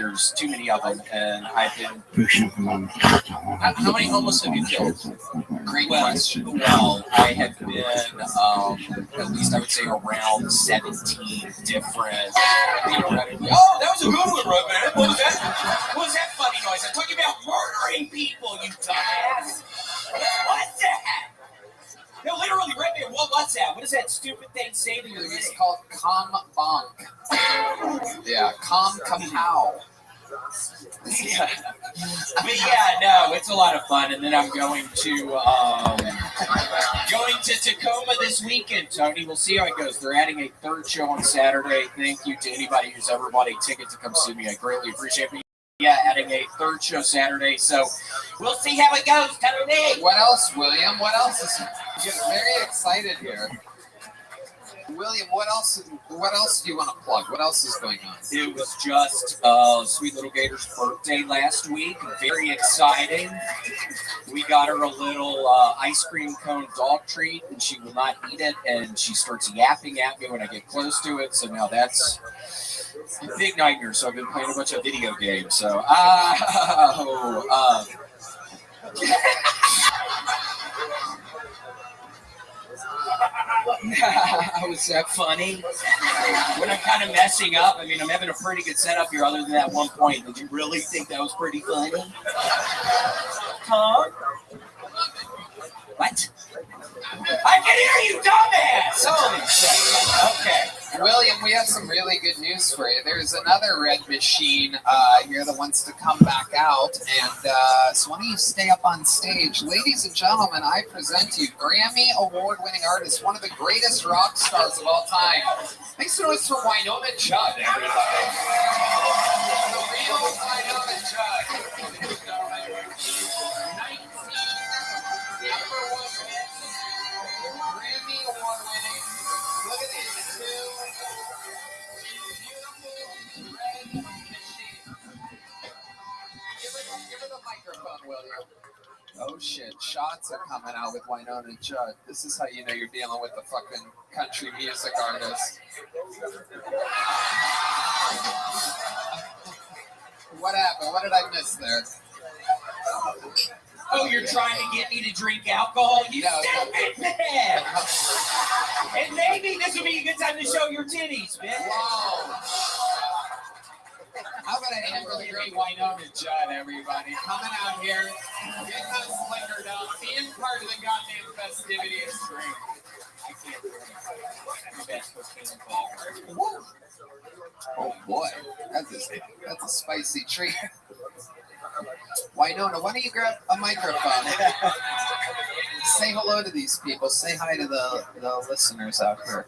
there's too many of them, and I've been. How many homeless have you killed? Great question. Well, I have been at least I would say around 17 different. Oh, that was a good one, Rabbi. What was that? What was that funny noise? I'm talking about murdering people, you dumbass. What's that? No, literally, Rabbi, what was that? What does that stupid thing say to you? It's called Kam Bonk. Yeah, Kam Kapow. Yeah. But yeah, no, it's a lot of fun. And then I'm going to Tacoma this weekend, Tony. We'll see how it goes. They're adding a third show on Saturday. Thank you to anybody who's ever bought a ticket to come see me. I greatly appreciate it. Yeah, adding a third show Saturday. So we'll see how it goes, Tony. What else, William? What else is getting very excited here? William, what else do you want to plug? What else is going on? It was just Sweet Little Gator's birthday last week. Very exciting. We got her a little ice cream cone dog treat, and she will not eat it, and she starts yapping at me when I get close to it. So now that's a big nightmare. So I've been playing a bunch of video games. So, was that funny? When I'm kind of messing up, I mean, I'm having a pretty good setup here other than that one point. Did you really think that was pretty funny? Huh? What? I can hear you, dumbass! Holy shit. Okay. William, we have some really good news for you. There's another red machine here that wants to come back out. And so why don't you stay up on stage? Ladies and gentlemen, I present to you Grammy award-winning artist, one of the greatest rock stars of all time. Make some noise for Winona Judd, everybody. The real Winona Judd. 19 number one hits, Grammy award-winning. Look at these two. Give her the microphone, William. Oh shit, shots are coming out with Winona Judd. This is how you know you're dealing with a fucking country music artist. What happened? What did I miss there? Oh, you're trying to get me to drink alcohol? You stupid man! And maybe this would be a good time to show your titties, man. Wow. How about a hand for the great Winona Judd, everybody? Coming out here, getting us liquored up, being part of the goddamn festivities. I can't do it. Oh boy, that's a spicy treat. Winona, why don't you grab a microphone? Say hello to these people. Say hi to the listeners out here.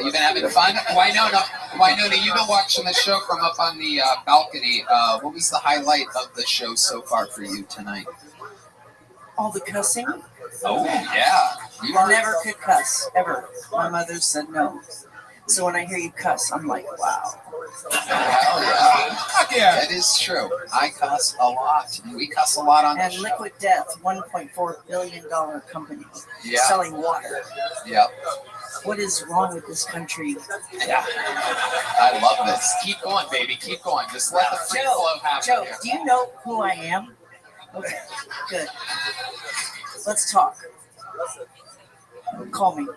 You've been having fun? Winona, you've been watching the show from up on the balcony. What was the highlight of the show so far for you tonight? All the cussing. Oh, yeah. I never could cuss, ever. My mother said no. So when I hear you cuss, I'm like, wow. Hell yeah. Fuck yeah. That is true. I cuss a lot. We cuss a lot on the show. And Liquid Death, $1.4 billion company, selling water. Yep. What is wrong with this country? Yeah. I love this. Keep going, baby. Keep going. Just let the free flow happen. Joe, here. do you know who I am? Okay, good. Let's talk. Call me.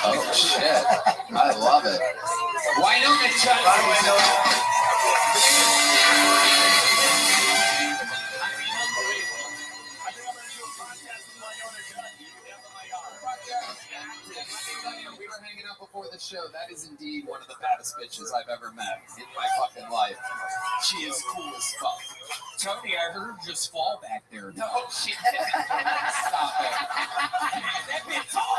Oh, shit. I love it. Winona Judd. We were hanging out before the show. That is indeed one of the baddest bitches I've ever met in my fucking life. She is cool as fuck. Tony, I heard her just fall back there. No, she didn't. Stop it. That bitch tall,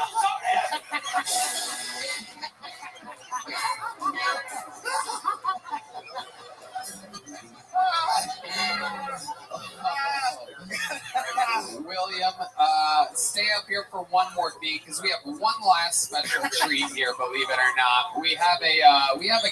William, stay up here for one more beat because we have one last special treat here. Believe it or not, we have a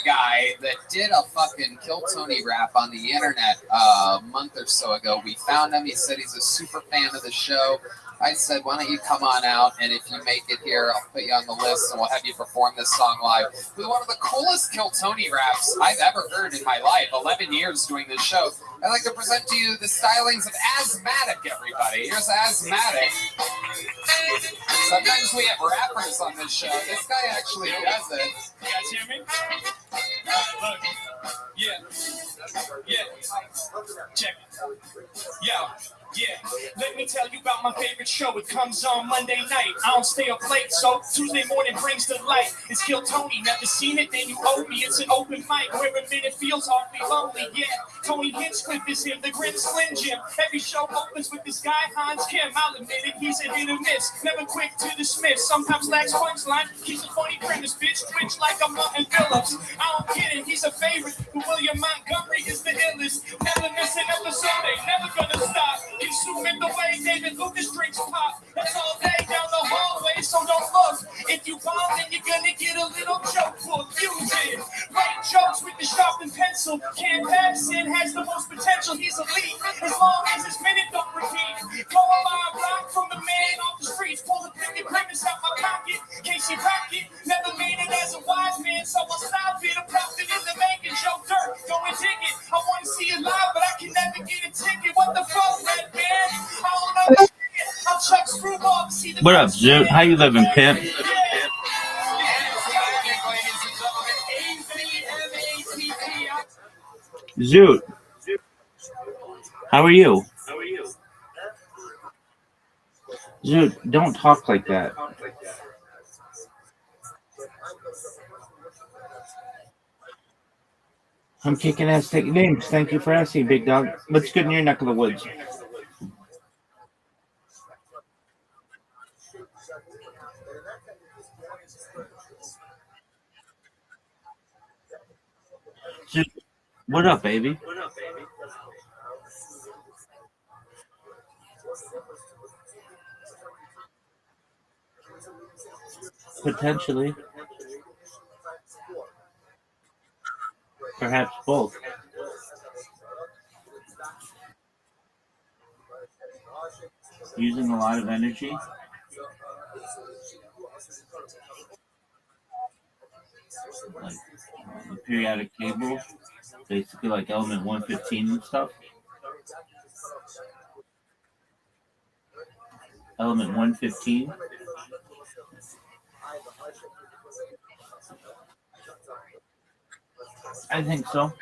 guy that did a fucking Kill Tony rap on the internet a month or so ago. We found him. He said he's a super fan of the show. I said, why don't you come on out, and if you make it here, I'll put you on the list, and we'll have you perform this song live with one of the coolest Kill Tony raps I've ever heard in my life. 11 years doing this show. I'd like to present to you the stylings of Asthmatic, everybody. Here's Asthmatic. Sometimes we have rappers on this show. This guy actually does it. You guys hear me? Look. Yeah. Check it. Yo. Yeah, let me tell you about my favorite show. It comes on Monday night. I don't stay up late, so Tuesday morning brings the light. It's Kill Tony. Never seen it, then you owe me. It's an open mic where a minute feels awfully lonely. Yeah, Tony Hinchcliffe is him, the Grim Slim Jim. Every show opens with this guy, Hans Kim. I'll admit it, he's a hit or miss. Never quick to dismiss. Sometimes lacks punchline. Keeps a funny premise, bitch. Twitch like I'm Martin Phillips. I don't get it, he's a favorite. But William Montgomery is the illest. Never miss an episode, ain't never gonna stop. Consuming the way David Lucas drinks pop. That's all day down the hallway, so don't look. If you bomb, then you're gonna get a little joke book. Use it. Write jokes with the sharpened pencil. Can't pass it, has the most potential. He's elite. As long as his minute don't repeat. Go on my block from the man off the streets. Pull the picket grimace out my pocket. Casey Rocket never made it as a wise man, so I'll stop it. I'm profit in the making. Joe Dirt, go and dig it. I want to see it live, but I can never get a ticket. What the fuck, Red? What up, Zoot? How you living, pimp? Zoot, how are you? Zoot, don't talk like that. I'm kicking ass, taking names. Thank you for asking, big dog. What's good in your neck of the woods? What up, baby? Potentially. Perhaps both. Using a lot of energy. Like the periodic table, basically like element 115 and stuff. Element 115. I think so.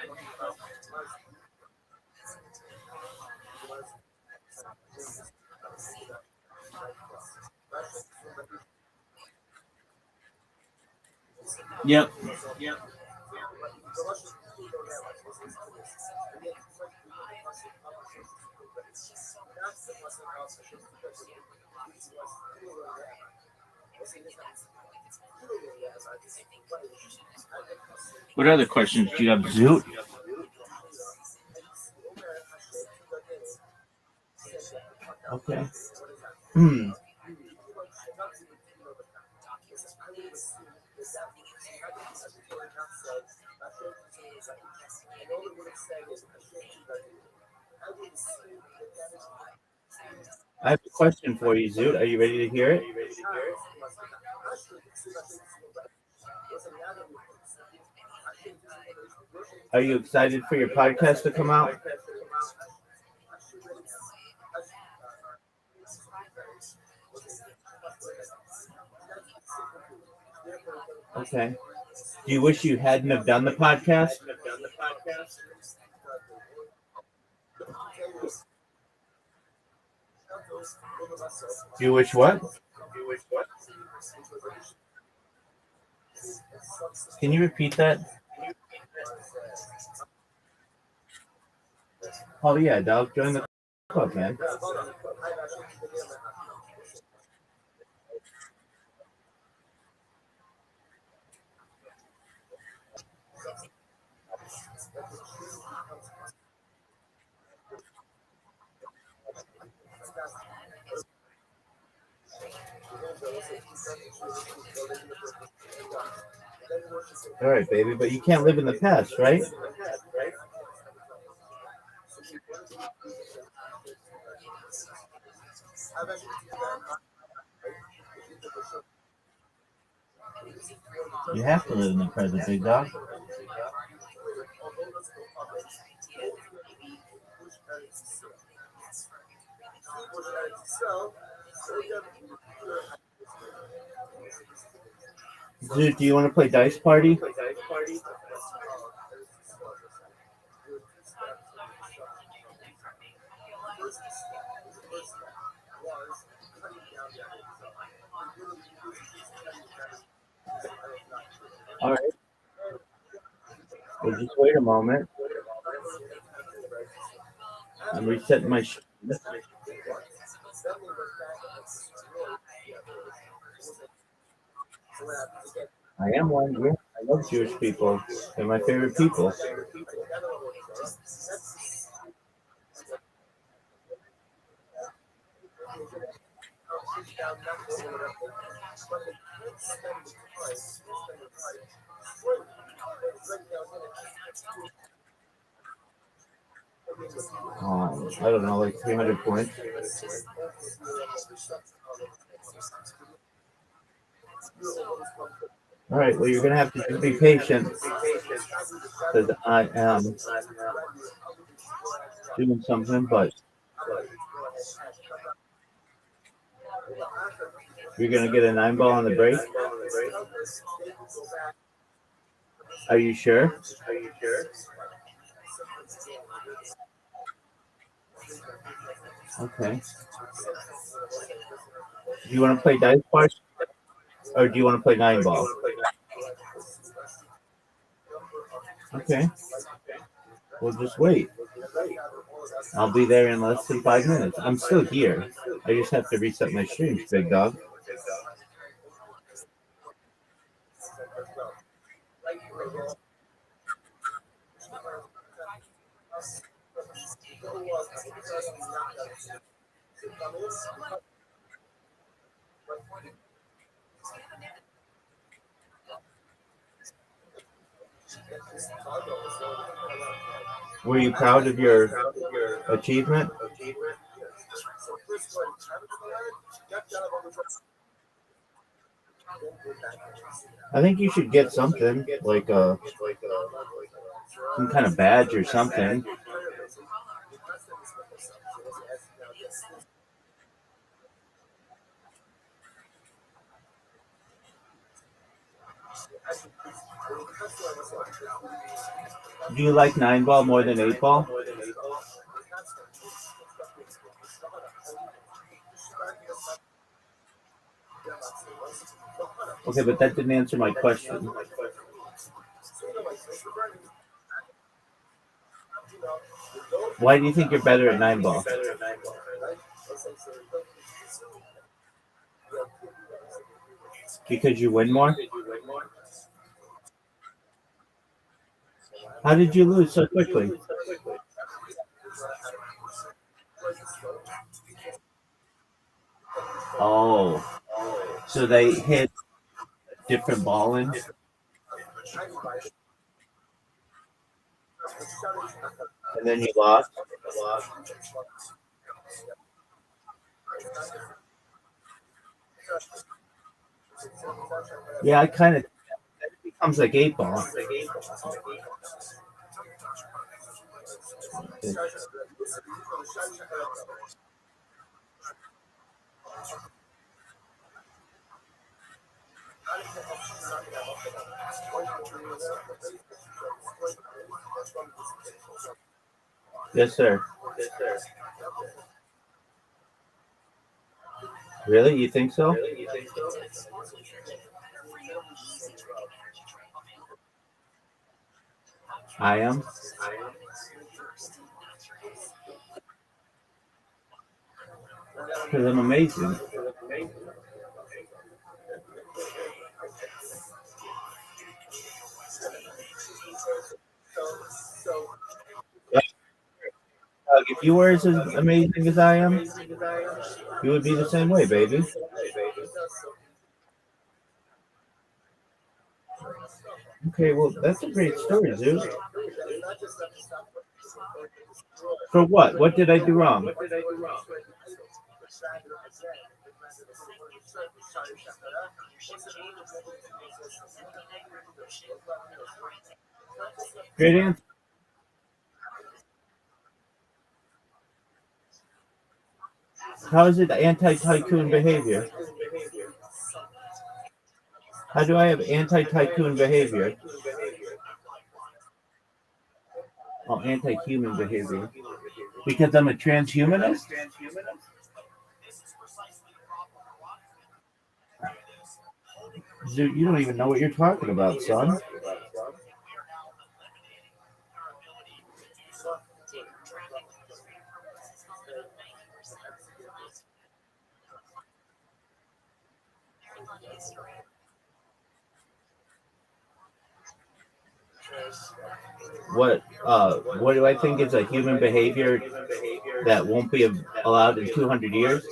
Yep. What other questions do you have, Zoot? Okay. I have a question for you, Zoot. Are you ready to hear it? Are you excited for your podcast to come out? Okay. Do you wish you hadn't have done the podcast? Do you wish what? Can you repeat that? Oh yeah, dog. Join the club, man. All right, baby, but you can't live in the past, right? You have to live in the present, big dog. Dude, do you want to play Dice Party? All right. Well, just wait a moment. I'm resetting my. I am one. Yeah, I love Jewish people. They're my favorite people. I don't know, like 300 points. All right, well, you're going to have to be patient because I am doing something, but you're going to get a 9-ball on the break. Are you sure? Okay. Do you want to play Dice Party or do you want to play 9-ball? Okay. We'll just wait. I'll be there in less than 5 minutes. I'm still here. I just have to reset my streams, big dog. Were you proud of your achievement? I think you should get something like some kind of badge or something. Do you like 9-ball more than 8-ball? Okay, but that didn't answer my question. Why do you think you're better at 9-ball? Because you win more? How did you lose so quickly? Oh, so they hit different ballings? And then you lost? Yeah, I kind of. It becomes like 8-ball. Yes, sir. Really? You think so? I am? Because I'm amazing. If you were as amazing as I am, you would be the same way, baby. Okay, well, that's a great story, dude. For what? What did I do wrong? Great answer. How is it anti-tycoon behavior? How do I have anti-tycoon behavior? Oh, anti-human behavior. Because I'm a transhumanist? Dude, you don't even know what you're talking about, son. What do I think is a human behavior that won't be allowed in 200 years?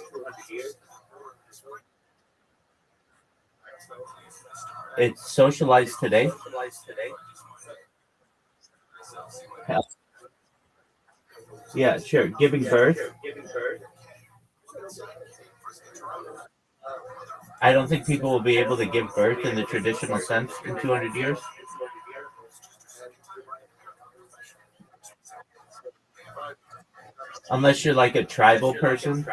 It's socialized today. Yeah, sure. Giving birth. I don't think people will be able to give birth in the traditional sense in 200 years. Unless you're like a tribal person.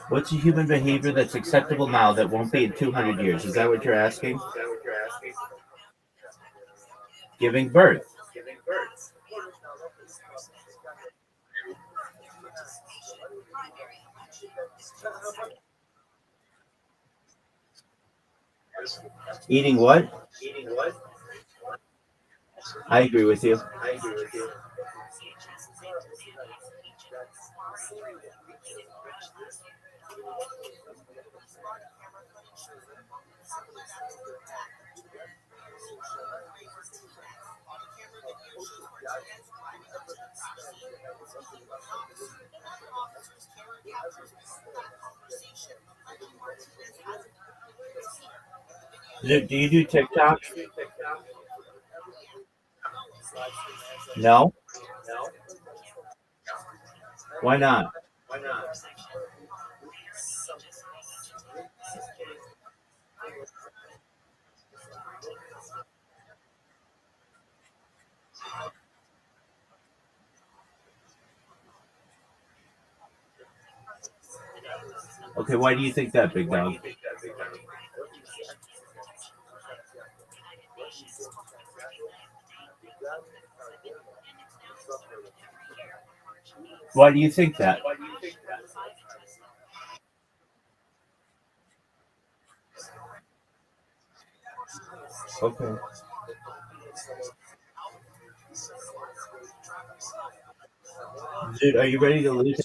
What's a human behavior that's acceptable now that won't be in 200 years? Is that what you're asking? Giving birth. Eating what? I agree with you. Do you do TikTok? No? Why not? Okay, why do you think that, big dog? Why do you think that? Okay. Dude, are you ready to lose?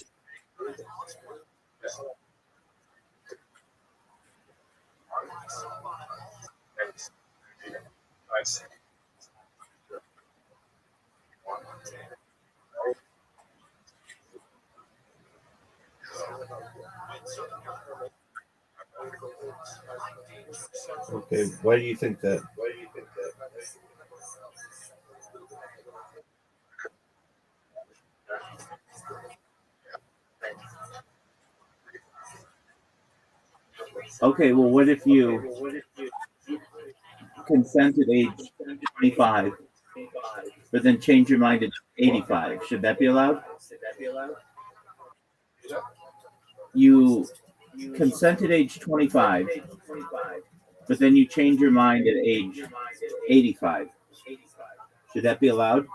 Okay, why do you think that? Okay, well, what if you consent at age 25, but then change your mind at 85? Should that be allowed? You consent at age 25, but then you change your mind at age 85. Should that be allowed?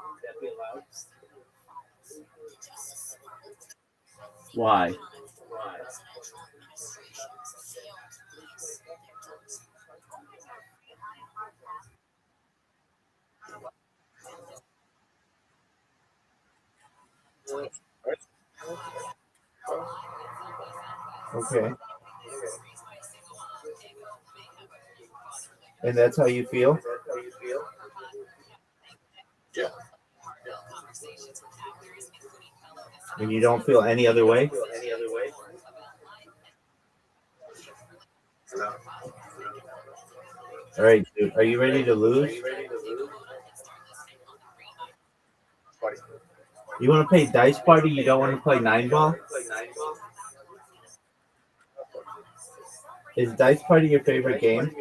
Why? Okay. And that's how you feel? And you don't feel any other way? All right, dude. Are you ready to lose? You want to play Dice Party? You don't want to play 9 Ball? Is Dice Party your favorite game?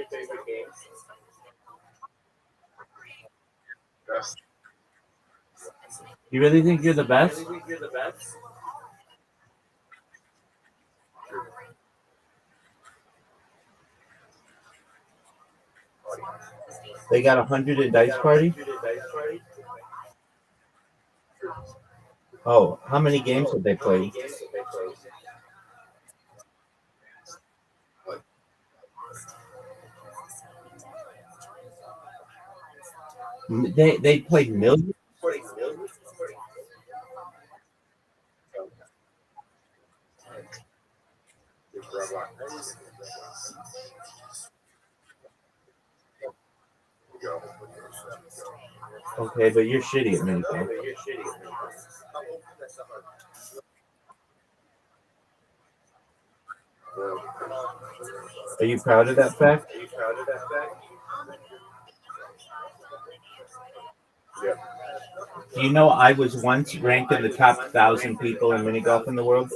You really think you're the best? They got 100 in Dice Party? Oh, how many games have they played? They played millions? Okay, but you're shitty at mini-golf. Are you proud of that fact? Do you know I was once ranked in the top 1,000 people in mini golf in the world?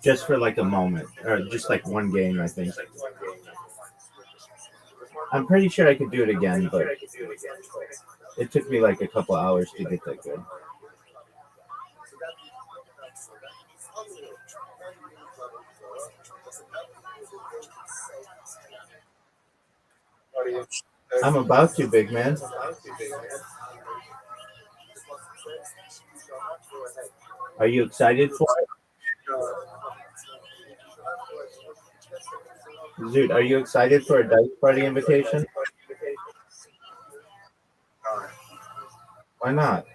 Just for like a moment, or just like one game, I think. I'm pretty sure I could do it again, but it took me like a couple hours to get that good. I'm about to, big man. Are you excited for it? Zoot, are you excited for a Dice Party invitation? Why not?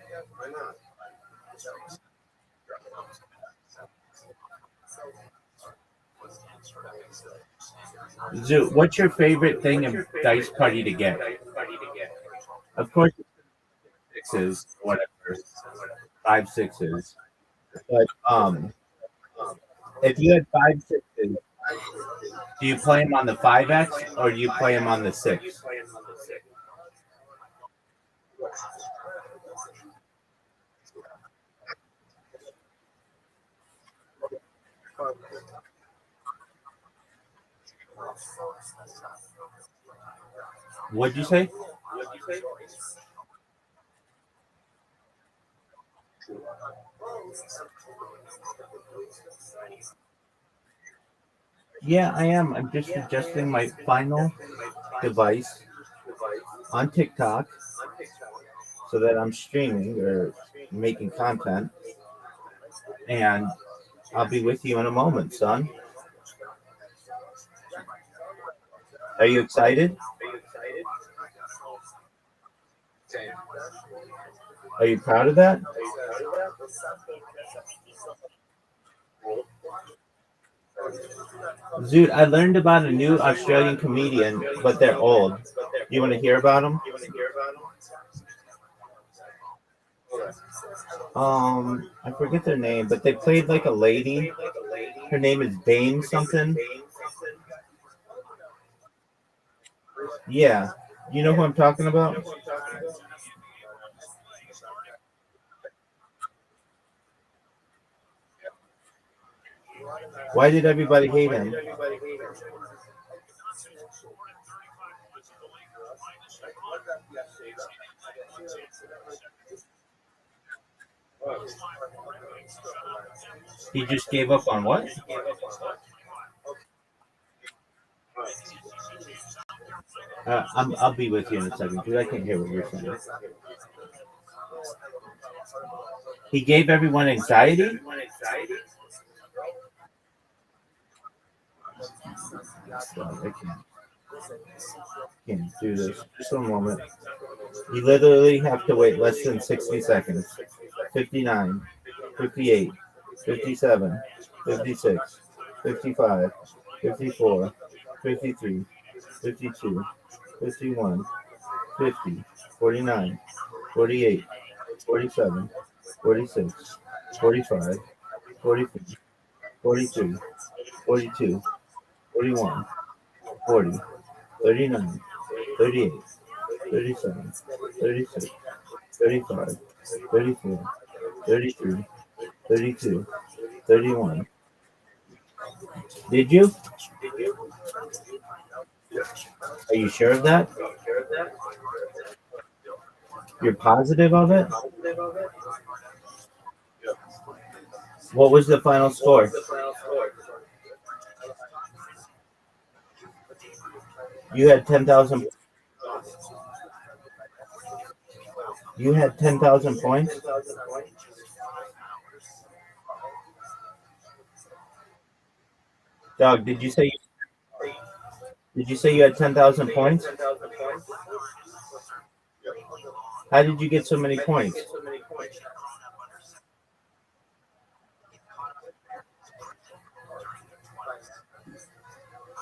Zoot, what's your favorite thing in Dice Party to get? Of course, sixes, whatever, 5 6s. But if you had 5 6s, do you play them on the 5X or do you play them on the 6? What'd you say? Yeah, I am. I'm just adjusting my final device on TikTok so that I'm streaming or making content. And I'll be with you in a moment, son. Are you excited? Are you proud of that? Dude, I learned about a new Australian comedian, but they're old. You want to hear about them? I forget their name, but they played like a lady. Her name is Bane something. Yeah. You know who I'm talking about? Why did everybody hate him? He just gave up on what? I'll be with you in a second because I can't hear what you're saying. He gave everyone anxiety? I can't do this. Just a moment. You literally have to wait less than 60 seconds. 59, 58, 57, 56, 55, 54, 53, 52, 51, 50, 49, 48, 47, 46, 45, 44, 43, 42, 41, 40, 39, 38, 37, 36, 35, 34, 33, 32, 31. Did you? Are you sure of that? You're positive of it? What was the final score? You had 10,000. You had 10,000 points. Dog, did you say? Did you say you had 10,000 points? How did you get so many points?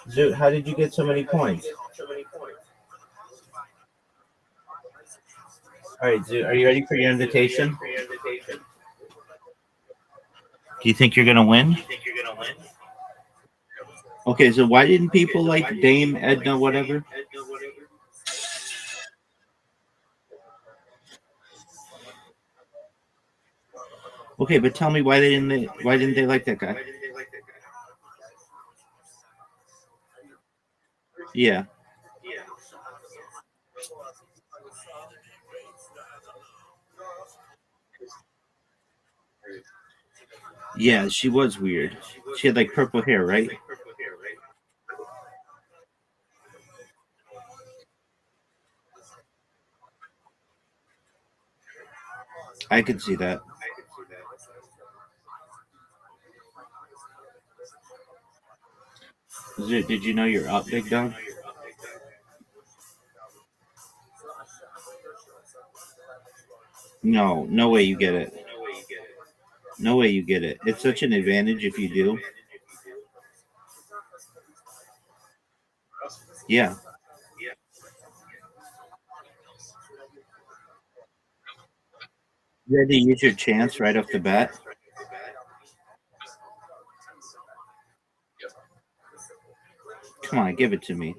Zoot, how did you get so many points? All right, Zoot, are you ready for your invitation? Do you think you're gonna win? Okay, so why didn't people like Dame Edna whatever? Okay, but tell me why didn't they like that guy? Yeah. Yeah, she was weird. She had like purple hair, right? I could see that. Did you know you're up, big dog? No, no way you get it. No way you get it. It's such an advantage if you do. Yeah. You had to use your chance right off the bat. Come on, give it to me.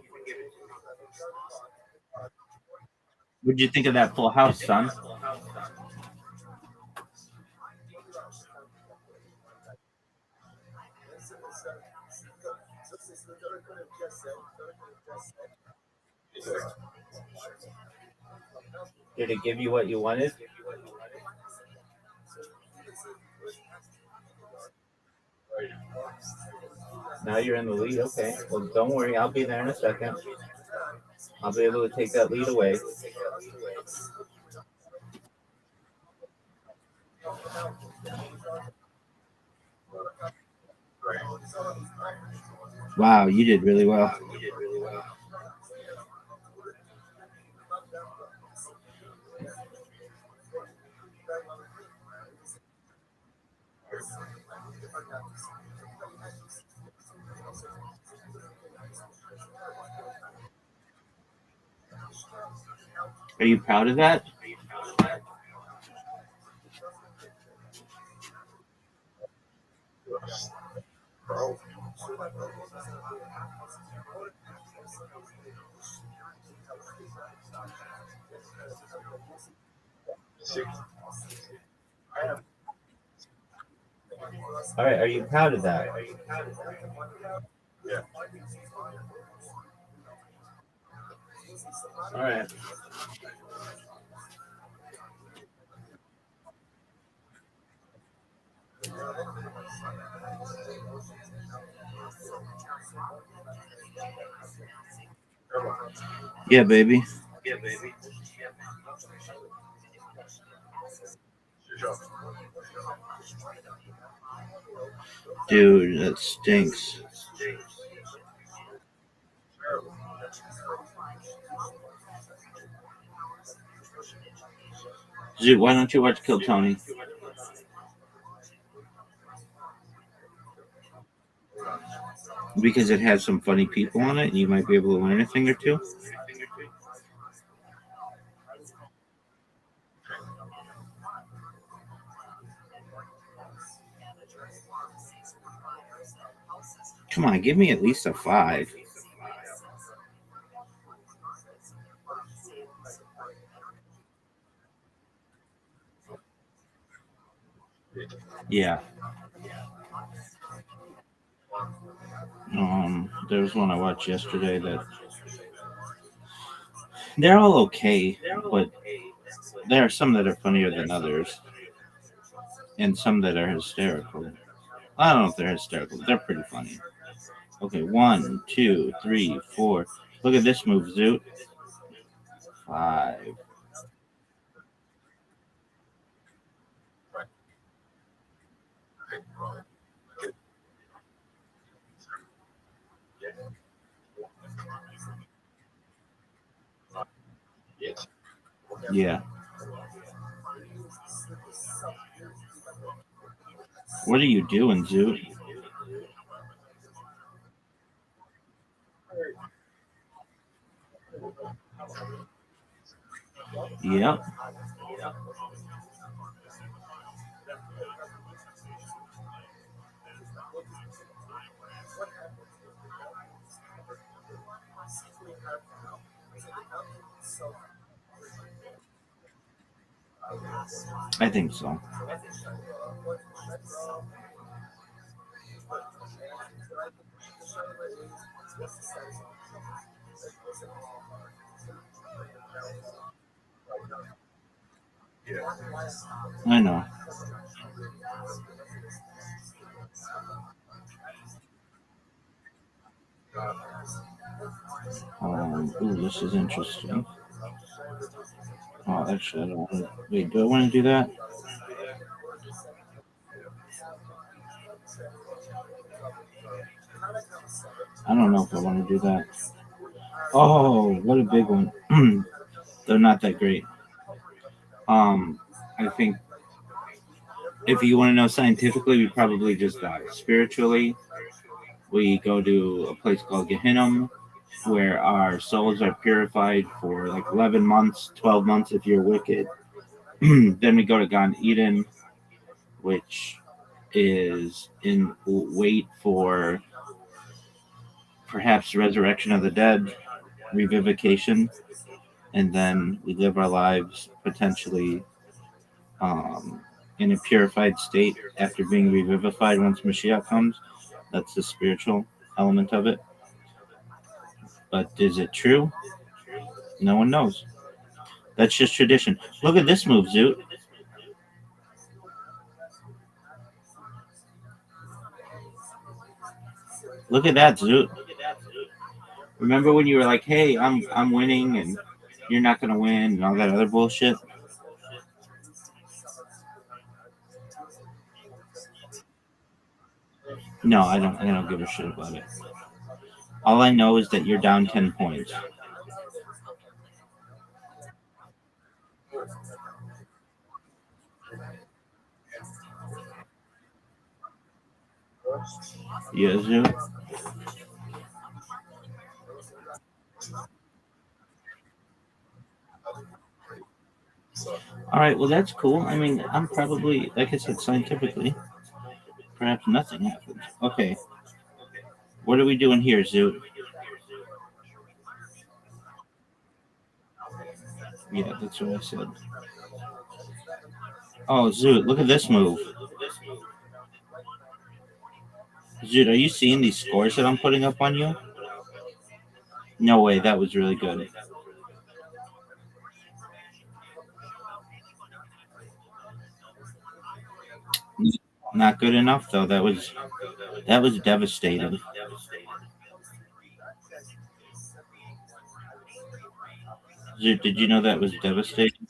What'd you think of that full house, son? Did it give you what you wanted? Now you're in the lead. Okay. Well, don't worry. I'll be there in a second. I'll be able to take that lead away. Wow, you did really well. Are you proud of that? All right. Are you proud of that? All right. Yeah, baby. Dude, that stinks. Dude, why don't you watch Kill Tony? Because it has some funny people on it, and you might be able to learn a thing or two. Come on, give me at least a 5. Yeah. There was one I watched yesterday that they're all okay, but there are some that are funnier than others, and some that are hysterical. I don't know if they're hysterical. They're pretty funny. Okay, 1, 2, 3, 4. Look at this move, Zoot. 5. Yeah. What are you doing, Zoot? Yep. I think so. I know. Ooh, this is interesting. Oh, actually, I don't want to. Wait, do I want to do that? I don't know if I want to do that. Oh, what a big one. They're not that great. I think if you want to know scientifically, we probably just die. Spiritually, we go to a place called Gehinnom, where our souls are purified for like 11 months, 12 months if you're wicked. Then we go to Gan Eden, which is in wait for perhaps resurrection of the dead, revivication, and then we live our lives potentially in a purified state after being revivified once Mashiach comes. That's the spiritual element of it. But is it true? No one knows. That's just tradition. Look at this move, Zoot. Look at that, Zoot. Remember when you were like, "Hey, I'm winning," and you're not gonna win, and all that other bullshit? No, I don't. I don't give a shit about it. All I know is that you're down 10 points. Yeah, Zoot. All right. Well, that's cool. I mean, I'm probably, like I said, scientifically, perhaps nothing happens. Okay. What are we doing here, Zoot? Yeah, that's what I said. Oh, Zoot, look at this move. Zoot, are you seeing these scores that I'm putting up on you? No way, that was really good. Not good enough though. That was devastating. Zoot, did you know that was devastating?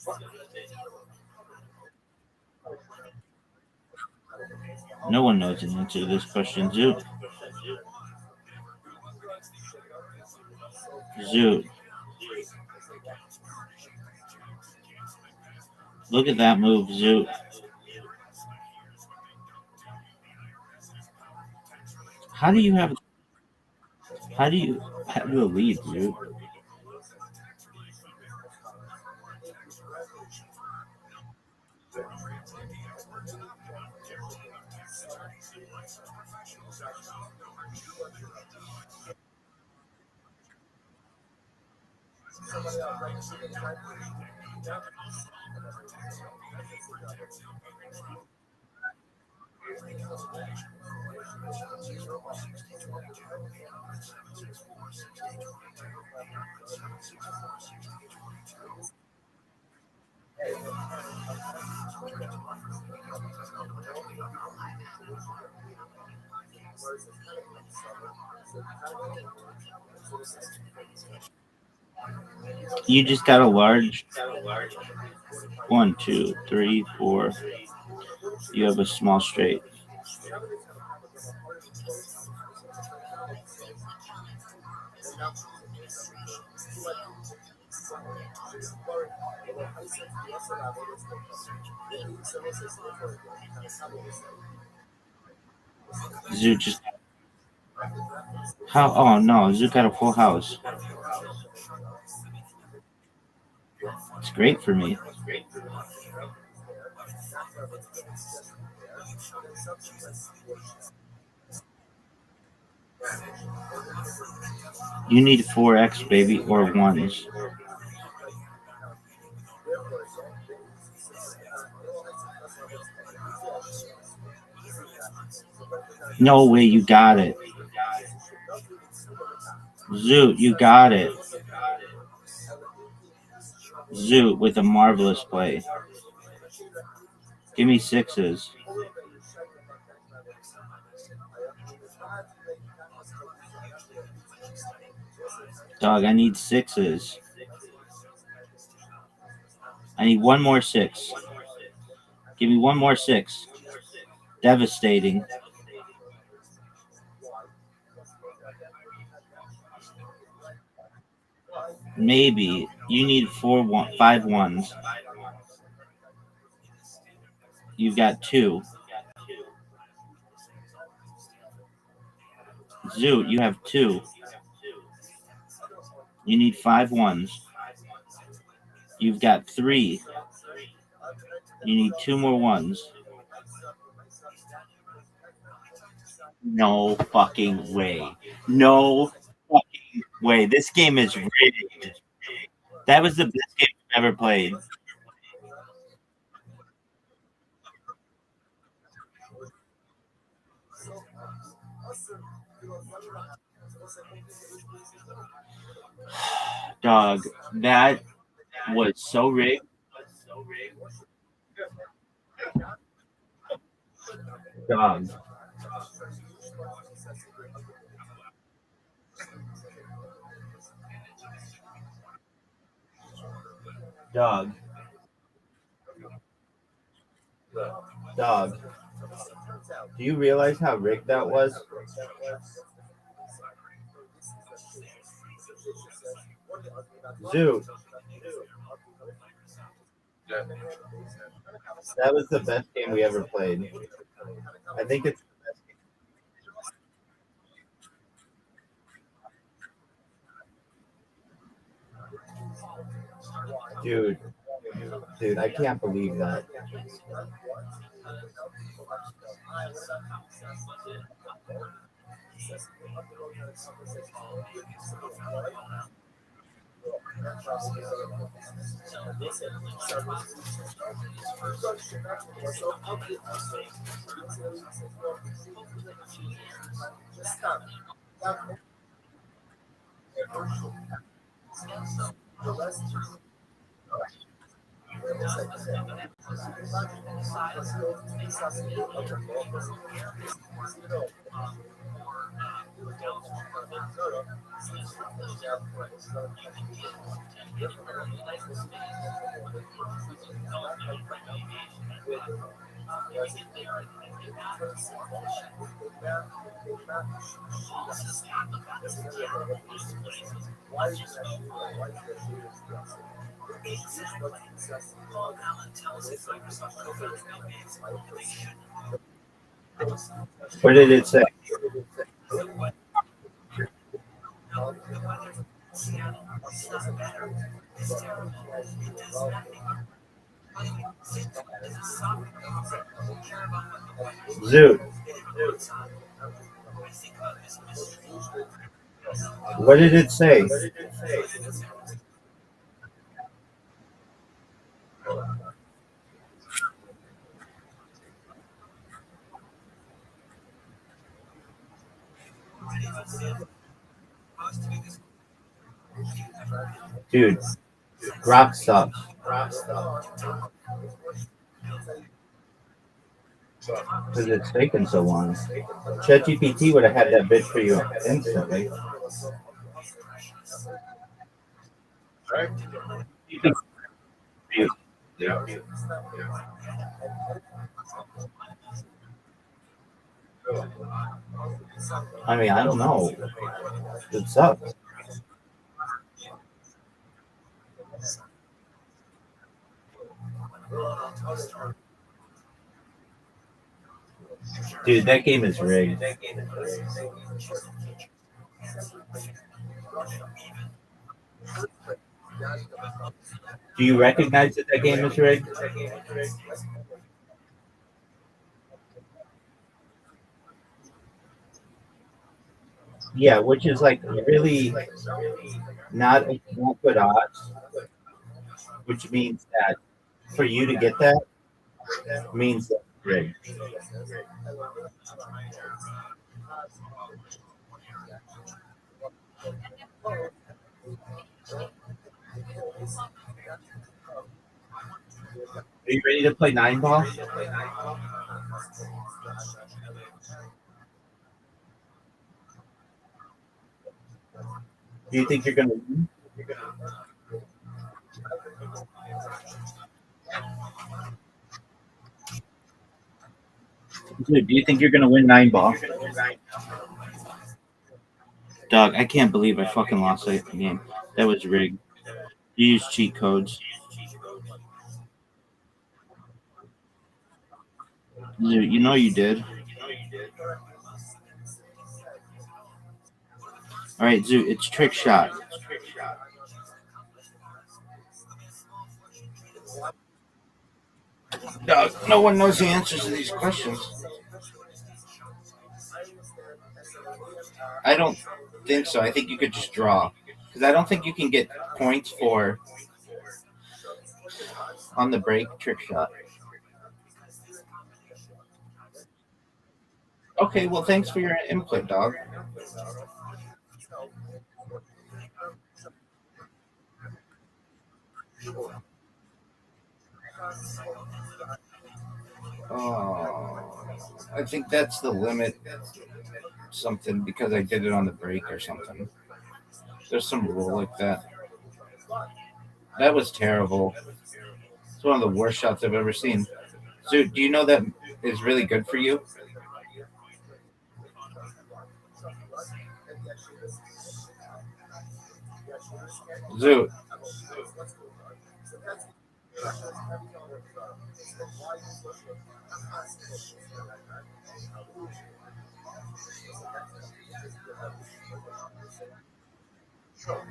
No one knows the answer to this question, Zoot. Zoot, look at that move, Zoot. How do you have? How do you have a lead, Zoot? You just got a large 1, 2, 3, 4. You have a small straight. Zoo just how? Oh no, Zoo got a full house. It's great for me. You need 4x, baby, or ones. No way, you got it. Zoot, you got it. Zoot with a marvelous play. Give me 6s. Dog, I need 6s. I need one more 6. Give me one more 6. Devastating. Maybe. You need 5 ones. You've got 2. Zoot, you have 2. You need 5 ones. You've got 3. You need 2 more ones. No fucking way. No fucking way. This game is rigged. That was the best game I've ever played. Dog, that was so rigged. Dog. Dog. Dog. Do you realize how rigged that was? Zoo. That was the best game we ever played. I think it's the best game. Dude, I can't believe that. What did it say? Zoot. What did it say? Dude, Grok sucks. Because it's taken so long. ChatGPT would have had that bit for you instantly. I mean, I don't know. It sucks. Dude, that game is rigged. Do you recognize that game is rigged? Yeah, which is like really not good odds, which means that for you to get that means that it's rigged. Are you ready to play 9 ball? Do you think you're gonna win? Dude, do you think you're gonna win 9 ball? Dog, I can't believe I fucking lost that game. That was rigged. You used cheat codes. Dude, you know you did. All right, Zoo, it's trick shot. Dog, no one knows the answers to these questions. I don't think so. I think you could just draw. Because I don't think you can get points for on the break trick shot. Okay, well, thanks for your input, dog. Oh, I think that's the limit. Something because I did it on the break or something. There's some rule like that. That was terrible. It's one of the worst shots I've ever seen. So, do you know that is really good for you? Zoo.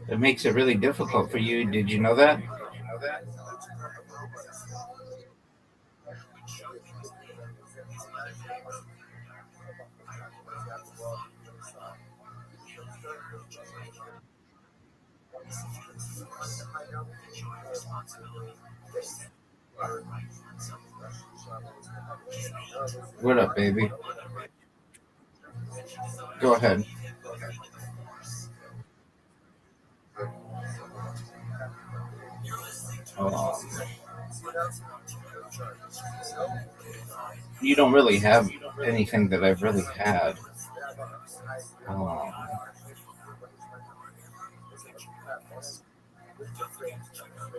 It makes it really difficult for you. Did you know that? What up, baby? Go ahead. Oh. You don't really have anything that I've really had. Oh.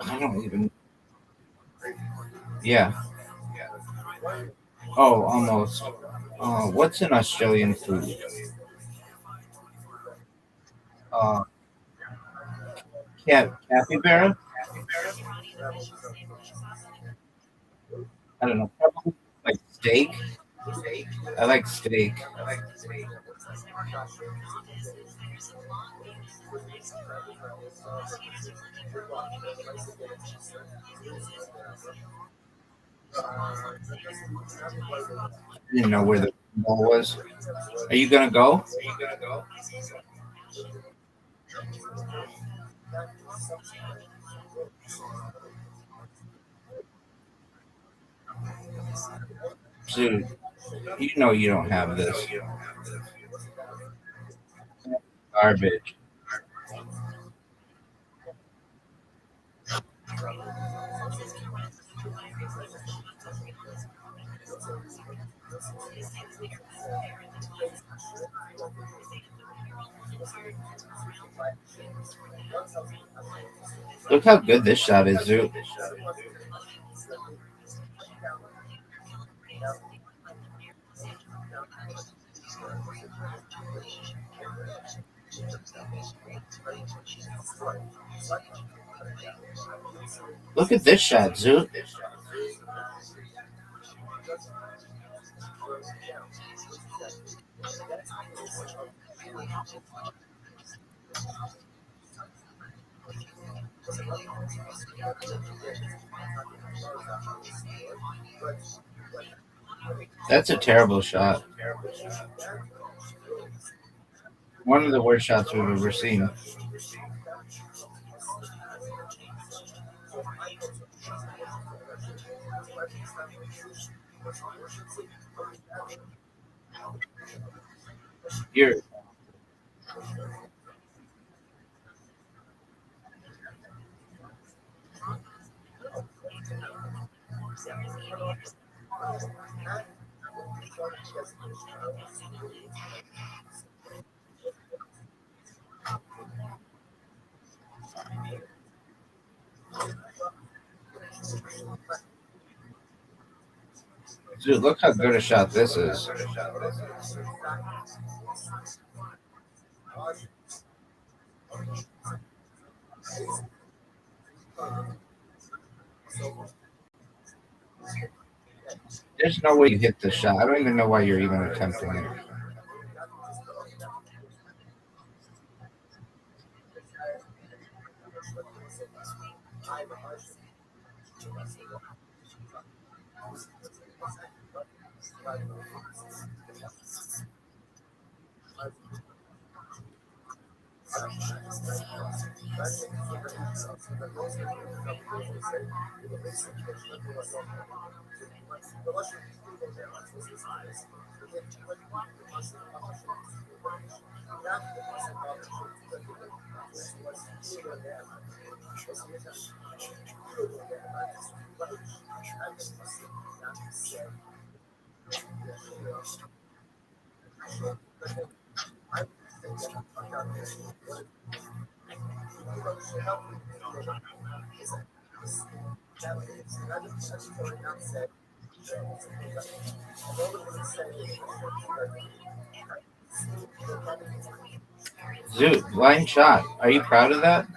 I don't even. Yeah. Oh, almost. What's an Australian food? Uh, capybara? I don't know. Probably like steak. I like steak. I didn't know where the ball was. Are you gonna go? Dude, you know you don't have this. Garbage. Look how good this shot is, Zoo. Look at this shot, Zoo. That's a terrible shot. One of the worst shots we've ever seen. You're Dude, look how good a shot this is. There's no way you hit the shot. I don't even know why you're even attempting it. Dude, line shot. Are you proud of that?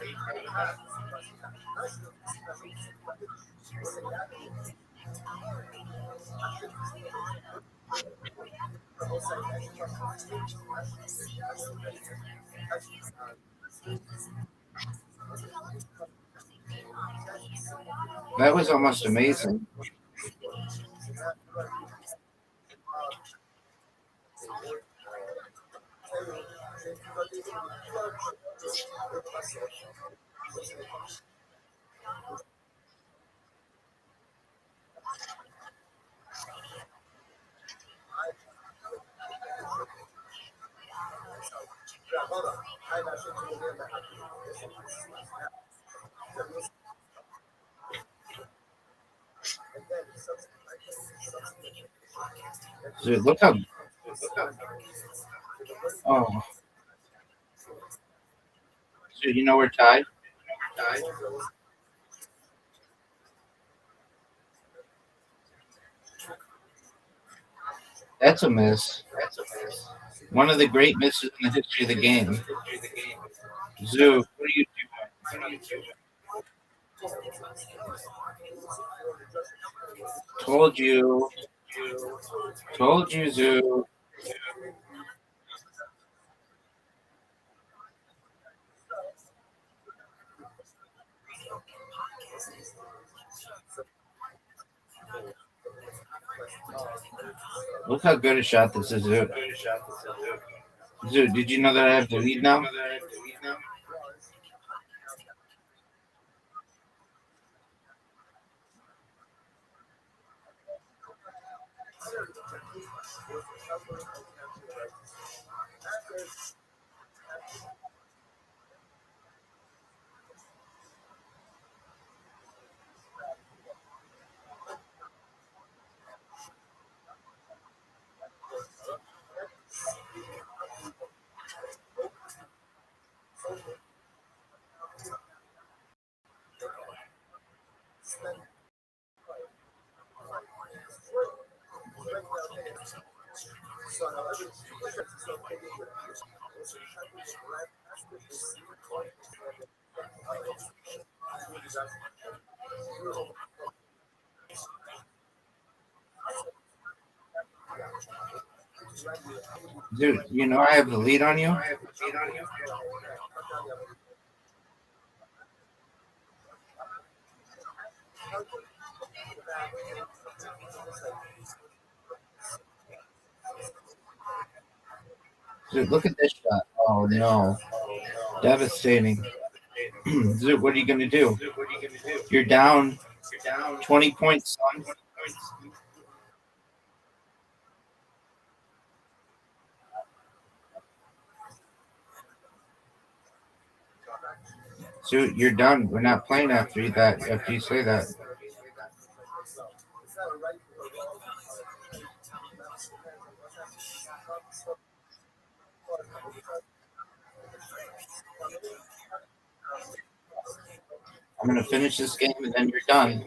That was almost amazing. Dude, look how. Oh, dude, you know we're tied. That's a miss. One of the great misses in the history of the game. Zoo, what are you doing? Told you. Told you, Zoo. Look how good a shot this is, Zoo. Zoo, did you know that I have the lead now? Dude, you know I have the lead on you. Dude, look at this shot. Oh no. Devastating. Dude, what are you gonna do? You're down 20 points, son. Dude, you're done. We're not playing after that. After you say that. I'm gonna finish this game and then you're done.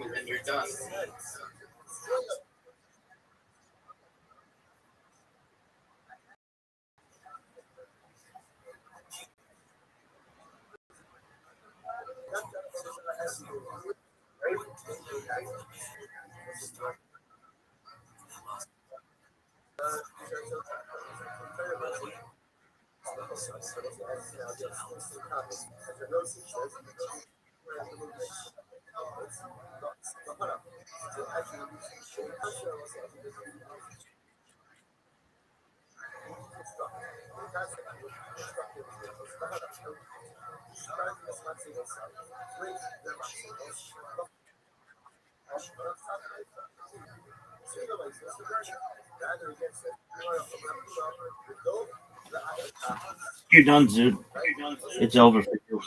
You're done, dude. It's over for you.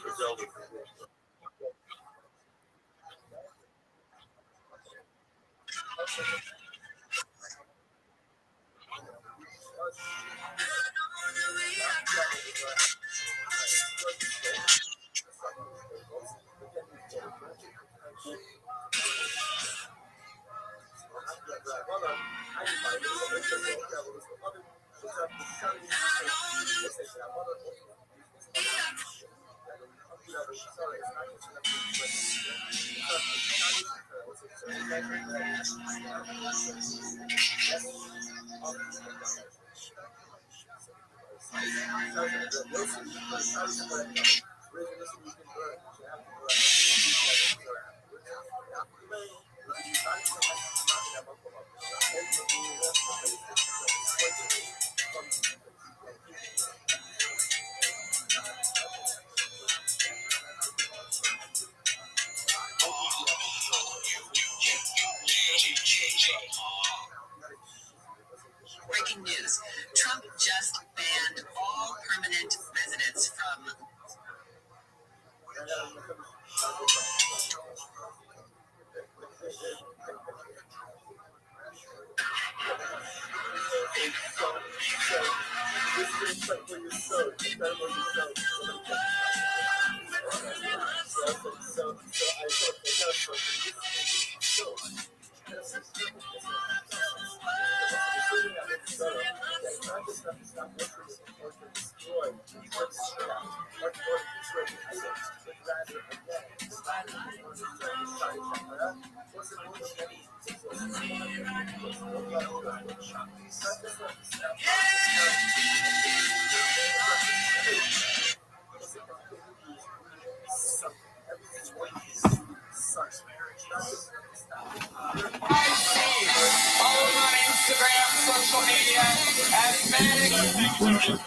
Breaking news. Trump just banned all permanent residents from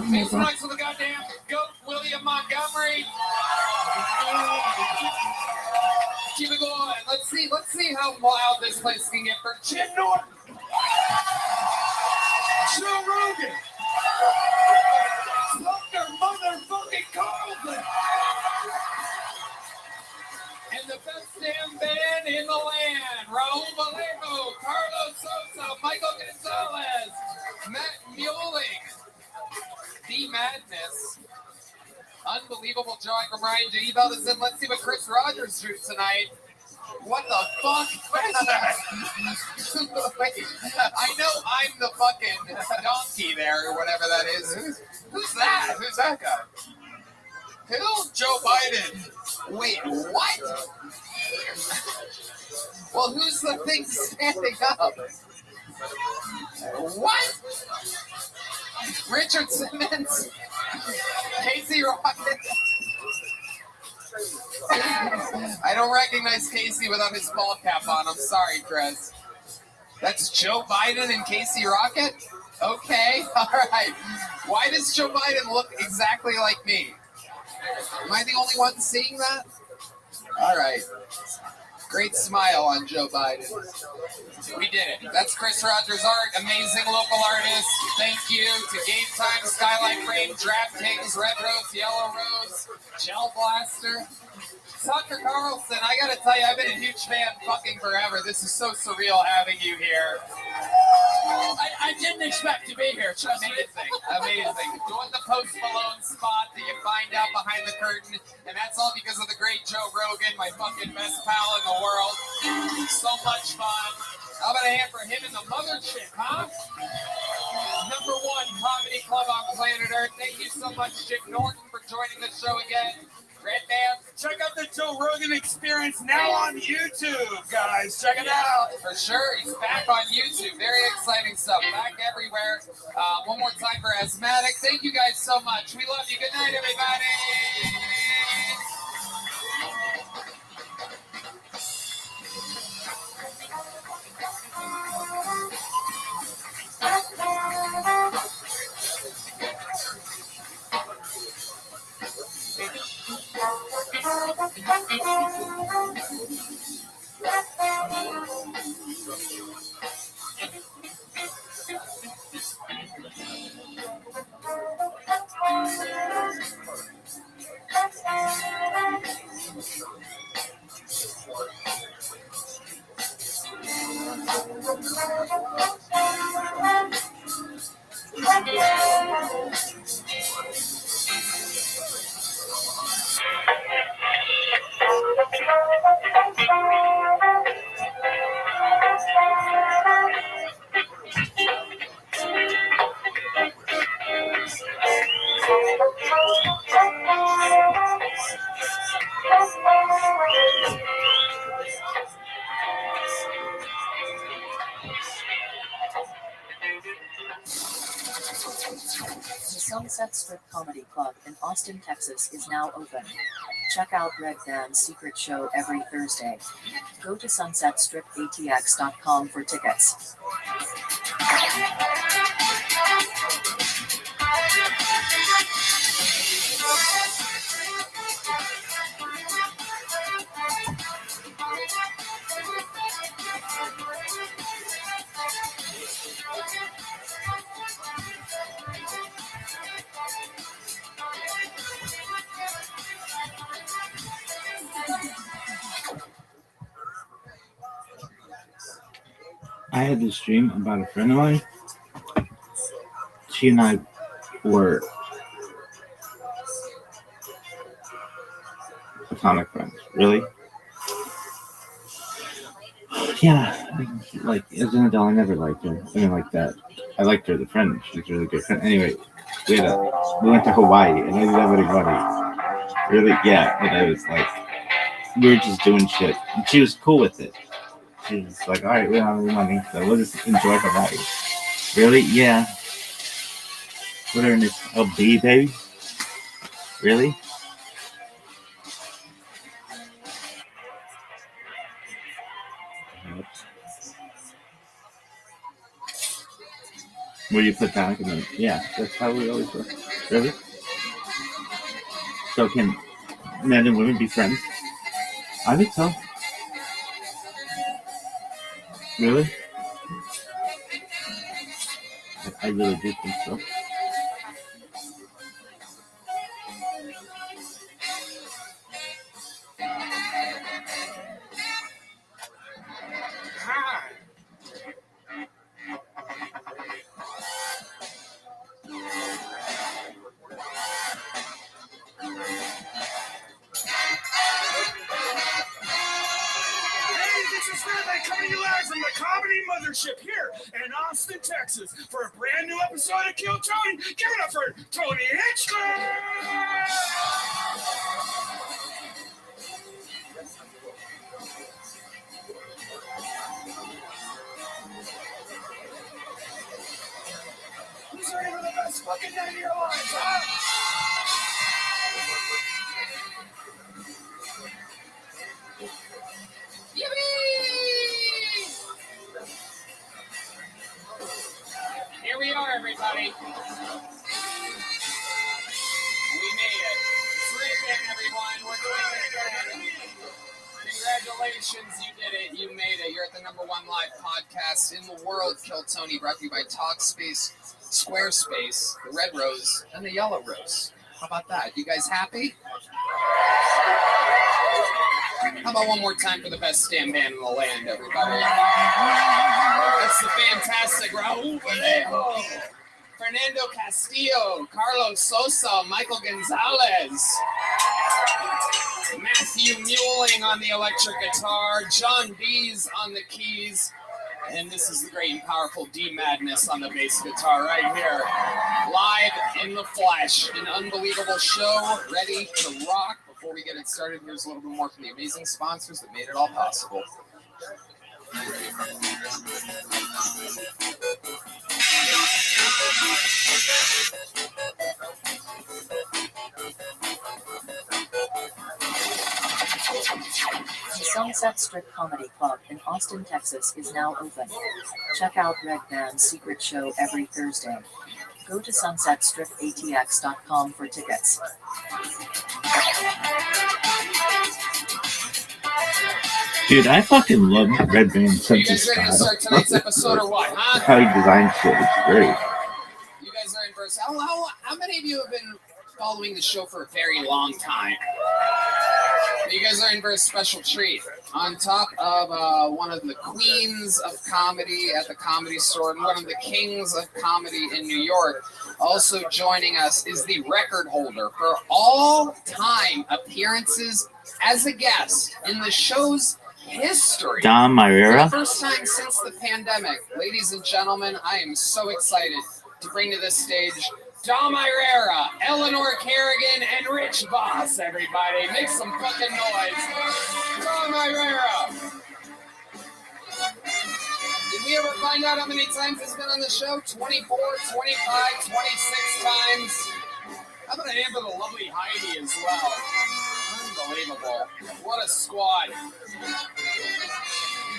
He's next to the goddamn goat, William Montgomery. Keep it going. Let's see how wild this place can get for Jim Norton. Joe Rogan. Tucker motherfucking Carlson. And the best damn band in the land. Raul Vallejo, Carlos Sosa, Michael Gonzalez, Matt Mueling. The Madness. Unbelievable drawing from Ryan J. Beldeson. Let's see what Chris Rogers shoots tonight. What the fuck? What is that? Wait, I know I'm the fucking donkey there, or whatever that is. Who's that? Who's that guy? Who? Joe Biden. Wait, what? Well, who's the thing standing up? What? Richard Simmons? Casey Rocket? I don't recognize Casey without his ball cap on. I'm sorry, Chris. That's Joe Biden and Casey Rocket? Okay, all right. Why does Joe Biden look exactly like me? Am I the only one seeing that? All right. Great smile on Joe Biden. We did it. That's Chris Rogers Art, amazing local artist. Thank you to Game Time, Skyline Frame, DraftKings, Red Rose, Yellow Rose, Gel Blaster. Tucker Carlson, I gotta tell you, I've been a huge fan fucking forever. This is so surreal having you here. I didn't expect to be here. Trust me. Amazing. Doing the Post Malone spot that you find out behind the curtain, and that's all because of the great Joe Rogan, my fucking best pal in the world. So much fun. How about a hand for him and the mothership, huh? #1 comedy club on planet Earth. Thank you so much, Jim Norton, for joining the show again. Red Band. Check out the Joe Rogan Experience now on YouTube, guys. Check it out. For sure, he's back on YouTube. Very exciting stuff. Back everywhere. One more time for Asthmatic. Thank you guys so much. We love you. Good night, everybody. The Sunset Strip Comedy Club in Austin, Texas is now open. Check out Red Band's secret show every Thursday. Go to sunsetstripatx.com for tickets. I had this dream about a friend of mine. She and I were platonic friends. Really? Yeah. Like, as an adult, I never liked her. I mean, like that. I liked her as a friend. She's a really good friend. Anyway, we went to Hawaii, and I did everybody. Really? Yeah. And I was like, we were just doing shit. And she was cool with it. She was like, all right, we don't have any money, so we'll just enjoy Hawaii. Really? Yeah. Put her in this LB, baby. Really? Where you put back and then, yeah, that's how we always were. Really? So can men and women be friends? I think so. Really? I really do think so. everybody, coming to you live from the Comedy Mothership here in Austin, Texas, for a brand new episode of Kill Tony. Give it up for Tony Hitchcock! Who's ready for the best fucking night of your lives, huh? Yippee! Here we are, everybody. We made it. It's rigging, everyone. We're doing it again. Congratulations, you did it. You made it. You're at the #1 live podcast in the world, Kill Tony, brought to you by Talkspace, Squarespace, the Red Rose, and the Yellow Rose. How about that? You guys happy? How about one more time for the best stand band in the land, everybody? That's the fantastic Raul Vallejo, Fernando Castillo, Carlos Sosa, Michael Gonzalez, Matthew Muelling on the electric guitar, John Bees on the keys, and this is the great and powerful D Madness on the bass guitar right here. Live in the flesh, an unbelievable show, ready to rock. Before we get it started, here's a little bit more from the amazing sponsors that made it all possible. The Sunset Strip Comedy Club in Austin, Texas is now open. Check out Red Band's secret show every Thursday. Go to sunsetstripatx.com for tickets. Dude, I fucking love Red Band's Are you sense of guys ready to style. start tonight's episode or what, huh? How he designs shit is great. You guys are in verse. How many of you have been following the show for a very long time? You guys are in for a special treat. On top of one of the queens of comedy at the Comedy Store and one of the kings of comedy in New York, also joining us is the record holder for all-time appearances as a guest in the show's history. Dom For Myra. the first time since the pandemic, ladies and gentlemen, I am so excited to bring to this stage Dom Irera, Eleanor Kerrigan, and Rich Voss, everybody. Make some fucking noise. Dom Irera. Did we ever find out how many times he's been on the show? 24, 25, 26 times. How about a hand for the lovely Heidi as well? Unbelievable. What a squad.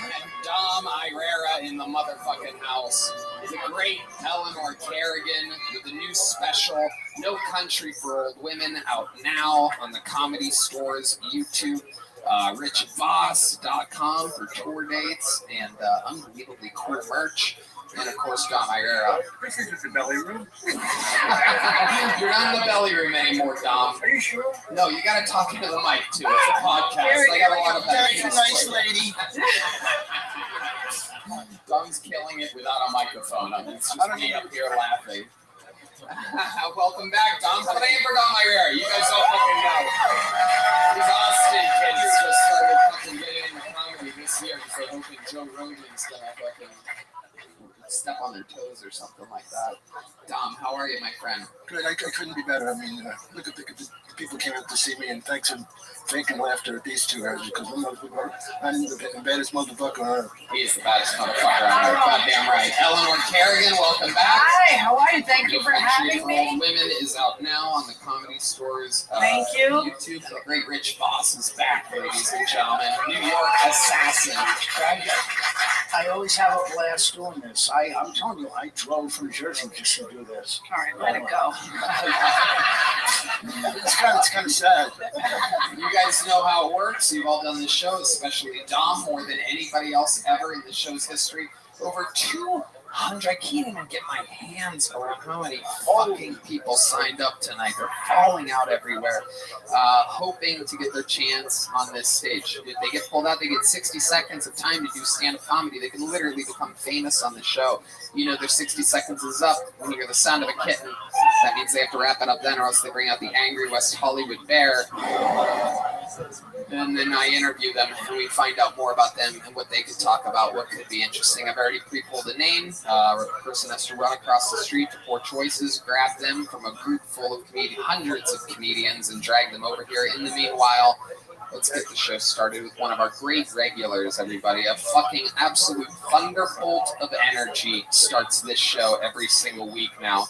And Dom Irera in the motherfucking house. The great Eleanor Kerrigan with the new special, No Country for Old Women, out now on the Comedy Store's YouTube. RichVoss.com for tour dates and unbelievably cool merch. And of course, Dom Irera. This isn't the belly room. You're not in the belly room anymore, Dom. Are you sure? No, you gotta talk into the mic too. It's a podcast. I got a lot of that. Very nice lady. Dom's killing it without a microphone. It's just me up here laughing. Welcome back, Dom. Put in for Dom Irera. You guys don't fucking know. These Austin kids just started fucking getting into comedy this year because they're hoping Joe Rogan's gonna fucking step on their toes or something like that. Dom, how are you, my friend? Good. I couldn't be better. I mean, look at the people came out to see me, and thanks and fake and laughter at these two guys because I'm the baddest motherfucker on earth. He is the baddest motherfucker on earth. Goddamn right. Eleanor Kerrigan, welcome back. Hi, how are you? Thank you for No Country having for me. Old Women is out now on the Comedy Store's Thank you. YouTube. The great Rich Voss is back, ladies and gentlemen. New York assassin. I always have a blast doing this. I'm telling you, I drove from Jersey just to do this. All right, let it go. It's kind of sad. You guys know how it works. You've all done this show, especially Dom, more than anybody else ever in the show's history. Over 200. I can't even get my hands around how many fucking people signed up tonight. They're falling out everywhere, hoping to get their chance on this stage. If they get pulled out, they get 60 seconds of time to do stand-up comedy. They can literally become famous on the show. You know their 60 seconds is up when you hear the sound of a kitten. That means they have to wrap it up then, or else they bring out the angry West Hollywood bear. And then I interview them, and we find out more about them and what they could talk about, what could be interesting. I've already pre-pulled a name. A person has to run across the street to 4 choices, grab them from a group full of hundreds of comedians, and drag them over here. In the meanwhile, let's get the show started with one of our great regulars, everybody. A fucking absolute thunderbolt of energy starts this show every single week now.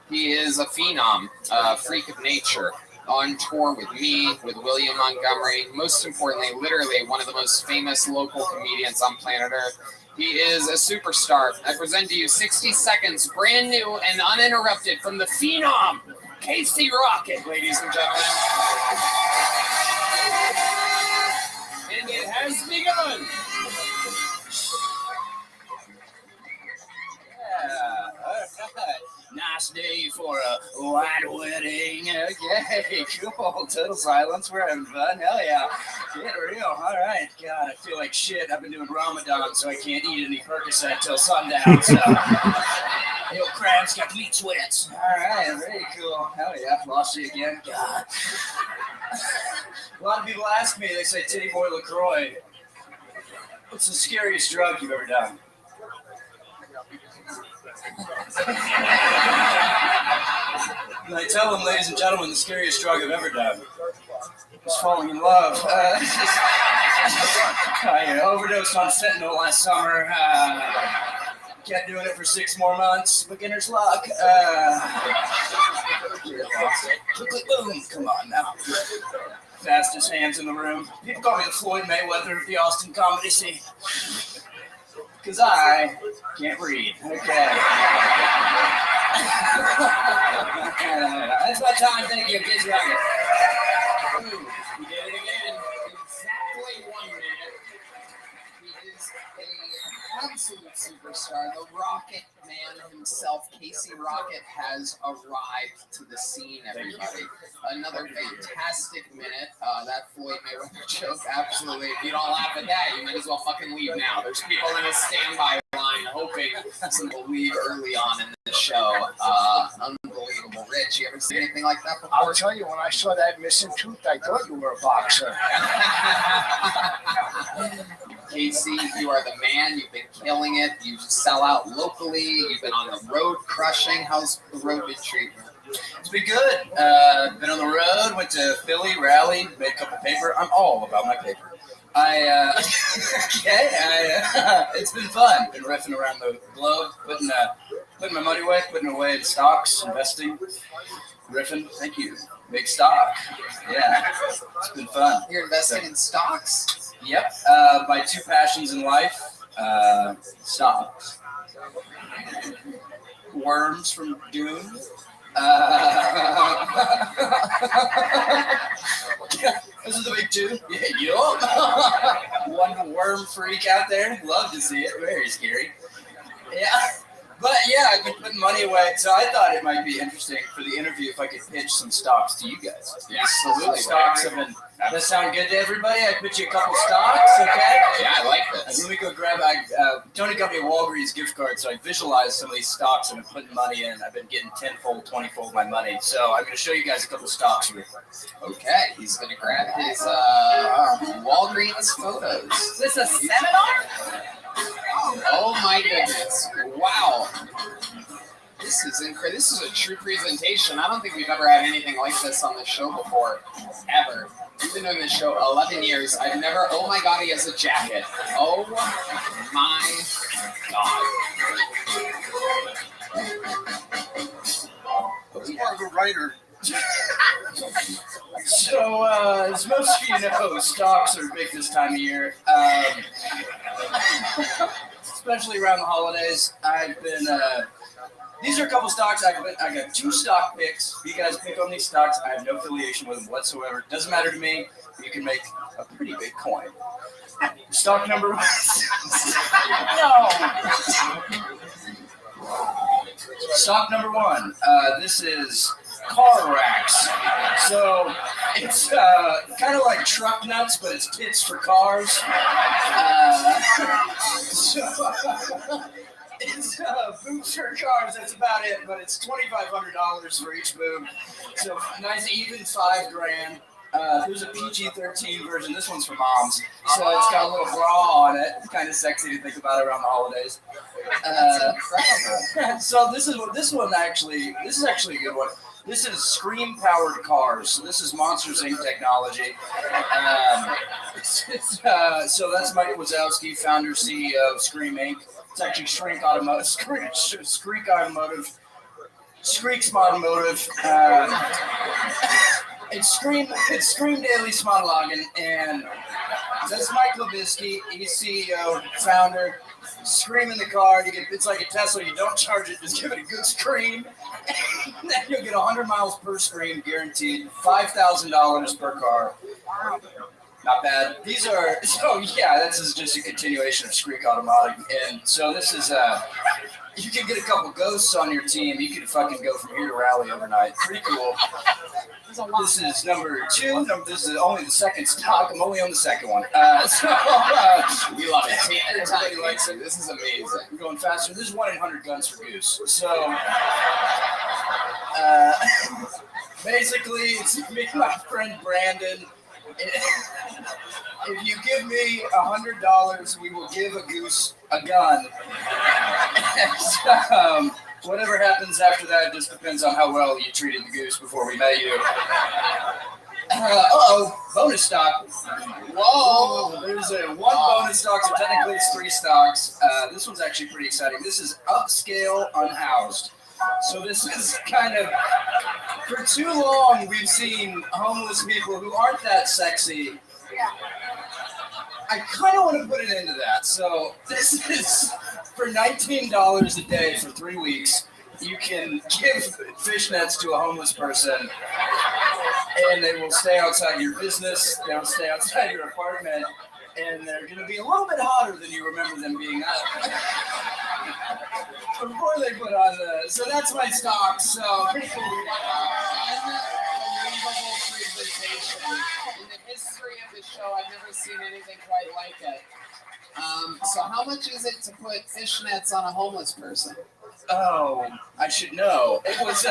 He is a phenom, a freak of nature, on tour with me, with William Montgomery. Most importantly, literally one of the most famous local comedians on planet Earth. He is a superstar. I present to you 60 seconds, brand new and uninterrupted, from the phenom, Casey Rocket, ladies and gentlemen. And it has begun. Yeah, all right. Nice day for a white wedding. Okay, cool. Total silence. We're having fun. Hell yeah. Get real. All right. God, I feel like shit. I've been doing Ramadan, so I can't eat any Percocet till sundown. So, Hill Crab's got meat sweats. All right. Very cool. Hell yeah. Lost you again. God. A lot of people ask me, they say, Titty Boy LaCroix, what's the scariest drug you've ever done? And I tell them, ladies and gentlemen, the scariest drug I've ever done was falling in love. I overdosed on fentanyl last summer. Kept doing it for 6 more months. Beginner's luck. Boom. Come on now. Fastest hands in the room. People call me the Floyd Mayweather of the Austin comedy scene. Because I can't read. Okay. That's my time. Thank you. Kids Rocket. We did it again. Exactly 1 minute. He is an absolute superstar. The Rocket Man himself, Casey Rocket, has arrived to the scene, everybody. Another fantastic minute. That Floyd Mayweather joke, absolutely. If you don't laugh at that, you might as well fucking leave now. There's people in a standby line hoping some will leave early on in the show. Unbelievable. Rich, you ever seen anything like that before? I'll tell you, when I saw that missing tooth, I thought you were a boxer. Casey, you are the man. You've been killing it. You sell out locally. You've been on the road crushing. How's the road been treating you? It's been good. Been on the road, went to Philly, rallied, made a cup of paper. I'm all about my paper. It's been fun. Been riffing around the globe, putting my money away, putting away in stocks, investing, riffing. Thank you. Big stock. Yeah, it's been fun. You're investing in stocks? Yep. My 2 passions in life, stocks. Worms from Dune. This is a big 2. Yeah, yup. One worm freak out there. Love to see it. Very scary. Yeah. But yeah, I've been putting money away, so I thought it might be interesting for the interview if I could pitch some stocks to you guys. Yeah, absolutely. Stocks have been. Does that sound good to everybody? I pitch you a couple stocks, okay? Yeah, I like this. Let me go grab. Tony got me a Walgreens gift card, so I visualized some of these stocks and I'm putting money in. I've been getting 10-fold, 20-fold my money. So I'm going to show you guys a couple stocks real quick. Okay, he's going to grab his Walgreens photos. Is this a seminar? Oh my goodness! Wow, this is incredible. This is a true presentation. I don't think we've ever had anything like this on the show before, ever. We've been doing this show 11 years. I've never. Oh my God, he has a jacket. Oh my God. He's more of a writer. So, as most of you know, stocks are big this time of year. Especially around the holidays. I've been, these are a couple stocks. I got 2 stock picks. You guys pick on these stocks. I have no affiliation with them whatsoever. Doesn't matter to me. You can make a pretty big coin. Stock number 1. No. Stock number 1. This is car racks. So it's kind of like truck nuts, but it's pits for cars. It's boots for cars. That's about it. But it's $2,500 for each boot. So nice even $5,000. There's a PG-13 version. This one's for moms, so it's got a little bra on it. Kind of sexy to think about around the holidays. Incredible. So this is actually a good one. This is Scream powered cars. So this is Monsters Inc. technology. So that's Mike Wazowski, founder CEO of Scream Inc. It's actually Shriek Automotive. Screeks Automotive. It's Scream Daily Smodlogging, and that's Mike Levisky. He's CEO, founder. Scream in the car. It's like a Tesla. You don't charge it. Just give it a good scream. And then you'll get 100 miles per scream guaranteed. $5,000 per car. Not bad. This is just a continuation of Screek Automotive. And so this is, you can get a couple ghosts on your team. You can fucking go from here to Raleigh overnight. Pretty cool. This is number 2. This is only the second stock. I'm only on the second one. We love it. Everybody likes it. This is amazing. We're going faster. This is 1-800 Guns for Goose. So, basically, it's me and my friend Brandon. If you give me $100, we will give a goose a gun. And, whatever happens after that just depends on how well you treated the goose before we met you. Bonus stock. Whoa, there's one bonus stock, so technically it's 3 stocks. This one's actually pretty exciting. This is Upscale Unhoused. So this is kind of, for too long, we've seen homeless people who aren't that sexy. I kind of want to put an end to that. So this is for $19 a day for 3 weeks. You can give fishnets to a homeless person, and they will stay outside your business. They will stay outside your apartment, and they're going to be a little bit hotter than you remember them being before they put on the. So that's my stock. So pretty cool. In the history of the show, I've never seen anything quite like it. So how much is it to put fishnets on a homeless person? Oh, I should know. It was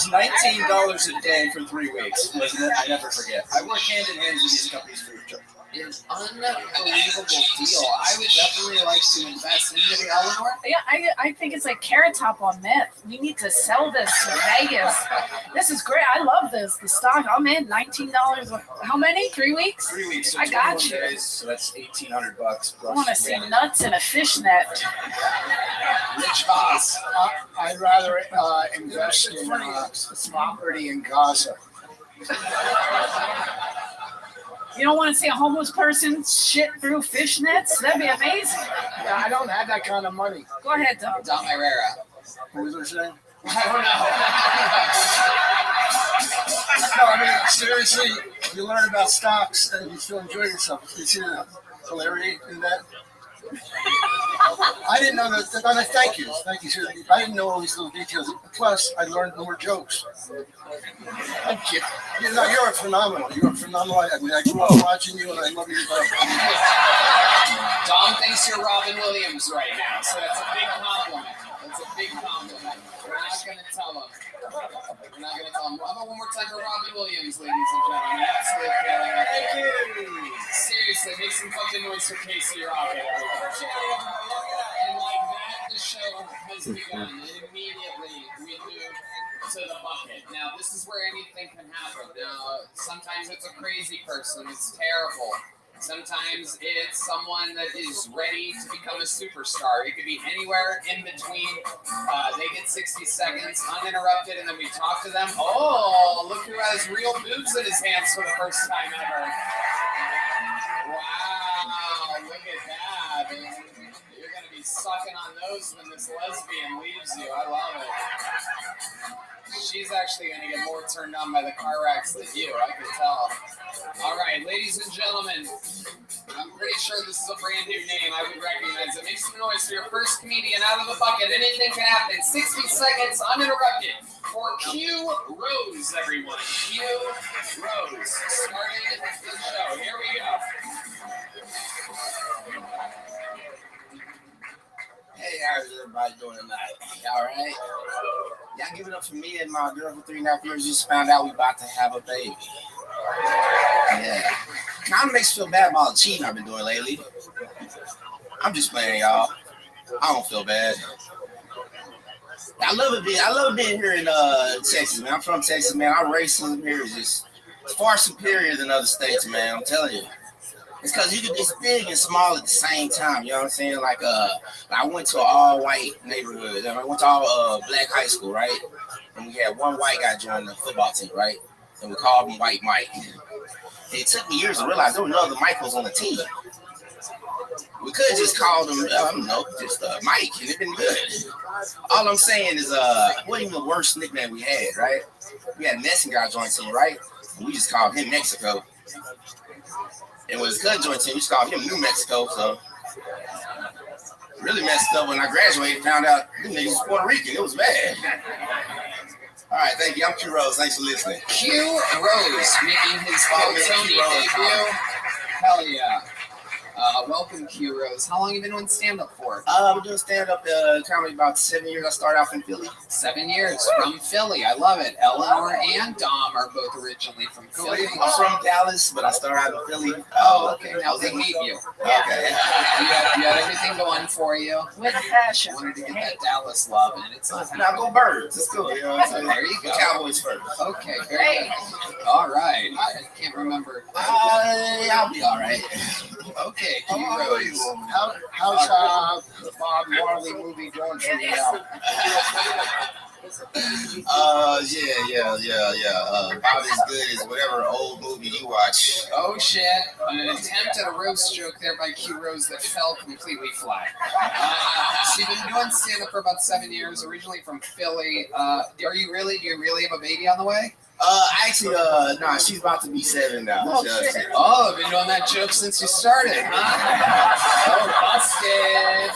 $19 a day for 3 weeks, wasn't it? I never forget. I work hand in hand with these companies for sure. It's an unbelievable deal. I would definitely like to invest in it, Eleanor. Yeah, I think it's like Carrot Top on meth. We need to sell this to Vegas. This is great. I love this. The stock, I'm in. $19. How many? 3 weeks? 3 weeks. So I got 21 you. days, so that's $1,800. I want to see nuts in a fishnet. Rich boss. I'd rather invest in property in Gaza. You don't want to see a homeless person shit through fishnets? That'd be amazing. Yeah, I don't have that kind of money. Go ahead, Dom. Dom Herrera. What was I saying? I don't know. No, I mean, seriously, you learn about stocks and you still enjoy yourself. You see the hilarity in that? I didn't know that. Thank you. Sir. I didn't know all these little details. Plus, I learned more jokes. Thank you. You're phenomenal. I mean, I grew up watching you, and I love you. Dom thinks you're Robin Williams right now, so that's a big compliment. We're not going to tell him. How about one more time for Robin Williams, ladies and gentlemen? Absolute killer. Thank you. Seriously, make some fucking noise for Casey Robin. And like that, the show has begun. And immediately, we move to the bucket. Now, this is where anything can happen. Now, sometimes it's a crazy person. It's terrible. Sometimes it's someone that is ready to become a superstar. It could be anywhere in between. They get 60 seconds uninterrupted, and then we talk to them. Oh, look who has real boobs in his hands for the first time ever. Wow, look at that. You're going to be sucking on those when this lesbian leaves you. I love it. She's actually going to get more turned on by the car wrecks than you, I can tell. All right, ladies and gentlemen, I'm pretty sure this is a brand new name. I would recognize it. Make some noise for your first comedian out of the bucket. Anything can happen in 60 seconds uninterrupted for Q Rose, everyone. Q Rose. Starting the show. Here we go. Hey, how's everybody doing tonight? Y'all right? I give it up for me and my girl for 3.5 years. Just found out we about to have a baby. Yeah. Kind of makes me feel bad about all the cheating I've been doing lately. I'm just playing, y'all. I don't feel bad. I love being here in Texas, man. I'm from Texas, man. Our racism here is just far superior than other states, man. I'm telling you. It's because it's big and small at the same time. You know what I'm saying? Like I went to an all-white neighborhood. I went to all black high school, right? And we had one white guy join the football team, right? And we called him White Mike. And it took me years to realize there were no other Michaels on the team. We could have just called him, I don't know, just Mike, and it'd been good. All I'm saying is, it wasn't even the worst nickname we had, right? We had Nesson guy join team, right? And we just called him Mexico. And when his cousin joined team, we just called him New Mexico. So really messed up when I graduated. Found out them niggas was Puerto Rican. It was bad. All right, thank you. I'm Q Rose. Thanks for listening. Q Rose making his Tony debut. Hell yeah. Welcome, Q Rose. How long have you been doing stand-up for? I've been doing stand-up comedy about 7 years. I started off in Philly. 7 years from Philly. I love it. Eleanor and Dom are both originally from Philly. I'm from Dallas, but I started out in Philly. Oh, okay. Now they hate you. Okay. You had everything going for you. With passion. Wanted to get that Dallas love, and it's not Now go Birds. It's cool. You know what I'm saying? There you go. Cowboys first. Okay, very good. All right. I can't remember. I'll be all right. Okay, Q Rose. How's the Bob Marley movie doing for you now? Yeah. About as good as whatever old movie you watch. Oh shit! An attempt at a roast joke there by Q Rose that fell completely flat. So you've been doing stand-up for about 7 years, originally from Philly. Do you really have a baby on the way? Actually, nah, she's about to be 7 now. Oh, shit. Oh, I've been doing that joke since you started, huh? Oh, busted.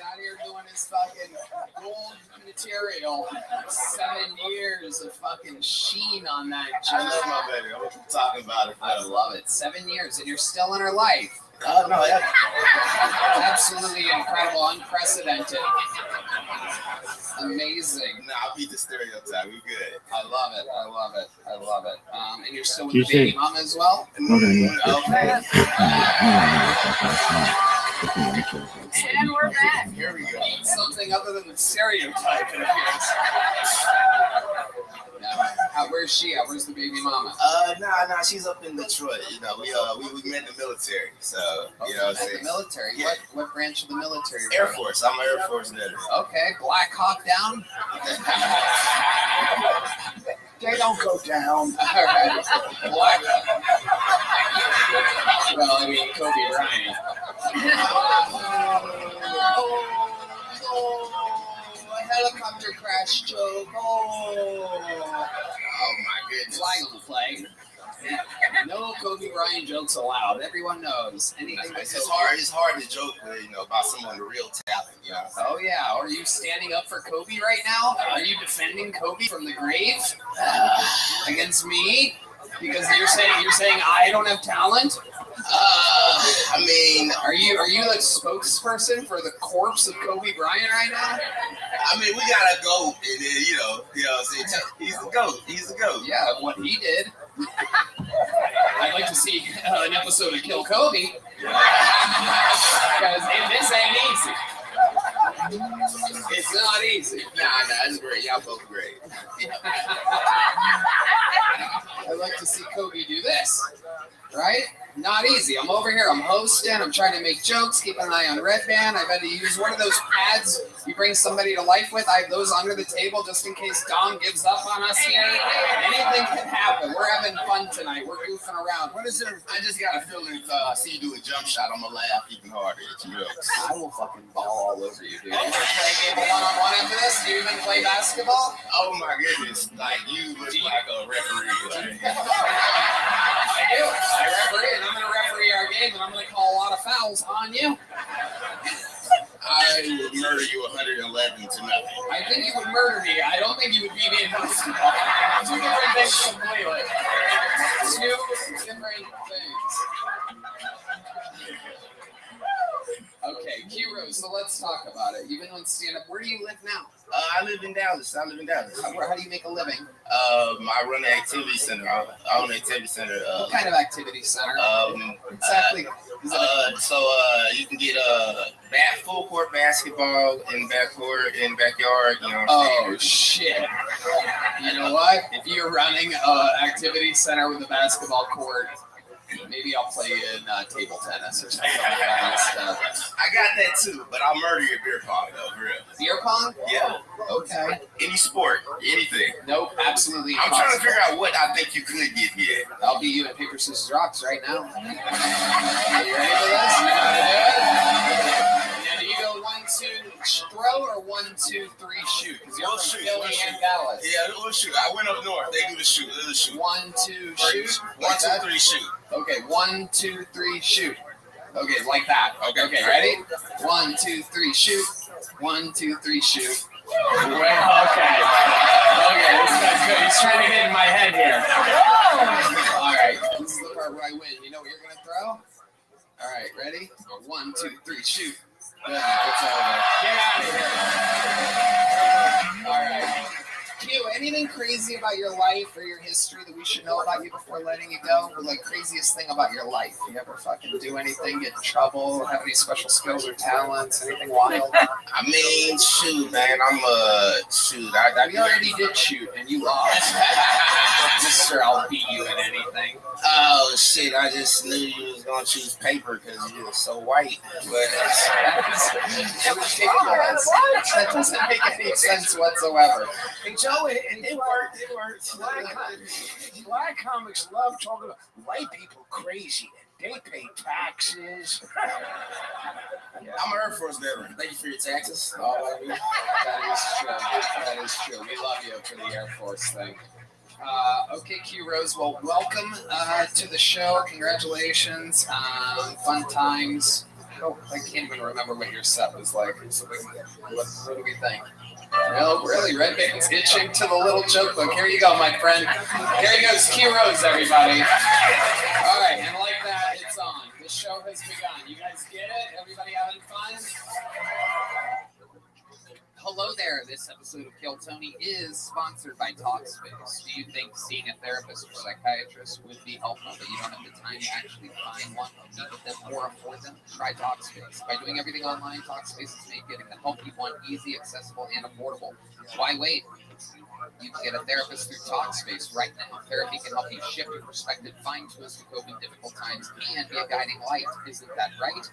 Out here doing this fucking gold material. 7 years of fucking sheen on that joke. I love my baby. I'm gonna keep talking about it. I love it. 7 years, and you're still in her life. No, yeah. Absolutely incredible, unprecedented. Amazing. Nah, I'll beat the stereotype. We good. I love it. And you're still with the baby mama as well? Okay. And we're back. Here we go. Something other than the stereotype, it appears. Where's she at? Where's the baby mama? Nah, she's up in Detroit. You know, we met in the military, so you know what I'm saying. The military. Yeah. What branch of the military? Air Force. I'm an Air Force veteran. Okay, Black Hawk down. They don't go down. All right, Black. Well, I mean, Kobe Bryant. A helicopter crash joke. Oh my goodness. Flag on the flag. No Kobe Bryant jokes allowed. Everyone knows. Anything It's hard to joke with, about someone with real talent, Oh yeah. Are you standing up for Kobe right now? Are you defending Kobe from the grave against me? Because you're saying I don't have talent? I mean, are you like spokesperson for the corpse of Kobe Bryant right now? I mean, we gotta go, and then he's the GOAT. He's the GOAT. Yeah, what he did. I'd like to see an episode of Kill Kobe because this ain't easy. It's not easy. Nah, it's great. Y'all both great. I'd like to see Kobe do this, right? Not easy. I'm over here. I'm hosting. I'm trying to make jokes. Keep an eye on Red Band. I've had to use one of those pads you bring somebody to life with. I have those under the table just in case Dom gives up on us here. Anything can happen. We're having fun tonight. We're goofing around. What is there? I just got a feeling if see you do a jump shot, I'm gonna laugh even harder at your jokes. I will fucking ball all over you, dude. You ever play a game one-on-one after this? Do you even play basketball? Oh my goodness! Like you look like a referee. I do. I referee, and I'm going to referee our game, and I'm going to call a lot of fouls on you. I would murder you 111 to nothing. I think you would murder me. I don't think you would beat me in basketball. Two different things completely. Two different things. Okay, Q Rose, So let's talk about it. You've been on stand-up. Where do you live now? I live in Dallas. How do you make a living? I run an activity center. I own an activity center. What kind of activity center? Exactly. You can get full court basketball in backcourt in backyard. You know. Oh shit! You know what? If you're running an activity center with a basketball court, maybe I'll play in table tennis or something like that. I got that too, but I'll murder your beer pong though, for real. Beer pong? Yeah. Okay. Any sport, anything. Nope, absolutely. I'm trying to figure out what I think you could get me at. I'll beat you at paper, scissors, rocks right now. Are you ready for this? You know how to do it? Now, do you go 1, 2, throw or 1, 2, 3, shoot? Because you're from Philly and Dallas. Yeah, we'll shoot. I went up north. They do the shoot. They'll shoot. 1, 2, shoot. 1, 2, 3, shoot. Okay, 1, 2, 3, shoot. Okay, like that. Okay, ready? 1, 2, 3, shoot. 1, 2, 3, shoot. Okay, this guy's good. He's trying to get in my head here. All right, this is the part where I win. You know what you're gonna throw? All right, ready? 1, 2, 3, shoot. Good, it's over. Get out of here. All right. Q, anything crazy about your life or your history that we should know about you before letting you go? Or like craziest thing about your life? You ever fucking do anything, get in trouble, have any special skills or talents, anything wild? I mean, shoot, man. We already did shoot and you lost. Mister, I'll beat you in anything. Oh shit! I just knew you was gonna choose paper because you were so white. But that's ridiculous. That doesn't make any sense whatsoever. Hey Joe, it worked. Black comics love talking about white people crazy. They pay taxes. I'm an Air Force veteran. Thank you for your taxes. Oh, that is true. We love you for the Air Force thing. Okay, Q Rose. Well, welcome to the show. Congratulations. Fun times. Oh, I can't even remember what your set was like. So what do we think? No, really, Red Band's itching to the little joke book. Here you go, my friend. Here he goes, Q Rose, everybody. All right, and like that, it's on. The show has begun. You guys get it? Everybody having fun? Hello there. This episode of Kill Tony is sponsored by Talkspace. Do you think seeing a therapist or psychiatrist would be helpful, but you don't have the time to actually find one, meet with them, or afford them? Try Talkspace. By doing everything online, Talkspace has made getting the help you want easy, accessible, and affordable. Why wait? You can get a therapist through Talkspace right now. Therapy can help you shift your perspective, find tools to cope in difficult times, and be a guiding light. Isn't that right?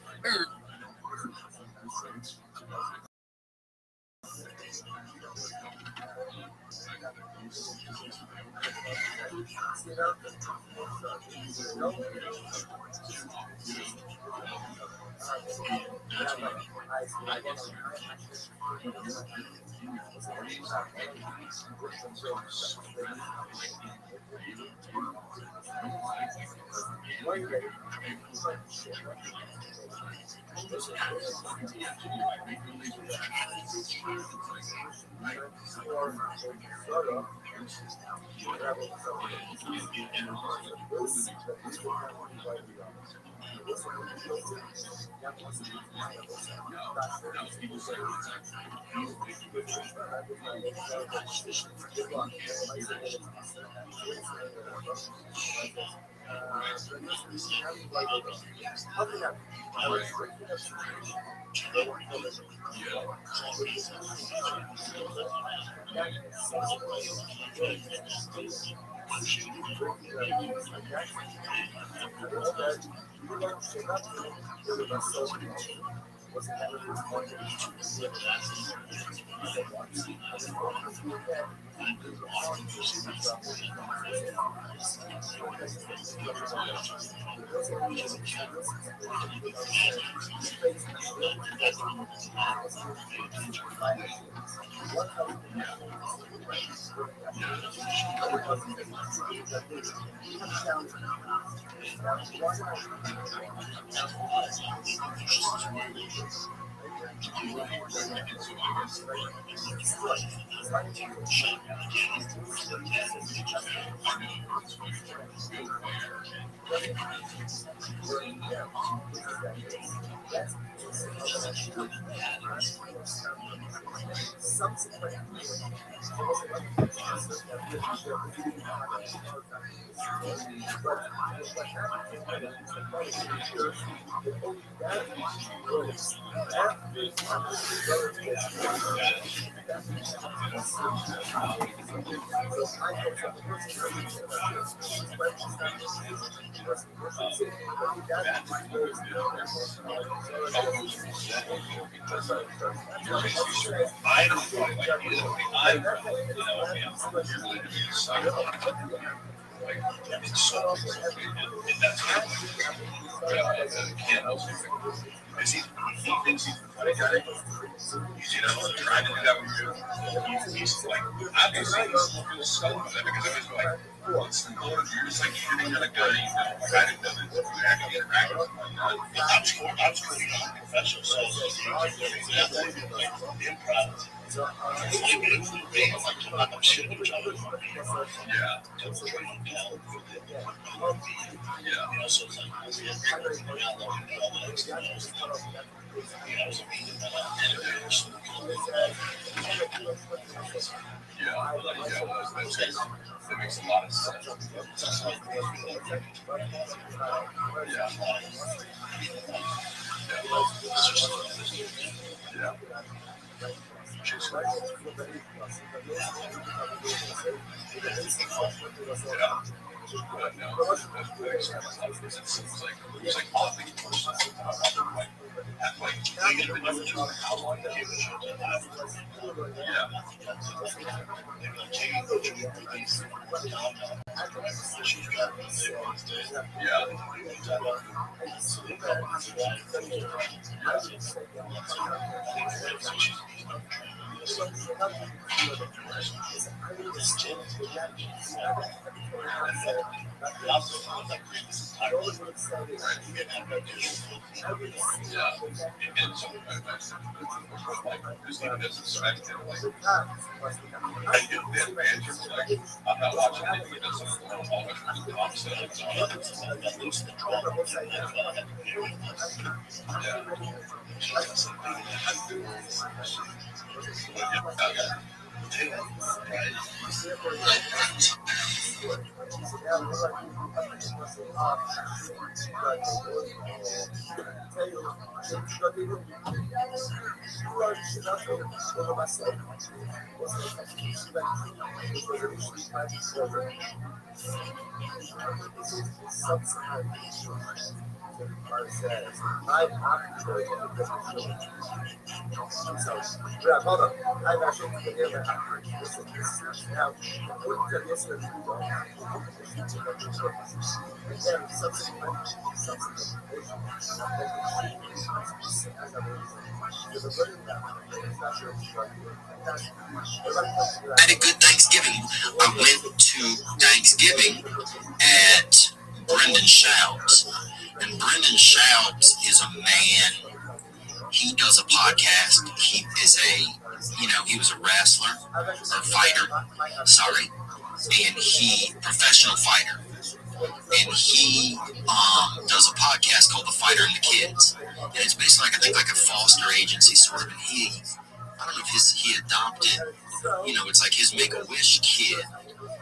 I had a good Thanksgiving. I went to Thanksgiving at Brendan Shout's. And Brendan Shout's is a man. He does a podcast. He is he was a wrestler or fighter. Sorry. And professional fighter. And he does a podcast called The Fighter and the Kids. And it's basically, I think, like a foster agency sort of. And I don't know if he adopted, it's like his Make-A-Wish kid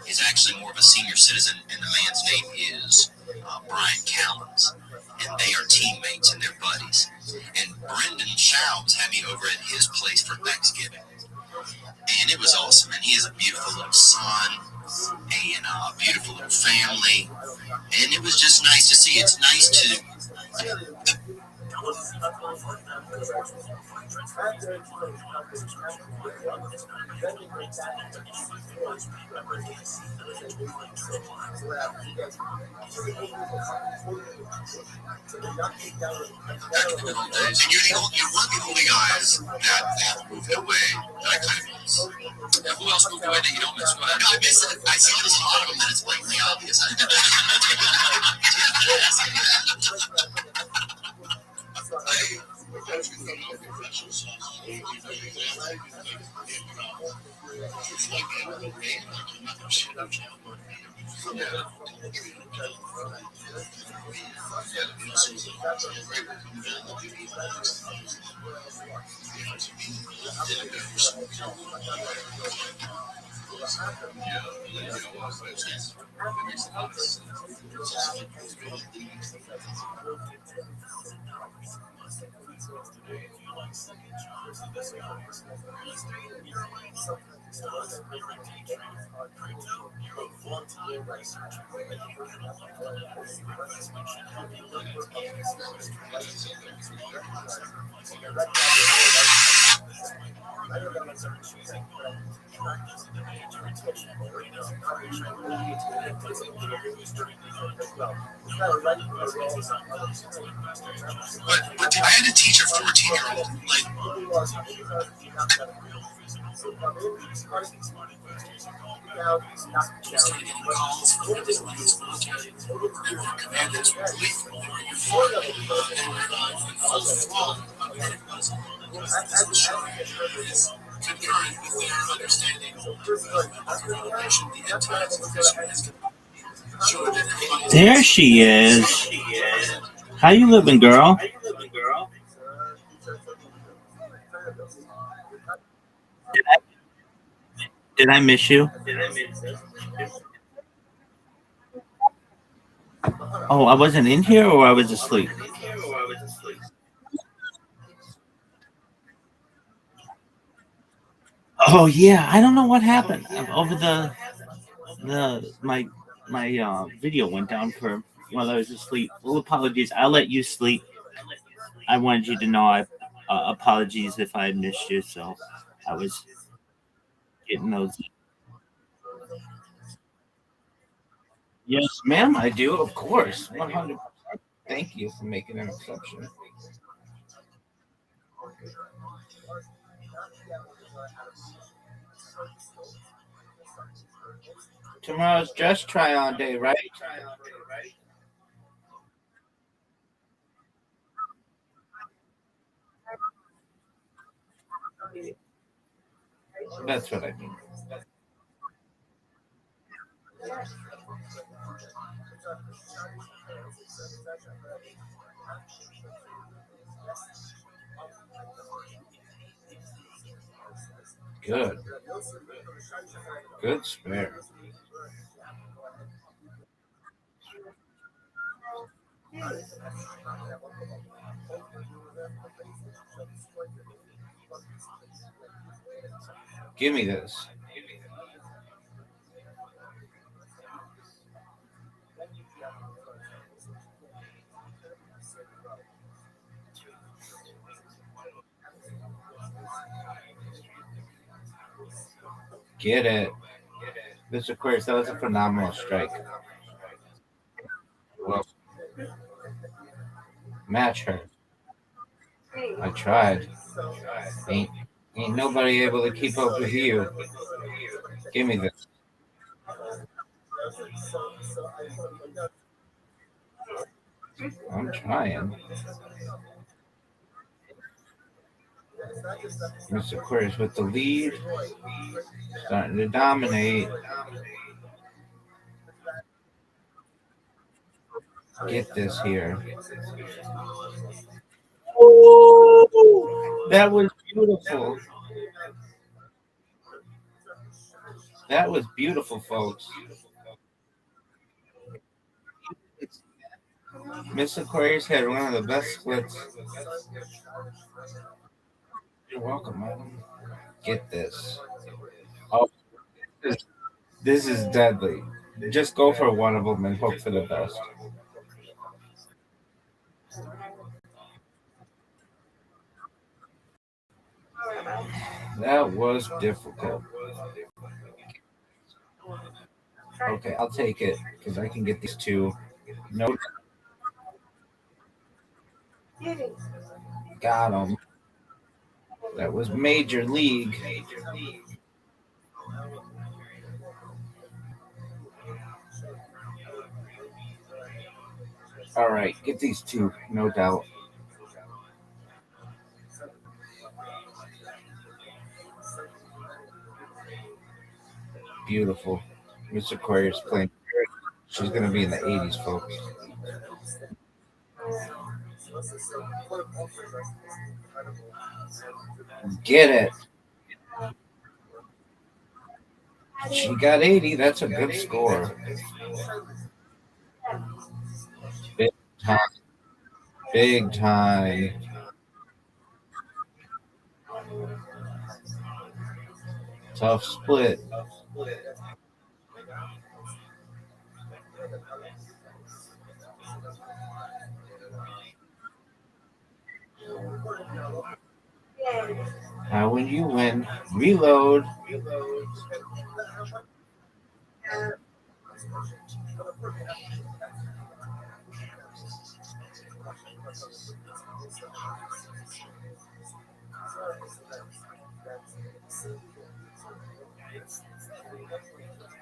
is actually more of a senior citizen, and the man's name is Brian Callens, and they are teammates and they're buddies. And Brendan Shout's had me over at his place for Thanksgiving, and it was awesome. And he has a beautiful little son and a beautiful little family, and it was just nice to see. It's nice to And you're one of the only guys that moved away that I kind of miss. Yeah, who else moved away that you don't miss? No, I miss it. I see there's a lot of them that it's blatantly obvious. But I had to teach a 14-year-old, like, started getting calls from the military. There were commanders were late from where you're from. They were in full thrall about what it was. This was showing is concurrent with their understanding of the revelation, the end times, and this showing that everybody. There she is. How you living, girl? Did I miss you? Oh, I wasn't in here, or I was asleep. Oh yeah, I don't know what happened over my video went down for while I was asleep. Well, apologies. I'll let you sleep. I wanted you to know I apologies if I missed you. So I was getting those. Yes, ma'am. I do, of course. 100%. Thank you for making an exception. Tomorrow's dress try on day, right? That's what I mean. Good. Good spare. Give me this. Get it. This, of course, that was a phenomenal strike. Well, match her. I tried. Ain't nobody able to keep up with you. Give me this. I'm trying. Mr. Aquarius with the lead. Starting to dominate. Get this here. Ooh, that was beautiful. That was beautiful, folks. Miss Aquarius had one of the best splits. You're welcome, madam. Get this. Oh, this is deadly. Just go for one of them and hope for the best. That was difficult. Okay, I'll take it because I can get these two. No, got them. That was Major League. All right, get these two, no doubt. beautiful. Miss Aquarius playing. She's going to be in the 80s, folks. Get it. She got 80. That's a good score. Big time. Big time. Tough split. Now when you win, reload.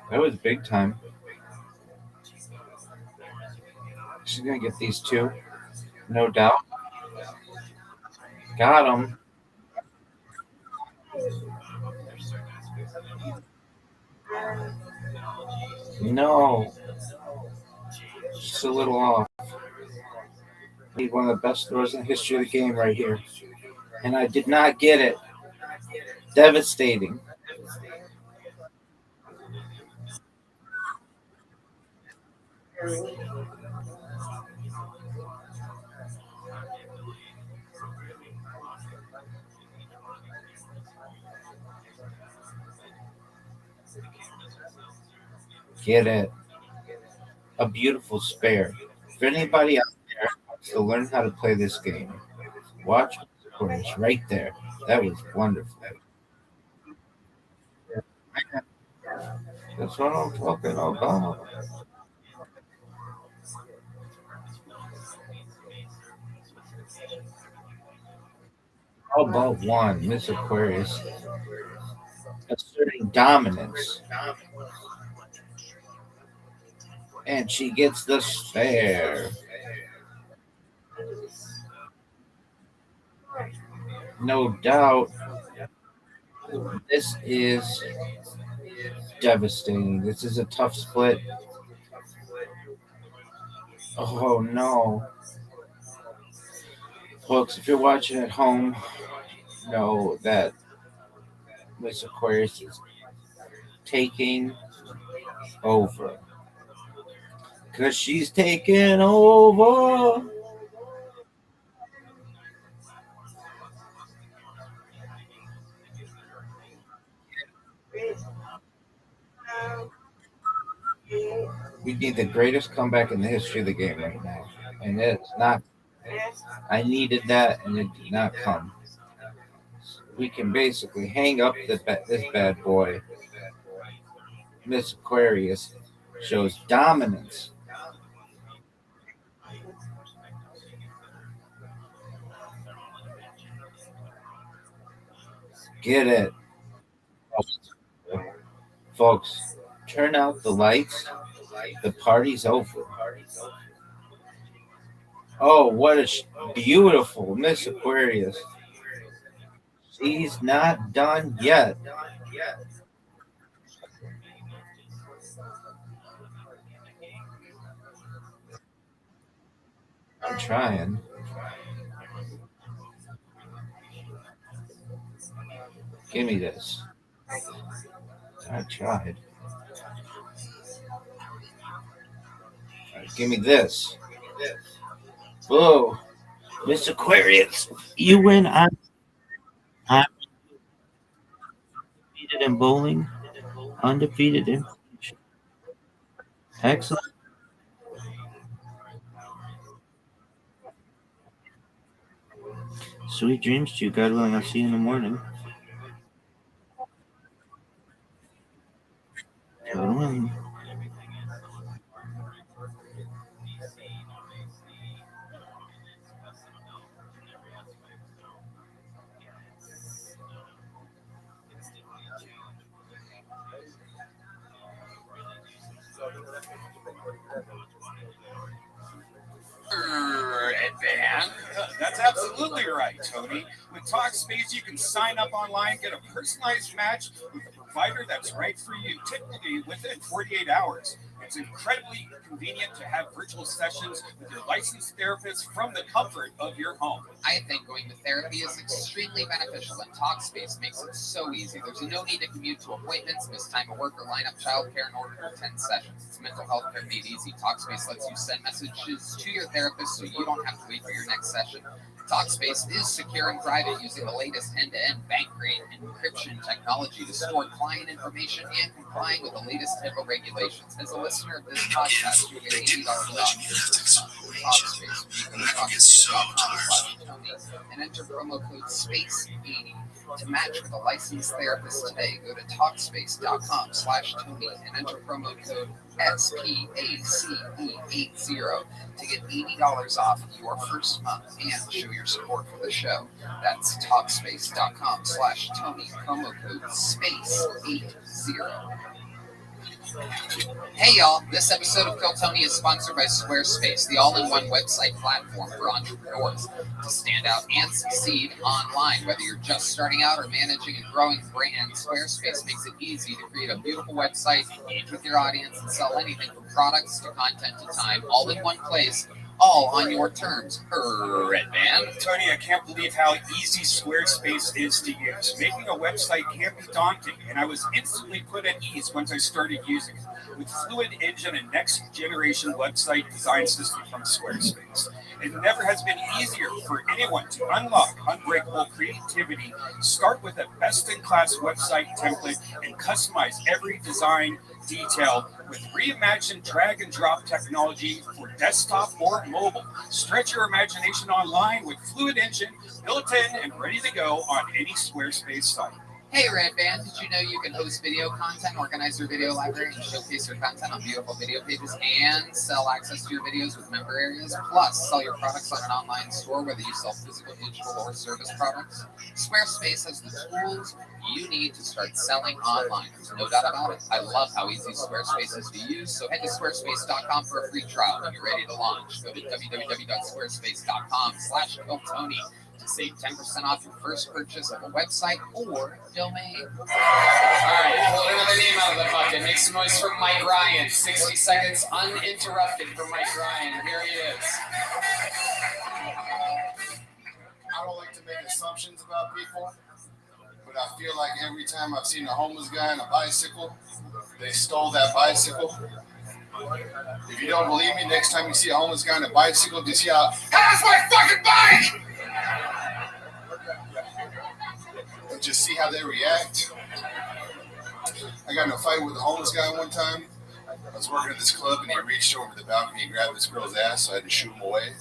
That was big time. She's going to get these two. No doubt. Got him. No. Just a little off. Need one of the best throws in the history of the game right here. And I did not get it. Devastating. Get it. A beautiful spare. If anybody out there wants to learn how to play this game, watch Aquarius right there. That was wonderful. That's what I'm talking about. How about one, Miss Aquarius, asserting dominance. And she gets the spare. No doubt. This is devastating. This is a tough split. Oh no. Folks, if you're watching at home, know that Miss Aquarius is taking over. Because she's taking over. We need the greatest comeback in the history of the game right now. And it's not. I needed that, and it did not come. We can basically hang up this bad boy. Miss Aquarius shows dominance. Get it. Folks, turn out the lights. The party's over. Oh, what a beautiful Miss Aquarius. She's not done yet. I'm trying. Give me this. I tried. Right, give me this. Whoa. Miss Aquarius, you win. I'm undefeated in bowling. Undefeated in. Excellent. Sweet dreams to you. God willing, I'll see you in the morning. God willing. Advan. That's absolutely right, Tony. With Talkspace, you can sign up online, get a personalized match with a provider that's right for you, typically within 48 hours. It's incredibly convenient to have virtual sessions with your licensed therapist from the comfort of your home. I think going to therapy is extremely beneficial, and Talkspace makes it so easy. There's no need to commute to appointments, miss time of work, or line up childcare in order to attend sessions. It's mental health care made easy. Talkspace lets you send messages to your therapist so you don't have to wait for your next session. Talkspace is secure and private, using the latest end-to-end bank-grade encryption technology to store client information and complying with the latest HIPAA regulations. As a listener of this podcast, you'll get $80 off Talkspace. Talkspace.com/Tony and enter promo code SPACE80 to match with a licensed therapist today. Go to Talkspace.com/Tony and enter promo code SPACE80 to get $80 off your first month and show your support for the show. That's Talkspace.com/Tony, promo code SPACE80. Hey y'all, this episode of Kill Tony is sponsored by Squarespace, the all-in-one website platform for entrepreneurs to stand out and succeed online. Whether you're just starting out or managing a growing brand, Squarespace makes it easy to create a beautiful website, engage with your audience, and sell anything from products to content to time, all in one place, all on your terms. Red Band. Tony, I can't believe how easy Squarespace is to use. Making a website can be daunting, and I was instantly put at ease once I started using it. With Fluid Engine, a next-generation website design system from Squarespace, it never has been easier for anyone to unlock unbreakable creativity, start with a best-in-class website template, and customize every design detail with reimagined drag-and-drop technology for desktop or mobile. Stretch your imagination online with Fluid Engine, built in and ready to go on any Squarespace site. Hey Red Band, did you know you can host video content, organize your video library, and showcase your content on beautiful video pages, and sell access to your videos with member areas? Plus, sell your products on an online store, whether you sell physical, digital, or service products. Squarespace has the tools you need to start selling online. There's no doubt about it. I love how easy Squarespace is to use, so head to squarespace.com for a free trial when you're ready to launch. Go to www.squarespace.com/KillTony to save 10% off your first purchase of a website or domain. All right, pull another name out of the bucket. Make some noise for Mike Ryan. 60 seconds uninterrupted for Mike Ryan. Here he is. I don't like to make assumptions about people, but I feel like every time I've seen a homeless guy on a bicycle, they stole that bicycle. If you don't believe me, next time you see a homeless guy on a bicycle, just yell, "How's my fucking bike?" And just see how they react. I got in a fight with a homeless guy one time. I was working at this club and he reached over the balcony and grabbed this girl's ass, so I had to shoot him away.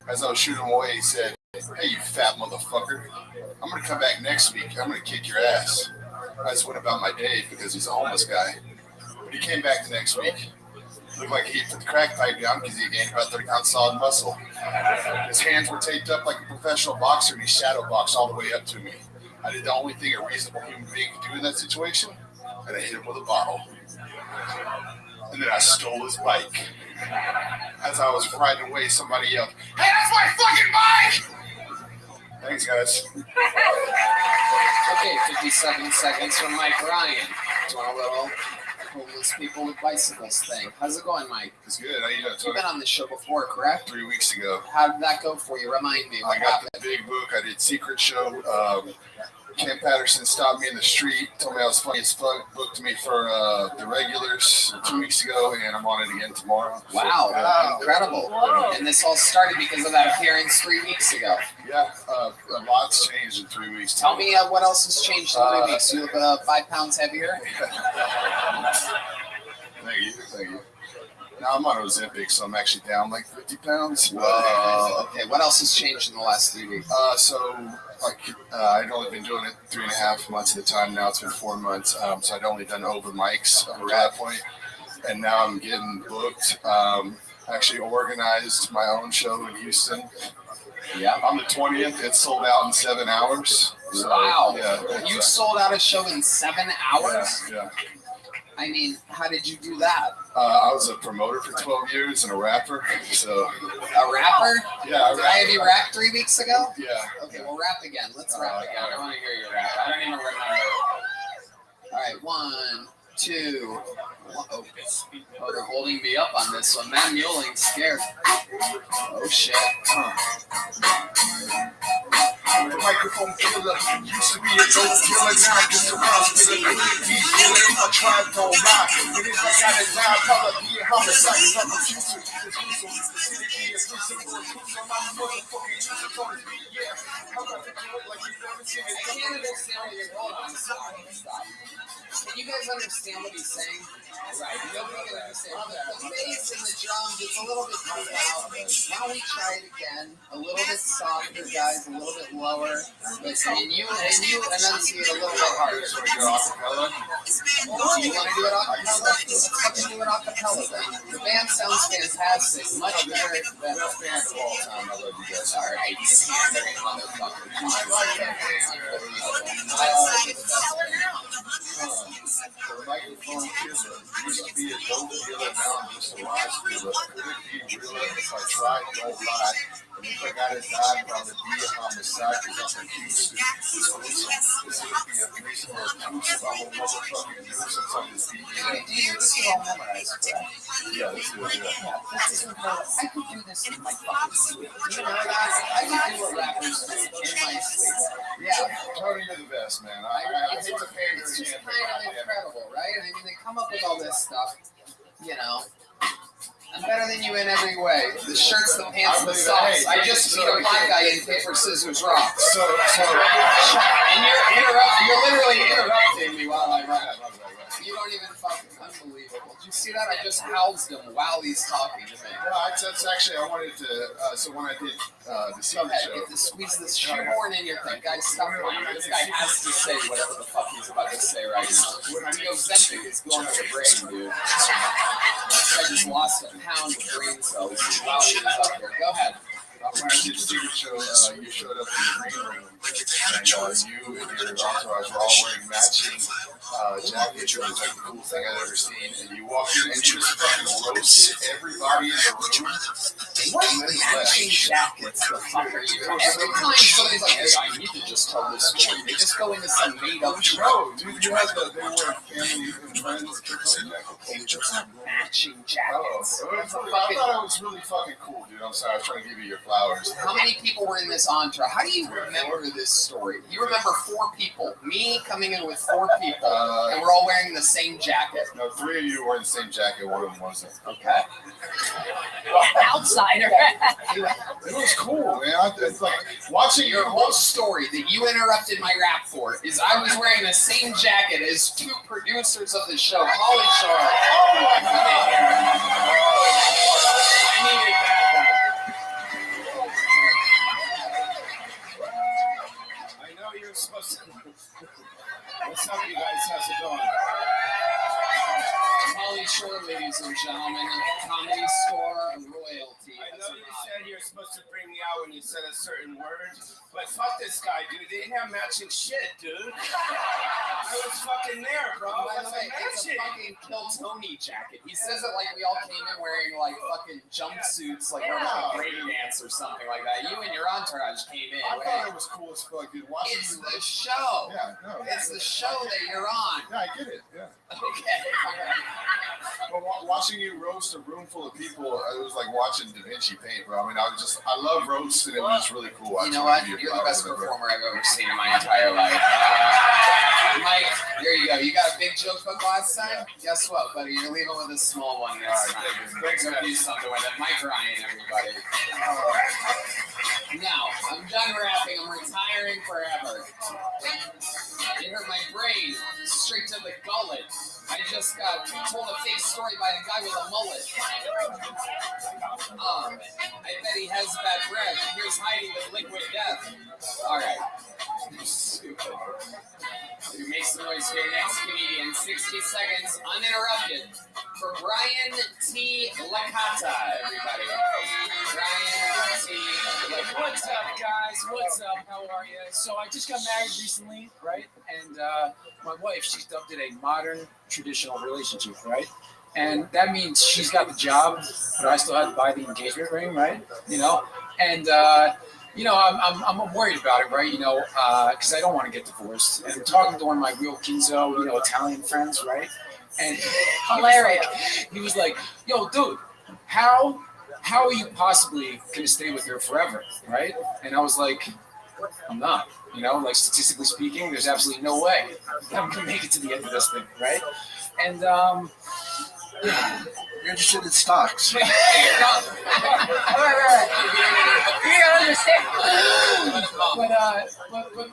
As I was shooting him away, he said, "Hey, you fat motherfucker, I'm going to come back next week. I'm going to kick your ass." I just went about my day because he's a homeless guy. But he came back the next week. Looked like he put the crack pipe down because he gained about 30 pounds solid muscle. His hands were taped up like a professional boxer and he shadow boxed all the way up to me. I did the only thing a reasonable human being could do in that situation, and I hit him with a bottle. And then I stole his bike. As I was riding away, somebody yelled, "Hey, that's my fucking bike!" Thanks, guys. Okay, 57 seconds from Mike Ryan. Doing a little homeless people with bicycles thing. How's it going, Mike? It's good. How you doing? You've been on the show before, correct? 3 weeks ago. How did that go for you? Remind me. I got the big book. I did Secret Show. Ken Patterson stopped me in the street, told me I was funny as fuck, booked me for the regulars 2 weeks ago, and I'm on it again tomorrow. Wow, So, incredible. Whoa. And this all started because of that appearance 3 weeks ago. yeah, a lot's changed in 3 weeks. Tell me what else has changed in 3 weeks. You look 5 pounds heavier. Thank you. Now I'm on Ozempic, so I'm actually down like 50 pounds. Okay, what else has changed in the last 3 weeks? I'd only been doing it 3.5 months at a time. Now it's been 4 months. So I'd only done over mics up to that point. And now I'm getting booked. Actually organized my own show in Houston. Yeah. On the 20th. It's sold out in 7 hours. So, Wow. Yeah. You sold out a show in 7 hours? Yeah. I mean, how did you do that? I was a promoter for 12 years and a rapper. So. A rapper? Yeah. Did I have you rap 3 weeks ago? Yeah. Okay, well, rap again. Let's rap again. I want to hear you rap. I don't even remember. All right, 1, 2. Oh, they're holding me up on this one. Matt Muelling's scared. Oh shit. The microphone killer used to be a dope killer, now I'm just a round killer. I tried to lie. It is like I got a job, color be a homicide. Cause I'm a future. The city be a principal. I'm a motherfucking user. Yeah, I'm about to do it like you've never seen it. I can't understand what you're going on. Stop. Can you guys understand what he's saying? Right. Nobody can understand. The bass and the drums, it's a little bit too loud. Why don't we try it again? A little bit softer, guys, a little bit lower. But and you enunciate a little bit harder. So we go acapella? Do you want to do it acapella? Let's fucking do it acapella then. The band sounds fantastic. Much better than the band of all time. I love you guys. All right. Motherfucker. The microphone killer used to be a dope killer, now I'm just a live killer. Could it be realer if I tried, don't lie? And if I gotta die, probably be a homicide, cause I'm a Houston. This would be a threesome or a twosome. I'm a motherfucking nuisance on this beat. This is all memorized, correct? Yeah, let's do it, yeah. I could do this in my fucking sleep. You know that? I can do what rappers do in my sleep. Yeah. Tony, you're the best, man. I hate to pander It's just again. kind of incredible, right? I mean, they come up with all this stuff, you know. I'm better than you in every way. The shirts, the pants, the socks. I just beat a black guy in paper, scissors, rock. So, and you're literally interrupting me while I rap. You don't even fucking unbelievable. Did you see that? I just housed him while he's talking to me. Well, that's actually, I wanted to, so when I did the secret show. Get to squeeze this shoehorn in your thing. Guys, stop lying. This guy has to say whatever the fuck he's about to say right now. The Ozempic is going to your brain, dude. I just lost a pound of brain cells while he was up there. Go ahead. When I did the secret show, you showed up in the green room, and you and your entourage were all wearing matching jackets. It was like the coolest thing I'd ever seen. And you walked in and you just fucking roasted everybody in the room. Matching jackets, the fucker. Every time somebody's like, hey, I need to just tell this story, they just go into some made-up No, dude, you had they were family and friends. matching jackets. I thought it was really fucking cool, dude. I'm sorry, I was trying to give you your flowers. How many people were in this entourage? How do you remember this story? You remember 4 people. Me coming in with 4 people, and we're all wearing the same jacket. No, 3 of you were in the same jacket. One of them wasn't. Okay. Outsider. It was cool, man. It's like watching Your whole story that you interrupted my rap for is I was wearing the same jacket as 2 producers of the show, Holly Shore. Oh my God. I needed that. I know you're supposed to. What's up, you guys? How's it going? Holly Shore, ladies and gentlemen, Comedy Store royalty. I know you said you're supposed to bring me out when you said a certain word, but fuck this guy, dude. They didn't have matching shit, dude. I was fucking there, bro. By the way, it's a fucking Kill Tony jacket. He says it like we all came in wearing like fucking jumpsuits, like we're like a break dance or something like that. You and your entourage came in. I thought it was cool as fuck, dude. Watching It's you the show. Yeah, no. It's the show that you're on. Yeah, I get it. Yeah. Okay. But watching you roast a room full of people, it was like watching Da Vinci paint, bro. I mean, I love roasting. It was really cool. You know what? You're the best performer I've ever seen in my entire life. Mike, there you go. You got a big joke book last time? Guess what, buddy? You're leaving with a small one next time. Greg's gonna do something with it. Mike Ryan, everybody. Now, I'm done rapping. I'm retiring forever. It hurt my brain straight to the gullet. I just got told a fake story by a guy with a mullet. I bet he has bad breath. Here's hiding with liquid death. All right. Stupid. Who makes the noise for your next comedian? 60 seconds, uninterrupted. For Brian T. Licata, everybody. Brian T. Licata. What's up, guys? What's up? How are you? So I just got married recently, right? And my wife, she's dubbed it a modern traditional relationship, right? And that means she's got the job, but I still have to buy the engagement ring, right? You know? And, I'm worried about it, right? Because I don't want to get divorced. And I'm talking to one of my real Kinzo, Italian friends, right? And Hilarious. He was like, yo, dude, how are you possibly going to stay with her forever, right? And I was like, I'm not. Like statistically speaking, there's absolutely no way that I'm going to make it to the end of this thing, right? And, you're interested in stocks. Right. You gotta understand.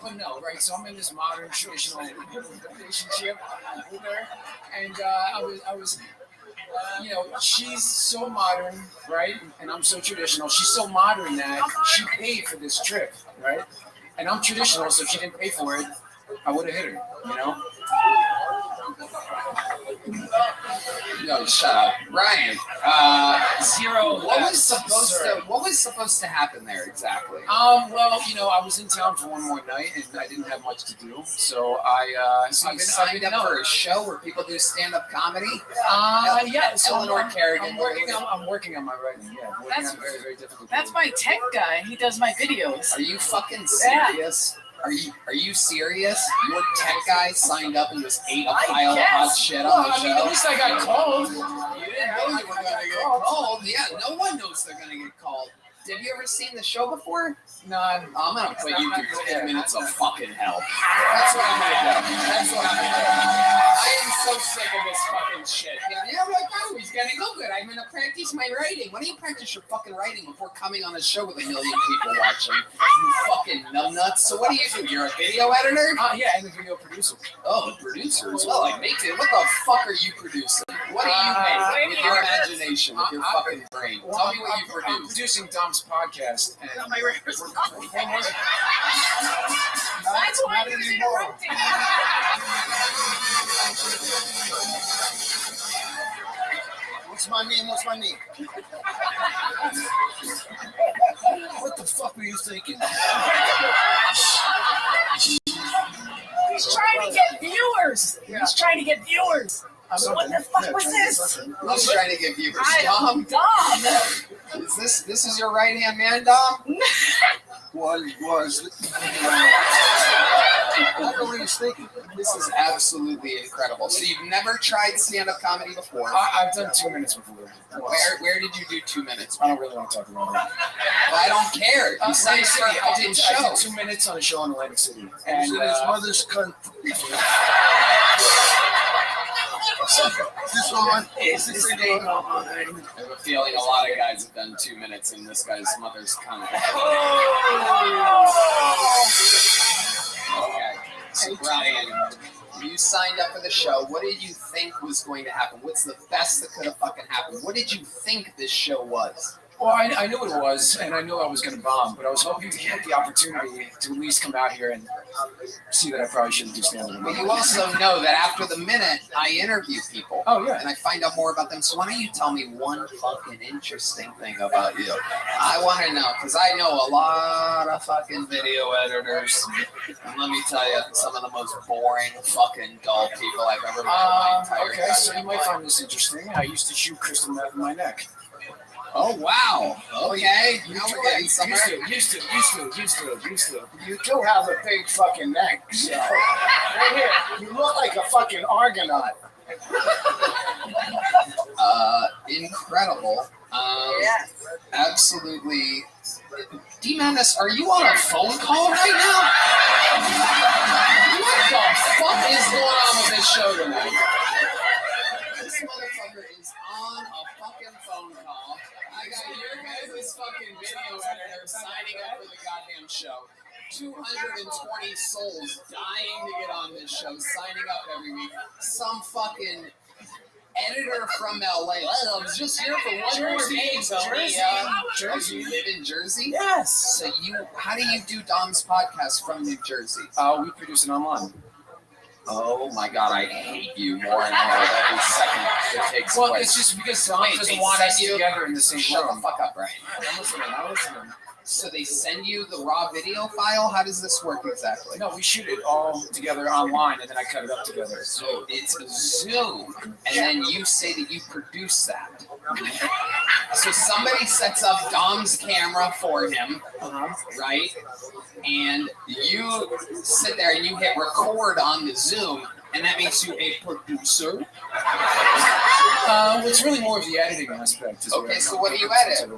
But no, right? So I'm in this modern traditional relationship with her, and I was, she's so modern, right? And I'm so traditional. She's so modern that she paid for this trip, right? And I'm traditional, so if she didn't pay for it, I would have hit her, No, shut up, Ryan. Zero. What was supposed to happen there exactly? Well, I was in town for one more night, and I didn't have much to do, so I signed up for a show where people do stand-up comedy. Yeah. So Eleanor Kerrigan. I'm working on my writing. Yeah, working on very, very difficult. That's my tech guy. He does my videos. Are you fucking serious? Yeah. Are you serious? Your tech guy signed up and just ate a pile of hot shit on the show? At least I got called. You didn't know you were gonna get called. Yeah, no one knows they're gonna get called. Have you ever seen the show before? No. I'm gonna put you through 10 minutes of fucking hell. That's what I'm gonna do. I am so sick of this fucking shit. Yeah, I'm like, oh, he's gonna go good. I'm gonna practice my writing. Why don't you practice your fucking writing before coming on a show with 1 million people watching? You fucking numbnuts. So what do? You're a video editor? Yeah, and a video producer. Oh, a producer as well. Like, make it. What the fuck are you producing? What do you make with your imagination, with your fucking brain? Tell me what you produce. I'm producing Dom's podcast. And That's why he was interrupting. What's my name? What the fuck were you thinking? He's trying to get viewers. He's trying to get viewers. What the fuck was this? Who's trying to get viewers? Dom. This is your right hand man, Dom? Was. What were you thinking? This is absolutely incredible. So you've never tried stand-up comedy before? I've done 2 minutes before. Where did you do 2 minutes? I don't really want to talk about it. Well, I don't care. You said I did 2 minutes on a show in Atlantic City. And his mother's cunt. This one is this thing on? I have a feeling a lot of guys have done 2 minutes in this guy's mother's cunt. Okay. So Brian, you signed up for the show. What did you think was going to happen? What's the best that could have fucking happened? What did you think this show was? Well, I knew what it was, and I knew I was going to bomb, but I was hoping to get the opportunity to at least come out here and see that I probably shouldn't do stand-up. But you also know that after the minute, I interview people. Oh, yeah. And I find out more about them. So why don't you tell me one fucking interesting thing about you? I want to know, because I know a lot of fucking video editors. And let me tell you, some of the most boring, fucking dull people I've ever met in my entire Okay, so you might find this interesting. I used to shoot crystal meth in my neck. Oh, wow. Okay. Now we're getting somewhere. Used to. You do have a big fucking neck, so. Right here. You look like a fucking Argonaut. Incredible. Absolutely. D-Madness, are you on a phone call right now? What the fuck is going on with this show tonight? This motherfucker is on a fucking phone call. I got your guys' fucking video editor signing up for the goddamn show. 220 souls dying to get on this show, signing up every week. Some fucking editor from LA. I was just here for one more day, Jersey. You live in Jersey? Yes. So how do you do Dom's podcast from New Jersey? We produce it online. Oh my God, I hate you more and more with every second it takes Well, place. it's just because Dom doesn't want us together in the same Shut room. the fuck up, Brian. I'm listening. So they send you the raw video file? How does this work exactly? No, we shoot it all together online, and then I cut it up together. So it's Zoom, and then you say that you produce that. So somebody sets up Dom's camera for him, right? And you sit there and you hit record on the Zoom, and that makes you a producer. It's really more of the editing aspect. Okay, so what do you edit?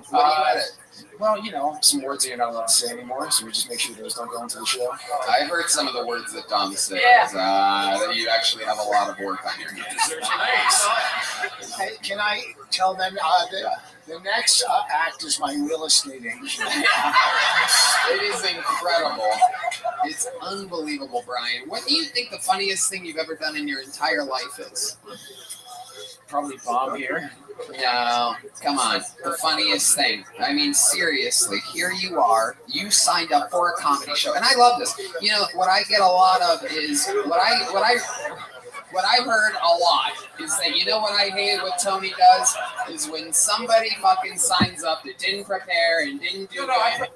Well, some words that you're not allowed to say anymore, so we just make sure those don't go into the show. I've heard some of the words that Dom says. Yeah. That you actually have a lot of work on your hands. Hey, can I tell them the next act is my real estate agent? It is incredible. It's unbelievable, Brian. What do you think the funniest thing you've ever done in your entire life is? Probably bomb here. No, come on. The funniest thing. I mean, seriously, here you are. You signed up for a comedy show, and I love this. What I get a lot of is what I've heard a lot is that what I hate what Tony does is when somebody fucking signs up that didn't prepare and didn't do it.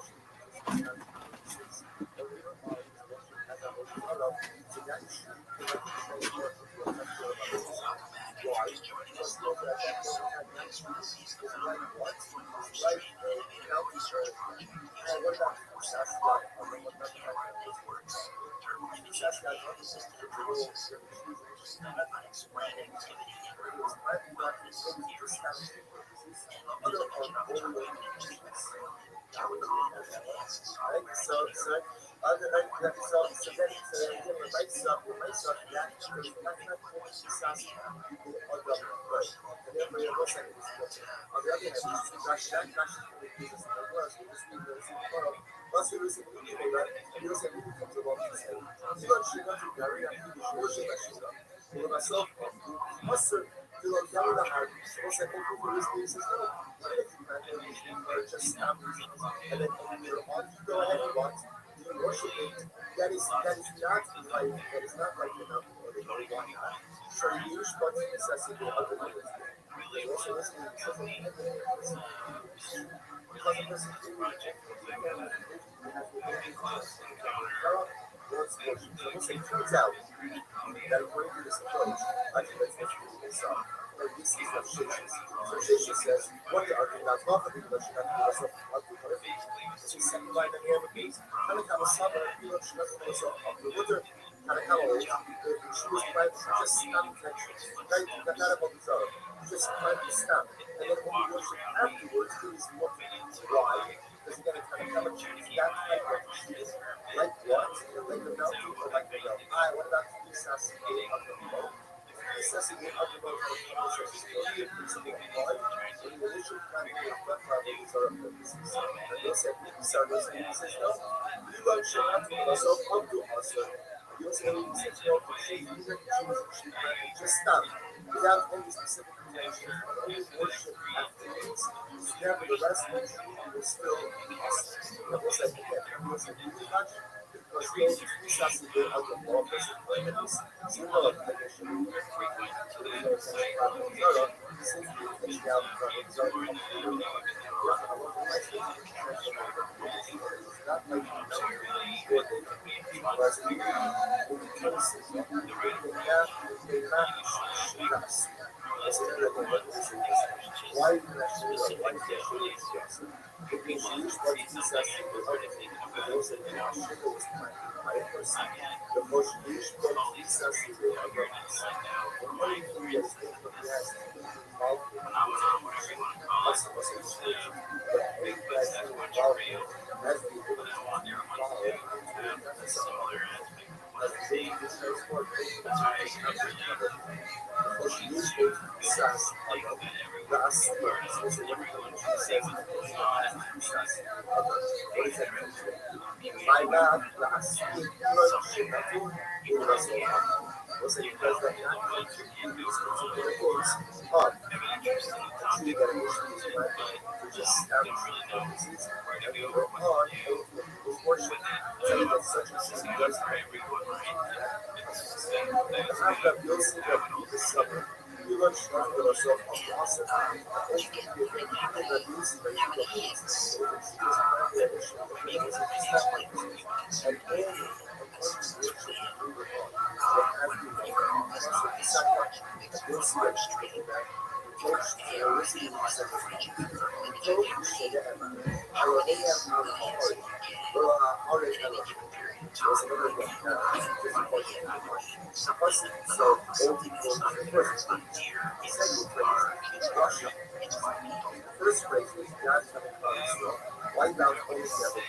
First phrase is God coming from Israel. White down only together.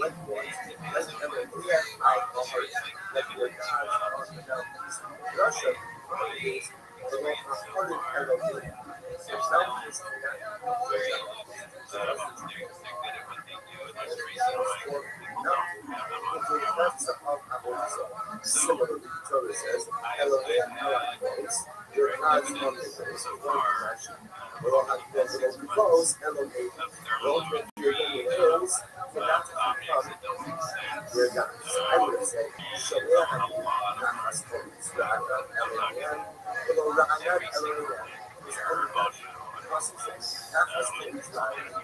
Let boys, let them clear out of her. Let your gods on the mountains. Russia is the most important Elohim. The mountains Similarly, Torah says, Elohim Elohim, your gods on the mountains. One direction. Well, I'm going to close Elohim. Don't make your hills for that to become your gods. I would say, Shaleh Hadim, Nachas Kolis, Ra'anat Elohim, V'lo Ra'anat Elohim. It's everybody. Nachas Kolis, Ra'anat.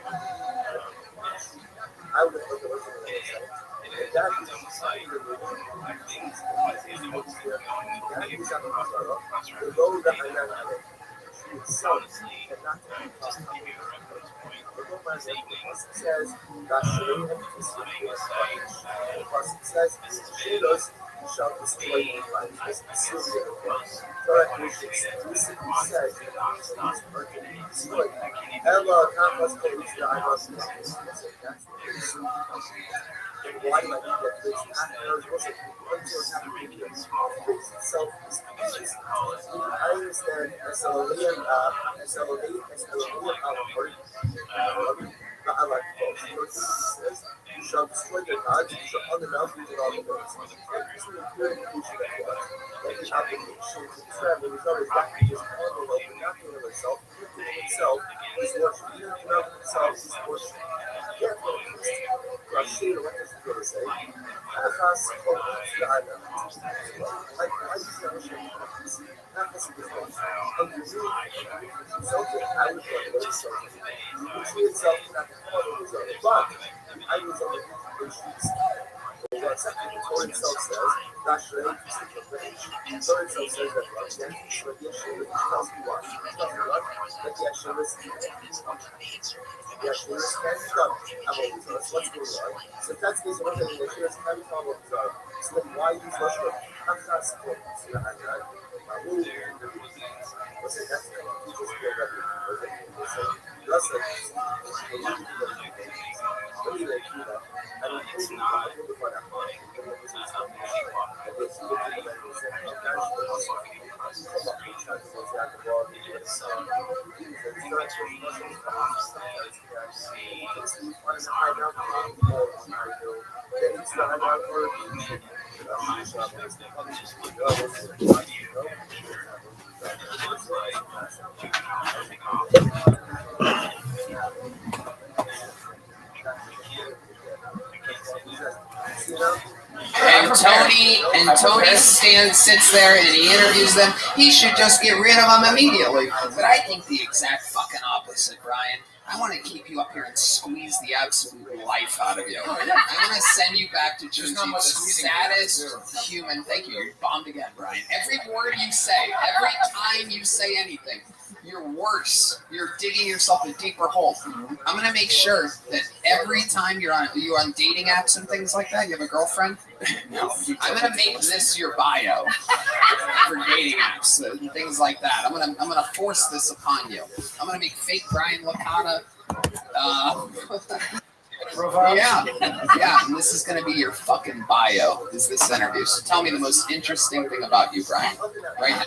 I would have put the original website. And that is inside the movie. That is on the Torah. V'lo Ra'anat Elohim. Itself cannot be says that says Shilos shall destroy the life. Syria. Torah exclusively says that these are to be destroyed. Ella Campus Police why do I think that this self I understand SLOM I like both. You shall destroy their gods, you shall on the mountains and all the hills. This is a clear indication of what? That the application to travel is always that he is on the road, not doing himself, doing himself, is worship. Even if the mountain itself is worship. Therefore, Rashid, what does the Torah say? Achas Kodesh Ya'ana. Like, why does the Rashid Achas Kodesh underneath something I would want to know something. The tree itself cannot be called a result. But I was on the issues. Well, second, the Torah itself says, Rashrei, the Torah itself says that the Yeshua tells me what? Tells me what? That the Yeshua is the Yeshua can be done. What's going on? So if that's the case, what the Yeshua can be done with so then why use Russia? I'm not supporting it. What's it? That's the teachers feel that Russia And Tony sits there and he interviews them. He should just get rid of them immediately. But I think the exact fucking opposite, Brian. I want to keep you up here and squeeze the absolute life out of you. I'm going to send you back to Jersey, the saddest human. Thank you. You're bombed again, Brian. Every word you say, every time you say anything, you're worse. You're digging yourself a deeper hole. I'm going to make sure that every time you're on dating apps and things like that, you have a girlfriend? No. I'm going to make this your bio for dating apps and things like that. I'm gonna force this upon you. I'm going to make fake Brian Licata. Yeah, and this is going to be your fucking bio, is this interview. So tell me the most interesting thing about you, Brian, right now.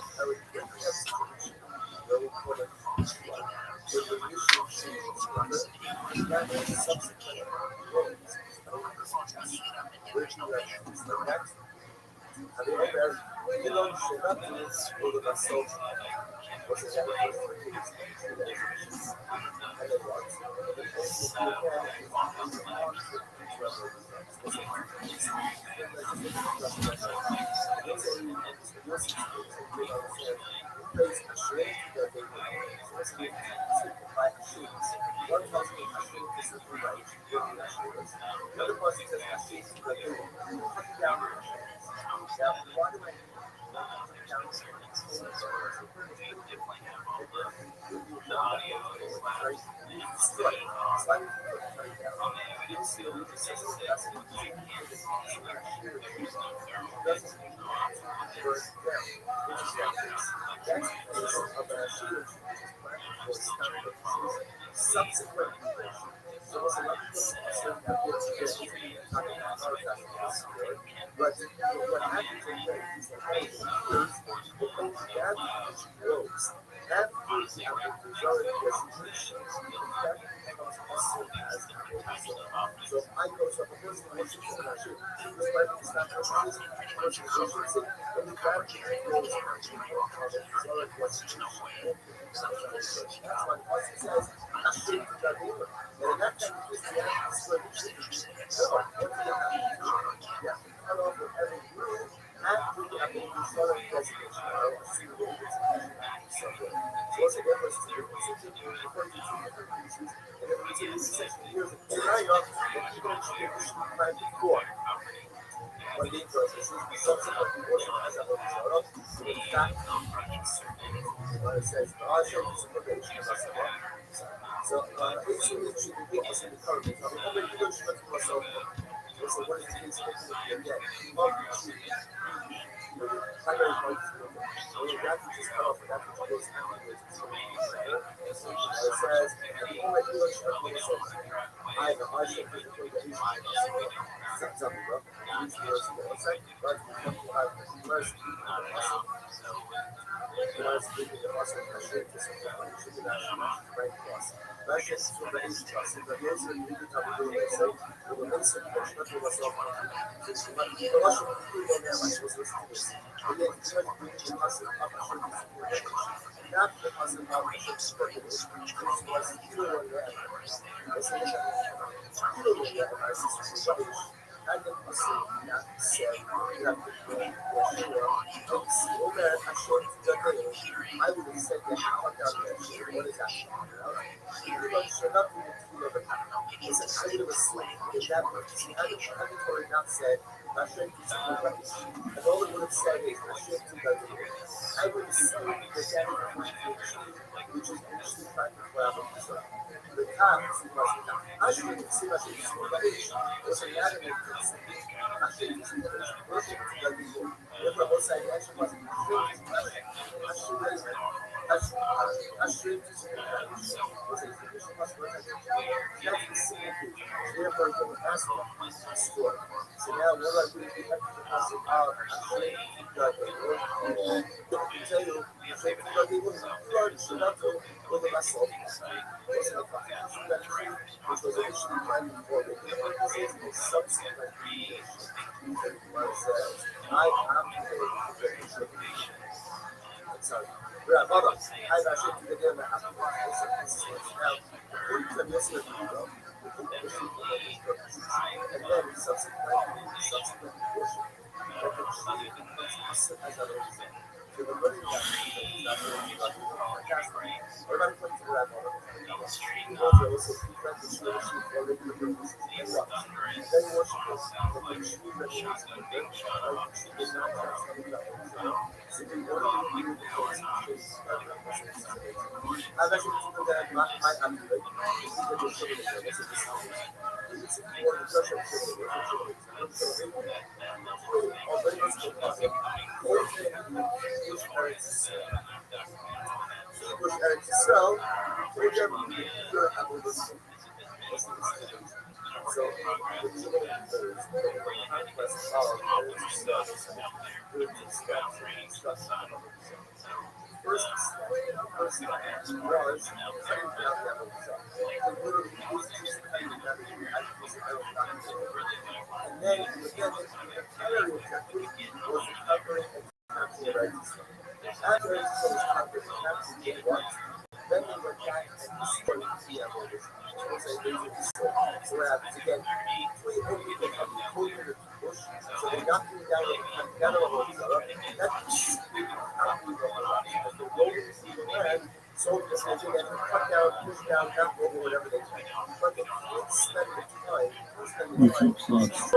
YouTube sucks.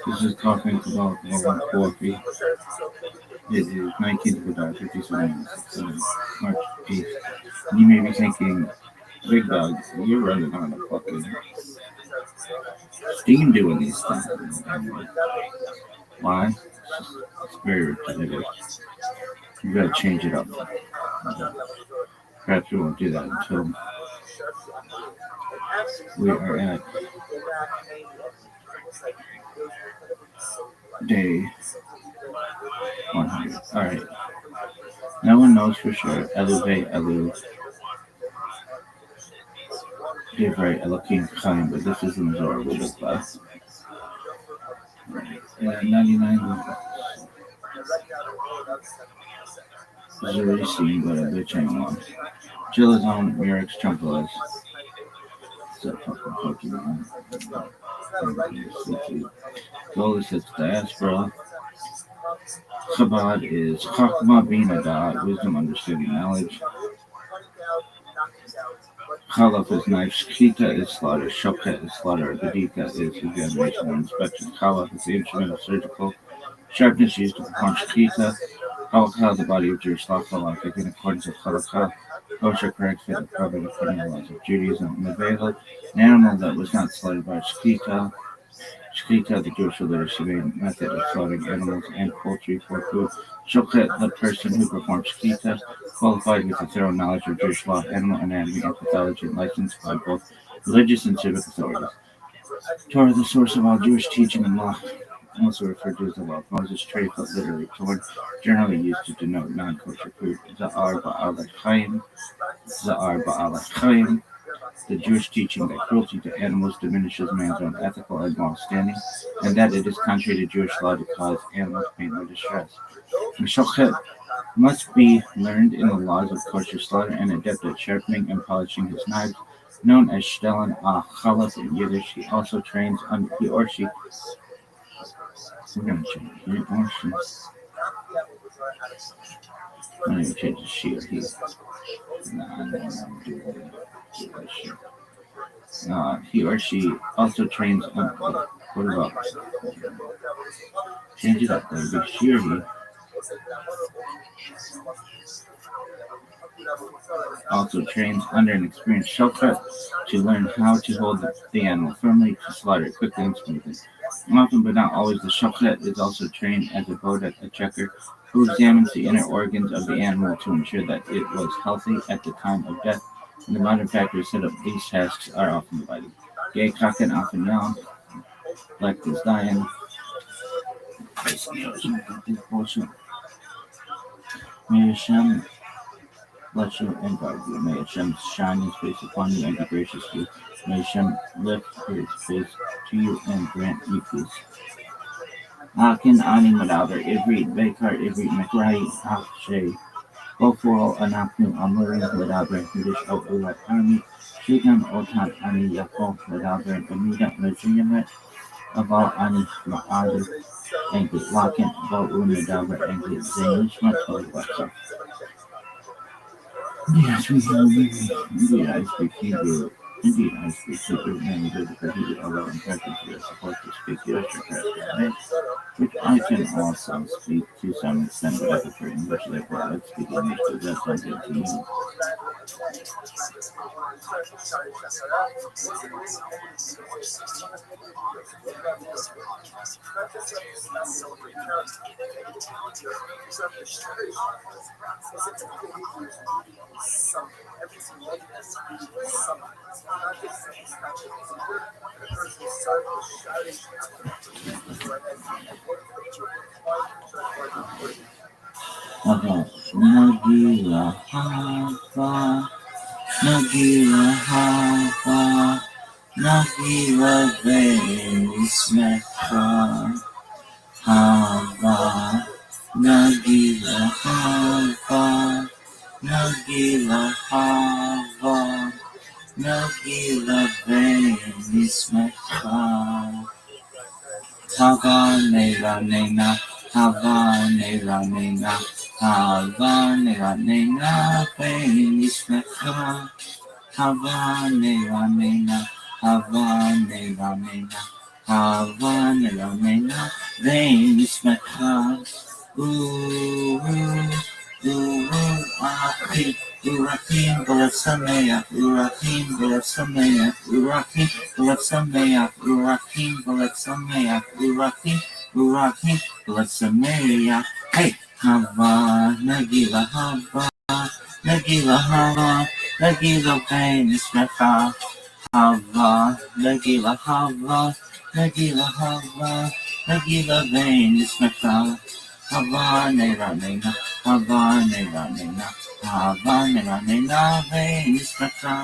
He's just talking about having coffee. It is 19th of the dog, 57 March 8th. And you may be thinking, Big Dog, you're running on a fucking steam doing these things. Why? It's very repetitive. You gotta change it up. Perhaps we won't do that until we are at day 100. Alright. No one knows for sure. Elevate, Elu. Divrei, Elohim, Chaim, but this is in Zohar with the class. 99. This is already seen, but a bitch ain't one. Jill is on Murex Chunkalas. It's a fucking Pokemon. Golis is diaspora. Chabad is Chachma Bina Da'at, wisdom, understanding, knowledge. Chalaf is knife. Shkita is slaughter. Shoket is slaughter. Gadika is examination and inspection. Chalaf is the instrument of surgical sharpness used to perform shkita. Halakha, the body of Jewish law, halakha in accordance with halakha. Kosher, correct, fit, and proper according to the laws of Judaism. Nevela, an animal that was not slaughtered by shkita. Shkita, the Jewish religious method of slaughtering animals and poultry for food. Shoket, the person who performs shkita, qualified with a thorough knowledge of Jewish law, animal anatomy, and pathology, and licensed by both religious and civic authorities. Torah, the source of all Jewish teaching and law, also referred to as the law of Moses, trade, but literally torn, generally used to denote non-kosher food. Za'ar ba'al chaim, Za'ar ba'al chaim, the Jewish teaching that cruelty to animals diminishes man's own ethical and moral standing, and that it is contrary to Jewish law to cause animals pain or distress. Shochet must be learned in the laws of kosher slaughter and adept at sharpening and polishing his knives, known as Stellen Chalaf in Yiddish. He also trains under he or she. We're gonna change he or she. I'm gonna change the she or he. He or she also trains under. What about? Change it up, baby. She or he also trains under an experienced shofet to learn how to hold the animal firmly, to slaughter it quickly and smoothly. Often, but not always, the shofet is also trained as a bodak, a checker, who examines the inner organs of the animal to ensure that it was healthy at the time of death. And the modern factories set up these tasks are often divided. Gay kaken often young, like this dying. May Hashem bless you and guard you. May Hashem shine his face upon you and be gracious to you. May Hashem lift his face to you and grant you peace. Akin ani madaver ivrit bekar ivrit mekrai akshay. Bofol anaknu amurim madaver hidish o ulat army. Shigam otan ani yakol madaver amida majiyamet. Aval ani ma'adu. And get lakin about madaver and get zanish matol. Yes, we have. Indeed, I speak Hebrew. Indeed, I speak Hebrew, and because Hebrew are in practice, we are supposed to speak Yiddish, which I can also speak to some extent, but I prefer English, therefore I speak English to that something to you. Okay. Nagila Hava, Nagila Hava, Nagila Veismecha Hava, Nagila Hava, Nagila Hava, Nagila Veismecha Hava Nera Nena, Hava Nera Nena, Hava Nera Nena, Veismecha Hava Nera Nena, Hava Nera Nena, Hava Nera Nena, Veismecha Urachim, Urachim, B'lev Sameach, Urachim, B'lev Sameach, Urachim, B'lev Sameach, Urachim, B'lev Sameach, Urachim, B'lev Sameach. Hey, Hava, Nagila, Hava, Nagila, Hava, Nagila, Vein, Ismecha, Hava, Nagila, Hava, Nagila, Hava, Nagila, Vein, Ismecha. Havane Ramena, Havane Ramena, Havane Ramena, Venismata,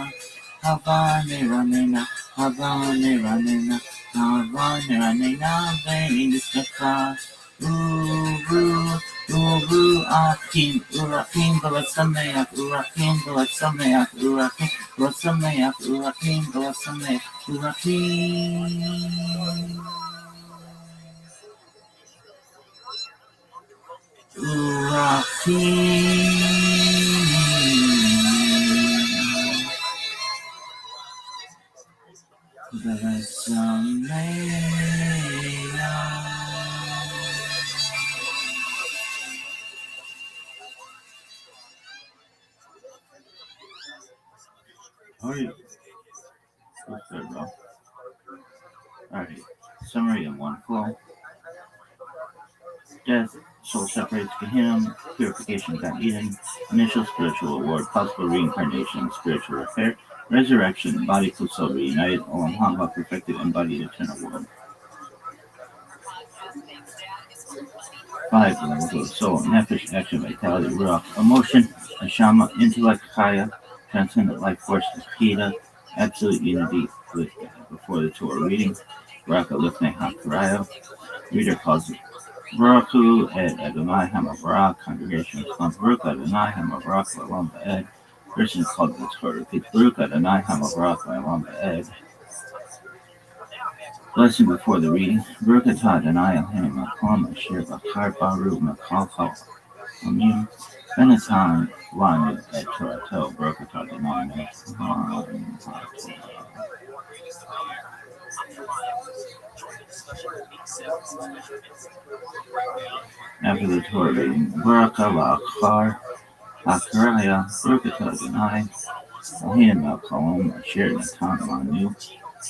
Havane Ramena, Havane Ramena, Havane Ramena, Venismata, Achim, Urachim, B'lev Sameach, Urachim, B'lev Sameach, Urachim, B'lev Sameach, Urachim, B'lev Sameach, Urachim. Alright, summary in one flow. Death, soul separates Gehenna, purification God Eden, initial spiritual award, possible reincarnation, spiritual repair, resurrection, body to soul reunited, Olam Haba, perfected, embodied, eternal world. 5 levels of soul, nefesh, action, vitality, ruach, emotion, neshama, intellect, chaya, transcendent life force, pita, absolute unity with before the Torah reading, Baraka Lifnei HaKaraya, reader calls it Baruchu et Adonai Hamabarak, congregation responds Baruch Adonai Hamabarak L'olam Va'ed. Person is called the Torah repeats Baruch Adonai Hamabarak L'olam Va'ed. Blessing before the reading. Baruch Atah Adonai Eloheinu Melech Asher Bachar Baru Mekal Hamim Benatan Lanu et Torato. Baruch Atah Adonai Melech After the Torah reading, Baruch La'achar Akaraya, Baruch Atah Adonai Eloheinu Melech Asher Natan Lanu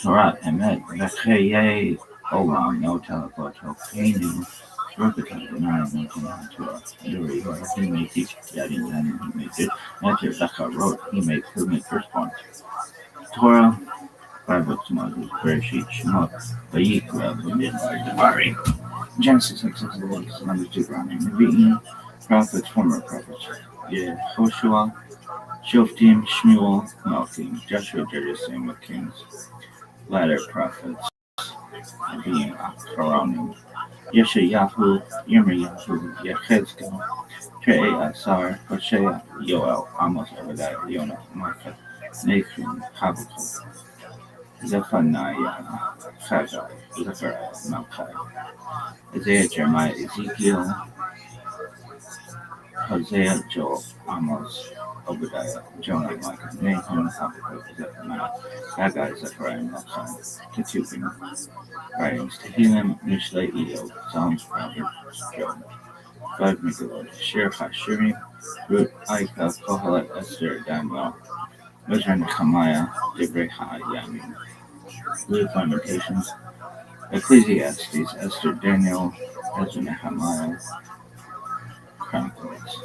Torah Emet V'chayei Olam No Telepoto Keinu Baruch Atah Adonai Melech Torah Yuri He may teach Yadin Yanin He may teach Enter Zacharot He may prove me firstborn Torah 5 books of Moses, Bereshit, Shemot, Vayikra, Vayikra, Devarim, Genesis, Exodus, Numbers, Deuteronomy, Nevi'im, prophets, former prophets, Yehoshua, Shoftim, Shmuel, Malkim, Joshua, Judges, same with kings, latter prophets, Nevi'im, Acharonim, Yeshayahu, Yirmiyahu, Yechezkel, Trei Asar, Hosea, Yoel, Amos, Obadiah, Yonah, Micah, Nahum, Habakkuk, Zephaniah, Haggai, Zechariah, Malachi, Isaiah, Jeremiah, Ezekiel, Hosea, Joel, Amos, Obadiah, Jonah, Micah, Nahum, Habakkuk, Zephaniah, Haggai, Zechariah, Malachi, Ketuvim, writings, Tehillim, Mishlei, Iyov, Psalms, Proverbs, Job, 5 Megillot, Shir HaShirim, Ruth, Aika, Kohelet, Esther, Daniel, Ezra, Nehemiah, Debrei HaYamim, Luke, Lamentations, Ecclesiastes, Esther, Daniel, Ezra, Nehemiah, Chronicles.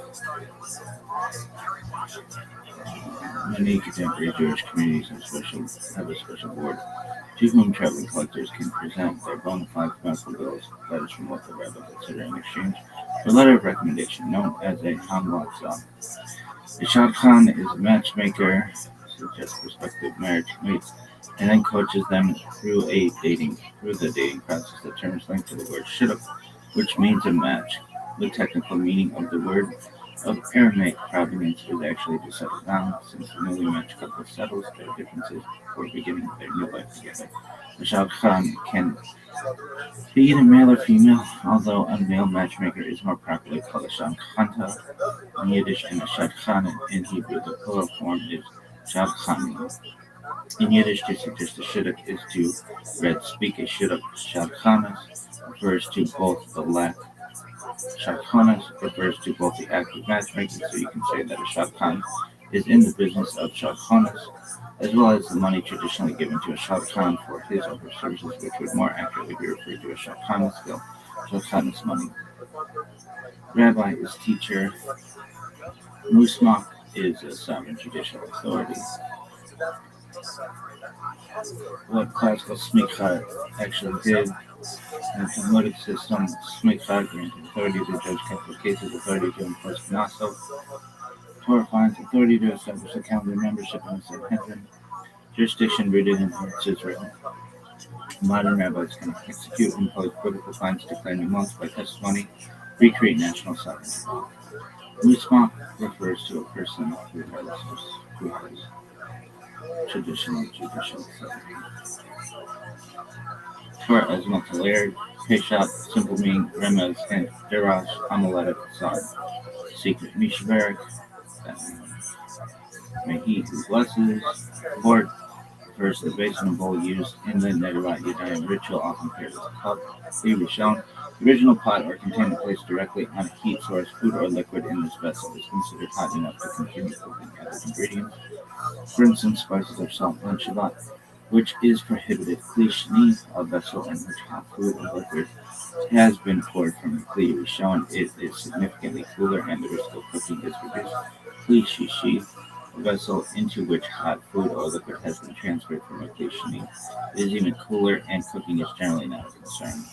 Many contemporary Jewish communities have a special board to whom traveling collectors can present their bona fide medical bills, letters from what the rabbi consider in exchange for a letter of recommendation known as a hamlatzah. A shadchan is a matchmaker, suggests prospective marriage mates, and then coaches them through the dating process that turns length to the word shidduch, which means a match. The technical meaning of the word of Aramaic provenance is actually to settle down, since the newly matched couple settles their differences before beginning their new life together. The shadchan can be either male or female, although a male matchmaker is more properly called a shadchanta in Yiddish and a shadchan in Hebrew. The plural form is shadchanim. In Yiddish, to suggest a shidduch is to speak. A shidduch shadchanas refers to both the lack Shadchanas refers to both the act of matchmaking, so you can say that a shadchan is in the business of shadchanas, as well as the money traditionally given to a shadchan for his or her services, which would more accurately be referred to as shadchanas skill, shadchanas money. Rabbi is teacher. Musmak is a sovereign judicial authority. What classical smicha actually did in the Talmudic system, smicha granted authority to judge capital cases, authority to enforce knaso, Torah finds authority to establish a calendar membership in the Sanhedrin, jurisdiction rooted in Eretz Israel. Modern rabbis can execute and impose political fines, declare new months by testimony, recreate national sovereignty. Musmak refers to a person who has traditional judicial authority. Torah as multi-layered, Peshat, simple meaning, Remez, hint, Derash, Amalek, Sod, secret, Mishaberik, may he who blesses, Lord, refers to the basin and bowl used in the Nedarat Yadayim ritual, often paired with a cup. The Rishon, the original pot or container placed directly on a heat source, food or liquid in this vessel is considered hot enough to continue cooking other ingredients. For instance, spices or salt on Shabbat, which is prohibited. Kli sheni, a vessel in which hot food or liquid has been poured from the Kli Rishon, it is significantly cooler and the risk of cooking is reduced. Kli shishi, a vessel into which hot food or liquid has been transferred from a Kli sheni, is even cooler and cooking is generally not a concern.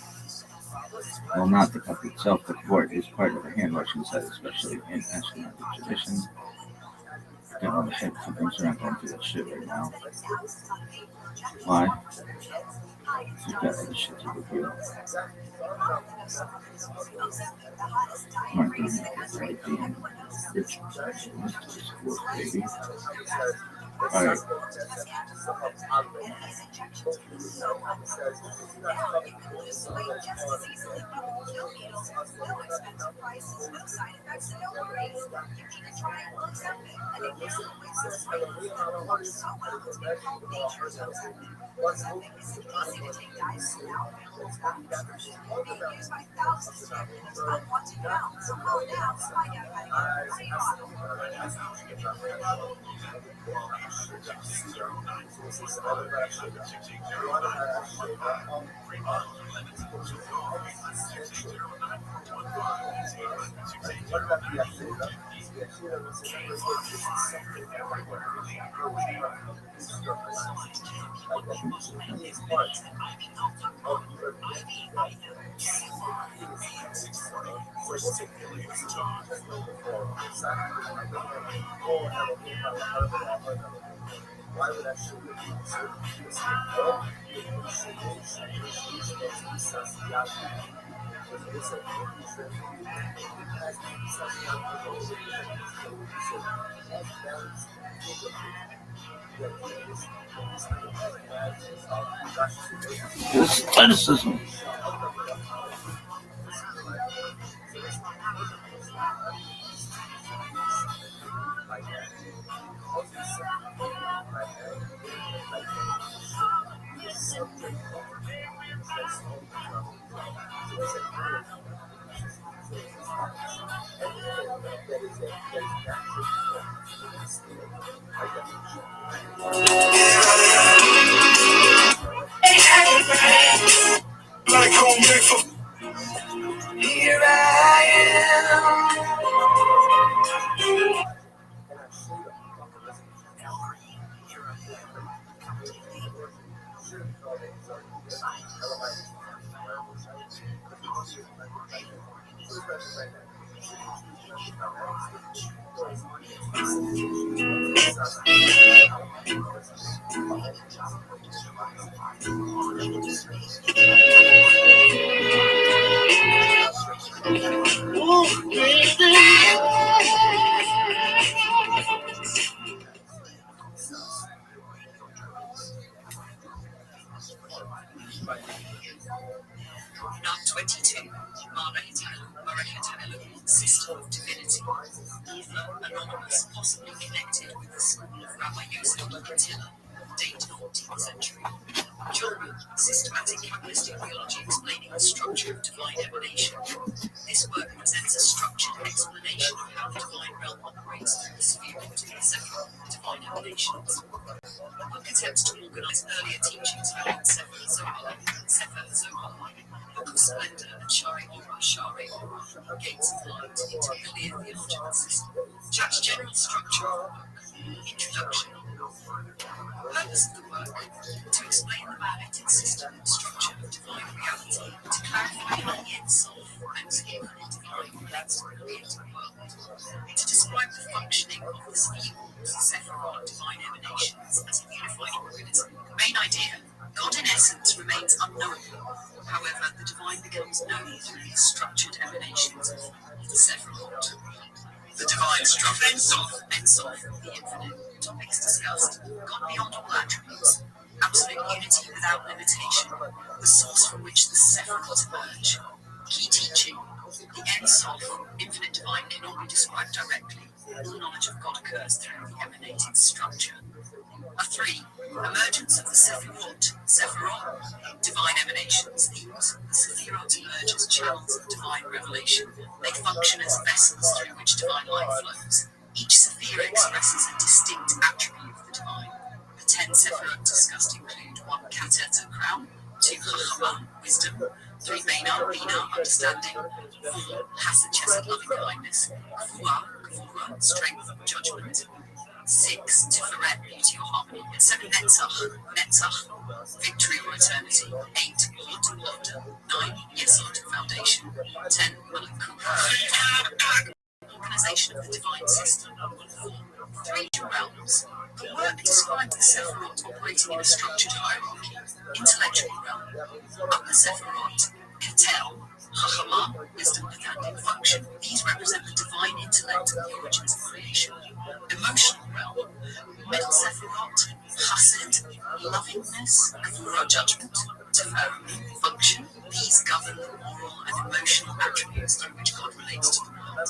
While not the cup itself, the quart is part of a hand washing set, especially in Ashkenazi tradition. Got all the head companies around going through that shit right now. Why? You've got other shit to review. Mark the right being rich. Baby. Alright. Athleticism. Here I Not 22. System of Divinity. Author anonymous, possibly connected with the school of Rabbi Yosef Latilla, date 14th century. John, systematic Kabbalistic theology explaining the structure of divine emanation. This work generations. The book attempts to organize earlier teachings about Sefer Zohar, Book of Splendor, and Shari Ora, Gates of Light, into a clear theological system. Judge general structure of the book. Introduction. Purpose of the work: to explain the mandated system and structure of divine reality, to clarify how the Ensof and infinite divine relates to the created world, to describe the functioning of the Sefirot, Sephirot, divine emanations, as a unified organism. Main idea: God in essence remains unknowable. However, the divine becomes known through the structured emanations of the Sephirot. The divine structure. Ensof, the infinite. Topics discussed: God beyond all attributes, absolute unity without limitation, the source from which the Sephirot emerge. Key teaching: the Ensof, infinite divine, cannot be described directly. All knowledge of God occurs through the emanated structure. 3. Emergence of the Sephirot, divine emanations. Themes: the Sephirot emerge as channels of divine revelation. They function as vessels through which divine light flows. Each Sephira expresses a distinct attribute of the divine. The 10 Sephirot discussed include 1. Katet, crown, 2. Chachama, wisdom, 3. Bina, understanding, 4. Hesed, chesed, loving kindness, Gvura, strength, judgment, 6. Tiferet, beauty or harmony, 7. Netzach, victory or eternity, 8. Hod, 9. Yesod, foundation, 10. Malakut, organization of the divine system. 3 realms. The work describes the Sephirot operating in a structured hierarchy. Intellectual realm. Upper Sephirot, Ketel, Chachama, wisdom, understanding, function. These represent the divine intellect and the origins of creation. Emotional realm. Middle Sephirot, Chesed, lovingness, Gvura, judgment, Tefer, function. These govern the moral and emotional attributes through which God relates to the world.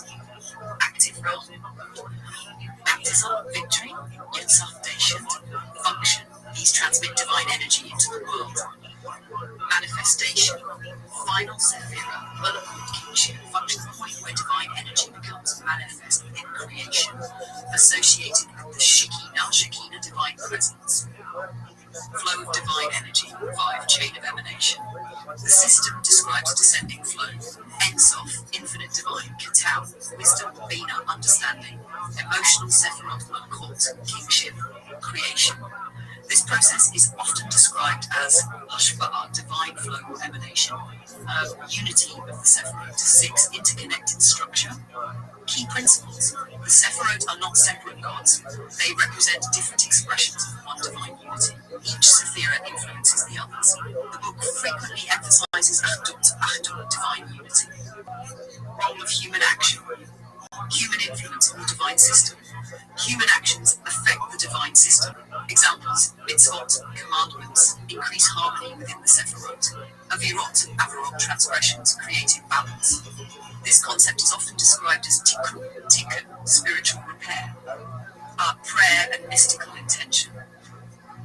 Active realm. Baptism, victory, Yitzhak, function. These transmit divine energy into the world. Manifestation, final Sephira, Malakut, kingship, functions the point where divine energy becomes manifest within creation, associated with the Shekinah, divine presence. Flow of divine energy, 5. Chain of emanation. The system describes descending flow. Ensof, infinite divine, Ketau, wisdom, Bina, understanding, emotional Sephirot, Malakut, kingship, creation. This process is often described as Hashba'ah, divine flow or emanation, unity of the Sephirot. 6. Interconnected structure. Key principles. The Sephirot are not separate gods. They represent different expressions of one divine unity. Each Sephira influences the others. The book frequently emphasizes Achdut, divine unity. Role of human action. Human influence on the divine system. Human actions affect the divine system. Examples: mitzvot, commandments, increase harmony within the Sephirot. Avirot, transgressions, creative balance. This concept is often described as tikkun, spiritual repair. Prayer and mystical intention.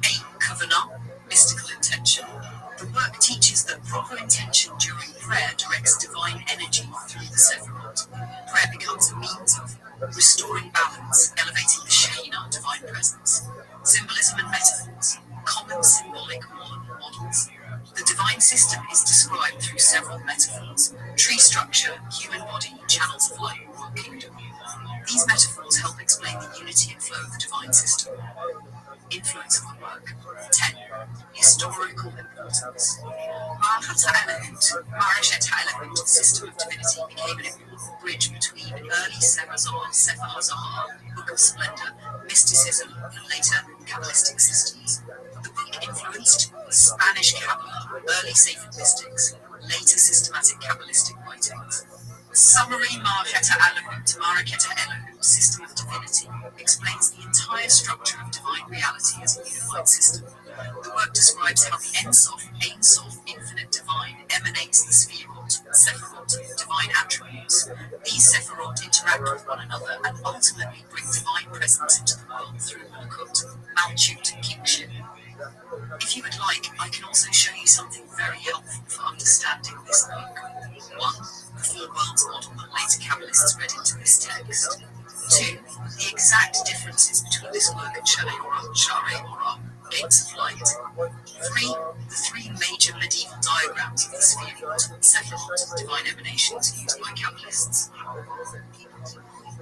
8. Kavanah, mystical intention. The work teaches that proper intention during prayer directs divine energy through the Sephirot. Prayer becomes a means of restoring balance, elevating the Shekinah, divine presence. Symbolism and metaphors, common symbolic models. The divine system is described through several metaphors: tree structure, human body, channels of light, rock kingdom. These metaphors help explain the unity and flow of the divine system. Influence of the work. 10. Historical importance. Ma'areshet Ha'elahut, system of divinity, became an important bridge between early Sefer HaZohar, Book of Splendor, mysticism, and later Kabbalistic systems. The book influenced Spanish Kabbalah, early Sefer mystics, later systematic Kabbalistic writings. Summary: Ma'areshet Ha'elahut, system of divinity, explains the entire structure of divine reality as a unified system. The work describes how the Ensof, infinite divine, emanates the Sephirot, divine attributes. These Sephirot interact with one another and ultimately bring divine presence into the world through Malakut, Malchut, kingship. If you would like, I can also show you something very helpful for understanding this book. 1. The four worlds model that later Kabbalists read into this text. 2. The exact differences between this work and Share or gates of light. 3. The three major medieval diagrams of the Spherot, Sephirot, divine emanations used by Kabbalists.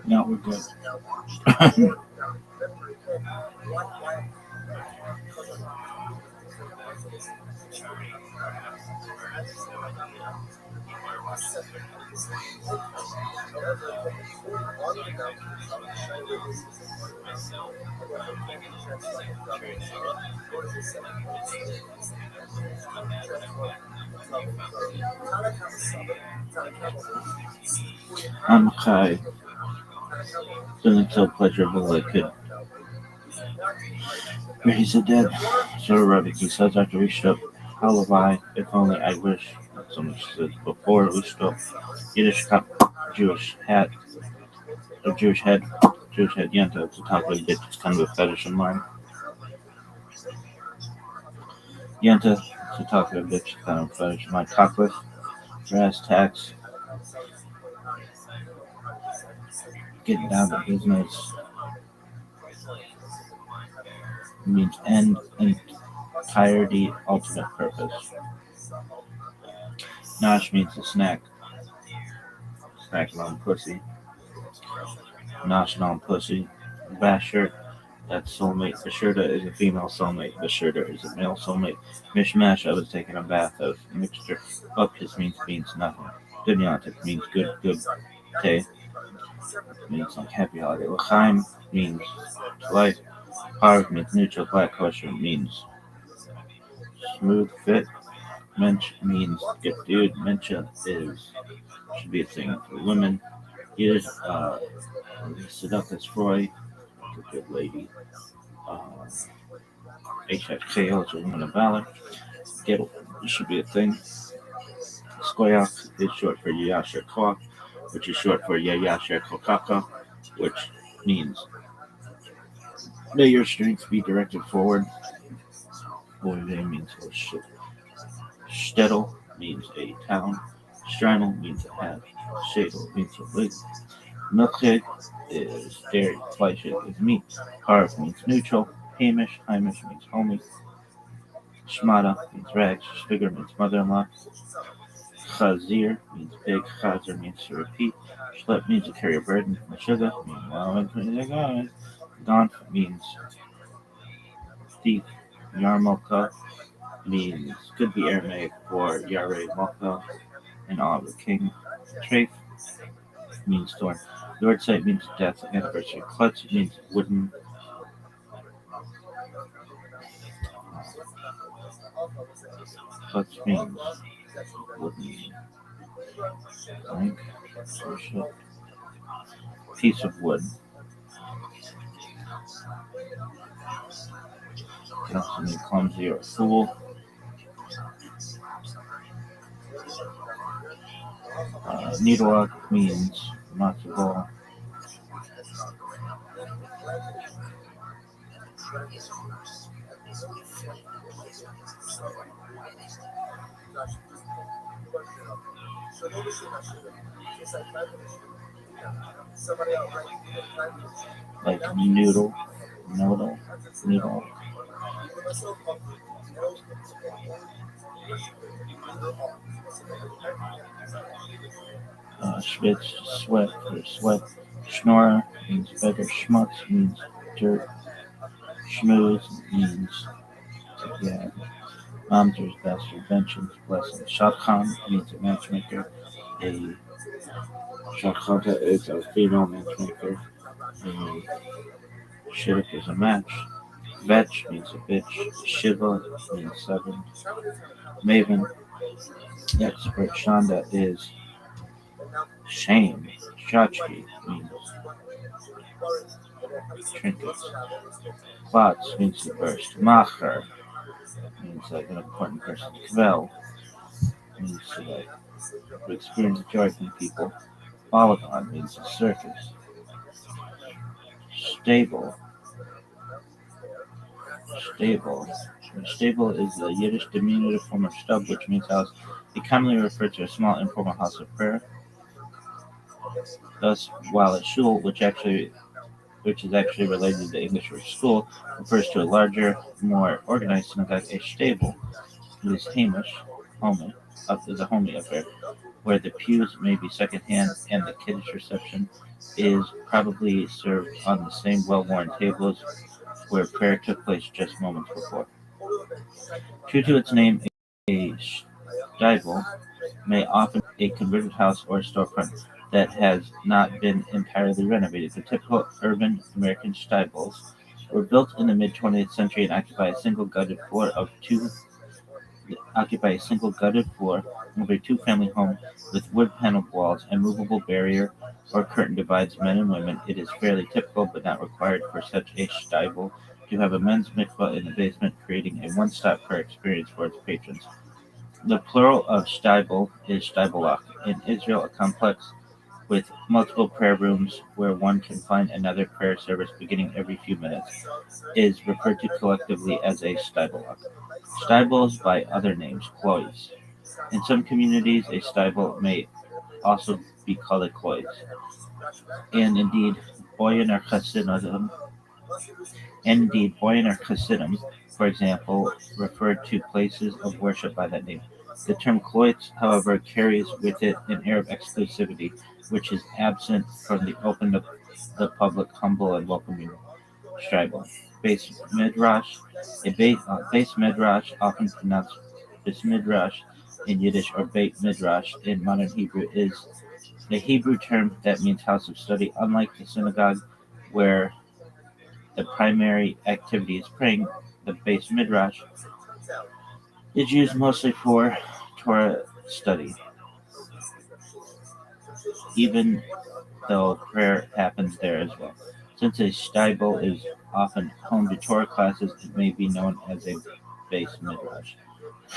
No, we're good. Okay. Feeling so pleasurable I could raise the dead. So Rabbi, he says after we shook, Halavai, if only I wish, so much says before we shook, Yiddish cup, Jewish hat, a Jewish head yenta to talk like bitch, it's kind of a fetish of mine. Yenta to talk like bitch, kind of a fetish of mine. Talk with, brass tacks, getting down to business. Means end, entirety, ultimate purpose. Nosh means a snack. Snack on pussy. Nosh on pussy. Basher, that's soulmate. Bashirta is a female soulmate. Bashirta is a male soulmate. Mishmash, I was taking a bath of. Mixture. Upkis means nothing. Dunyantik means good. Tay means like happy holiday. L'chaim means life. Harv means neutral. Black kosher means smooth fit. Mensch means good dude. Mencha should be a thing for women. Here's Seductress Freud, a good lady. HFKO is a woman of valor. Get should be a thing. Skoyak is short for Yasher Kok, which is short for Yasher Kokaka, which means may your strength be directed forward. Boyve means shit. Stettel means a town. Strinal means a hat. Shadel means a lady. Milkshake is dairy. Fleischig is meat. Harv means neutral. Hamish means homie. Shmata means rags. Schwiger means mother-in-law. Chazir means big. Chazer means to repeat. Schlep means to carry a burden. Meshuggah means Gonf means thief. Yarmulke means could be Aramaic for Yare Mulka and all the king. Trafe means thorn. Lord sight means death. Anniversary. Klutz means wooden. Klutz means wooden. Blank. Piece of wood. Can also mean clumsy or fool. Needlework means matzo ball. Like noodle. Schwitz, sweat or sweat. Schnorrer means beggar. Schmutz means dirt. Schmooze means yeah. Mamzer's bastard. Benchins, blessing. Shotkan means a matchmaker. A Shakhata is a female matchmaker. A Shidduch is a match. Vetch means a bitch. Shiva means 7. Maven, expert. Shanda is shame. Shachki means trinkets. Plots means to burst. Macher means like an important person. Kvel means to experience joy from people. Balagan means a circus. Stable is the Yiddish diminutive form of stub, which means house. It commonly refers to a small informal house of prayer. Thus, while a shul, which is actually related to the English word school, refers to a larger, more organized synagogue, a shtable is a homey affair, where the pews may be secondhand and the kiddush reception is probably served on the same well-worn tables where prayer took place just moments before. True to its name, a shtibel may often be a converted house or storefront that has not been entirely renovated. The typical urban American shtibels were built in the mid 20th century and occupy a single gutted floor of a two-family home with wood-paneled walls and movable barrier or curtain divides men and women. It is fairly typical, but not required, for such a shtibel to have a men's mikvah in the basement, creating a one-stop prayer experience for its patrons. The plural of shtibel is shtibelach. In Israel, a complex with multiple prayer rooms where one can find another prayer service beginning every few minutes is referred to collectively as a shtibelach. Shtibels by other names, klois. In some communities, a shtibel may also be called a klois. And indeed, Boyan or Hasidim, for example, refer to places of worship by that name. The term kloitz, however, carries with it an air of exclusivity, which is absent from the open to the public, humble, and welcoming shtibel. Base midrash, base midrash, often pronounced base midrash in Yiddish or beit midrash in modern Hebrew, is a Hebrew term that means house of study. Unlike the synagogue, where the primary activity is praying, the base midrash is used mostly for Torah study, even though prayer happens there as well. Since a shtibel is often home to Torah classes, it may be known as a base midrash.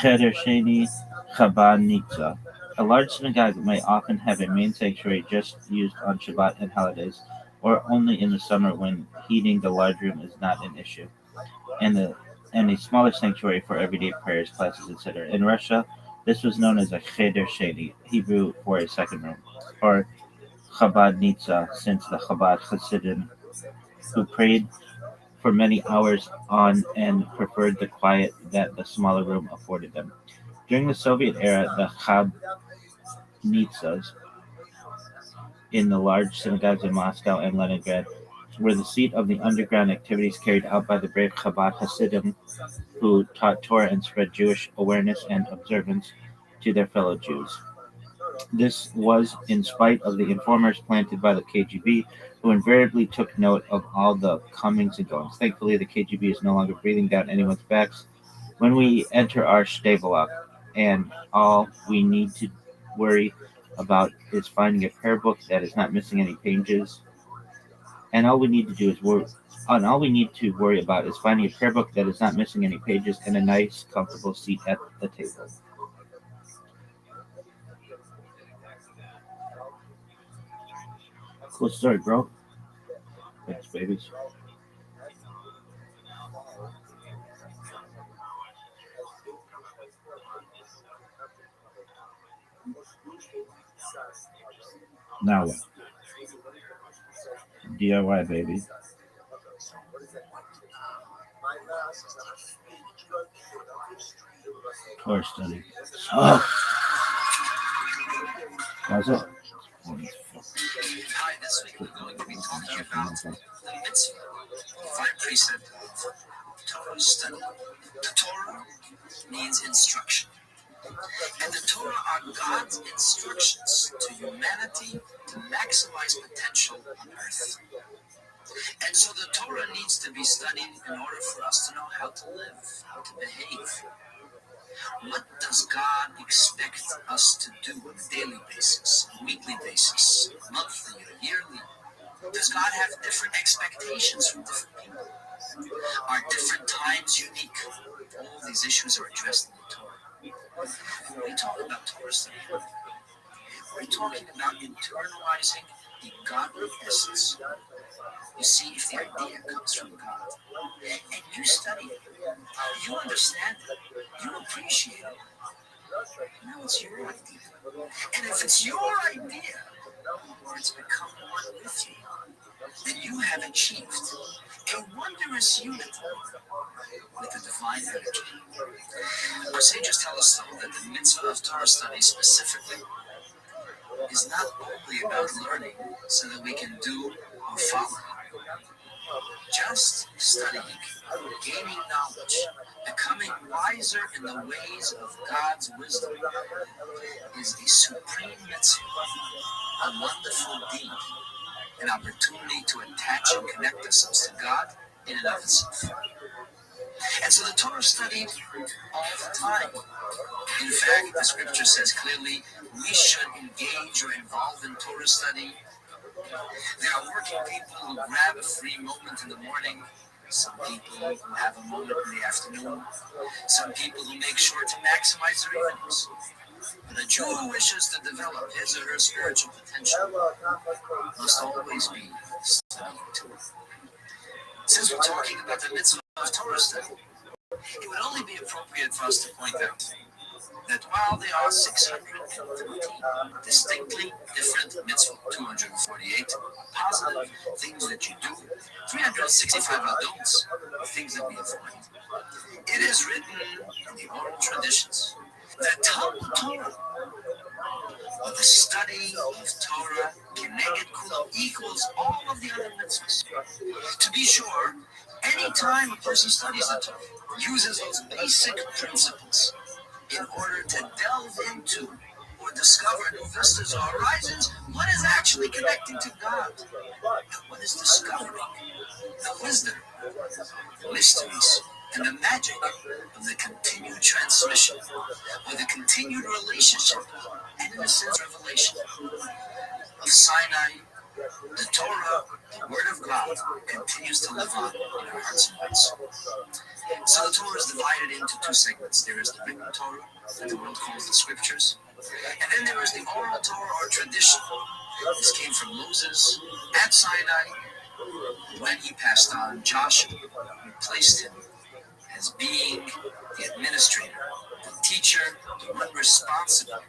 Cheder Sheni Chabad Nitza. A large synagogue may often have a main sanctuary just used on Shabbat and holidays, or only in the summer when heating the large room is not an issue, and a smaller sanctuary for everyday prayers, classes, etc. In Russia, this was known as a Cheder Sheni, Hebrew for a second room, or Chabad Nitza, since the Chabad Hasidim, who prayed for many hours on and preferred the quiet that the smaller room afforded them. During the Soviet era, the Chabnitzas in the large synagogues in Moscow and Leningrad were the seat of the underground activities carried out by the brave Chabad Hasidim, who taught Torah and spread Jewish awareness and observance to their fellow Jews. This was in spite of the informers planted by the KGB, who invariably took note of all the comings and goings. Thankfully, the KGB is no longer breathing down anyone's backs when we enter our shtabelach, and all we need to worry about is finding a prayer book that is not missing any pages. And all we need to worry about is finding a prayer book that is not missing any pages and a nice, comfortable seat at the table. Cool story, bro. Thanks, babies. Now what? DIY, baby. Torah study. Oh! How's it? Hi, this week we're going to be talking about the mitzvah, the precept of Torah study. The Torah means instruction, and the Torah are God's instructions to humanity to maximize potential on earth. And so the Torah needs to be studied in order for us to know how to live, how to behave. What does God expect us to do on a daily basis, a weekly basis, monthly or yearly? Does God have different expectations from different people? Are different times unique? All these issues are addressed in the Torah. When we talk about Torah study, we're talking about internalizing the godly essence. You see, if the idea comes from God, and you study it, you understand it, you appreciate it, now it's your idea. And if it's your idea, words become one with you, then you have achieved a wondrous unity with the divine energy. Our sages tell us, though, that the mitzvah of Torah study specifically is not only about learning so that we can do or follow. Just studying, gaining knowledge, becoming wiser in the ways of God's wisdom is a supreme mitzvah, a wonderful deed, an opportunity to attach and connect ourselves to God in and of itself. And so the Torah is studied all the time. In fact, the scripture says clearly we should engage or involve in Torah study. There are working people who grab a free moment in the morning, some people who have a moment in the afternoon, some people who make sure to maximize their evenings. But a Jew who wishes to develop his or her spiritual potential must always be studying Torah. Since we're talking about the mitzvah of Torah study, it would only be appropriate for us to point out that while there are 613 distinctly different mitzvot, 248 positive things that you do, 365 adults, things that we avoid, it is written in the oral traditions that Talmud Torah, or the study of Torah, Keneged Kula, equals all of the other mitzvahs. To be sure, any time a person studies the Torah, uses those basic principles in order to delve into or discover new vistas or horizons, one is actually connecting to God. And one is discovering the wisdom, the mysteries, and the magic of the continued transmission, or the continued relationship, and in a sense, revelation of Sinai. The Torah, the Word of God, continues to live on in our hearts and minds. So the Torah is divided into two segments. There is the written Torah, that the world calls the scriptures, and then there is the oral Torah or tradition. This came from Moses at Sinai. When he passed on, Joshua replaced him as being the administrator, the teacher, the one responsible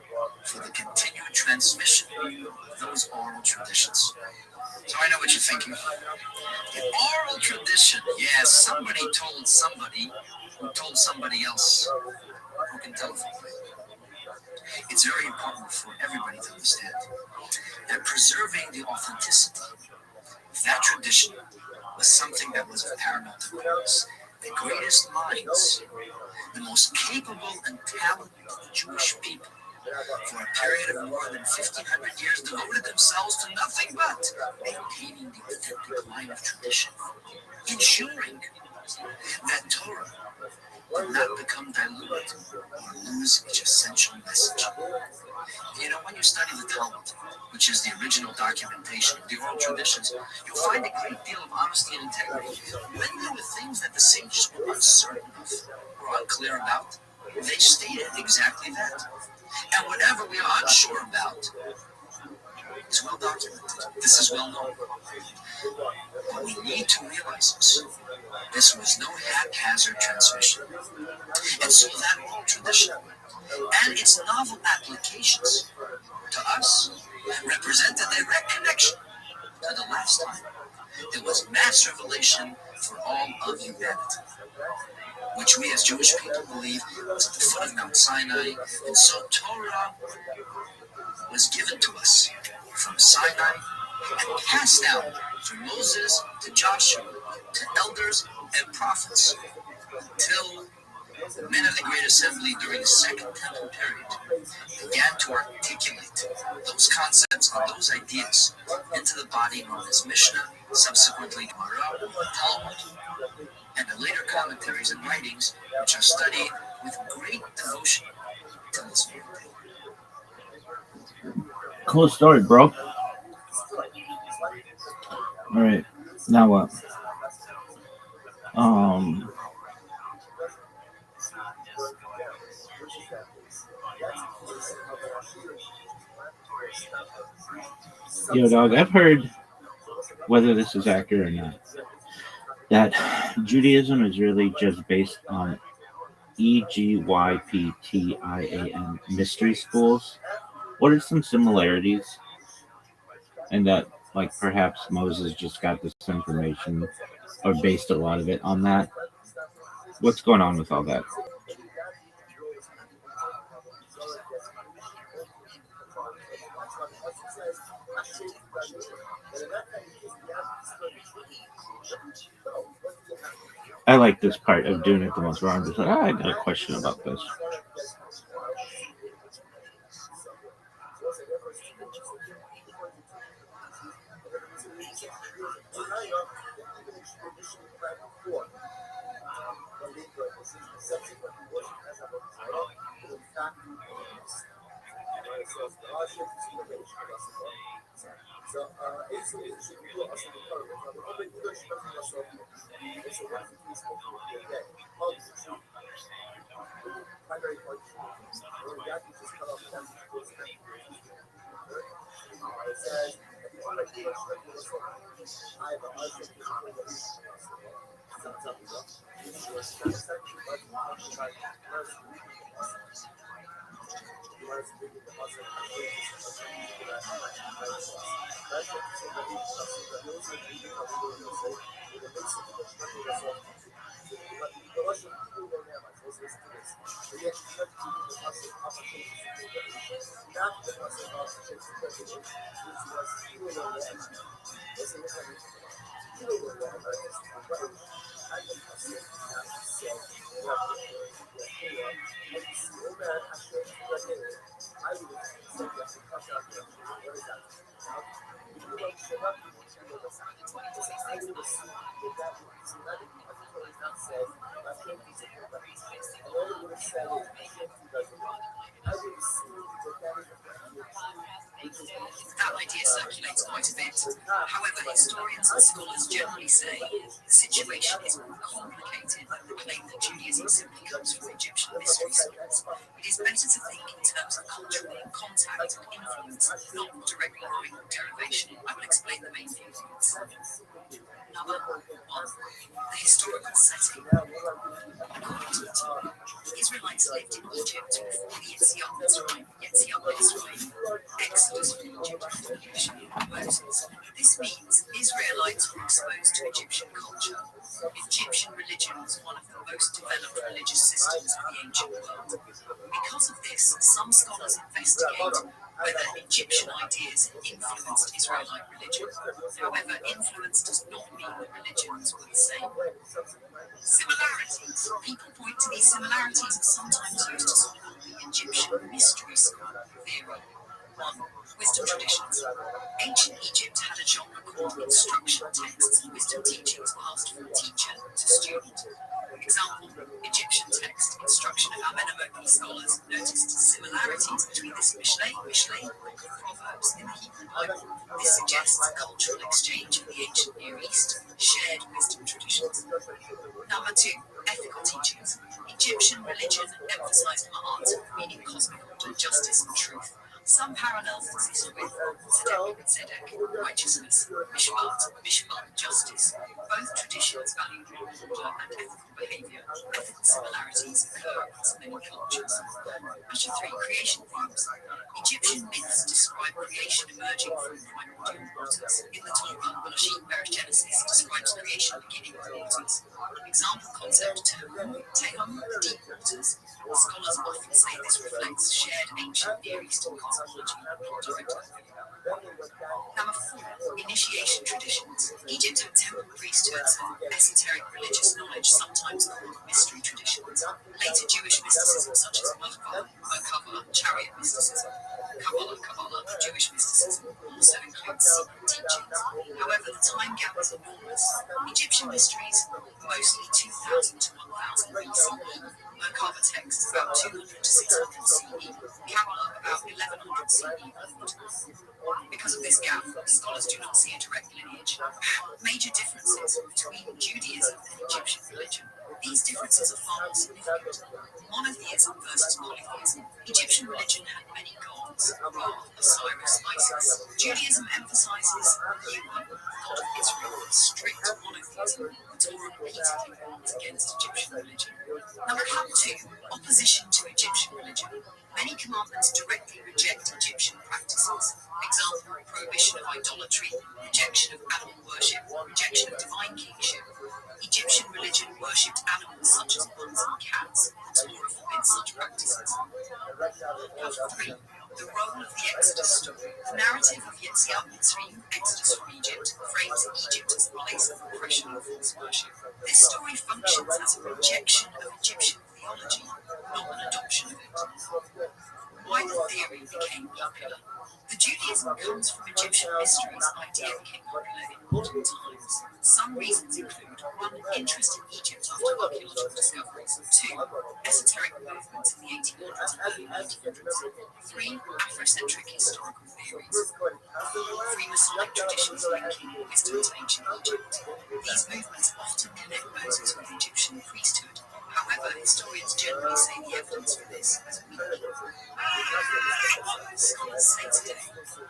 for the continued transmission of those oral traditions. So I know what you're thinking. The oral tradition, yes, somebody told somebody who told somebody else who can tell it. It's very important for everybody to understand that preserving the authenticity of that tradition was something that was of paramount importance. The greatest minds, the most capable and talented Jewish people, for a period of more than 1,500 years, devoted themselves to nothing but maintaining the authentic line of tradition, ensuring that Torah will not become diluted or lose its essential message. You know, when you study the Talmud, which is the original documentation of the oral traditions, you'll find a great deal of honesty and integrity. When there were things that the sages were uncertain of or unclear about, they stated exactly that. And whatever we are unsure about is well documented. This is well known. But we need to realize this. This was no haphazard transmission. And so that oral tradition and its novel applications to us represent a direct connection to the last time there was mass revelation for all of humanity, which we as Jewish people believe was at the foot of Mount Sinai. And so Torah was given to us from Sinai and passed down from Moses to Joshua to elders and prophets until the men of the Great Assembly during the Second Temple period began to articulate those concepts and those ideas into the body known as Mishnah, subsequently Gemara, Talmud, and the later commentaries and writings, which are studied with great devotion till this very day. Cool story, bro. All right, now what? Yo, dog, I've heard, whether this is accurate or not, that Judaism is really just based on EGYPTIAN mystery schools. What are some similarities and that like perhaps Moses just got this information or based a lot of it on that. What's going on with all that? I like this part of doing it the most wrong. Just like, I got a question about this. That idea circulates quite a bit. However, historians and scholars generally say the situation is more complicated than the claim that Judaism simply comes from Egyptian mystery schools. It is better to think in terms of cultural contact and influence, not direct line or derivation. I will explain the main viewpoints. Number 1. The historical setting. According to the Torah, Israelites lived in Egypt before the Yetziat Mitzrayim, Exodus from Egypt before the mission of Moses. This means Israelites were exposed to Egyptian culture. Egyptian religion was one of the most developed religious systems of the ancient world. Because of this, some scholars investigate whether Egyptian ideas influenced Israelite religion. However, influence does not mean that religions were the same. Similarities. People point to these similarities and sometimes used to support the Egyptian mystery school theory. 1. Wisdom traditions. Ancient Egypt had a genre called instruction texts, wisdom teachings passed from teacher to student. Example, Egyptian text, instruction of Amenemone scholars noticed similarities between this Mishlei, Proverbs in the Hebrew Bible. This suggests cultural exchange in the ancient Near East, shared wisdom traditions. Number 2, ethical teachings. Egyptian religion emphasized ma'at, meaning cosmic order, justice, and truth. Some parallels exist with Tzedek, righteousness, Mishpat, justice. Both traditions value moral order and ethical behavior. Ethical similarities occur across many cultures. Number 3, creation themes. Egyptian myths describe creation emerging from primordial waters. In the Torah, Bereshit, Genesis, describes creation beginning with waters. Example concept, Tehom, deep waters. Scholars often say this reflects shared ancient Near Eastern cosmology, not direct Number 4, initiation traditions. Egypt had temple priesthoods and esoteric religious knowledge, sometimes called mystery traditions. Later Jewish mysticism, such as Merkava, chariot mysticism, Kabbalah, Jewish mysticism, also includes secret teachings. However, the time gap is enormous. Egyptian mysteries, mostly 2000 to 1000 BCE. Merkava texts about 200 to 600 CE. Kabbalah about 1100 CE onward. Because of this gap, scholars do not see a direct lineage. Major differences between Judaism and Egyptian religion. These differences are far more significant. Monotheism versus polytheism. Egyptian religion had many gods: Ra, Osiris, Isis. Judaism emphasizes Yahweh, God of Israel, strict monotheism. The Torah repeatedly warns against Egyptian religion. Number 2, opposition to Egyptian religion. Many commandments directly reject Egyptian practices. Example, prohibition of idolatry idolatry, rejection of animal worship, rejection of divine kingship. Egyptian religion worshipped animals such as bulls and cats. The Torah forbids such practices. 3. The role of the Exodus story. The narrative of Yetziat Mitzrayim, Exodus from Egypt, frames Egypt as the place of oppression and false worship. This story functions as a rejection of Egyptian theology, not an adoption of it. Why the theory became popular. The Judaism comes from Egyptian mysteries idea became popular in modern times. Some reasons include 1. Interest in Egypt after archaeological discoveries. 2. Esoteric movements in the 1800s and early 1900s. 3. Afrocentric historical theories. 3. Masonic traditions linking wisdom to ancient Egypt. These movements often connect Moses with the Egyptian priesthood. However, historians generally say the evidence for this is weak. Scholars say today,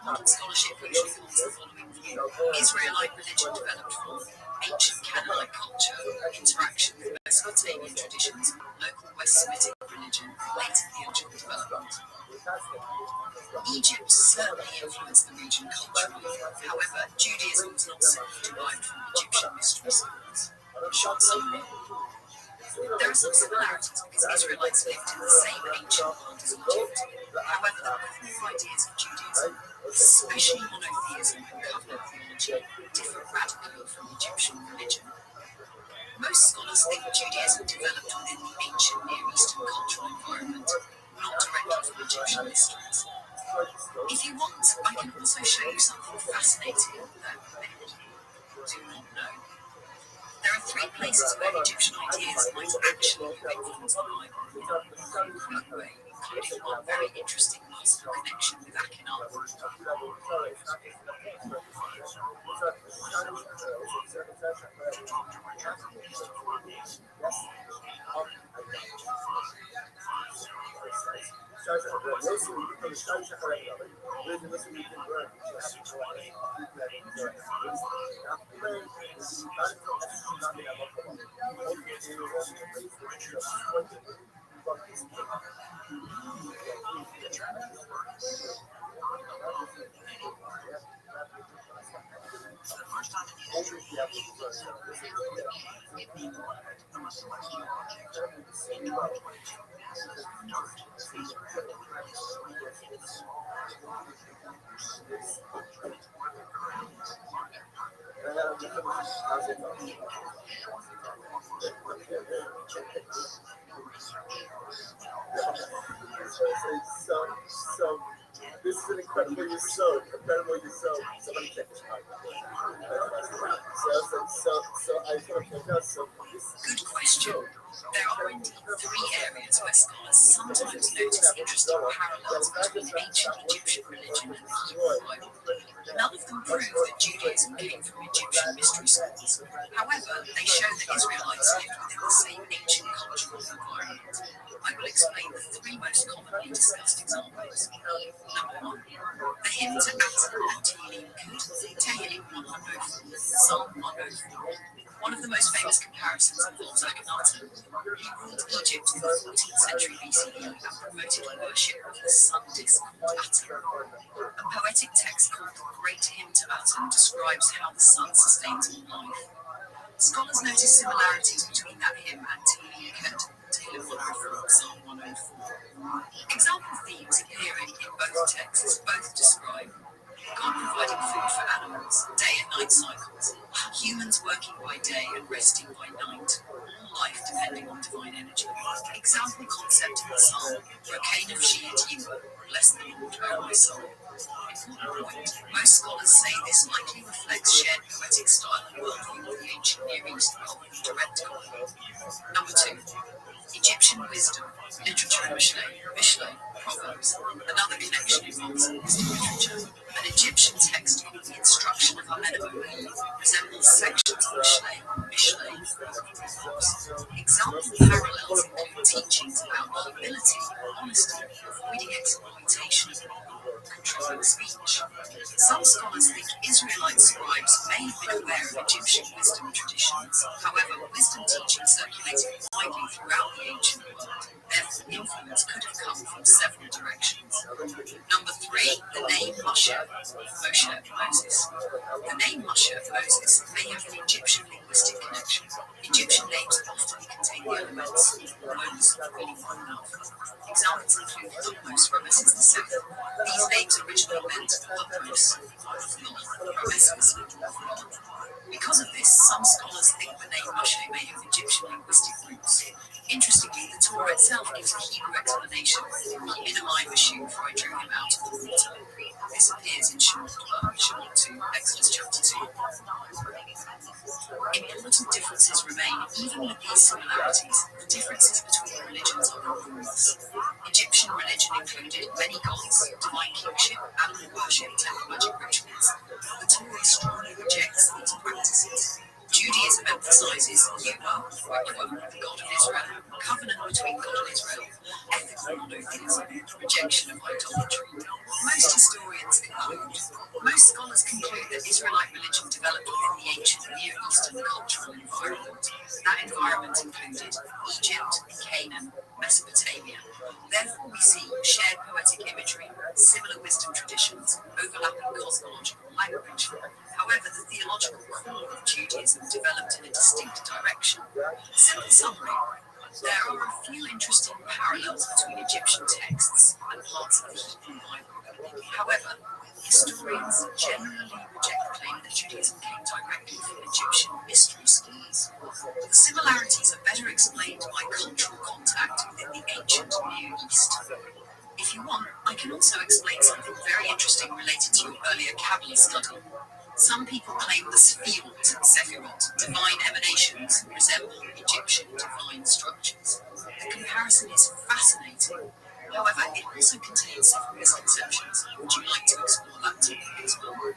modern scholarship usually holds the following view. Israelite religion developed from ancient Canaanite culture, interaction with Mesopotamian traditions, local West Semitic religion, later theological development. Egypt certainly influenced the region culturally. However, Judaism was not simply derived from Egyptian mystery schools. Short summary. There are some similarities because Israelites lived in the same ancient world as Egypt. However, the core ideas of Judaism, especially monotheism and covenant theology, differ radically from Egyptian religion. Most scholars think Judaism developed within the ancient Near Eastern cultural environment, not directly from Egyptian mysteries. If you want, I can also show you something fascinating that many people do not know. There are 3 places where Egyptian ideas might actually have influenced the Bible in a concrete way, including one very interesting possible connection with Akhenaten. So this is an incredible episode. Somebody check this out. Good question. There are indeed 3 areas where scholars sometimes notice interesting parallels between ancient Egyptian religion and the Hebrew Bible. None of them prove that Judaism came from Egyptian mystery schools. However, they show that Israelites lived within the same ancient cultural environment. I will explain the 3 most commonly discussed examples. Number 1. The hymn to Aten and Tehillim Kut, Tehillim 104, Psalm 104. One of the most famous comparisons involves Akhenaten, who ruled Egypt in the 14th century BCE and promoted worship of the sun disk called Aten. A poetic text called the Great Hymn to Aten describes how the sun sustains all life. Scholars notice similarities between that hymn and Tehillim Kut, Tehillim 104, Psalm 104. Example themes appearing in both texts both describe God providing food for animals, day and night cycles, humans working by day and resting by night, all life depending on divine energy. Example concept in the psalm, Rokain of Shiat Yiva, bless the Lord, O my soul. Important point, most scholars say this likely reflects shared poetic style and worldview of the ancient Near East rather than direct God. Number 2. Egyptian wisdom, literature and Mishlei, Proverbs. Another connection involves wisdom literature. An Egyptian text called the Instruction of Amenemone resembles sections of Mishlei, Proverbs. Example parallels include teachings about humility, honesty, avoiding exploitation of people, control written speech. Some scholars think Israelite scribes may have been aware of Egyptian wisdom traditions. However, wisdom teaching circulated widely throughout the ancient world. Therefore, influence could have come from several directions. Number 3, the name Moshe, Moses. The name Moshe, Moses, may have an Egyptian linguistic connection. Egyptian names often contain the elements Mos, meaning one love. Examples include Thutmose, Rameses II. These names originally meant Thutmose, Rameses, love. Because of this, some scholars think the name Moshe may have Egyptian linguistic roots. Interestingly, the Torah itself gives a Hebrew explanation. Minamai Mashu, for I drew him out of the water. This appears in Shemot 2, Exodus chapter 2. Important differences remain even with these similarities. The differences between religions are enormous. Egyptian religion included many gods, divine kingship, animal worship, temple magic rituals. The Torah strongly rejects these practices. Judaism emphasizes Yuma, the God of Israel, covenant between God and Israel, ethical monotheism, rejection of idolatry. Most historians conclude, most scholars conclude that Israelite religion developed within the ancient Near Eastern cultural environment. That environment included Egypt, Canaan, Mesopotamia. Therefore, we see shared poetic imagery, similar wisdom traditions, overlapping cosmological language. However, the theological core of Judaism developed in a distinct direction. Simple summary. There are a few interesting parallels between Egyptian texts and parts of the Hebrew Bible. However, historians generally reject the claim that Judaism came directly from Egyptian mystery schools. The similarities are better explained by cultural contact within the ancient Near East. If you want, I can also explain something very interesting related to your earlier Kabbalah study. Some people claim the Sephirot, divine emanations, resemble Egyptian divine structures. The comparison is fascinating. However, it also contains several misconceptions. Would you like to explore that topic as well?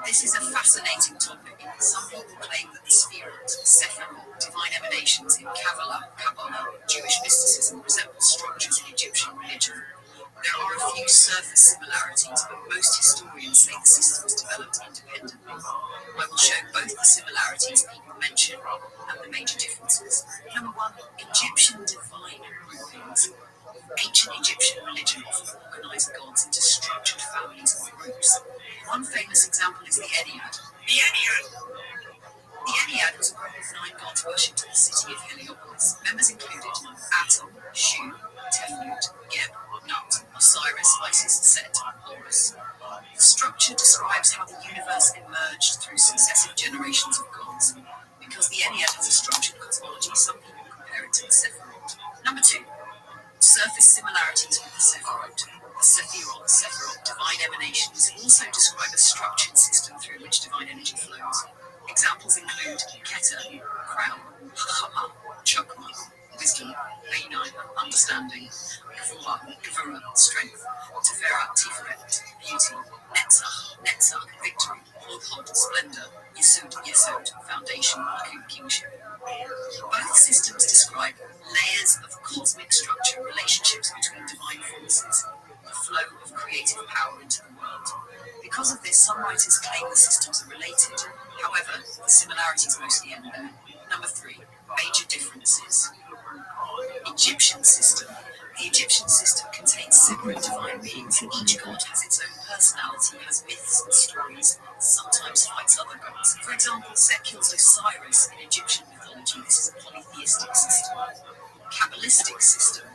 This is a fascinating topic. Some people claim that the Sephirot, divine emanations in Kabbalah, Jewish mysticism, resemble structures in Egyptian religion. There are a few surface similarities, but most historians say the systems developed independently. I will show both the similarities people mention and the major differences. Number 1, Egyptian divine groupings. Ancient Egyptian religion often organized gods into structured families or groups. One famous example is the Ennead. The Ennead was a group of 9 gods worshipped in the city of Heliopolis. Members included Atum, Shu, Tefnut, Geb, Nut, Osiris, Isis, Set, and Horus. The structure describes how the universe emerged through successive generations of gods. Because the Ennead has a structured cosmology, some people compare it to the Sephirot. Number 2. Surface similarities with the Sephirot. The Sephirot, divine emanations, also describe a structured system through which divine energy flows. Examples include Keter, crown, Chachama, Chokma, wisdom, Beinai, understanding, Gevura, strength, Tefera, Tiferet, beauty, Netzach, victory, Hod, splendor, Yesod, foundation, kingship. Both systems describe layers of cosmic structure, relationships between divine forces, the flow of creative power into the world. Because of this, some writers claim the systems are related. However, the similarities mostly end there. Number 3, major differences. Egyptian system. The Egyptian system contains separate divine beings, and each god has its own personality, has myths and stories, sometimes fights other gods. For example, Set kills Osiris in Egyptian mythology. This is a polytheistic system. Kabbalistic system.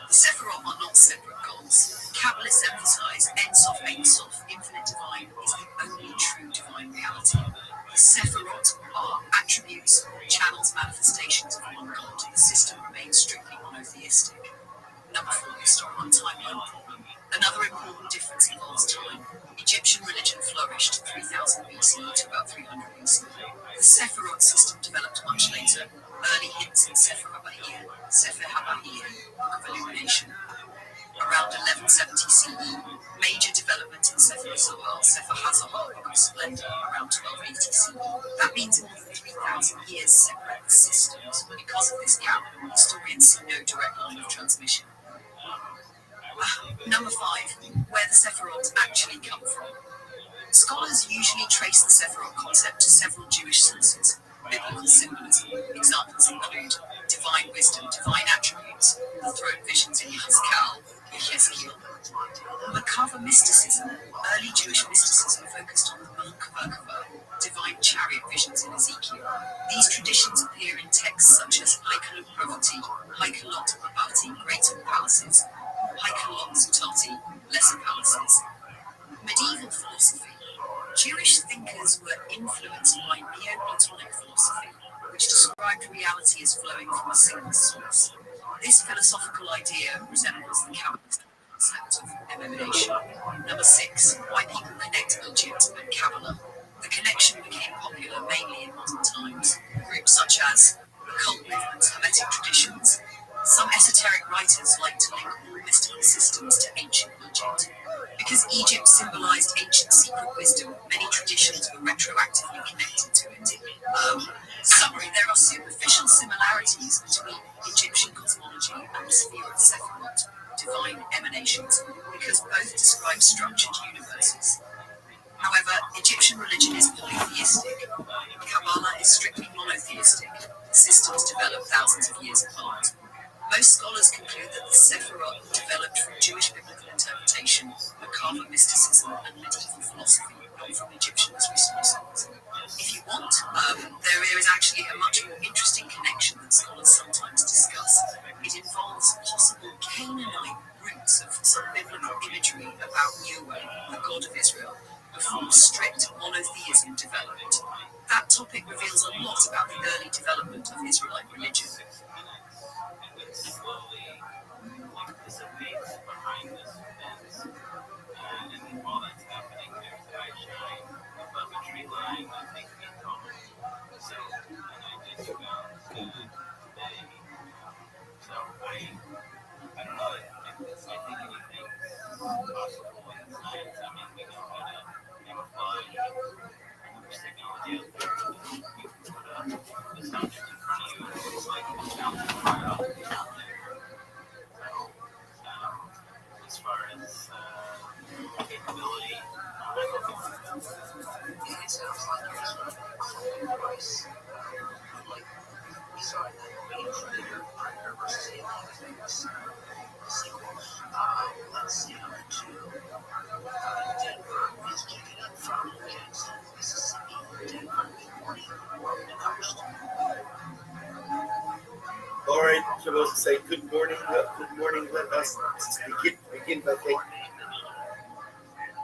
The Sephiroth are not separate gods. Kabbalists emphasize Ein Sof, infinite divine, is the only true divine reality. The Sephiroth are attributes, channels, manifestations of one god. The system remains strictly monotheistic. Number 4, historical timeline problem. Another important difference involves time. Egyptian religion flourished 3000 BCE to about 300 BCE. The Sephiroth system developed much later. Early hints in Sefer Rabbi, Sefer Habahir, Book of Illumination. Around 1170 CE, major development in Sefer Zohar, Sefer HaZohar, Book of Splendor, around 1280 CE. That means more than 3,000 years separate the systems. Because of this gap, historians see no direct line of transmission. Number 5, where the Sephiroth actually come from. Scholars usually trace the Sephiroth concept to several Jewish sources. Biblical symbolism. Examples include divine wisdom, divine attributes, the throne visions in Yechezkel. Merkava mysticism. Early Jewish mysticism focused on the Merkava, divine chariot visions in Ezekiel. These traditions appear in texts such as Haikalot Pravati, Haikalot Rabati, greater palaces, Haikalot Zutati, lesser palaces. Medieval philosophy. Jewish thinkers were influenced by Neoplatonic philosophy, which described reality as flowing from a single source. This philosophical idea resembles the Kabbalist concept of emanation. Number 6, why people connect Egypt and Kabbalah. The connection became popular mainly in modern times. Groups such as occult movements, Hermetic traditions. Some esoteric writers like to link all mystical systems to ancient Egypt. Because Egypt symbolized ancient secret wisdom, many traditions were retroactively connected to it. Summary, there are superficial similarities between Egyptian cosmology and the sphere of Sephiroth, divine emanations, because both describe structured universes. However, Egyptian religion is polytheistic. Kabbalah is strictly monotheistic. The systems developed thousands of years apart. Most scholars conclude that the Sephiroth developed from Jewish biblical interpretation, Merkava mysticism, and medieval philosophy, not from Egyptian sources. If you want, there is actually a much more interesting connection that scholars sometimes discuss. It involves possible Canaanite roots of some biblical imagery about Yahweh, the God of Israel, before strict monotheism developed. That topic reveals a lot about the early development of Israelite religion. All right, supposed to say good morning. Good morning. Let us begin by thanking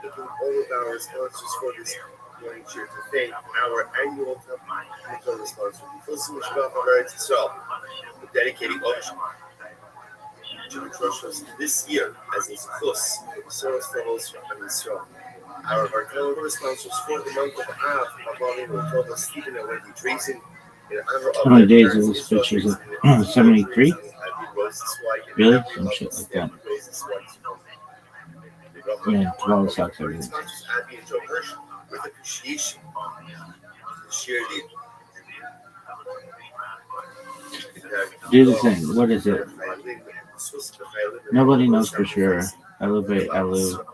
all of our sponsors for this morning cheer. To thank our annual top sponsor, Muslim Shabbat Eretz Yisrael, for dedicating Ocean to trust us this year as a plus service levels from Israel. Our calendar sponsors for the month of Av, Mabali, Rothschild, Stephen, and Wendy Drazen. How many days is this picture? 73? Really? Some shit like that. Yeah, 12 sucks everything. With appreciation, share Do the thing. What is it? Nobody knows for sure. Elevate, Elu.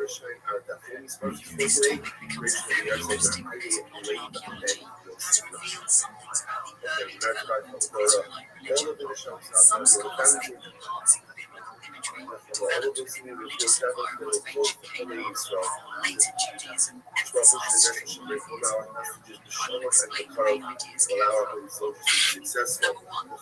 Restream are the filming sponsors for This today. topic becomes a very interesting because modern archaeology has revealed some things about the early development of Israelite religion. Some scholars think that parts of biblical imagery developed within the religious environment of ancient Canaan before later Judaism emphasized strict monotheism. Try to explain the main ideas here. Number one, the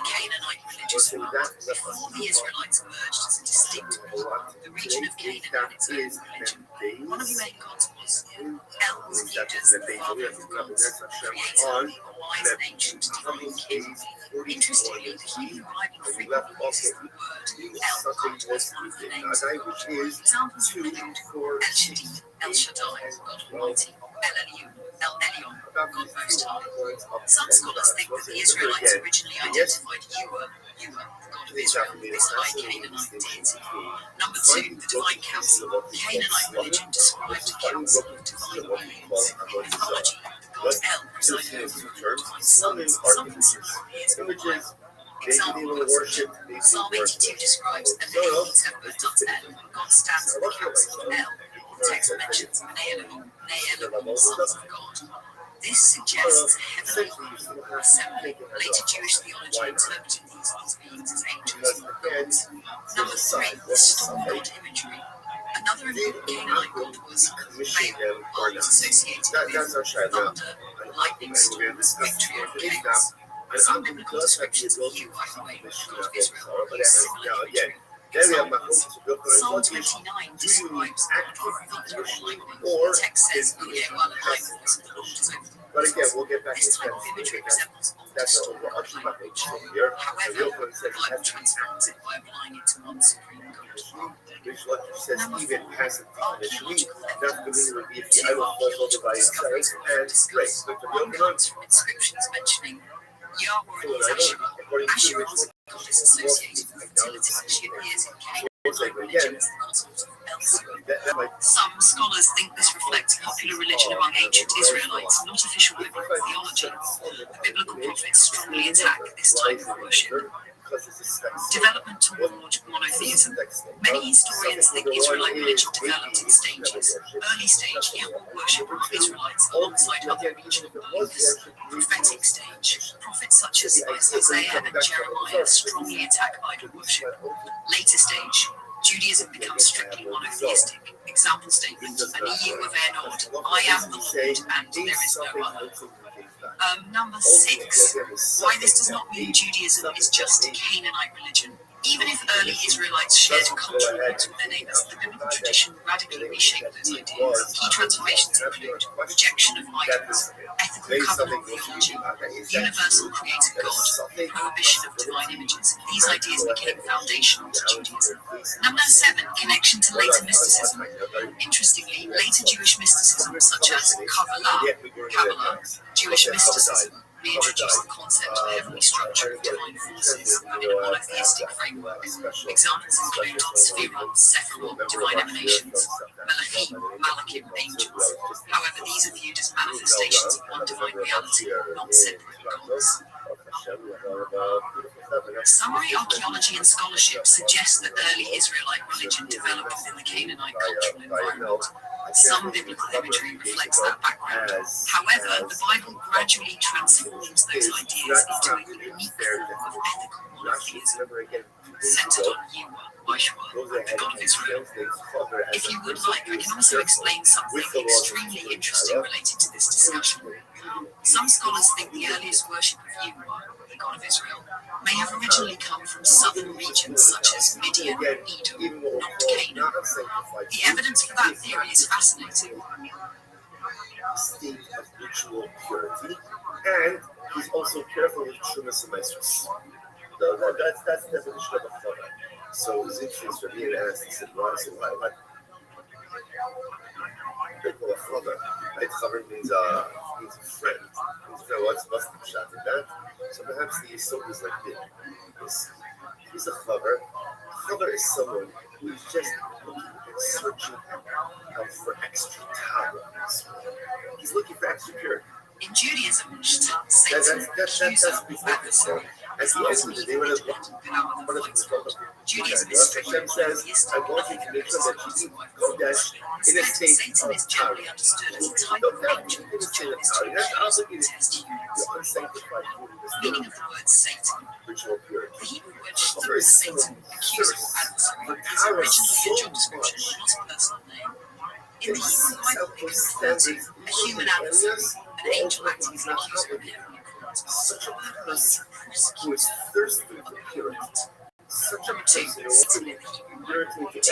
Canaanite religious world. Before the Israelites emerged as a distinct people, the region of Canaan had its own religion. One of the main gods was El was viewed as the father of the gods, creator of the wise and ancient divine king. Interestingly, the Hebrew Bible frequently uses the word El God as one of the names of God. Examples include El Shaddai, El Shaddai, God Almighty, El Elyon, El Elyon, God Most High. Some scholars think that the Israelites originally identified Yua, the god of Israel, this high Canaanite deity. Number two, the divine council. The Canaanite religion described a council of divine beings. In mythology, the god El presided over multiple sons. Some consider he is one. Example gods Psalm 82 describes a name El. God stands in the council of El. The text mentions Bnei sons of God. This suggests a heavenly assembly. Later Jewish theology interpreted these beings as angels, not gods. Number three, the storm god imagery. Another important Canaanite god was Baal, always associated with thunder, lightning storms, victory, and chaos. Some biblical descriptions of you, by the way, God of Israel, use similar imagery. Psalm 29 describes God with thunder and lightning. The text says, "O hear while the high voice of the Lord is over the waters." This type of imagery resembles multistream language. However, the Bible transforms it by applying it to one supreme God. Number four, archaeological evidence. Two archaeological discoveries were discussed. One comes from inscriptions mentioning Yahweh is Asherah. Asherah was a goddess associated with fertility, and she appears in Canaanite religion as the consort of El. Some scholars think this reflects popular religion among ancient Israelites, not official biblical theology. The biblical prophets strongly attack this type of worship. Development toward monotheism. Many historians think Israelite religion developed in stages. Early stage Yahweh worship of Israelites alongside other regional beliefs. Prophetic stage. Prophets such as Isaiah and Jeremiah strongly attack idol worship. Later stage. Judaism becomes strictly monotheistic. Example statement: Ani of Enod, I am the Lord, and there is no other. Number six, why this does not mean Judaism is just a Canaanite religion. Even if early Israelites shared cultural roots with their neighbors, the biblical tradition radically reshaped those ideas. Key transformations include rejection of idols, ethical covenant theology, universal creator God, prohibition of divine images. These ideas became foundational to Judaism. Number seven, connection to later mysticism. Interestingly, later Jewish mysticism, such as Kabbalah, Jewish mysticism, reintroduced the concept of the heavenly structure of divine forces in a monotheistic framework. Examples include Sphirot, Sephirot, divine emanations, Malachim, angels. However, these are viewed as manifestations of one divine reality, not separate gods. Summary archaeology and scholarship suggests that early Israelite religion developed within the Canaanite cultural environment. Some biblical imagery reflects that background. However, the Bible gradually transforms those ideas into a unique form of ethical monotheism, centered on Yahweh, the God of Israel. If you would like, I can also explain something extremely interesting related to this discussion. Some scholars think the earliest worship of Yahweh, the God of Israel, may have originally come from southern regions such as Midian, Edom, not Canaan. The evidence for that theory is fascinating. State of ritual purity, and he's also careful with Trumas and Maestros. That's the definition of a father. So his interest Rabbi asked, he said, why? They call a father. Right? Chaver means a friend. What's the shot in that? So perhaps the Yisod is like this. He's a chaver. Chaver is someone who is just looking and searching for extra power. He's looking for extra purity. In Judaism, Satan, accuser, adversary, At the end of the day, one of the Hashem says, I want you to make sure that you eat Kodesh in a state of power. You don't have to eat in a state of power. You're not obligated to eat the unsanctified food in the Meaning of the word Satan. ritual purity. The Hebrew word for Satan, accuser or adversary, is originally a job description, not a personal name. In the Hebrew Bible, it can refer to a human adversary, an angel acting as an accuser of heavenly court. Such a person who is thirsty for purity. Such a person who wants to be purity to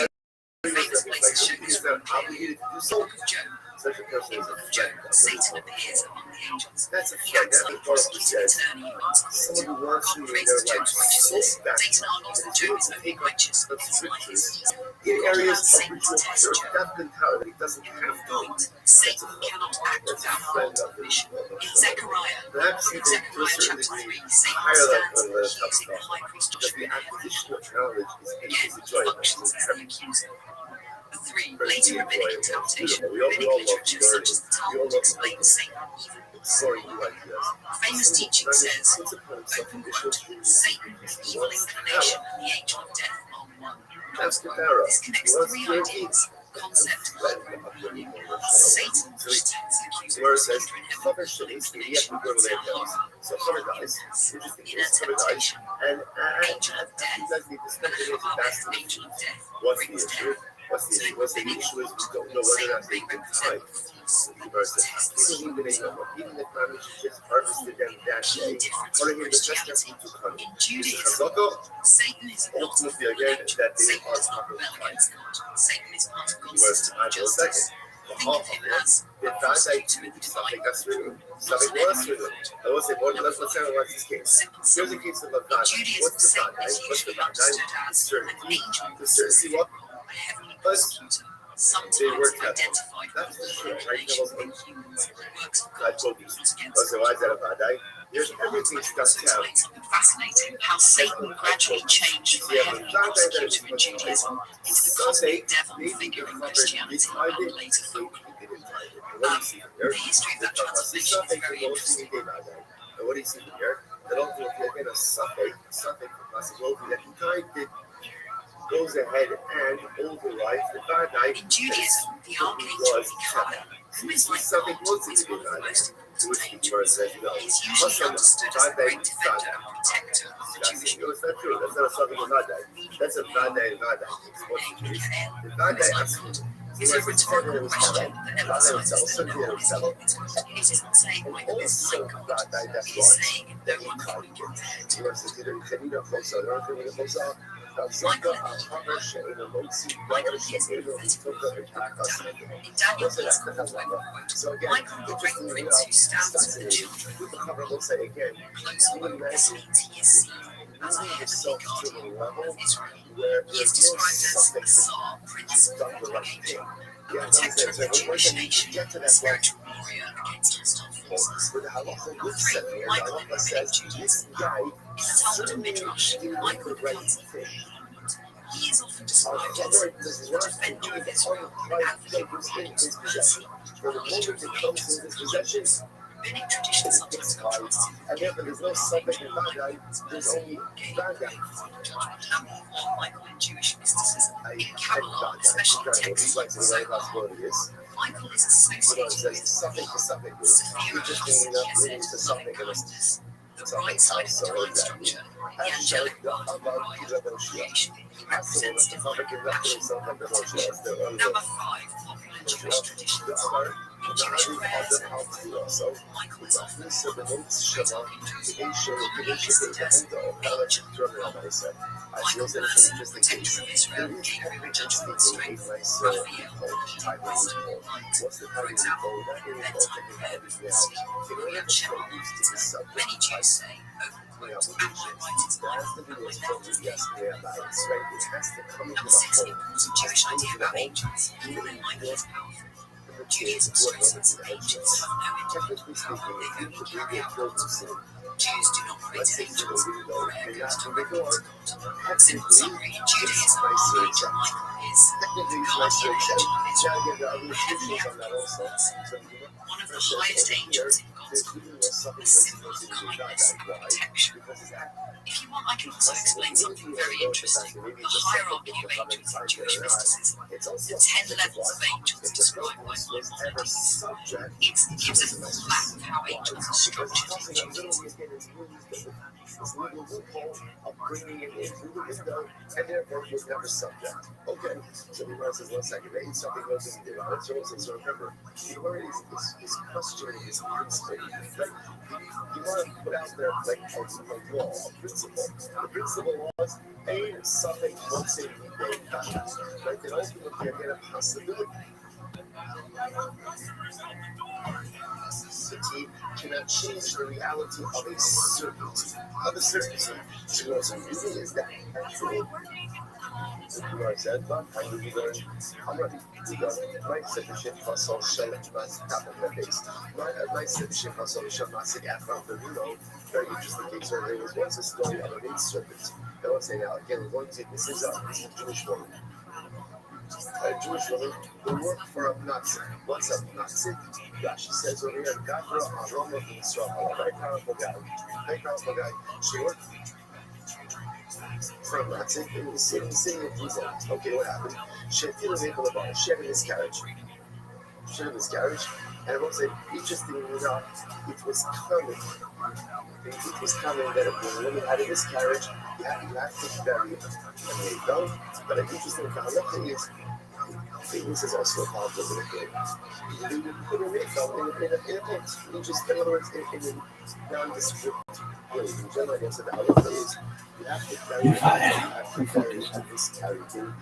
famous places show this not obligated to do so. Job. Such a person In is the book a of Job, friend. Satan appears among the angels. That's a He friend. acts That's like a a part of prosecuting says. attorney who wants Someone who God wants to praises their Job's life righteousness. so back. Satan argues that Job is only righteous because his life is easy. In God areas allows of Satan ritual to test purity, Job. that mentality doesn't In have to. point, Satan cannot act That's a without friend God's of the permission. In Lord. Zechariah, Perhaps in even to a Zechariah certain chapter degree 3, Satan higher level stands than the accusing the high priest because Joshua the in heaven. acquisition of knowledge Again, is a he joy. functions as the accuser. The three, Very later rabbinic beautiful. interpretation, We all rabbinic love literature such as the learning. We all Talmud love explains Satan even more story simply. new ideas. Famous teaching says, open quote, Satan, evil inclination, and the angel of death, Mark 1. That's the Close quote. Pharaoh. This connects three ideas: concept, language, and meaning. Satan, which attacks the accuser, Where it is says, either in heaven, Cover full should inclination, go to it's their our house. home, So Cover or dies. impulse, Interesting inner is Cover dies. temptation, And angel of death, you guys need to spend the Melchizedek, fast. angel of death, What's the brings issue? death. What's the So issue? in What's the rabbinic issue is we thought, don't know whether Satan or not may they can represent time. the Versus tests. even if the family just harvested them that Key day, difference or in he just Christianity. In Judaism, Chazoko, Satan is not ultimately a again angel. that they Satan are does not talking rebel against God. Satan is part of God's was system I of will justice. second. Think of him as a prosecutor in the Something divine that's court, true. not Something an was heavenly true. court. I will say, well, Number let's five, analyze this case. simple Here's a summary. case of a In God. Judaism, What's the Satan God? is What's the usually God? understood as an Certainty. angel The with a certainty specific what? role, a heavenly But prosecutor, they sometimes work out. identified with That's the the truth, right? inclination in humans, works of God God, told you. not against So why is God. that about that? Here's He also everything starts out. explains something fascinating, how Satan gradually changed from a heavenly prosecutor in Judaism into the cosmic devil figure in Christianity and later folk. The history of that transformation is very interesting. And what do you see here? That ultimately, again, a suffix possibility that the guy did goes ahead and overrides the Vadai. In Judaism, the archangel Michael, who is like God, is one of the most important angels. He is usually understood as the great defender and protector of the Jewish people. That's not true. That's not a suffix of Vadai. That's a Vadai. The Vadai is a rhetorical question that emphasizes that no one is equal to God. It is not saying Michael is like God, it is saying no one can be compared to God. Michael hears the prophetic word of Daniel. In Daniel, he is called, I will quote, Michael, the great prince who stands with the children of God. Close quote. This means he is seen as a heavenly guardian of Israel. He is described as a Tsar, prince, warning angel, a protector of the Jewish nation, a spiritual warrior against hostile forces. Number 3, Michael in rabbinic Judaism. In the Talmud and Midrash, Michael becomes evil. He is often described as the defender of Israel, an advocate of God's mercy, a leader of the angels and the angels. Rabbinic tradition sometimes contrasts him with Gabriel, the archangel, Michael is mercy, Gabriel, final judgment. Number 4, Michael in Jewish mysticism. In Kabbalah, especially texts like the Zohar, Michael is associated with Sophia, Sephirah, Chesed, loving kindness, the right side of the divine structure, the angelic world of the creation. He represents divine compassion and protection. Number 5, popular Jewish traditions. In Jewish prayers and thought, Michael is often called the great archangel. He is the angel of God. Michael blesses the protector of Israel, Gabriel judgment, strength, Raphael, light. For example, Benjamin, William Shemar, many Jews say, open quote, and highlighted Michael and with Number 6, the important Jewish idea about angels, even though Michael is powerful. Judaism stresses angels have no independent power, they only carry out God's will. Jews do not praise angels, prayer goes directly to God. Simple summary, in Judaism, Archangel Michael is the guardian angel of Israel, heavenly archangel of God, one of the highest angels in God's Simple kindness and protection. If you want, I can also explain something very interesting. The hierarchy of angels in Jewish mysticism. The 10 levels of angels described by Maimonides. It gives a full map of how angels are structured in Judaism. This legal loophole of bringing it in through the window, and therefore it was never subject. Okay, so the Gemara says, 1 second, they ain't something else in there. That's also, so remember, the Gemara is questioning this principle. Like, you want to put out there like a law, a principle. The principle was, ain't something once in the day done. Right? Then ultimately, I get a possibility. Certainty cannot change the reality of a certainty. So what's really is that actually, you are said, but I will be learned already. We got my sufficient hustle, shell, top of my face. My sufficient hustle, shell, massive afro, very interesting case where there was once a story of an serpent. I won't say now, again, we're going to take this is a Jewish woman. A Jewish woman who worked for a Nazi. What's a Nazi? Rashi says over here, Gavra Aroma Israel, a very powerful guy. She worked for a Nazi in the city of Israel. Okay, what happened? She had a miscarriage. And I won't say, interestingly enough, it was common that if a woman had a miscarriage, you have to bury it. And they don't. But an interesting concept is, this is also a problem with a kid. You put a makeup in a pit. You just, in other words, in a nondescript way. In general, I guess the other thing is, you have to bury a miscarried baby.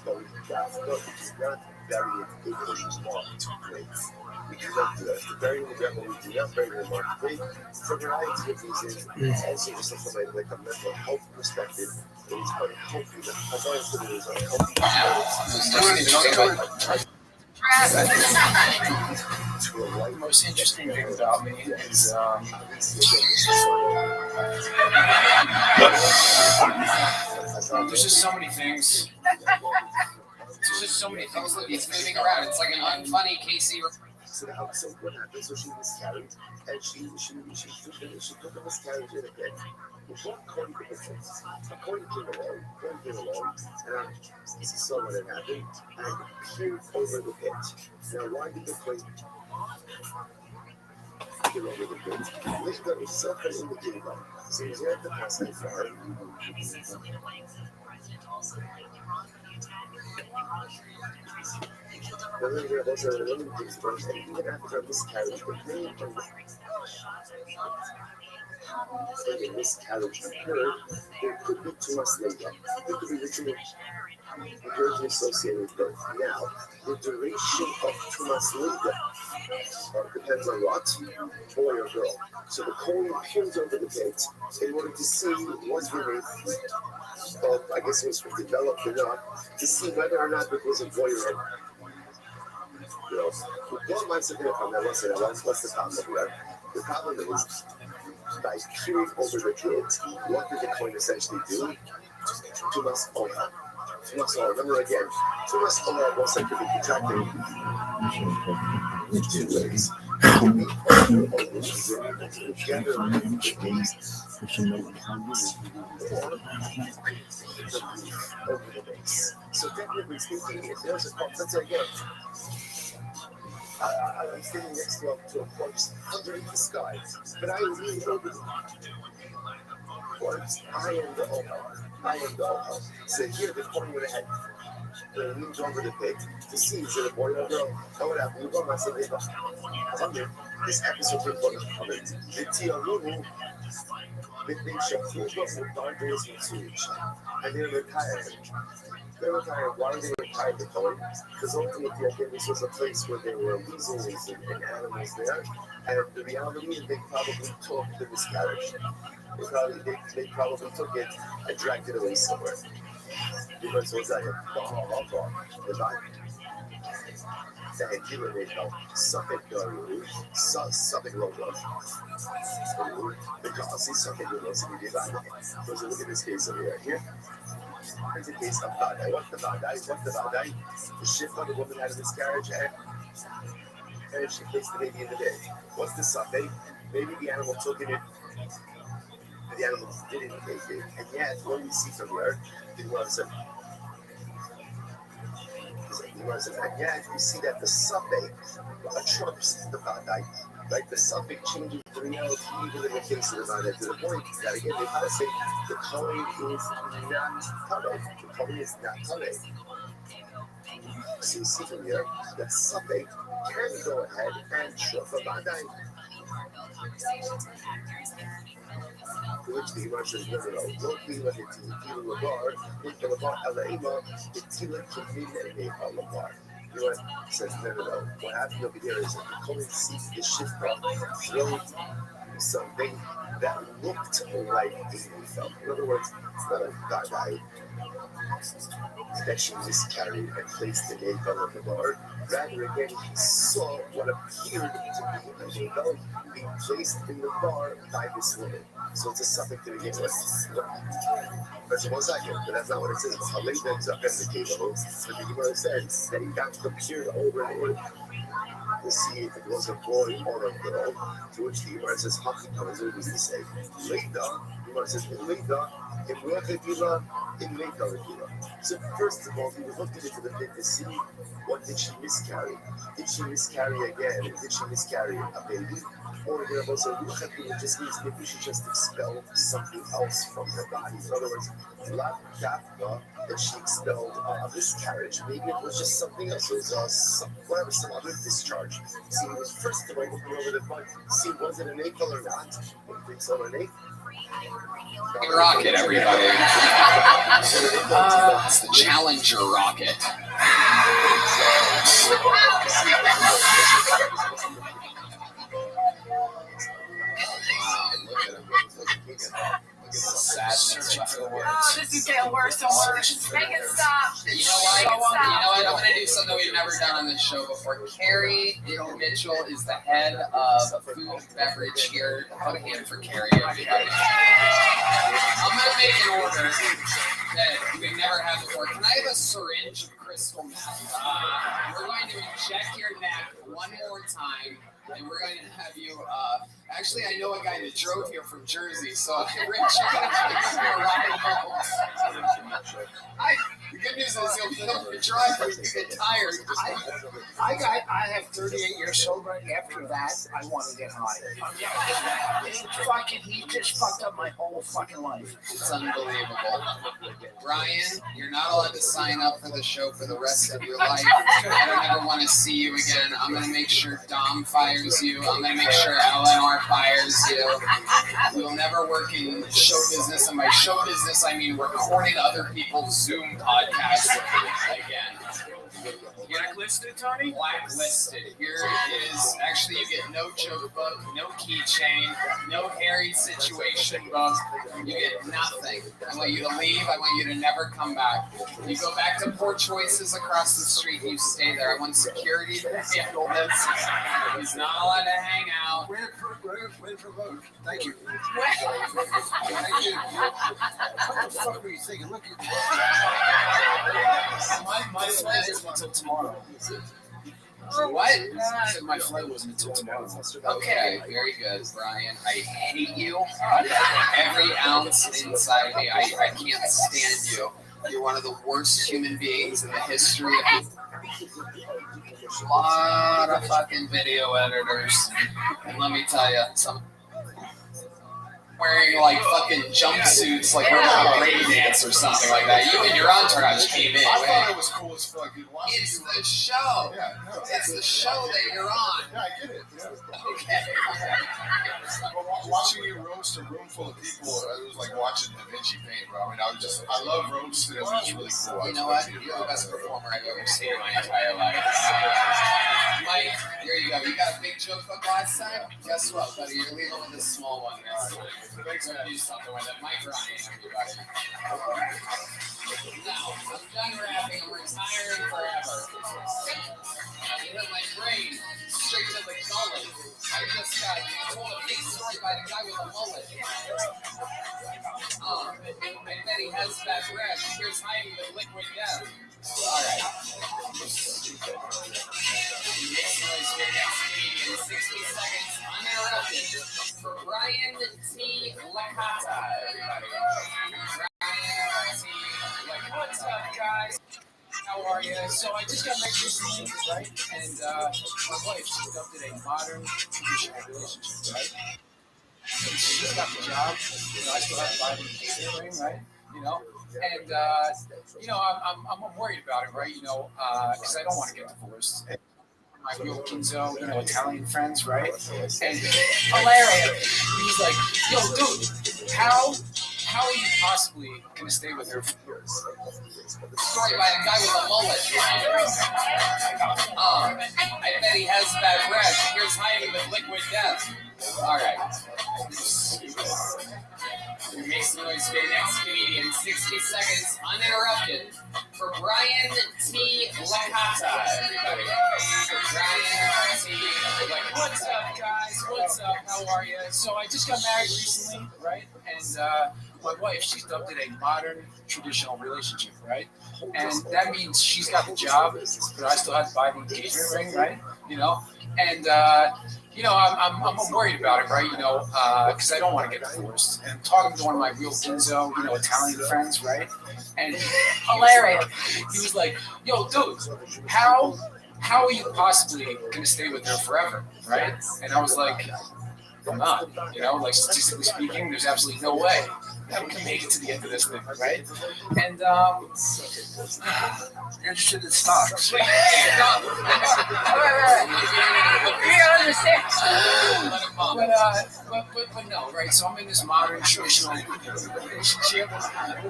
But you cannot bury it in a marked place. We do not do that. To bury the devil, we do not bury the marked place. For a variety of reasons, also just from like a mental health perspective, it is unhealthy. As long as it is unhealthy. The most interesting thing about me is there's just so many things. There's just so many things that It's moving around. It's like an unfunny Casey. So what happened? So she miscarried, and she took a miscarriage in a bed. What Cody came along, and he saw what had happened, and peered over the pit. Now, why did the Cody peer over the pit? Lifted himself in the gable, so he was at the passing far. Those are the little things, and even after a miscarriage, the miscarriage occurred, there could be too much later. There could be ritual regurgitation associated with birth. Now, the duration of too much later depends on what, boy or girl. So the colon peers over the pit in order to see was really, I guess it was developed enough to see whether or not it was a boy or a girl. What might significant from that? What's the problem here? The problem is, by peering over the kids, what did the coin essentially do? Tumas Ola. Remember again, Tumas Ola was like to be contracted in two ways. So technically speaking, if there's a let's say again, I'm standing next to a corpse underneath the sky, but I lean over the corpse. I am the Oha. So here the coin went ahead. When I leaned over the pit to see is it a boy or a girl. Now what happened? I said, this episode was for the comment. The Tiaruhu, they Shafuba and Barbaris and Suj. And they retired. Why did they retire the coin? Because ultimately, I think this was a place where there were weasels and animals there. And the reality is they probably took the miscarriage. They probably took it and dragged it away somewhere. Because was that something wrong. Because I see something wrong. So look at this case over here. Here's a case of Badai. What's the Badai? The ship on the woman had a miscarriage and and she placed the baby in the bed. What's the Sunday? Maybe the animal took it in. The animal didn't take it, and yet what we see from here, it was and yet you see that the suffix trumps the Vadai. Like the suffix changes the reality even in the case of the Vadai to the point that again they kind of say the Kohen is not Kohen. The Kohen is not Kohen. So you see from here that suffix can go ahead and trump the Vadai. To which the Gemara says, no, don't be like it to the Lavar, with the Lavar Alaima, the Tila Kivin and a Lavar. The Gemara says, no. What happened over here is that the Kohen sees the Shifra throwing something that looked like a Nifel. In other words, it's not a guy that she miscarried and placed the Nifel on the bar. Rather, again, he saw what appeared to be a Nifel being placed in the bar by this woman. So it's a suffix to begin with. But one second, but that's not what it says. But the Gemara says that he got compared over and over to see if it was a boy or a girl. To which the Gemara says, Hakikam is always the same. Leida, the Gemara says, Leida, in Rechevila, in Leida. So first of all, he was looking into the pit to see what did she miscarry. Did she miscarry again? Did she miscarry a baby? Or there was a Rechevila just means maybe she just expelled something else from her body. In other words, not that she expelled a miscarriage. Maybe it was just something else. It was some other discharge. See, it was first of all looking over the body. See, was it an ache or not? What do you think so, an ache? Rocket, everybody. It's the Challenger rocket. Sad searching for the words. Oh, this is getting worse and worse. Make it stop. You know what? I'm going to do something we've never done on this show before. Carrie Mitchell is the head of food and beverage here. Put a hand for Carrie, everybody. I'm going to make an order that we've never had before. Can I have a syringe of crystal meth? We're going to inject your neck one more time. And we're going to have you, actually, I know a guy that drove here from Jersey, so Rich, you're going to take me around home. The good news is you'll be able to drive when you get tired. I have 38 years sober, and after that, I want to get high. He just fucked up my whole fucking life. It's unbelievable. Brian, you're not allowed to sign up for the show for the rest of your life. I don't ever want to see you again. I'm going to make sure Dom fires you. I'm going to make sure Eleanor fires you. We'll never work in show business. And by show business, I mean recording other people's Zoom podcasts again. Blacklisted, Tony? Blacklisted. Here is, actually, you get no joke book, no keychain, no hairy situation book. You get nothing. I want you to leave. I want you to never come back. You go back to Poor Choices across the street and you stay there. I want security to handle this. He's not allowed to hang out. Wait for vote. Thank you. Thank you. What the fuck were you thinking? Look at My flight isn't until tomorrow. What? I said my flight wasn't until tomorrow. Okay, very good, Brian. I hate you. Every ounce inside me. I can't stand you. You're one of the worst human beings in the history of a lot of fucking video editors. And let me tell you, some wearing like fucking jumpsuits, like we're on a break dance or something like that. You and your entourage came in. I thought it was cool as fuck. It's the show. Yeah, no, it's the show that you're on. Yeah, I get it. Yeah. Okay. But watching you roast a room full of people, it was like watching Da Vinci paint, bro. I mean, I love roasting. It was really cool. You know what? You're the best performer I've ever seen in my entire life. Mike, here you go. You got a big joke book last time? Guess what, buddy? You're leaving with a small one this time. We're going to do something with it. Mike Ryan, everybody. Now, I'm done rapping. I'm retiring forever. You hit my brain straight to the gullet. I just got told a big story by the guy with a mullet. I bet he has bad breath. Here's hiding with liquid death. All right. Next noise for next comedian. 60 seconds uninterrupted for Brian T. Licata, everybody. Brian T. Licata. What's up, guys? How are you? So I just got married recently, right? And my wife, she adopted a modern traditional relationship, right? And she's got the job. You know, I still have to buy the catering, right? You know, and you know, I'm worried about it, right? You know, because I don't want to get divorced. And my real Kinzo, you know, Italian friends, right? And hilarious. He was like, "Yo, dude, how are you possibly gonna stay with her?" Story by a guy with a mullet. I bet he has bad breath. Here's hiding with liquid death. All right. Your makes noise for your next comedian. 60 seconds uninterrupted for Brian T. Licata, everybody. Brian T. Licata. What's up, guys? What's up? How are you? So I just got married recently, right? And my wife, she's adopted a modern traditional relationship, right? And that means she's got the job, but I still have to buy the engagement ring, right? You know, and you know, I'm worried about it, right? You know, because I don't want to get divorced. And I'm talking to one of my real Kinzo, you know, Italian friends, right? And hilarious. He was like, "Yo, dude, how are you possibly gonna stay with her forever, right?" And I was like, "I'm not. You know, like statistically speaking, there's absolutely no way that we can make it to the end of this thing, right?" And You're interested in stocks. right. You gotta understand. But no, right? So I'm in this modern traditional relationship with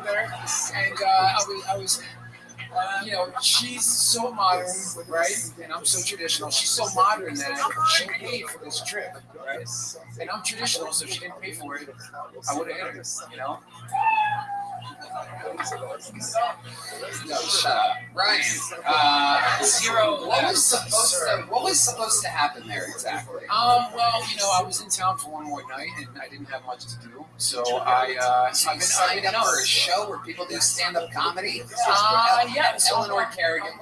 her, and I was. You know, she's so modern, right? And I'm so traditional. She's so modern that she paid for this trip, right? And I'm traditional, so if she didn't pay for it, I would have hit her, you know? No, shut up. Brian, Zero, what was supposed to happen there exactly? Well, you know, I was in town for one more night and I didn't have much to do. So I've been signed up for a show where people do stand-up comedy? Yeah, so Eleanor Kerrigan. I'm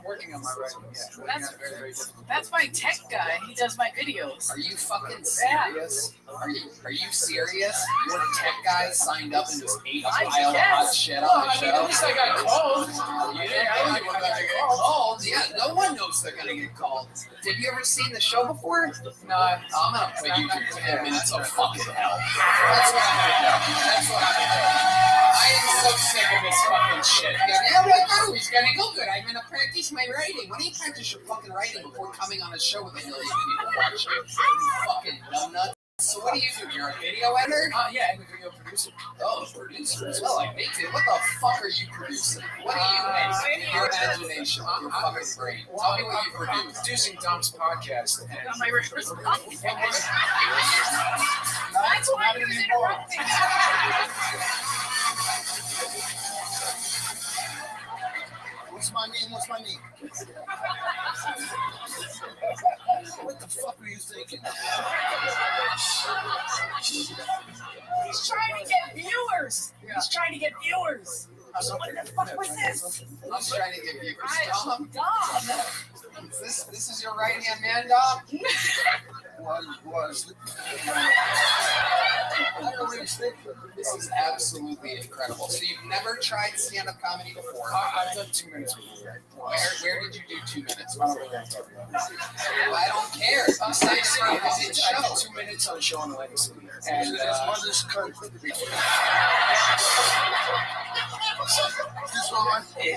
working on my writing. Yeah, very, very difficult. That's my tech guy. He does my videos. Are you fucking serious? Are you serious? Your tech guy signed up and just ate a pile of hot shit on the show? At least I got called. Yeah, I know you were gonna get called. Yeah, no one knows they're gonna get called. Have you ever seen the show before? No. I'm gonna put you through 10 minutes of fucking hell. That's what I'm gonna do. That's what I'm gonna do. I am so sick of this fucking shit. Yeah, I thought it was gonna go good. I'm gonna practice my writing. Why don't you practice your fucking writing before coming on a show with 1 million people watching? You fucking numbnuts. So what do? You're a video editor? Yeah, I'm a video producer. Oh, producer as well. Like me too. What the fuck are you producing? What do you make? Your imagination, your fucking brain. Tell me what you produce. I'm producing Dom's podcast. And That's why he was interrupting. What's my name? What's my name? What the fuck were you thinking? He's trying to get viewers. He's trying to get viewers. What the fuck was this? I'm trying to get viewers. Dom. Dom. This is your right hand man, Dom? Was. This is absolutely incredible. So you've never tried stand-up comedy before? I've done 2 minutes before. Where did you do 2 minutes? I don't really want to talk about it. Well, I don't care. You signed up for a fucking I show. did 2 minutes on a show on the legacy. And And this country.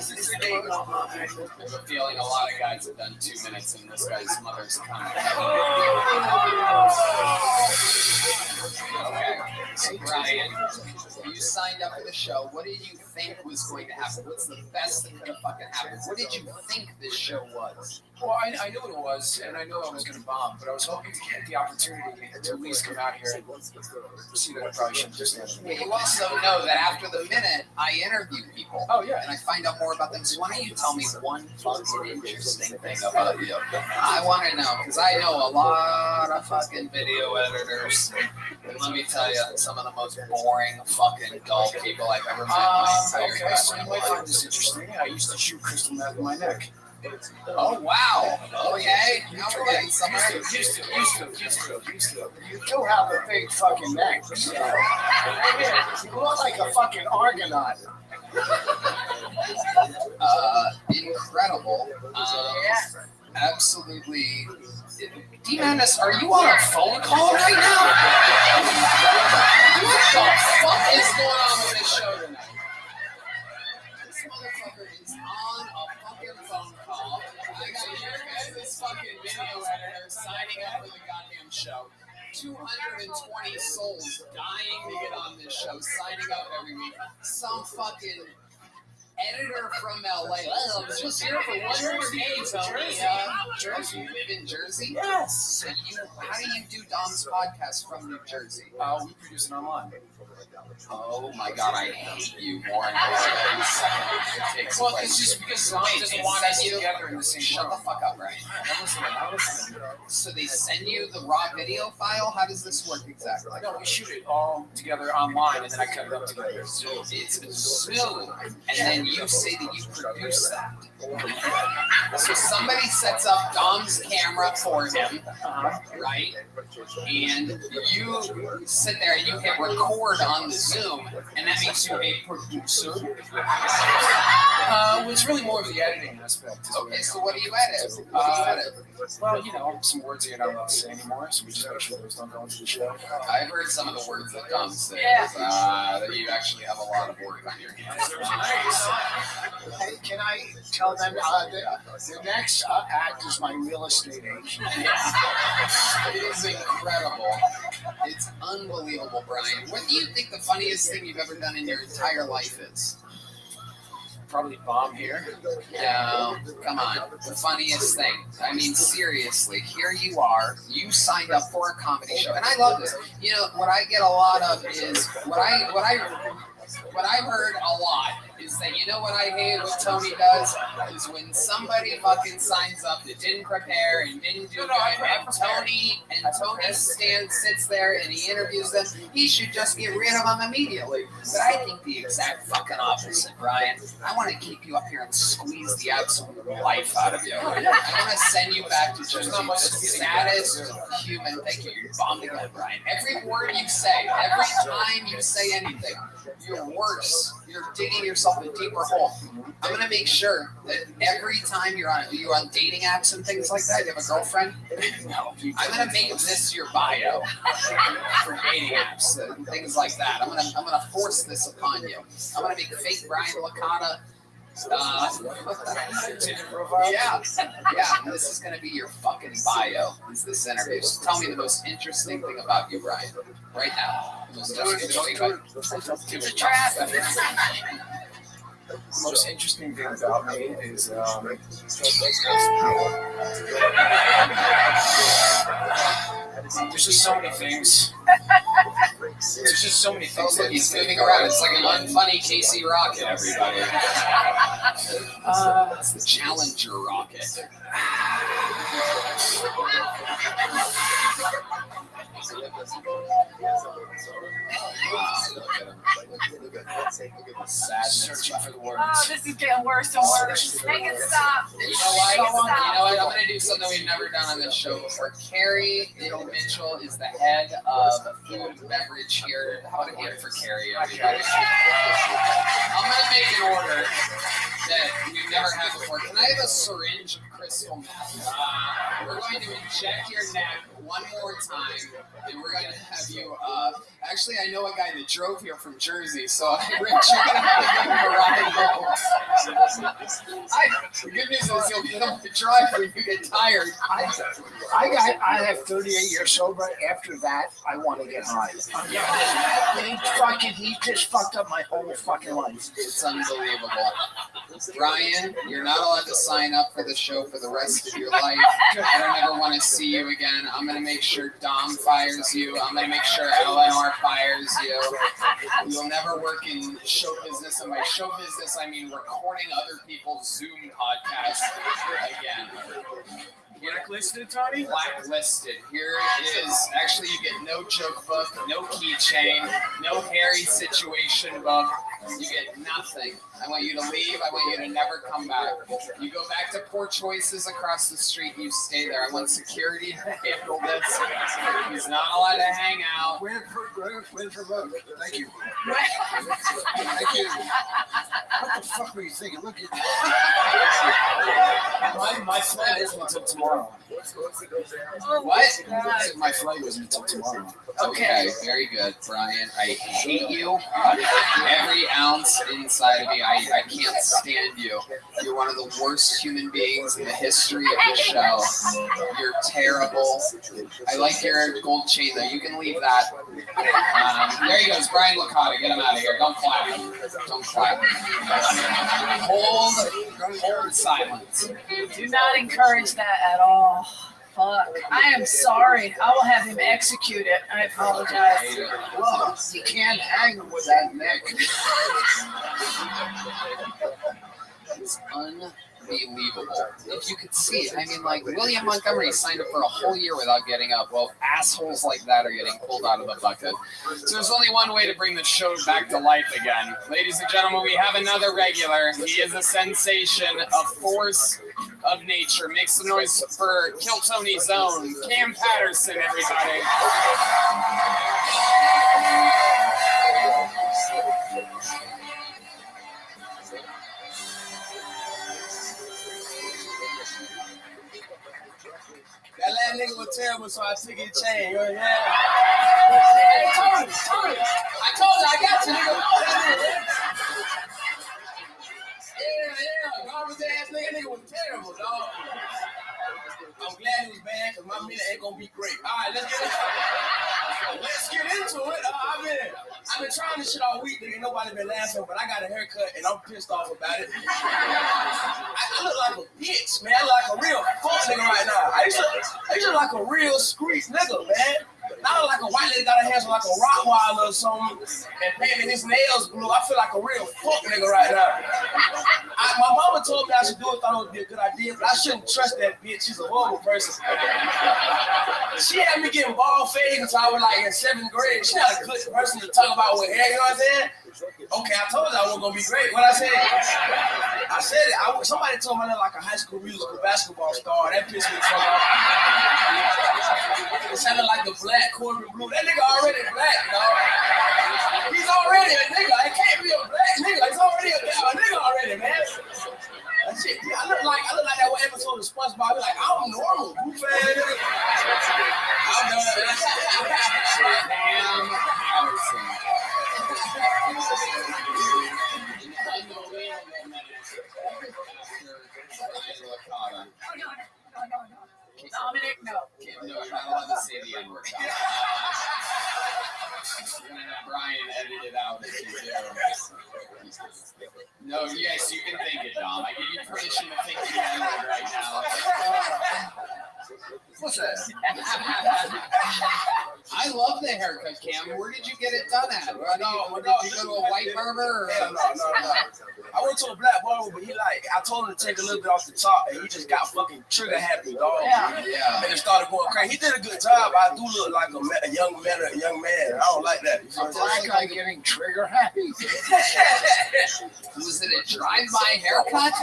I have a feeling a lot of guys have done 2 minutes in this guy's mother's comment. Okay, so Brian, you signed up for the show. What did you think was going to happen? What's the best that could have fucking happened? What did you think this show was? well, I knew what it was, and I knew I was going to bomb, but I was hoping to get the opportunity to at least come out here and see that I probably shouldn't just have. You also know that after the minute, I interview people. Oh, yeah. And I find out more about them. So why don't you tell me one fucking interesting thing about you? I want to know, because I know a lot of fucking video editors. Let me tell you, some of the most boring, fucking dull people I've ever met in my entire Okay, so you might life. find this interesting. I used to shoot crystal meth in my neck. Oh wow! Okay, now we're getting somewhere. Used to. You do have a big fucking neck. So. You look like a fucking Argonaut. Incredible. Absolutely. D-Madness, are you on a phone call right now? What the fuck is going on with this show tonight? This motherfucker is on a fucking phone call. I got here guys' fucking video editor signing up for the goddamn show. 220 souls dying to get on this show, signing up every week. Some fucking editor from LA. I was just here for one more day, Tony. Jersey. You live in Jersey? Yes. So how do you do Dom's podcast from New Jersey? We produce it online. Oh my god, I hate you more and more every second it takes Well, place. it's just because Dom doesn't want us together in the same Shut room. the fuck up, Ryan. I'm listening. So they send you the raw video file? How does this work exactly? No, we shoot it all together online, and then I cut it up together. It's Zoom, and then you say that you produce that. So somebody sets up Dom's camera for him, right? And you sit there and you hit record on the Zoom, and that makes you a producer. It's really more of the editing aspect. Okay, so what do you edit? Well, you know, some words you're not allowed to say anymore, so we just make sure those don't go into the show. I've heard some of the words that Dom says. That you actually have a lot of work on your hands. Hey, can I tell them the next act is my real estate agent? It is incredible. It's unbelievable, Brian. What do you think the funniest thing you've ever done in your entire life is? Probably bomb here. No, come on. The funniest thing. I mean, seriously, here you are. You signed up for a comedy show, and I love this. You know, what I get a lot of is what I've heard a lot is that, you know what I hate what Tony does is when somebody fucking signs up that didn't prepare and didn't do good, and Tony sits there and he interviews them. He should just get rid of them immediately. But I think the exact fucking opposite, Brian. I want to keep you up here and squeeze the absolute life out of you. I want to send you back to just the saddest human. Thank you. You're bombed again, Brian. Every word you say, every time you say anything, you're worse. You're digging yourself a deeper hole. I'm gonna make sure that every time you're on dating apps and things like that, you have a girlfriend. No, I'm gonna make this your bio for dating apps and things like that. I'm gonna force this upon you. I'm gonna make fake Brian Licata. Yeah. This is gonna be your fucking bio. Is this interview? So tell me the most interesting thing about you, Brian, right now. The most interesting thing about me is there's just so many things. There's just so many things. Look, he's moving around. It's like an unfunny Casey rocket, everybody. It's the Challenger rocket. Sadness for the words. Oh, this is getting worse and worse. Make it stop. You know what? I'm going to do something we've never done on this show before. Carrie Mitchell is the head of food and beverage here. How about a hand for Carrie, everybody? I'm going to make an order that we've never had before. Can I have a syringe of crystal meth? We're going to inject your neck one more time, and we're going to have you. Actually, I know a guy that drove here from Jersey, so Rich, you're going to have to give him a ride home. The good news is you'll be able to drive when you get tired. I have 38 years sober. After that, I want to get high. He just fucked up my whole fucking life. It's unbelievable. Brian, you're not allowed to sign up for the show for the rest of your life. I don't ever want to see you again. I'm going to make sure Dom fires you. I'm going to make sure Eleanor fires you. You'll never work in show business. And by show business, I mean recording other people's Zoom podcasts again. Blacklisted, Tony? Blacklisted. Here is actually you get no joke book, no keychain, no hairy situation book. You get nothing. I want you to leave. I want you to never come back. You go back to Poor Choices across the street. You stay there. I want security to handle this. He's not allowed to hang out. Win for vote. Thank you. Thank you. What the fuck were you thinking? Look at My flight isn't until tomorrow. What? My flight wasn't until tomorrow. Okay, very good, Brian. I hate you. Every ounce inside of me. I can't stand you. You're one of the worst human beings in the history of the show. You're terrible. I like your gold chain, though. You can leave that. There he goes, Brian Licata. Get him out of here. Don't clap. Don't clap. Hold silence. Do not encourage that at all. Fuck. I am sorry. I will have him executed. I apologize. Whoa, you can't hang with that neck. It's unbelievable. If you could see it. I mean, like, William Montgomery signed up for a whole year without getting up. Well, assholes like that are getting pulled out of the bucket. So there's only one way to bring the show back to life again. Ladies and gentlemen, we have another regular. He is a sensation, a force of nature. Make some noise for Kill Tony's own Cam Patterson, everybody. That last nigga was terrible, so I took his chain. You know what I'm saying? Hey, Tony. I told you I got you, nigga. Yeah. Garbage ass nigga was terrible, dog. I'm glad he was bad because my minute ain't gonna be great. All right, let's get into it. I've been trying this shit all week, nigga. Nobody been laughing, but I got a haircut and I'm pissed off about it. I look like a bitch, man. I look like a real fuck nigga right now. I used to look like a real street nigga, man. Now I look like a white lady got her hands like a Rottweiler or something and painting his nails blue. I feel like a real fuck nigga right now. My mama told me I should do it, thought it would be a good idea, but I shouldn't trust that bitch. She's a horrible person. She had me getting bald fade until I was like in 7th grade. She's not a good person to talk about with hair, you know what I'm saying? Okay, I told you I wasn't gonna be great. What I said it. Somebody told me I look like a high school musical basketball star. That pissed me the fuck off. It sounded like the black Corbin Blue. That nigga already black, dog. He's already a nigga. It can't be a black nigga. He's already a nigga already, man. That shit, I look like that one episode of SpongeBob. Be like, I'm normal, goof ass nigga. I'm done. Damn Harrison. Dominic, no. No, you're not allowed to say the N-word. You're gonna have Brian edit it out if you do. No, yes, you can think it, Dom. I give you permission to think the N-word right now. What's that? I love the haircut, Cam. Where did you get it done at? Did you go to a white barber? Or? No. I went to a black barber, but I told him to take a little bit off the top, and he just got fucking trigger happy, dog. Yeah. And it started going crazy. He did a good job. I do look like a young man. I don't like that. A black guy getting trigger happy. Was it a drive-by haircut?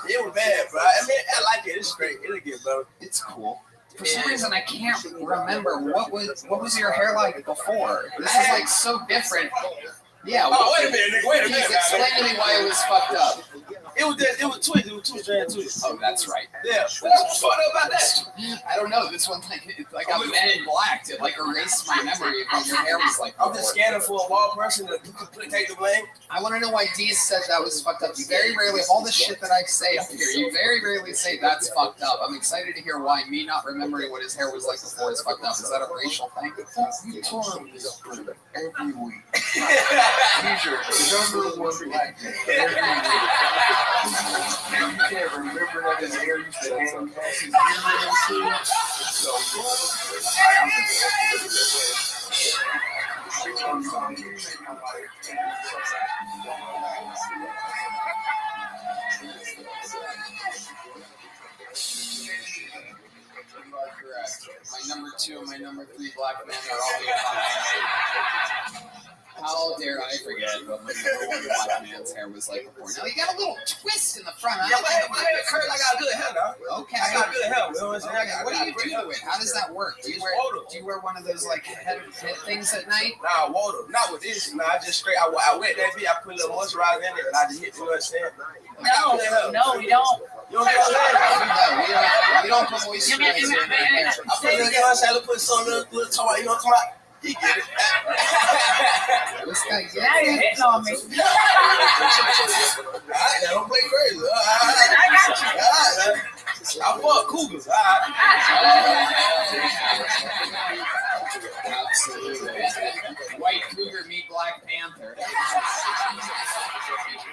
It was bad, bro. I mean, I like it. It's great. It'll get better. It's cool. For some reason, I can't remember what was your hair like before. This is like so different. Yeah. Oh, wait a minute, nigga. Please explain to me why it was fucked up. It was twisted. It was two strands twisted. Oh, that's right. Yeah. What's fucked up about that? I don't know. This one like a Men in Black. It like erased my memory of when your hair was like. I'm just scanning for a bald person to take the blame. I want to know why Dee said that was fucked up. You very rarely, of all the shit that I say up here, you very rarely say that's fucked up. I'm excited to hear why me not remembering what his hair was like before is fucked up. Is that a racial thing? You told him this every week. He's your number one black man. Every week. You can't remember that his hair used to hang past his ear. So, My number 2 and my number 3 black men are all here. How dare I forget what my number 1 black man's hair was like before. Now, you got a little twist in the front. Yeah, my hair curls. I got good hair, dog. Okay. I got good hair. You know what I'm saying? What do you do to it? How does that work? Do you wear one of those like head things at night? Nah, water. Not with this. Nah, I just straight. I wet that bit. I put a little moisturizer in it, and I just hit. You know what I'm saying? No, we don't. You know what I'm saying? We don't put moisturizer in our hair. I put a little, you know what I'm saying? I put some little toy. You know what I'm talking about? He get it. This guy gets Now you're hitting on me. All right, now don't play crazy. All right. I got you. All right, I fuck cougars. All right. Absolutely. White cougar meet Black Panther.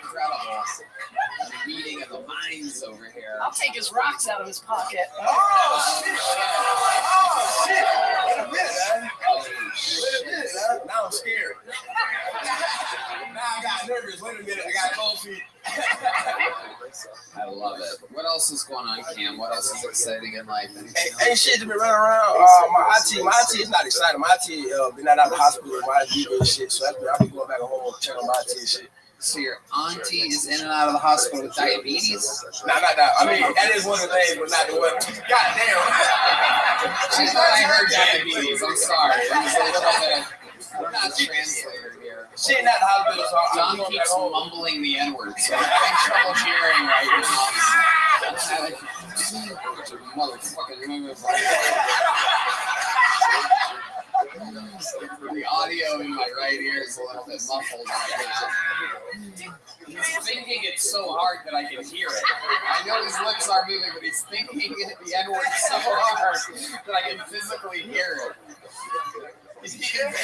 Incredible. The meeting of the minds over here. I'll take his rocks out of his pocket. Oh, shit. Oh, shit. Wait a minute, man. Now I'm scared. Now I got nervous. Wait a minute. I got cold feet. I love it. What else is going on, Cam? What else is exciting in life? Ain't shit to be running around. My auntie is not excited. My auntie been out of the hospital. My auntie and shit. So I'll be going back home and check on my auntie and shit. So your auntie is in and out of the hospital with diabetes? Nah, not that. I mean, that is one of the things, but not the one. Goddamn. I thought I heard diabetes. I'm sorry. I'm not a translator here. She ain't at the hospital, so John keeps mumbling the N-word, so I'm having trouble hearing right now. Motherfucking the audio in my right ear is a little bit muffled right now. He's thinking it so hard that I can hear it. I know his lips are moving, but he's thinking the N-word so hard that I can physically hear it. He's trying to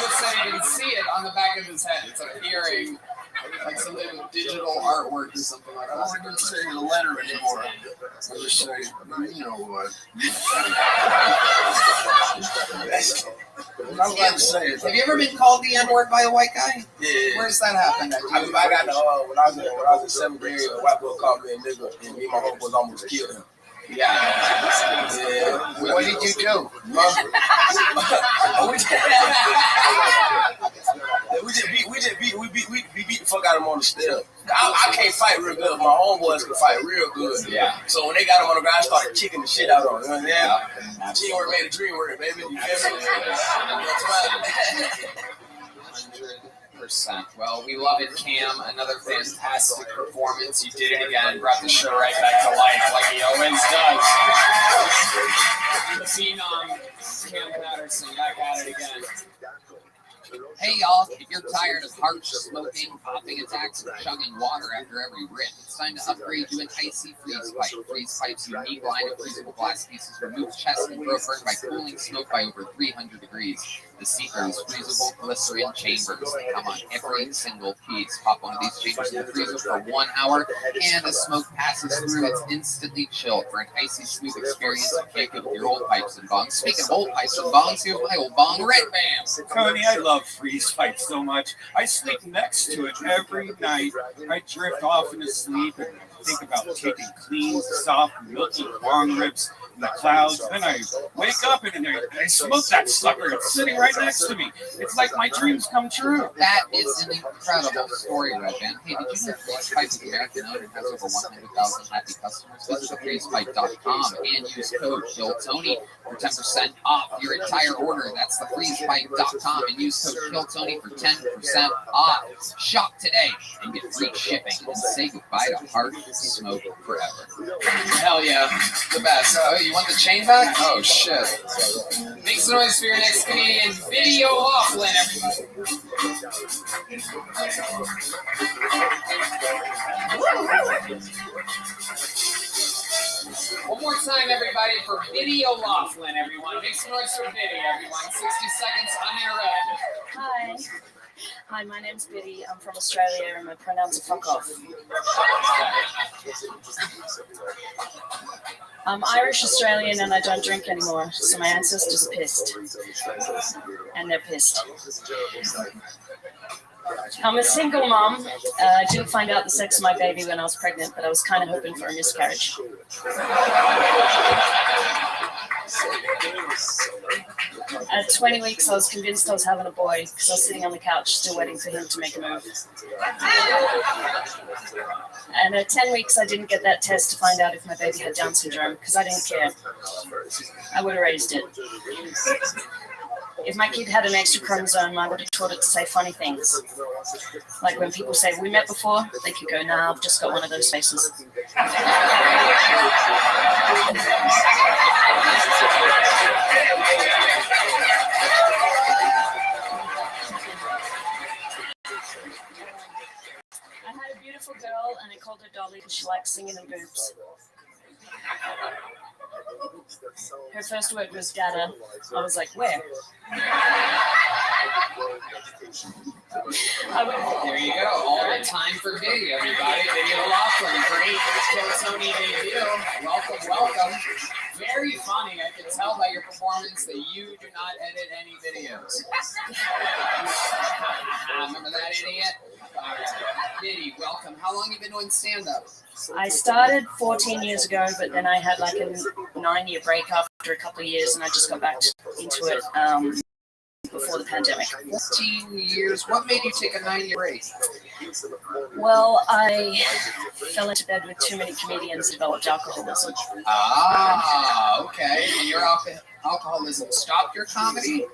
just say he can see it on the back of his head. It's like hearing like something with digital artwork or something like that. I don't even say the letter anymore. I just say, you know what. I'm about to say it. Have you ever been called the N-word by a white guy? Yeah. Where's that happened? I got the when I was in 7th grade, a white boy called me a nigga, and me and my homeboys almost killed him. Yeah. What did you do? We beat the fuck out of him on the stairs. I can't fight real good. My homeboys can fight real good. Yeah. So when they got him on the ground, I started kicking the shit out of him. You know what I'm saying? Teamwork made a dream work, baby. You feel me? 100%. Well, we love it, Cam. Another fantastic performance. You did it again. Brought the show right back to life like he always does. Phenom Cam Patterson back at it again. Hey y'all, if you're tired of harsh smoking, popping attacks, and chugging water after every rip, it's time to upgrade to an icy freeze pipe. Freeze Pipe's unique line of freezable glass pieces removes chest and throat burn by cooling smoke by over 300 degrees. The Seeker's freezable glycerin chambers. They come on every single piece. Pop one of these chambers in the freezer for 1 hour, and as smoke passes through, it's instantly chilled for an icy smooth experience you can't get with your old pipes and bongs. Speaking of old pipes and bongs, here's my old bong, Red Bam. Tony, I love Freeze Pipe so much. I sleep next to it every night. I drift off into sleep and think about taking clean, soft, milky bong rips in the clouds. Then I wake up and I smoke that sucker. It's sitting right next to me. It's like my dreams come true. That is an incredible story, Red Band. Hey, did you know Freeze Pipe is American owned and has over 100,000 happy customers? Visit freezepipe.com and use code KILLTONY for 10% off your entire order. That's the freezepipe.com and use code KILLTONY for 10% off. Shop today and get free shipping and say goodbye to harsh smoke forever. Hell yeah, the best. Oh, you want the chain back? Oh shit. Make some noise for your next Canadian video Laughlin, everybody. One more time, everybody, for Video Laughlin, everyone. Make some noise for video, everyone. 60 seconds uninterrupted. Hi. Hi, my name's Biddy. I'm from Australia and my pronouns are fuck off. I'm Irish Australian and I don't drink anymore, so my ancestors are pissed. And they're pissed. I'm a single mom. I didn't find out the sex of my baby when I was pregnant, but I was kind of hoping for a miscarriage. At 20 weeks, I was convinced I was having a boy because I was sitting on the couch still waiting for him to make a move. And at 10 weeks, I didn't get that test to find out if my baby had Down syndrome because I didn't care. I would have raised it. If my kid had an extra chromosome, I would have taught it to say funny things. Like when people say, "We met before," they could go, "Nah, I've just got one of those faces." I had a beautiful girl, and I called her Dolly because she likes singing and boobs. Her first word was "dada." I was like, "Where?" There you go. All the time for Biddy, everybody. Biddy O'Loughlin, great Tony debut. Welcome, welcome. Very funny. I can tell by your performance that you do not edit any videos. Remember that idiot? All right. Biddy, welcome. How long have you been doing stand-up? I started 14 years ago, but then I had like a 9-year break after a couple of years, and I just got back into it before the pandemic. 14 years. What made you take a 9-year break? Well, I fell into bed with too many comedians, developed alcoholism. Ah, okay. And your alcoholism stopped your comedy?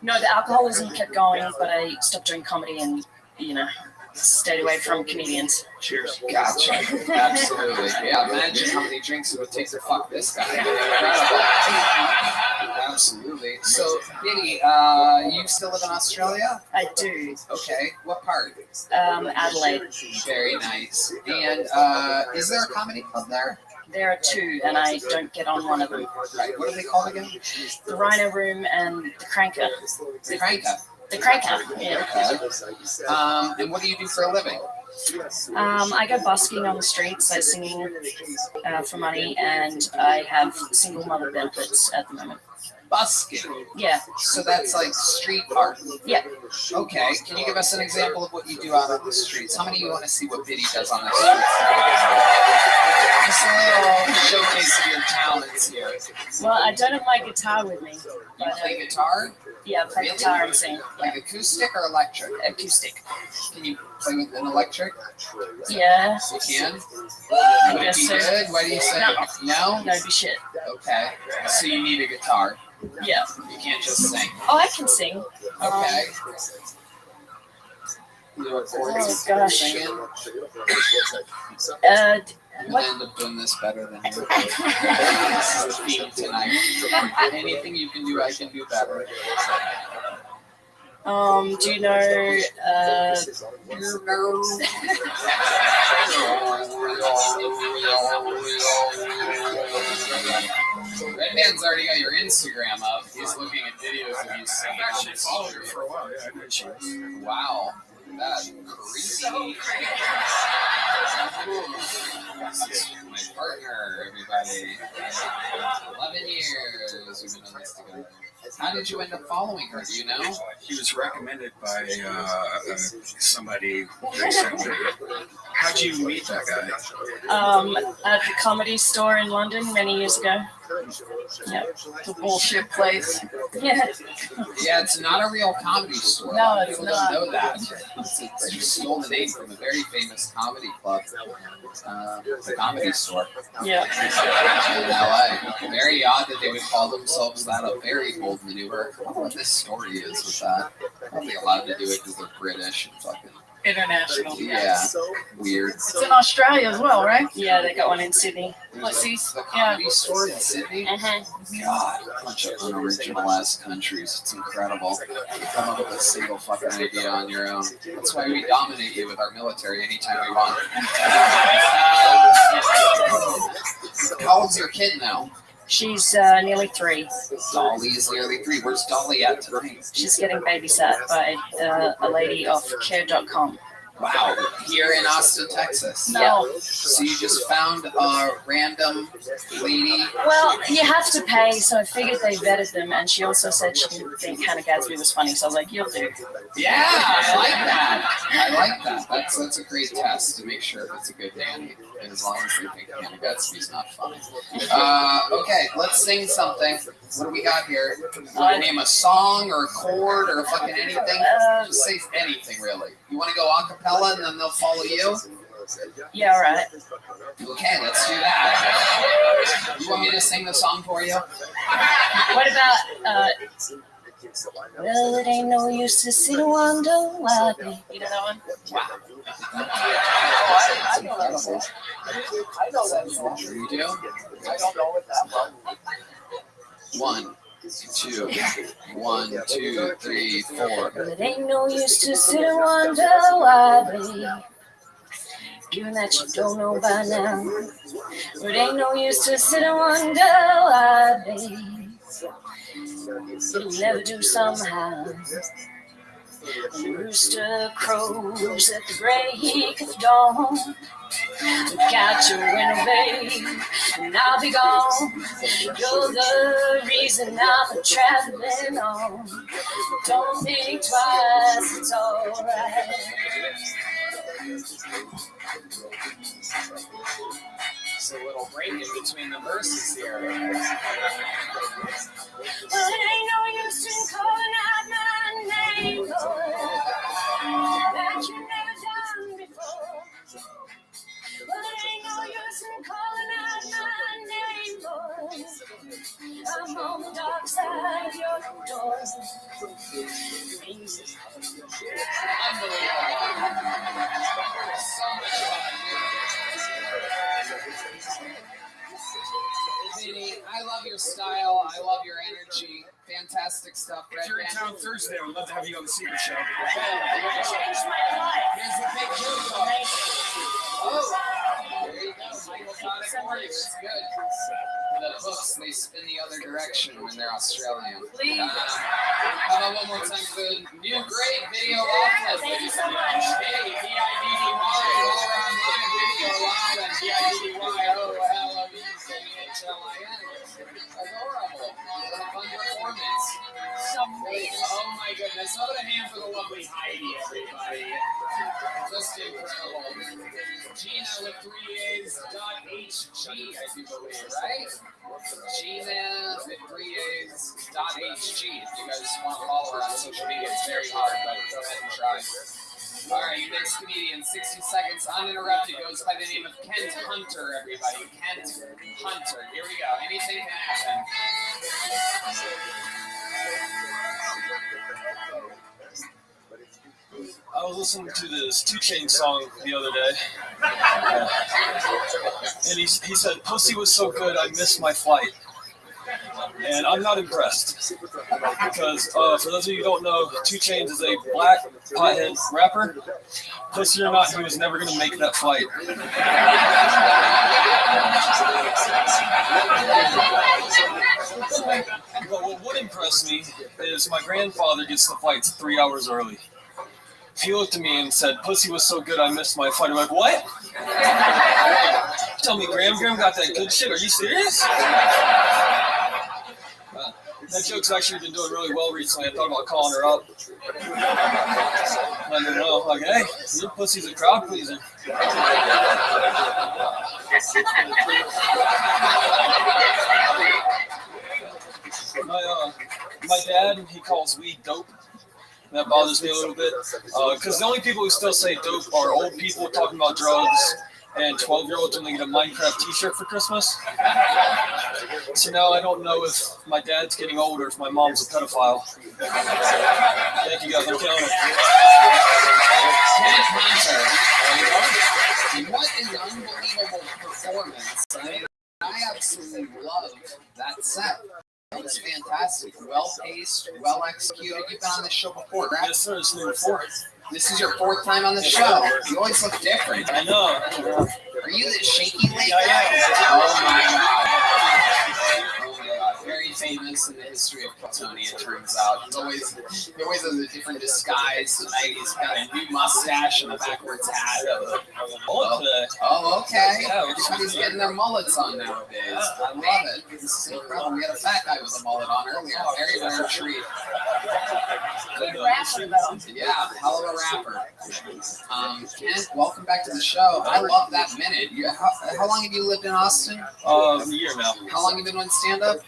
No, the alcoholism kept going, but I stopped doing comedy and, stayed away from comedians. Cheers. Gotcha. Absolutely. Yeah, imagine how many drinks it would take to fuck this guy. Incredible. Absolutely. So, Biddy, you still live in Australia? I do. Okay. What part? Adelaide. Very nice. And is there a comedy club there? There are two, and I don't get on one of them. Right. What are they called again? The Rhino Room and the Cranker. The Cranker? The Cranker, yeah. Okay. And what do you do for a living? I go busking on the streets, like singing for money, and I have single mother benefits at the moment. Busking? Yeah. So that's like street art? Yeah. Okay. Can you give us an example of what you do out on the streets? How many of you want to see what Biddy does on the streets? Just a little showcase of your talents here. Well, I don't have my guitar with me. You play guitar? Yeah, I play guitar and sing. Like acoustic or electric? Acoustic. Can you play with an electric? Yeah. You can? I Would it guess be so. good? What do you say? No? No, be shit. Okay. So you need a guitar. Yeah. You can't just sing. Oh, I can sing. Okay. You do a chorus Oh, gosh. singing? I'm what? gonna end up doing this better than you. This is the theme tonight. Anything you can do, I can do better. Do you know, Red Man's already got your Instagram up. He's looking at videos of you singing. I've actually followed her for a while. Yeah, I know she is. Wow. That's creepy. This is my partner, everybody. 11 years we've been on this together. How did you end up following her? Do you know? He was recommended by somebody recently. How'd you meet that guy? at the Comedy Store in London many years ago. Yeah, the bullshit place. Yeah. Yeah, it's not a real comedy store. No, it's People not. don't know that. It's just stole the name from a very famous comedy club, the Comedy Store. Yeah. In LA. Very odd that they would call themselves that. A very bold maneuver. I don't know what this story is with that. Probably allowed to do it because they're British and fucking. International. Yeah. Weird. It's in Australia as well, right? Yeah, they got one in Sydney. The Comedy Store in Sydney? Uh-huh. God, a bunch of unoriginal ass countries. It's incredible. You come up with a single fucking idea on your own. That's why we dominate you with our military anytime we want. How old's your kid now? She's nearly 3. Dolly is nearly 3. Where's Dolly at tonight? She's getting babysat by a lady off care.com. Wow, here in Austin, Texas. No. So you just found a random lady? Well, you have to pay, so I figured they vetted them, and she also said she didn't think Hannah Gadsby was funny, so I was like, you'll do. Yeah, I like that. I like that. That's a great test to make sure if it's a good nanny. as long as they think Candy Gatsby's not funny. Okay, let's sing something. What do we got here? Want to name a song or a chord or fucking anything? Just say anything, really. You want to go a cappella and then they'll follow you? Yeah, all right. Okay, let's do that. You want me to sing the song for you? What about, well, it ain't no use to sit and wonder why. You know that one? Wow. I know that song. I know that song. You do? I don't know it that well. 1, 2, 1, 2, 3, 4. Well, it ain't no use to sit and wonder why, babe. Given that you don't know by now. Well, it ain't no use to sit and wonder why, babe. You'll never do somehow. The rooster crows at the break of dawn. Look out your window, babe, and I'll be gone. You're the reason I'm traveling on. Don't think twice, it's alright. It's a little break in between the verses here. Well, it ain't no use in calling out my name, boy, that you never done before. Well, it ain't no use in calling out my name, boy. I'm on the dark side of your door. Vinny, I love your style. I love your energy. Fantastic stuff. If you're in town Thursday, I would love to have you on the Secret Show. You changed my life. Here's the big joke. Oh, there you go. Michael got it for you. It's good. The hooks, they spin the other direction when they're Australian. Please. How about one more time for the new great video Rothschild. Thank you so much. Hey, VIDDY, all around live video live and VIDDY, OLVCHLIN. Adorable. What a fun performance. Oh my goodness. How about a hand for the lovely Heidi, everybody? Just incredible. Gina with 3 A's, .HG, I do believe, right? Gina with 3 A's, .HG. If you guys want to follow her on social media, it's very hard, but go ahead and try. All right, your next comedian, 60 seconds uninterrupted, goes by the name of Kent Hunter, everybody. Kent Hunter. Here we go. Anything can happen. I was listening to this 2 Chainz song the other day, and he said, "Pussy was so good, I missed my flight." And I'm not impressed, because for those of you who don't know, 2 Chainz is a black pothead rapper. Pussy or not, he was never going to make that flight. But what would impress me is my grandfather gets the flights 3 hours early. He looked at me and said, "Pussy was so good, I missed my flight." I'm like, "What? Tell me, Graham got that good shit. Are you serious?" That joke's actually been doing really well recently. I thought about calling her up. I don't know. Like, hey, your pussy's a crowd pleaser. My dad, he calls weed dope. That bothers me a little bit. Because the only people who still say dope are old people talking about drugs and 12-year-olds when they get a Minecraft t-shirt for Christmas. So now I don't know if my dad's getting old or if my mom's a pedophile. Thank you guys. I'm killing it. What an unbelievable performance. I mean, I absolutely love that set. That was fantastic. Well-paced, well-executed. You've been on this show before, right? Yes, sir. This is your 4th. This is your 4th time on the show. You always look different. I know. Are you the shaky late Yeah, guy? yeah. Oh my god. Very famous in the history of Platoni, it turns out. He always has a different disguise. Tonight he's got a new mustache and a backwards hat. Oh, okay. Yeah, Everybody's getting their mullets on nowadays. I love it. This is incredible. We had a fat guy with a mullet on earlier. Very rare treat. Good rapper, though. Yeah, hell of a rapper. Kent, welcome back to the show. I love that minute. How long have you lived in Austin? A year now. How long have you been on stand-up?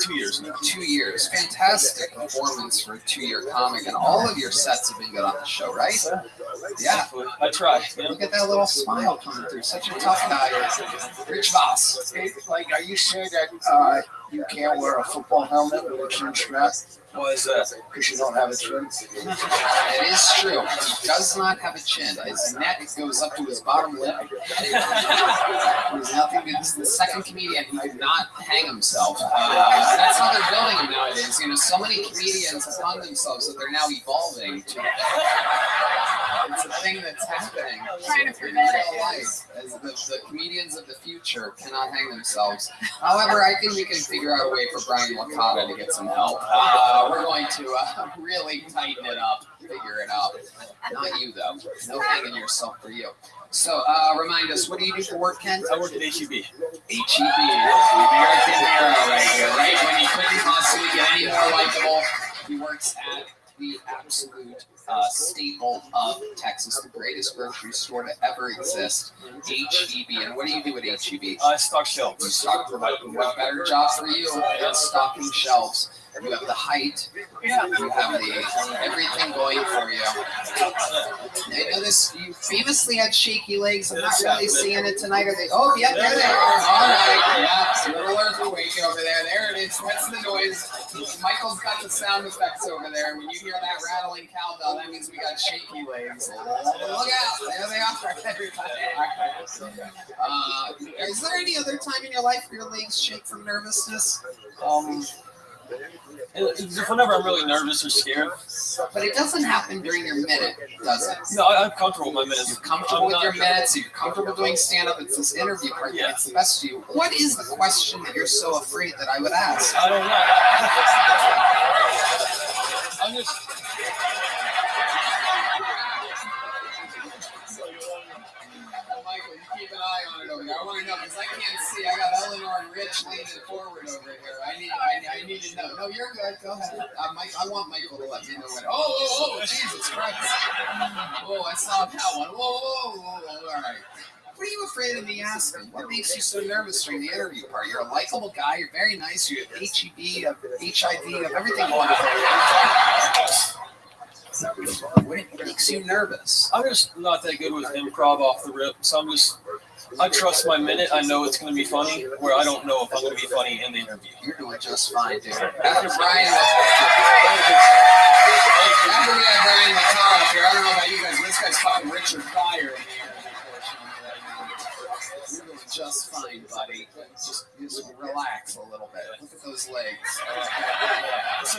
2 years now. 2 years. Fantastic performance for a 2-year comic, and all of your sets have been good on the show, right? Yeah. I try. Yeah. Look at that little smile coming through. Such a tough guy. Rich Voss. Like, are you saying that you can't wear a football helmet with a chin strap? Why is that? Because you don't have a chin. It is true. He does not have a chin. His neck goes up to his bottom lip. He's nothing. He's the second comedian who did not hang himself. That's how they're building him nowadays. You know, so many comedians have hung themselves that they're now evolving to. It's a thing that's happening Trying to in prevent it. real life. As the comedians of the future cannot hang themselves. However, I think we can figure out a way for Brian Licata to get some help. We're going to really tighten it up, figure it out. Not you, though. No hanging yourself for you. So, remind us, what do you do for work, Ken? I work at HEB. HEB, American Hero right here, right? When he couldn't possibly get any more likable, he works at the absolute staple of Texas, the greatest grocery store to ever exist, HEB. And what do you do at HEB? I stock shelves. You stock what better job for you than stocking shelves? You have the height. Yeah. You have the everything going for you. I notice you famously had shaky legs. I'm not really seeing it tonight. Are they? Oh, yeah, there they are. All right. Yeah, little earthquake over there. There it is. That's the noise. Michael's got the sound effects over there. When you hear that rattling cowbell, that means we got shaky legs. Look out. There they are, everybody. Is there any other time in your life where your legs shake from nervousness? Whenever I'm really nervous or scared. But it doesn't happen during your minute, does it? No, I'm comfortable with my minutes. You're comfortable with your minutes. You're comfortable doing stand-up. It's this interview part that gets the best of you. What is the question that you're so afraid that I would ask? I don't know. I'm just... Michael, you keep an eye on it over there. I want to know because I can't see. I got Eleanor and Rich leaning forward over here. I need to know. No, you're good. Go ahead. I want Michael to let me know what. Oh, Jesus Christ. Oh, I saw that one. Whoa. All right. What are you afraid of me asking? What makes you so nervous during the interview part? You're a likable guy. You're very nice. You have HEB, you have HIV, you have everything going for you. What makes you nervous? I'm just not that good with improv off the rip, so I trust my minute. I know it's going to be funny, where I don't know if I'm going to be funny in the interview. You're doing just fine, dude. After we had Brian Licata up here, I don't know about you guys, but this guy's fucking Richard Pryor in the interview portion. You're doing just fine, buddy. Just relax a little bit. Look at those legs.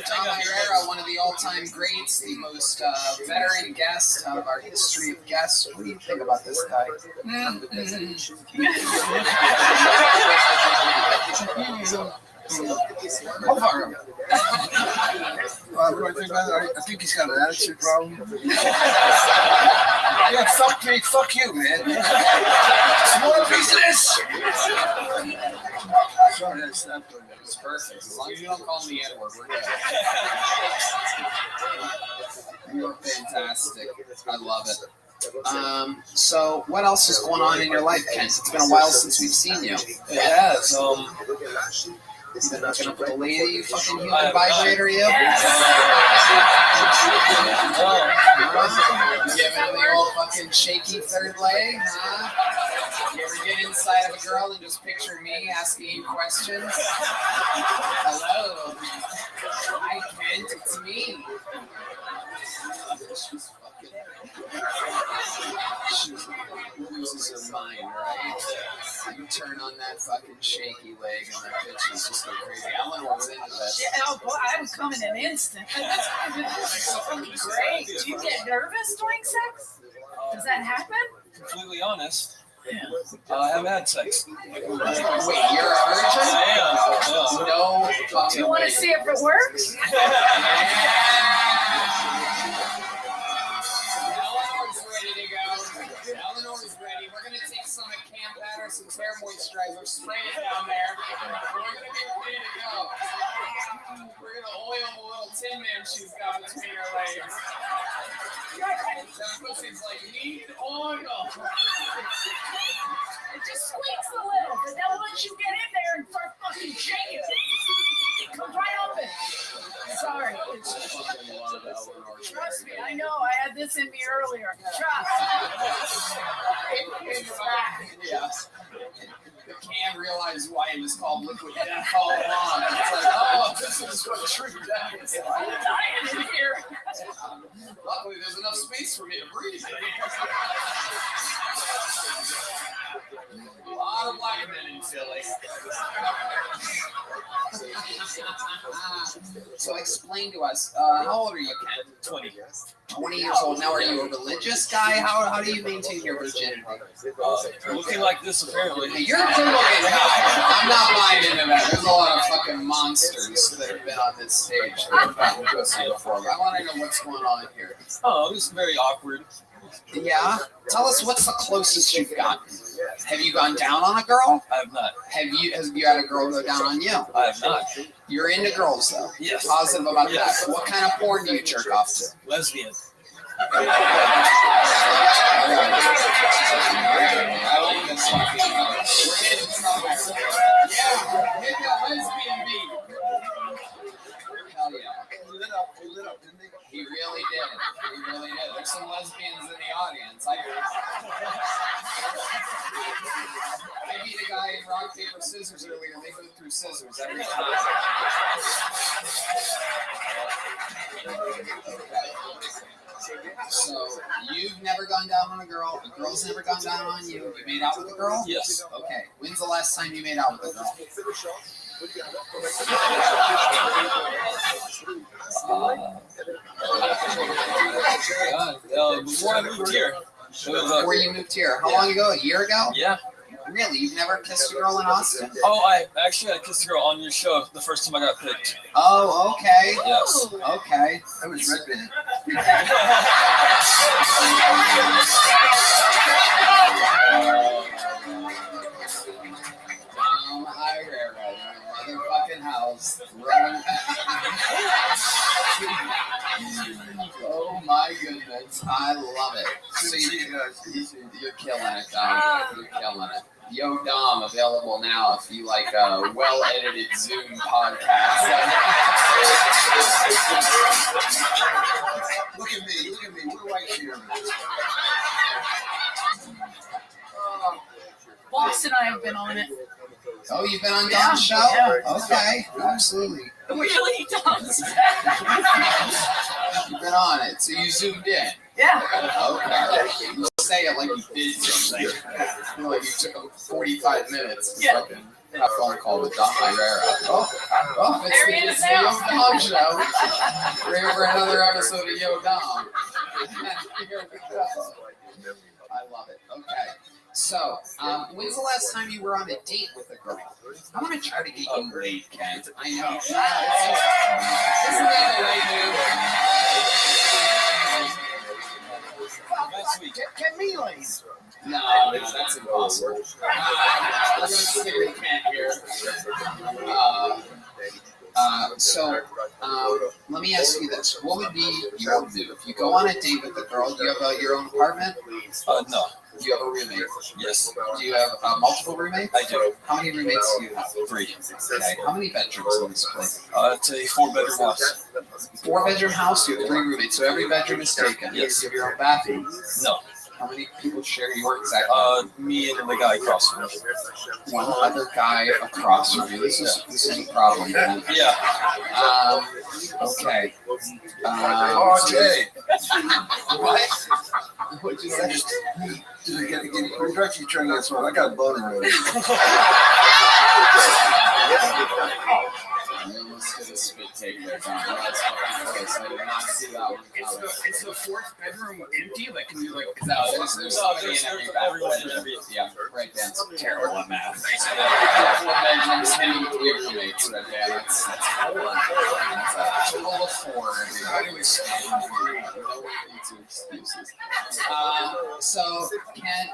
Tom Herrera, one of the all-time greats, the most veteran guest out of our history of guests. What do you think about this guy? How far? What do I think about it? I think he's got an attitude problem. Yeah, fuck me, fuck you, man. Small piece of this. Sorry, that's not good. It's perfect. As long as you don't call me the N-word, we're good. You're fantastic. I love it. So what else is going on in your life, Kent? It's been a while since we've seen you. It has. You've been hooking up with a lady, you fucking human vibrator, you? Giving him the old fucking shaky third leg, huh? You ever get inside of a girl and just picture me asking you questions? Hello. Hi, Kent, it's me. She loses her mind, right? You turn on that fucking shaky leg and that bitch is just go crazy. Eleanor's into this. Yeah, oh boy, I would come in an instant. That's great. Do you get nervous during sex? Does that happen? Completely honest. I haven't had sex. Wait, you're a virgin? I am. No fucking Do you want to see if it works? Eleanor's ready. We're going to take some at Camp Patterson. some hair moisturizer, spray it down there. We're gonna be ready to go. We're gonna oil the little Tin Man she's got between her legs. That pussy's like, need oil. It just squeaks a little, but then once you get in there and start fucking shaking, it comes right open. Sorry. Trust me, I know. I had this in me earlier. Trust. Yeah. The can realized why it was called liquid death all along. It's like, oh, this is what true death is like. I'm dying in here. Luckily, there's enough space for me to breathe in here. A lot of black men in Philly. So explain to us, how old are you, Ken? 20. 20 years old. Now, are you a religious guy? How do you maintain your virginity? Looking like this, apparently. Hey, you're a good looking guy. I'm not buying into that. There's a lot of fucking monsters that have been on this stage that have gotten pussy before. I want to know what's going on here. Oh, it was very awkward. Yeah? Tell us what's the closest you've gotten. Have you gone down on a girl? I have not. Have you had a girl go down on you? I have not. You're into girls, though? Yes. Positive about Yes. that. What kind of porn do you jerk off to? Lesbian. I like this fucking. We're hitting somewhere. Yeah, hit that lesbian beat. Hell yeah. He lit up, didn't he? He really did. He really did. There's some lesbians in the audience. I beat a guy in rock, paper, scissors earlier. They go through scissors every time. So, you've never gone down on a girl. A girl's never gone down on you. You made out with a girl? Yes. Okay. When's the last time you made out with a girl? Before I moved here. Before you moved here. How long ago? A year ago? Yeah. Really? You've never kissed a girl in Austin? Oh, I kissed a girl on your show the first time I got picked. Oh, okay. Yes. Okay. That was Red Band. Motherfucking house. Running. Oh my goodness. I love it. So you're killing it, Dom. You're killing it. Yo Dom available now if you like a well-edited Zoom podcast. Look at me. What do I hear? Boss and I have been on it. Oh, you've been on Dom's show? Yeah. Okay, absolutely. Really does. You've been on it, so you zoomed in. Yeah. Okay. You say it like you did something. You know, like you took 45 minutes to fucking have a phone call with Dom Herrera. Oh, it's the Yo Dom show. We're here for another episode of Yo Dom. Here we go. I love it. Okay. So, when's the last time you were on a date with a girl? I'm going to try to get you laid, Kent. I know. Isn't that the right move? Get me laid. No, that's impossible. We're going to stick with Kent here. Let me ask you this. What would be your move? If you go on a date with a girl, do you have your own apartment? No. Do you have a roommate? Yes. Do you have multiple roommates? I do. How many roommates do you have? 3. Okay. How many bedrooms in this place? It's a 4-bedroom house. 4-bedroom house, you have 3 roommates, so every bedroom is taken. Yes. You have your own bathroom? No. How many people share your exact me and the guy across from me. One other guy across from you. This is a problem, man. Yeah. Okay. Jay. What? What'd you say? We're actually turning this one. I got a boner already. I almost did a spit take there, John. That's fucking close. I did not see that one. Is the 4th bedroom empty? Like, can you like? No, there's somebody in every bathroom. Yeah, right. That's terrible at math. 4 bedrooms, 10 roommates. Right there. That's a total of 4. Everybody was no excuses. So, Kent,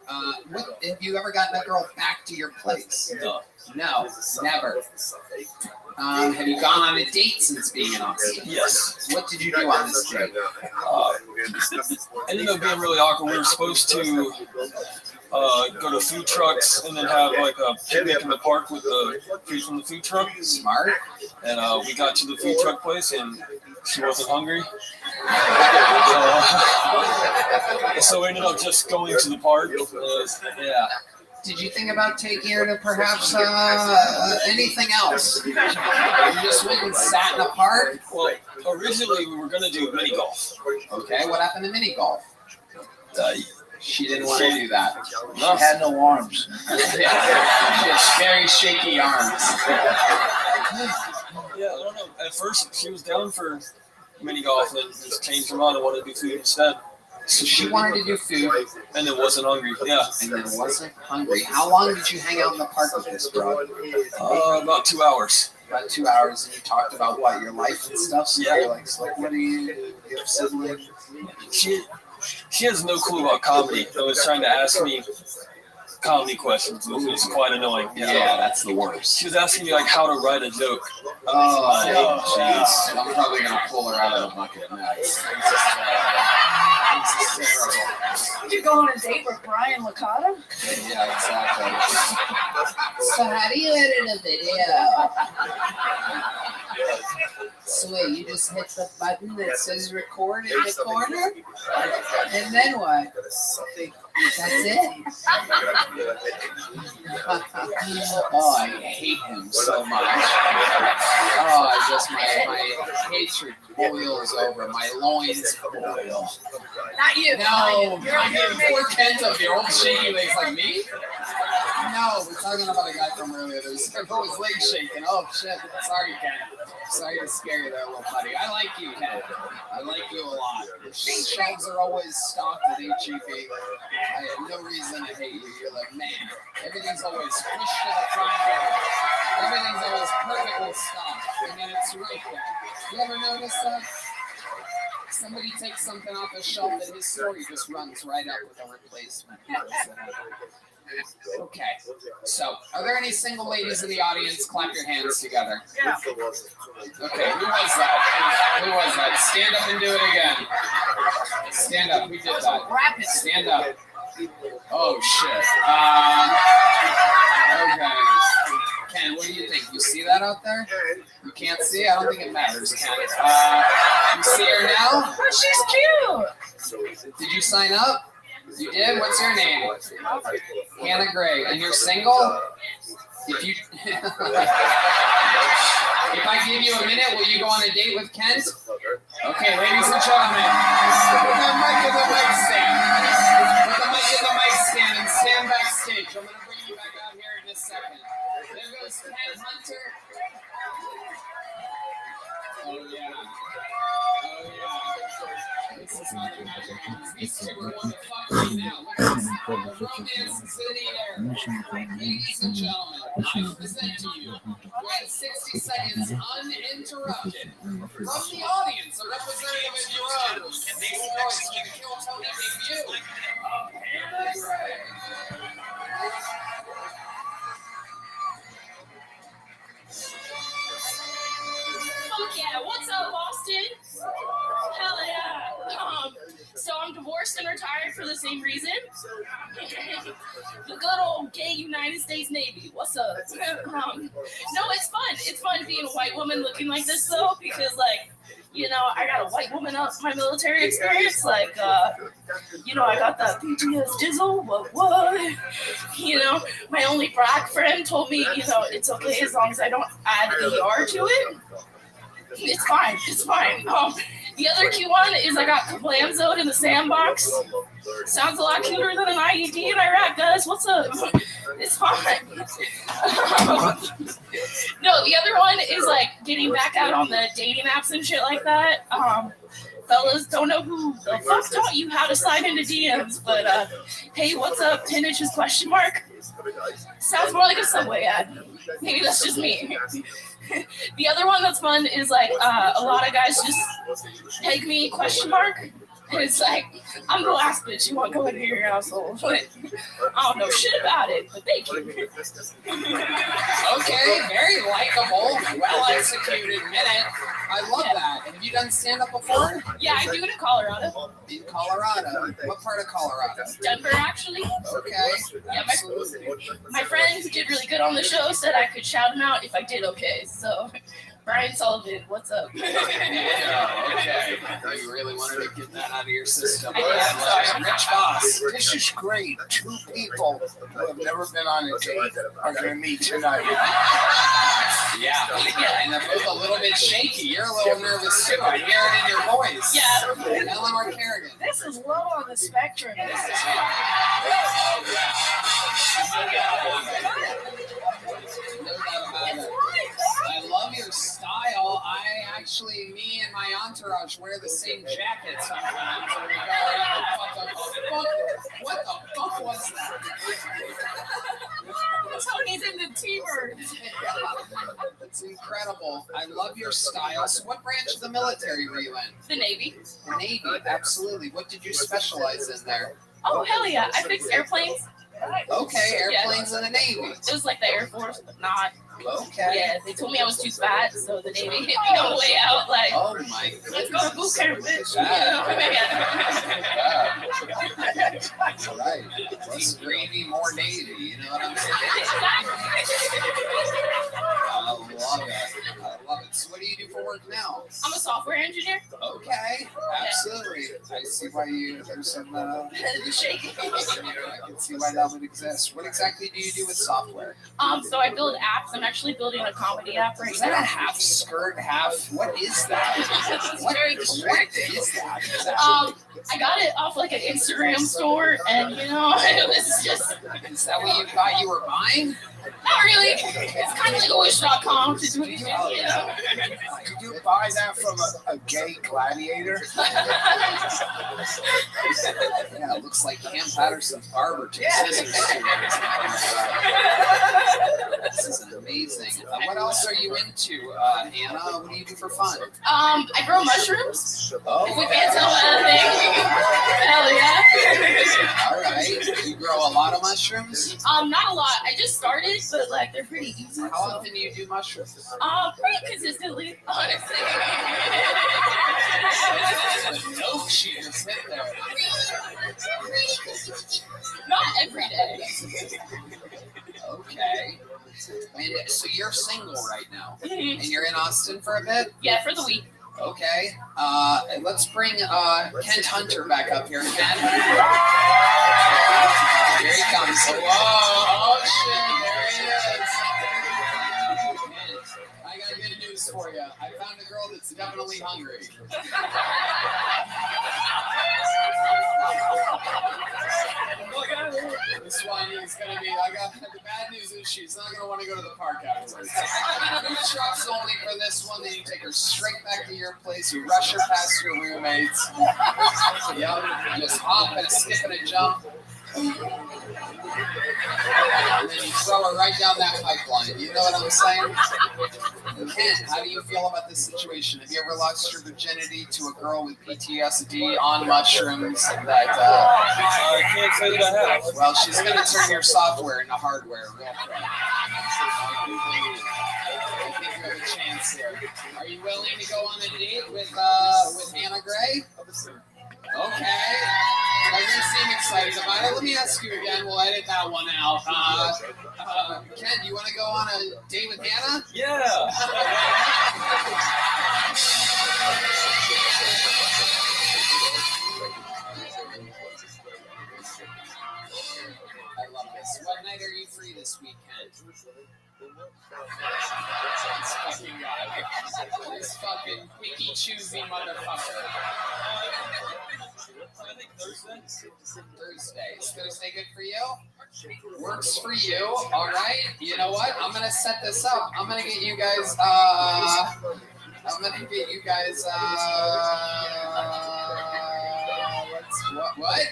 Have you ever gotten a girl back to your place? No. No, never. Have you gone on a date since being in Austin? Yes. What did you do on this date? Ended up being really awkward. We were supposed to go to food trucks and then have like a picnic in the park with the food from the food truck. Smart. And we got to the food truck place and she wasn't hungry. So we ended up just going to the park. Yeah. Did you think about taking her to perhaps anything else? You just went and sat in a park? Well, originally we were going to do mini golf. Okay, what happened to mini golf? She didn't want to do that. She had no arms. She had very shaky arms. Yeah, I don't know. At first, she was down for mini golf and then just changed her mind and wanted to do food instead. So she wanted to do food. And then wasn't hungry. Yeah. And then wasn't hungry. How long did you hang out in the park with this girl? About 2 hours. About 2 hours, and you talked about what, your life and stuff? So Yeah. you're like, what do you have siblings? She has no clue about comedy. I was trying to ask me comedy questions. It was quite annoying. Yeah, that's the worst. She was asking me like how to write a joke. Oh, jeez. I'm probably going to pull her out of the bucket next. This is terrible. Did you go on a date with Brian Licata? Yeah, exactly. So how do you edit a video? So wait, you just hit the button that says record in the corner? And then what? That's it? Oh, I hate him so much. Oh, my hatred boils over. My loins boil. Not you. No, You're I mean, poor Kent up here, old shaky legs like me? No, we're talking about a guy from earlier. There's his legs shaking. Oh, shit. Sorry, Ken. Sorry to scare you there, little buddy. I like you, Ken. I like you a lot. The shelves are always stocked with HEB. I have no reason to hate you. You're like, man, everything's always pushed to the front. Everything's always perfectly stocked. And then it's right there. You ever notice that? Somebody takes something off the shelf and his story just runs right up with a replacement. Okay, so are there any single ladies in the audience? Clap your hands together. Yeah. Okay, who was that? Who was that? Stand up and do it again. Stand up. Who did that? Rapid. Stand up. Oh shit. Okay. Ken, what do you think? You see that out there? You can't see? I don't think it matters, Ken. You see her now? Oh, she's cute. Did you sign up? You did? What's your name? Hannah Gray. And you're single? If you if I give you a minute, will you go on a date with Kent? Okay, ladies and gentlemen, put the mic in the mic stand. Put the mic in the mic stand and stand backstage. I'm going to bring you back out here in a second. There goes Kent Hunter. Oh, yeah. Oh, yeah. This is not a magic. These two are going to fuck right now. Look at this. The romance is in the air. Ladies and gentlemen, I present to you, with 60 seconds uninterrupted, from the audience, a representative of your own. Make some noise for the Kill Tony debut of Hannah Gray. Fuck yeah, what's up, Boston? Hell yeah. So I'm divorced and retired for the same reason. The good old gay United States Navy. What's up? No, it's fun. It's fun being a white woman looking like this, though, because, like, you know, I got a white woman up my military experience. Like, you know, I got that PTS dizzle, what? You know, my only black friend told me, you know, it's okay as long as I don't add ER to it. It's fine. It's fine. The other cute one is I got Kablamzoed in the sandbox. Sounds a lot cuter than an IED in Iraq, guys. What's up? It's fine. No, the other one is like getting back out on the dating apps and shit like that. Fellas don't know who the fuck taught you how to slide into DMs, but hey, what's up? 10 inches question mark. Sounds more like a Subway ad. Maybe that's just me. The other one that's fun is like a lot of guys just take me question mark It's like, I'm the last bitch you want going to your household. But I don't know shit about it, but thank you. Okay, very likable, well executed minute. I love that. Have you done stand up before? Yeah, I do it in Colorado. In Colorado? What part of Colorado? Denver, actually. Okay. Yeah, my friend who did really good on the show said I could shout him out if I did okay. So, Brian Sullivan, what's up? Okay. You really wanted to get that out of your system. Rich Boss. This is great. Two people who have never been on a date are going to meet tonight. Yeah, and they're both a little bit shaky. You're a little nervous too. I hear it in your voice. Yeah. Eleanor Kerrigan. This is low on the spectrum. I love your style. Me and my entourage wear the same jacket sometimes. What the fuck was that? Tony's in the T-bird. It's incredible. I love your style. So what branch of the military were you in? The Navy. The Navy, absolutely. What did you specialize in there? Oh, hell yeah. I fixed airplanes. Okay, airplanes in the Navy. It was like the Air Force, but not. Okay. Yeah, they told me I was too fat, so the Navy hit me on the way out. Like, oh my let's go to boot camp, bitch. That's right. Less gravy, more Navy. You know what I'm saying? I love it. So what do you do for work now? I'm a software engineer. Okay, absolutely. I see why there's some shaking. I can see why that would exist. What exactly do you do with software? So I build apps. I'm actually building a comedy app right Is now. that a half skirt, half? What is that? It's very distracting. What is that? I got it off like an Instagram store, and it was just. Is that what you thought you were buying? Not really. It's kind of like a wish.com situation, Did you buy that from a gay gladiator? Yeah, it looks like Cam Patterson's barber took scissors. This is amazing. What else are you into, Hannah? What do you do for fun? I grow mushrooms. Oh, if we can't tell anything. Hell yeah. All right. You grow a lot of mushrooms? Not a lot. I just started, but like they're pretty easy. How often do you do mushrooms? Pretty consistently, honestly. No, she just hit there. Not every day. Okay. And so you're single right now, Mm-hmm. and you're in Austin for a bit? Yeah, for the week. Okay. Let's bring Kent Hunter back up here. Kent. Here he comes. Whoa! Oh shit! There he is. I got good news for you. I found a girl that's definitely hungry. This one is gonna be. The bad news is she's not gonna want to go to the park afterwards. Food trucks only for this one. Then you take her straight back to your place. You rush her past your roommates. Yep. Just hop and skip and a jump. And then you throw her right down that pipeline. You know what I'm saying? Kent, how do you feel about this situation? Have you ever lost your virginity to a girl with PTSD on mushrooms? I can't say that I have. Well, she's going to turn your software into hardware real quick. I think you have a chance here. Are you willing to go on a date with Hannah Gray? Okay. Doesn't seem excited about it. Let me ask you again. We'll edit that one out. Ken, do you want to go on a date with Hannah? Yeah. I love this. What night are you free this weekend? This fucking guy. This fucking picky choosy motherfucker. I think Thursday. Thursday. Is Thursday good for you? Works for you. All right. You know what? I'm gonna set this up. I'm gonna get you guys. What?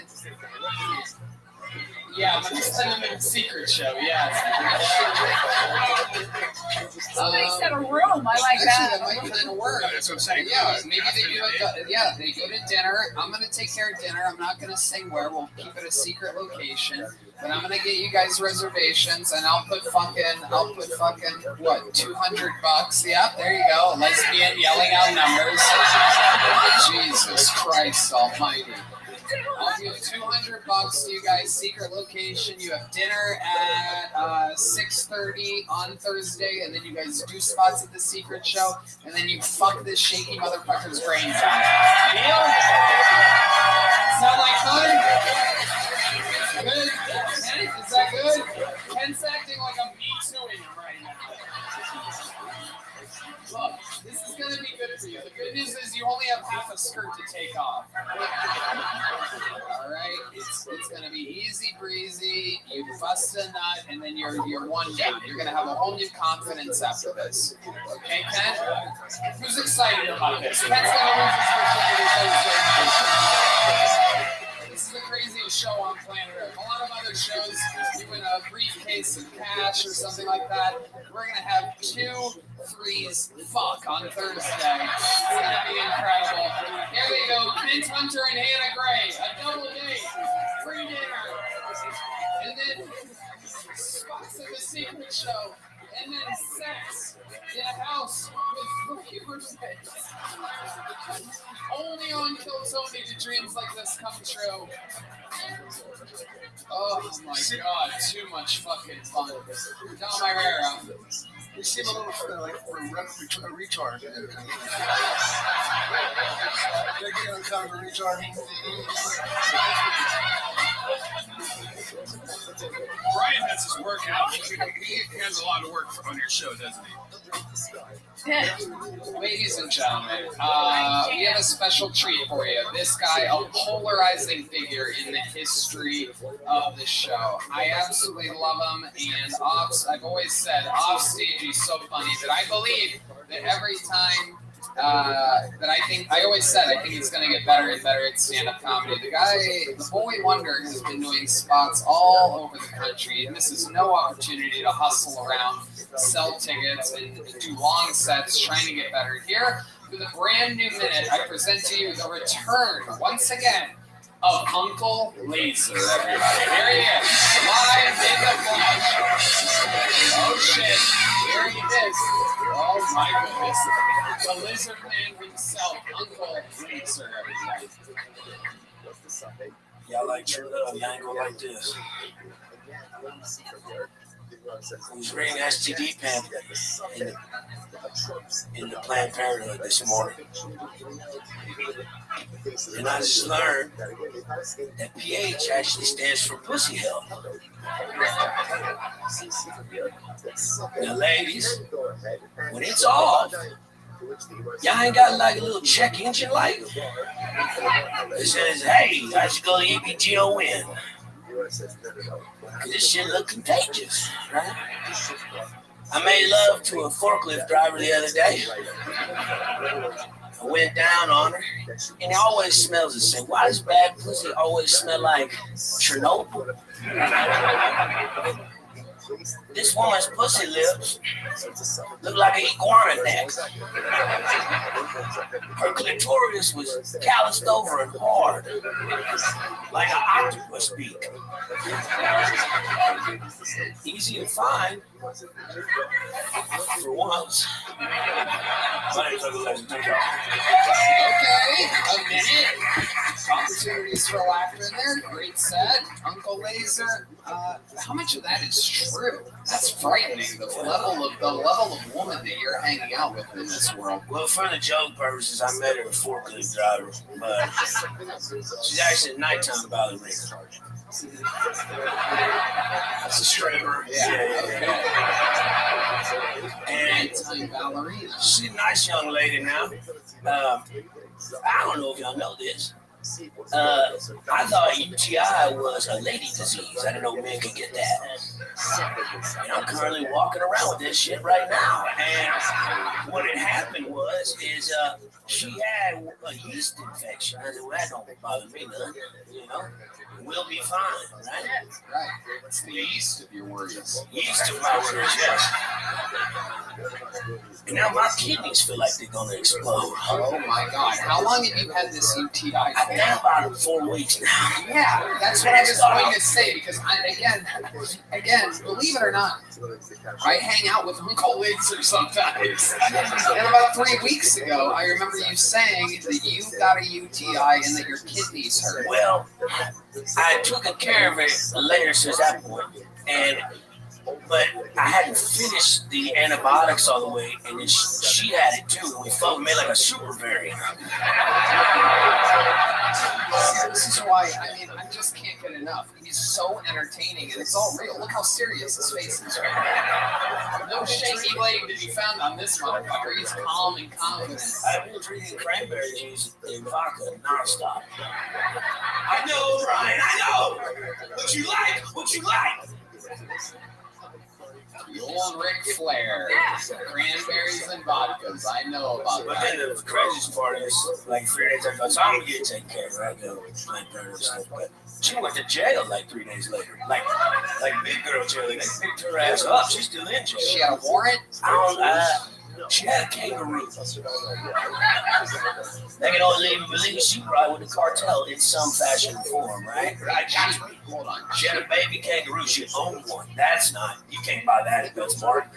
Yeah, I'm gonna send them to the secret show. Yeah. Somebody said a room. I like that. Actually, that might kind of work. That's what I'm saying. Yeah, maybe they do it. Yeah, they go to dinner. I'm gonna take care of dinner. I'm not gonna say where. We'll keep it a secret location. But I'm gonna get you guys reservations, and I'll put fucking what, $200? Yep, there you go. A lesbian yelling out numbers. Jesus Christ Almighty. I'll give $200 to you guys. Secret location. You have dinner at 6:30 on Thursday, and then you guys do spots at the secret show, and then you fuck this shaky motherfucker's brains out. Deal? Sound like fun? Good? Ken, is that good? Ken's acting like I'm me-tooing him right now. Look, this is going to be good for you. The good news is you only have half a skirt to take off. All right? It's going to be easy breezy. You bust a nut, and then you're one down. You're going to have a whole new confidence after this. Okay, Ken? Who's excited about this? Ken's going to lose his virginity Thursday night. This is the craziest show on planet Earth. A lot of other shows, you win a briefcase of cash or something like that. We're going to have 2 threes fuck on Thursday. It's going to be incredible. Here we go. Kent Hunter and Hannah Gray. A double date. Free dinner. And then spots at the secret show. And then sex in a house with 3 roommates. Only on Kill Tony do dreams like this come true. Oh my god, too much fucking fun. Tom Herrera. You seem a little like a retard. They're getting kind of a retard. Brian has his workout. He has a lot of work on your show, doesn't he? Ladies and gentlemen, we have a special treat for you. This guy, a polarizing figure in the history of the show. I absolutely love him, and I've always said, off stage he's so funny that I believe that every time I think he's going to get better and better at stand-up comedy. The boy wonder has been doing spots all over the country, and this is no opportunity to hustle around, sell tickets, and do long sets trying to get better. Here, with a brand new minute, I present to you the return, once again, of Uncle Laser, everybody. Here he is, live in the flesh. Oh shit, here he is. Oh my goodness. The lizard man himself, Uncle Laser, everybody. Y'all like true love, y'all ain't gonna like this. I was reading STD pamphlet in the Planned Parenthood this morning. And I just learned that PH actually stands for pussy health. Now, ladies, when it's off, y'all ain't got like a little check engine light that says, hey, I should go EBGON. This shit look contagious, right? I made love to a forklift driver the other day. I went down on her, and it always smells the same. Why does bad pussy always smell like Chernobyl? This woman's pussy lips look like an iguana neck. Her clitoris was calloused over and hard, like an octopus beak. Easy to find for once. Okay, a minute. Opportunities for laughter in there. Great set. Uncle Laser. How much of that is true? That's frightening. The level of woman that you're hanging out with in this world. Well, for the joke purposes, I met her a forklift driver, but she's actually a nighttime ballerina. That's a stripper. Yeah. And she's a nice young lady now. I don't know if y'all know this, I thought UTI was a lady disease. I didn't know men could get that. And I'm currently walking around with this shit right now. And what had happened is she had a yeast infection. I said, well, that don't bother me none. You know, we'll be fine, right? Right. It's the yeast of your worries. Yeast of my worries, yes. And now my kidneys feel like they're gonna explode. Oh my God! How long have you had this UTI? I've been about 4 weeks now. Yeah, that's what I was going to say because again, believe it or not, I hang out with Uncle Laser sometimes. And about 3 weeks ago, I remember you saying that you got a UTI and that your kidneys hurt. Well, I took care of it later since that point, but I hadn't finished the antibiotics all the way, and then she had it too. We made like a super variant. This is why, I just can't get enough. He's so entertaining, and it's all real. Look how serious his face is right now. No shaky leg to be found on this motherfucker. He's calm and confident. I've been drinking cranberry juice and vodka nonstop. I know, Ryan, I know. What you like? The old Ric Flair. Cranberries and vodkas. I know about But that. then the craziest part is, like, 3 days after, so I'm gonna get taken care of. I go like that and stuff. But she went to jail like 3 days later. Like big girl jail. Like, they picked her ass up. She's still in jail. She had a warrant? She had a kangaroo. They can only believe she ride with the cartel in some fashion or form, right? Right, got me. Hold on. She had a baby kangaroo. She owned one. That's not. You can't buy that at PetSmart.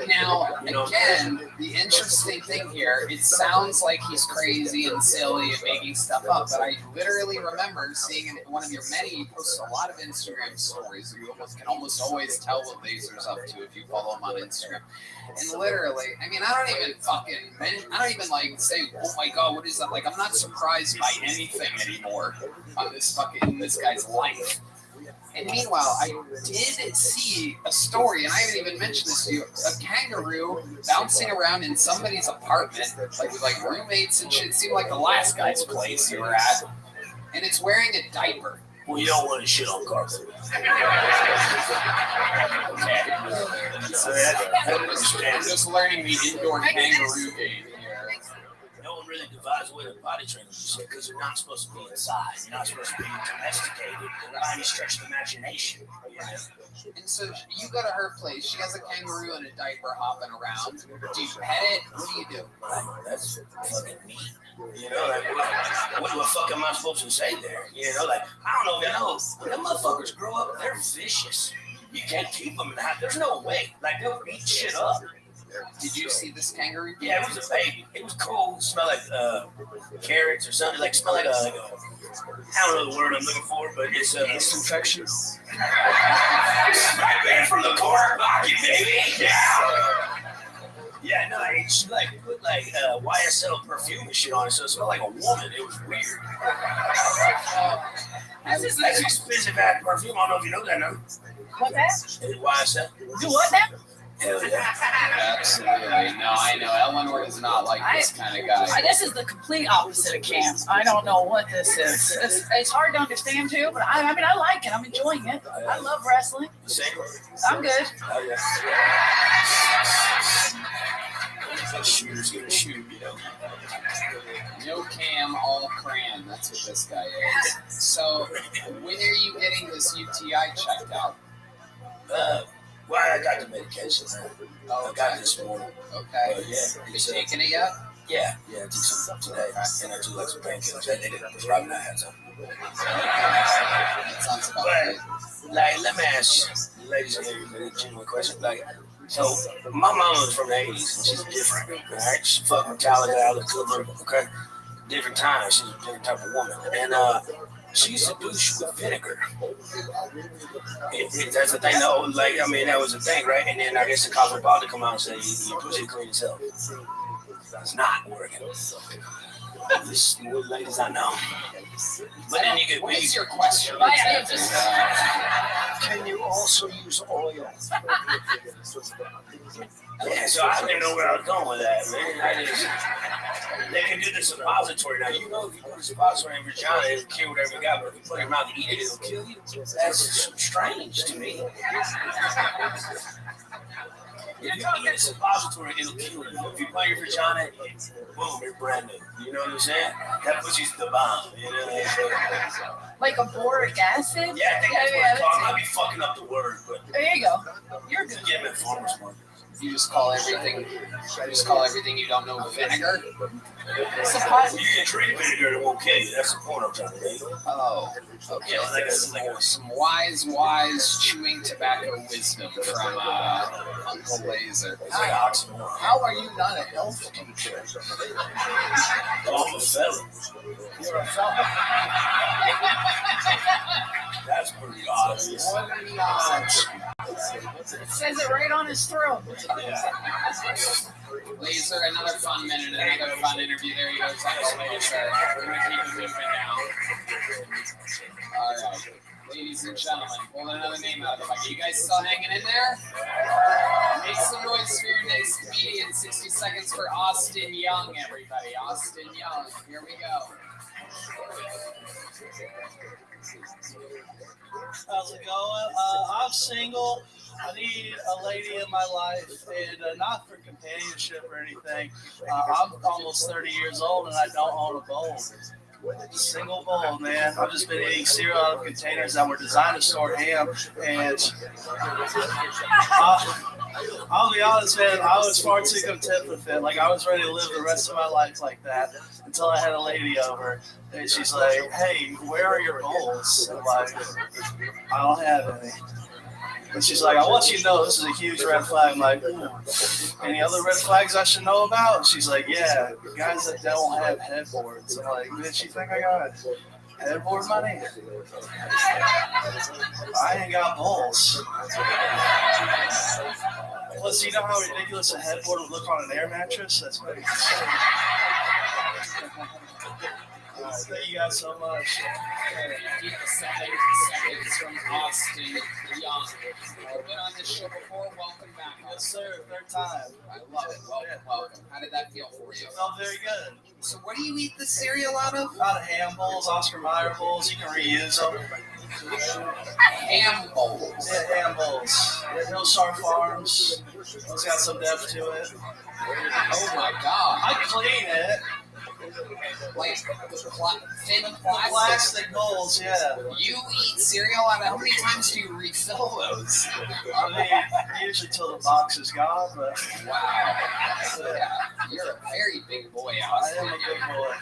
Now, again, the interesting thing here, it sounds like he's crazy and silly and making stuff up, but I literally remember seeing in one of your many, you post a lot of Instagram stories. You can almost always tell what Laser's up to if you follow him on Instagram. And literally, I don't even like say, oh my God, what is that? Like, I'm not surprised by anything anymore on in this guy's life. And meanwhile, I did see a story, and I haven't even mentioned this to you, a kangaroo bouncing around in somebody's apartment, like with like roommates and shit. It seemed like the last guy's place you were at. And it's wearing a diaper. Well, you don't want to shit on carpet. I'm just learning the indoor kangaroo game here. No one really divides away the potty trainers because they're not supposed to be inside. You're not supposed to be domesticated by any stretch of imagination. Yeah. And so you go to her place. She has a kangaroo in a diaper hopping around. Do you pet it? What do you do? That's fucking neat. You know, like, what the fuck am I supposed to say there? You know, like, I don't know. When them motherfuckers grow up, they're vicious. You can't keep them in the house. There's no way. Like, they'll eat shit up. Did you see this kangaroo? Yeah, it was a baby. It was cool. It smelled like carrots or something. Like, smelled like I don't know the word I'm looking for, but it's yeast infection. Right there from the corner pocket, baby. Yeah. Yeah, no, she like put like YSL perfume and shit on it, so it smelled like a woman. It was weird. That's expensive ass perfume. I don't know if you know that now. What's that? Is it YSL? Do what now? Hell yeah. Absolutely. No, I know. Eleanor is not like this kind of guy. This is the complete opposite of camp. I don't know what this is. It's hard to understand too, but I like it. I'm enjoying it. I love wrestling. I'm good. Oh, yeah. Shooters gonna shoot, you know. No cam, all cran. That's what this guy is. So, when are you getting this UTI checked out? Well, I got the medication. I got this morning. Okay. Yeah. You taking it yet? Yeah, I took some today. And I took like some painkillers. They didn't prescribe me. I had some. That sounds about right. Like, let me ask you, ladies and gentlemen, a genuine question. Like, so my mama was from the 80s, and she's different. All right, she's fucking Metallica, Alice Cooper, okay? Different times. She's a different type of woman. And she used to douche with vinegar. That's the thing, though. Like, I mean, that was the thing, right? And then I guess the cosmopolitan come out and say, your pussy clean as hell. It's not working. This ladies I know. But then you get what is your question? Can you also use oil? Yeah, so I didn't know where I was going with that, man. They can do the suppository. Now, you know, if you put a suppository in your vagina, it'll kill whatever you got, but if you put it in your mouth and eat it, it'll kill you. That's strange to me. If you eat a suppository, it'll kill you. If you put your vagina, boom, you're brand new. You know what I'm saying? That pussy's the bomb. You know what I'm saying? Like a boric acid? Yeah, I think that's what it's called. I might be fucking up the word, but there you go. You're good. Yeah, man, farmer's market. You just call everything you don't know vinegar? You can drink vinegar, it won't kill you. That's the point I'm trying to make. Oh, okay. Yeah, Some wise chewing tobacco wisdom from Uncle Laser. How are you not a health teacher? I'm a felon. You're a felon. That's pretty obvious. What are the odds? It says it right on his throat. Laser, another fun minute, another fun interview. There he goes, Uncle Laser. We're going to keep it moving now. All right. Ladies and gentlemen, pulling another name out of the bucket. You guys still hanging in there? Make some noise for your next comedian. 60 seconds for Austin Young, everybody. Austin Young. Here we go. How's it going? I'm single. I need a lady in my life, and not for companionship or anything. I'm almost 30 years old, and I don't own a bowl. Single bowl, man. I've just been eating cereal out of containers that were designed to store ham, and I'll be honest, man, I was far too content with it. Like, I was ready to live the rest of my life like that until I had a lady over, and she's like, hey, where are your bowls? And I'm like, I don't have any. And she's like, I want you to know this is a huge red flag. I'm like, any other red flags I should know about? And she's like, yeah, guys that don't have headboards. I'm like, bitch, you think I got headboard money? I ain't got bowls. Plus, you know how ridiculous a headboard would look on an air mattress? That's pretty insane. Thank you guys so much. Keep the seconds from Austin Young. I've been on this show before. Welcome back. Yes, sir. Third time. I love it. Welcome. How did that feel for you? It felt very good. So what do you eat the cereal out of? Out of ham bowls, Oscar Mayer bowls. You can reuse them. Ham bowls? Yeah, ham bowls. Yeah, Hillstar Farms. It's got some depth to it. Oh, my God. I clean it. Like thin plastic bowls, yeah. You eat cereal out of how many times do you refill those? I mean, usually till the box is gone, but wow. Yeah, you're a very big boy, Austin. I am a big boy.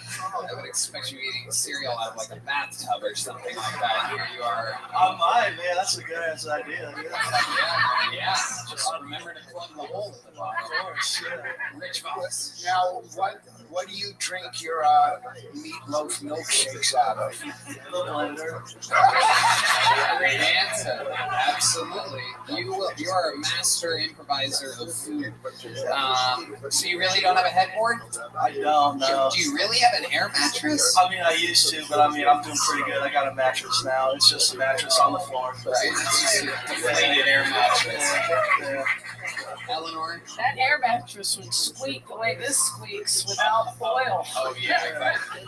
I would expect you eating cereal out of like a bathtub or something like that. Here you are. I might, man. That's a good ass idea. Yeah. Just remember to plug the hole at the bottom. Of course, yeah. Rich box. Now, what do you drink your meatloaf milkshakes out of? The blender. Great answer. Absolutely. You are a master improviser of food. So you really don't have a headboard? I don't know. Do you really have an air mattress? I mean, I used to, but I mean, I'm doing pretty good. I got a mattress now. It's just a mattress on the floor. Right. It's a deflated air mattress. Yeah. Eleanor? That air mattress would squeak the way this squeaks without foil. Oh, yeah, right. I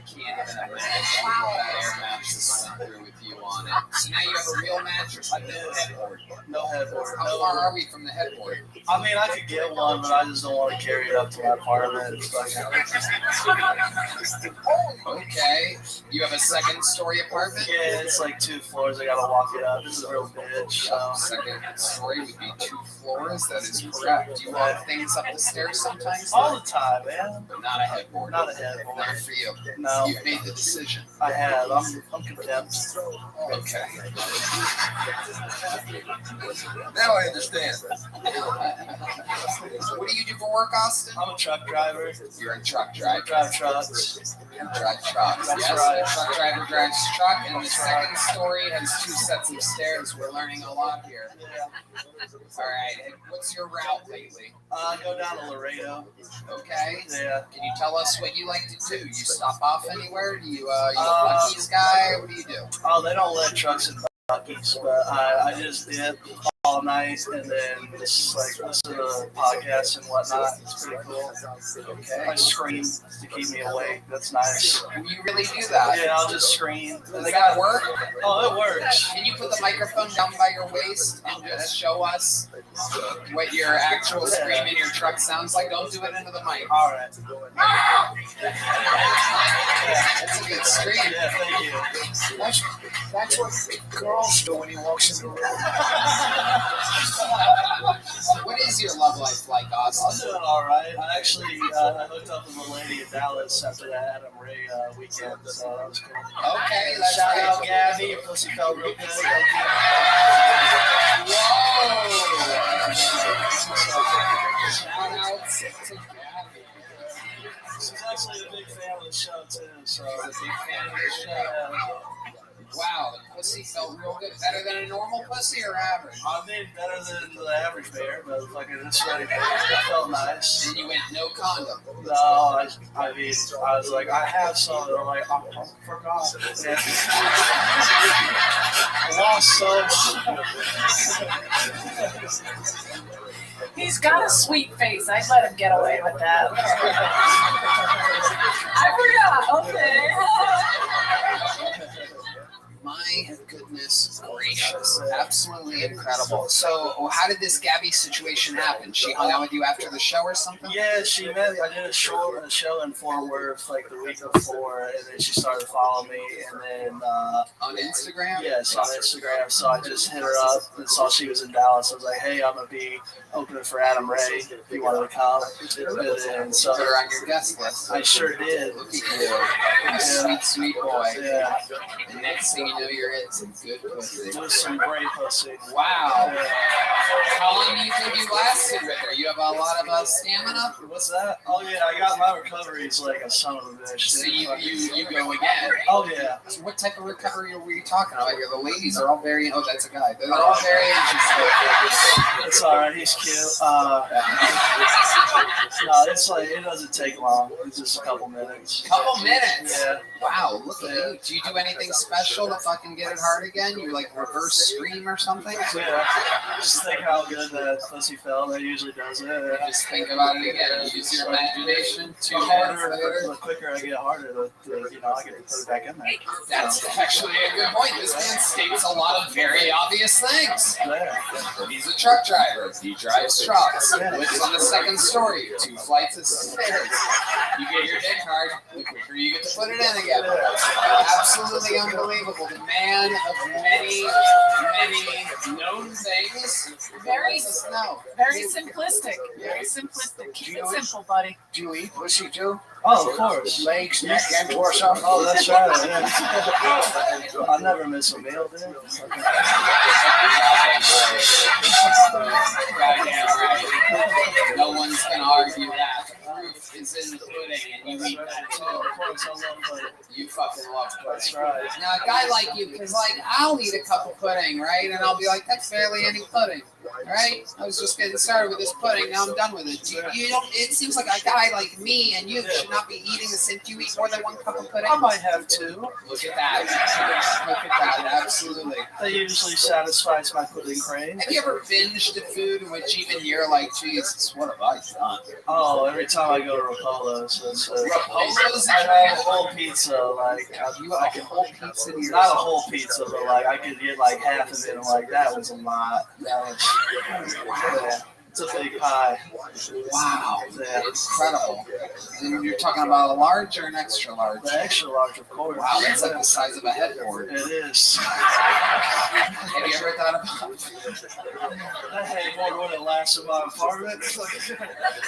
can't even imagine that air mattress through with you on it. So now you have a real mattress with no headboard. No headboard. How far are we from the headboard? I mean, I could get one, but I just don't want to carry it up to my apartment. Okay. You have a second story apartment? Yeah, it's like 2 floors. I gotta walk it up. This is a real bitch. Second story would be 2 floors. That is correct. Do you walk things up the stairs sometimes? All the time, man. But not a headboard. Not a headboard. Not for you. No. You've made the decision. I have. I'm content. Okay. Now I understand. What do you do for work, Austin? I'm a truck driver. You're a truck driver. I drive trucks. You drive trucks. That's yes, right. A truck driver drives truck, and the second story has 2 sets of stairs. We're learning a lot here. Yeah. All right. And what's your route lately? Go down to Laredo. Okay. Yeah. Can you tell us what you like to do? You stop off anywhere? Do you a Buc-ee's guy? What do you do? Oh, they don't let trucks in Buc-ee's, but I just did. all night and then just like listen to podcasts and whatnot. It's pretty cool. Okay. I scream to keep me awake. That's nice. You really do that? Yeah, I'll just scream. Does that work? Oh, it works. Can you put the microphone down by your waist and just show us what your actual scream in your truck sounds like? Don't do it into the mic. All right. That's a good scream. Yeah, thank you. That's what girls do when he walks in the room. What is your love life like, Austin? I'm doing all right. I actually I hooked up with a lady in Dallas after that Adam Ray weekend, so that was cool. Okay, that's Shout right. out Gabby. Your pussy felt real good. Thank you. Whoa! Shout out to Gabby. She's actually a big fan of the show too. So a big fan of the show. Wow, the pussy felt real good. Better than a normal pussy or average? I mean, better than the average bear, but fucking this ready bear. It felt nice. And you went no condom. No, I mean, I was like, I have some. And I'm like, I forgot. Yeah. I lost some. He's got a sweet face. I'd let him get away with that. I forgot. Okay. My goodness gracious. Absolutely incredible. So, how did this Gabby situation happen? She hung out with you after the show or something? Yeah, she met me. I did a show in Fort Worth like the week before, and then she started following me, and then on Instagram? Yes, on Instagram. So I just hit her up and saw she was in Dallas. I was like, hey, I'm gonna be opening for Adam Ray if you wanted to come. And so put her on your guest list. I sure did. Look at you. You sweet, sweet boy. Yeah. And next thing you know, you're in some good pussy. It was some great pussy. Wow. Yeah. How long do you think you lasted with her? You have a lot of stamina? What's that? Oh yeah, I got my recoveries like a son of a bitch. So you go again? Oh yeah. So what type of recovery were you talking about here? The ladies are all very, oh that's a guy. They're all very interested. It's alright, he's cute. No, it's like, it doesn't take long. It's just a couple minutes. Couple minutes? Yeah. Wow, look at you. Do you do anything special to fucking get it hard again? You like reverse scream or something? Yeah. Just think how good that pussy felt. That usually does it. Just think about it again. Use your imagination. The harder, the quicker I get harder, the I get to put it back in there. That's actually a good point. This man states a lot of very obvious things. Yeah. He's a truck driver. He drives trucks. Lives on the second story, 2 flights of stairs. You get your dick hard, the quicker you get to put it in again. Absolutely unbelievable. The man of many known things. Very simplistic. Very simplistic. Keep it simple, buddy. Do you eat pussy too? Oh, of course. Legs, neck, and torso. Oh, that's right. Yeah. I never miss a meal, dude. Goddamn right. No one's gonna argue that. The proof is in the pudding, and you eat that too. Of course, I love pudding. You fucking love pudding. That's right. Now, a guy like you, because like I'll eat a cup of pudding, right, and I'll be like, that's barely any pudding, right? I was just getting started with this pudding. Now I'm done with it. You don't. It seems like a guy like me and you should not be eating this. If you eat more than 1 cup of pudding, I might have 2. Look at that. Look at that. Absolutely. That usually satisfies my pudding craving. Have you ever binged a food in which even you're like, Jesus, what have I done? Oh, every time I go to Rapolo's. Rapolo's? I have a whole pizza. Like, you have a whole pizza to not a whole pizza, but like I could get like half of it. And like that was a lot. That was, yeah. It's a big pie. Wow. Yeah. Incredible. And you're talking about a large or an extra large? The extra large, of course. Wow, that's like the size of a headboard. It is. Have you ever thought about that headboard when it lasts in my apartment?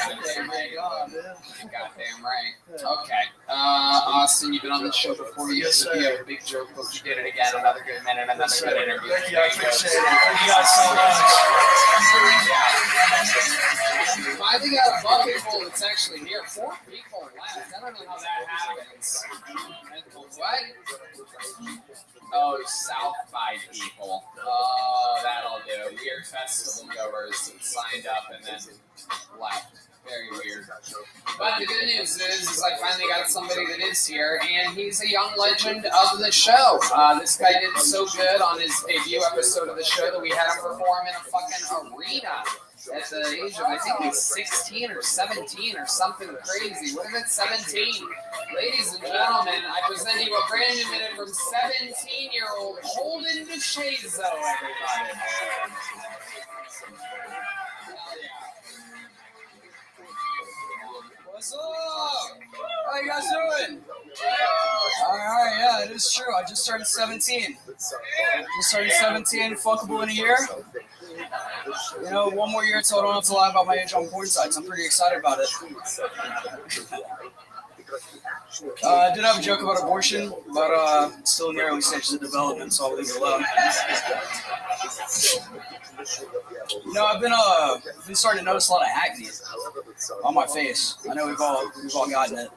Goddamn right. Okay. Austin, you've been on this show before. You have a big joke book. You did it again. Another good minute. Another good interview. Thank you. I appreciate it. Thank you guys so much. Finally got a bucket full that's actually here. 4 people left. I don't know how that happens. What? Oh, South by people. Oh, that'll do. Weird festival goers that signed up and then left. Very weird. But But the good news is I finally got somebody that is here, and he's a young legend of the show. This guy did so good on his debut episode of the show that we had him perform in a fucking arena at the age of, I think he's 16 or 17 or something crazy. What if it's 17? Ladies and gentlemen, I present you a brand new minute from 17-year-old Holden DeShazo, everybody. What's up? How you guys doing? Alright, yeah, it is true. I just started 17. Fuckable in a year. You know, one more year till I don't have to lie about my age on porn sites. I'm pretty excited about it. I did have a joke about abortion, but still in the early stages of development, so I'll leave it alone. You know, I've been starting to notice a lot of acne on my face. I know we've all gotten it.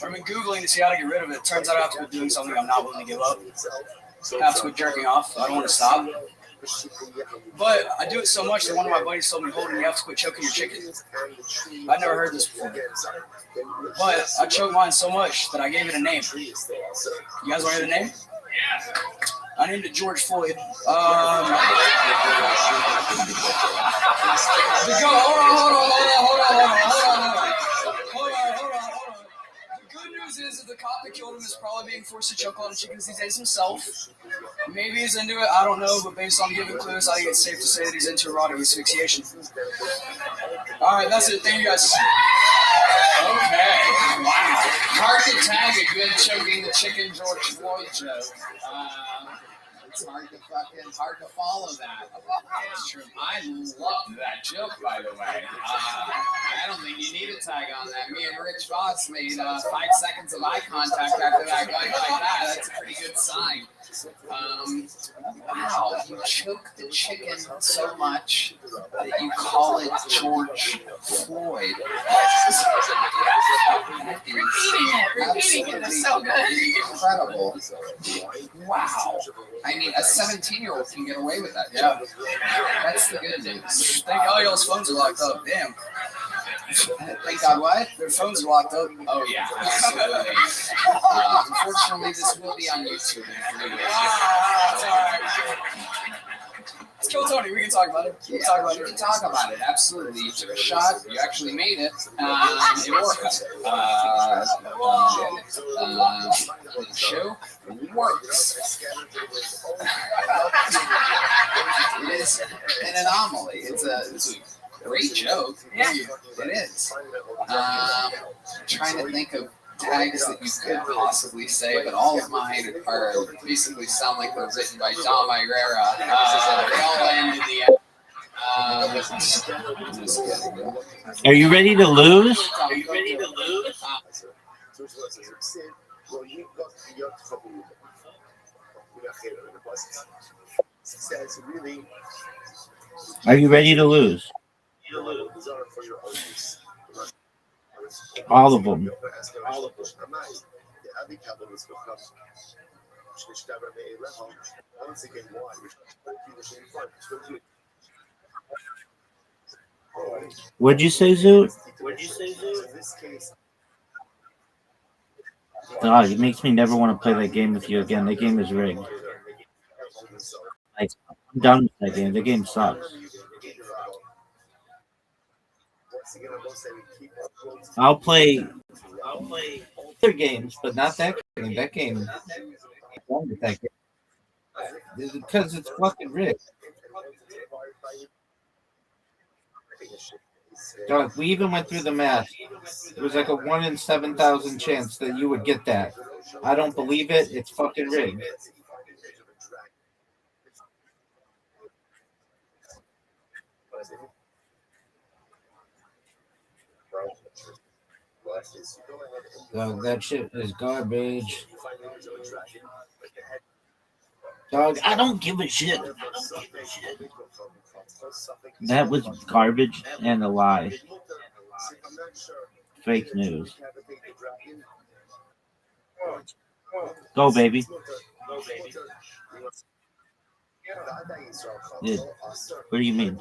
I've been Googling to see how to get rid of it. Turns out I have to quit doing something I'm not willing to give up. I have to quit jerking off. I don't want to stop. But I do it so much that one of my buddies told me, Holden, you have to quit choking your chicken. I'd never heard this before. But I choked mine so much that I gave it a name. You guys want to hear the name? I named it George Floyd. Hold on. The good news is that the cop that killed him is probably being forced to choke a lot of chickens these days himself. Maybe he's into it, I don't know, but based on given clues, I think it's safe to say that he's into erotic asphyxiation. Alright, that's it. Thank you guys. Okay, wow. Hard to tag a good choking the chicken George Floyd joke. It's hard to follow that. That's true. I love that joke, by the way. I don't think you need a tag on that. Me and Rich Voss made 5 seconds of eye contact after that guy like that. That's a pretty good sign. Wow, you choke the chicken so much that you call it George Floyd. Repeating it is so good. Incredible. Wow. I mean, a 17-year-old can get away with that. Yeah. That's the good news. Thank God y'all's phones are locked up. Damn. Thank God what? Their phones are locked up. Oh, yeah. Absolutely. Unfortunately, this will be on YouTube in 3 weeks. It's all right. Let's kill Tony. We can talk about it. We can talk about it. Absolutely. You took a shot. You actually made it. It worked. The show works. It is an anomaly. It's a great joke. Yeah. It is. Trying to think of tags that you could possibly say, but all of mine are basically sound like they're written by Dom Irera. They all end in the end. Are you ready to lose? Are you ready to lose? All of them. What'd you say, Zoot? Dog, it makes me never want to play that game with you again. That game is rigged. I'm done with that game. The game sucks. I'll play other games, but not that game. That game, I'm done with that game. Because it's fucking rigged. Dog, we even went through the math. It was like a 1 in 7,000 chance that you would get that. I don't believe it. It's fucking rigged. Dog, that shit is garbage. Dog, I don't give a shit. That was garbage and a lie. Fake news. Go, baby. Yeah. What do you mean?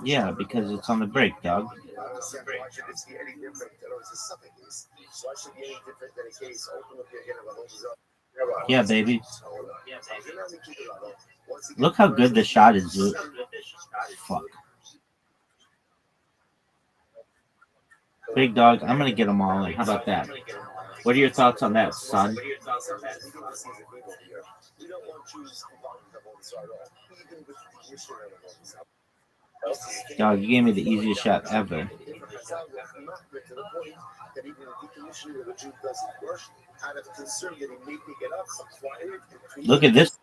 Yeah, because it's on the break, dog. Honestly, I'm watching to see any different. I don't see something is. So I should be any different than a case. Ultimately, again, of a home zone. Yeah, baby. Look how good the shot is, dude. Fuck. Big dog, I'm gonna get them all in. How about that? What are your thoughts on that, son? Dog, you gave me the easiest shot ever. Look at this.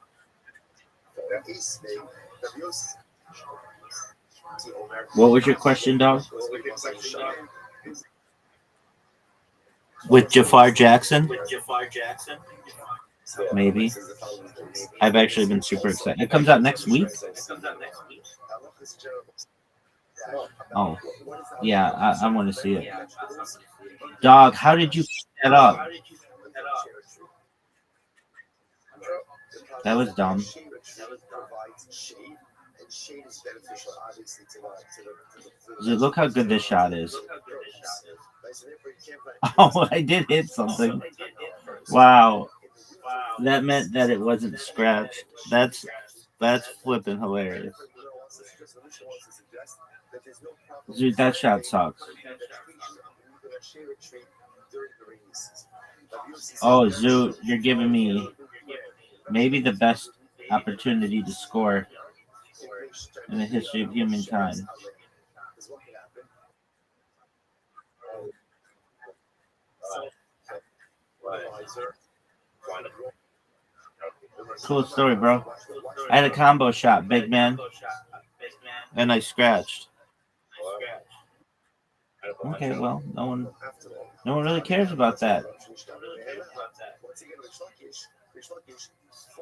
What was your question, dog? With Jafar Jackson? Maybe. I've actually been super excited. It comes out next week? Oh, yeah, I want to see it. Dog, how did you pick that up? That was dumb. Dude, look how good this shot is. Oh, I did hit something. Wow. That meant that it wasn't scratched. That's flipping hilarious. Dude, that shot sucks. Oh, Zoot, you're giving me maybe the best opportunity to score in the history of humankind. Cool story, bro. I had a combo shot, big man, and I scratched. Okay, well, no one really cares about that.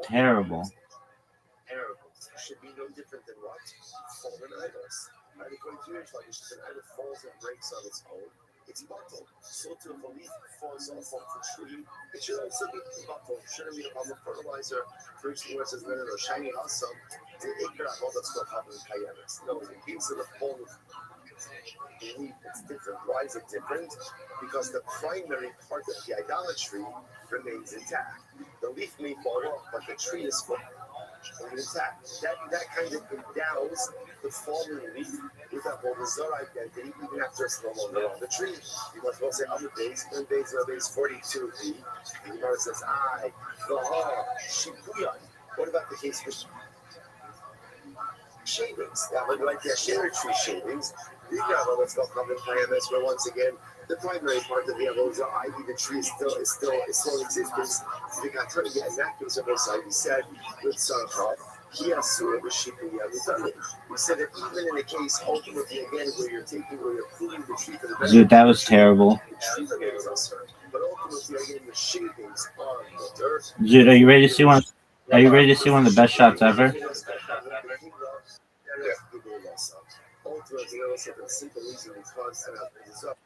Terrible. Should be no different than what? Fallen idols. According to your tradition, an idol falls and breaks on its own. It's bottled. So to a leaf falls off of the tree, it should also be bottled. Shouldn't be a fertilizer. First words is better or shiny awesome. The acre of all that's going to happen in Kayanis. No, in the case of the fallen leaf, it's different. Why is it different? Because the primary part of the idolatry remains intact. The leaf may fall off, but the tree is full. Intact. That kind of endows the fallen leaf with a Bolazar identity even after it's no longer on the tree. You must well say other days, in days 42, the Gemara says, I, the ha, shipuyan. What about the case with shavings? That would like the share tree shavings. You got all that's called common parameters where once again the primary part of the Bolazar, i.e. the tree is still in existence. We got trying to get an accuracy of what I said with Sarah. He has sort of a sheep and we said that even in a case ultimately again where you're proving the tree for the Dude, that was terrible. But ultimately again the shavings on the dirt. Dude, are you ready to see one? Are you ready to see one of the best shots ever? Ultimately, also the simple reason is constant is up.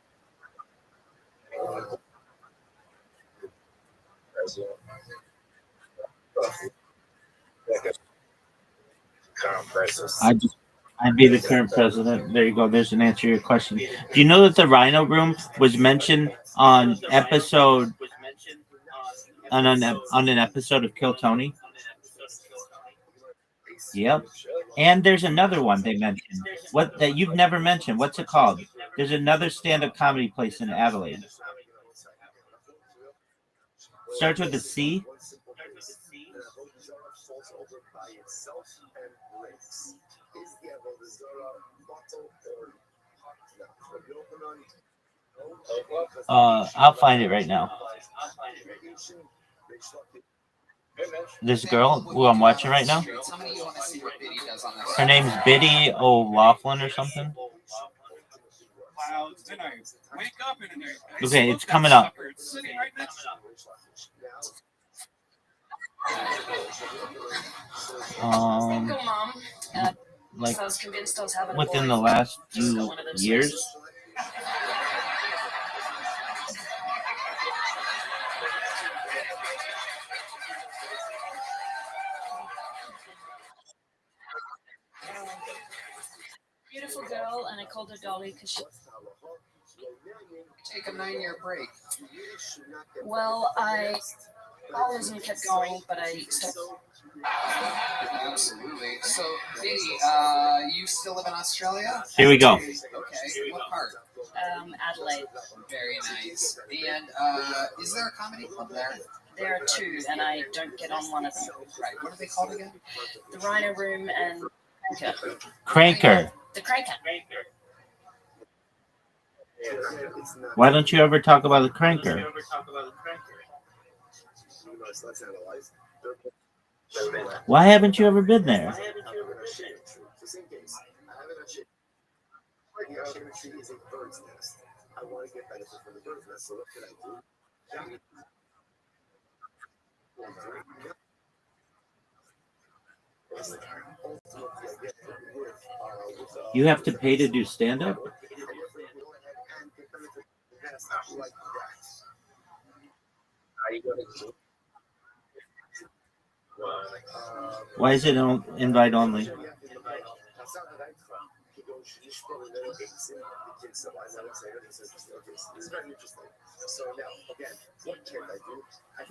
I'd be the current president. There you go. There's an answer to your question. Do you know that the Rhino Room was mentioned on episode on an episode of Kill Tony? Yep. And there's another one they mentioned. What that you've never mentioned? What's it called? There's another stand-up comedy place in Adelaide. Starts with a C. I'll find it right now. This girl who I'm watching right now. Her name's Biddy O'Loughlin or something. Okay, it's coming up. Like within the last few years. beautiful girl, and I called her Dolly because she. Take a 9-year break. Well, I always kept going, but I stopped. Absolutely. So, Katie, you still live in Australia? Here we go. Okay. What part? Adelaide. Very nice. And is there a comedy club there? There are two, and I don't get on one of them. Right. What are they called again? The Rhino Room and Cranker. The Cranker. Why don't you ever talk about the Cranker? Why haven't you ever been there? You have to pay to do stand-up? Why is it invite only?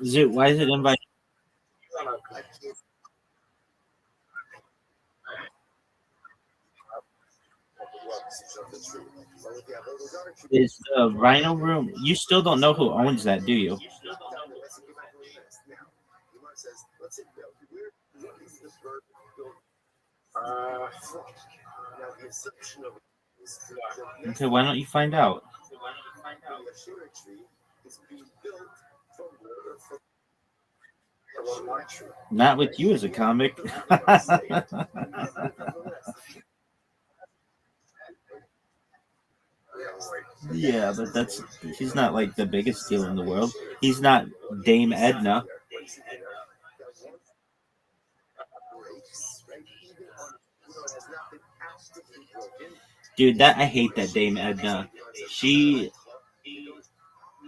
Zoot, why is it invite? Is the Rhino Room? You still don't know who owns that, do you? Okay, why don't you find out? Not with you as a comic. Yeah, but he's not like the biggest deal in the world. He's not Dame Edna. Dude, I hate that Dame Edna. She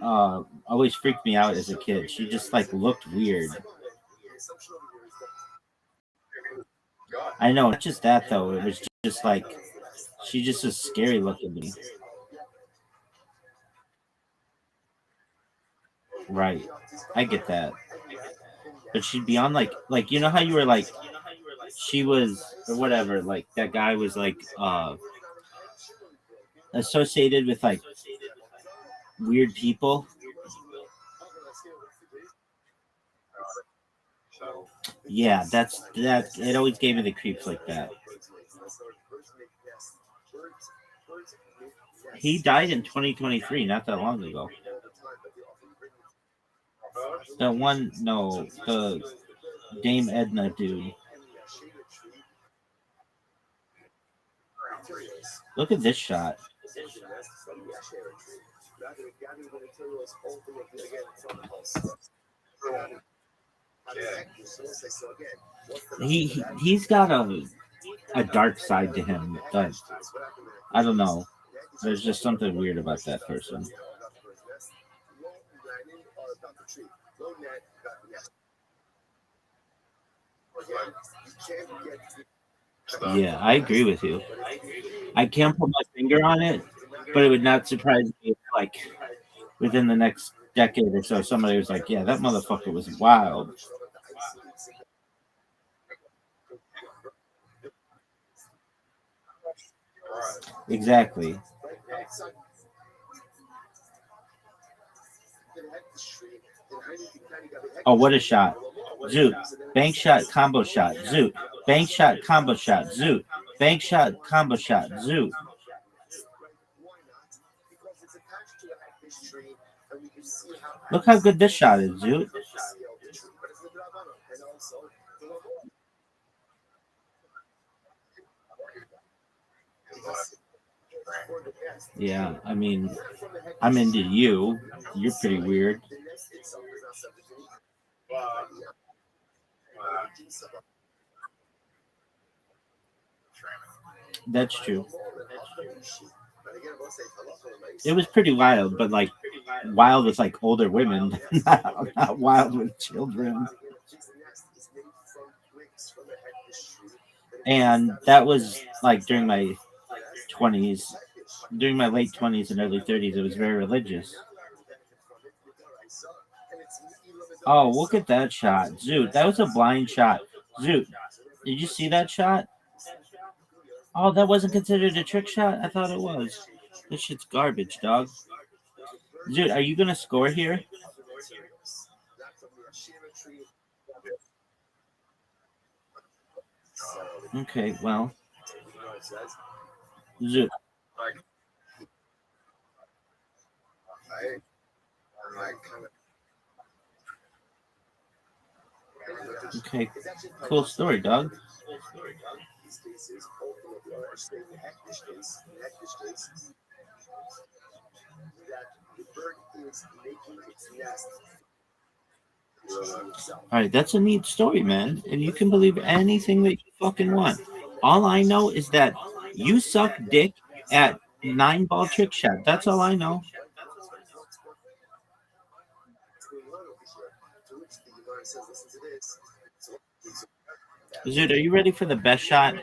always freaked me out as a kid. She just like looked weird. I know, not just that though. It was just like she just was scary looking to me. Right, I get that. But she'd be on like you know how you were like she was or whatever, like that guy was like associated with like weird people. Yeah, that it always gave me the creeps like that. He died in 2023, not that long ago. The Dame Edna dude. Look at this shot. He's got a dark side to him that I don't know. There's just something weird about that person. Yeah, I agree with you. I can't put my finger on it, but it would not surprise me if, like, within the next decade or so, somebody was like, yeah, that motherfucker was wild. Exactly. Oh, what a shot. Zoot. Bank shot, combo shot. Zoot. Bank shot, combo shot. Zoot. Bank shot, combo shot. Zoot. Look how good this shot is, Zoot. Yeah, I mean, I'm into you. You're pretty weird. That's true. It was pretty wild, but like wild with like older women, not wild with children. And that was like during my 20s, during my late 20s and early 30s, it was very religious. Oh, look at that shot. Zoot, that was a blind shot. Zoot, did you see that shot? Oh, that wasn't considered a trick shot? I thought it was. This shit's garbage, dog. Zoot, are you going to score here? Okay, well. Zoot. Okay, cool story, dog. Alright, that's a neat story, man. And you can believe anything that you fucking want. All I know is that you suck dick at 9-ball trick shot. That's all I know. Zoot, are you ready for the best shot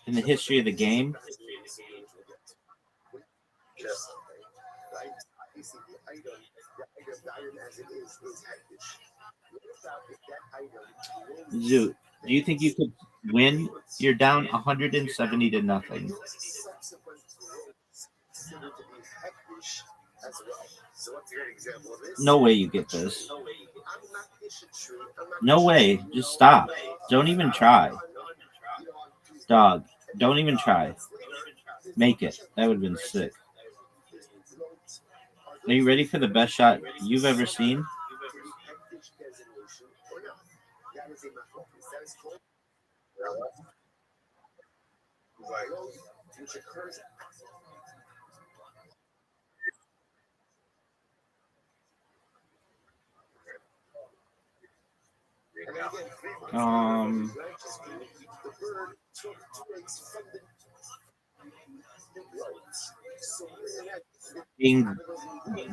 in the history of the game? Zoot, do you think you could win? You're down 170 to nothing. No way you get this. No way. Just stop. Don't even try. Dog, don't even try. Make it. That would have been sick. Are you ready for the best shot you've ever seen?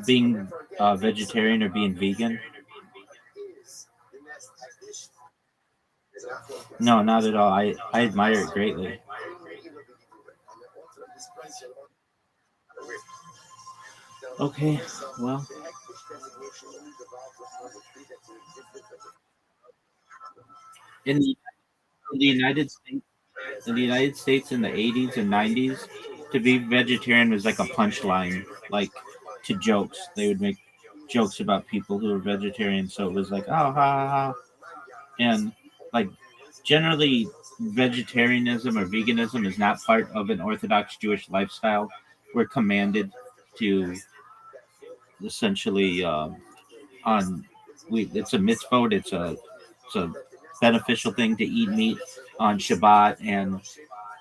Being vegetarian or being vegan? No, not at all. I admire it greatly. Okay, well. In the United States in the 80s and 90s, to be vegetarian was like a punchline, like to jokes. They would make jokes about people who were vegetarian, so it was like, oh, ha, ha, ha. And like generally vegetarianism or veganism is not part of an Orthodox Jewish lifestyle. We're commanded to essentially it's a mitzvot, it's a beneficial thing to eat meat on Shabbat, and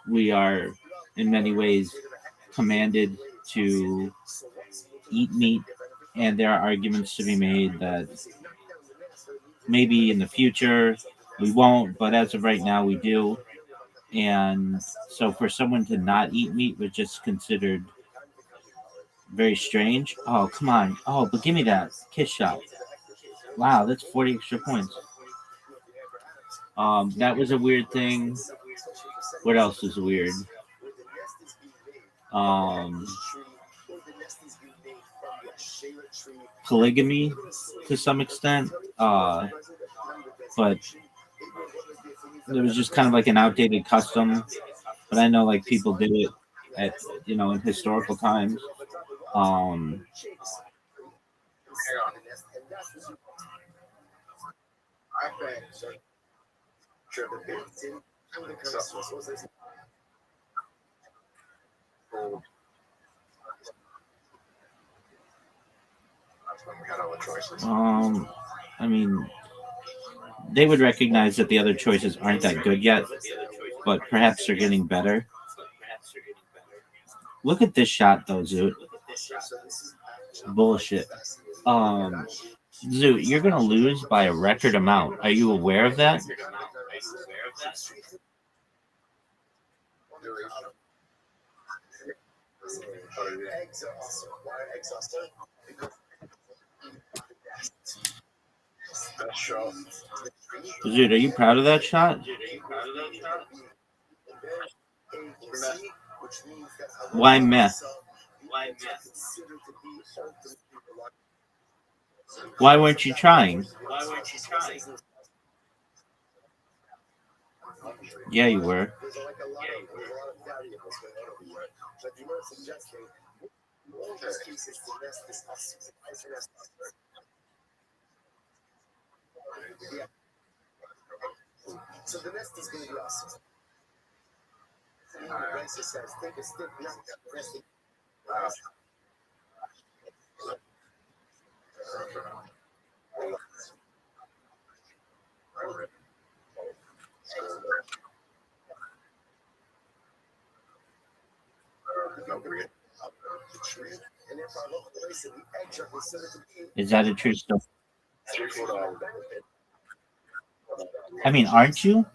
we are in many ways commanded to eat meat, and there are arguments to be made that maybe in the future we won't, but as of right now we do. And so for someone to not eat meat was just considered very strange. Oh, come on. Oh, but give me that kiss shot. Wow, that's 40 extra points. That was a weird thing. What else is weird? Polygamy to some extent. But it was just kind of like an outdated custom. But I know like people did it at, in historical times. I mean, they would recognize that the other choices aren't that good yet, but perhaps they're getting better. Look at this shot, though, Zoot. Bullshit. Zoot, you're going to lose by a record amount. Are you aware of that? Zoot, are you proud of that shot? Why meth? Why weren't you trying? Yeah, you were. So the nest is going to be awesome. Rexer says, take a stick, not the rest of Is that a true story? I mean, aren't you?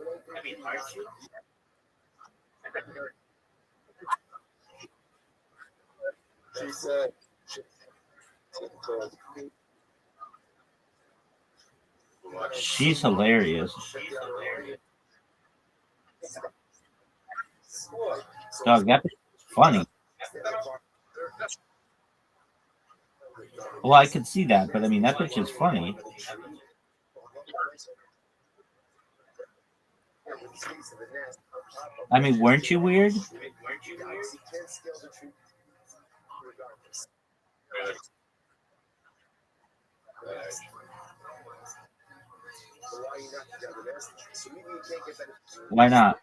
She said, She's hilarious. Dog, that bitch is funny. Well, I could see that, but I mean, that bitch is funny. I mean, weren't you weird? Why not?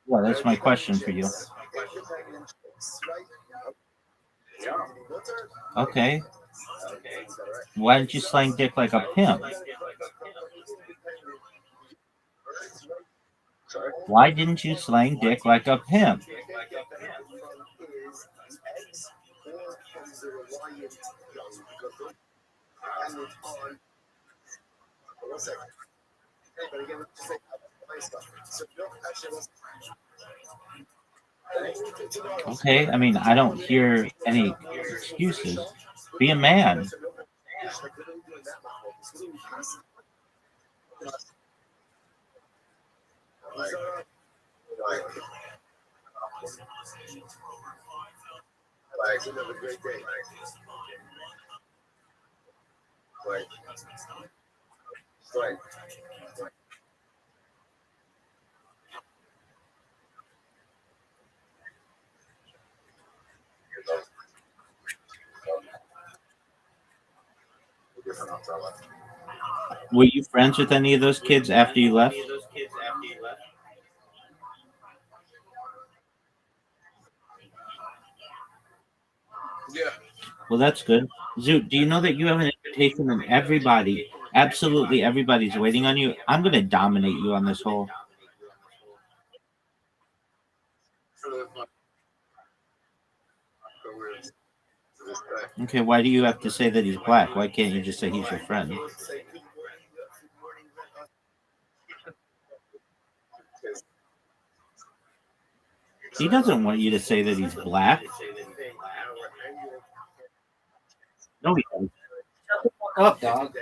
Well, that's my question for you. Okay. Why didn't you slang dick like a pimp? Why didn't you slang dick like a pimp? Okay, I mean, I don't hear any excuses. Be a man. Have a great day. Right. Were you friends with any of those kids after you left? Yeah. Well, that's good. Zoot, do you know that you have an invitation and everybody, absolutely everybody's waiting on you? I'm going to dominate you on this whole. Okay, why do you have to say that he's black? Why can't you just say he's your friend? He doesn't want you to say that he's black. No, he doesn't. Shut the fuck up, dog.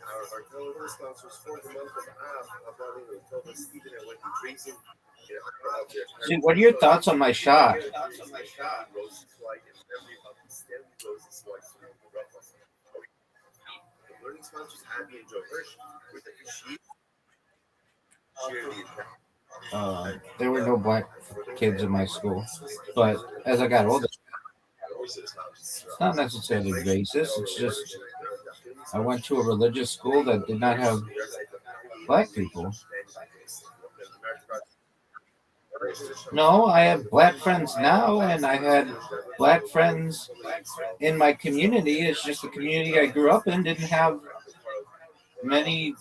Our telephone sponsors for the month of Av, told us even when he drinks it, Dude, what are your thoughts on my shot? Learning sponsors Abby and Joe Hirsch with There were no black kids in my school, but as I got older, it's not necessarily racist. It's just I went to a religious school that did not have black people. No, I have black friends now, and I had black friends in my community. It's just the community I grew up in didn't have many.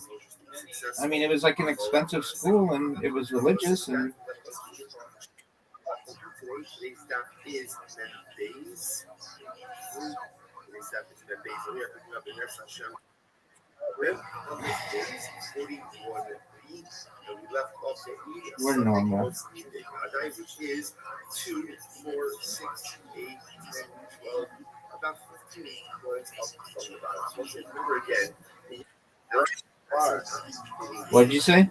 I mean, it was like an expensive school, and it was religious, and we're normal. Which is 2, 4, 6, 8, 10, 12, about What did you say?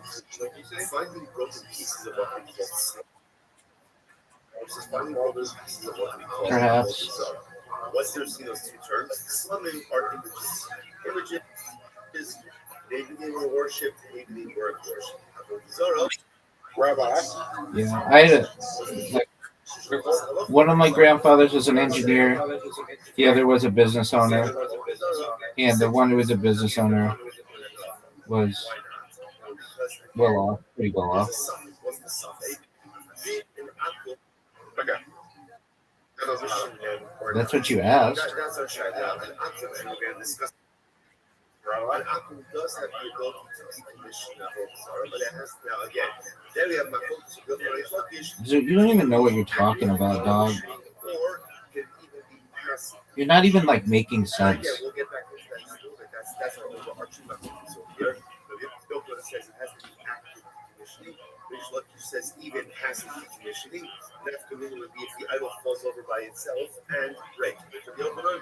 Perhaps. Once you've seen those two terms, slumming are images. They were worshipped, they were worshipped. Rabbi. Yeah, I had one of my grandfathers was an engineer. The other was a business owner, and the one who was a business owner was well off, pretty well off. That's what you asked. Does have the ability to decommission but it has now again. Then we have my focus. Dude, you don't even know what you're talking about, dog. You're not even like making sense. Yeah, we'll get back to that. That's our overarching focus over here. The Bilkman says it has to be active decommissioning. Which, like you says, even passive decommissioning. That's the meaning would be if the idol falls over by itself and break. For the Bilkman,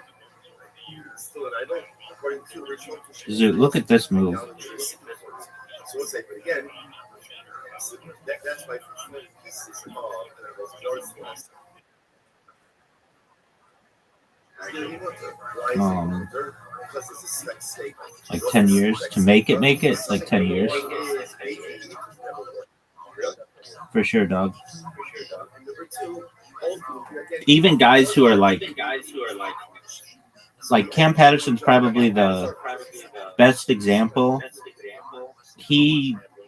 still an idol, according to the original. Dude, look at this move. So we'll say, but again, that's my pieces like 10 years to make it, like 10 years. For sure, dog. Even guys who are like Cam Patterson's probably the best example.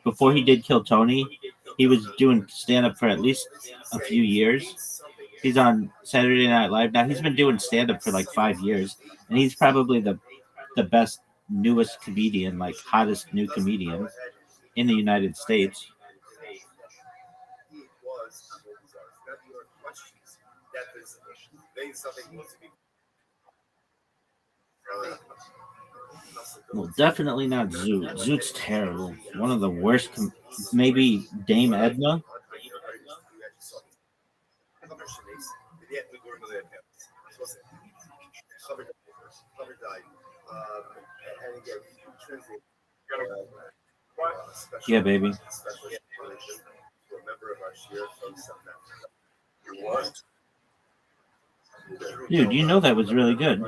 Before he did Kill Tony, he was doing stand-up for at least a few years. He's on Saturday Night Live now. He's been doing stand-up for like 5 years, and he's probably the best, newest comedian, like hottest new comedian in the United States. Well, definitely not Zoot. Zoot's terrible. One of the worst. Maybe Dame Edna. Yeah, baby. Dude, you know that was really good.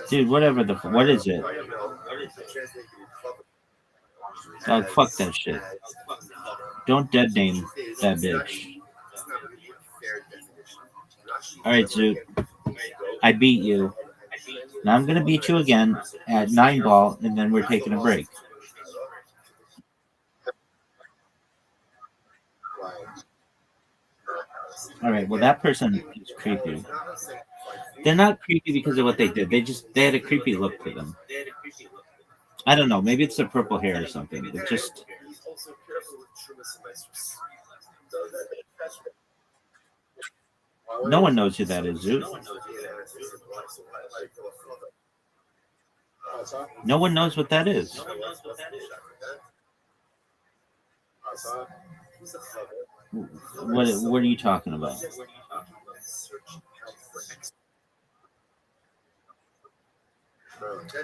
Dude, whatever what is it? Dog, fuck that shit. Don't dead name that bitch. Alright, Zoot. I beat you. Now I'm gonna beat you again at 9 ball, and then we're taking a break. All right. Well, that person is creepy. They're not creepy because of what they did. They had a creepy look to them. I don't know. Maybe it's the purple hair or something. It just. No one knows who that is, Zoot. No one knows what that is. What are you talking about?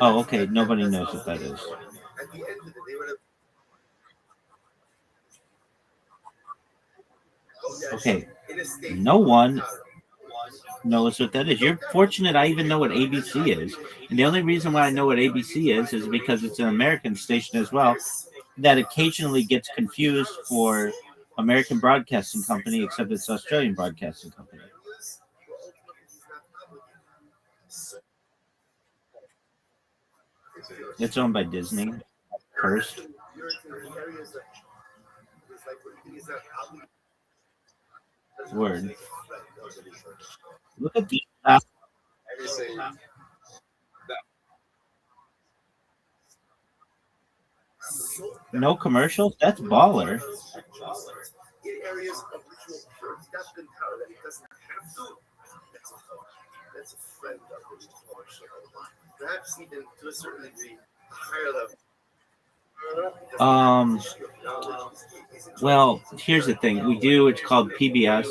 Oh, okay. Nobody knows what that is. Okay. No one knows what that is. You're fortunate I even know what ABC is. And the only reason why I know what ABC is because it's an American station as well that occasionally gets confused for American Broadcasting Company, except it's Australian Broadcasting Company. It's owned by Disney. First. Word. Look at these. No commercials? That's baller. That's a friend of perhaps even to a certain degree a higher level. Well, here's the thing. We do. It's called PBS.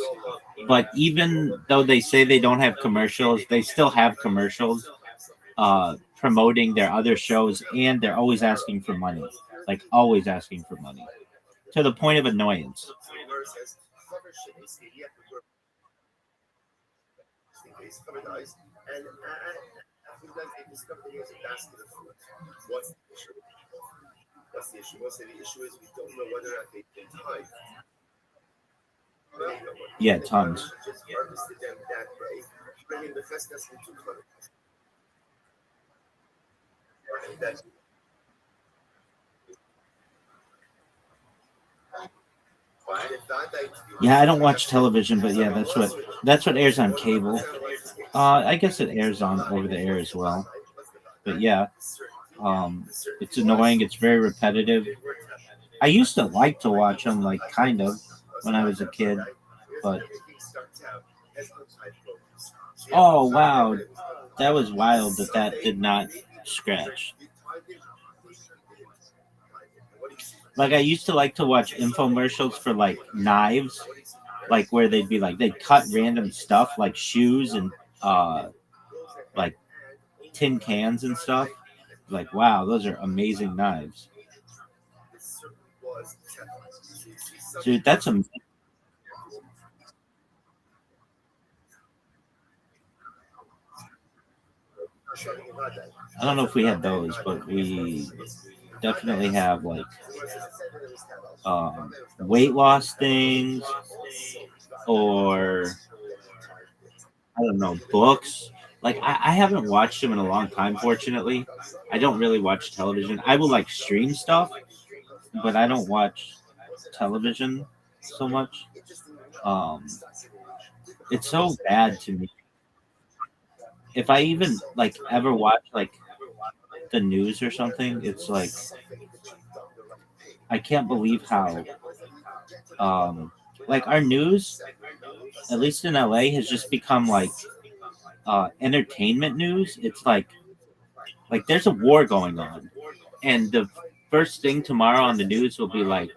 But even though they say they don't have commercials, they still have commercials promoting their other shows, and they're always asking for money. Like always asking for money to the point of annoyance. And I think that they discovered that he has a basket of food. What's the issue? What's the issue? Most of the issue is we don't know whether or not they've been tied. Yeah, tons. Just harvested them that way. Bringing the first that's into color. Yeah, I don't watch television, but yeah, that's what airs on cable. I guess it airs on over the air as well. But yeah, it's annoying. It's very repetitive. I used to like to watch them, like kind of, when I was a kid, but oh wow, that was wild that did not scratch. Like I used to like to watch infomercials for like knives, like where they'd cut random stuff like shoes and like tin cans and stuff. Like wow, those are amazing knives. Dude, that's a I don't know if we had those, but we definitely have like weight loss things or I don't know, books. Like I haven't watched them in a long time, fortunately. I don't really watch television. I will like stream stuff, but I don't watch television so much. Um, it's so bad to me. If I even like ever watch like the news or something, it's like I can't believe how like our news, at least in LA, has just become like entertainment news. It's like there's a war going on, and the first thing tomorrow on the news will be like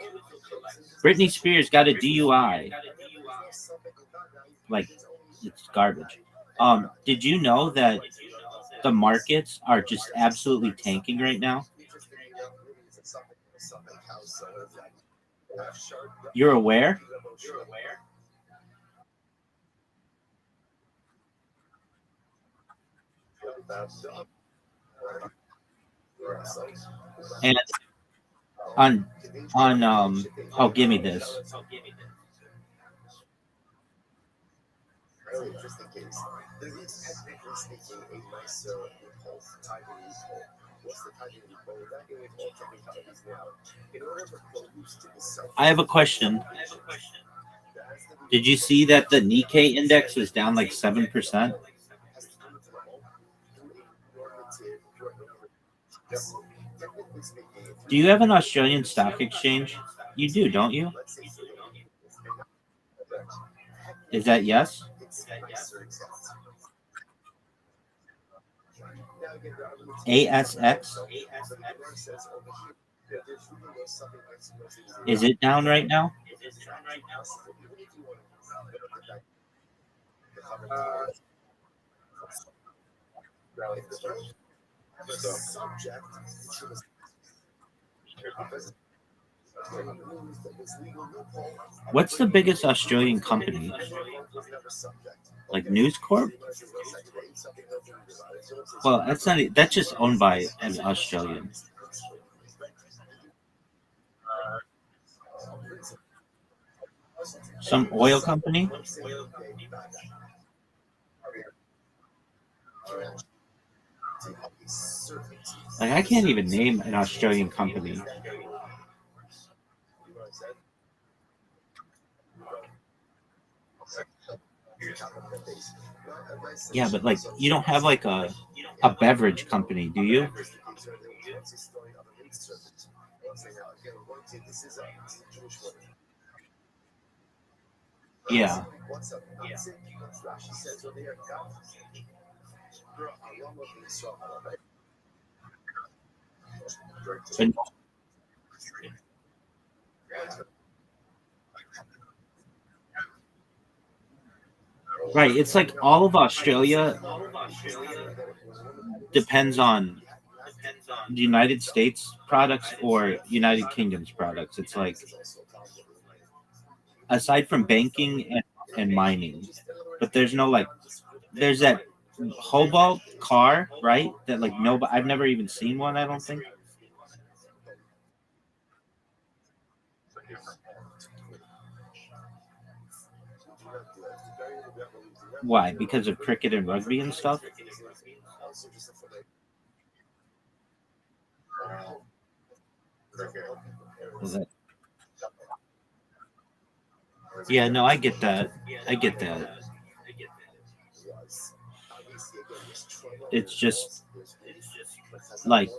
Britney Spears got a DUI. Like it's garbage. Did you know that the markets are just absolutely tanking right now? You're aware? And on oh, give me this. Just in case. There is technically speaking a nicer loophole, timing loophole. What's the timing loophole? We're not getting into all technicalities now. In order for produce to be sold, I have a question. Did you see that the Nikkei index was down like 7%? Do you have an Australian stock exchange? You do, don't you? Is that yes? ASX? Is it down right now? What's the biggest Australian company? Like News Corp? Well, that's just owned by an Australian. Some oil company? Like I can't even name an Australian company. Yeah, but like you don't have like a beverage company, do you? Yeah. But Right. It's like all of Australia depends on the United States products or United Kingdom's products. It's like aside from banking and mining, but there's no like there's that Hobalt car, right? That like nobody I've never even seen one, I don't think. Why? Because of cricket and rugby and stuff? Is that- Yeah, no, I get that. I get that. It's just like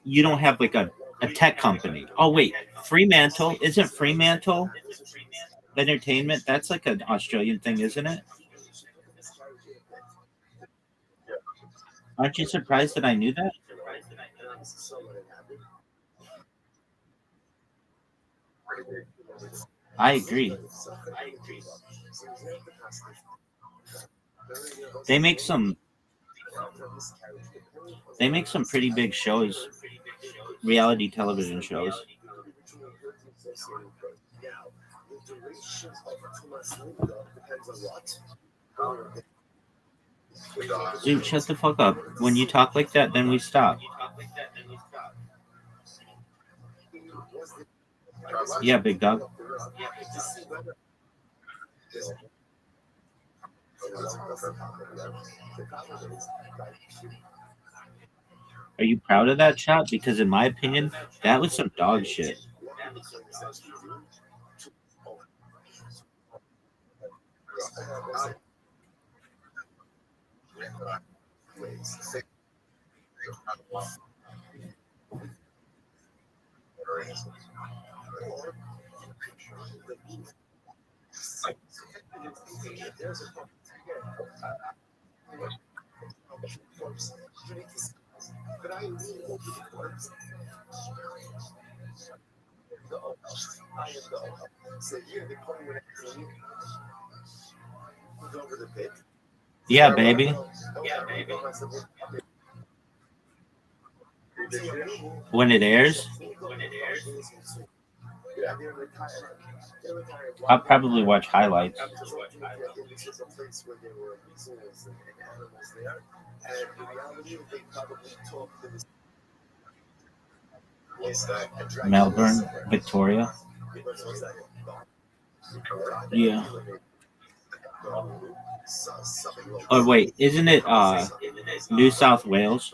you don't have like a tech company. Oh wait, Fremantle isn't Fremantle Entertainment? That's like an Australian thing, isn't it? Aren't you surprised that I knew that? I agree. They make some they make some pretty big shows, reality television shows. Dude, shut the fuck up. When you talk like that, then we stop. Yeah, big dog. Are you proud of that shot? Because in my opinion, that was some dog shit. Yeah, baby. When it airs, I'll probably watch highlights. Melbourne, Victoria. Yeah. Oh wait, isn't it New South Wales?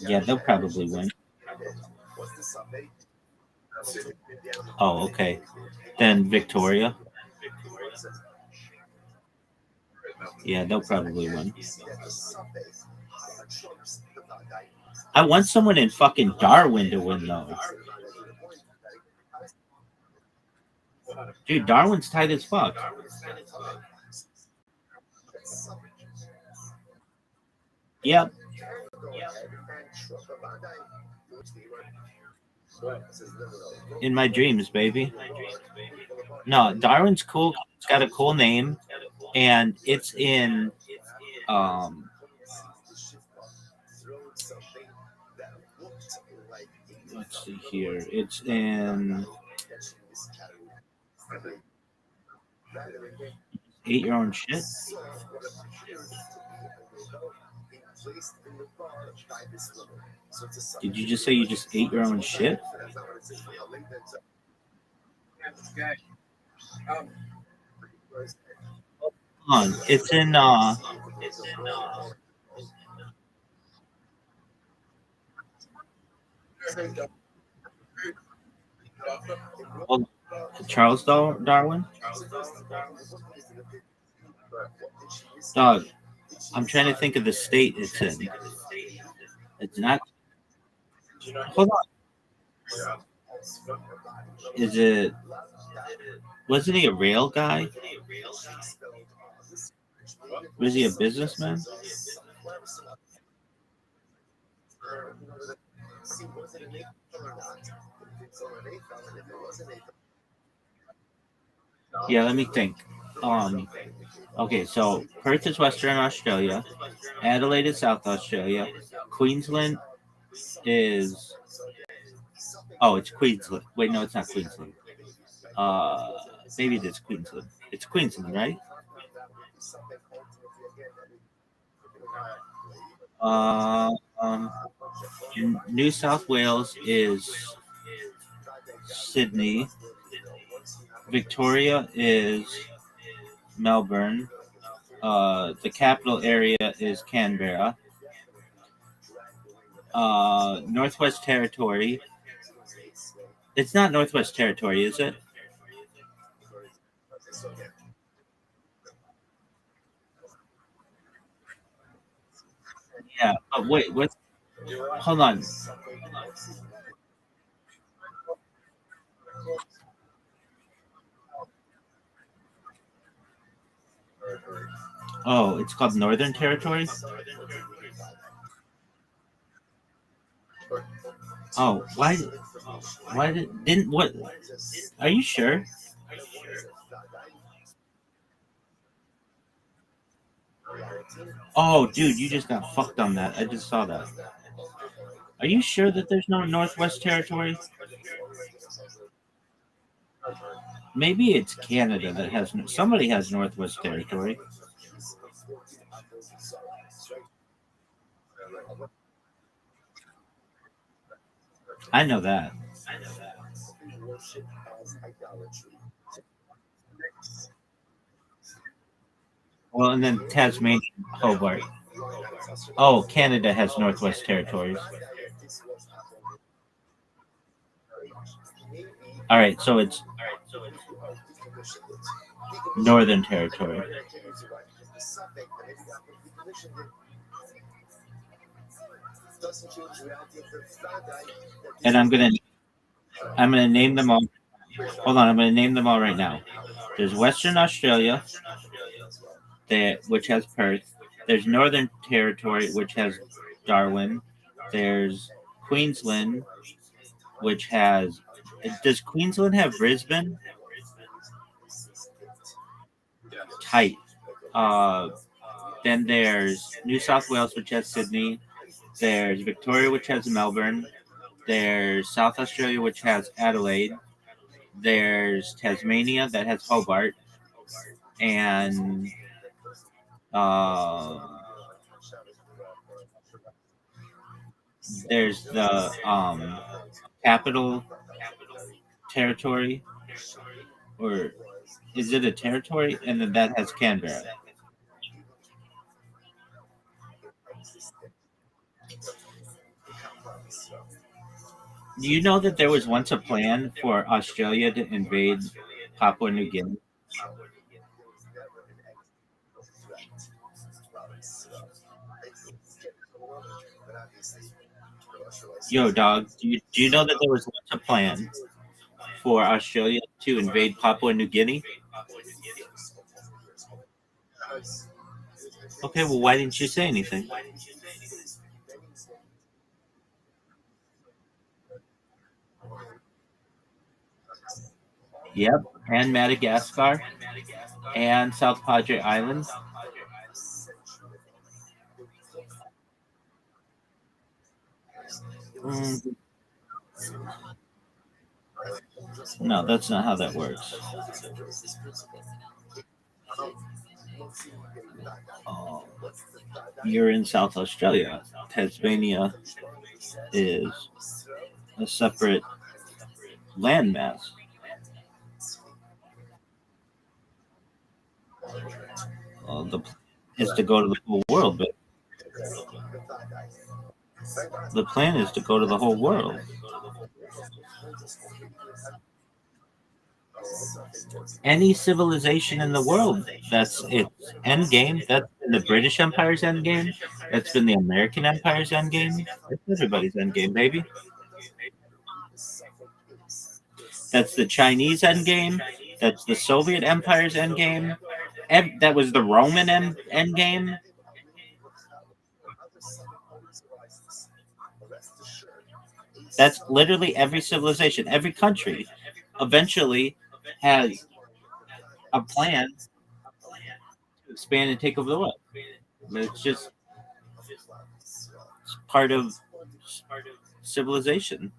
Yeah, they'll probably win. Oh, okay. Then Victoria. Yeah, they'll probably win. I want someone in fucking Darwin to win though. Dude, Darwin's tight as fuck. Yep. In my dreams, baby. No, Darwin's cool. It's got a cool name, and it's in let's see here. It's in Eat Your Own Shit. Did you just say you just ate your own shit? Hold on, it's in well, Charles Darwin. Dog, I'm trying to think of the state it's in. It's not. Hold on. Is it? Wasn't he a rail guy? Was he a businessman? Yeah, let me think. Okay, so Perth is Western Australia. Adelaide is South Australia. Queensland is. Oh, it's Queensland. Wait, no, it's not Queensland. Maybe it is Queensland. It's Queensland, right? Uh, um, New South Wales is Sydney. Victoria is Melbourne. The capital area is Canberra. Northwest Territory. It's not Northwest Territory, is it? Yeah, but wait, what? Hold on. Oh, it's called Northern Territory? Oh, why? Didn't what? Are you sure? Oh, dude, you just got fucked on that. I just saw that. Are you sure that there's no Northwest Territory? Maybe it's Canada that has. Somebody has Northwest Territory. I know that. Well, and then Tasmania, Hobart. Oh, Canada has Northwest Territories. All right, so it's Northern Territory. And I'm gonna name them all. Hold on, I'm gonna name them all right now. There's Western Australia, which has Perth. There's Northern Territory, which has Darwin. There's Queensland, which has. Does Queensland have Brisbane? Tight. Then there's New South Wales, which has Sydney. There's Victoria, which has Melbourne. There's South Australia, which has Adelaide. There's Tasmania, that has Hobart. And there's the capital territory, or is it a territory? And then that has Canberra. Do you know that there was once a plan for Australia to invade Papua New Guinea? Yo, dog, do you know that there was once a plan for Australia to invade Papua New Guinea? Okay, well, why didn't you say anything? Yep, and Madagascar and South Padre Island. No, that's not how that works. You're in South Australia. Tasmania is a separate landmass. The plan is to go to the whole world, but the plan is to go to the whole world. Any civilization in the world, that's its end game. That's been the British Empire's end game. That's been the American Empire's end game. That's everybody's end game, baby. That's the Chinese end game. That's the Soviet Empire's end game. That was the Roman end game. That's literally every civilization, every country eventually has a plan to expand and take over the world. It's just it's part of civilization.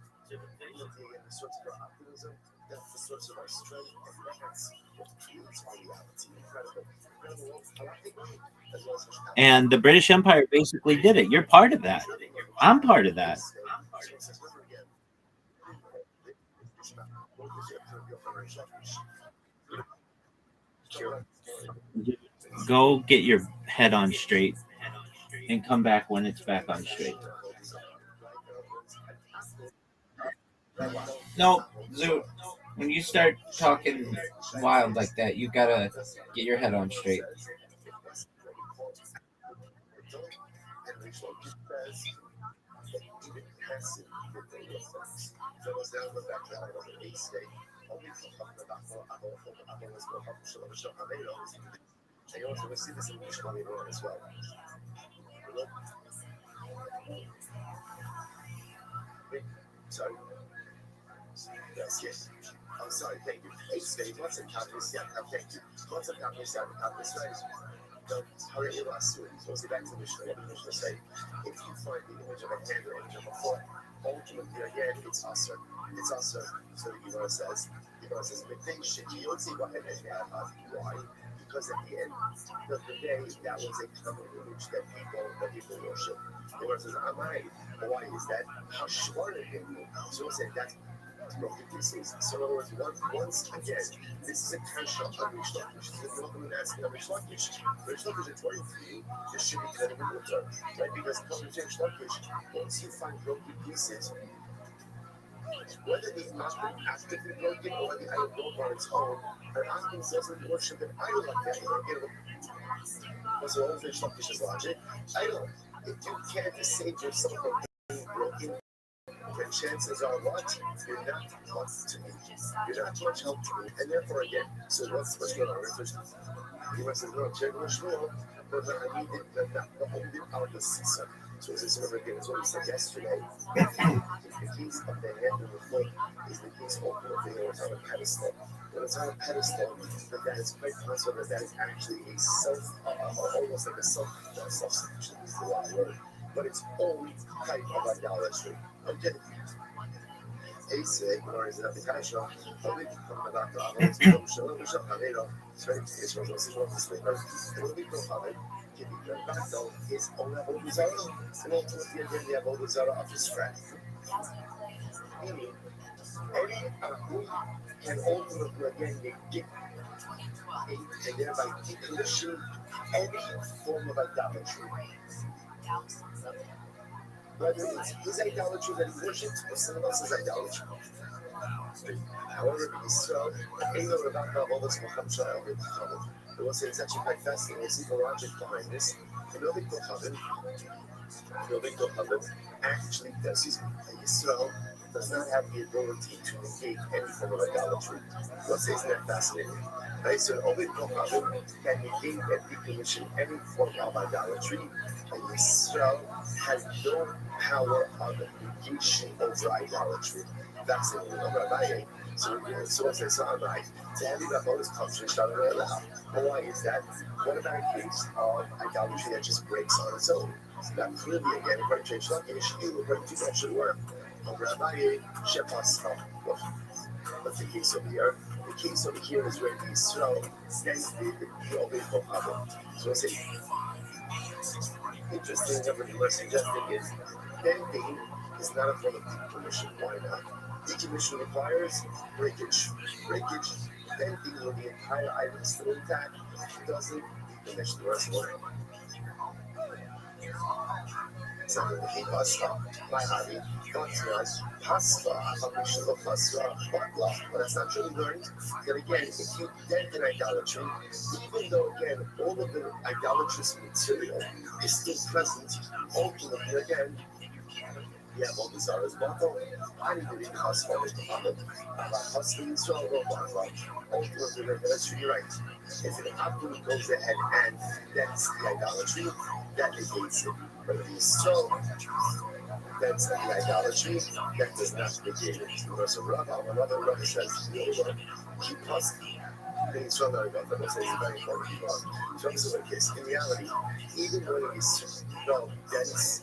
And the British Empire basically did it. You're part of that. I'm part of that. Go get your head on straight and come back when it's back on straight. No, Zoo, when you start talking wild like that, you gotta get your head on straight. Yes. I'm sorry, thank you. Hey, Steve, lots of companies, yeah, thank you. Lots of companies have companies, right? Don't hurry your last students. We'll get back to the mission. What the mission say? If you find the image of a hand or image of a foot, ultimately, again, it's usher. It's usher. So the Gemara says, the thing should you don't see what it is. Why? Because at the end of the day, that was a common image that people worship. The Gemara says, Amai. Why is that? How short it is. So we'll say that's broken pieces. So in other words, once again, this is a kasha on Rishon. This is a welcome and asking on Rishon. Rishon is a 23. This should be kind of a water, right? Because once you find broken pieces, whether they've not been actively broken or whether the idol broke on its own, an Achim says that worship an idol like that, you don't get it. That's all the Shlokish's logic. Idol, if you can't save yourself from being broken, the chances are what? You're not much to me. You're not much help to me. And therefore, again, so what's going on? You must have known, check the shul, but I need the whole bit out of the season. So this is what we said yesterday. If the case of the head and the foot is the case ultimately when it's on a pedestal. When it's on a pedestal, that is quite possible that is actually a almost like a self-substitution is the wrong word. But it's all type of idolatry. Okay. Ace, or is it the kasha? Only come back to our it's his own Avodah Zarah, and ultimately again the Avodah Zarah of his friend. Meaning, any Ahu can ultimately again negate and thereby decommission any form of idolatry. Whether it's his idolatry that he worships or someone else's idolatry. However, Israel, I will say it's actually quite fascinating. We'll see the logic behind this. Actually does. Israel does not have the ability to negate any form of idolatry. We'll say, isn't that fascinating? Right? So Ovid Kohabim can negate and decommission any form of idolatry. And Israel has no power of negation over idolatry. That's it. Rabbi. So it's a sign like to have that bonus concentration on the allowed. Why is that? What about a case of idolatry that just breaks on its own? Now clearly again, according to Shlakish, according to that should work. Rabbi Shepas. What's the case over here? The case over here is where the Israel stands the Obed Kohabim. So it's interesting that we're suggesting is bending is not a form of decommission. Why not? Decommission requires breakage. Bending when the entire item is still intact doesn't decommission the rest of it. Something to keep us up. My hobby, pasta, but that's not truly learned. That again, if you dent in idolatry, even though again all of the idolatrous material is still present, ultimately again, yeah, all the Zara's bottle. I need to be husband with the public. Husband, so ultimately, that's really right. If an Abdul goes ahead and that's the idolatry, that negates it. But if he's so, That's the idolatry. That does not negate it. Because a Rabbi says, keep positive. It's from the Rabbi says it's very important. In reality, even though it's that's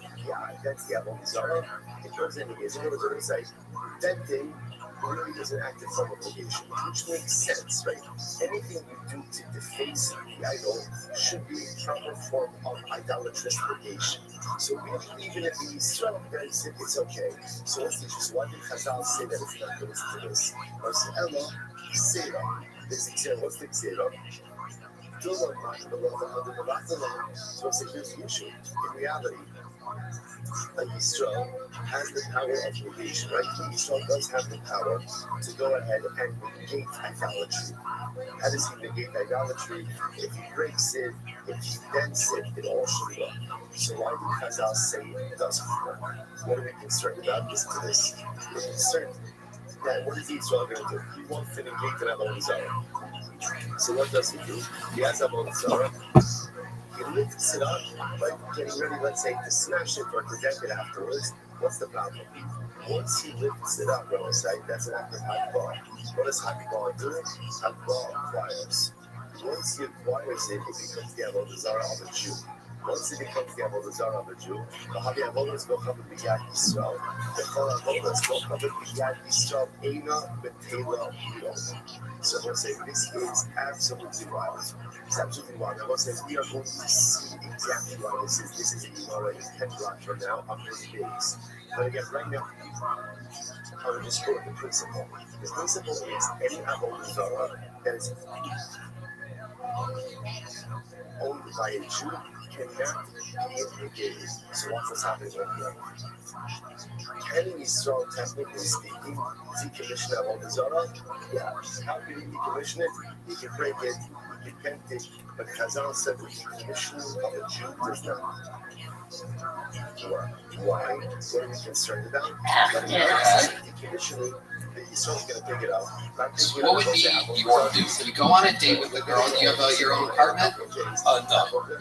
the Avodah, it goes in against what say. That thing really is an active form of negation, which makes sense, right? Anything you do to deface the idol should be a proper form of idolatrous negation. So really, even if we struggle against it, it's okay. So let's just why did Chazal say that it's not good to this? Because Ella, Ksera, this Ksera, what's the Ksera? So here's the issue. In reality, like Yisrael has the power of negation, right? Yisrael does have the power to go ahead and negate idolatry. How does he negate idolatry? If he breaks it, if he then sin, it all should work. So why did Chazal say it doesn't work? What are we concerned about? Listen to this. We're concerned that what is Yisrael going to do? He wants to negate an Avodah Zarah. So what does he do? He has Avodah Zarah. He lifts it up by getting ready, let's say, to smash it or to dent it afterwards. What's the problem? Once he lifts it up, that's an act of Hakbah. What does Hakbah do? Hakbah acquires. Once he acquires it, it becomes the Avodah Zarah of a Jew. Once it becomes the Avodah Zarah of a Jew, the Avodah will come with B'yad Yisrael. The Avodah will come with B'yad Yisrael. Eina B'Tela Yom. So we'll say this is absolutely wild. It's absolutely wild. I will say we are going to see exactly why this is. This is a Gemara in 10 blocks from now, up to the days. But again, right now, I will just quote the principle. The principle is any Avodah Zarah that is owned by a Jew cannot be negated. So what's happening right here? Can Yisrael, technically speaking, decommission Avodah Zarah? Yeah. How can he decommission it? He can break it, he can bend it, but Chazal said the decommissioning of a Jew does not work. Why? What are we concerned about? Decommissioning, the Yisrael's going to pick it up. What would be your do? So you go on a date with the girl, do you have your own apartment? No.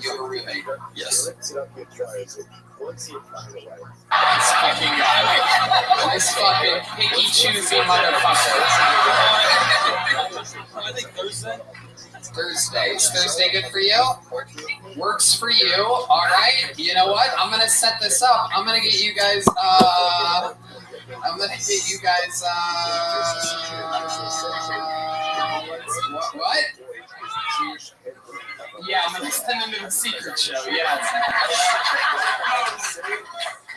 You have a roommate? Yes. This fucking guy. This fucking picky choosy motherfucker. I think Thursday. Thursday. Is Thursday good for you? Works for you. All right. You know what? I'm gonna set this up. I'm gonna get you guys. What? Yeah, I'm gonna send them to the secret show. Yeah.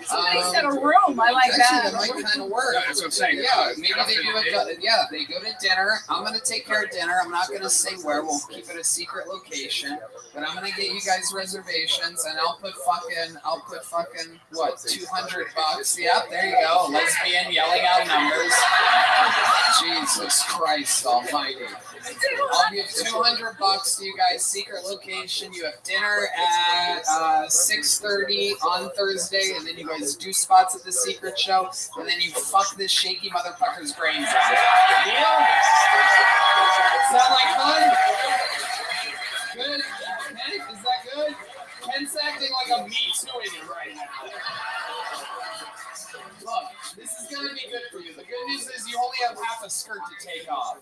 Somebody said a room. I like that. That might kind of work. That's what I'm saying. Yeah, maybe they do it. Yeah, they go to dinner. I'm gonna take care of dinner. I'm not gonna say where. We'll keep it a secret location. But I'm gonna get you guys reservations, and I'll put fucking what, $200? Yep, there you go. Lesbian yelling out numbers. Jesus Christ Almighty. I'll give $200 to you guys. Secret location. You have dinner at 6:30 on Thursday, and then you guys do spots at the secret show, and then you fuck this shaky motherfucker's brains out. Deal? Sound like fun? Good? Okay, is that good? Ken's acting like a Me Too-ing right now. Look, this is going to be good for you. The good news is you only have half a skirt to take off.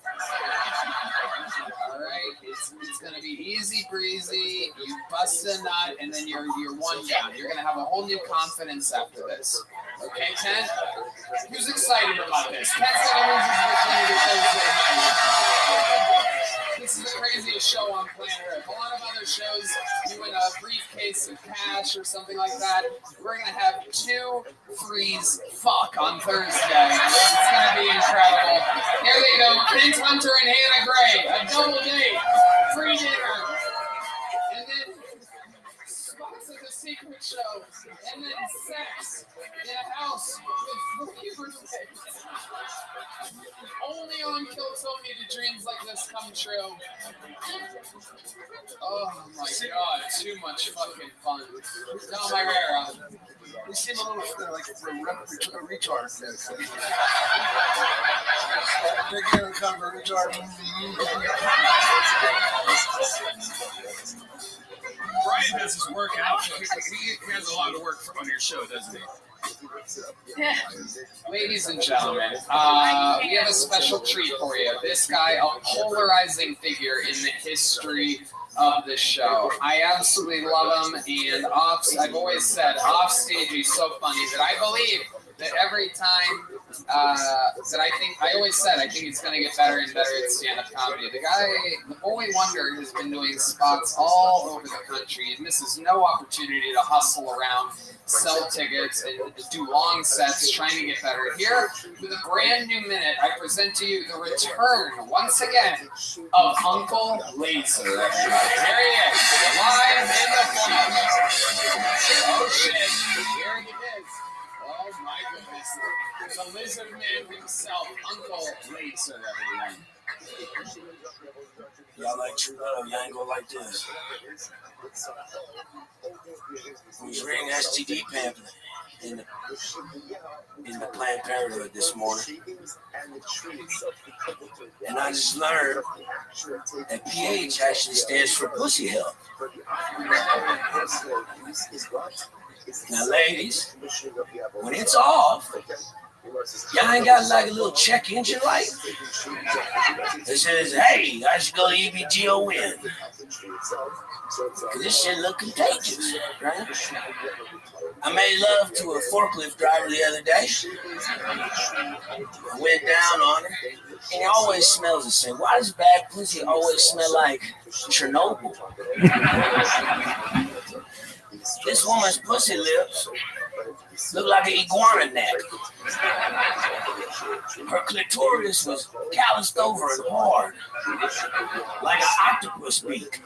All right? It's going to be easy breezy. You bust a nut, and then you're one down. You're going to have a whole new confidence after this. Okay, Ken? Who's excited about this? Ken's going to lose his virginity Thursday night. This is the craziest show on planet Earth. A lot of other shows, you win a briefcase of cash or something like that. We're going to have 2 frees fuck on Thursday. It's going to be incredible. Here they go. Kent Hunter and Hannah Gray. A double date. Free dinner. And then spots at the secret show. And then sex in a house with 3 roommates. Only on Kill Tony do dreams like this come true. Oh my god, too much fucking fun. No, my rare. We seem a little like a retard. They're getting kind of a retard. Brian does his work out. He has a lot of work on your show, doesn't he? Yeah. Ladies and gentlemen, we have a special treat for you. This guy, a polarizing figure in the history of the show. I absolutely love him, and I've always said, off stage he's so funny that I believe that every time I always said I think he's going to get better and better at stand-up comedy. The Boy Wonder has been doing spots all over the country and misses no opportunity to hustle around, sell tickets, and do long sets trying to get better. Here, with a brand new minute, I present to you the return, once again, of Uncle Laser. There he is, live in the flesh. Oh shit, here it is. Oh my goodness. The lizard man himself, Uncle Laser, everyone. Y'all like true love, y'all ain't gonna like this. I was reading STD pamphlet in the Planned Parenthood this morning. And I just learned that PH actually stands for pussy health. Now, ladies, when it's off, y'all ain't got like a little check engine light that says, hey, I should go to EBGON. Because this shit look contagious, right? I made love to a forklift driver the other day. I went down on her, and it always smells the same. Why does bad pussy always smell like Chernobyl? This woman's pussy lips look like an iguana neck. Her clitoris was calloused over and hard, like an octopus beak.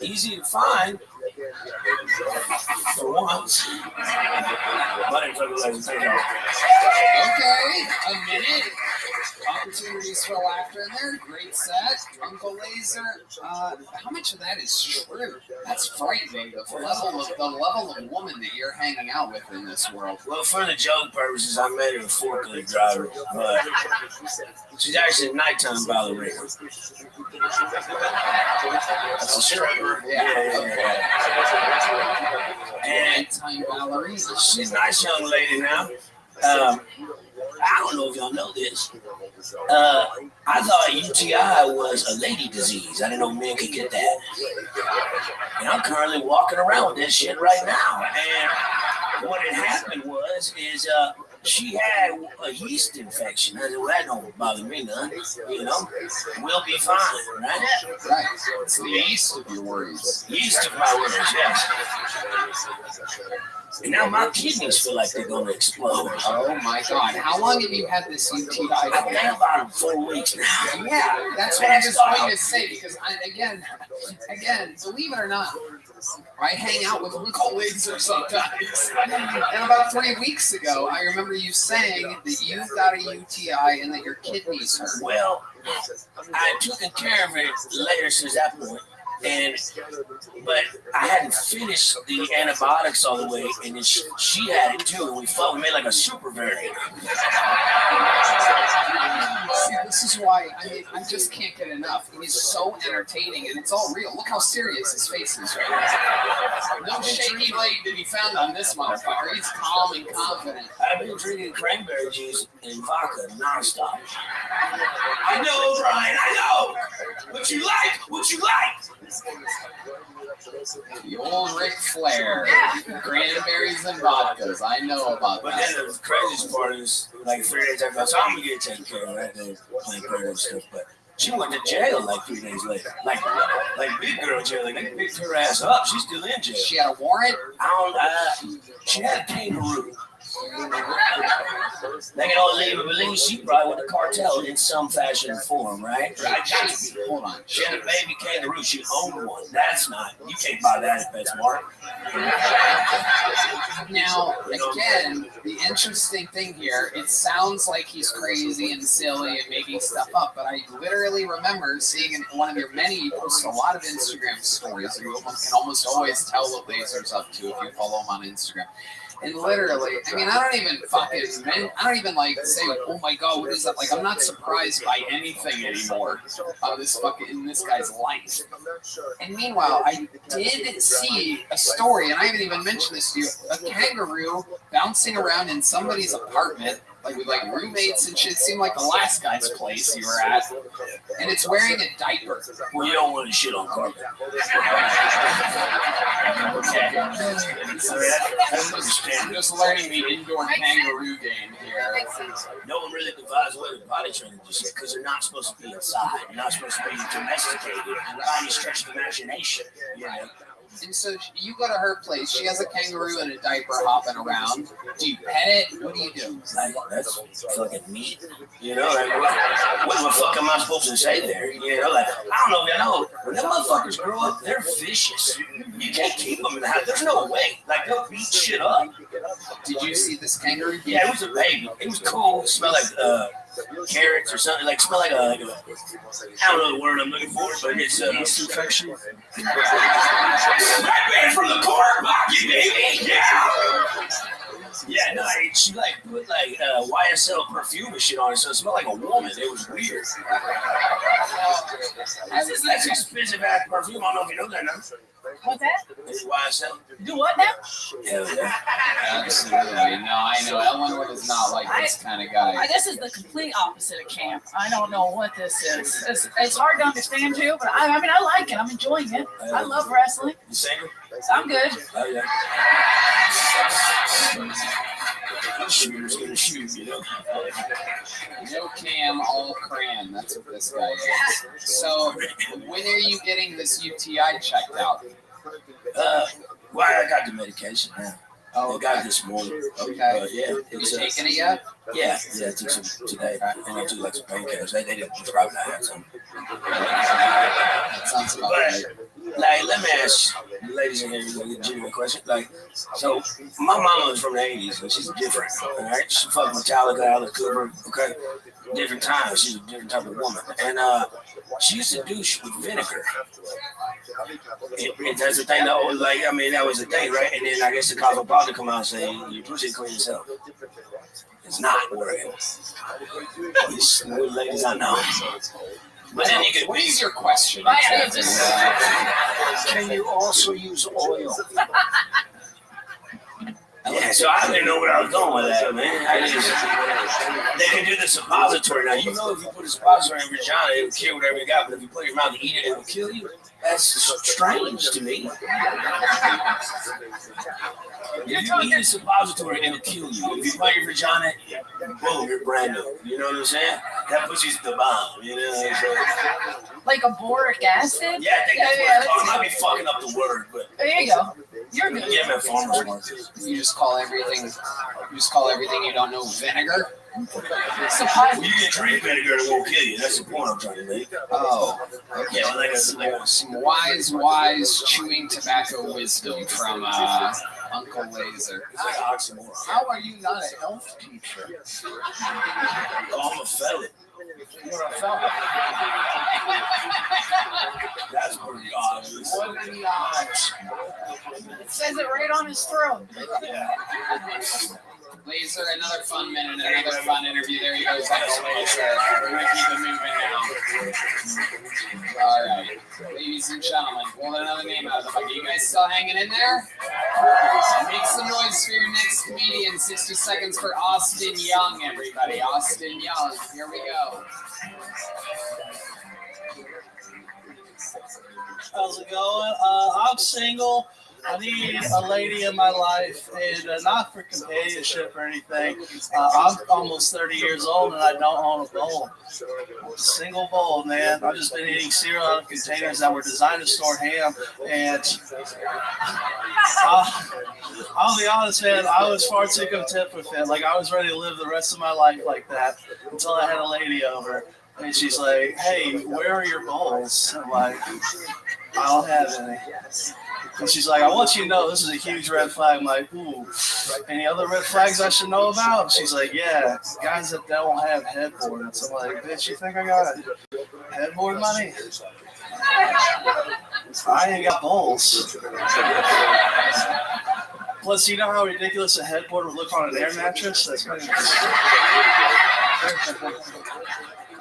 Easy to find for once. Okay, a minute. Opportunities for laughter in there. Great set. Uncle Laser. How much of that is true? That's frightening. The level of woman that you're hanging out with in this world. Well, for the joke purposes, I made her a forklift driver, but she's actually a nighttime ballerina. That's a stripper. Yeah. And nighttime ballerina. She's a nice young lady now. I don't know if y'all know this. I thought UTI was a lady disease. I didn't know men could get that. And I'm currently walking around with this shit right now. And what had happened is she had a yeast infection. I said, well, that don't bother me none. You know, we'll be fine, right? Right. It's the yeast of your worries. Yeast of my worries, yes. And now my kidneys feel like they're going to explode. Oh my God. How long have you had this UTI? I've been about 4 weeks now. Yeah, that's what I was going to say because, again, believe it or not, I hang out with Uncle Laser sometimes. And about 3 weeks ago, I remember you saying that you got a UTI and that your kidneys hurt. Well, I took care of it later since that point. But I hadn't finished the antibiotics all the way, and then she had it too, and we made like a super variant. See, this is why I just can't get enough. He's so entertaining, and it's all real. Look how serious his face is right now. No shaky leg to be found on this motherfucker. He's calm and confident. I've been drinking cranberry juice and vodka nonstop. I know, Brian, I know. What you like? The old Ric Flair, cranberries and vodkas. I know about but that. But then the craziest part is, like 3 days after, so I'm gonna get taken care of right there, playing credit and stuff. But she went to jail like 3 days later, like big girl jail. Like they picked her ass up. She's still in jail. She had a warrant. She had a kangaroo. They can all leave, but believe she probably with the cartel in some fashion or form, right? Hold on. She had a baby kangaroo. She owned one. That's not. You can't buy that at PetSmart. Now, again, the interesting thing here, it sounds like he's crazy and silly and making stuff up, but I literally remember seeing in one of your many, you post a lot of Instagram stories. You can almost always tell what Laser's up to if you follow him on Instagram. And literally, I mean, I don't even like say, oh my god, what is that? Like, I'm not surprised by anything anymore in this guy's life. And meanwhile, I did see a story, and I haven't even mentioned this to you, a kangaroo bouncing around in somebody's apartment, like with like roommates and shit. It seemed like the last guy's place you were at. And it's wearing a diaper. Well, you don't want to shit on carpet. Okay. I'm just learning the indoor kangaroo game here. No one really divides away the body training just yet because they're not supposed to be inside. They're not supposed to be domesticated by any stretch of imagination. You know? And so you go to her place. She has a kangaroo in a diaper hopping around. Do you pet it? What do you do? Like, that's fucking neat. You know, like, what the fuck am I supposed to say there? You know, like, I don't know if you know, when them motherfuckers grow up, they're vicious. You can't keep them in the house. There's no way. Like, they'll beat shit up. Did you see this kangaroo? Yeah, it was a baby. It was cool. It smelled like carrots or something. Like, smelled like I don't know the word I'm looking for, but it's infection. Batman from the corner pocket, baby. Yeah. Yeah, no, she like put like YSL perfume and shit on it, so it smelled like a woman. It was weird. That's expensive ass perfume. I don't know if you know that now. What's that? It's YSL. Do what now? Yeah. Absolutely. No, I know. Eleanor is not like this kind of guy. This is the complete opposite of camp. I don't know what this is. It's hard to understand too, but I mean, I like it. I'm enjoying it. I love wrestling. You single? I'm good. Oh, yeah. Shooter's gonna shoot, you know. No cam, all cran. That's what this guy is. So, when are you getting this UTI checked out? Well, I got the medication now. Oh, I got it this morning. Okay. Yeah. You taking it yet? Yeah, I took some today. And I took like some painkillers. They didn't prescribe that. I had some. That sounds about right. Like, let me ask you, ladies and gentlemen, a genuine question. Like, so my mama was from the 80s, and she's different. All right, she fucked Metallica, Alice Cooper. Okay, different times. She's a different type of woman, and she used to douche with vinegar. That's the thing. Though, like, I mean, that was the thing, right? And then I guess the cosmopolitan come out and say, "You pussy clean yourself." It's not working. These new ladies I know. But then you what is your question? Can you also use oil? Yeah, so I didn't know where I was going with that, man. They can do the suppository now. You know, if you put a suppository in your vagina, it'll kill whatever you got. But if you put it in your mouth and eat it, it'll kill you. That's strange to me. If you eat a suppository, it'll kill you. If you put your vagina, boom, you're brand new. You know what I'm saying? That pussy's the bomb. You know what I'm saying? Like a boric acid? Yeah, I think that's what it's called. I might be fucking up the word, but there you go. You're good. Yeah, man, farmers markets. You just call everything you don't know vinegar. You can drink vinegar, it won't kill you. That's the point I'm trying to make. Oh, okay. Yeah, like some wise chewing tobacco wisdom from Uncle Laser. It's like oxymoron. How are you not a health teacher? Oh, I'm a felon. You're a felon. That's pretty obvious. What are the odds? It says it right on his throat. Yeah. Laser, another fun minute, another fun interview. There he goes, Uncle Laser. We're going to keep it moving now. All right. Ladies and gentlemen, pull another name out of the bucket. You guys still hanging in there? Make some noise for your next comedian. 60 seconds for Austin Young, everybody. Austin Young. Here we go. How's it going? I'm single. I need a lady in my life, and not for companionship or anything. I'm almost 30 years old, and I don't own a bowl. Single bowl, man. I've just been eating cereal out of containers that were designed to store ham, and I'll be honest, man, I was far too content with it. Like, I was ready to live the rest of my life like that until I had a lady over, and she's like, "Hey, where are your bowls?" I'm like, "I don't have any." And she's like, "I want you to know this is a huge red flag." I'm like, "Ooh, any other red flags I should know about?" She's like, "Yeah, guys that don't have headboards." I'm like, "Bitch, you think I got headboard money? I ain't got bowls." Plus, you know how ridiculous a headboard would look on an air mattress? That's kind of.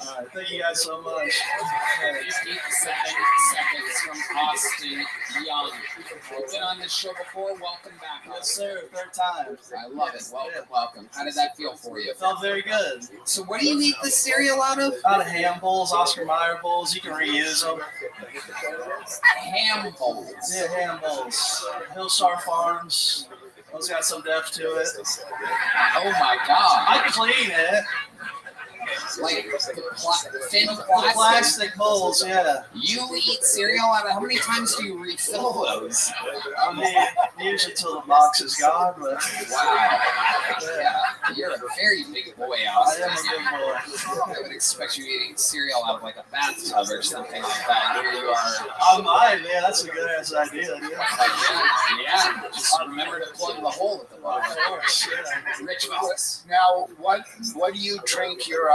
All right, thank you guys so much. 57 seconds from Austin Young. You've been on this show before. Welcome back. Yes, sir. Third time. I love it. Welcome. How did that feel for you? It felt very good. So what do you eat the cereal out of? Out of ham bowls, Oscar Mayer bowls. You can reuse them. Ham bowls. Yeah, ham bowls. Hillstar Farms. Those got some depth to it. Oh my God. I clean it. Like the thin plastic bowls, yeah. You eat cereal out of, how many times do you refill those? I mean, usually till the box is gone, but. Wow. Yeah, you're a very big boy, Austin. I am a big boy. I would expect you eating cereal out of like a bathtub or something like that. Here you are. I might, man. That's a good ass idea. Yeah. Just remember to plug the hole at the bottom. Of course, yeah. Rich Voice. Now, what do you drink your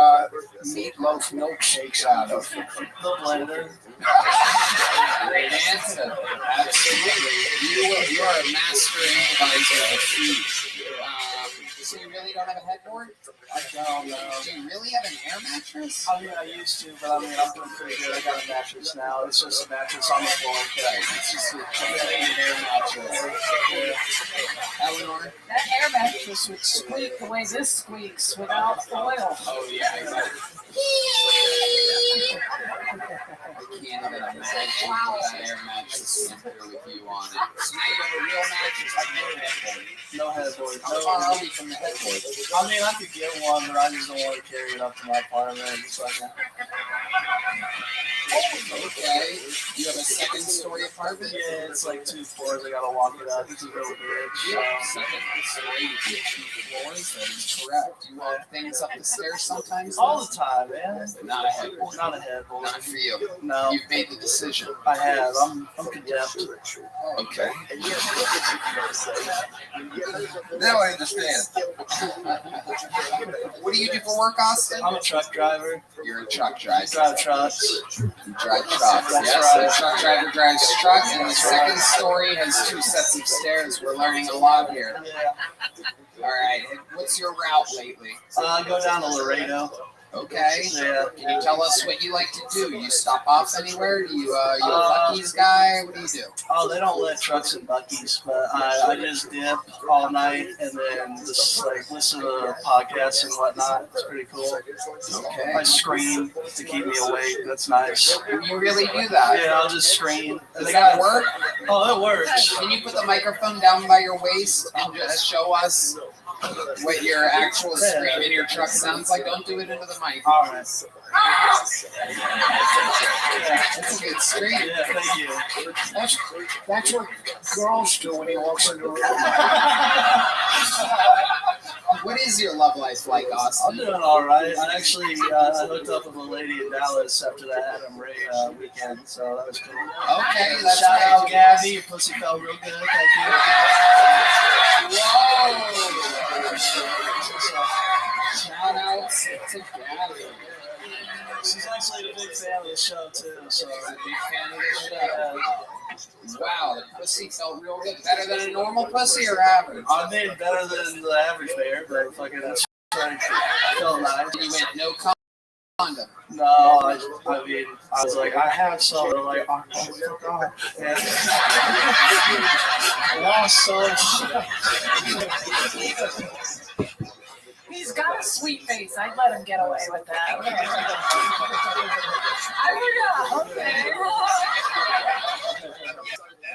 meatloaf milkshakes out of? The blender. Great answer. Absolutely. You are a master improviser of food. So you really don't have a headboard? I don't know. Do you really have an air mattress? I mean, I used to, but I mean, I'm doing pretty good. I got a mattress now. It's just a mattress on the floor. It's just a plain air mattress. Eleanor? That air mattress would squeak the way this squeaks without oil. Oh, yeah, exactly. I can't even imagine that air mattress went through with you on it. So now you have a real mattress with no headboard. No headboard. How far are we from the headboard? I mean, I could get one, but I just don't want to carry it up to my apartment. So Okay. You have a second story apartment? Yeah, it's like 2 floors. I gotta walk it up. It's a real bridge. Second story with 2 floors? That is correct. You walk things up the stairs sometimes? All the time, man. Not a headboard. Not a headboard. Not for you. No. You've made the decision. I have. I'm content. Okay. Now I understand. What do you do for work, Austin? I'm a truck driver. You're a truck driver. Drive trucks. You drive trucks. That's yes, right. a truck driver drives trucks, and the second story has 2 sets of stairs. We're learning a lot here. Yeah. All right. What's your route lately? Go down to Laredo. Okay. Yeah. Can you tell us what you like to do? You stop off anywhere? Do you a Buc-ee's guy? What do you do? Oh, they don't let trucks in Buc-ee's, but I just dip all night and then just like listen to podcasts and whatnot. It's pretty cool. Okay. I scream to keep me awake. That's nice. You really do that? Yeah, I'll just scream. Does that work? Oh, it works. Can you put the microphone down by your waist and just show us what your actual scream in your truck sounds like? Don't do it into the mic. All right. That's a good scream. Yeah, thank you. That's what girls do when he walks in the room. What is your love life like, Austin? I'm doing all right. I actually I hooked up with a lady in Dallas after that Adam Ray weekend, so that was cool. Okay, that's Shout nice. out Gabby. Your pussy felt real good. Thank you. Whoa! Shout out to Gabby. She's actually a big fan of the show too. So a big fan of the show. Wow, the pussy felt real good. Better than a normal pussy or average? I made better than the average bear, but fucking that's felt nice. You went no condom. No, I mean, I was like, I have some. They're like, oh, fuck off. And He's got a sweet face. I'd let him get away with that. I forgot. Okay.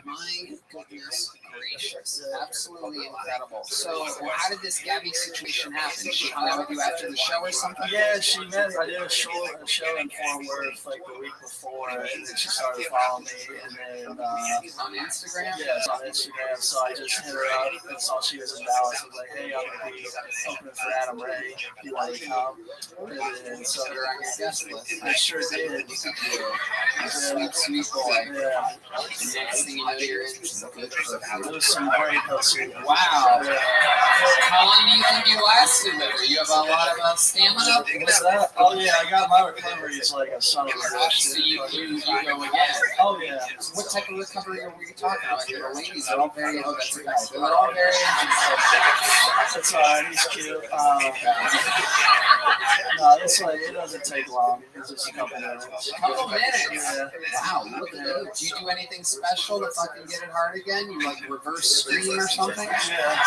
My goodness gracious. Absolutely incredible. So, how did this Gabby situation happen? She hung out with you after the show or something? Yeah, she met. I did a show in Fort Worth like the week before, and then she started following me. And then on Instagram? Yes, on Instagram. So I just hit her up and saw she was in Dallas. I was like, hey, I'm gonna be opening for Adam Ray. If you want to come? And then so you're on your guest list. I sure did. Sweet boy. Yeah. Next thing you know, you're in some good perfume. It was some great pussy. Wow. How long do you think you lasted there? You have a lot of stamina? What's that? Oh yeah, I got my recovery. It's like a son of a bitch. So you go again? Oh yeah. What type of recovery were you talking about? The ladies are all very, oh, that's a guy. They're all very interesting. It's alright, he's cute. No, it's like, it doesn't take long. It's just a couple minutes. A couple minutes? Yeah. Wow, look at you. Do you do anything special to fucking get it hard again? You like reverse scream or something? Yeah.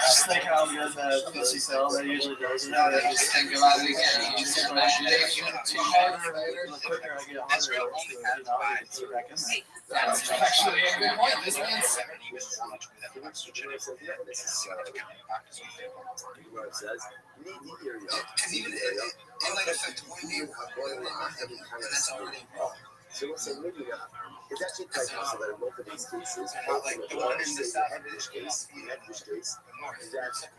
Just think how good that pussy felt. That usually does it. Just think about it again. You just imagination. The quicker I get harder, I get back in there. That's actually a good point. This man's Because even it might affect one neighborhood, and that's already wrong. It's actually quite possible that in both of these cases, Like the one in the south in this case, that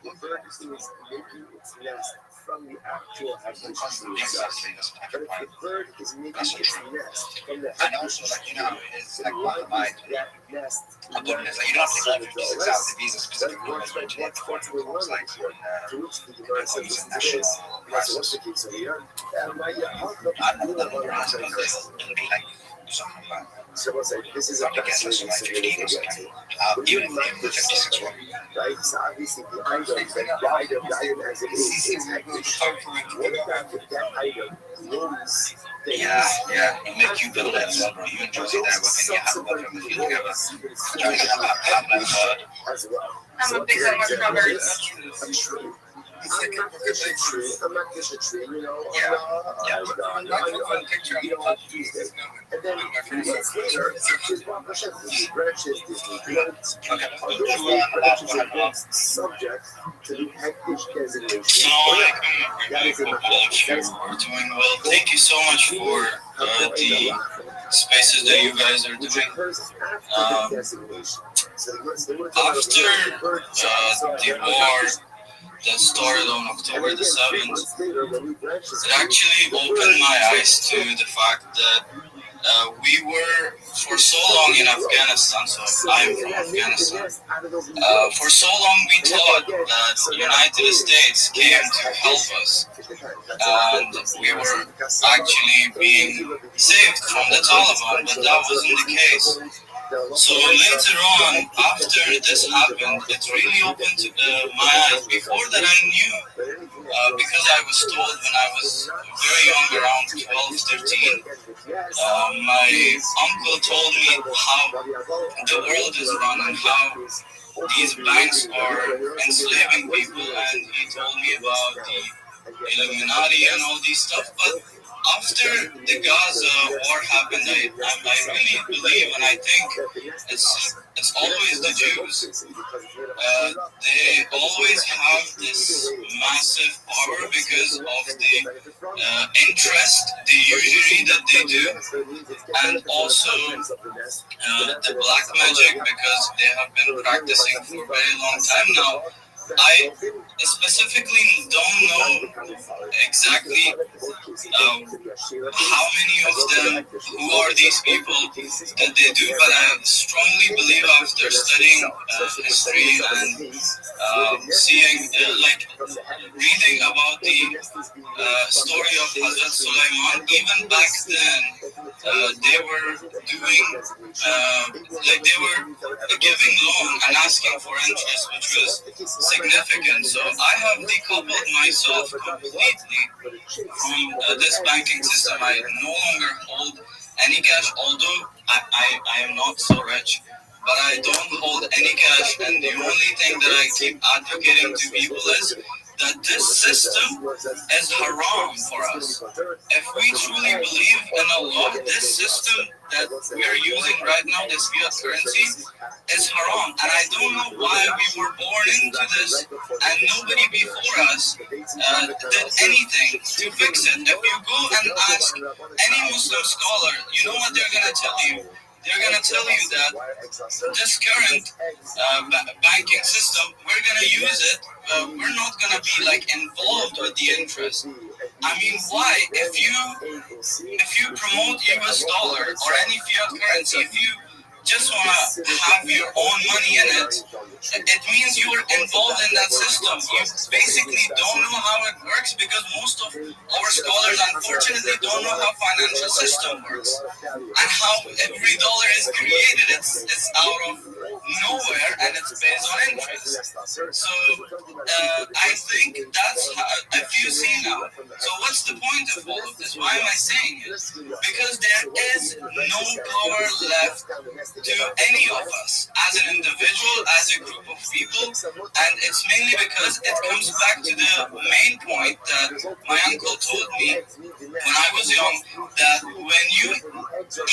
the bird is making its nest from the actual Hebrew tree itself. But if the bird is making its nest from the Hebrew tree, it likely that nest You don't have to take 56 out the visa specifically. that's the one to which the Gemara says this is. That's what's the case here. So what's like, this is a fascinating scenario to get to. When you map this stuff, right, so obviously the item as it is Hebrew. What about if that item knows Yeah, it make you build that up, bro. You enjoy that when you have a book from the field together. I'm a big fan of strawberries. I'm not just a tree, you know. And then 3 months later, there's 1% branches, branches against subject to the hectic designation. That is We're doing well. Thank you so much for the spaces that you guys are doing. After the war that started on October the 7th, it actually opened my eyes to the fact that we were for so long in Afghanistan, so I'm from Afghanistan. For so long we thought that the United States came to help us, and we were actually being saved from the Taliban, but that wasn't the case. So later on, after this happened, it really opened my eyes. Before that I knew, because I was told when I was very young, around 12, 13, my uncle told me how the world is run and how these banks are enslaving people, and he told me about the Illuminati and all these stuff. But after the Gaza war happened, I really believe, and I think it's always the Jews. They always have this massive power because of the interest, the usury that they do, and also the black magic, because they have been practicing for a very long time now. I specifically don't know exactly how many of them, who are these people that they do, but I strongly believe after studying history and seeing, like reading about the story of Hazrat Sulaiman, even back then, they were doing, like they were giving loan and asking for interest, which was significant. So I have decoupled myself completely from this banking system. I no longer hold any cash, although I am not so rich, but I don't hold any cash, and the only thing that I keep advocating to people is that this system is haram for us. If we truly believe in Allah, this system that we are using right now, this fiat currency, is haram. And I don't know why we were born into this and nobody before us did anything to fix it. If you go and ask any Muslim scholar, you know what they're going to tell you? They're going to tell you that this current banking system, we're going to use it. We're not going to be like involved with the interest. I mean, why? If you promote US dollar or any fiat currency, if you just want to have your own money in it, it means you're involved in that system. You basically don't know how it works because most of our scholars, unfortunately, don't know how financial system works and how every dollar is created. It's out of nowhere and it's based on interest. So I think that's how, if you see now. So what's the point of all of this? Why am I saying it? Because there is no power left to any of us as an individual, as a group of people, and it's mainly because it comes back to the main point that my uncle told me when I was young, that when you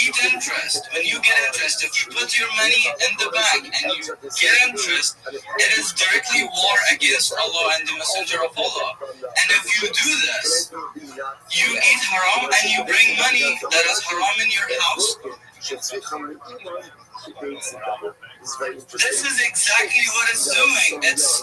eat interest, when you get interest, if you put your money in the bank and you get interest, it is directly war against Allah and the Messenger of Allah. And if you do this, you eat haram and you bring money that is haram in your house. This is exactly what it's doing. It's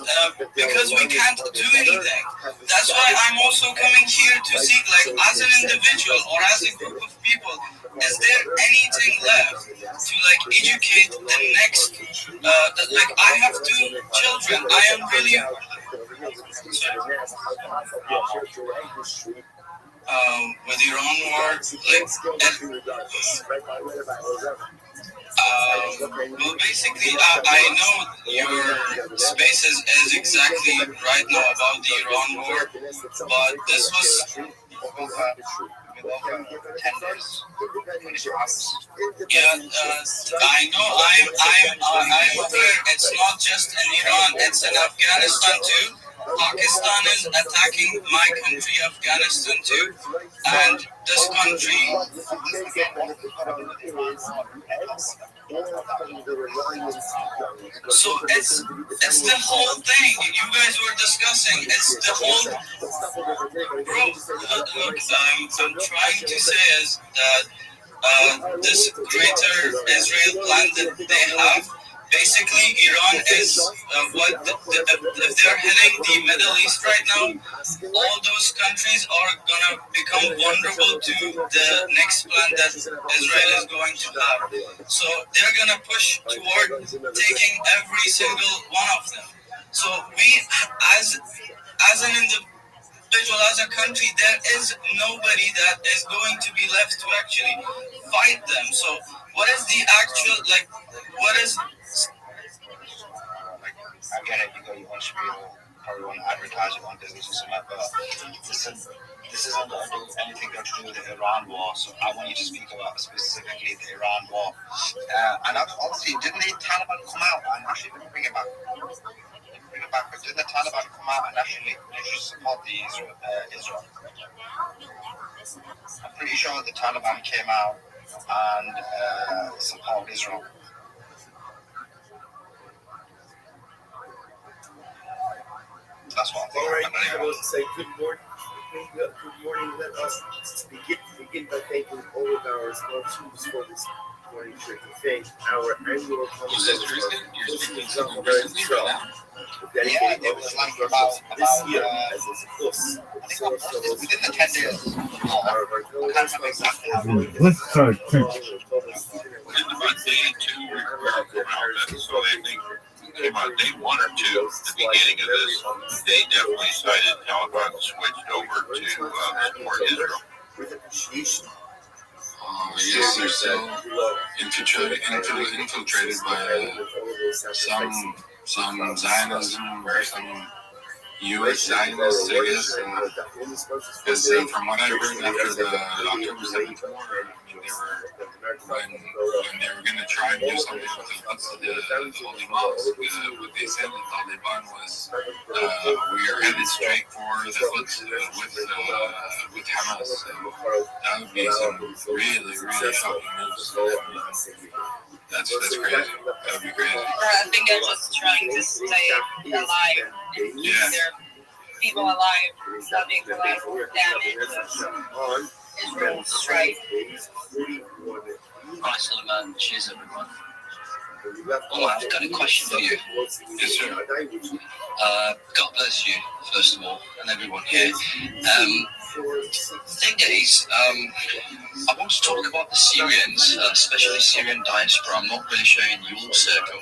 because we can't do anything. That's why I'm also coming here to see, like, as an individual or as a group of people, is there anything left to, like, educate the next, like, I have 2 children. I am really... with your own words, well, basically, I know your space is exactly right now about the Iran war, but this was 10 days. Yeah, I know. I'm aware. It's not just in Iran; it's in Afghanistan too. Pakistan is attacking my country, Afghanistan too, and this country. So it's the whole thing you guys were discussing. It's the whole. Bro, look, I'm trying to say is that this greater Israel plan that they have. Basically, Iran is if they're hitting the Middle East right now, all those countries are gonna become vulnerable to the next plan that Israel is going to have. So they're gonna push toward taking every single one of them. So we, as an individual, as a country, there is nobody that is going to be left to actually fight them. So what is the actual, like, what is... I get it, you want to probably want to advertise, you want business or something, but this isn't anything got to do with the Iran war, so I want you to speak about specifically the Iran war. And obviously, didn't the Taliban come out and actually bring it back? But didn't the Taliban come out and actually support the Israel? I'm pretty sure the Taliban came out and supported Israel. That's what I think. All right, I want to say good morning. Good morning. Let us begin by thanking all of our sponsors for this morning trip. To thank our annual conversation. Yeah, it was like about this year as it's close. Within the 10 days. I can't remember exactly how long. Let's start. In about day 2, we were out, so I think came out day 1 or 2 at the beginning of this. They definitely decided Taliban switched over to support Israel. With appreciation. Yes, they're so infiltrated by some Zionism or some U.S. Zionists, I guess. Because from what I heard after the October 7th war, I mean, when they were going to try and do something with the Holy Mosque, what they said the Taliban was, we are headed straight for the Quds with Hamas. So that would be some really, really shocking news. That's crazy. That would be crazy. I think they're just trying to stay alive. Yeah. They're people alive, so they can damage Israel's strike. Hi, Suleiman. Cheers, everyone. I've got a question for you. Yes, sir. God bless you, first of all, and everyone here. The thing is, I want to talk about the Syrians, especially Syrian diaspora. I'm not really sure in your circle.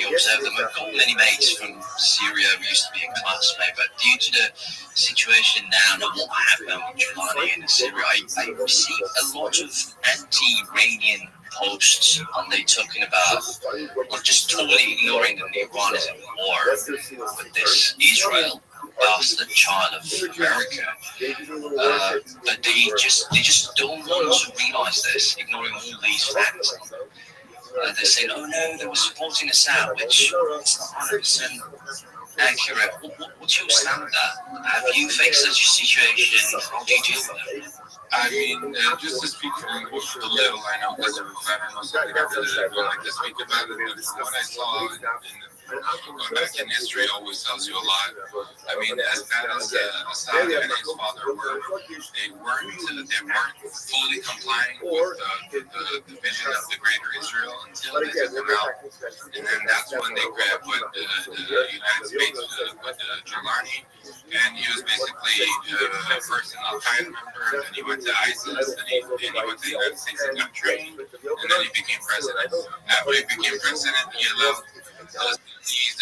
you observe them. I've got many mates from Syria who used to be a classmate, but due to the situation now and what happened with Jelani in Syria, I see a lot of anti-Iranian posts, and they're talking about just totally ignoring that Iran is in war with this Israel bastard child of America. But they just don't want to realize this, ignoring all these facts. They're saying, oh no, they were supporting Assad, which is not 100% accurate. What's your stand on that? Have you faced such a situation? How do you deal with it? I mean, just to speak from the little I know, because I don't know something I really would like to speak about it, but what I saw going back in history always tells you a lot. I mean, as bad as Assad and his father were, they weren't fully complying with the vision of the greater Israel until they took them out. And then that's when they put the United States, put Jelani, and he was basically first an Al-Qaeda member, then he went to ISIS, then he went to the United States and got trained, and then he became president. After he became president, he allowed the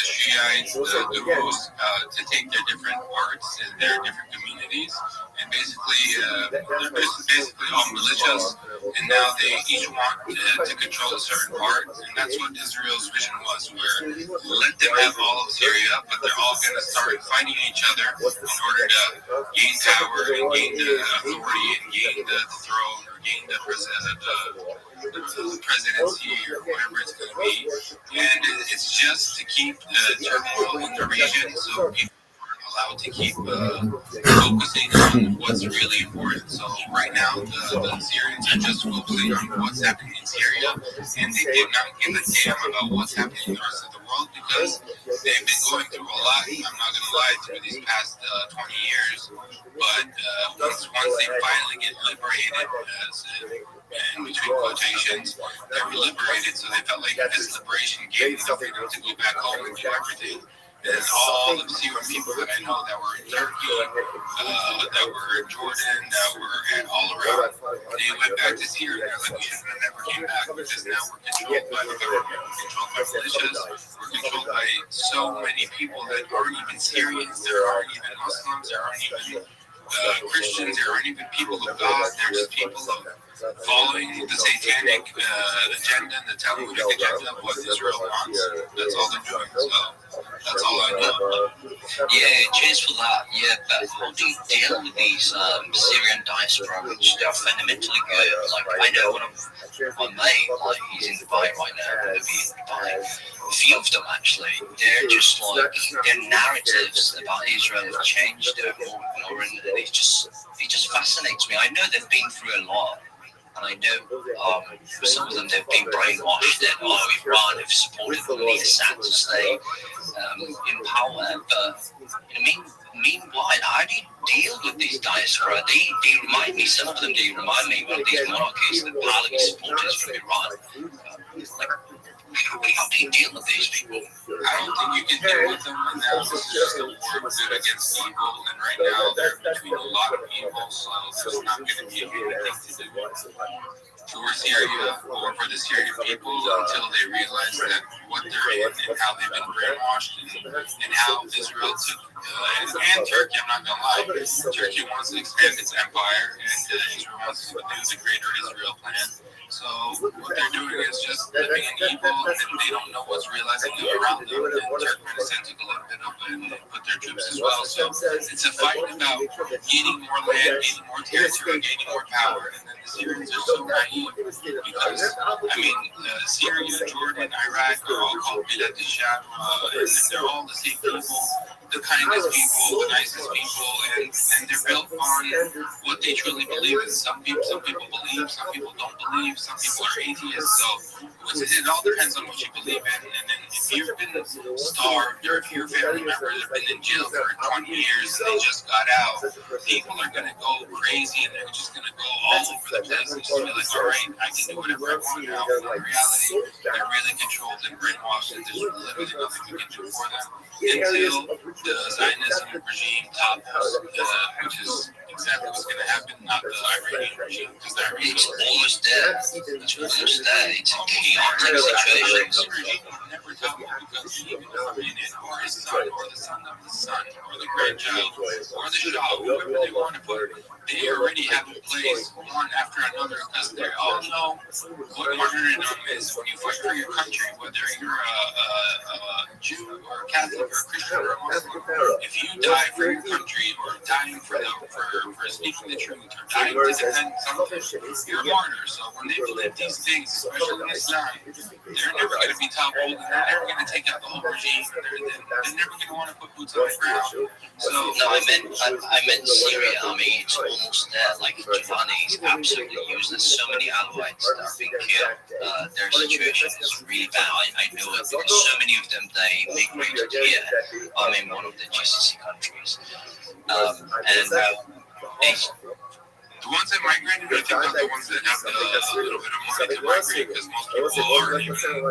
Shiites, the Rus, to take their different parts and their different communities, and basically they're basically all militias, and now they each want to control a certain part, and that's what Israel's vision was, where let them have all of Syria, but they're all going to start fighting each other in order to gain power and gain the authority and gain the throne or gain the presidency or whatever it's going to be. And it's just to keep turmoil in the region so people aren't allowed to keep focusing on what's really important. So right now the Syrians are just focusing on what's happening in Syria, and they did not give a damn about what's happening in the rest of the world because they've been going through a lot. I'm not going to lie, through these past 20 years, but once they finally get liberated, and between quotations, they were liberated, so they felt like this liberation gave them the freedom to go back home and do everything. And all the Syrian people that I know that were in Turkey, that were in Jordan, that were all around, they went back to Syria. They're like, we should have never came back because now we're controlled by the government, we're controlled by militias, we're controlled by so many people that aren't even Syrians, there aren't even Muslims, there aren't even Christians, there aren't even people of God, they're just people of following the satanic agenda and the Talmudic agenda of what Israel wants. That's all they're doing. So that's all I know. Yeah, cheers for that. Yeah, but how do you deal with these Syrian diaspora, which they're fundamentally good? Like, I know one of my mate, like, he's in Dubai right now, going to be in Dubai. A few of them, actually, they're just like, their narratives about Israel have changed more and more, and it just fascinates me. I know they've been through a lot. And I know for some of them they've been brainwashed that, Iran have supported the Assad to stay in power. But meanwhile, how do you deal with these diaspora? They remind me, some of them, they remind me of these monarchies, the Pahlavi supporters from Iran. How do you deal with these people? I don't think you can deal with them right now. It's just a war of good against evil, and right now they're between a lot of evil, so there's not going to be anything to do for Syria or for the Syrian people until they realize that what they're in and how they've been brainwashed and how Israel took and Turkey, I'm not going to lie, Turkey wants to expand its empire and Israel wants to do the greater Israel plan. So what they're doing is just living in evil, and they don't know what's realizing around them. And Turkmenistan took a little bit of it and they put their troops as well. So it's a fight about gaining more land, gaining more territory, gaining more power. And then the Syrians are so naive because, I mean, Syria, Jordan, Iraq are all called Bidat al-Sham, and they're all the same people, the kindest people, the nicest people, and they're built on what they truly believe in. Some people believe, some people don't believe. Some people are atheists, so it all depends on what you believe in. And then if you've been starved or if your family members have been in jail for 20 years and they just got out, people are going to go crazy and they're just going to go all over the place and just be like, all right, I can do whatever I want now. But in reality, they're really controlled and brainwashed, and there's literally nothing we can do for them until the Zionism regime topples, which is exactly what's going to happen, not the Iranian regime, because the Iranian It's almost there. It's almost there. It's a chaotic situation. never tell them because even if I'm in it, or his son, or the son of the son, or the grandchild, or the Shah, whoever they want to put, they already have in place one after another because they all know what martyrdom is when you fight for your country, whether you're a Jew or a Catholic or a Christian or a Muslim. If you die for your country or dying for speaking the truth or dying to defend something, you're a martyr. So when they believe these things, especially in Islam, they're never going to be toppled. They're never going to take out the whole regime. They're never going to want to put boots on the ground. So no, I meant Syria. I mean, it's almost there. Like Giovanni is absolutely useless. So many Alawites that are being killed. Their situation is really bad. I know it because so many of them they migrated here. I'm in one of the GCC countries, and the ones that migrated, I think, are the ones that have a little bit of money to migrate, because most people aren't even in the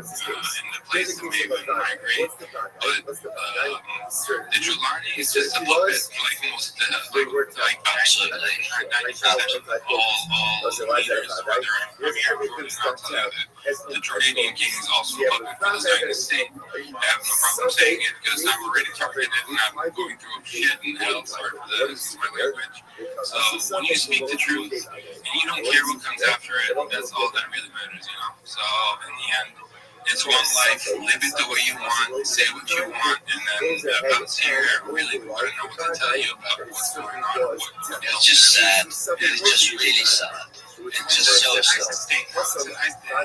place to be able to migrate. But the Julani is just a puppet, like most, like absolutely 90% of all leaders, whether I'm here or not, the Jordanian king is also a puppet for the Zionist state. I have no problem saying it because I'm already targeted and I'm going through shit and hell. Sorry for the use of my language. So when you speak the truth and you don't care what comes after it, that's all that really matters, you know? So in the end, it's one life, live it the way you want, say what you want, and then about Syria, I really want to know what to tell you about what's going on. It's just sad. It's just really sad. It's just so sad.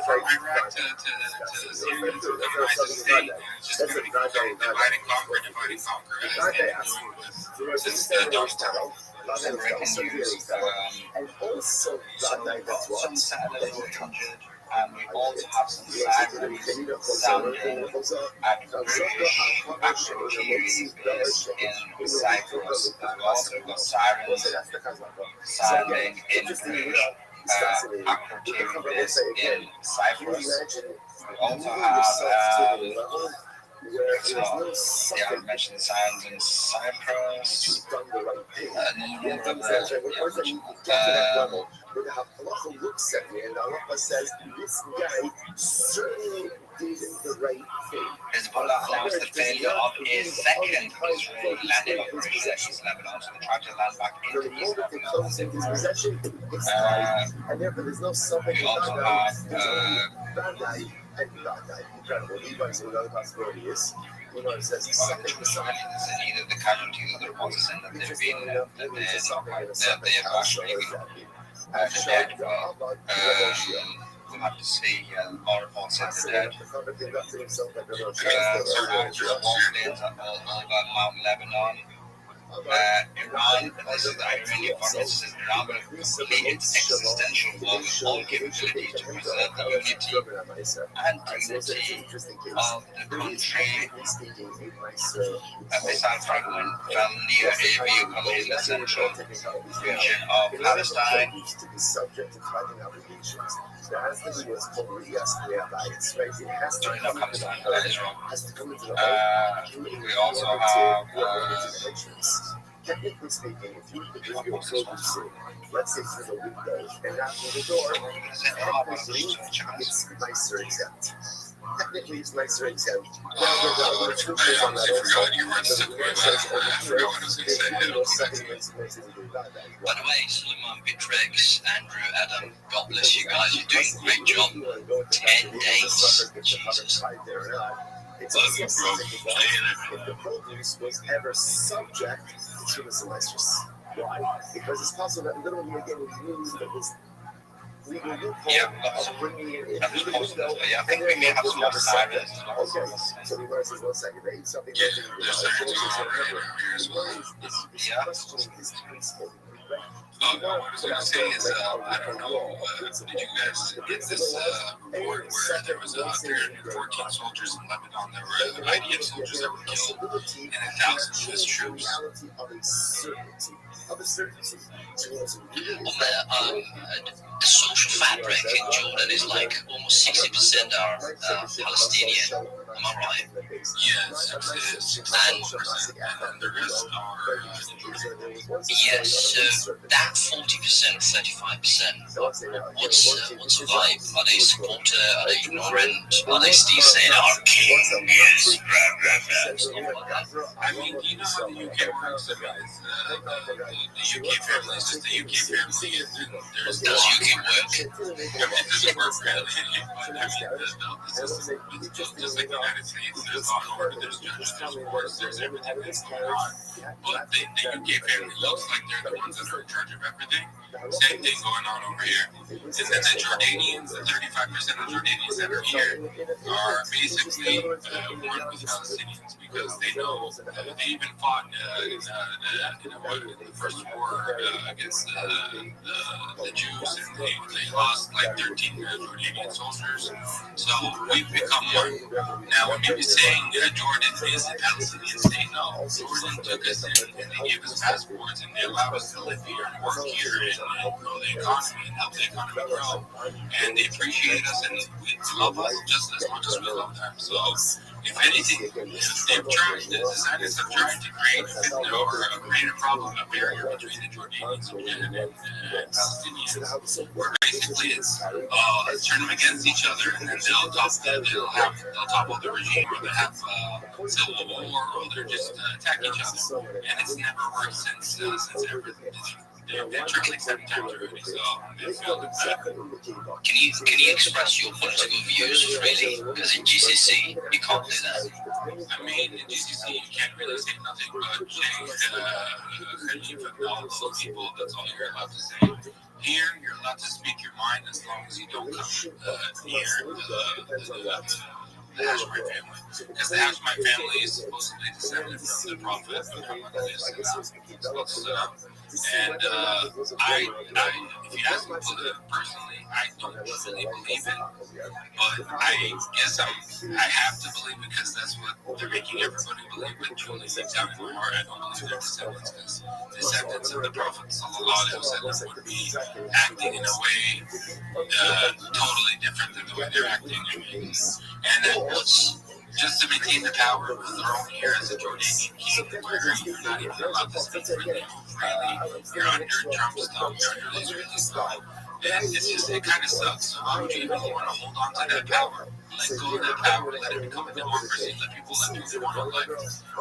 From Iraq to Syria to the United States, it's just going to become divide and conquer, as they've been doing since the dawn of time. And also some Saturdays injured, and we also have some sirens sounding at British Kiwi base in Cyprus. We've also got sirens sounding in British Kiwi base in Cyprus. We also have I mentioned sirens in Cyprus. But halacha looks at me and halacha says this guy certainly did the right thing. Hezbollah announced the failure of a second Israeli landing operation at East Lebanon, so they tried to land back into East Lebanon. And therefore there's no suffix. We also have incredible. Levi's another possibility is. You know, it says neither the casualties or the reports saying that they've been that they have actually the dead. We'll have to see. More reports said they're dead. Muslims are all over Mount Lebanon. Iran, this is the Iranian foreign minister, says Iran will complete its existential war with all capability to preserve the unity and dignity of the country. A missile fragment from near Arabia coming in the central region of Palestine. We also have technically speaking, if you could bring your children, let's say through the window and not through the door, technically it's nicer exempt. Technically, it's nicer exempt. I honestly forgot you were sick with that. I forgot what I was going to say. By the way, Suleiman, Bitrix, Andrew, Adam, God bless you guys. You're doing a great job. 10 days. Jesus. It's also something if the produce was ever subject to the semesters. Why? Because it's possible that literally you're getting used of this legal loophole of bringing it in through the window. I think we may have some more sirens. Okay, so the verse is 1 second. They something there's sirens on right here as well. questioning his principle. What I was going to say is, I don't know, did you guys get this report where there was 314 soldiers in Lebanon that were IDF soldiers that were killed and 1,000 U.S. troops? The social fabric in Jordan is like almost 60% are Palestinian. Am I right? Yes, it's 1%, and the rest are yes. So that 40%, 35%. What's the vibe? Are they supporter? Are they ignorant? Are they still saying our king is stuff like that? I mean, you know how the UK works. I mean, it's, the UK family is just the UK family, and there's Does UK work? I mean, it doesn't work really, but I mean, the system is built just like the United States. There's law and order, there's judges, there's courts, there's everything that's going on. But the UK family looks like they're the ones that are in charge of everything. Same thing going on over here. And then the Jordanians, the 35% of Jordanians that are here are basically one with Palestinians because they know they even fought in the first war against the Jews, and they lost like 13 Jordanian soldiers. So we've become one. Now, when people saying Jordan is a Palestinian state, no. Jordan took us in and they gave us passports and they allowed us to live here and work here and grow the economy and help the economy grow. And they appreciate us and we love us just as much as we love them. So, if anything, they've tried, the Zionists have tried to create a fitna or create a problem, a barrier between the Jordanians and Palestinians, where basically it's turn them against each other, and then they'll topple the regime, or they'll have civil war, or they'll just attack each other. And it's never worked since everything. They've tried like 7 times already, so they failed at that. Can you express your political views freely? Because in GCC, you can't do that. I mean, in GCC, you can't really say nothing but Khalifa and all those people. That's all you're allowed to say. Here, you're allowed to speak your mind as long as you don't come near the Hashemite family, because the Hashemite family is supposedly descended from the Prophet Muhammad, and if you ask me personally, I don't really believe it, but I guess I have to believe it because that's what they're making everybody believe. But truly, deep down in my heart, I don't believe they're descendants, because descendants of the Prophet Sallallahu Alaihi Wasallam would be acting in a way totally different than the way they're acting. And then just to maintain the power of the throne here as a Jordanian king, where you're not even allowed to speak freely, you're under Trump's thumb, you're under Israel's thumb. And it kind of sucks. So why would you even want to hold on to that power? Let go of that power, let it become a democracy, let people live who they want to live.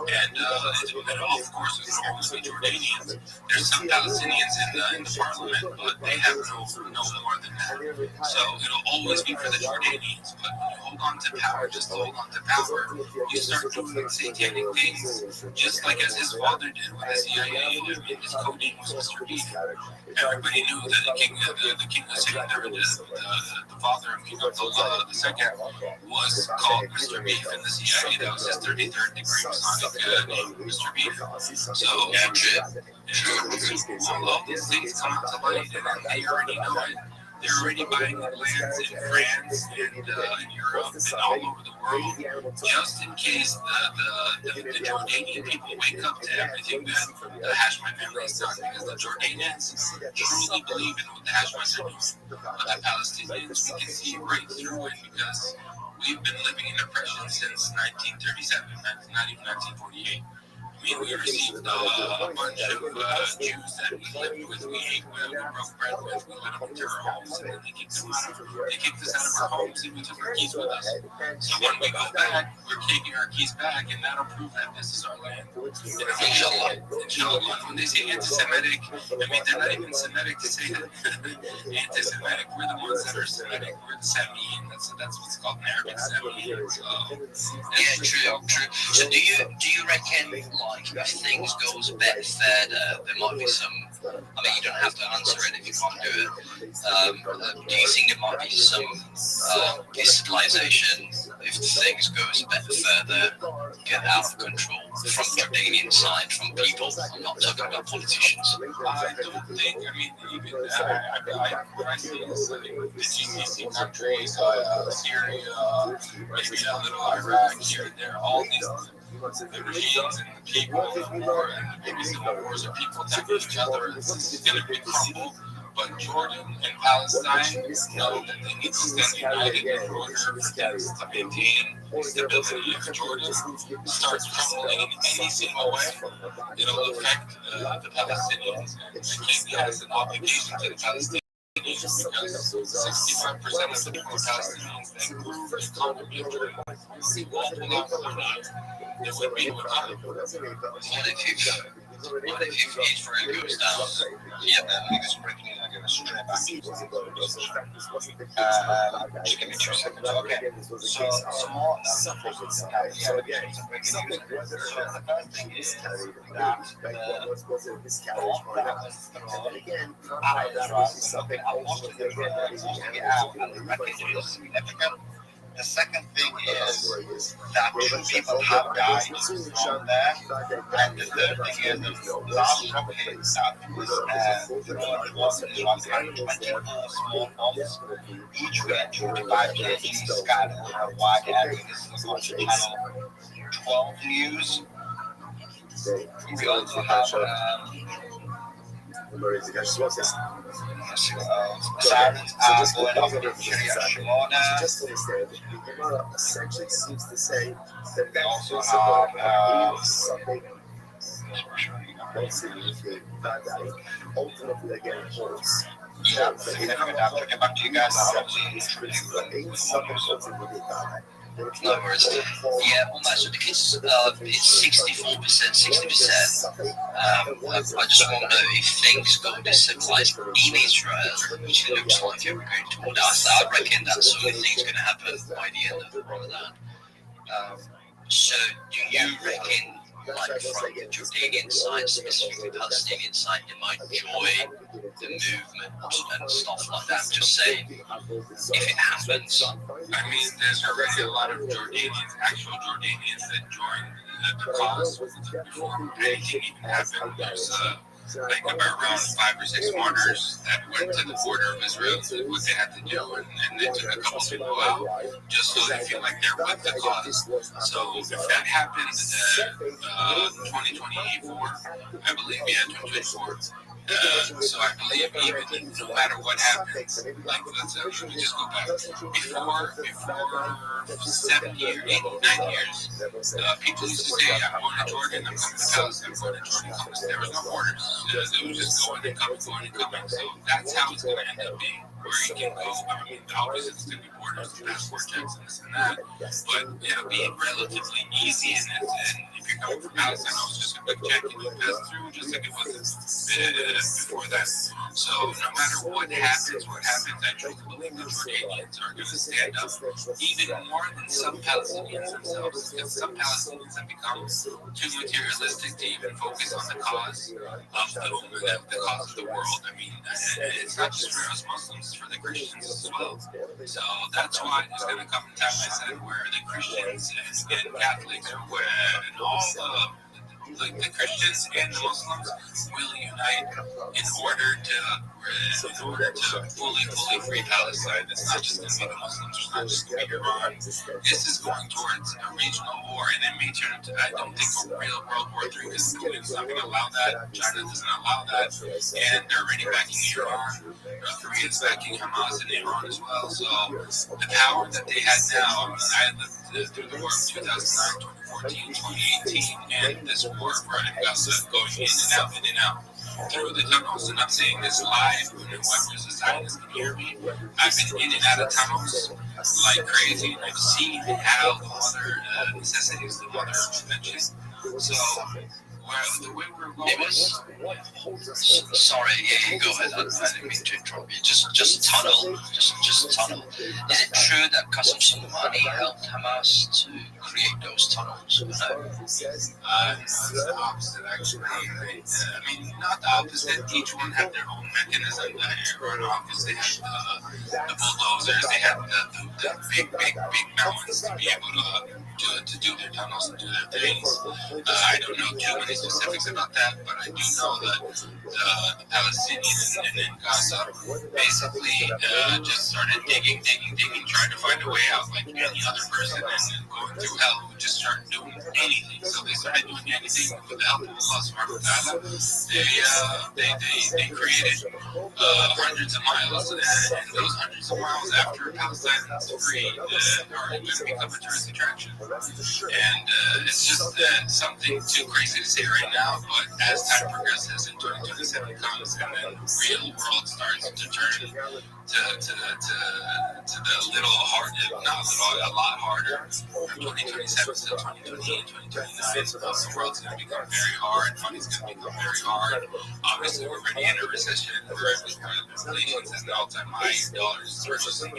And of course, there's always be Jordanians. There's some Palestinians in the parliament, but they have no more than that. So it'll always be for the Jordanians. But when you hold on to power, just to hold on to power, you start doing satanic things, just like as his father did with the CIA. I mean, his code name was Mr. Beef. Everybody knew that the king was sitting there, the father of King Abdullah II was called Mr. Beef in the CIA. That was his 33rd degree Masonic name, Mr. Beef. So, all these things come to light, and they already know it. They're already buying lands in France and in Europe and all over the world, just in case the Jordanian people wake up to everything that the Hashemite family has done, because the Jordanians truly believe in what the Hashemites are doing. But the Palestinians, we can see right through it, because we've been living in oppression since 1937, not even 1948. I mean, we received a bunch of Jews that we lived with, we ate with, we broke bread with, we let them into our homes, and then they kicked us out of our homes, and we took our keys with us. So when we go back, we're taking our keys back, and that'll prove that this is our land. Inshallah. When they say anti-Semitic, I mean, they're not even Semitic to say that. Anti-Semitic, we're the ones that are Semitic, we're the Semian, that's what's called in Arabic, Semian. So, yeah, true. So do you reckon, like, if things goes a bit further, there might be some, I mean, you don't have to answer it if you can't do it. Do you think there might be some destabilization if things goes a bit further, get out of control from the Jordanian side, from people? I'm not talking about politicians. I don't think, I mean, even I see this like the GCC countries, Syria, maybe a little Iraq here and there, all these the regimes and the people and the war and maybe civil wars or people attacking each other. It's going to be crumble But Jordan and Palestine know that they need to stand united in order for things to maintain stability. If Jordan starts crumbling in any single way, it'll affect the Palestinians. And King has an obligation to the Palestinians because 65% of the people Palestinians that grew the economy of Jordan won't allow for there would be no economy. What if each rate goes down? Yeah, then niggas breaking in like a strip. Just give me 2 seconds. Okay. So more subjects. So again, so the first thing is that I wanted to get out and the wreckage is significant. The second thing is that 2 people have died from there. And the third thing is the last rocket that was thrown was around 24 small bombs, each weighing 25 kg, scattered over a wide area. This is on channel 12 news. We also have sirens are going off in Shimona. Just understand, the Gemara essentially seems to say that they also have something ultimately again holds. Yeah, significant. I'll get back to you guys. No worries. Yeah, almost. It's 64%, 60%. I just want to know if things go destabilized in Israel, which it looks like we're going toward us. I reckon that's the only thing's going to happen by the end of the Ramadan. So, do you reckon, like from the Jordanian side, specifically Palestinian side, they might join the movement and stuff like that? I'm just saying, if it happens. I mean, there's already a lot of Jordanians, actual Jordanians that joined the cause before anything even happened. There's like around 5 or 6 martyrs that went to the border of Israel and did what they had to do, and they took a couple people out just so they feel like they're with the cause. So if that happens in 2024, I believe, 2024. So I believe even no matter what happens, like let's say we just go back before 7 years, 8, 9 years, people used to say, I'm going to Jordan, I'm coming to Palestine, I'm going to Jordan. There was no borders. They were just going and coming. So that's how it's going to end up being, where you can go. I mean, the opposite's going to be borders, passport checks, and this and that, but it'll be relatively easy. And if you're coming from Palestine, it's just a quick check and you pass through, just like it was before that. So no matter what happens, I truly believe the Jordanians are going to stand up even more than some Palestinians themselves, because some Palestinians have become too materialistic to even focus on the cause of the cause of the world. I mean, it's not just for us Muslims, it's for the Christians as well. So that's why it's going to come a time, I said, where the Christians and Catholics and all the Christians and the Muslims will unite in order to fully free Palestine. It's not just going to be the Muslims, it's not just going to be Iran. This is going towards a regional war, and it may turn into, I don't think, a real World War III, because Putin's not going to allow that. China does not allow that, and they're already backing Iran. North Korea is backing Hamas and Iran as well. So the power that they had now, I lived through the war of 2009, 2014, 2018, and this war right in Gaza going in and out through the tunnels. And I'm saying this live, and whoever's a Zionist can hear me. I've been in and out of tunnels like crazy, and I've seen how the mother necessities, the mother of invention. So the way we're going. Sorry, yeah, go ahead. I didn't mean to interrupt you. Just tunnel. Just tunnel. Is it true that Qasem Soleimani helped Hamas to create those tunnels? It's the opposite, actually. I mean, not the opposite. Each one had their own mechanism. Iran, obviously, had the bulldozers. They had the big mountains to be able to do their tunnels and do their things. I don't know too many specifics about that, but I do know that the Palestinians in Gaza basically just started digging, trying to find a way out like any other person, and going through hell would just start doing anything. So they started doing anything with the help of Allah subhanahu wa ta'ala. They created hundreds of miles, and those hundreds of miles after Palestine is free are going to become a tourist attraction. And it's just something too crazy to say right now, but as time progresses and 2027 comes and then the real world starts to turn to the little hard, not little, a lot harder, from 2027 to 2028, 2029, the world's going to become very hard, money's going to become very hard. Obviously, we're already in a recession, where inflation's at an all-time high, dollars purchasing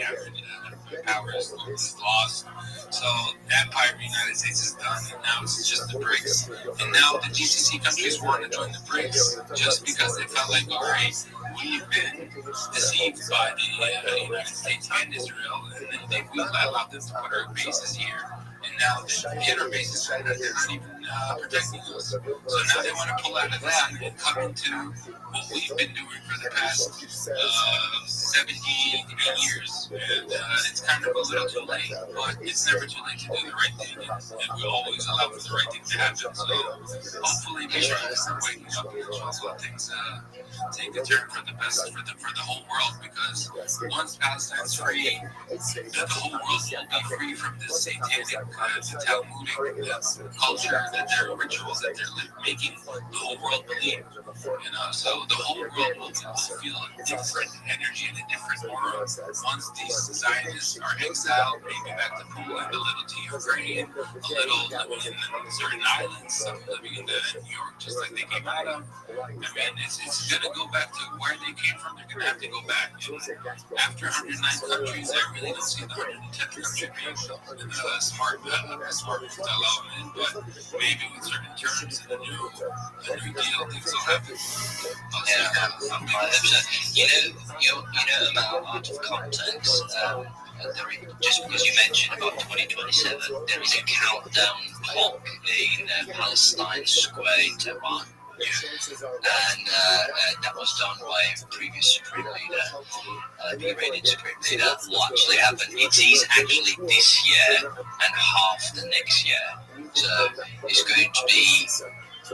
power is lost. So the empire of the United States is done, and now it's just the BRICS. And now the GCC countries want to join the BRICS just because they felt like, all right, we've been deceived by the United States and Israel, and then we allowed them to put our bases here. And now they hit our bases and they're not even protecting us. So now they want to pull out of that and come into what we've been doing for the past 70 years. And it's kind of a little too late, but it's never too late to do the right thing. And we always allow for the right thing to happen. So hopefully we try to start waking up and let things take a turn for the best for the whole world, because once Palestine's free, the whole world will be free from this satanic Talmudic culture, that their rituals that they're making the whole world believe. So the whole world will feel a different energy and a different world once these Zionists are exiled, maybe back to Poland, a little to Ukraine, a little living in certain islands, some living in New York, just like they came out of. I mean, it's going to go back to where they came from. They're going to have to go back. After 109 countries, I really don't see the 110th country being smart development, but maybe with certain terms and a new deal, things will happen. Out of context, just because you mentioned about 2027, there is a countdown clock in Palestine Square in Tehran. And that was done by a previous Supreme Leader, the Iranian Supreme Leader. What actually happened? It is actually this year and half the next year. So it's going to be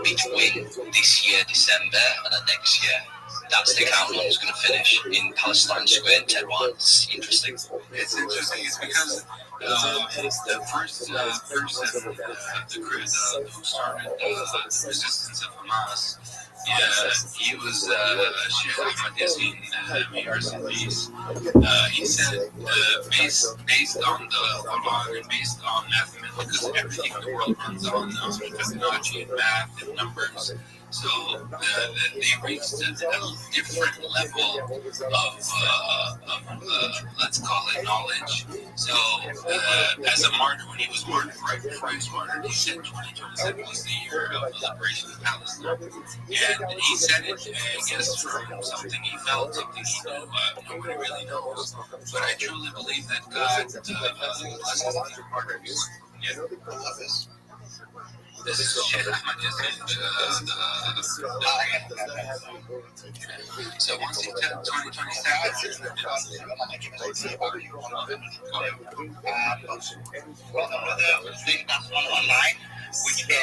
between this year, December, and the next year. That's the countdown is going to finish in Palestine Square in Tehran. It's interesting. It's interesting. It's because the first person who started the resistance of Hamas, he was Sheikh Ahmad Yassin, may he rest in peace. He said, based on the Quran and based on mathematics, because everything in the world runs on Fibonacci and math and numbers. So they reached a different level of let's call it knowledge. So as a martyr, when he was martyred, right before he was martyred, he said 2027 was the year of the liberation of Palestine. And he said it, I guess, from something he felt, something he knew. Nobody really knows. But I truly believe that God blesses the martyrs. Yeah. This is Sheikh Ahmad Yassin. So once he took 2027, well, another thing that's online, which is the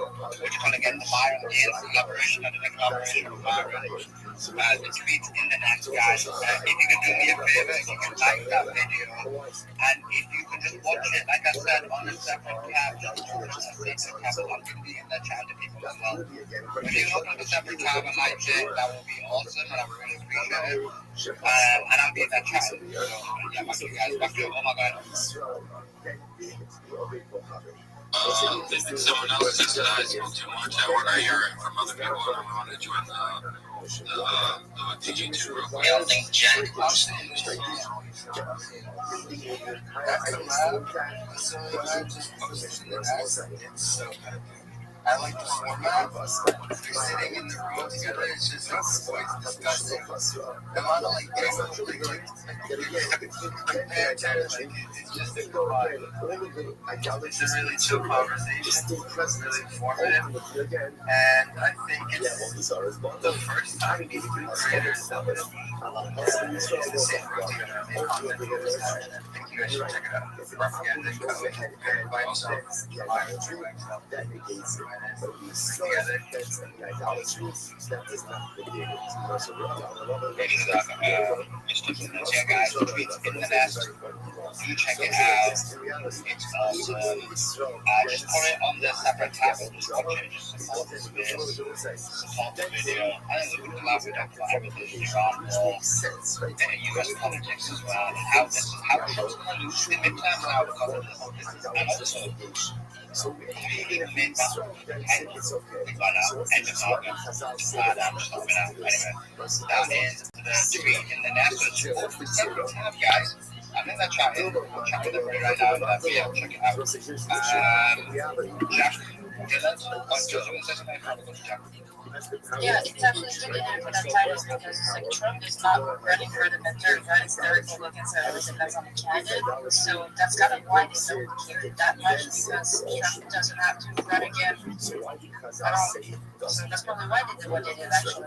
what you call again, the viral collaboration and the collaboration of viral. The tweets in the next, guys. If you can do me a favor, if you can like that video, and if you can just watch it, like I said, on a separate tab, I'm going to be in the chat to people as well. If you open a separate tab and like it, that will be awesome, and I really appreciate it. And I'll be in that chat. So, yeah, back to you guys. Back to you. Oh my God. If someone else says that I spoke too much, I want to hear it from other people, and I want to join the YouTube group. I don't think Jen wants to. I like the format. They're sitting in the room together. It's just quite disgusting. The amount of like just a good vibe. It's a really chill conversation. It's really informative. And I think it's the first time people can create something. It's the same routine. I think you guys should check it out. Propaganda and code. By yourself. Yeah, guys, tweets in the nest. Do check it out. It's awesome. Just put it on the separate tab. Just watch it. Just support this video. Support the video. I think we can laugh about everything Iran war, US politics as well, and how Trump's going to lose the midterms now because of this. And also, maybe the midterms and we got out and the market. I'm just stopping out. Anyway, that is the tweet in the nest. So support the separate tab, guys. I'm in that chat. I'm chatting with everybody right now in that video. Check it out. Jack, Yeah, it's actually pretty good for that title because it's like Trump is not running for the midterm, right? It's the Republicans that always depends on the candidate. So that's kind of why they don't care that much because Trump doesn't have to run again at all. So that's probably why they did what they did actually.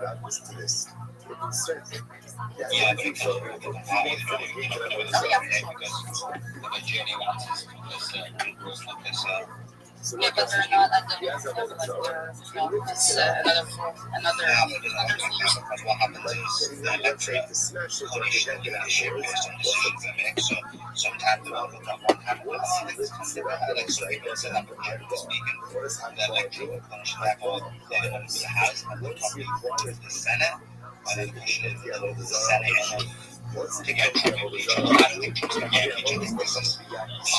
Yeah, but it's oh, yeah, yeah, but they're not at the level like it's another team. What happens is the electorate only should give a shit based on decisions they make. So sometimes they will look at one hand and this can be electorate, so that generally speaking, the electorate will punish therefore they're going to the House and they'll probably go to the Senate. And then push it into the Senate to get Trump impeached. I don't think Trump's going to get impeached because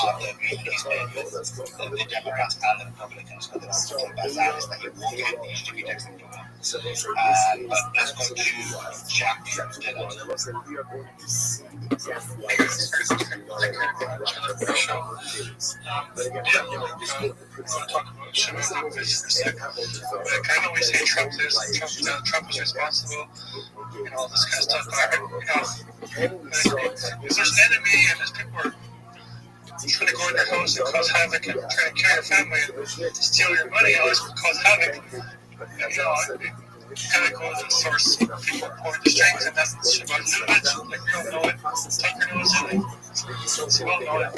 part of the agreement he's made with the Democrats and the Republicans for the best is that he won't get impeached if he takes them to him. But let's go to Jack Dillon. I kind of always say Trump is responsible and all this kind of stuff. But if there's an enemy and there's people are trying to go in your house and cause havoc and try to kill your family and steal your money, all this will cause havoc. It kind of goes and source people pulling the strings, and that's about Newman. Like, we don't know it. Tucker knows it. So we all know it.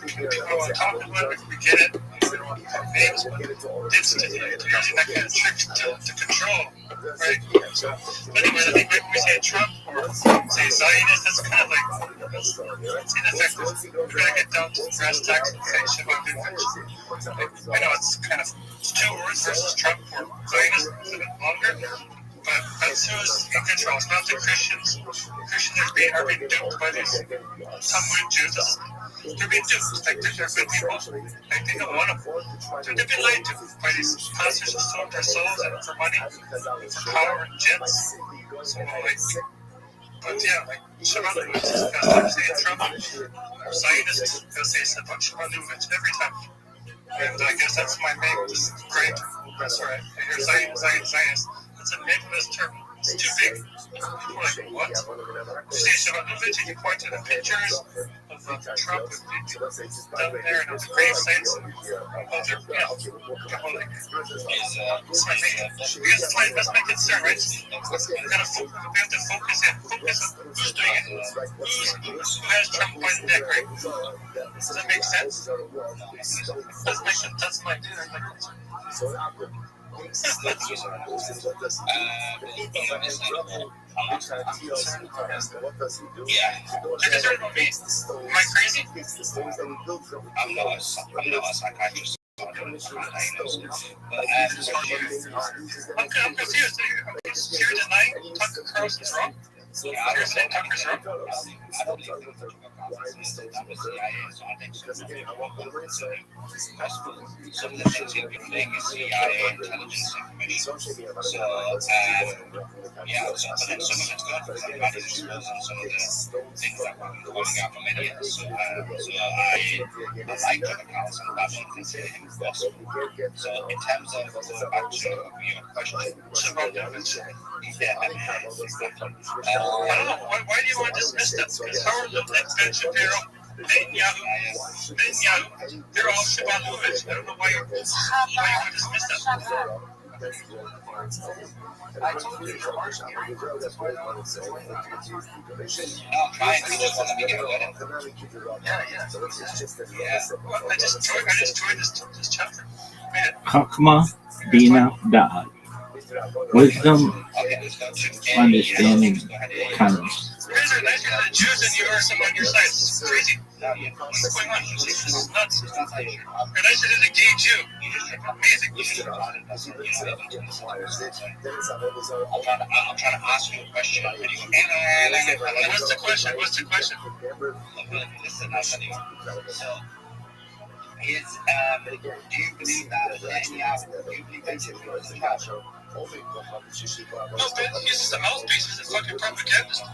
People want to talk about it. We get it. We don't want to talk names, but it's using that kind of trick to control, right? So, anyway, I think when we say Trump or say Zionist, that's kind of like, it's ineffective. We're going to get down to brass tacks and say Shabbat Vivek. I know it's kind of 2 words versus Trump or Zionist, it's a bit longer. But that's who's in control. It's not the Christians. Christians are being duped by these some weird Jews. They're being duped. Like, they're good people. Like, they don't want them. They're being lied to by these pastors who sold their souls and for money, for power and jets. So, like, but yeah, like, Shabbat Vivek, say Trump or Zionists, they'll say Shabbat Vivek every time. And I guess that's my main gripe. That's right. I hear Zionist. It's a nebulous term. It's too big. People are like, what? You say Shabbat Vivek and you point to the pictures of Trump with people down there and the grave sites and other, that's my concern, right? We have to focus on who's doing it. Who has Trump by the neck, right? Does that make sense? Doesn't make sense. That's my concern. Yeah. You're concerned about me? Am I crazy? I'm not a psychiatrist. But I'm confused. You're denying Tucker Carlson's wrong? You're saying Tucker's wrong? I don't believe that was the CIA, so I think some of the things he'll be doing is CIA intelligence information. So, Yeah, so, but then some of it's good because I'm glad he's exposing some of the things that we're calling out for many years. So I like Kevin Carlson, and that's what I consider him possible. So in terms of going back to your question, So about Evans. yeah, exactly. I don't know. Why do you want to dismiss them? Because Howard looked like Ben Shapiro, Netanyahu, they're all Shabanovich. I don't know why you want to dismiss them. I told you you're harsh here. That's why I'm trying to look at the beginning of it. Yeah. Well, I just joined this chapter. Chachma, Bina, Da'at. Wisdom, understanding, kindness. You guys are nicer to the Jews than you are someone on your side. It's crazy. What's going on? This is nuts. You're nicer to the gay Jew. Amazing. I'm trying to ask you a question. What's the question? Listen, I'll tell you. So, do you believe that Netanyahu, do you believe that Hitler was the capture? No, man, he's just a mouthpiece. He's a fucking propagandist. Of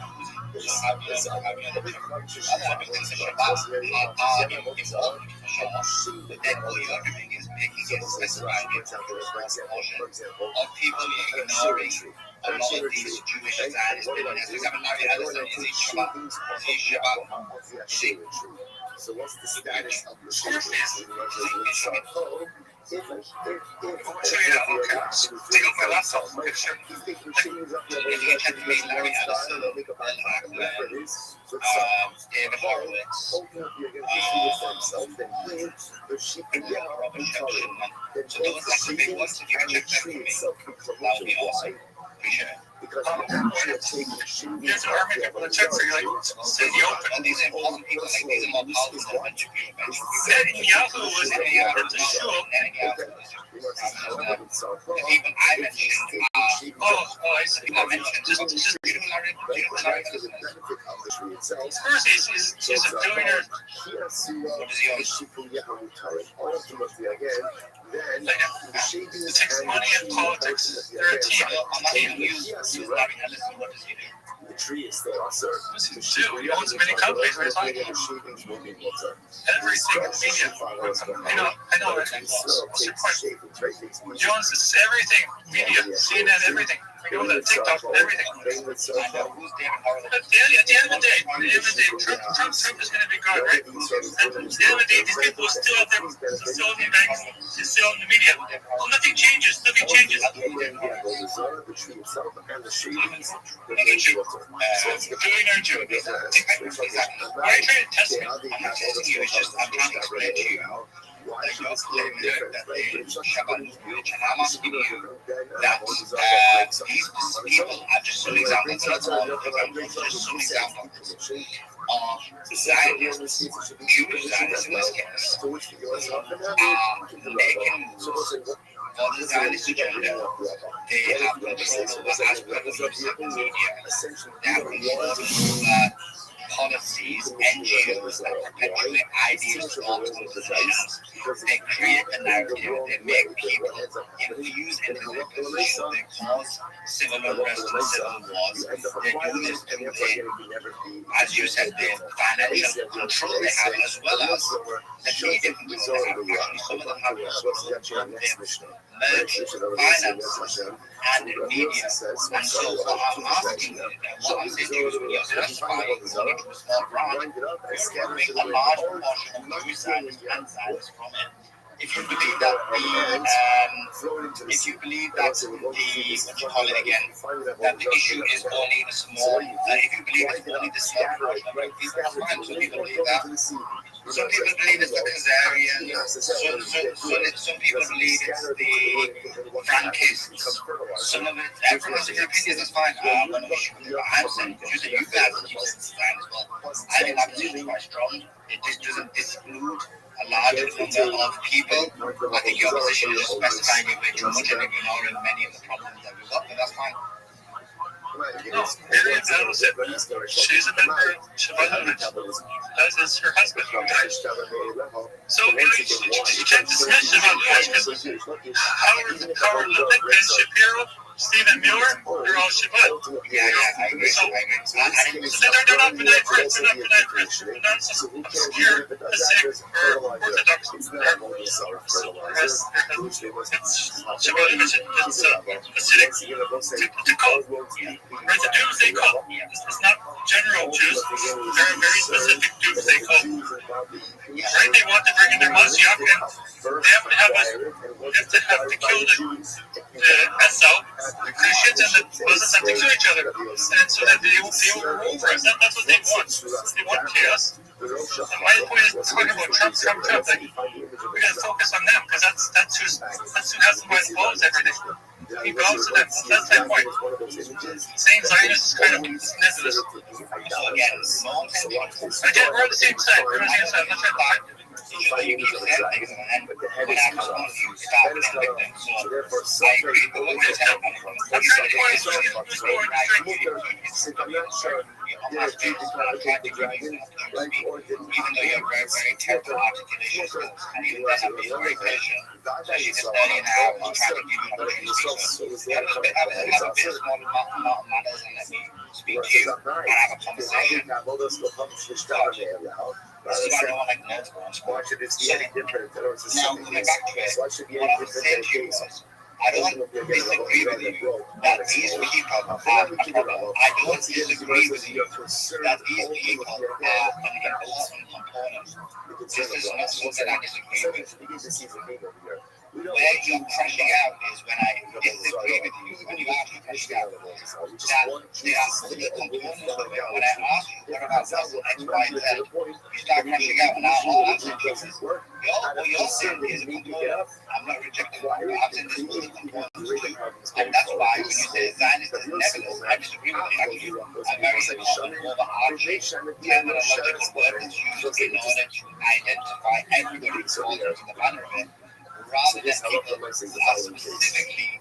people ignoring a lot of these Jewish Zionist billionaires. So what's the status of the ship? Take out my laptop. Sure. David Horowitz, so those are the big ones. If you can check that for me, that would be awesome. Appreciate it. There's an army people that check for you, like, say the open. And these important people, like these are more powerful than a bunch of people. Netanyahu was at the show. The people I mentioned I see. I mentioned just Of course, he's a billionaire. What is he on? It takes money and politics. They're a team. I'm not even using Larry Ellison. What does he do? The tree is still uncertain. What does he do? He owns many companies. What are you talking about? Everything in media. I know everything. What's your point? He owns everything. Media, CNN, everything. He owns that TikTok, everything. At the end of the day, Trump is going to be gone, right? At the end of the day, these people are still out there, still in the banks, still in the media. Well, nothing changes. Look at you. Doing our job. What are you trying to test me? I'm not testing you. It's just I'm trying to explain to you that you're claiming that they Shabbat Rich, and I'm asking you that these people are just some examples. Just some examples of Zionists, Jewish Zionists in this case, making for the Zionist agenda. They have control over, as per the media, they have control over policies, NGOs that perpetuate ideas of multiple positions. They create a narrative, they make people use internet position, they cause civil unrest and civil wars. They do this through the, as you said, the financial control they have, as well as the media control they have. Actually, some of them have merged finances and media. And so what I'm asking you, what I'm saying to you is when you're justifying going to a small branch, you're removing a large portion of Jewish Zionists and Zionists from it. If you believe that what you call it again, that the issue is only the small, if you believe it's only the small portion of white people, that's fine. Some people believe that. Some people believe it's the Khazarian. Some people believe it's the Frankists. Some of it, everyone has different opinions, that's fine. I'm not issue with it. I'm saying, you guys keep saying design as well. I think that position is quite strong. It just doesn't exclude a large number of people. I think your position is just specifying a bit too much and ignoring many of the problems that we've got, but that's fine. No, Miriam Adams said she's a member of Shabanovich, as is her husband. So you can't dismiss Shabanovich because Howard Lippman, Ben Shapiro, Stephen Muir, they're all Shabbat. Yeah, I agree. So, I agree. so they're not B'nai B'rith. They're not B'nai B'rith. They're not some obscure Hasidic or Orthodox. They're Shabbat is Hasidic to cult. Right? The doomsday cult. It's not general Jews. They're a very specific doomsday cult. Right? They want to bring in their Mashiach, and they have to kill the Esau, the Christians, and the Muslims have to kill each other, and so that they will rule over us. That's what they want. They want chaos. And my point is talking about Trump. Like, we gotta focus on them because that's who has to buy the clothes every day. He belongs to them. That's my point. Saying Zionists is kind of nebulous. Again, we're on the same side. We're on the same side. I'm not trying to fight. You keep saying things and then when I was on you stop and convict them. So I agree, but what you're telling me from the even though you have very, very careful articulation skills, and even then I'm being very patient, especially this early in the hour, I'm trying to give you an opportunity to speak. Have a bit of small manners and let me speak to you and have a conversation. This is why I don't like nerds going to school. So, now coming back to it, what I was saying to you was, I don't disagree with you that these people have a problem. I don't disagree with you that these people are an important component. This is not something I disagree with. Where you're crashing out is when I disagree with you, when you actually crash out, that there are other components of it. When I ask you, what about this, X, Y, and Z, you start crashing out, and all I'm saying is, what you're saying is a component. I'm not rejecting what you're saying, this is a component too. And that's why when you say Zionist is nebulous, I disagree with you. Actually, I'm very overarching terminological word that's used in order to identify everybody who falls into the banner of it, rather than people specifically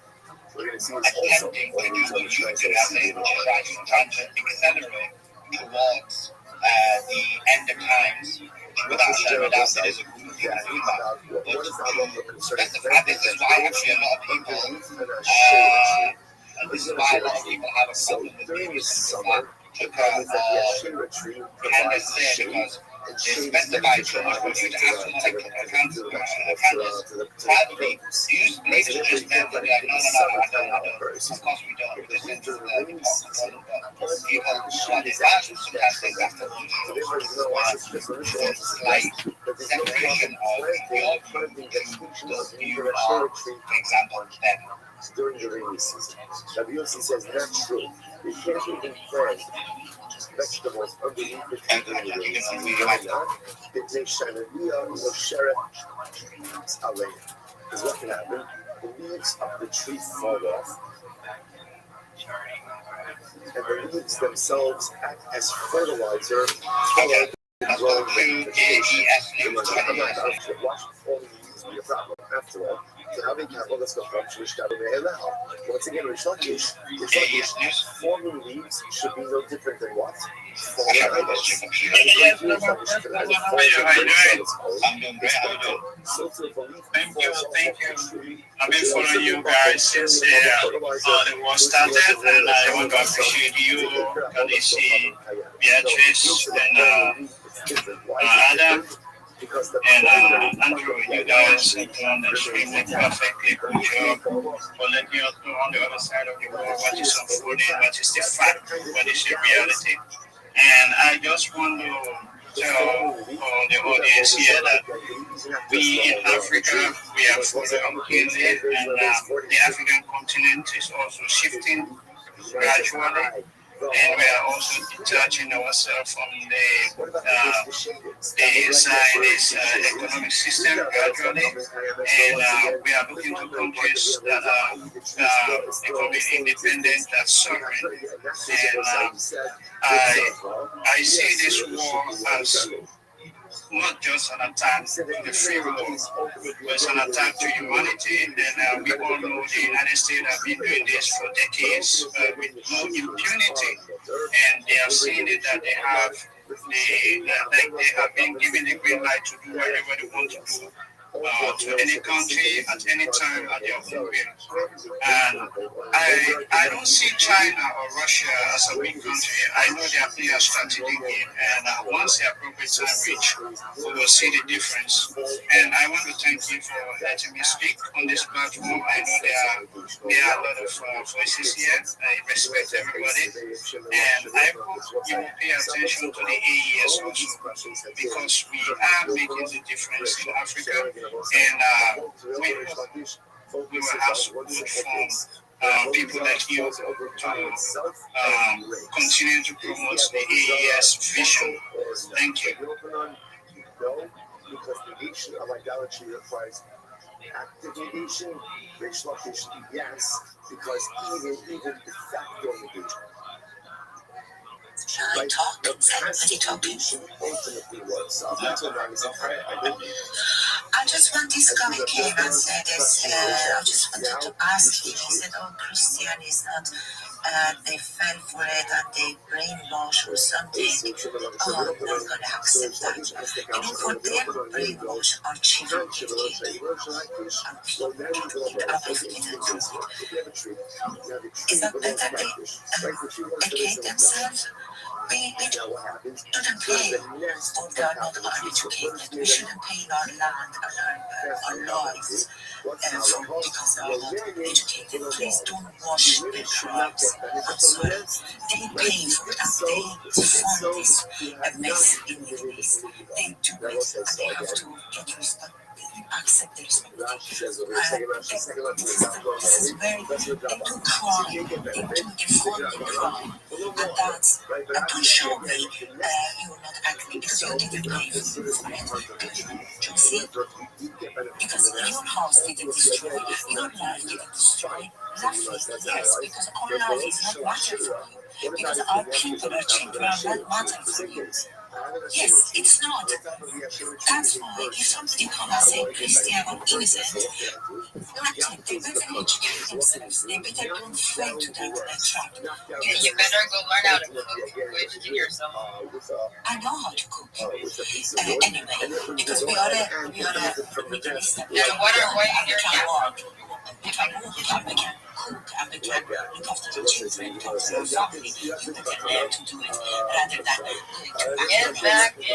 attempting to do what you did, I say, which is trying to accelerate towards the end of times without it is a good thing to do that. But this is why actually a lot of people, and this is why a lot of people have a problem with doing something like that, can I say, because they specify too much for you to ask someone like Candace, privately, you need to just never be like, no, I don't. Of course we don't, because this is the important component, but people want it back, sometimes they have to slight separation of your view to the view of, for example, them. During the rainy season, WLC says that's true. You can't even plant vegetables underneath the tree during the rainy season. Why not? Because what can happen? The leaves of the tree fall off, and the leaves themselves act as fertilizer for the growing vegetation. Watch falling leaves be a problem. After all, once again, forming leaves should be no different than what? Thank you. I've been following you guys since the war started, and I want to appreciate you, Kalishi, Beatrice, and Adam. And Andrew, you guys have done an extremely perfectly good job for letting us know on the other side of the world what is unfolding, what is the fact, what is the reality. And I just want to tell the audience here that we in Africa, we are following keenly, and the African continent is also shifting gradually. And we are also detaching ourselves from the Zionist economic system gradually, and we are looking to countries that are economically independent, that sovereign. And I see this war as not just an attack to the free world, but it's an attack to humanity. And we all know the United States have been doing this for decades with no impunity, and they have seen it that they have been given the green light to do whatever they want to do to any country at any time at their own will. And I don't see China or Russia as a weak country. I know they are playing a strategic game, and once the appropriate time reach, we will see the difference. And I want to thank you for letting me speak on this platform. I know there are a lot of voices here. I respect everybody, and I hope you will pay attention to the AES also, because we are making the difference in Africa, and we hope we will have some good form people like you to continue to promote the AES vision. Thank you. No, because negation of idolatry requires active negation, racial location, yes, because even de facto negation. Shall I talk? Somebody talking. I just want this guy came and said this. I just wanted to ask him. He said, "Oh, Christian is not. They fell for it and they brainwash or something. Oh, I'm not going to accept that. You know, for them, brainwash our children get killed. And people get killed. Is that better they educate themselves? We shouldn't pay, or they are not uneducated. We shouldn't pay in our land and our lives because they are not educated. Please don't wash their crimes and soil. They pay for it and they fund this mess in the Middle East. They do it and they have to get respect. Accept the responsibility. This is very, they do crime, they do defund the crime, and that's, and don't show me you're not acting because you didn't pay for it. Do you see? Because your house didn't destroy, your life didn't destroy, roughly, yes, because our life is not matter for you, because our people, our children are not matter for you. Yes, it's not. That's why if somebody comes and say Christian or innocent, they better educate themselves. They better don't fall to that trap. You better go learn how to cook. Go educate yourself. I know how to cook. Anyway, because we are a Middle Eastern. And why are you here now? We can work and we can cook and we can look after the children, look after our family. You better learn to do it rather than going to Get back in the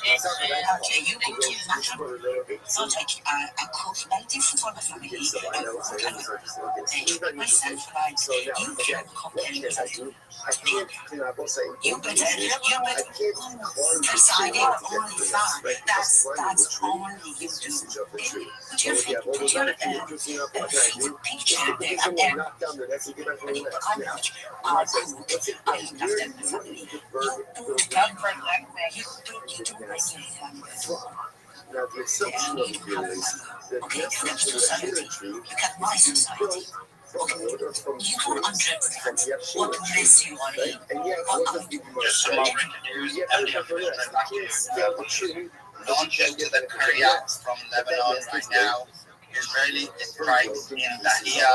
kitchen. Okay, you go to my family. Not like I cook healthy food for my family. I work and educate myself right. You can cook as I do. You better presiding only fine. That's only you do. Put your feet picture there and then I'm not, I'll cook, I look after my family. You do my family. Now, the assumption of it is that look at my society. You don't understand what mess you are in. Launches to the Korea from Lebanon right now. Israeli strikes in Lahia.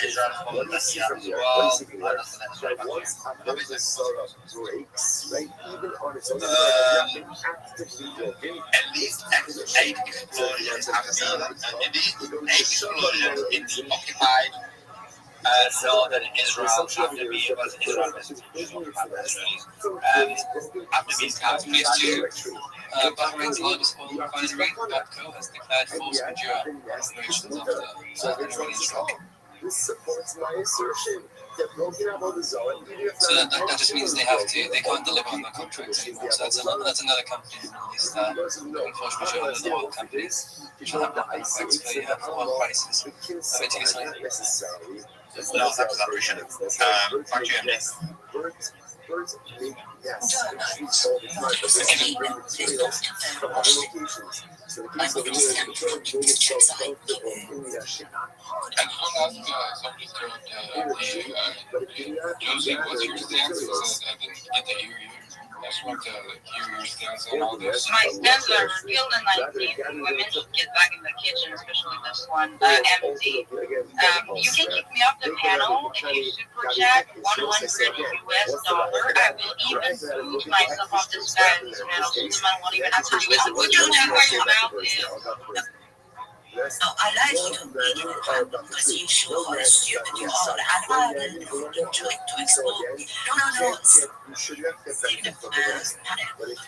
Israel from Lahia as well. At least 8 explosions have been. These 8 explosions in the occupied northern Israel after being after being Phase 2, Bahrain's largest oil refinery, Babco, has declared force majeure operations after Israeli strike. This supports my assertion that broken up all the zone. So that just means they can't deliver on their contracts anymore. So that's another company in the Middle East that going force majeure on the oil companies, which will have knock-on effects for oil prices. No, that's not appreciated. Aren't you Birds make nests and trees all the time, but they bring materials from other locations. So the case of the And how long somebody Josie, what's your stance? I didn't get to hear you. I just want to hear your stance on all this. My stance are real and I need women to get back in the kitchen, especially this one. Empty. You can kick me off the panel if you super chat $100 US. I will even boot myself off this guy's panel so the man won't even have to do it. Put your chat where your mouth is. Now, I like you to be in the Bible because you show how stupid you are, and I will enjoy to explore. No, save the panel.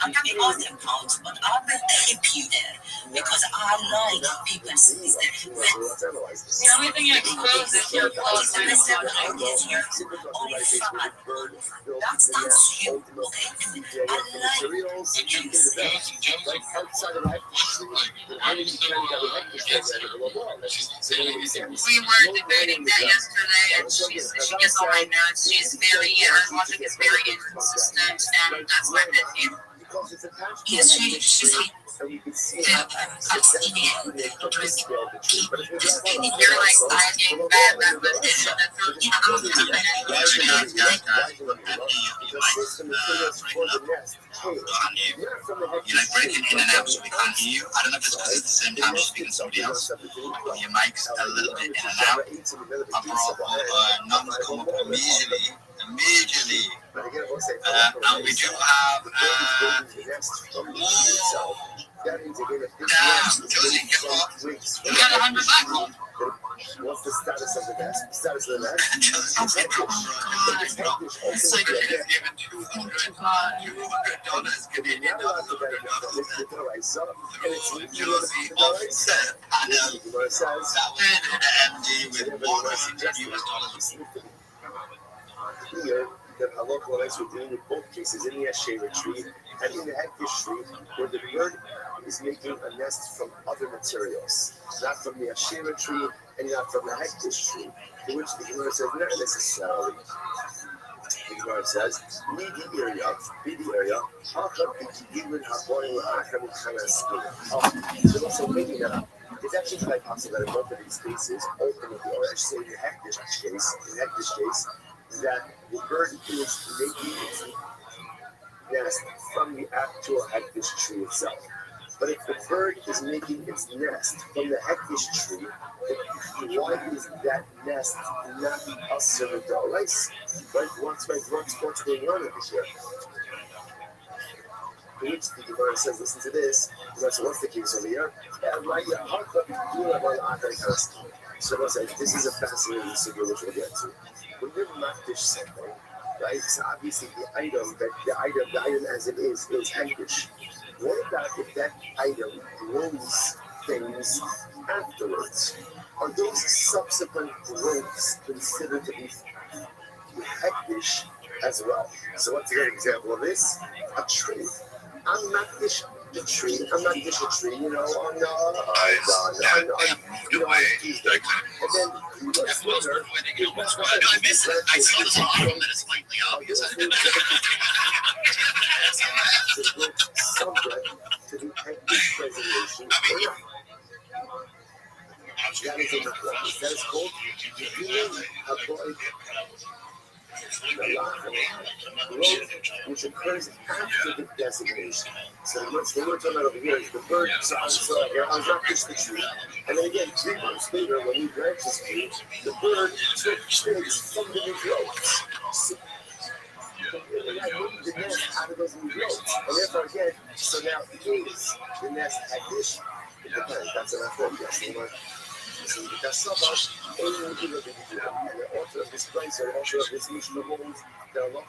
I'm having awesome pounds, but I will keep you there because I like people see there. The only thing you expose is your clothes and Listen, your I guess you're only fan. That's you, okay? I like We were debating that yesterday, and she gets on my nerves. She's very, her logic is very inconsistent, and that's my pet peeve. Yes, she's Palestinian. You're like finding bad repetition. You're like breaking in and out so we can't hear you. I don't know if it's because it's the same time you're speaking to somebody else, or your mic's a little bit in and out. Numbers come up immediately. And we do have You got 100 back home. What's the status of the nest? The status of the nest? It's like if it's given $200, You're not allowed to get it. And it's Josie offset panel that went to the MD with $100 Here, the local rights were dealing with both cases in the Asherah tree and in the Hektish tree, where the bird is making a nest from other materials, not from the Asherah tree and not from the Hektish tree, to which the Gemara says, not necessarily. The Gemara says, be the area, so maybe not. It's actually quite possible that in both of these cases, ultimately, or I should say in the Hektish case, that the bird is making its nest from the actual Hektish tree itself. But if the bird is making its nest from the Hektish tree, why is that nest not asur d'oraisa? Right? What's going on over here? Which the Gemara says, listen to this. So what's the case over here? So this is a fascinating figure which we'll get to. When you're makdish something, right? So obviously the item as it is hektish. What about if that item grows things afterwards? Are those subsequent growths considered to be hektish as well? So what's a good example of this? A tree. I'm not dish the tree. I'm not dish a tree. You know, on Tuesday. And then years later, I miss it. I saw the bottom that is slightly obvious. Subject to the hektish preservation. That is in the clause. That is called growth, which occurs after the designation. So once they were talking about over here is the bird. So I was not just the tree. And then again, 3 months later, when we branch this tree, the bird took twigs from the new growths. So, the nest out of those new growths. And therefore, again, so now is the nest hektish? It depends. That's enough for you. So the Kasaba, only the and the author of this place, or the author of this Mishnah holds that Allah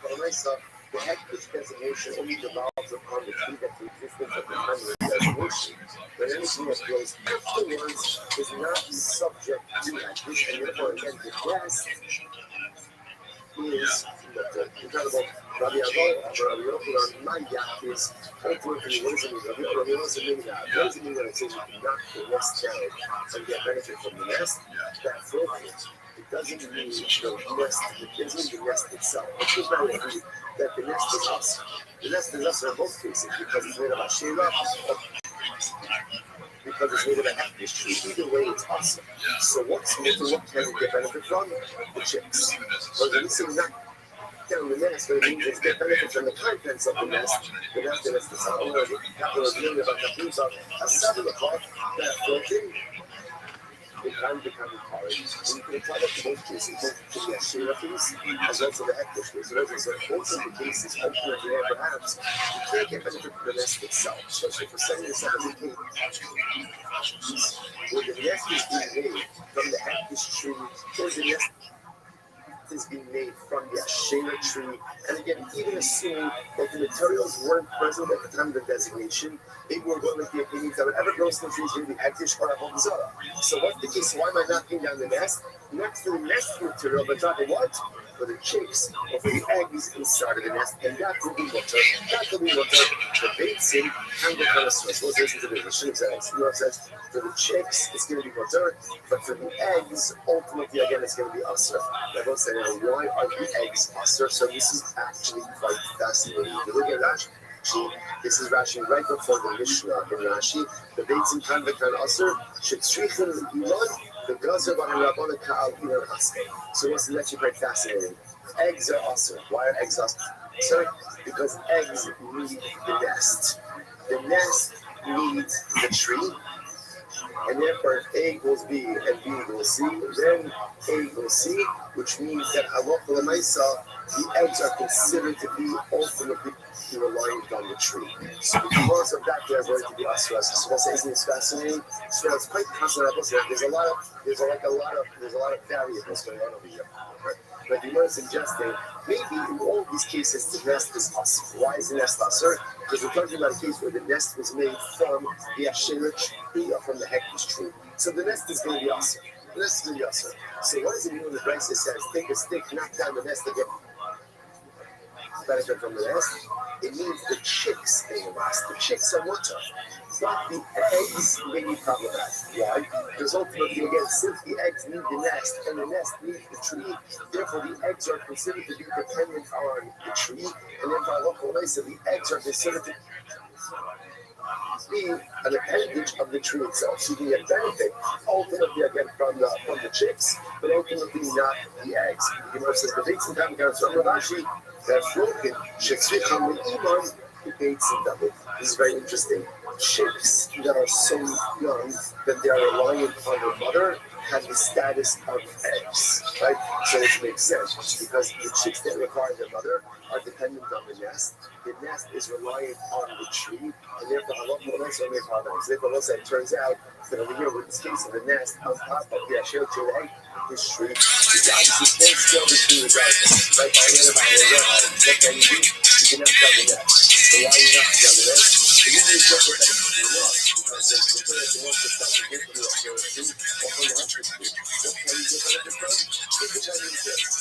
the hektish designation only devolves upon the tree that the existence of the primary designation. But anything that grows afterwards is not subject to hektish, and therefore, again, the rest is incredible. Rabbi Yochanan is ultimately, what does it mean? Rabbi what does it mean that it says you can knock the nest down and get benefit from the nest? That's it. It doesn't mean the nest itself. It does not mean that the nest is us. The nest is us in both cases because it's made of Asherah, because it's made of a hektish tree. Either way, it's awesome. So what can it get benefit from? The chicks. But when we say not down the nest, but it means it's get benefit from the contents of the nest. The nest is the sound of the capital of the about the blues of a 7 o'clock that floating. in time to come apart. And you can apply that to both cases, both to the Ashera case as well as the Hektish case. So both of the cases, ultimately, perhaps, you can't get benefit from the nest itself, especially for setting this up as a case. Where the nest is being made from the Hektish tree, or the nest is being made from the Ashera tree. And again, even assuming that the materials weren't present at the time of the designation, maybe we're going with the opinions that whatever grows in the tree is going to be Hektish or Avodah Zarah. So what's the case? Why am I knocking down the nest? Next to the nest material, but not the what? For the chicks or for the eggs inside of the nest, and that will be water. That will be water. The baits in and the connoisseurs. Let's listen to this. The Shimon says, for the chicks, it's going to be water, but for the eggs, ultimately, again, it's going to be usher. Everyone's saying, why are the eggs usher? So this is actually quite fascinating. If you look at Rashi, this is Rashi right before the Mishnah in Rashi. The baits in kan v'kan usher should strichen l'ilon. The gazer b'han rabbana ka'al ilan aske. So what's actually quite fascinating? Eggs are usher. Why are eggs usher? Sorry, because eggs need the nest. The nest needs the tree. And therefore, A equals B and B equals C, then A equals C, which means that halacha l'maisa, the eggs are considered to be ultimately reliant on the tree. So because of that, they're going to be asras. So isn't this fascinating? So it's quite fascinating. There's a lot of variables going on over here. But the Gemara is suggesting maybe in all of these cases the nest is usher. Why is the nest usher? Because we're talking about a case where the nest was made from the Ashera tree or from the Hektish tree. So the nest is going to be usher. The nest is going to be usher. So what does it mean when the Brisa says, take a stick, knock down the nest, and get benefit from the nest? It means the chicks in the nest. The chicks are water. But the eggs may be problematic. Why? Because ultimately, again, since the eggs need the nest and the nest needs the tree, therefore the eggs are considered to be dependent on the tree, and therefore the eggs are considered to be an appendage of the tree itself. So you get benefit ultimately again from the chicks, but ultimately not the eggs. The Gemara says the baits and tam goes from Rashi that broken shetzricham le'iman the baits and double. This is very interesting. Chicks that are so young that they are reliant on their mother have the status of eggs, right? So it makes sense because the chicks that require their mother are dependent on the nest. The nest is reliant on the tree, and therefore a lot more less on their products. Therefore, it turns out that over here, with this case of the nest on top of the Ashera tree egg, this tree, the obviously can't scale the tree regardless. Right? What can you do? You can have double nest. So why are you not double nest? The usually separate that because the bird that wants to stop the gift of the Ashera tree, or from the Ashera tree. What can you do benefit from? Independent shift. Independent shift. Right?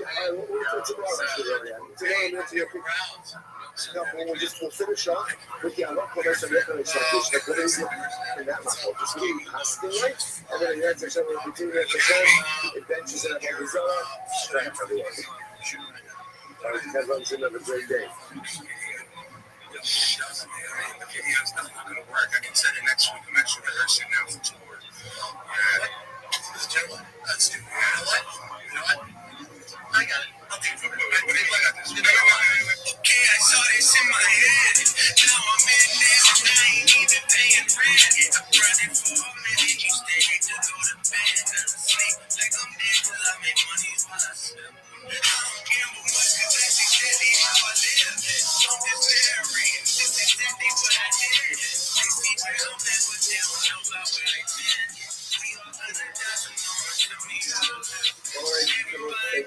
I want the rest of the job to be water. We'll finish off with the Alok Kodesh and Yechon Shakish, the Kodesh in that model. Just keep asking right, and then the next session will continue at the adventures in Avodah Zarah. Strap everyone. Everyone's another great day. Video's not going to work. I can send it next week. I'm actually rehearsing now for tour. Let's do it. You know what? I got it. Okay, I saw this in my head. Now I'm in this. I ain't even paying rent. I'm running for a minute. You stay to go to bed. Sleep like I'm dead till I make money while I sleep. I don't gamble much because that's exactly how I live. I'm just very. This is exactly what I did. They see where I'm at, but they don't know about where I've been. We all gonna die some more. Tell me how. All right, good morning.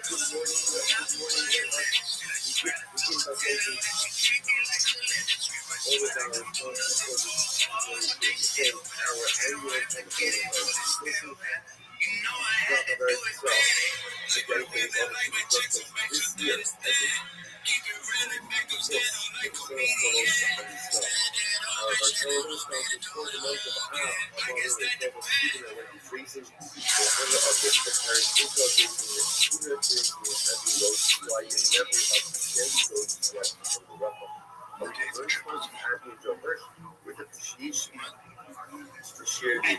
With appreciation, the shared we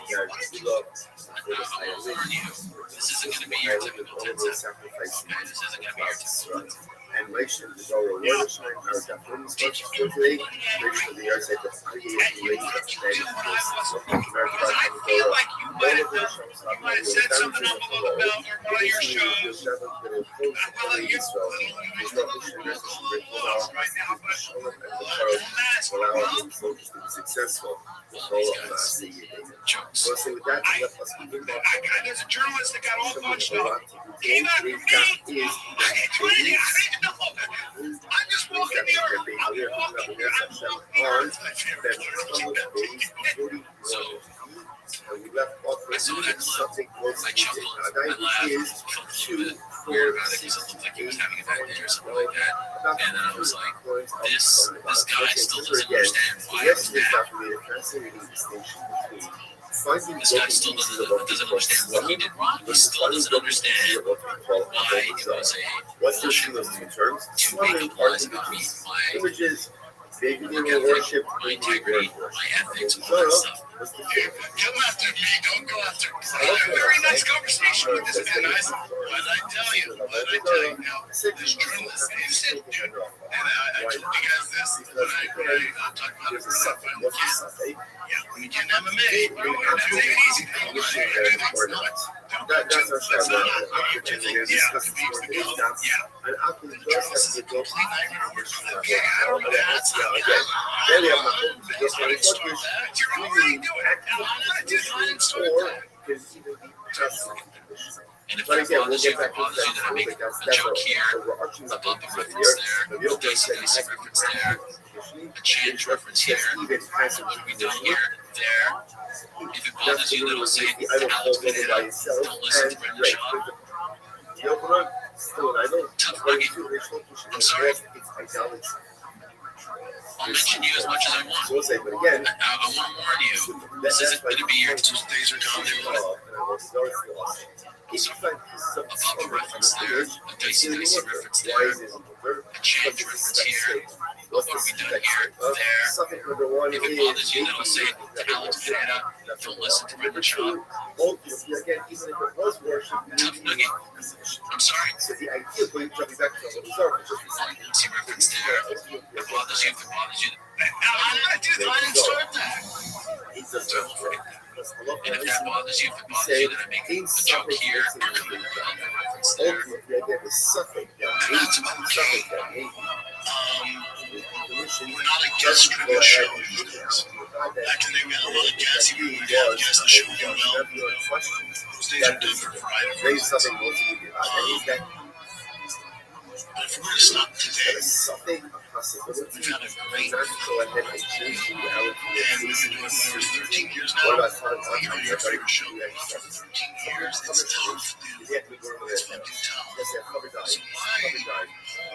love for the This isn't going to be your typical 10 sacrifice. Okay, this isn't going to be your typical. And Nation is our reward shine, our Japanese for today. Make sure the arts at the successful. So with that, let us begin. There's a journalist that got all bunched up. Came after me. I'm just walking the earth. I'm walking the and we left off with something close to weird about it because it looked like he was having a bad day or something like that. And then I was like, this guy still doesn't understand why it's bad. This guy still doesn't understand what he did wrong. He still doesn't understand why it was a bullshit move to make up lies about me, my work ethic, my integrity, my ethics, all that stuff. Come after me, don't go after me. I had a very nice conversation with this man. What did I tell you? Now, this journalist, he said, dude, and I told you guys this when I talked about it for a while. We can MMA, bro. Take it easy. That's our show. And if that bothers you, then I make a joke here, a bump reference there, a basic reference there, a change reference here, what we done here, there. If it bothers you, then I'll say don't listen to Brendan Shaw. Tough nugget. I'm sorry. I'll mention you as much as I want. I want to warn you, this isn't going to be your 2 days are gone. A bump reference there, a dicey reference there, a change reference here. What have we done here, there? If it bothers you, then I'll say talent data. Don't listen to Brendan Shaw. Tough nugget. I'm sorry. See reference there. If it bothers you, I didn't start that. And if that bothers you, then I make a joke here, reference there. That's okay. We're not against Brendan Shaw. Back in the day, we had a lot of guests. Even when we had guests, the show went well. Those days are different for Friday. But if we were to stop today, we've had a great and we've been doing it for 13 years now. You know, your favorite show for 13 years. It's tough. It's been tough. So why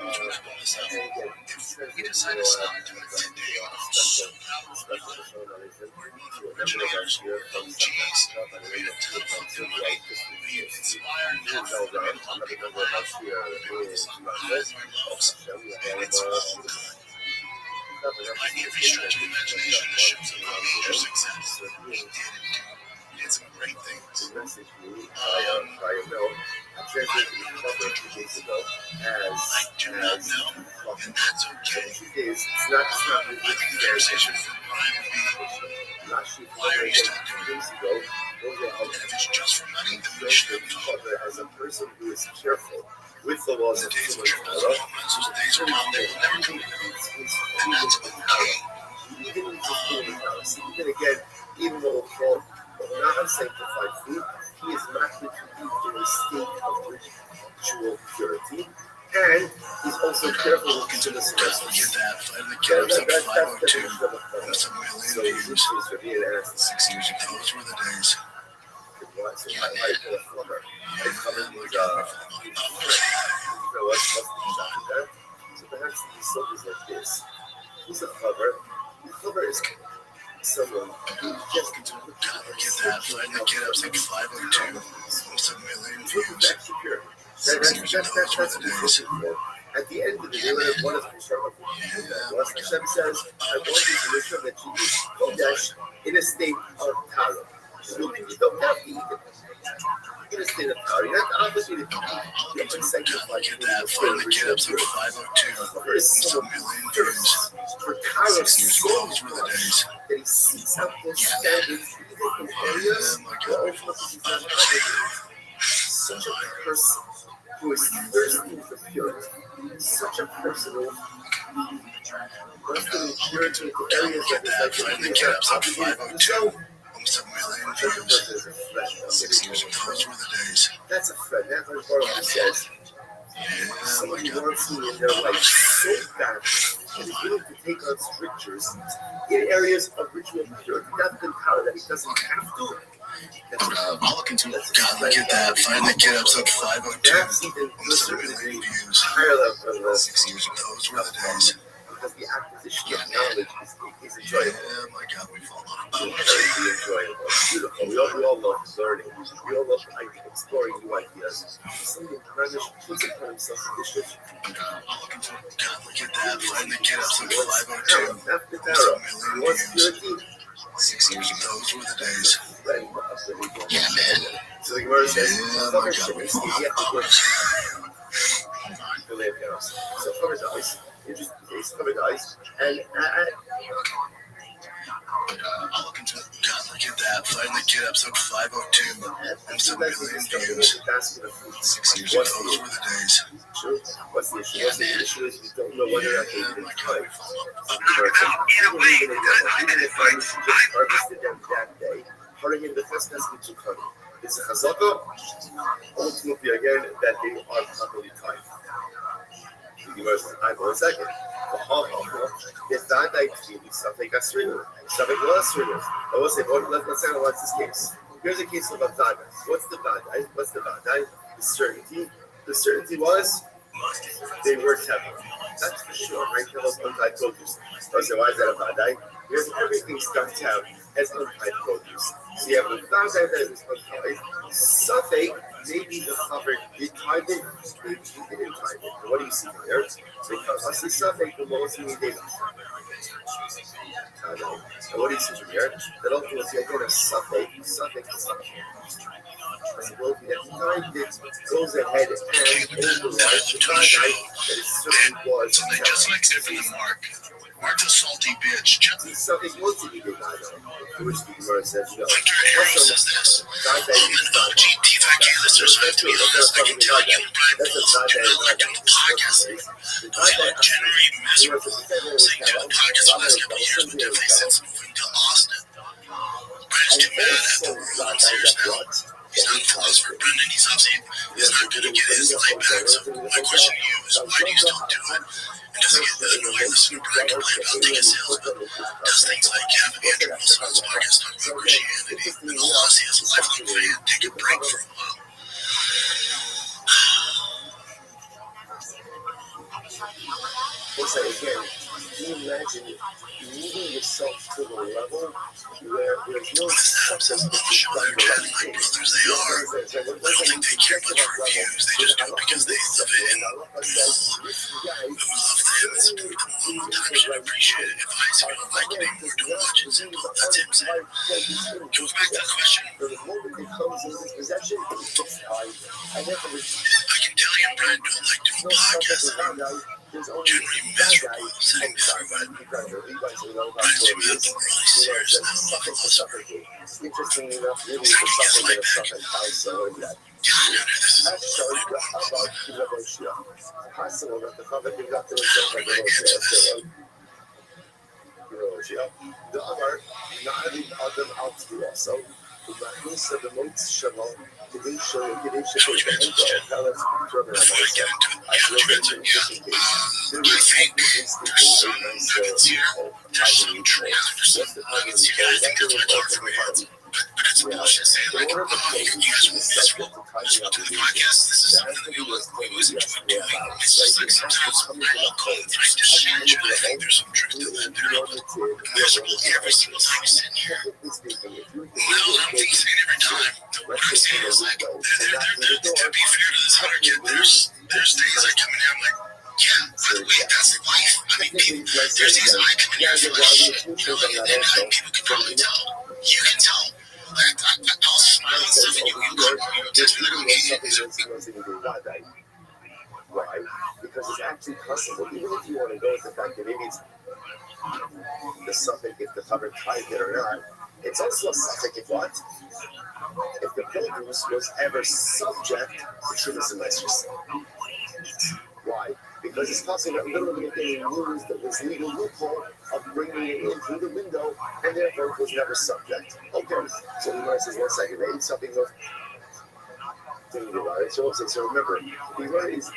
would you want to stop? If we decide to stop doing it today, I'm so proud of people. We're one of the originators, OGs. We made a ton of fucking money. We inspired that for the people to people laugh. We were the highs and lows. And it's all good. Like every stretch of imagination, the show's about major success. We did some great things. I do not know, and that's okay. I think the conversation for Brian would be, why are you still doing it? And if it's just for money, then we should talk. As a person who is careful with the laws of days of triples and moments, those days are gone, they will never come back. And that's okay. Even again, even though for non-sanctified food, he is not to eat in a state of ritual purity, and he's also careful I'll look into this rest. Look at that. Flight of the Killers at 502. That's a way later years. 6 years ago, those were the days. Yeah, so perhaps the song is like this. He's a cover. The cover is that. Find the kid up like 502. Almost a million views. 6 years ago, those were the days. At the end of the day, one of what Hashem says, I want you to make sure that you eat Kodesh in a state of Tara. You don't have to eat it in a state of Tara. You're not obligated to eat different sacrifices. Get that. Find the kid up like 502. Almost a million views. For Tara, 6 years ago, those were the days. that he seeks out their standards in different areas. Such a person who is thirsty for purity. Such a person who thirsty for purity in areas that is like the kid up 502. Almost a million views. 6 years ago, those were the days. That's a friend. That's what Baruch says. Someone who wants me in their life so bad and is willing to take on strictures in areas of ritual purity, not in power that he doesn't have to. I'll look into it. God, look at that. Find the kid up 502. Almost a million views. 6 years ago, those were the days. Because the acquisition of knowledge is enjoyable. Yeah, my God, we fall off. Incredibly enjoyable. Beautiful. We all love learning. We all love exploring new ideas. Something Ramesh puts upon himself in this. I'll look into it. God, look at that. Find the kid up 502. Almost a million views. 6 years ago, those were the days. Yeah, man. So the Gemara says, yeah, my God, we fall off. So cover dies. It's covered ice. And I'll look into it. God, look at that. Find the kid up 502. Almost a million views. 6 years ago, those were the days. What's the issue? Yeah, the issue is we don't know whether or not they did time. Even if I just harvested them that day, hurrying in the first has been too cunning. It's a chazaka, ultimately again, that they are properly timed. The Gemara says, I will a second. It's not like stuff like a string, stuff like a string. I will say, let's analyze this case. Here's a case of a Vada. What's the Vada? What's the Vada? The certainty. The certainty was they were Teva. That's for sure, right? Teva's untied produce. I say, why is that a Vada? Because everything starts out as untied produce. So you have a Vada that is untied. Something, maybe the cover did time it, maybe he didn't time it. What do you see here? Because I see something the most we did. And what do you see here? That ultimately again a suffix. I said, well, if time it goes ahead and overrides the time that it certainly was. So they just like it from the mark. Mark's a salty bitch. Something was to be did not know. Which the Gemara says no. Hunter Harris says this. I'm an OG TVK listener, so I have to be honest. I can tell you, Brian Bulls, do not like doing the podcast. Those are generally miserable. Saying do the podcast the last couple of years, but definitely since moving to Austin. Brian's too mad at the world on Sears now. He's not close for Brendan. He's not going to get his life back. So my question to you is, why do you still do it? And does it get annoying listening to Brian complain about ticket sales, but does things like have Andrew Wilson on his podcast talk about Christianity, and all honesty as a lifelong fan, take a break for a while? It's like, again, can you imagine moving yourself to the level where there's no substance to they're chatting like brothers they are. I don't think they care much for views. They just do it because they love it. And I would love them and support them a long time. Should appreciate it. If I see me don't like it anymore, don't watch it. Simple. That's him saying. Goes back to the question. I can tell you, Brian, don't like doing podcasts. Generally miserable sitting through it. Brian's too mad the world is serious and I love it listener. Interestingly enough, really, for something like something else, possible that the public did not do it. The other, not the other out to also. The use of the most shovel, the show, the show, tell us further about I think there's some nuggets here. There's some truth. There's some nuggets here. I think that's what I talk from my head. But it's bullshit saying like, you guys are miserable. Just do the podcast. This is something that we always enjoy doing. It's just like sometimes we'll call it trying to change it. I think there's some truth to that. They're miserable every single time you sit here. Well, I'm thinking there's days I come in here, I'm like, yeah, by the way, that's life. I mean, people, there's days I come in here and feel like shit, you know, and people can probably tell. You can tell. Like, I'll smile and stuff, and you text me like, okay, is it? Why? Because it's actually possible, even if you want to go with the fact that maybe it's the suffix, if the cover tied it or not, it's also a suffix if what? If the pilgrims was ever subject to Trumas and Meisters. Why? Because it's possible that literally they used this legal loophole of bringing it in through the window, and therefore it was never subject. Okay, so the Gemara says, 1 second, they ate something with. So remember, the Gemara is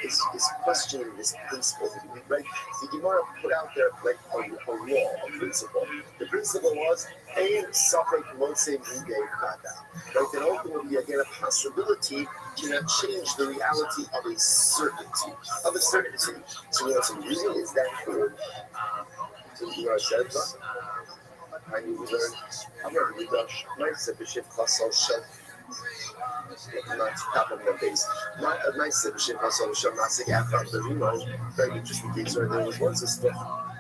questioning this principle, right? The Gemara put out there like a law, a principle. The principle was a suffix moshe mugay kata. Right? That ultimately, again, a possibility cannot change the reality of a certainty. So what's really is that true? So the Gemara says, I need to learn. I'm going to read the nice bishop Pasal not top of the base. Not a nice ship, also the show, not sick after the remote. Very interesting case where there was once a stuff on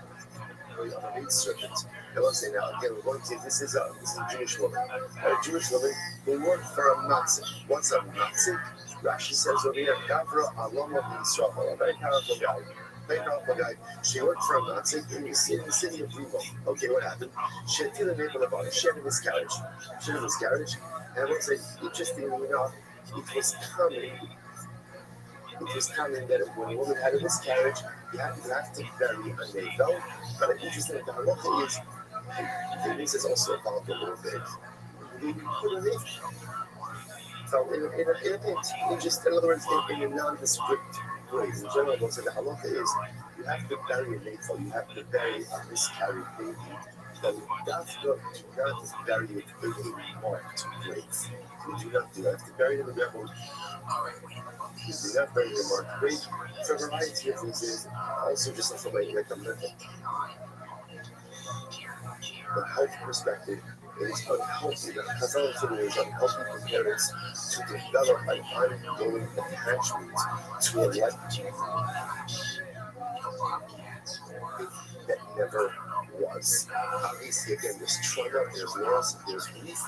a maid serpent. I will say now, again, we're going to this is a Jewish woman. A Jewish woman who worked for a Nazi. What's a Nazi? Rashi says over here, Gavra Alom of Israel, a very powerful guy. She worked for a Nazi in the city of Remo. Okay, what happened? She had a neighbor about it. She had a miscarriage. And I would say, interestingly enough, it was common that when a woman had a miscarriage, you have to bury a neighbor. But interesting, the halacha is, and this is also about a little bit. You put a neighbor. So in other words, in a nondescript way, in general, most of the halacha is you have to bury a neighbor, you have to bury a miscarried baby. But that's not bury it in a marked grave. You do not do that. You have to bury them in the ground. You do not bury them in a marked grave for a variety of reasons. Also, just from like a mental, the health perspective. It is unhealthy. The Chazal today is unhealthy for parents to develop an ongoing attachment to a life that never was. Obviously, again, there's trauma, there's loss, there's grief.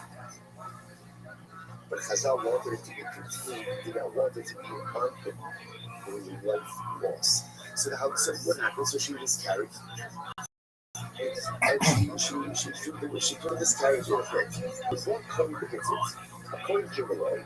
But Chazal wanted it to be contained, did not want it to be ongoing life loss. So what happened? So she miscarried. And she put this carriage in a pit. There's one code that gets it. A coin came along,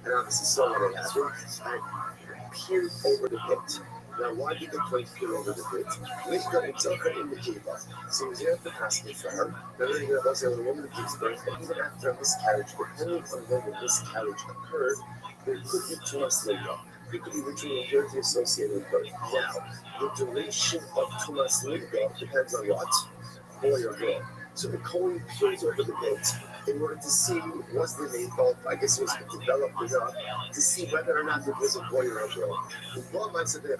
and obviously saw what had happened, and peered over the pit. Now, why did the coin peer over the pit? Lichta himself in the cave. So he was there to pass it for her. Then he was able to woman that gives birth, but even after a miscarriage, depending on when the miscarriage occurred, there could be too much later. It could be ritual dirty associated with birth. Now, the duration of Tumas Liga depends on what? Boy or girl. So the Kohen peers over the pit in order to see was the name called, I guess it was developed enough to see whether or not it was a boy or a girl. The one might say that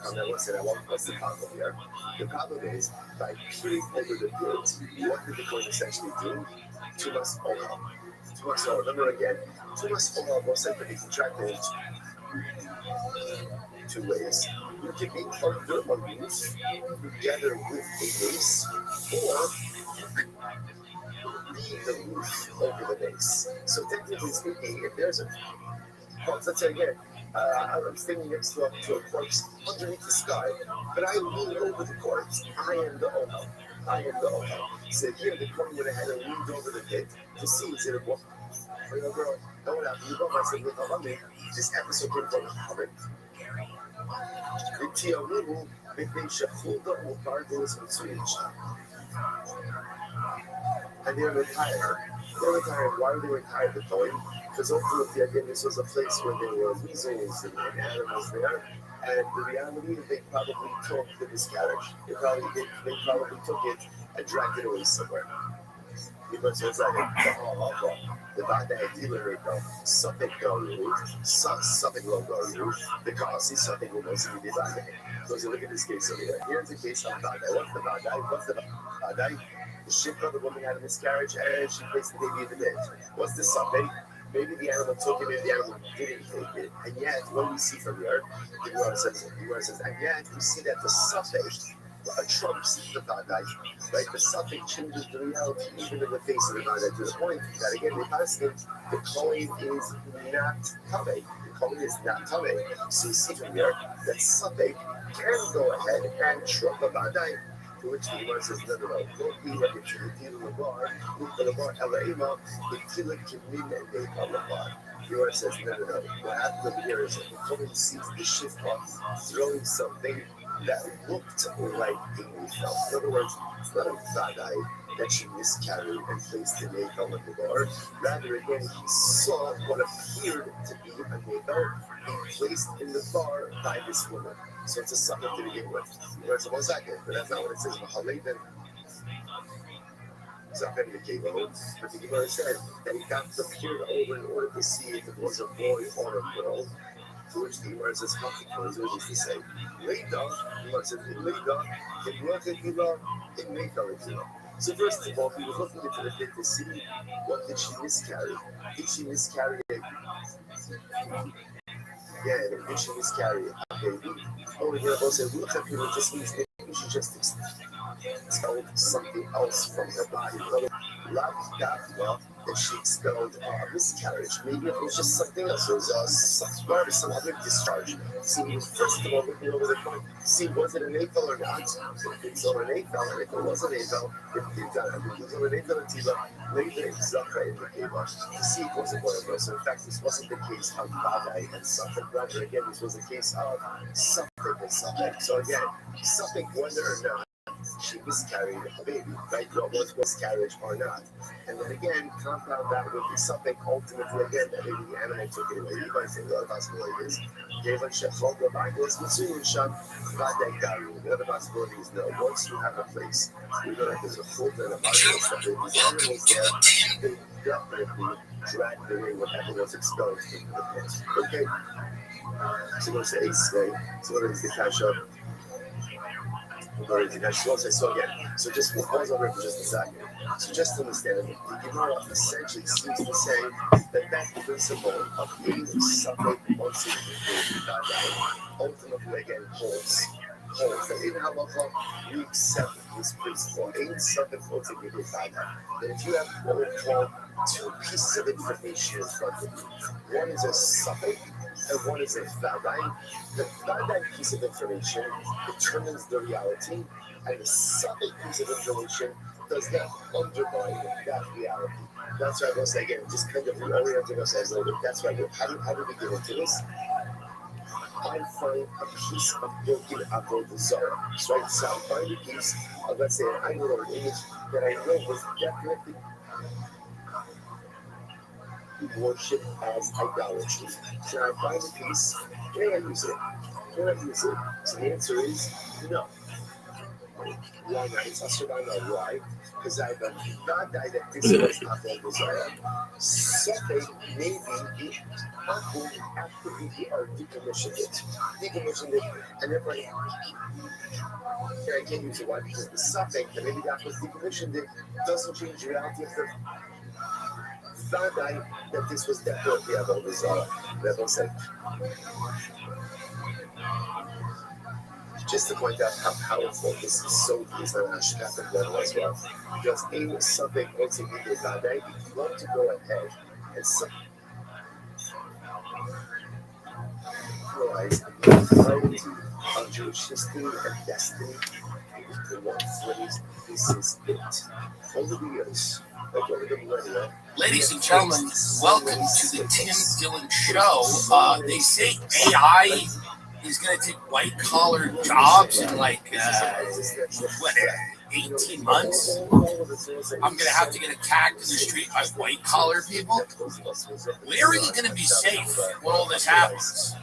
what's the problem here? The problem is by peering over the pit, what did the Kohen essentially do? Tumas Olam. Tumas Olam. Remember again, Tumas Olam was said to be contracted 2 ways. You can be under a roof together with a mace, or be the roof over the mace. So technically speaking, if there's a let's say again, I'm standing next to a corpse underneath the sky, but I lean over the corpse. I am the Ohel. So here the Kohen went ahead and leaned over the pit to see instead of what. Girl, don't have you go myself with a this episode came from Muhammad. And they're retired. Why were they retired? The Kohen? Because ultimately, again, this was a place where there were weasels and animals there. And the reality is they probably took the miscarriage. They probably took it and dragged it away somewhere. Because it's like the fact that I dealer something going something will go because it's something will go to the Vadai. So look at this case over here. Here's the case of Vadai. What's the Vadai? The ship of the woman had a miscarriage and she placed the baby in the bed. What's the something? Maybe the animal took it, maybe the animal didn't take it. And yet, what we see from here, the Gemara says, and yet we see that the suffix trumps the Vadai. Right? The suffix changes the reality even in the face of the Vadai, to the point that again, the Paskin, the coin is not Tame. The coin is not Tame. So we see from here that suffix can go ahead and trump the Vadai. To which the Gemara says, no. Don't be like a Trinity Labar, Labar, Elaima, the Tila Kimin, and they call Labar. The Gemara says, no. What happened over here is that the coin sees the shifra throwing something that looked like a nefel. In other words, it's not a vadai that she miscarried and placed the nefel in the bar. Rather, again, he saw what appeared to be a nefel being placed in the bar by this woman. So it's a sucker to begin with. Whereas 1 second, but that's not what it says. Mahaleven. It's not very cable, but the Gemara said that he got the peered over in order to see if it was a boy or a girl. To which the Gemara says, how can you do this to say? Lay down, the Gemara says, lay down, in Rothschild, in Mayfell. So first of all, he was looking into the thing to see what did she miscarry. Did she miscarry a did she miscarry a baby? Over here, both say, look at people just means maybe she just expelled something else from her body. That she expelled a miscarriage. Maybe it was just something else. It was some other discharge. See, first of all, looking over the point, see, was it an AFL or not? If it's on an AFL, and if it was an AFL, if it was on an AFL and Tiva, later in Zaka in the Keva, to see it wasn't one of those. So in fact, this wasn't the case of Vadai and something. Rather, again, this was the case of something and something. So again, something, whether or not she miscarried a baby, right? What was miscarriage or not? And then again, compound that with something ultimately again that maybe the animal took it away. You might think the other possibility is the other possibility is no. Once you have a place, you know that there's a full and a virus that the animals there, they definitely drag away whatever was expelled into the pit. Okay? So let's say ace, right? So what is the cash up? So again, so just we'll pause over for just a second. So just to understand, the Gemara essentially seems to say that principle of being something ultimately again holds. That in halacha we accept this principle. Ain't something ultimately that if you have what we call two pieces of information in front of you, one is a suffix and one is a vadai. The vadai piece of information determines the reality, and the suffix piece of information does not undermine that reality. That's why I was again, just kind of reorienting ourselves a little bit. That's why how do we get into this? I find a piece of broken avodah zarah. Right? So I find a piece of, let's say, an idol or an image that I know was definitely worship as idolatry. So I find a piece, can I use it? Can I use it? So the answer is no. Why not? It's also not why. Because I have not died that this was avodah zarah. Second, maybe the apple after we decommissioned it. And therefore, I can't use it. Why? Because the suffix, that maybe the apple decommissioned it, doesn't change the reality of the Vadai that this was definitely avodah zarah. Rebbe said. Just to point out how powerful this is so deep on Ashkafic level as well. Because in something also needed Vadai, if you want to go ahead and realize the entirety of Jewish history and destiny in one phrase, this is it. Over the years, ladies and gentlemen, welcome to the Tim Dillon Show. They say AI is going to take white-collar jobs in 18 months? I'm going to have to get attacked in the street by white-collar people? Where are you going to be safe when all this happens?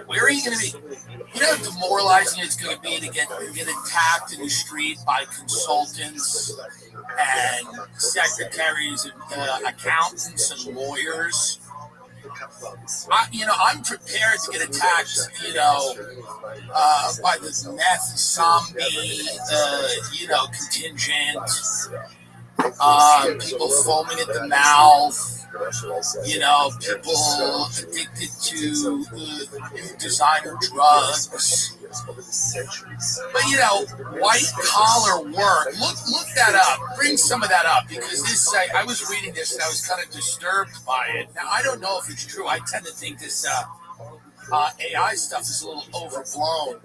Where are you going to be? You know how demoralizing it's going to be to get attacked in the street by consultants and secretaries and accountants and lawyers? I'm prepared to get attacked, by the meth zombie, contingent. people foaming at the mouth, people addicted to designer drugs. But white collar work. Look that up. Bring some of that up, because this I was reading this and I was kind of disturbed by it. Now I don't know if it's true. I tend to think this AI stuff is a little overblown.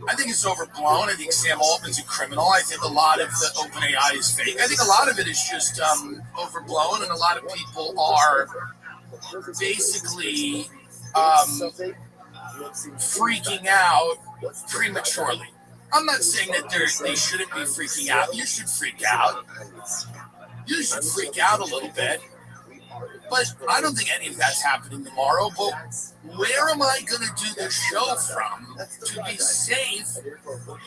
I think it's overblown. I think Sam Altman's a criminal. I think a lot of the OpenAI is fake. I think a lot of it is just overblown, and a lot of people are basically freaking out prematurely. I'm not saying that they shouldn't be freaking out. You should freak out. You should freak out a little bit. But I don't think any of that's happening tomorrow. But where am I going to do the show from to be safe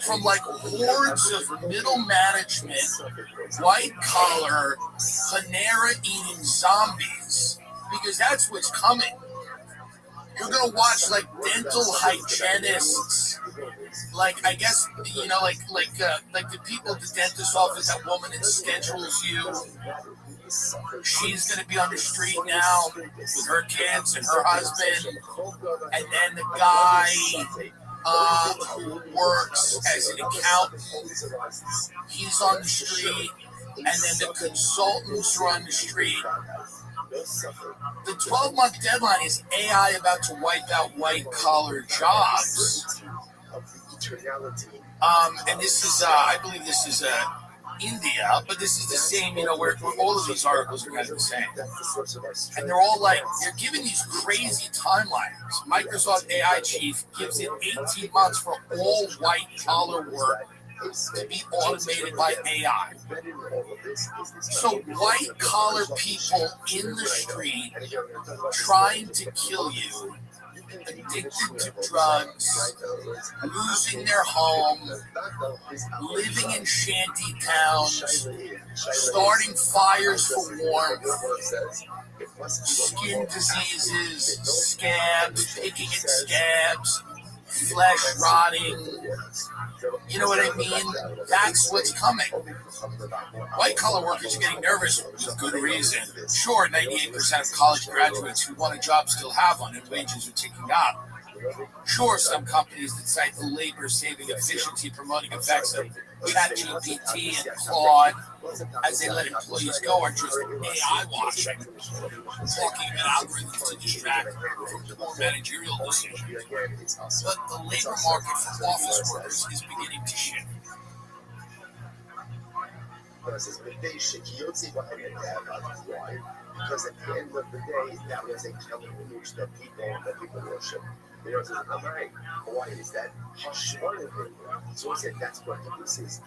from hordes of middle management, white collar, Panera eating zombies? Because that's what's coming. You're going to watch dental hygienists, I guess, like the people at the dentist office, that woman that schedules you. She's going to be on the street now with her kids and her husband. And then the guy who works as an accountant, he's on the street. And then the consultants are on the street. The 12-month deadline is AI about to wipe out white-collar jobs. And this is, I believe this is India, but this is the same, where all of these articles are kind of the same. And they're all they're giving these crazy timelines. Microsoft AI chief gives it 18 months for all white-collar work to be automated by AI. So white-collar people in the street trying to kill you, addicted to drugs, losing their home, living in shanty towns, starting fires for warmth, skin diseases, scabs, picking at scabs, flesh rotting. You know what I mean? That's what's coming. White-collar workers are getting nervous with good reason. Sure, 98% of college graduates who want a job still have one, and wages are ticking up. Sure, some companies that cite the labor-saving efficiency promoting effects of ChatGPT and Claude as they let employees go are just AI washing, talking about algorithms to distract from poor managerial decisions. But the labor market for office workers is beginning to shift. Because at the end of the day, that was a common image that people worship. Why is that? So I said that's what this is.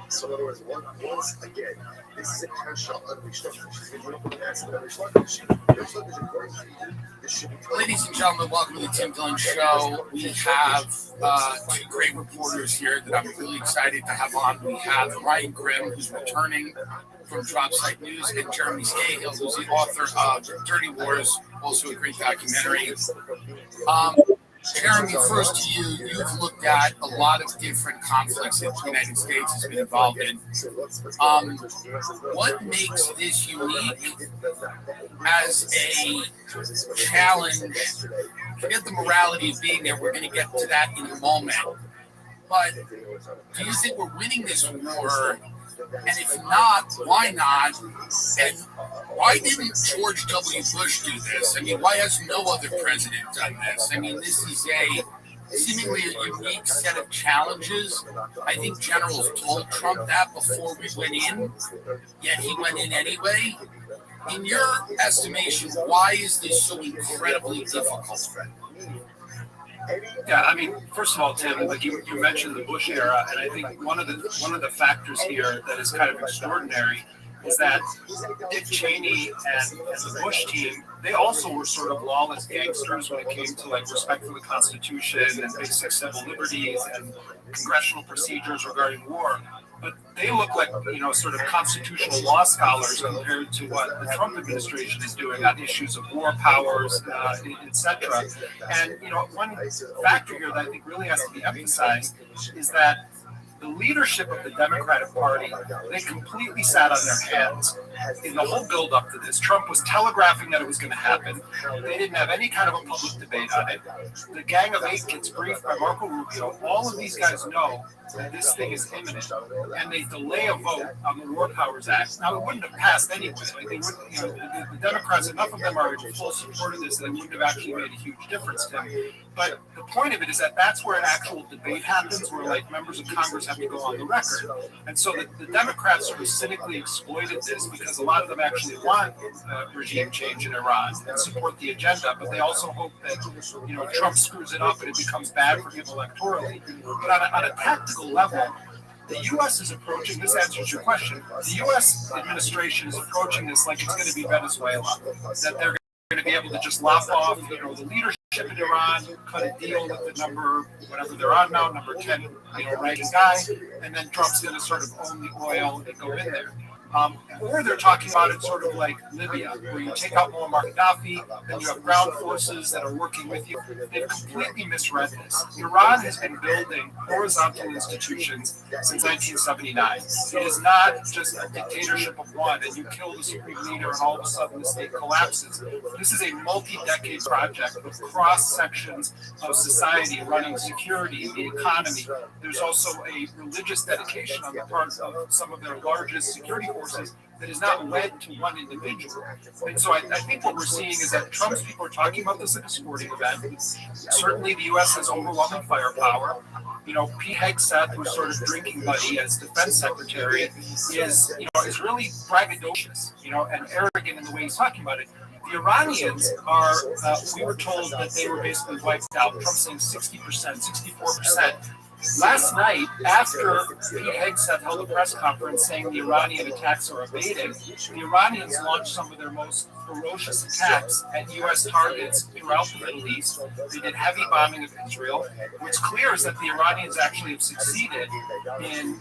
So in other words, once again, this is a cash out unleashed. Ladies and gentlemen, welcome to the Tim Dillon Show. We have two great reporters here that I'm really excited to have on. We have Ryan Grimm, who's returning from Dropsite News, and Jeremy Cahill, who's the author of Dirty Wars, also a great documentary. Jeremy, first to you, you've looked at a lot of different conflicts that the United States has been involved in. What makes this unique as a challenge? Forget the morality of being there. We're going to get to that in a moment. But do you think we're winning this war? And if not, why not? And why didn't George W. Bush do this? I mean, why has no other president done this? I mean, this is seemingly a unique set of challenges. I think generals told Trump that before we went in, yet he went in anyway. In your estimation, why is this so incredibly difficult? Yeah, I mean, first of all, Tim, like you mentioned the Bush era, and I think one of the factors here that is kind of extraordinary is that Dick Cheney and the Bush team, they also were sort of lawless gangsters when it came to respect for the Constitution and basic civil liberties and congressional procedures regarding war. But they look like, sort of constitutional law scholars compared to what the Trump administration is doing on issues of war powers, etc. And, one factor here that I think really has to be emphasized is that the leadership of the Democratic Party, they completely sat on their hands in the whole build-up to this. Trump was telegraphing that it was going to happen. They didn't have any kind of a public debate on it. The Gang of Eight gets briefed by Marco Rubio. All of these guys know that this thing is imminent, and they delay a vote on the War Powers Act. Now, it wouldn't have passed anyway. Like they wouldn't, the Democrats, enough of them are in full support of this, that it wouldn't have actually made a huge difference to them. But the point of it is that that's where an actual debate happens, where like members of Congress have to go on the record. And so the Democrats sort of cynically exploited this because a lot of them actually want regime change in Iran and support the agenda, but they also hope that Trump screws it up and it becomes bad for him electorally. But on a tactical level, the U.S. is approaching, this answers your question, the U.S. administration is approaching this like it's going to be Venezuela, that they're going to be able to just lop off the leadership in Iran, cut a deal with the number, whatever they're on now, number 10, ranking guy, and then Trump's going to sort of own the oil and go in there. Or they're talking about it sort of like Libya, where you take out Muammar Gaddafi, and you have ground forces that are working with you. They've completely misread this. Iran has been building horizontal institutions since 1979. It is not just a dictatorship of one, and you kill the supreme leader, and all of a sudden the state collapses. This is a multi-decade project with cross-sections of society running security, the economy. There's also a religious dedication on the part of some of their largest security forces that is not led to one individual. And so I think what we're seeing is that Trump's people are talking about this at a sporting event. Certainly the U.S. has overwhelming firepower. Pete Hegseth, who's sort of drinking buddy as defense secretary, is really braggadocious, and arrogant in the way he's talking about it. The Iranians are, we were told that they were basically wiped out. Trump saying 60%, 64%. Last night, after Pete Hegseth held a press conference saying the Iranian attacks are abating, the Iranians launched some of their most ferocious attacks at U.S. targets throughout the Middle East. They did heavy bombing of Israel, which clears that the Iranians actually have succeeded in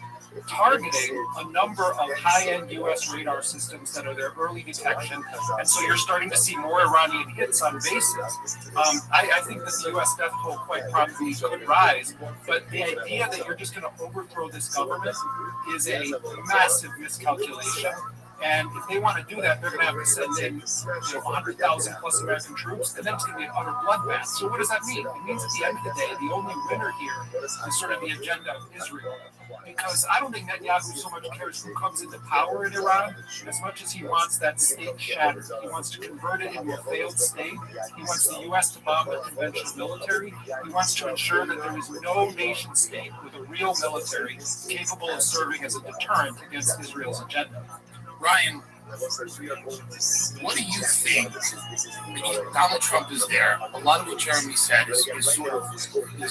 targeting a number of high-end U.S. radar systems that are their early detection, and so you're starting to see more Iranian hits on bases. I think that the U.S. death toll quite probably could rise, but the idea that you're just going to overthrow this government is a massive miscalculation. And if they want to do that, they're going to have to send in 100,000 plus American troops, and then it's going to be an utter bloodbath. So what does that mean? It means at the end of the day, the only winner here is sort of the agenda of Israel. Because I don't think Netanyahu so much cares who comes into power in Iran as much as he wants that state shattered. He wants to convert it into a failed state. He wants the U.S. to bomb the conventional military. He wants to ensure that there is no nation state with a real military capable of serving as a deterrent against Israel's agenda. Ryan, what do you think? Donald Trump is there. A lot of what Jeremy said is sort of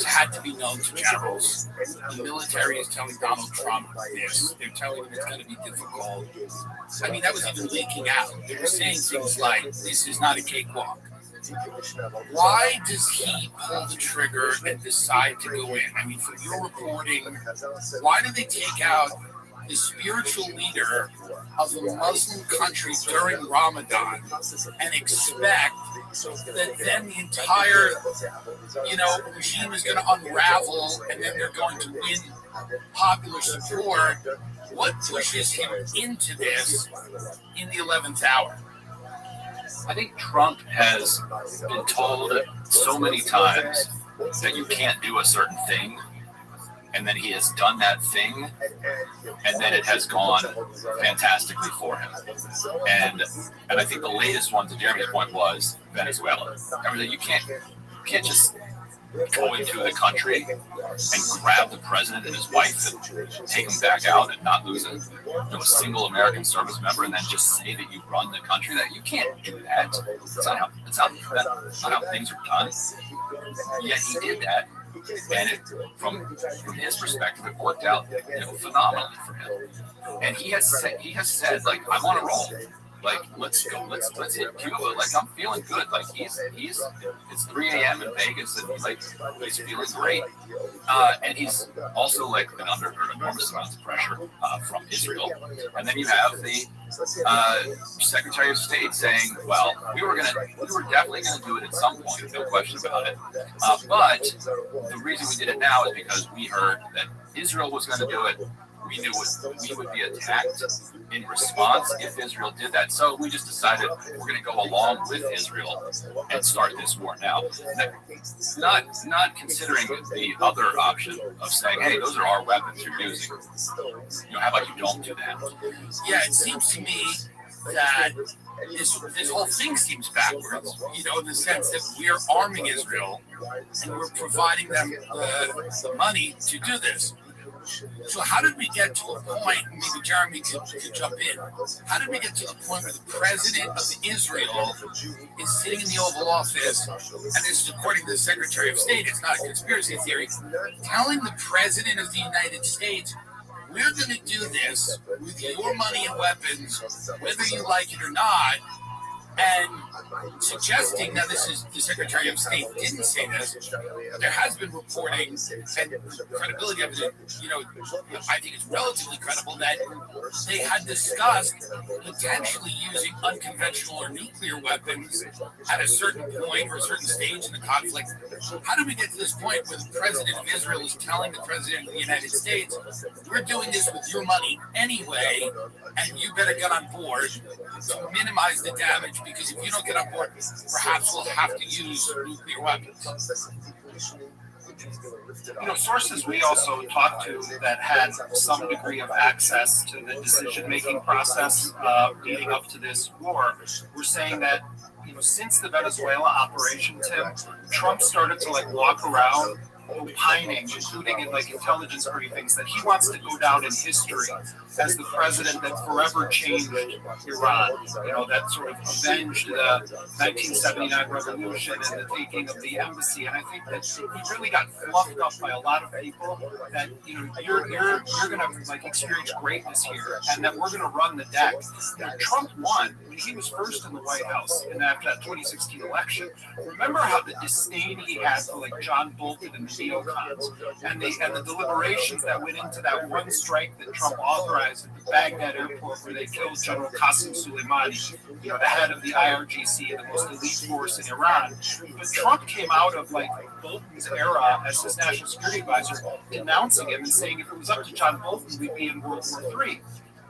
had to be known to generals. The military is telling Donald Trump this. They're telling him it's going to be difficult. I mean, that was even leaking out. They were saying things like, this is not a cakewalk. Why does he pull the trigger and decide to go in? I mean, from your reporting, why do they take out the spiritual leader of a Muslim country during Ramadan and expect that then the entire, regime is going to unravel and then they're going to win popular support? What pushes him into this in the 11th hour? I think Trump has been told so many times that you can't do a certain thing, and then he has done that thing, and then it has gone fantastically for him. And I think the latest one, to Jeremy's point, was Venezuela. I mean, you can't just go into the country and grab the president and his wife and take them back out and not lose a single American service member, and then just say that you run the country. That you can't do that. That's not how things are done. Yet he did that. And from his perspective, it worked out phenomenally for him. And he has said, like, I'm on a roll. like, let's go, let's hit Cuba. Like, I'm feeling good. Like, it's 3 a.m. in Vegas, and he's feeling great. And he's also like been under enormous amounts of pressure from Israel. And then you have the Secretary of State saying, well, we were definitely gonna do it at some point, no question about it. But the reason we did it now is because we heard that Israel was going to do it. We knew we would be attacked in response if Israel did that. So we just decided we're going to go along with Israel and start this war now. Not considering the other option of saying, hey, those are our weapons you're using. How about you don't do that? Yeah, it seems to me that this whole thing seems backwards, in the sense that we're arming Israel and we're providing them the money to do this. So how did we get to a point, maybe Jeremy could jump in, how did we get to the point where the president of Israel is sitting in the Oval Office, and this is according to the Secretary of State, it's not a conspiracy theory, telling the president of the United States, we're going to do this with your money and weapons, whether you like it or not, and suggesting, now this is the Secretary of State didn't say this, but there has been reporting and credibility of it, I think it's relatively credible that they had discussed potentially using unconventional or nuclear weapons at a certain point or a certain stage in the conflict. How did we get to this point where the president of Israel is telling the president of the United States, we're doing this with your money anyway, and you better get on board to minimize the damage, because if you don't get on board, perhaps we'll have to use nuclear weapons. Sources we also talked to that had some degree of access to the decision-making process leading up to this war were saying that, since the Venezuela operation, Tim, Trump started to walk around opining, including in intelligence briefings, that he wants to go down in history as the president that forever changed Iran, that sort of avenged the 1979 revolution and the taking of the embassy. And I think that he really got fluffed up by a lot of people that, you're going to experience greatness here, and that we're going to run the deck. Trump won when he was first in the White House, and after that 2016 election. Remember how the disdain he had for John Bolton and the neocons, and the deliberations that went into that one strike that Trump authorized at the Baghdad airport, where they killed General Qasem Soleimani, the head of the IRGC, the most elite force in Iran. But Trump came out of Bolton's era as his national security advisor, denouncing him and saying if it was up to John Bolton, we'd be in World War III.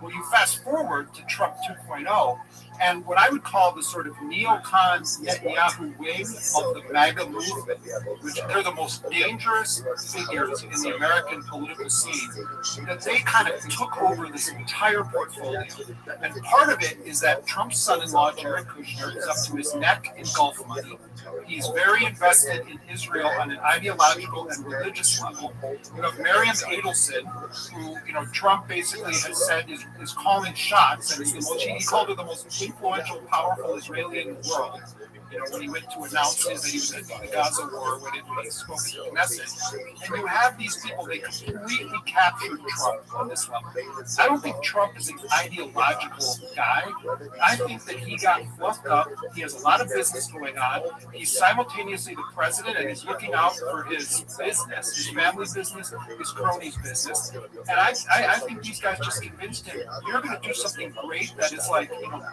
Well, you fast forward to Trump 2.0, and what I would call the sort of neocon Netanyahu wing of the MAGA movement, which they're the most dangerous figures in the American political scene, that they kind of took over this entire portfolio. And part of it is that Trump's son-in-law, Jared Kushner, is up to his neck in Gulf money. He's very invested in Israel on an ideological and religious level. You have Miriam Adelson, who Trump basically has said is calling shots, and he called her the most influential, powerful Israeli in the world. When he went to announce that he was in the Gaza war, when he spoke to the Knesset. And you have these people, they completely captured Trump on this level. I don't think Trump is an ideological guy. I think that he got fluffed up. He has a lot of business going on. He's simultaneously the president, and he's looking out for his business, his family business, his cronies' business. And I think these guys just convinced him, you're going to do something great that is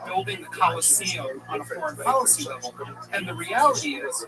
building the Coliseum on a foreign policy level. And the reality is,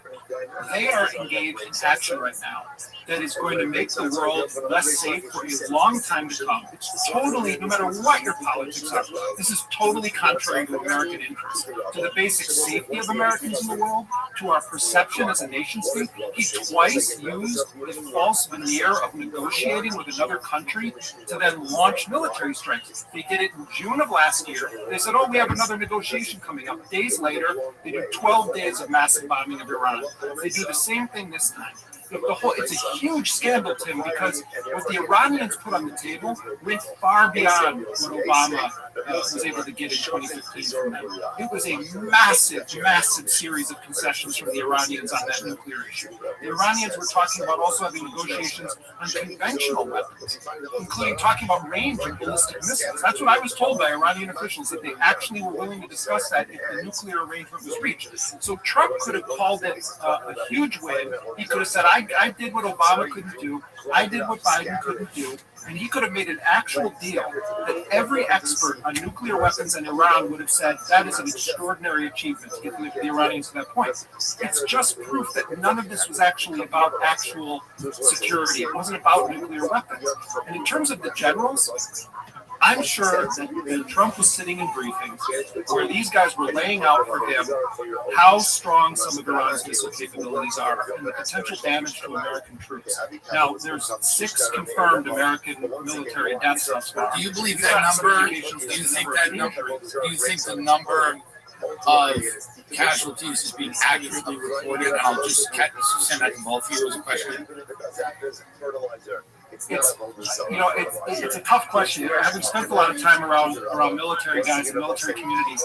they are engaged in action right now that is going to make the world less safe for a long time to come. It's totally, no matter what your politics are, this is totally contrary to American interests, to the basic safety of Americans in the world, to our perception as a nation state. He twice used the false veneer of negotiating with another country to then launch military strikes. They did it in June of last year. They said, we have another negotiation coming up. Days later, they do 12 days of massive bombing of Iran. They do the same thing this time. it's a huge scandal, Tim, because what the Iranians put on the table went far beyond what Obama was able to get in 2015 from them. It was a massive series of concessions from the Iranians on that nuclear issue. The Iranians were talking about also having negotiations on conventional weapons, including talking about range of ballistic missiles. That's what I was told by Iranian officials, that they actually were willing to discuss that if the nuclear arrangement was reached. So Trump could have called it a huge win. He could have said, I did what Obama couldn't do. I did what Biden couldn't do. And he could have made an actual deal that every expert on nuclear weapons in Iran would have said, that is an extraordinary achievement to get the Iranians to that point. It's just proof that none of this was actually about actual security. It wasn't about nuclear weapons. And in terms of the generals, I'm sure that Trump was sitting in briefings where these guys were laying out for him how strong some of Iran's missile capabilities are and the potential damage to American troops. Now, there's 6 confirmed American military deaths thus far. Do you believe that number? Do you think the number of casualties is being accurately reported? And I'll just send that to both of you as a question. It's a tough question. Having spent a lot of time around military guys and military communities,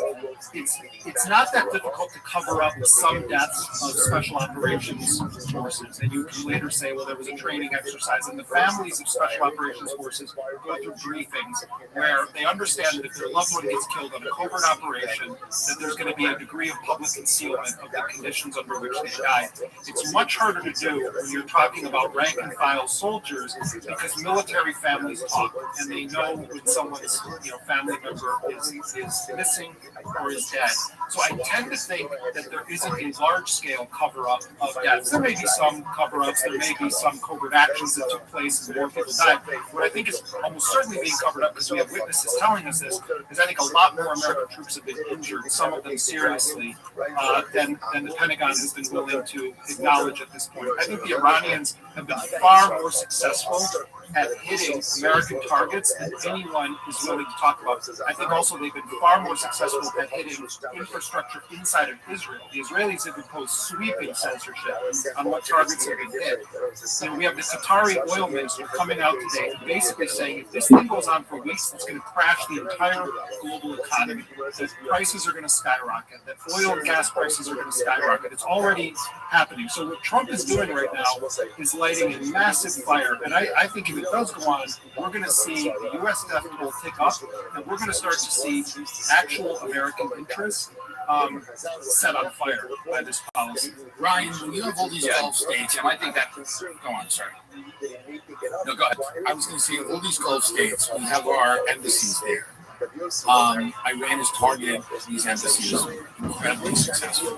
it's not that difficult to cover up some deaths of special operations forces. And you can later say, well, there was a training exercise. And the families of special operations forces go through briefings where they understand that if their loved one gets killed on a covert operation, that there's going to be a degree of public concealment of the conditions under which they died. It's much harder to do when you're talking about rank and file soldiers, because military families talk and they know when someone's family member is missing or is dead. So I tend to think that there isn't a large-scale cover-up of deaths. There may be some cover-ups, there may be some covert actions that took place and more people died. What I think is almost certainly being covered up, because we have witnesses telling us this, is I think a lot more American troops have been injured, some of them seriously, than the Pentagon has been willing to acknowledge at this point. I think the Iranians have been far more successful at hitting American targets than anyone is willing to talk about. I think also they've been far more successful at hitting infrastructure inside of Israel. The Israelis have imposed sweeping censorship on what targets have been hit. We have the Qatari oil minister coming out today basically saying if this thing goes on for weeks, it's going to crash the entire global economy. That prices are going to skyrocket, that oil and gas prices are going to skyrocket. It's already happening. So what Trump is doing right now is lighting a massive fire. And I think if it does go on, we're going to see the U.S. death toll tick up, and we're going to start to see actual American interests set on fire by this policy. Ryan, when you have all these Gulf states, and I think that, go on, sorry. No, go ahead. I was going to say, all these Gulf states, we have our embassies there. Iran has targeted these embassies incredibly successfully.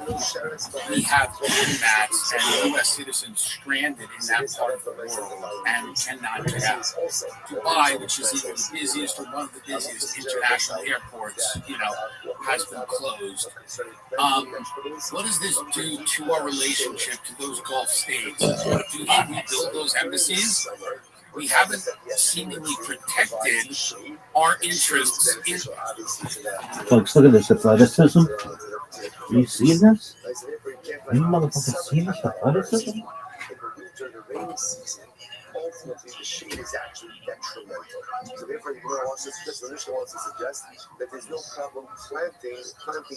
We have diplomats and U.S. citizens stranded in that part of the world and cannot get out. Dubai, which is either the busiest or one of the busiest international airports, has been closed. What does this do to our relationship to those Gulf states? Do they rebuild those embassies? We haven't seemingly protected our interests in. Folks, look at this athleticism. Do you see this? You motherfuckers see this athleticism? Ultimately, the shade is actually detrimental. So therefore, the initial wants to suggest that there's no problem planting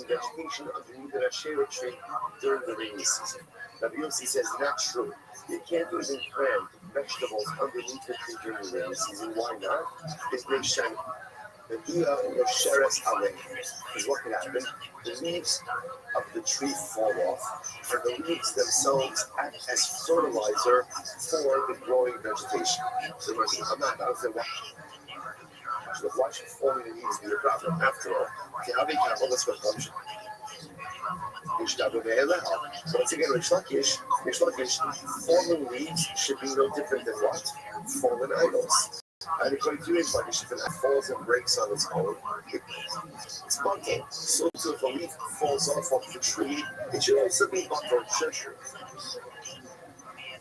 vegetation underneath a shade tree during the rainy season. Rabbi Yossi says not true. You can't even plant vegetables underneath the tree during the rainy season. Why not? It's big shiny. The Sheretz Alei is what can happen. The leaves of the tree fall off, and the leaves themselves act as fertilizer for the growing vegetation. So I'm not going to say watch falling the leaves be a problem. After all, let's go function. So once again, Rish Lakish, fallen leaves should be no different than what? Fallen idols. And according to his if it falls and breaks on its own, it's bundled. So if a leaf falls off the tree, it should also be bundled.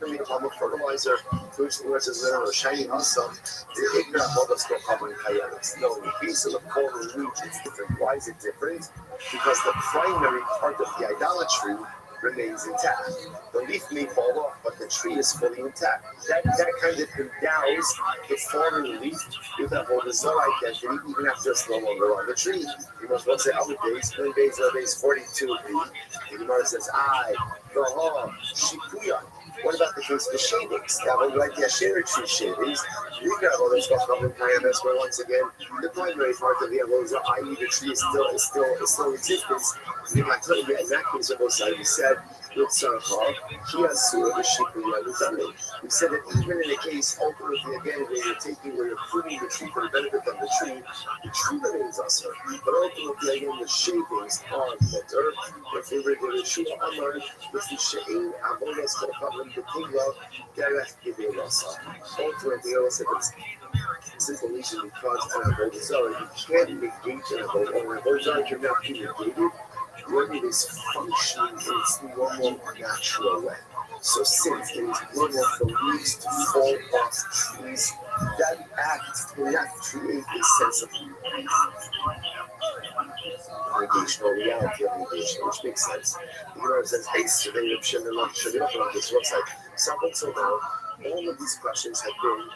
We become a fertilizer, which is a shiny awesome. The ignorant mothers go covering kayanas. No, in the case of the fallen leaf, it's different. Why is it different? Because the primary part of the idolatry remains intact. The leaf may fall off, but the tree is fully intact. That kind of endows the fallen leaf with that Avodah identity, even after it's no longer on the tree. You must well say other days, when days are days 42b. The Gemara says, Shikuya. What about the case of the shavings? That would like the Asherah tree shavings. We got all this stuff coming from us, but once again, the primary part of the Avodah, i.e., the tree is still in existence. In that case, of Osai, said, with Sarah, he has Surah the Shikuya Lutami. We said that even in a case, ultimately, again, where you're pruning the tree for the benefit of the tree remains also. But ultimately, again, the shavings are better. If we were to shoot Amar, with the Shein, Avodas, the problem, the Kula, Derech, Giving ultimately, also, simple reason because an Avodah Zarah, you can't negate an Avodah Zarah cannot be negated when it is functioning in its normal, natural way. So since it is normal for leaves to fall off trees, that act will not create a sense of negation or reality of negation, which makes sense. The Gemara says, hey, so they have shown on this website. So up until now, all of these questions have been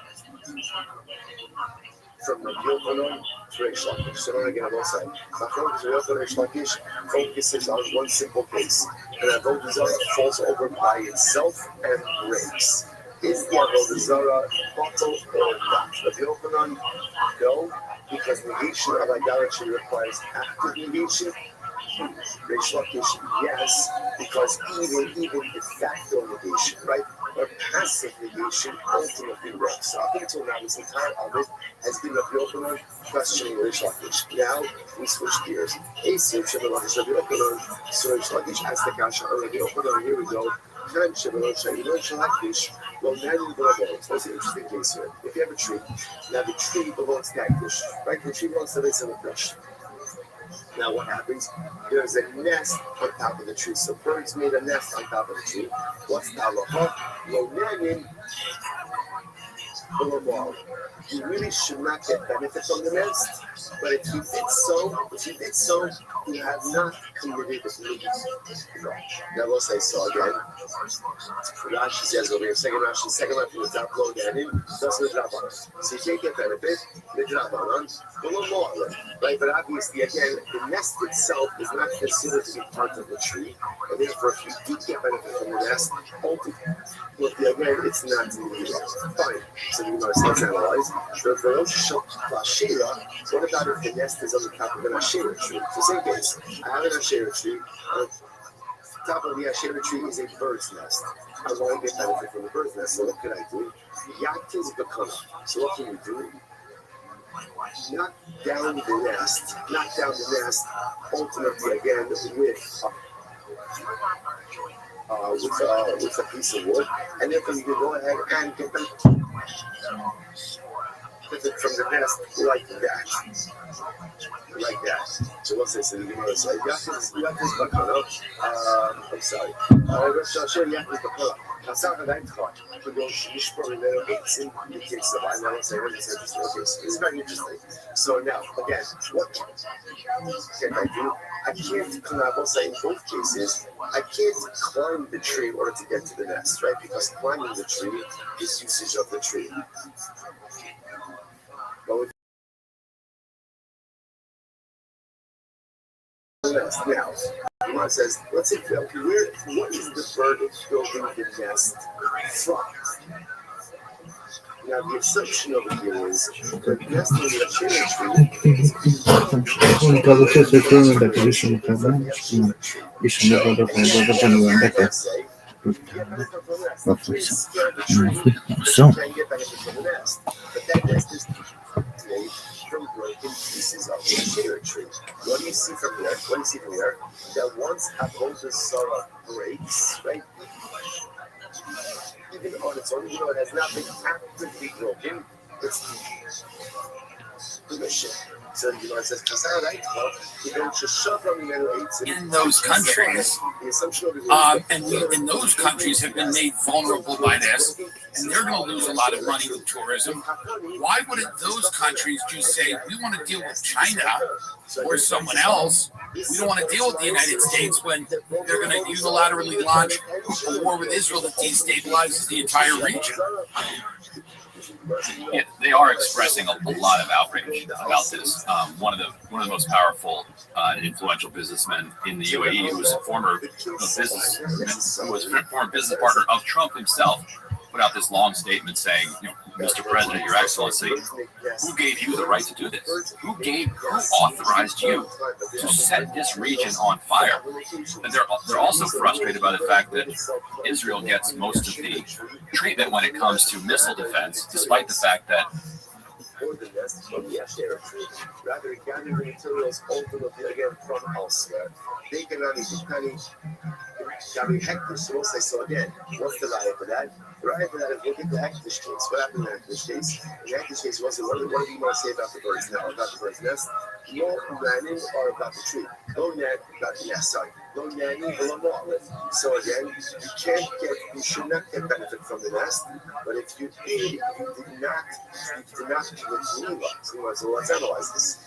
from Rabbi Yochanan to Reish Lakish. So now again, I will say, Rabbi Yochanan Reish Lakish focuses on one simple case, and Avodah Zarah falls over by itself and breaks. Is the Avodah Zarah bottle or not? Rabbi Yochanan, no, because negation of idolatry requires active negation. Reish Lakish, yes, because even de facto negation, right? Or passive negation ultimately works. So up until now, this entire argument has been Rabbi Yochanan questioning Reish Lakish. Now we switch gears. So Reish Lakish asked the kasha on Rabbi Yochanan. Here we go. Well, now you go ahead. It's an interesting case here. If you have a tree, now the tree belongs to Akdish, right? The tree belongs to the base of the brush. Now what happens? There's a nest on top of the tree. So birds made a nest on top of the tree. What's the halacha? You really should not get benefit from the nest, but if you did so, you have not committed the Now we'll say so again. Rashi says over here, second line from the top low down in, that's the drabanan. So you can't get benefit, the drabanan, right? But obviously, again, the nest itself is not considered to be part of the tree, and therefore, if you do get benefit from the nest, ultimately, again, it's not to be fine. So let's analyze. What about if the nest is on the top of an Asherah tree? So same case, I have an Asherah tree. On top of the Asherah tree is a bird's nest. I want to get benefit from the bird's nest. So what can I do? Yakiz bekana. So what can you do? Knock down the nest. Ultimately, again, with a piece of wood, and then you can go ahead and get them from the nest like that. So what's this? The Gemara says, Yakiz bakana. I'm sorry. I'll show you Yakiz bakana. It's very interesting. So now, again, what can I do? I can't, in both cases, I can't climb the tree in order to get to the nest, right? Because climbing the tree is usage of the tree. But with now, Gemara says, let's say, what is the bird building the nest from? Now, the assumption over here is that the nest in the from broken pieces of the Asherah tree. What do you see from there? That once Avodah Zarah breaks, right? Even on its own, it has not been actively broken. It's permission. in those countries, in those countries have been made vulnerable by this, and they're going to lose a lot of money with tourism. Why wouldn't those countries just say, we want to deal with China or someone else? We don't want to deal with the United States when they're going to unilaterally launch a war with Israel that destabilizes the entire region. Yeah, they are expressing a lot of outrage about this. One of the most powerful and influential businessmen in the UAE, who was a former business partner of Trump himself, put out this long statement saying, Mr. President, Your Excellency, who gave you the right to do this? Who authorized you to set this region on fire? And they're also frustrated by the fact that Israel gets most of the treatment when it comes to missile defense, despite the fact that rather gathering materials ultimately again from elsewhere. They can only hectares. So again, what's the lie for that? Right for that is look at the hectares case. What happened in the hectares case? In the hectares case, what do you want to say about the bird's nest? No planning or about the tree. No net about the nest. Sorry. No nanny or no. So again, you should not get benefit from the nest. But if you did not so let's analyze this.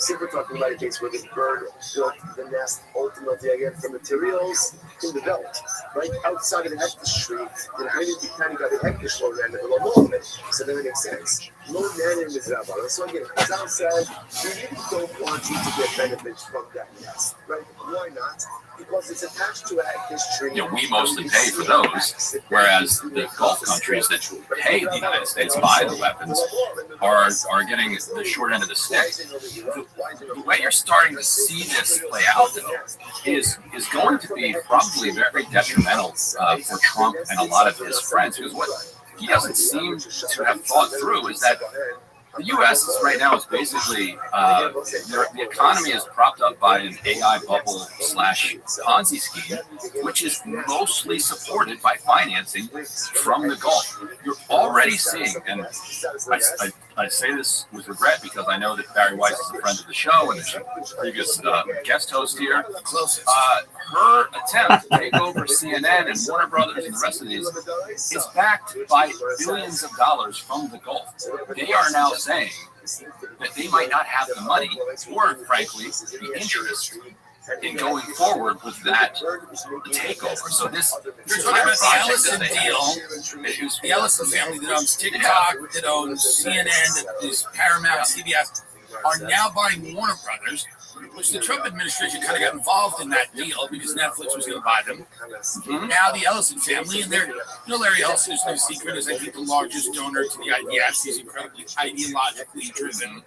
So we're talking about a case where the bird built the nest ultimately again from materials in the belt, right outside of the hectare tree. Then how did you kind of got the hectare slow land so then it makes sense. No nanny in the Rabbi. So again, Chazal said, we really don't want you to get benefits from that nest, right? Why not? Because it's attached to a hectare tree. We mostly pay for those, whereas the Gulf countries that pay the United States buy the weapons are getting the short end of the stick. The way you're starting to see this play out, though, is going to be probably very detrimental for Trump and a lot of his friends, because what he doesn't seem to have thought through is that the U.S. right now is basically the economy is propped up by an AI bubble / Ponzi scheme, which is mostly supported by financing from the Gulf. You're already seeing, and I say this with regret because I know that Barry Weiss is a friend of the show and the previous guest host here. Her attempt to take over CNN and Warner Brothers and the rest of these is backed by billions of dollars from the Gulf. They are now saying that they might not have the money or, frankly, the interest in going forward with that takeover. So this, you're talking about the Ellison deal. The Ellison family that owns TikTok, that owns CNN, that is Paramount, CBS, are now buying Warner Brothers, which the Trump administration kind of got involved in that deal because Netflix was going to buy them. Now the Ellison family, and they're, Larry Ellison is no secret, is I think the largest donor to the IDF. He's incredibly ideologically driven,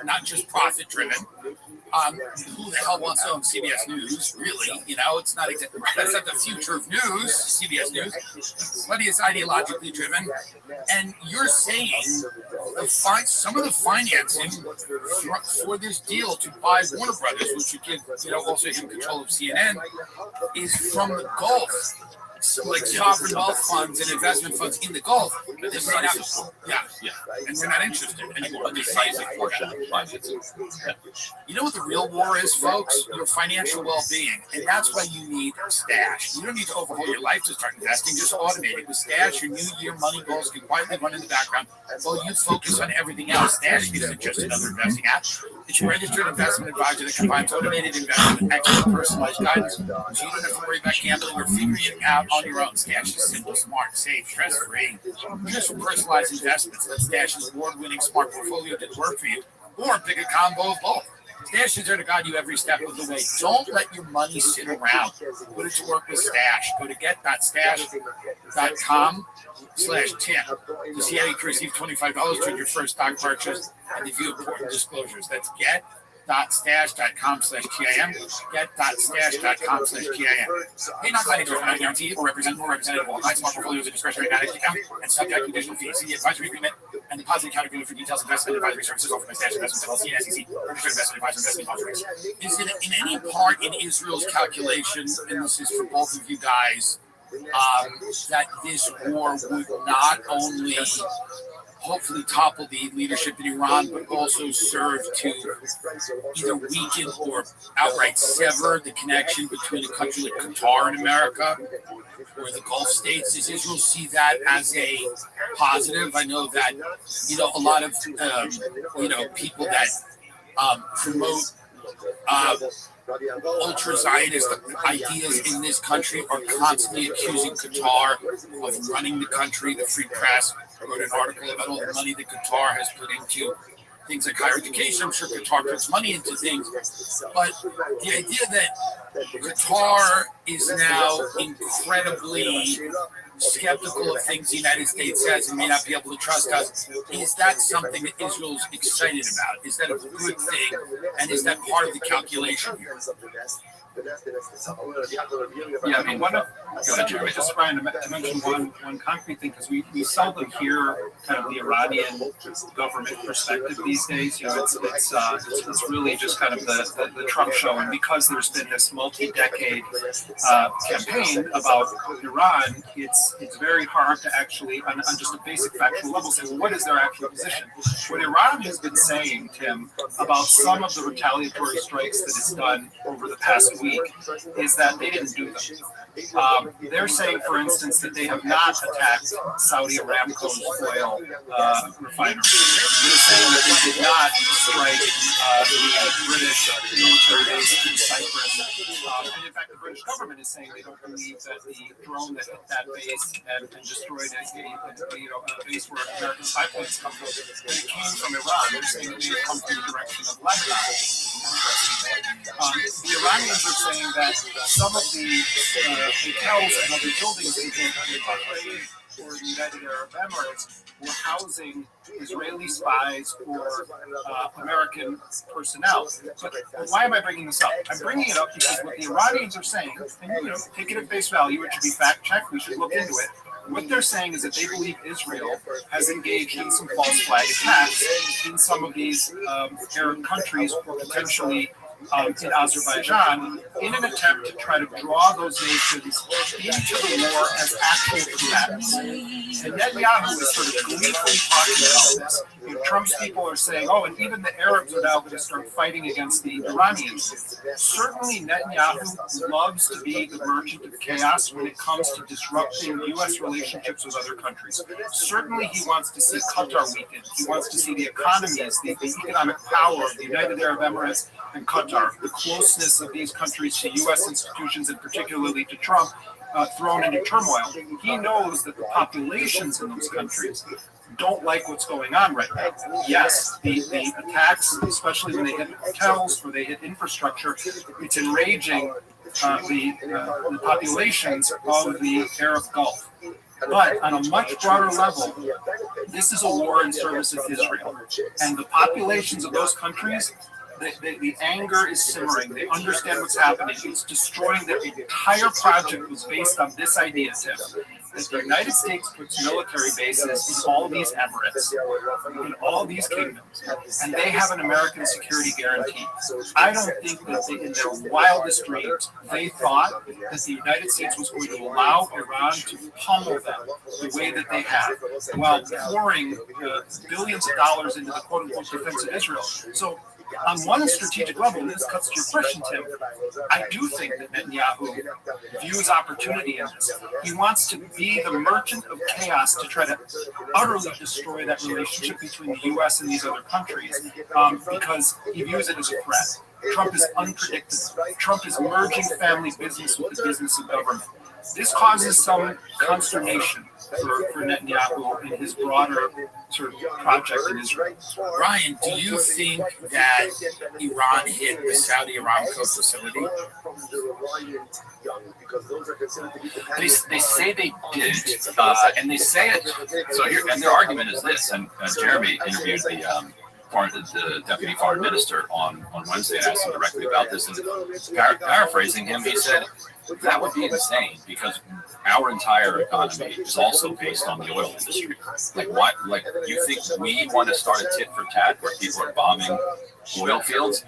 not just profit driven. Who the hell wants to own CBS News? Really, it's not exactly. That's not the future of news, CBS News. But he is ideologically driven, and you're saying some of the financing for this deal to buy Warner Brothers, which would give also him control of CNN, is from the Gulf. Like sovereign wealth funds and investment funds in the Gulf, and they're not interested anymore. You know what the real war is, folks? Your financial well-being, and that's why you need Stash. You don't need to overhaul your life to start investing; just automate it with Stash. Your New Year money goals can quietly run in the background while you focus on everything else. Stash isn't just another investing app; it's your registered investment advisor that combines automated investment with expert personalized guidance, so you don't have to worry about gambling or figuring it out on your own. Stash is simple, smart, safe, stress-free. Just for personalized investments, let Stash's award-winning smart portfolio do the work for you, or pick a combo of both. Stash is there to guide you every step of the way. Don't let your money sit around. Put it to work with Stash. Go to get.stash.com/Tim to see how you can receive $25 toward your first stock purchase and to view important disclosures. That's get.stash.com/TIM. Get.stash.com/TIM. May not find a guarantee or represent more representative of high smart portfolios and discretionary managed account and subject to additional fees. See the advisory agreement and deposit account agreement for details. Investment advisory services offered by Stash Investments LLC and SEC. Registered investment advisor, investment offerings. Is it in any part in Israel's calculation, and this is for both of you guys, that this war would not only hopefully topple the leadership in Iran, but also serve to either weaken or outright sever the connection between a country like Qatar and America or the Gulf states? Does Israel see that as a positive? I know that, a lot of, people that promote ultra-Zionist ideas in this country are constantly accusing Qatar of running the country. The Free Press wrote an article about all the money that Qatar has put into things like higher education. I'm sure Qatar puts money into things, but the idea that Qatar is now incredibly skeptical of things the United States says and may not be able to trust us, is that something that Israel's excited about? Is that a good thing? And is that part of the calculation here? Yeah, I mean, go ahead, Jeremy. Just trying to mention one concrete thing, because we seldom hear kind of the Iranian government perspective these days. It's really just kind of the Trump show, and because there's been this multi-decade campaign about Iran, it's very hard to actually, on just a basic factual level, say, well, what is their actual position? What Iran has been saying, Tim, about some of the retaliatory strikes that it's done over the past week is that they didn't do them. They're saying, for instance, that they have not attacked Saudi Aramco's oil refinery. They're saying that they did not strike the British military base in Cyprus. And in fact, the British government is saying they don't believe that the drone that hit that base and destroyed a base where American spy planes come from, that it came from Iran. They're saying it may have come from the direction of Lebanon. The Iranians are saying that some of the hotels and other buildings in Bahrain or the United Arab Emirates were housing Israeli spies or American personnel. But why am I bringing this up? I'm bringing it up because what the Iranians are saying, and take it at face value, it should be fact-checked, we should look into it. What they're saying is that they believe Israel has engaged in some false flag attacks in some of these Arab countries, or potentially in Azerbaijan, in an attempt to try to draw those nations into the war as actual combatants. And Netanyahu is sort of gleefully talking about this. Trump's people are saying, oh, and even the Arabs are now going to start fighting against the Iranians. Certainly Netanyahu loves to be the merchant of chaos when it comes to disrupting U.S. relationships with other countries. Certainly he wants to see Qatar weakened. He wants to see the economies, the economic power of the United Arab Emirates and Qatar, the closeness of these countries to U.S. institutions and particularly to Trump, thrown into turmoil. He knows that the populations in those countries don't like what's going on right now. Yes, the attacks, especially when they hit hotels or they hit infrastructure, it's enraging the populations of the Arab Gulf. But on a much broader level, this is a war in service of Israel. And the populations of those countries, the anger is simmering. They understand what's happening. It's destroying their entire project was based on this idea, Tim, that the United States puts military bases in all these emirates, in all these kingdoms, and they have an American security guarantee. I don't think that in their wildest dreams they thought that the United States was going to allow Iran to pummel them the way that they have, while pouring billions of dollars into the quote-unquote defense of Israel. So on one strategic level, and this cuts to your question, Tim, I do think that Netanyahu views opportunity in this. He wants to be the merchant of chaos to try to utterly destroy that relationship between the U.S. and these other countries because he views it as a threat. Trump is unpredictable. Trump is merging family business with the business of government. This causes some consternation for Netanyahu in his broader sort of project in Israel. Ryan, do you think that Iran hit the Saudi Aramco facility? They say they did, and they say it. So here, and their argument is this. And Jeremy interviewed the deputy foreign minister on Wednesday and asked him directly about this. And paraphrasing him, he said that would be insane because our entire economy is also based on the oil industry. Like you think we want to start a tit for tat where people are bombing oil fields?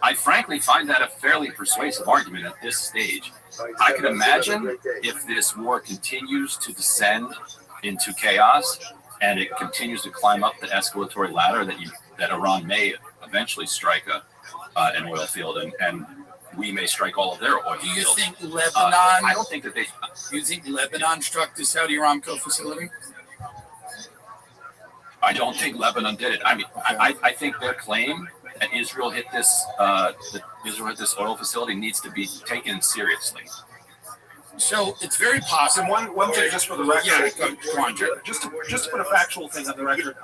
I frankly find that a fairly persuasive argument at this stage. I can imagine if this war continues to descend into chaos, and it continues to climb up the escalatory ladder that Iran may eventually strike an oil field, and we may strike all of their oil Do you fields. think Lebanon? I don't think that they. Do you think Lebanon struck the Saudi Aramco facility? I don't think Lebanon did it. I mean, I think their claim that Israel hit this oil facility needs to be taken seriously. So it's very possible. One thing, just for the record, go on, Jerry. just to put a factual thing on the record.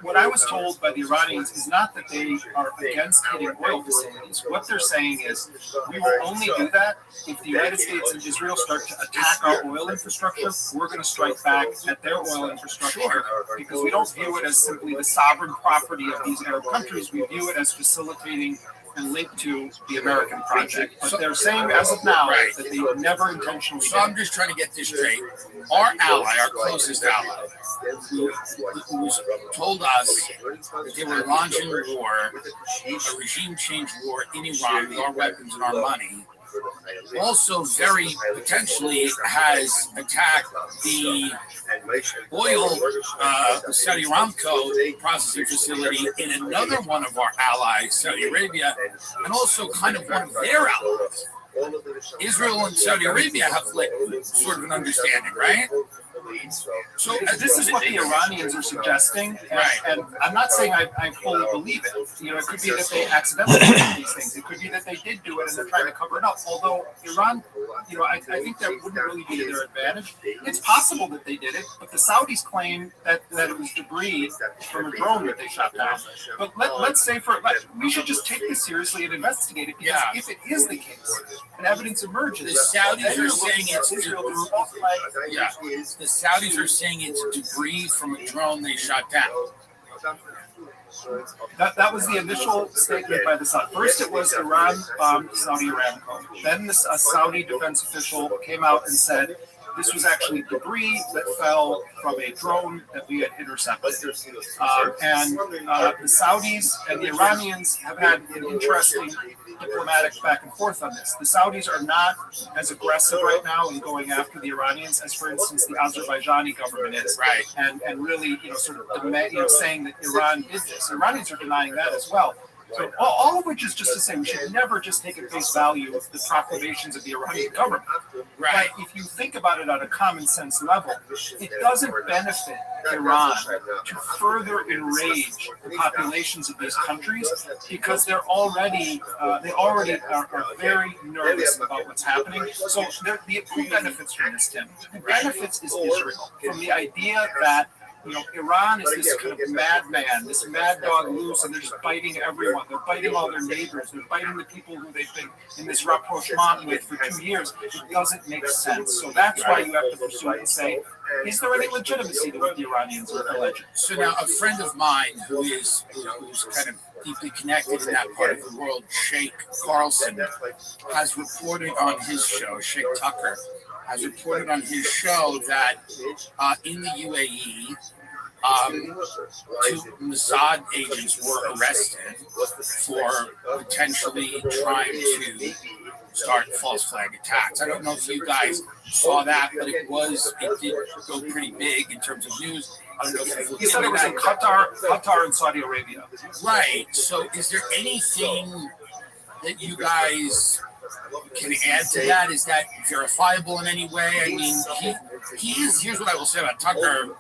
What I was told by the Iranians is not that they are against hitting oil facilities. What they're saying is we will only do that if the United States and Israel start to attack our oil infrastructure. We're going to strike back at their oil infrastructure because we don't view it as simply the sovereign property of these Arab countries. We view it as facilitating and linked to the American project. But they're saying as of now that they would never intentionally. So I'm just trying to get this straight. Our ally, our closest ally, who's told us that they were launching a war, a regime change war in Iran with our weapons and our money, also very potentially has attacked the oil Saudi Aramco processing facility in another one of our allies, Saudi Arabia, and also kind of one of their allies. Israel and Saudi Arabia have like sort of an understanding, right? So this is what the Iranians are suggesting, and I'm not saying I fully believe it. You know, it could be that they accidentally did these things. It could be that they did do it and they're trying to cover it up. Although Iran, you know, I think that wouldn't really be to their advantage. It's possible that they did it, but the Saudis claim that it was debris from a drone that they shot down. But let's say we should just take this seriously and investigate it, because if it is the case and evidence emerges, the Saudis are saying it's the Saudis are saying it's debris from a drone they shot down. That was the initial statement by the Saudi. First, it was Iran bombed Saudi Aramco. Then a Saudi defense official came out and said this was actually debris that fell from a drone that we had intercepted. And the Saudis and the Iranians have had an interesting diplomatic back and forth on this. The Saudis are not as aggressive right now in going after the Iranians as, for instance, the Azerbaijani government is. Right. And really, sort of saying that Iran did this. The Iranians are denying that as well. So all of which is just to say we should never just take at face value the proclamations of the Iranian government. Right. But if you think about it on a common sense level, it doesn't benefit Iran to further enrage the populations of these countries, because they already are very nervous about what's happening. So who benefits from this, Tim? Who benefits is Israel, from the idea that Iran is this kind of madman, this mad dog loose, and they're just biting everyone. They're biting all their neighbors. They're biting the people who they've been in this rapprochement with for 2 years. It doesn't make sense. So that's why you have to pursue it and say, is there any legitimacy to what the Iranians are alleging? So now a friend of mine who's kind of deeply connected in that part of the world, Sheikh Carlson, has reported on his show, Sheikh Tucker, has reported on his show that in the UAE, 2 Mossad agents were arrested for potentially trying to start false flag attacks. I don't know if you guys saw that, but it did go pretty big in terms of news. I don't know if he said it was in Qatar and Saudi Arabia. Right. So is there anything that you guys can add to that? Is that verifiable in any way? I mean, here's what I will say about Tucker.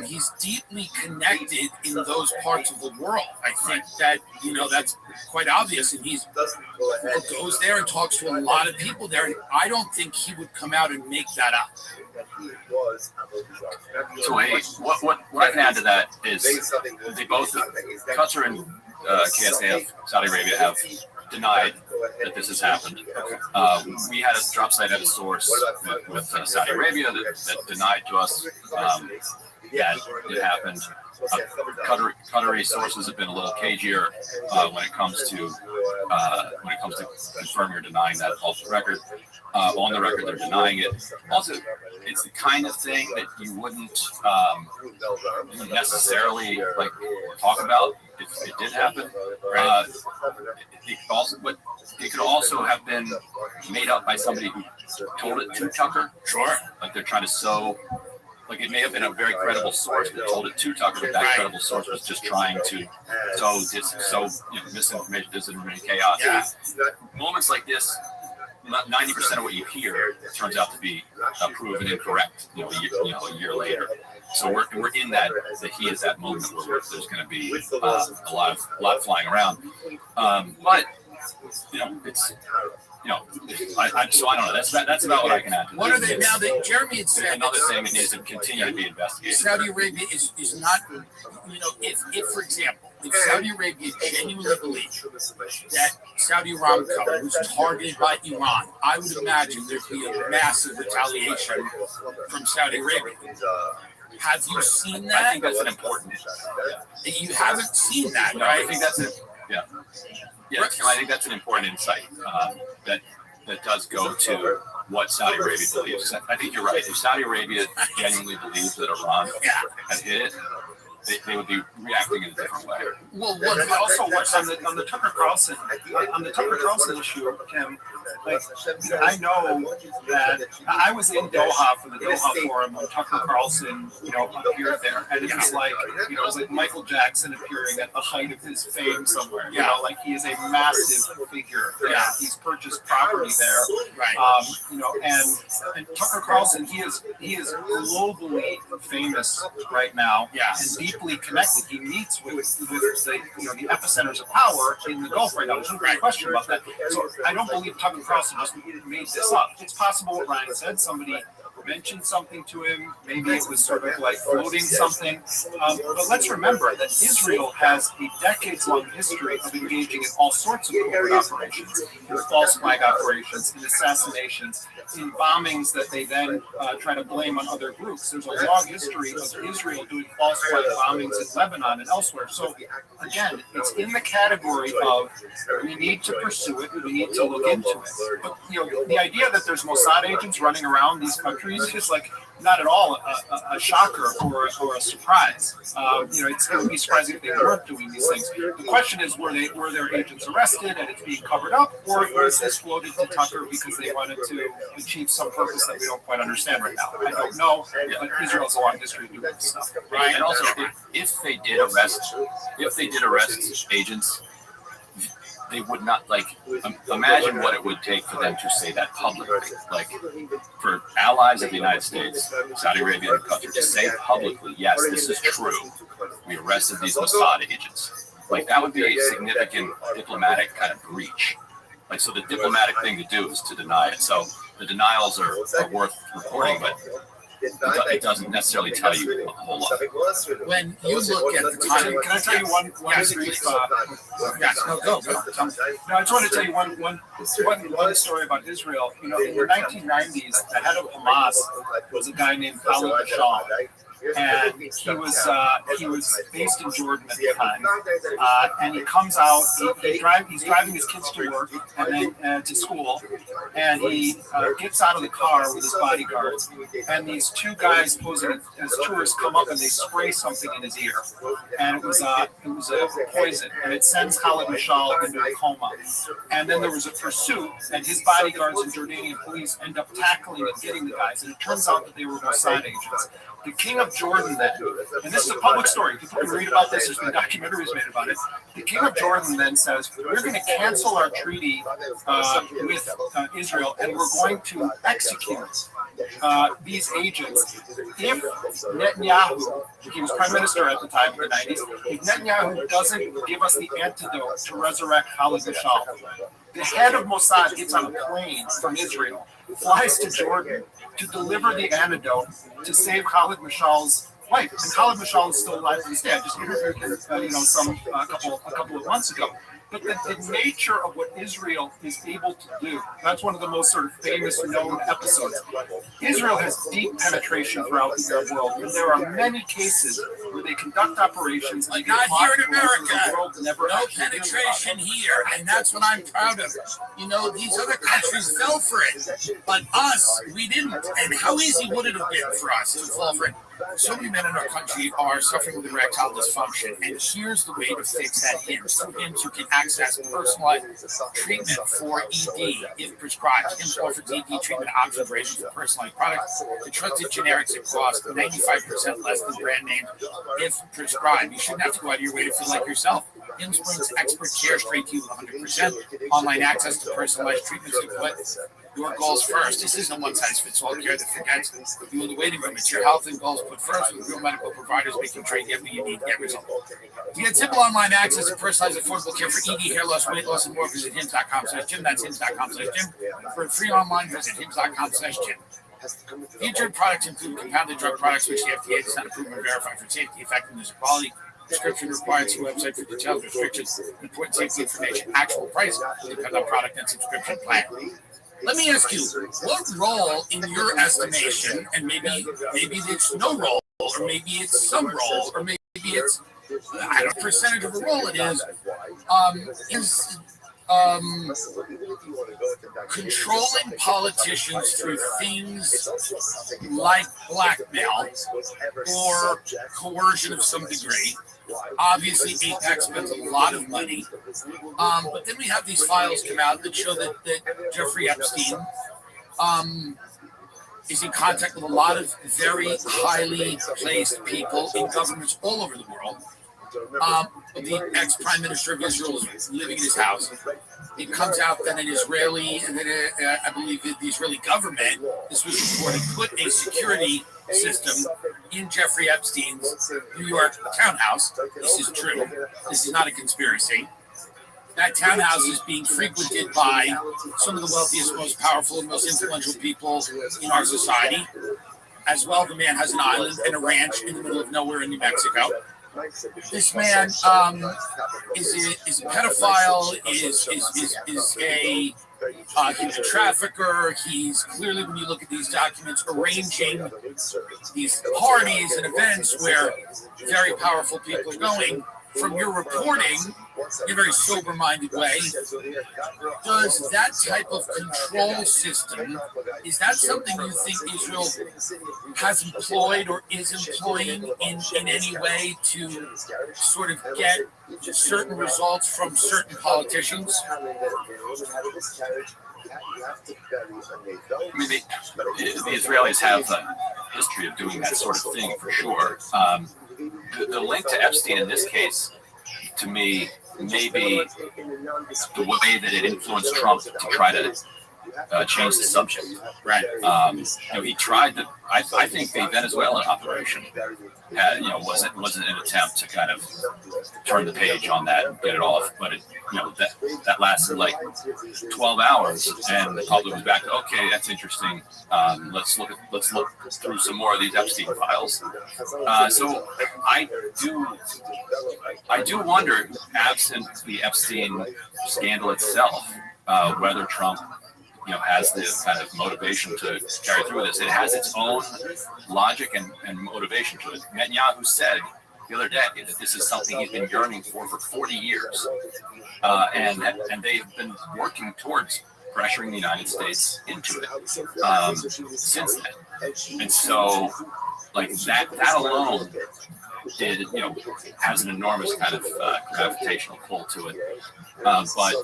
He's deeply connected in those parts of the world. I think that, that's quite obvious. And he goes there and talks to a lot of people there. And I don't think he would come out and make that up. So, hey, what I can add to that is they both, Qatar and KSAF, Saudi Arabia, have denied that this has happened. We had a drop site at a source with Saudi Arabia that denied to us that it happened. Qatari sources have been a little cagier when it comes to confirming or denying that off the record. On the record, they're denying it. Also, it's the kind of thing that you wouldn't necessarily talk about if it did happen. It could also have been made up by somebody who told it to Tucker. Sure. Like they're trying to sow like it may have been a very credible source that told it to Tucker, but that credible source was just trying to sow misinformation, disinformation, chaos. Yeah. Moments like this, 90% of what you hear turns out to be proven incorrect. A year later. So we're in that the heat of that moment where there's going to be a lot flying around. But it's. So I don't know. That's about what I can add. What are they now? That Jeremy had said another thing that needs to continue to be investigated. Saudi Arabia is not, if for example, if Saudi Arabia genuinely believed that Saudi Aramco was targeted by Iran, I would imagine there'd be a massive retaliation from Saudi Arabia. Have you seen that? I think that's an important. You haven't seen that, no, right? I think that's it. Yeah. Yeah, I think that's an important insight that does go to what Saudi Arabia believes. I think you're right. If Saudi Arabia genuinely believes that Iran had hit it, they would be reacting in a different way. Well, also what's on the Tucker Carlson issue, Kim. Like, I know that I was in Doha for the Doha Forum when Tucker Carlson, appeared there, and it was like, it was like Michael Jackson appearing at the height of his fame somewhere. Like he is a massive figure. Yeah, he's purchased property there. Right. And Tucker Carlson, he is globally famous right now. Yeah. And deeply connected. He meets with the epicenters of power in the Gulf right now. There's no question about that. So I don't believe Tucker Carlson just made this up. It's possible what Ryan said. Somebody mentioned something to him. Maybe it was sort of like floating something. But let's remember that Israel has a decades-long history of engaging in all sorts of covert operations, in false flag operations, in assassinations, in bombings that they then try to blame on other groups. There's a long history of Israel doing false flag bombings in Lebanon and elsewhere. So again, it's in the category of we need to pursue it, we need to look into it. But the idea that there's Mossad agents running around these countries is like not at all a shocker or a surprise. It would be surprising if they weren't doing these things. The question is, were their agents arrested and it's being covered up, or was this floated to Tucker because they wanted to achieve some purpose that we don't quite understand right now? I don't know, but Israel's a long history of doing this stuff. Right. And also, if they did arrest agents, they would not imagine what it would take for them to say that publicly. Like for allies of the United States, Saudi Arabia and Qatar to say publicly, yes, this is true. We arrested these Mossad agents. Like that would be a significant diplomatic kind of breach. Like so, the diplomatic thing to do is to deny it. So the denials are worth reporting, but it doesn't necessarily tell you a whole lot. When you look at the time, can I tell you one brief? Go. No, I just want to tell you one story about Israel. In the 1990s, the head of Hamas was a guy named Khalid Bashar. And he was based in Jordan at the time, and he comes out. He's driving his kids to work and then to school, and he gets out of the car with his bodyguards. And these two guys posing as tourists come up and they spray something in his ear, and it was a poison, and it sends Khalid Mashal into a coma. And then there was a pursuit, and his bodyguards and Jordanian police end up tackling and getting the guys, and it turns out that they were Mossad agents. The king of Jordan then, and this is a public story, people can read about this, there's been documentaries made about it. The king of Jordan then says, we're going to cancel our treaty with Israel, and we're going to execute these agents. If Netanyahu, he was prime minister at the time in the 90s, if Netanyahu doesn't give us the antidote to resurrect Khalid Mashal, the head of Mossad gets on a plane from Israel, flies to Jordan to deliver the antidote to save Khalid Mashal's life. And Khalid Mashal is still alive to this day. I just interviewed him, a couple of months ago. But the nature of what Israel is able to do, that's one of the most sort of famous known episodes. Israel has deep penetration throughout the Arab world, and there are many cases where they conduct operations Like not here in America. The world never No penetration here, and that's what I'm proud of. You know, these other countries fell for it, but us, we didn't. And how easy would it have been for us to fall for it? So many men in our country are suffering with erectile dysfunction, and here's the way to fix that HIMS. Through HIMS, you can access personalized treatment for ED if prescribed. HIMS offers ED treatment options ranging from personalized products to trusted generics that cost 95% less than brand name if prescribed. You shouldn't have to go out of your way to feel like yourself. HIMS brings expert care straight to you with 100% online access to personalized treatments to put your goals first. This isn't one-size-fits-all care that forgets you in the waiting room. It's your health and goals put first with real medical providers making sure you get what you need to get results. To get simple online access to personalized affordable care for ED, hair loss, weight loss, and more, visit hims.com/Jim. That's hims.com/Jim. For a free online, visit hims.com/Jim. Featured products include compounded drug products, which the FDA does not approve and verify for safety, effectiveness, and quality. Prescription required. See website for details, restrictions, important safety information, actual price, depends on product and subscription plan. Let me ask you, what role in your estimation, and maybe it's no role, or maybe it's some role, or maybe it's I don't know percentage of a role it is controlling politicians through things like blackmail or coercion of some degree. Obviously, APAC spends a lot of money, but then we have these files come out that show that Jeffrey Epstein is in contact with a lot of very highly placed people in governments all over the world. The ex-prime minister of Israel is living in his house. It comes out that an Israeli, and then I believe the Israeli government, this was reported, put a security system in Jeffrey Epstein's New York townhouse. This is true. This is not a conspiracy. That townhouse is being frequented by some of the wealthiest, most powerful, and most influential people in our society. As well, the man has an island and a ranch in the middle of nowhere in New Mexico. This man is a pedophile, is a trafficker. He's clearly, when you look at these documents, arranging these parties and events where very powerful people are going. From your reporting, in a very sober-minded way, does that type of control system, is that something you think Israel has employed or is employing in any way to sort of get certain results from certain politicians? I mean, the Israelis have a history of doing that sort of thing for sure. The link to Epstein in this case, to me, maybe the way that it influenced Trump to try to change the subject. Right. He tried to. I think the Venezuelan operation, wasn't an attempt to kind of turn the page on that and get it off, but that lasted like 12 hours, and the public was back to, okay, that's interesting. Let's look through some more of these Epstein files. So I do wonder, absent the Epstein scandal itself, whether Trump has the kind of motivation to carry through this. It has its own logic and motivation to it. Netanyahu said the other day that this is something he's been yearning for 40 years. And they've been working towards pressuring the United States into it since then. And so, like, that alone has an enormous kind of gravitational pull to it. But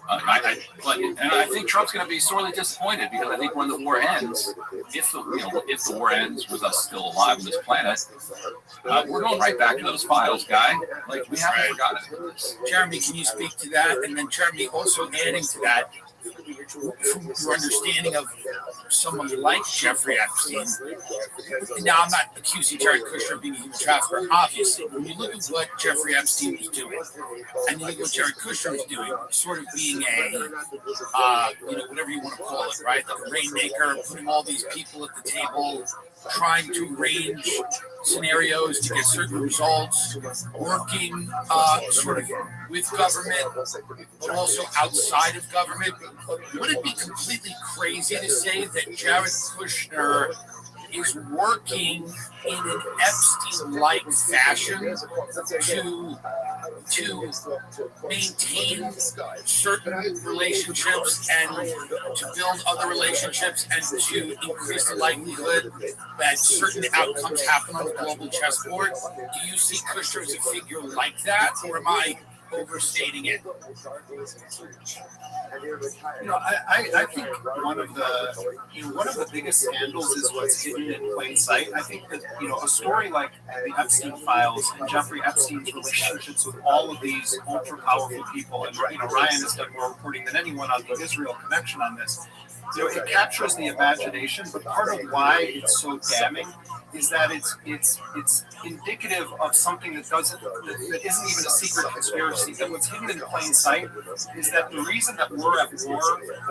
I think Trump's going to be sorely disappointed, because I think when the war ends, if the war ends with us still alive on this planet, we're going right back to those files, guy. Like, we haven't forgotten this. Jeremy, can you speak to that? And then, Jeremy, also adding to that, from your understanding of someone like Jeffrey Epstein. Now, I'm not accusing Jared Kushner of being a human trafficker. Obviously, when you look at what Jeffrey Epstein was doing, and you look at what Jared Kushner was doing, sort of being a, whatever you want to call it, right? Like a rainmaker, putting all these people at the table, trying to arrange scenarios to get certain results, working sort of with government, but also outside of government. Would it be completely crazy to say that Jared Kushner is working in an Epstein-like fashion to maintain certain relationships and to build other relationships and to increase the likelihood that certain outcomes happen on the global chessboard. Do you see Kushner as a figure like that, or am I overstating it? I think one of the biggest scandals is what's hidden in plain sight. I think that a story like the Epstein files and Jeffrey Epstein's relationships with all of these ultra powerful people, and Ryan has done more reporting than anyone on the Israel connection on this. It captures the imagination, but part of why it's so damning is that it's indicative of something that isn't even a secret conspiracy. That what's hidden in plain sight is that the reason that we're at war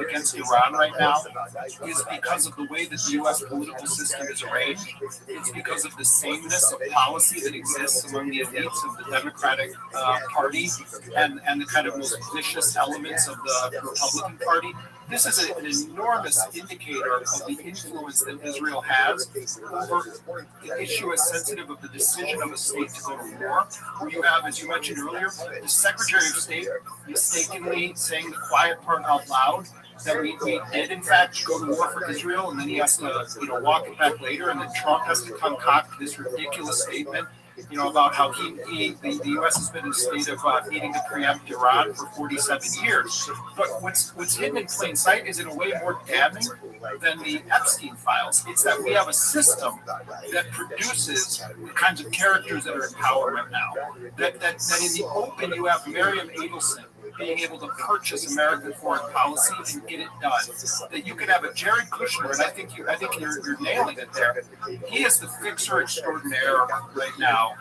against Iran right now is because of the way that the U.S. political system is arranged. It's because of the sameness of policy that exists among the elites of the Democratic Party and the kind of most vicious elements of the Republican Party. This is an enormous indicator of the influence that Israel has over the issue as sensitive of the decision of a state to go to war, where you have, as you mentioned earlier, the Secretary of State mistakenly saying the quiet part out loud that we did in fact go to war for Israel, and then he has to walk it back later, and then Trump has to concoct this ridiculous statement about how the U.S. has been in a state of needing to preempt Iran for 47 years. But what's hidden in plain sight is in a way more damning than the Epstein files. It's that we have a system that produces the kinds of characters that are in power right now. That in the open you have Miriam Adelson being able to purchase American foreign policy and get it done. That you could have a Jared Kushner, and I think you're nailing it there. He is the fixer extraordinaire right now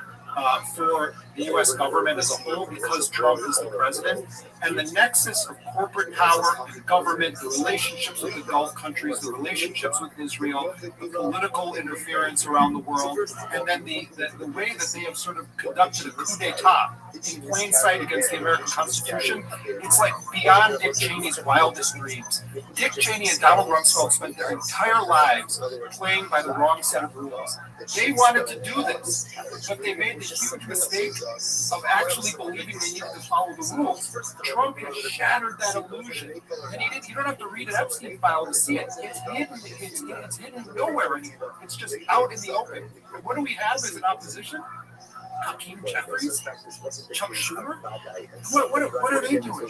for the U.S. government as a whole because Trump is the president. And the nexus of corporate power and government, the relationships with the Gulf countries, the relationships with Israel, the political interference around the world, and then the way that they have sort of conducted a coup d'etat in plain sight against the American Constitution, it's like beyond Dick Cheney's wildest dreams. Dick Cheney and Donald Rumsfeld spent their entire lives playing by the wrong set of rules. They wanted to do this, but they made the huge mistake of actually believing they needed to follow the rules. Trump has shattered that illusion, and you don't have to read an Epstein file to see it. It's hidden nowhere anymore. It's just out in the open. And what do we have as an opposition? Hakeem Jeffries, Chuck Schumer. What are they doing?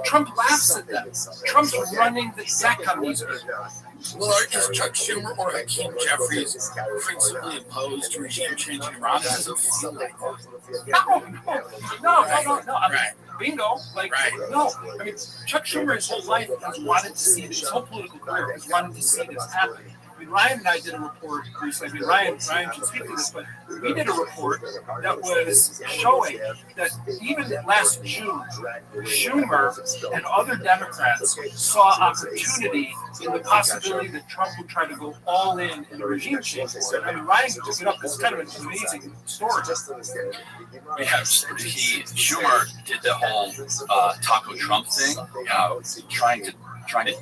Trump laughs at them. Trump's running the deck on these people. Well, is Chuck Schumer or Hakeem Jeffries principally opposed to regime change in Iran? It doesn't feel like that. No. Right. Bingo. No. I mean, Chuck Schumer his whole life has wanted to see this. His whole political career has wanted to see this happen. I mean, Ryan and I did a report recently. I mean, Ryan should speak to this, but we did a report that was showing that even last June, Schumer and other Democrats saw opportunity in the possibility that Trump would try to go all in a regime change war. I mean, Ryan took it up. It's kind of an amazing story. Yeah, Schumer did the whole Taco Trump thing, trying to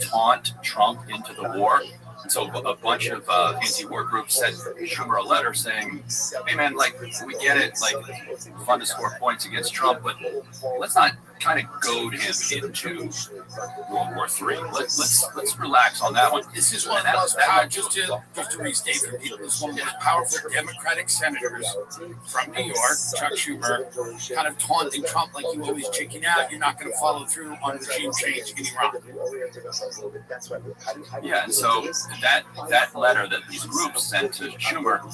taunt Trump into the war. And so a bunch of anti-war groups sent Schumer a letter saying, hey man, we get it, fun to score points against Trump, but let's not kind of goad him into World War III. Let's relax on that one. This is one of the most powerful, just to restate for people, this is one of the most powerful Democratic senators from New York, Chuck Schumer, kind of taunting Trump like you always chicken out. You're not going to follow through on regime change in Iran. Yeah, and so that letter that these groups sent to Schumer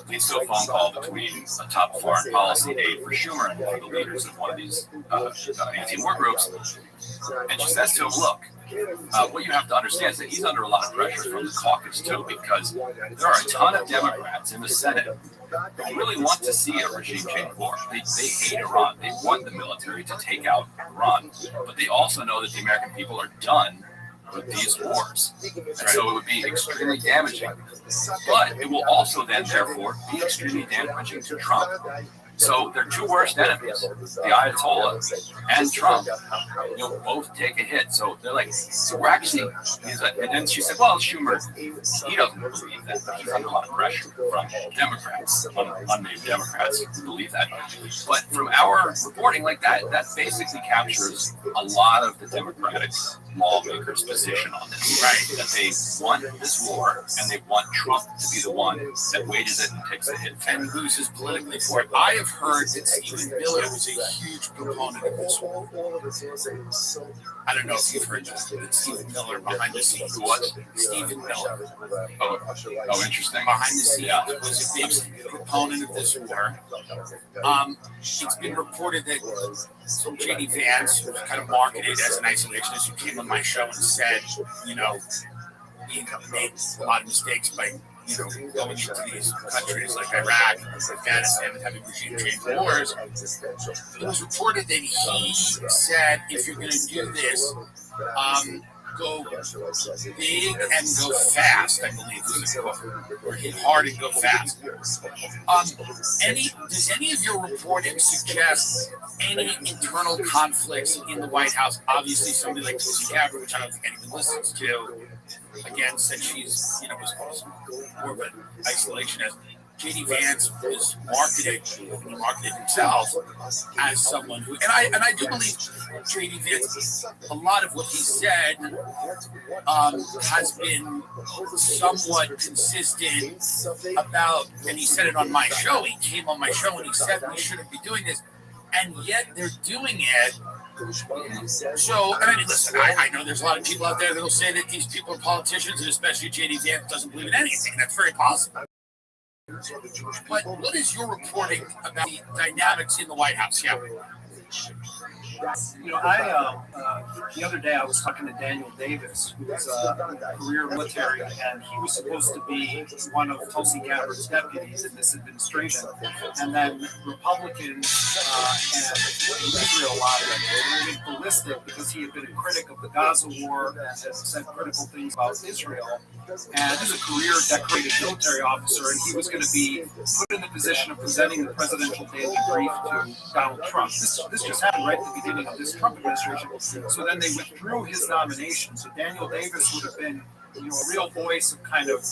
leads to a phone call between a top foreign policy aide for Schumer and one of the leaders of one of these anti-war groups. And she says to him, look, what you have to understand is that he's under a lot of pressure from the caucus too, because there are a ton of Democrats in the Senate who really want to see a regime change war. They hate Iran. They want the military to take out Iran. But they also know that the American people are done with these wars. And so it would be extremely damaging. But it will also then, therefore, be extremely damaging to Trump. So their two worst enemies, the Ayatollah and Trump, both take a hit. So they're like, so we're actually, and then she said, well, Schumer, he doesn't believe that, but he's under a lot of pressure from Democrats, unnamed Democrats who believe that. But from our reporting, like that basically captures a lot of the Democratic lawmakers' position on this, right? That they want this war and they want Trump to be the one that wages it and takes the hit and loses politically for it. I have heard that Stephen Miller was a huge proponent of this war. I don't know if you've heard that Stephen Miller behind the scenes. Who was? Stephen Miller. Oh, interesting. Behind the scenes was a big proponent of this war. It's been reported that J.D. Vance, who was kind of marketed as an isolationist, who came on my show and said, he made a lot of mistakes by going into these countries like Iraq, Afghanistan, and having regime change wars. It was reported that he said, if you're going to do this, go big and go fast, I believe was the quote, or hit hard and go fast. Does any of your reporting suggest any internal conflicts in the White House? Obviously, somebody like Tulsi Gabbard, which I don't think anyone listens to, again, said she's, was more of an isolationist. J.D. Vance was marketed himself as someone who, and I do believe J.D. Vance, a lot of what he said has been somewhat consistent about, and he said it on my show. He came on my show and he said we shouldn't be doing this, and yet they're doing it. So, and I mean, listen, I know there's a lot of people out there that will say that these people are politicians, and especially J.D. Vance doesn't believe in anything. That's very possible. But what is your reporting about the dynamics in the White House? Yeah. The other day I was talking to Daniel Davis, who was a career military, and he was supposed to be one of Tulsi Gabbard's deputies in this administration. And then Republicans and Israel were really ballistic because he had been a critic of the Gaza war and had said critical things about Israel. And he's a career decorated military officer, and he was going to be put in the position of presenting the presidential daily brief to Donald Trump. This just happened right at the beginning of this Trump administration. So then they withdrew his nomination. So Daniel Davis would have been, a real voice of kind of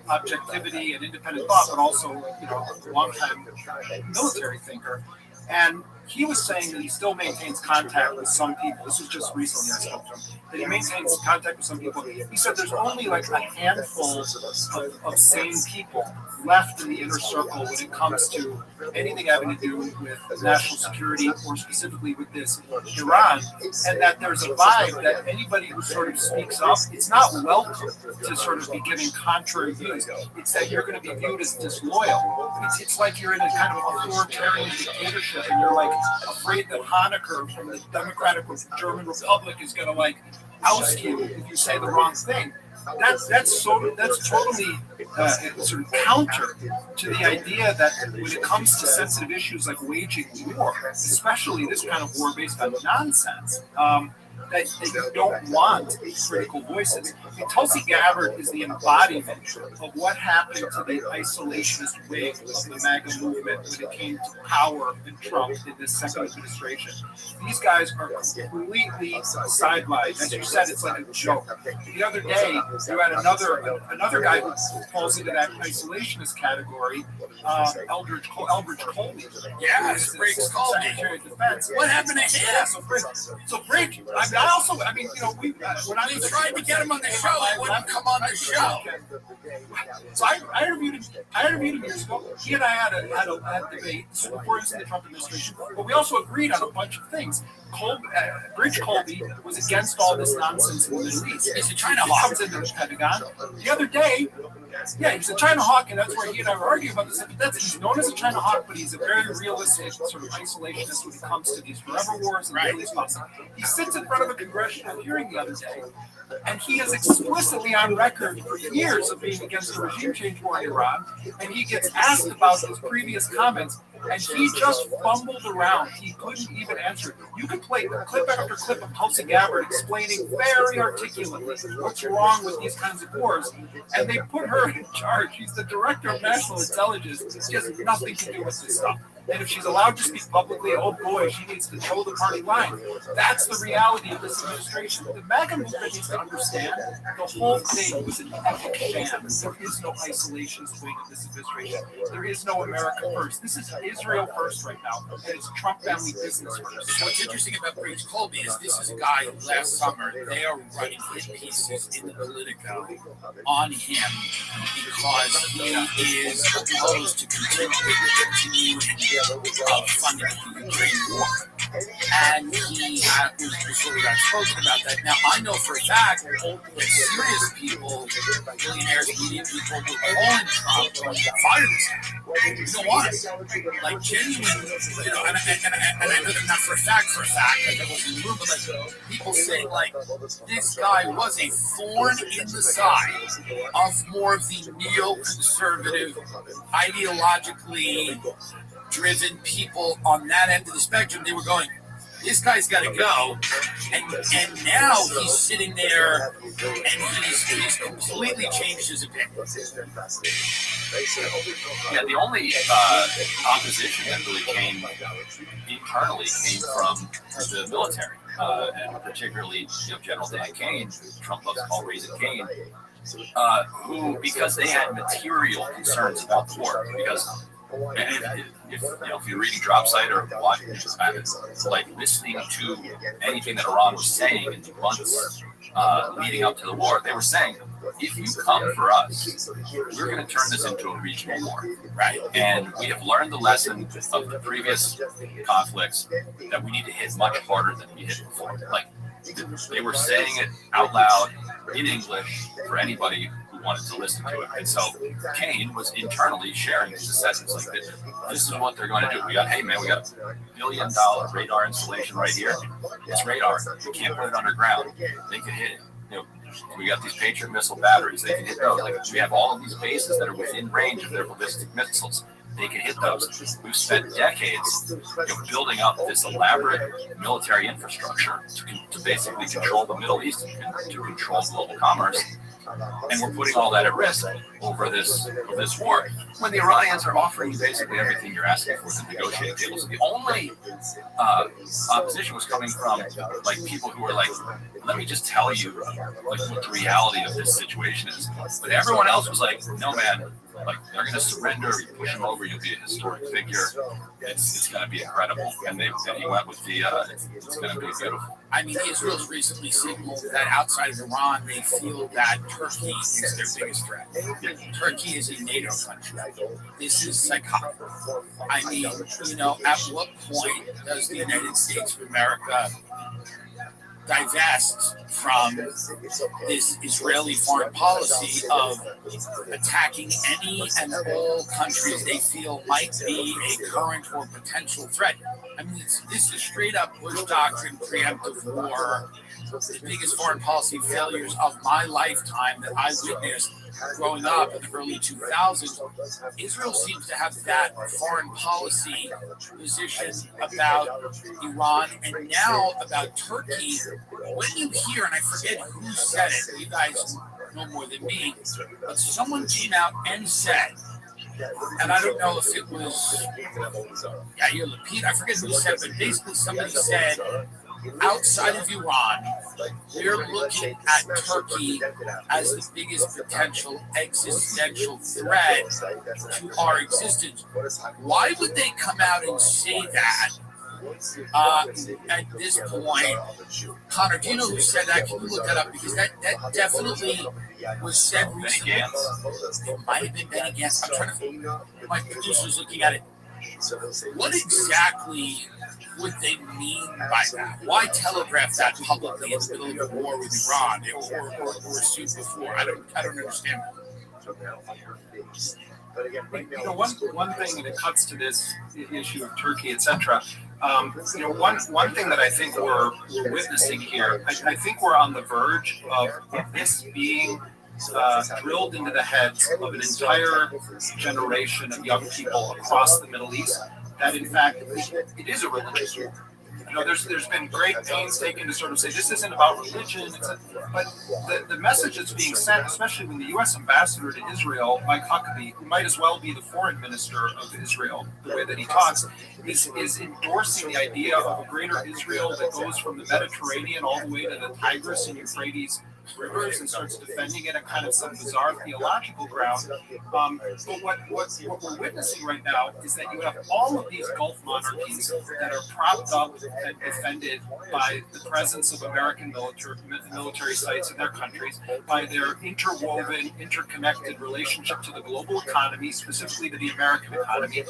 objectivity and independent thought, but also, a longtime military thinker. And he was saying that he still maintains contact with some people. This was just recently I spoke to him. That he maintains contact with some people. He said there's only like a handful of sane people left in the inner circle when it comes to anything having to do with national security or specifically with this Iran, and that there's a vibe that anybody who sort of speaks up, it's not welcome to sort of be giving contrary views. It's that you're going to be viewed as disloyal. It's like you're in a kind of authoritarian dictatorship, and you're like afraid that Honecker from the Democratic German Republic is going to like oust you if you say the wrong thing. That's totally sort of counter to the idea that when it comes to sensitive issues like waging war, especially this kind of war based on nonsense, that you don't want critical voices. And Tulsi Gabbard is the embodiment of what happened to the isolationist wing of the MAGA movement when it came to power and Trump in this second administration. These guys are completely sidelined. As you said, it's like a joke. The other day, you had another guy who falls into that isolationist category, Eldridge Colby. Yeah, Bridge Colby. Secretary of Defense. What happened to him? Yeah, so Bridge. When we tried to get him on the show, he wouldn't come on the show. So I interviewed him years ago. He and I had a debate before he was in the Trump administration, but we also agreed on a bunch of things. Bridge Colby was against all this nonsense in the Middle East. He's a China hawk. Comes into the Pentagon. The other day, he's a China hawk, and that's where he and I were arguing about this. But he's known as a China hawk, but he's a very realistic sort of isolationist when it comes to these forever wars and Middle East policy. He sits in front of a congressional hearing the other day, and he is explicitly on record for years of being against the regime change war in Iran, and he gets asked about his previous comments, and he just fumbled around. He couldn't even answer it. You could play clip after clip of Tulsi Gabbard explaining very articulately what's wrong with these kinds of wars, and they put her in charge. She's the director of national intelligence. She has nothing to do with this stuff. And if she's allowed to speak publicly, oh boy, she needs to toe the party line. That's the reality of this administration. The MAGA movement needs to understand the whole thing was an epic sham. There is no isolation swing of this administration. There is no America first. This is Israel first right now, and it's Trump family business first. So what's interesting about Breach Colby is this is a guy who last summer they are writing hit pieces in the Politico on him because he is opposed to continuing funding the Ukraine war. And he was sort of outspoken about that. Now, I know for a fact that serious people, billionaires, media people, were calling Trump to fire this guy. You know why? Like, genuine, you know, and I know that not for a fact, like, I wasn't in the room, but like, people saying, like, this guy was a thorn in the side of more of the neoconservative, ideologically driven people on that end of the spectrum. They were going, this guy's got to go, and now he's sitting there, and he's completely changed his opinion. Yeah, the only opposition that really came internally came from the military, and particularly General Dan Cain, Trump loves to call Raising Cain, who, because they had material concerns about the war, because if you're reading Dropsite or watching, like listening to anything that Iran was saying in the months leading up to the war, they were saying, if you come for us, we're going to turn this into a regional war, right? And we have learned the lesson of the previous conflicts that we need to hit much harder than we hit before. Like, they were saying it out loud in English for anybody who wanted to listen to it. And so Cain was internally sharing these assessments like this is what they're going to do. We got a $1 billion radar installation right here. It's radar. We can't put it underground. They can hit it. We got these Patriot missile batteries. They can hit those. Like, we have all of these bases that are within range of their ballistic missiles. They can hit those. We've spent decades building up this elaborate military infrastructure to basically control the Middle East and to control global commerce. And we're putting all that at risk over this war. When the Iranians are offering you basically everything you're asking for at the negotiating table. So the only opposition was coming from like people who were like, let me just tell you like what the reality of this situation is. But everyone else was like, no man, like they're going to surrender. You push them over, you'll be a historic figure. It's going to be incredible. And he went with the it's going to be beautiful. I mean, Israel's recently signaled that outside of Iran, they feel that Turkey is their biggest threat. Turkey is a NATO country. This is psychotic. I mean, at what point does the United States of America divest from this Israeli foreign policy of attacking any and all countries they feel might be a current or potential threat? I mean, this is straight up Bush doctrine, preemptive war, the biggest foreign policy failures of my lifetime that I witnessed growing up in the early 2000s. Israel seems to have that foreign policy position about Iran and now about Turkey. When you hear, and I forget who said it, you guys know more than me, but someone came out and said, and I don't know if it was Yair Lapid, I forget who said, but basically somebody said, outside of Iran, we're looking at Turkey as the biggest potential existential threat to our existence. Why would they come out and say that at this point? Connor, do you know who said that? Can you look that up? Because that definitely was said recently. It might have been Benny Gantz. I'm trying to. My producer's looking at it. What exactly would they mean by that? Why telegraph that publicly in the middle of a war with Iran or soon before? I don't understand that. One thing when it cuts to this issue of Turkey, etc. One thing that I think we're witnessing here, I think we're on the verge of this being drilled into the heads of an entire generation of young people across the Middle East, that in fact it is a religious war. there's been great pains taken to sort of say this isn't about religion, but the message that's being sent, especially when the U.S. ambassador to Israel, Mike Huckabee, who might as well be the foreign minister of Israel, the way that he talks, is endorsing the idea of a greater Israel that goes from the Mediterranean all the way to the Tigris and Euphrates rivers and starts defending it on kind of some bizarre theological ground. But what we're witnessing right now is that you have all of these Gulf monarchies that are propped up and defended by the presence of American military sites in their countries, by their interwoven, interconnected relationship to the global economy, specifically to the American economy.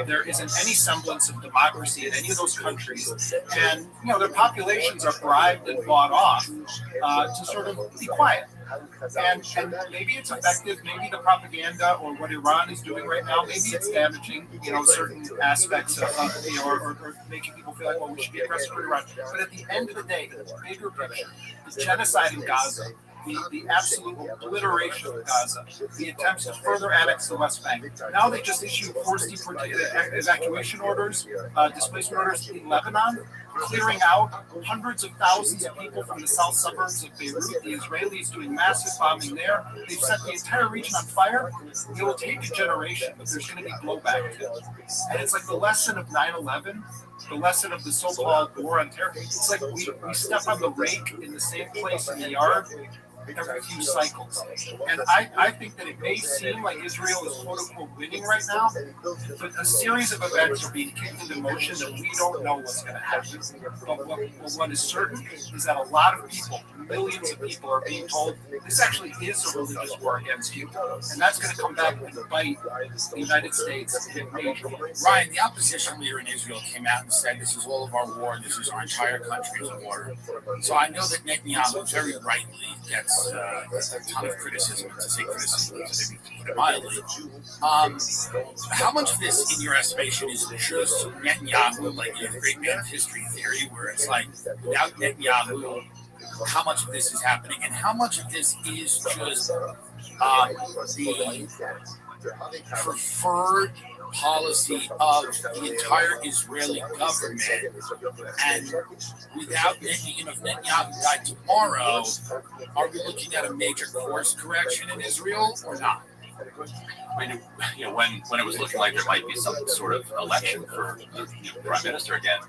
There isn't any semblance of democracy in any of those countries, and their populations are bribed and bought off to sort of be quiet. And maybe it's effective, maybe the propaganda or what Iran is doing right now, maybe it's damaging, certain aspects of, or making people feel like, well, we should be aggressive with Iran. But at the end of the day, the bigger picture, the genocide in Gaza, the absolute obliteration of Gaza, the attempts to further annex the West Bank. Now they just issued forced evacuation orders, displacement orders in Lebanon, clearing out hundreds of thousands of people from the south suburbs of Beirut. The Israelis doing massive bombing there. They've set the entire region on fire. It will take a generation, but there's going to be blowback to it. And it's like the lesson of 9/11, the lesson of the so-called war on terror. It's like we step on the rake in the same place in the yard every few cycles. And I think that it may seem like Israel is quote-unquote winning right now, but a series of events are being kicked into motion that we don't know what's going to happen. But what is certain is that a lot of people, millions of people, are being told this actually is a religious war against you. And that's going to come back and bite the United States in a major way. Ryan, the opposition leader in Israel came out and said this is all of our war, this is our entire country's war. So I know that Netanyahu very rightly gets a ton of criticism, to say criticism, to put it mildly. How much of this, in your estimation, is just Netanyahu, like a great man of history theory, where it's like, without Netanyahu, how much of this is happening, and how much of this is just the preferred policy of the entire Israeli government, and without if Netanyahu died tomorrow, are we looking at a major course correction in Israel or not? I mean, when it was looking like there might be some sort of election for the prime minister again,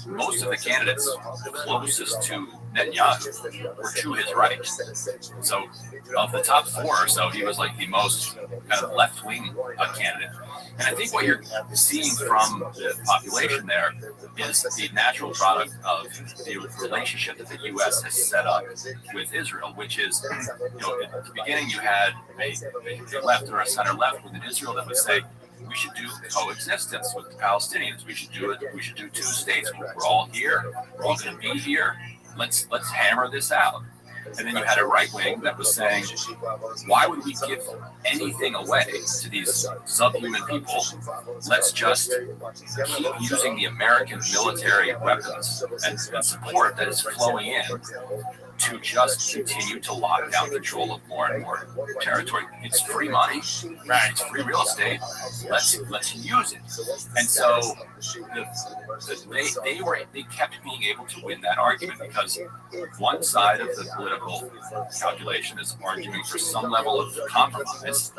most of the candidates closest to Netanyahu were to his right. So of the top four or so, he was like the most kind of left-wing candidate. And I think what you're seeing from the population there is the natural product of the relationship that the U.S. has set up with Israel, which is, at the beginning you had a left or a center left within Israel that would say, we should do coexistence with the Palestinians. We should do it. We should do two states. We're all here. We're all going to be here. Let's hammer this out. And then you had a right wing that was saying, why would we give anything away to these subhuman people? Let's just keep using the American military weapons and support that is flowing in to just continue to lock down control of more and more territory. It's free money, right? It's free real estate. Let's use it. And so they kept being able to win that argument because one side of the political calculation is arguing for some level of compromise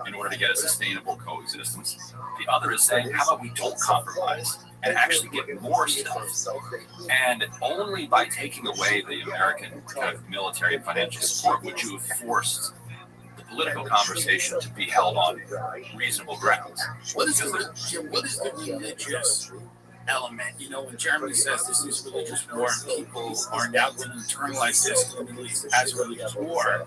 in order to get a sustainable coexistence. The other is saying, how about we don't compromise and actually get more stuff? And only by taking away the American kind of military and financial support would you have forced the political conversation to be held on reasonable grounds. What is the religious element? When Jeremy says this is religious war and people are now going to internalize this in the Middle East as a religious war,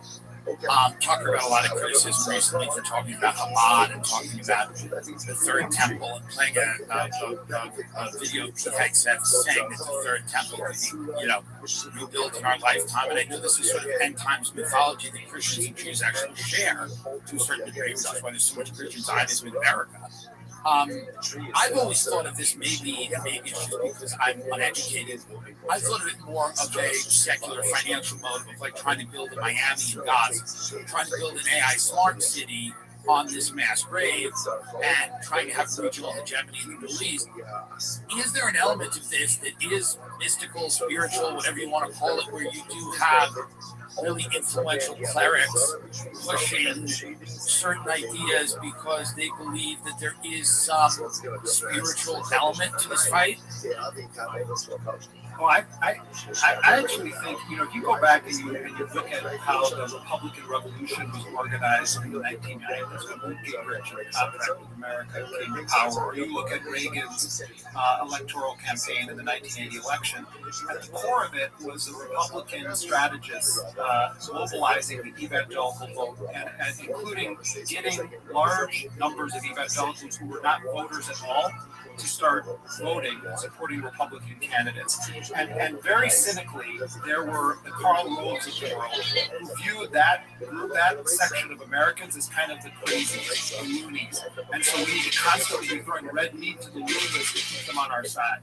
Tucker got a lot of criticism recently for talking about Hamad and talking about the Third Temple and playing a video he said saying that the Third Temple could be rebuilt in our lifetime. And I know this is sort of end times mythology that Christians and Jews actually share to a certain degree. That's why there's so much Christian Zionism in America. I've always thought of this maybe it's just because I'm uneducated. I thought of it more of a secular financial motive of like trying to build a Miami in Gaza, trying to build an AI smart city on this mass grave and trying to have regional hegemony in the Middle East. Is there an element of this that is mystical, spiritual, whatever you want to call it, where you do have really influential clerics pushing certain ideas because they believe that there is some spiritual element to this fight? Well, I actually think, if you go back and you look at how the Republican Revolution was organized in the 1990s when Newt Gingrich and the Contract with America came to power, or you look at Reagan's electoral campaign in the 1980 election, at the core of it was a Republican strategist mobilizing the evangelical vote and including getting large numbers of evangelicals who were not voters at all to start voting and supporting Republican candidates. And very cynically, there were the Karl Roves of the world who viewed that section of Americans as kind of the crazy, the loonies. And so we need to constantly be throwing red meat to the loonies to keep them on our side.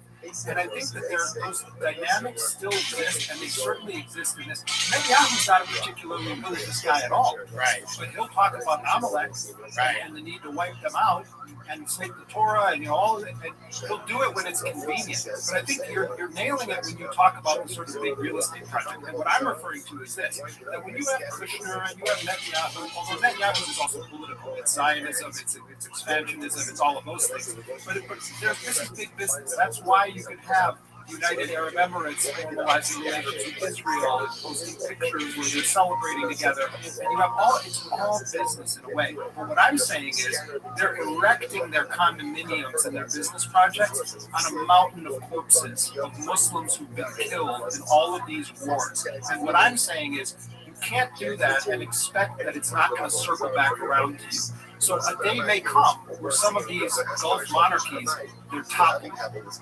And I think that those dynamics still exist, and they certainly exist in this. Netanyahu's not a particularly religious guy at all. Right. But he'll talk about Amalek, right, and the need to wipe them out and slate the Torah and all of it. And he'll do it when it's convenient. But I think you're nailing it when you talk about the sort of big real estate project. And what I'm referring to is this: that when you have Kushner and you have Netanyahu, although Netanyahu is also political, it's Zionism, it's expansionism, it's all of those things. But this is big business. That's why you could have United Arab Emirates formalizing relations with Israel and posting pictures where they're celebrating together. And you have it's all business in a way. But what I'm saying is they're erecting their condominiums and their business projects on a mountain of corpses of Muslims who've been killed in all of these wars. And what I'm saying is you can't do that and expect that it's not going to circle back around to you. So a day may come where some of these Gulf monarchies, they're toppled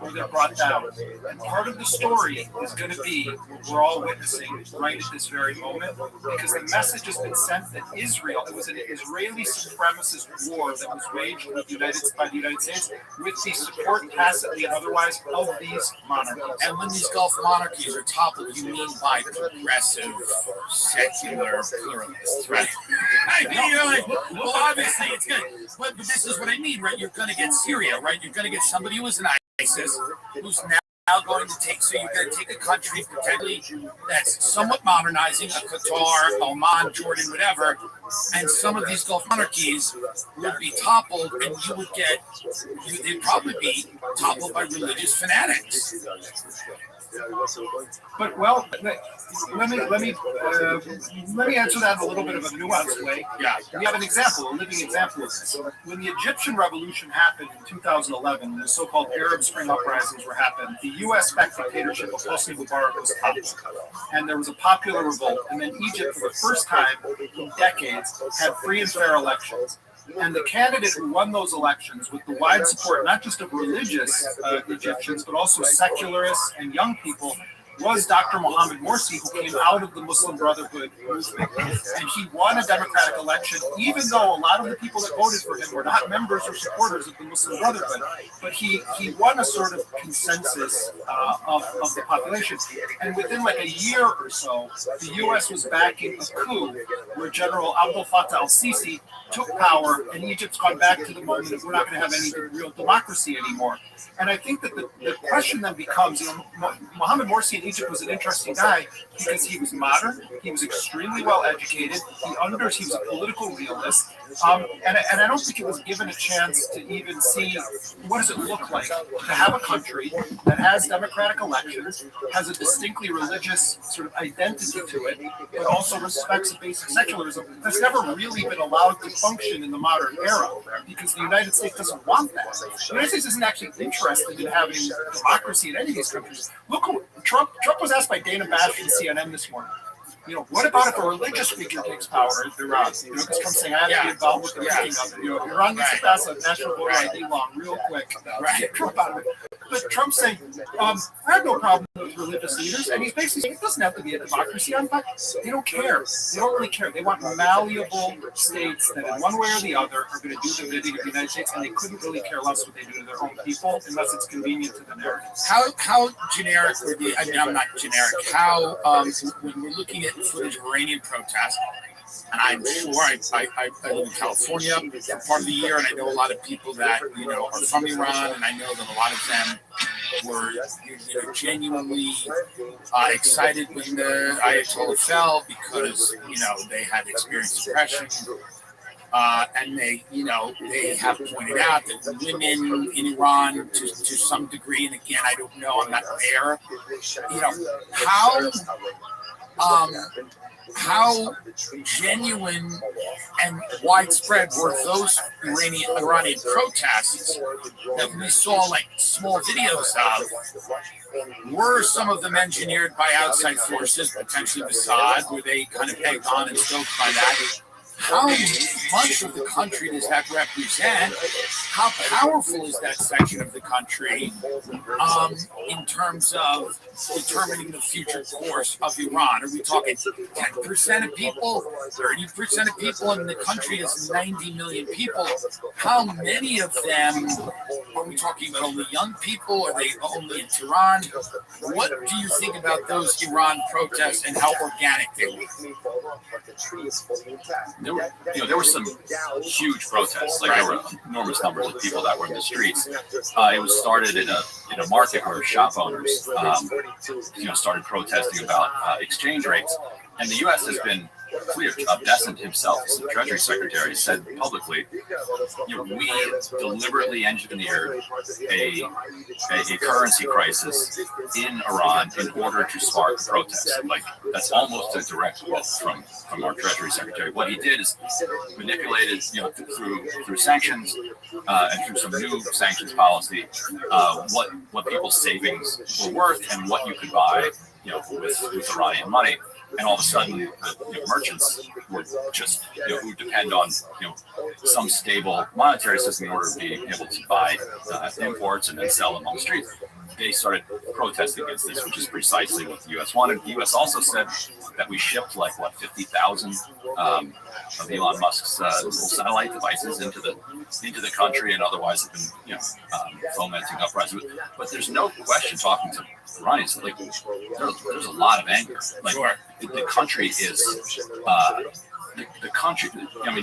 or they're brought down. And part of the story is going to be what we're all witnessing right at this very moment, because the message has been sent that Israel, it was an Israeli supremacist war that was waged by the United States with the support tacitly and otherwise of these monarchies. And when these Gulf monarchies are toppled, you mean by progressive, secular pluralists, right? I mean, you're like, well, obviously it's good. But this is what I mean, right? You're going to get Syria, right? You're going to get somebody who's an ISIS, who's now going to take, so you're going to take a country potentially that's somewhat modernizing, a Qatar, Oman, Jordan, whatever, and some of these Gulf monarchies would be toppled, and you would get, they'd probably be toppled by religious fanatics. But let me answer that in a little bit of a nuanced way. Yeah, we have an example, a living example of this. When the Egyptian Revolution happened in 2011, the so-called Arab Spring uprisings were happening. The U.S.-backed dictatorship of Hosni Mubarak was toppled, and there was a popular revolt. And then Egypt, for the first time in decades, had free and fair elections. And the candidate who won those elections with the wide support, not just of religious Egyptians, but also secularists and young people, was Dr. Mohammed Morsi, who came out of the Muslim Brotherhood movement. And he won a democratic election, even though a lot of the people that voted for him were not members or supporters of the Muslim Brotherhood. But he won a sort of consensus of the population. And within like a year or so, the U.S. was backing a coup where General Abdel Fattah al-Sisi took power, and Egypt's gone back to the moment of we're not going to have any real democracy anymore. And I think that the question then becomes, Mohammed Morsi in Egypt was an interesting guy because he was modern, he was extremely well educated, he was a political realist, and I don't think it was given a chance to even see what does it look like to have a country that has democratic elections, has a distinctly religious sort of identity to it, but also respects the basic secularism that's never really been allowed to function in the modern era because the United States doesn't want that. The United States isn't actually interested in having democracy in any of these countries. Look, Trump was asked by Dana Bash from CNN this morning, what about if a religious figure takes power in Iran? Because Trump's saying, I have to be involved with the making of it. Iran needs to pass a national voter ID law real quick. Get Trump out of it. But Trump's saying, I have no problem with religious leaders. And he's basically saying it doesn't have to be a democracy. They don't care. They don't really care. They want malleable states that in one way or the other are going to do the bidding of the United States, and they couldn't really care less what they do to their own people unless it's convenient to the narrative. How generic I'm not generic. How, when we're looking at footage of Iranian protests, And I'm sure I live in California for part of the year, and I know a lot of people that are from Iran, and I know that a lot of them were genuinely excited when the Ayatollah fell because they had experienced oppression. And they have pointed out that women in Iran, to some degree, and again, I don't know, I'm not there. How genuine and widespread were those Iranian protests that we saw like small videos of? Were some of them engineered by outside forces, potentially Mossad? Were they kind of egged on and stoked by that? How much of the country does that represent? How powerful is that section of the country in terms of determining the future course of Iran? Are we talking 10% of people, 30% of people? And the country is 90 million people. How many of them are we talking about? Only young people? Are they only in Tehran? What do you think about those Iran protests and how organic they were? There were some huge protests. Like there were enormous numbers of people that were in the streets. It was started in a market where shop owners, started protesting about exchange rates, and the U.S. has been clear. Bessent himself, the Treasury Secretary, said publicly, we deliberately engineered a currency crisis in Iran in order to spark protests. Like that's almost a direct quote from our Treasury Secretary. What he did is manipulated, through sanctions and through some new sanctions policy, what people's savings were worth and what you could buy, with Iranian money. And all of a sudden, the merchants were just, who depend on, some stable monetary system in order to be able to buy imports and then sell them on the streets. They started protesting against this, which is precisely what the U.S. wanted. The U.S. also said that we shipped 50,000 of Elon Musk's little satellite devices into the country, and otherwise have been, fomenting uprising. But there's no question, talking to Iranians, there's a lot of anger. The country is the country.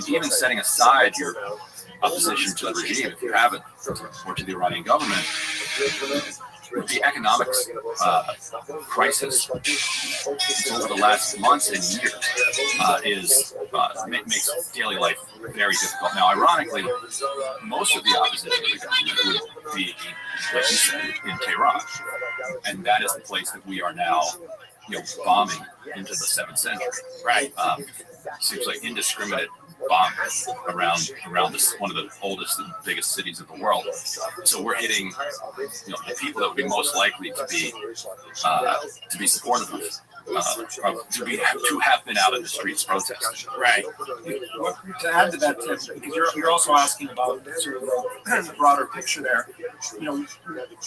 Even setting aside your opposition to the regime, if you have it, or to the Iranian government, the economic crisis over the last months and years makes daily life very difficult. Now, ironically, most of the opposition to the government would be, like you said, in Tehran, and that is the place that we are now, bombing into the 7th century. Right. Seems like indiscriminate bombs around this, one of the oldest and biggest cities in the world. So we're hitting, the people that would be most likely to be supportive of it. To have been out in the streets protesting. Right. Well, to add to that, Tim, because you're also asking about sort of the broader picture there.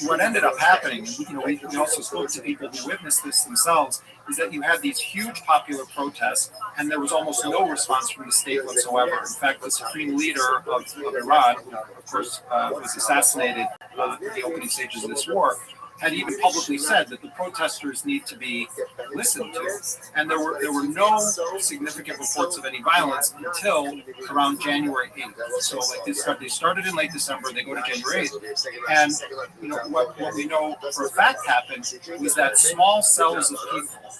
What ended up happening, we also spoke to people who witnessed this themselves, is that you had these huge popular protests, and there was almost no response from the state whatsoever. In fact, the supreme leader of Iran, who of course was assassinated at the opening stages of this war, had even publicly said that the protesters need to be listened to, and there were no significant reports of any violence until around January 8th. So they started in late December, they go to January 8th, and what we know for a fact happened was that small cells of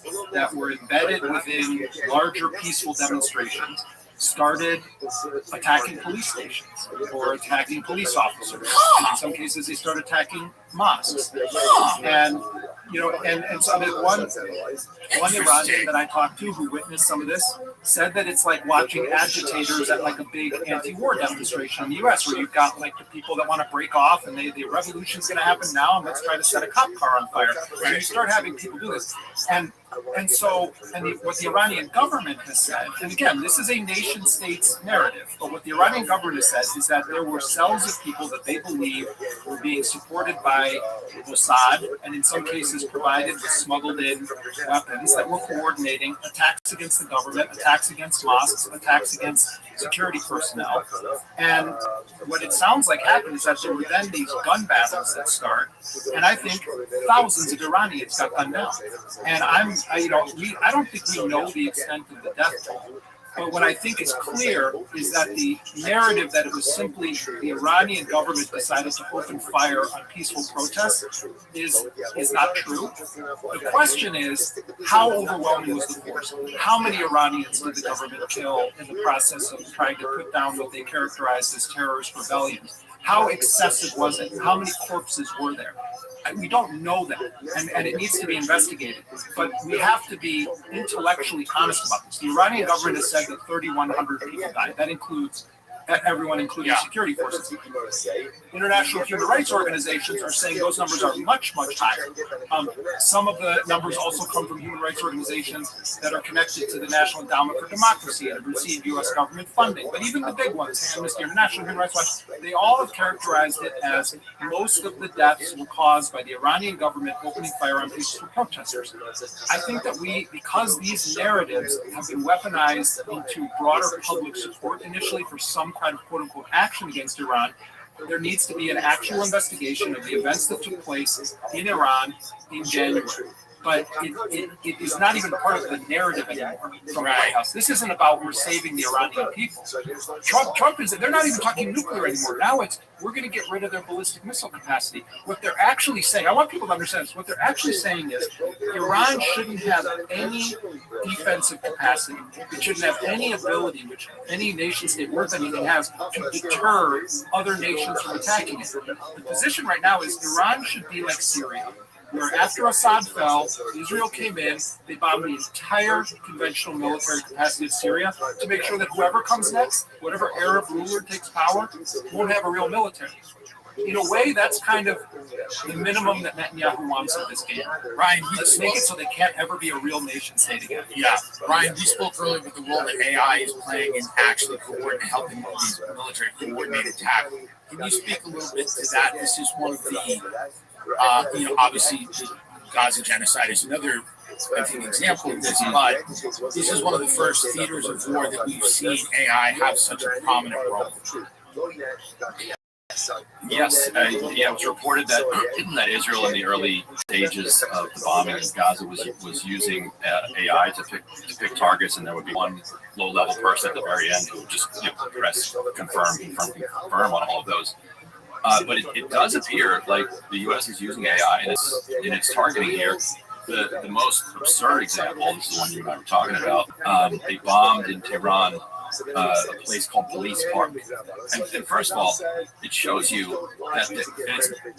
people that were embedded within larger peaceful demonstrations started attacking police stations or attacking police officers. And in some cases, they started attacking mosques. And so one Iranian that I talked to who witnessed some of this said that it's like watching agitators at like a big anti-war demonstration in the U.S. where you've got like the people that want to break off and the revolution's going to happen now, and let's try to set a cop car on fire. So you start having people do this. What the Iranian government has said, and again, this is a nation-state's narrative, but what the Iranian government has said is that there were cells of people that they believe were being supported by Mossad, and in some cases provided with smuggled-in weapons that were coordinating attacks against the government, attacks against mosques, attacks against security personnel. And what it sounds like happened is that there were then these gun battles that start, and I think thousands of Iranians got gunned down. And I don't think we know the extent of the death toll. But what I think is clear is that the narrative that it was simply the Iranian government decided to open fire on peaceful protests is not true. The question is, how overwhelming was the force? How many Iranians did the government kill in the process of trying to put down what they characterized as terrorist rebellion? How excessive was it? How many corpses were there? We don't know that, and it needs to be investigated. But we have to be intellectually honest about this. The Iranian government has said that 3,100 people died. That includes everyone, including security forces. International human rights organizations are saying those numbers are much, much higher. Some of the numbers also come from human rights organizations that are connected to the National Endowment for Democracy and have received U.S. government funding. But even the big ones, Amnesty International, Human Rights Watch, they all have characterized it as most of the deaths were caused by the Iranian government opening fire on peaceful protesters. I think that because these narratives have been weaponized into broader public support initially for some kind of quote-unquote action against Iran, there needs to be an actual investigation of the events that took place in Iran in January. But it is not even part of the narrative anymore from the White House. This isn't about we're saving the Iranian people. Trump is, they're not even talking nuclear anymore. Now it's, we're going to get rid of their ballistic missile capacity. What they're actually saying, I want people to understand this, what they're actually saying is Iran shouldn't have any defensive capacity. It shouldn't have any ability, which any nation state worth anything has, to deter other nations from attacking it. The position right now is Iran should be like Syria, where after Assad fell, Israel came in, they bombed the entire conventional military capacity of Syria to make sure that whoever comes next, whatever Arab ruler takes power, won't have a real military. In a way, that's kind of the minimum that Netanyahu wants in this game. Ryan, let's make it so they can't ever be a real nation state again. Yeah, Ryan, we spoke earlier about the role that AI is playing in actually helping these military coordinate attack. Can you speak a little bit to that? This is one of the obviously the Gaza genocide is another, I think, example of this, but this is one of the first theaters of war that we've seen AI have such a prominent role. Yes, it was reported that Israel in the early stages of the bombing of Gaza was using AI to pick targets, and there would be one low-level person at the very end who would just press confirm on all of those. But it does appear like the U.S. is using AI in its targeting here. The most absurd example, this is the one you and I were talking about, they bombed in Tehran a place called Police Park. And first of all, it shows you that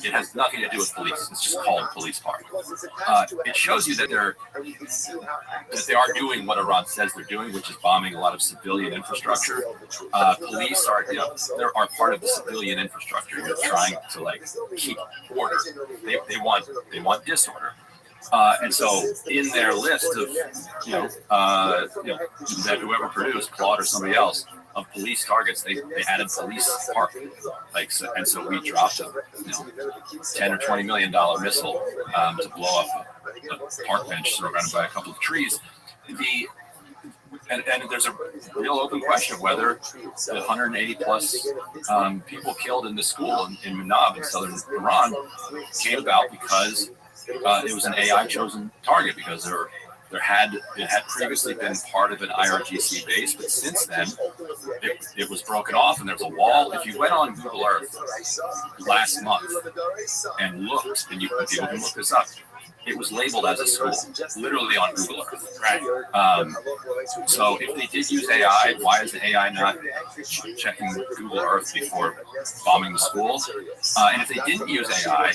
it has nothing to do with police. It's just called Police Park. It shows you that they are doing what Iran says they're doing, which is bombing a lot of civilian infrastructure. Police are part of the civilian infrastructure. They're trying to keep order. They want disorder. And so, in their list of that whoever produced, Claude or somebody else, of police targets, they added Police Park, and so we dropped a $10 or $20 million missile to blow up a park bench surrounded by a couple of trees. And there's a real open question of whether the 180 plus people killed in the school in Manab in southern Iran came about because it was an AI chosen target, because it had previously been part of an IRGC base, but since then it was broken off and there's a wall. If you went on Google Earth last month and looked, and people can look this up, it was labeled as a school, literally on Google Earth. Right. So if they did use AI, why is the AI not checking Google Earth before bombing the school? And if they didn't use AI,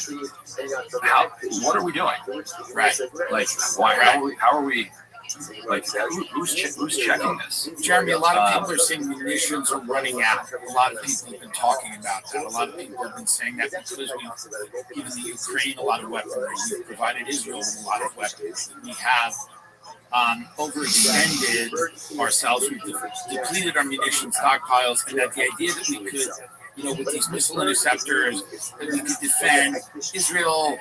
what are we doing? Right. How are we? Who's checking this? Jeremy, a lot of people are saying munitions are running out. A lot of people have been talking about that. A lot of people have been saying that because we've given the Ukraine a lot of weaponry. We've provided Israel with a lot of weapons. We have overextended ourselves. We've depleted our munition stockpiles, and that the idea that we could, with these missile interceptors, that we could defend Israel,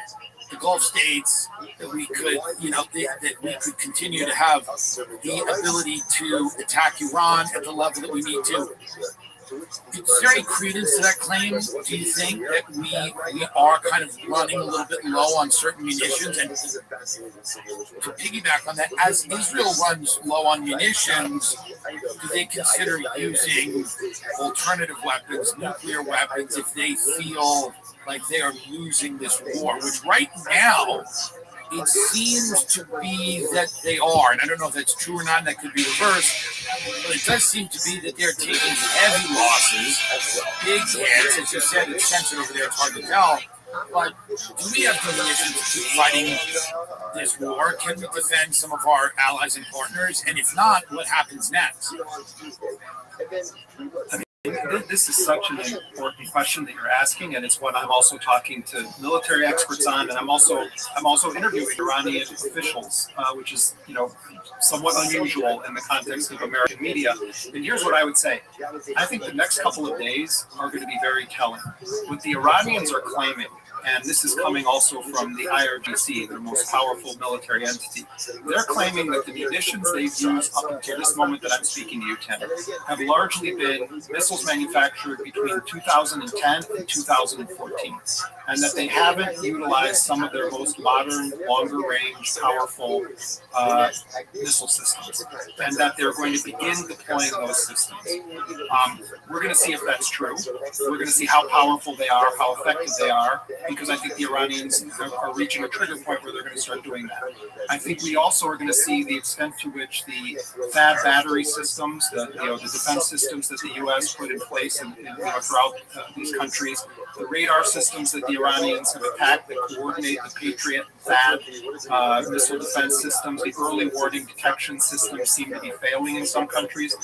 the Gulf states, that we could, that we could continue to have the ability to attack Iran at the level that we need to. Is there any credence to that claim? Do you think that we are kind of running a little bit low on certain munitions? And to piggyback on that, as Israel runs low on munitions, do they consider using alternative weapons, nuclear weapons, if they feel like they are losing this war? Which right now, it seems to be that they are, and I don't know if that's true or not, and that could be reversed, but it does seem to be that they're taking heavy losses, big hits. As you said, it's sensitive over there, it's hard to tell. But do we have the munitions to keep fighting this war? Can we defend some of our allies and partners? And if not, what happens next? This is such an important question that you're asking, and it's what I'm also talking to military experts on, and I'm also interviewing Iranian officials, which is somewhat unusual in the context of American media. And here's what I would say: I think the next couple of days are going to be very telling. What the Iranians are claiming, and this is coming also from the IRGC, their most powerful military entity. They're claiming that the munitions they've used up until this moment that I'm speaking to you, Tim, have largely been missiles manufactured between 2010 and 2014, and that they haven't utilized some of their most modern, longer-range, powerful missile systems, and that they're going to begin deploying those systems. We're going to see if that's true. We're going to see how powerful they are, how effective they are, because I think the Iranians are reaching a trigger point where they're going to start doing that. I think we also are going to see the extent to which the THAAD battery systems, the defense systems that the U.S. put in place throughout these countries, the radar systems that the Iranians have attacked that coordinate the Patriot, THAAD, missile defense systems, the early warning detection systems seem to be failing in some countries.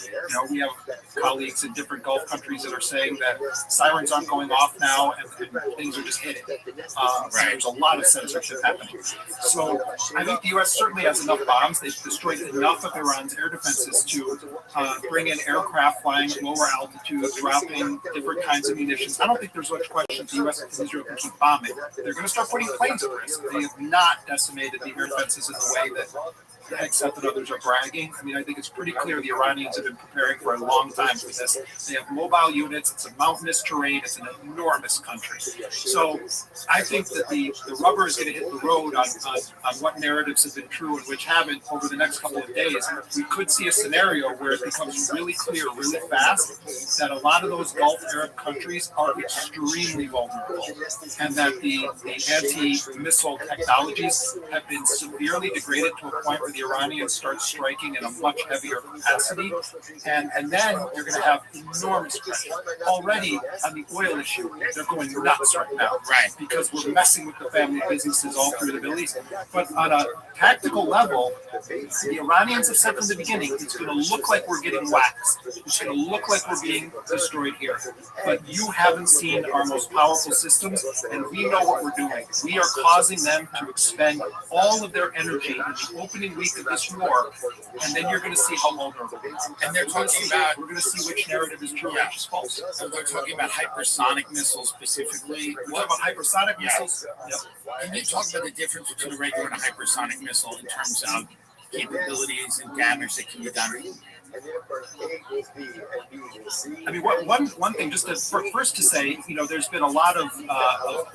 We have colleagues in different Gulf countries that are saying that sirens aren't going off now and things are just hitting. There's a lot of censorship happening. So I think the U.S. certainly has enough bombs. They've destroyed enough of Iran's air defenses to bring in aircraft flying at lower altitude, dropping different kinds of munitions. I don't think there's much question the U.S. and Israel can keep bombing. They're going to start putting planes at risk. They have not decimated the air defenses in the way that except that others are bragging. I mean, I think it's pretty clear the Iranians have been preparing for a long time for this. They have mobile units. It's a mountainous terrain. It's an enormous country. So I think that the rubber is going to hit the road on what narratives have been true and which haven't over the next couple of days. We could see a scenario where it becomes really clear, really fast, that a lot of those Gulf Arab countries are extremely vulnerable, and that the anti-missile technologies have been severely degraded to a point where the Iranians start striking in a much heavier capacity, and then you're going to have enormous pressure. Already on the oil issue, they're going nuts right now, because we're messing with the family businesses all through the Middle East. But on a tactical level, the Iranians have said from the beginning, it's going to look like we're getting waxed. It's going to look like we're being destroyed here. But you haven't seen our most powerful systems, and we know what we're doing. We are causing them to expend all of their energy in the opening week of this war, and then you're going to see how vulnerable they are. And they're talking about, we're going to see which narrative is true and which is false. So they're talking about hypersonic missiles specifically. What about hypersonic missiles? Yep. Can you talk about the difference between a regular and a hypersonic missile in terms of capabilities and damage that can be done? I mean, one thing, just first to say, there's been a lot of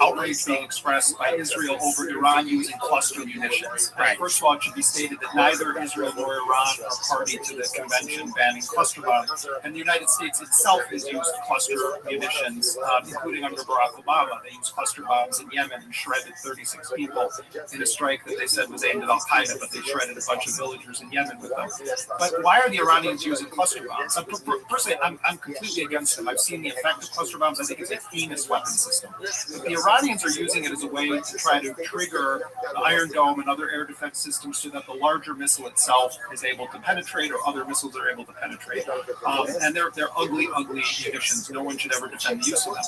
outrage being expressed by Israel over Iran using cluster munitions. First of all, it should be stated that neither Israel nor Iran are party to the convention banning cluster bombs, and the United States itself has used cluster munitions, including under Barack Obama. They used cluster bombs in Yemen and shredded 36 people in a strike that they said was aimed at Al Qaeda, but they shredded a bunch of villagers in Yemen with them. But why are the Iranians using cluster bombs? Personally, I'm completely against them. I've seen the effect of cluster bombs. I think it's a heinous weapon system. But the Iranians are using it as a way to try to trigger the Iron Dome and other air defense systems so that the larger missile itself is able to penetrate, or other missiles are able to penetrate. And they're ugly, ugly munitions. No one should ever defend the use of them.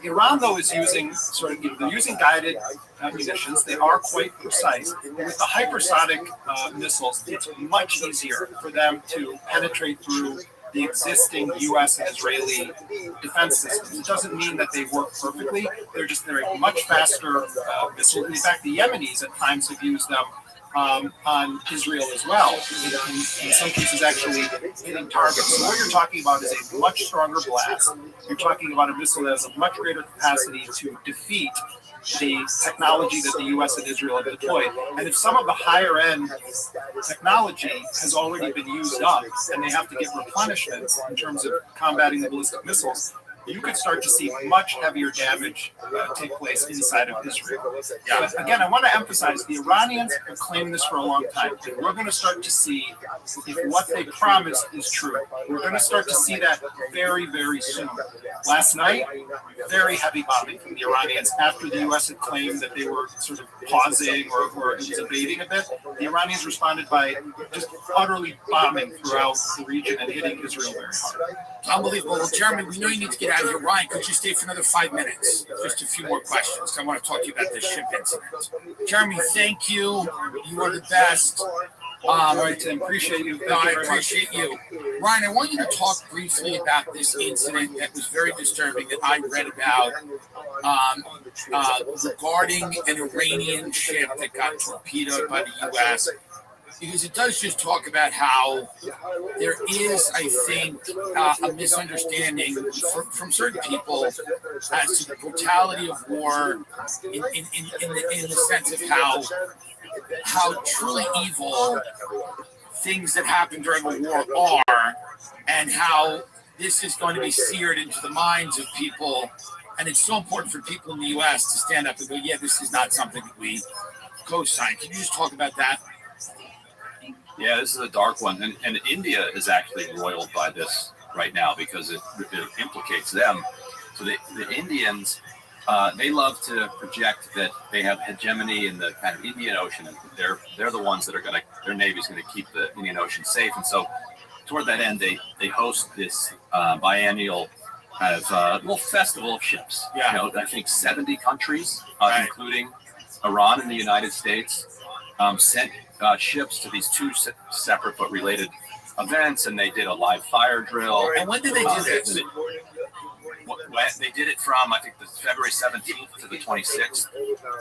Iran, though, is using they're using guided munitions. They are quite precise. With the hypersonic missiles, it's much easier for them to penetrate through the existing U.S. and Israeli defense systems. It doesn't mean that they work perfectly. They're a much faster missile. In fact, the Yemenis at times have used them on Israel as well. In some cases, actually hitting targets. So what you're talking about is a much stronger blast. You're talking about a missile that has a much greater capacity to defeat the technology that the U.S. and Israel have deployed. And if some of the higher end technology has already been used up and they have to get replenishment in terms of combating the ballistic missiles, you could start to see much heavier damage take place inside of Israel. But again, I want to emphasize the Iranians have claimed this for a long time. And we're going to start to see if what they promised is true. We're going to start to see that very, very soon. Last night, very heavy bombing from the Iranians after the U.S. had claimed that they were sort of pausing or it was abating a bit. The Iranians responded by just utterly bombing throughout the region and hitting Israel very hard. Unbelievable. Well, Jeremy, we know you need to get out of here. Ryan, could you stay for another 5 minutes? Just a few more questions. I want to talk to you about this ship incident. Jeremy, thank you. You are the best. All right, Tim. Appreciate you. No, I appreciate you. Ryan, I want you to talk briefly about this incident that was very disturbing that I read about regarding an Iranian ship that got torpedoed by the U.S., because it does just talk about how there is, I think, a misunderstanding from certain people as to the brutality of war in the sense of how truly evil things that happen during a war are, and how this is going to be seared into the minds of people. And it's so important for people in the U.S. to stand up and go, yeah, this is not something that we co-sign. Can you just talk about that? Yeah, this is a dark one, and India is actually roiled by this right now because it implicates them. So the Indians, they love to project that they have hegemony in the kind of Indian Ocean, and they're the ones that are their Navy's going to keep the Indian Ocean safe. And so toward that end, they host this biennial kind of little festival of ships. Yeah. You know, I think 70 countries, including Iran and the United States, sent ships to these two separate but related events, and they did a live fire drill. And when did they do this? They did it from, I think, the February 17th to the 26th.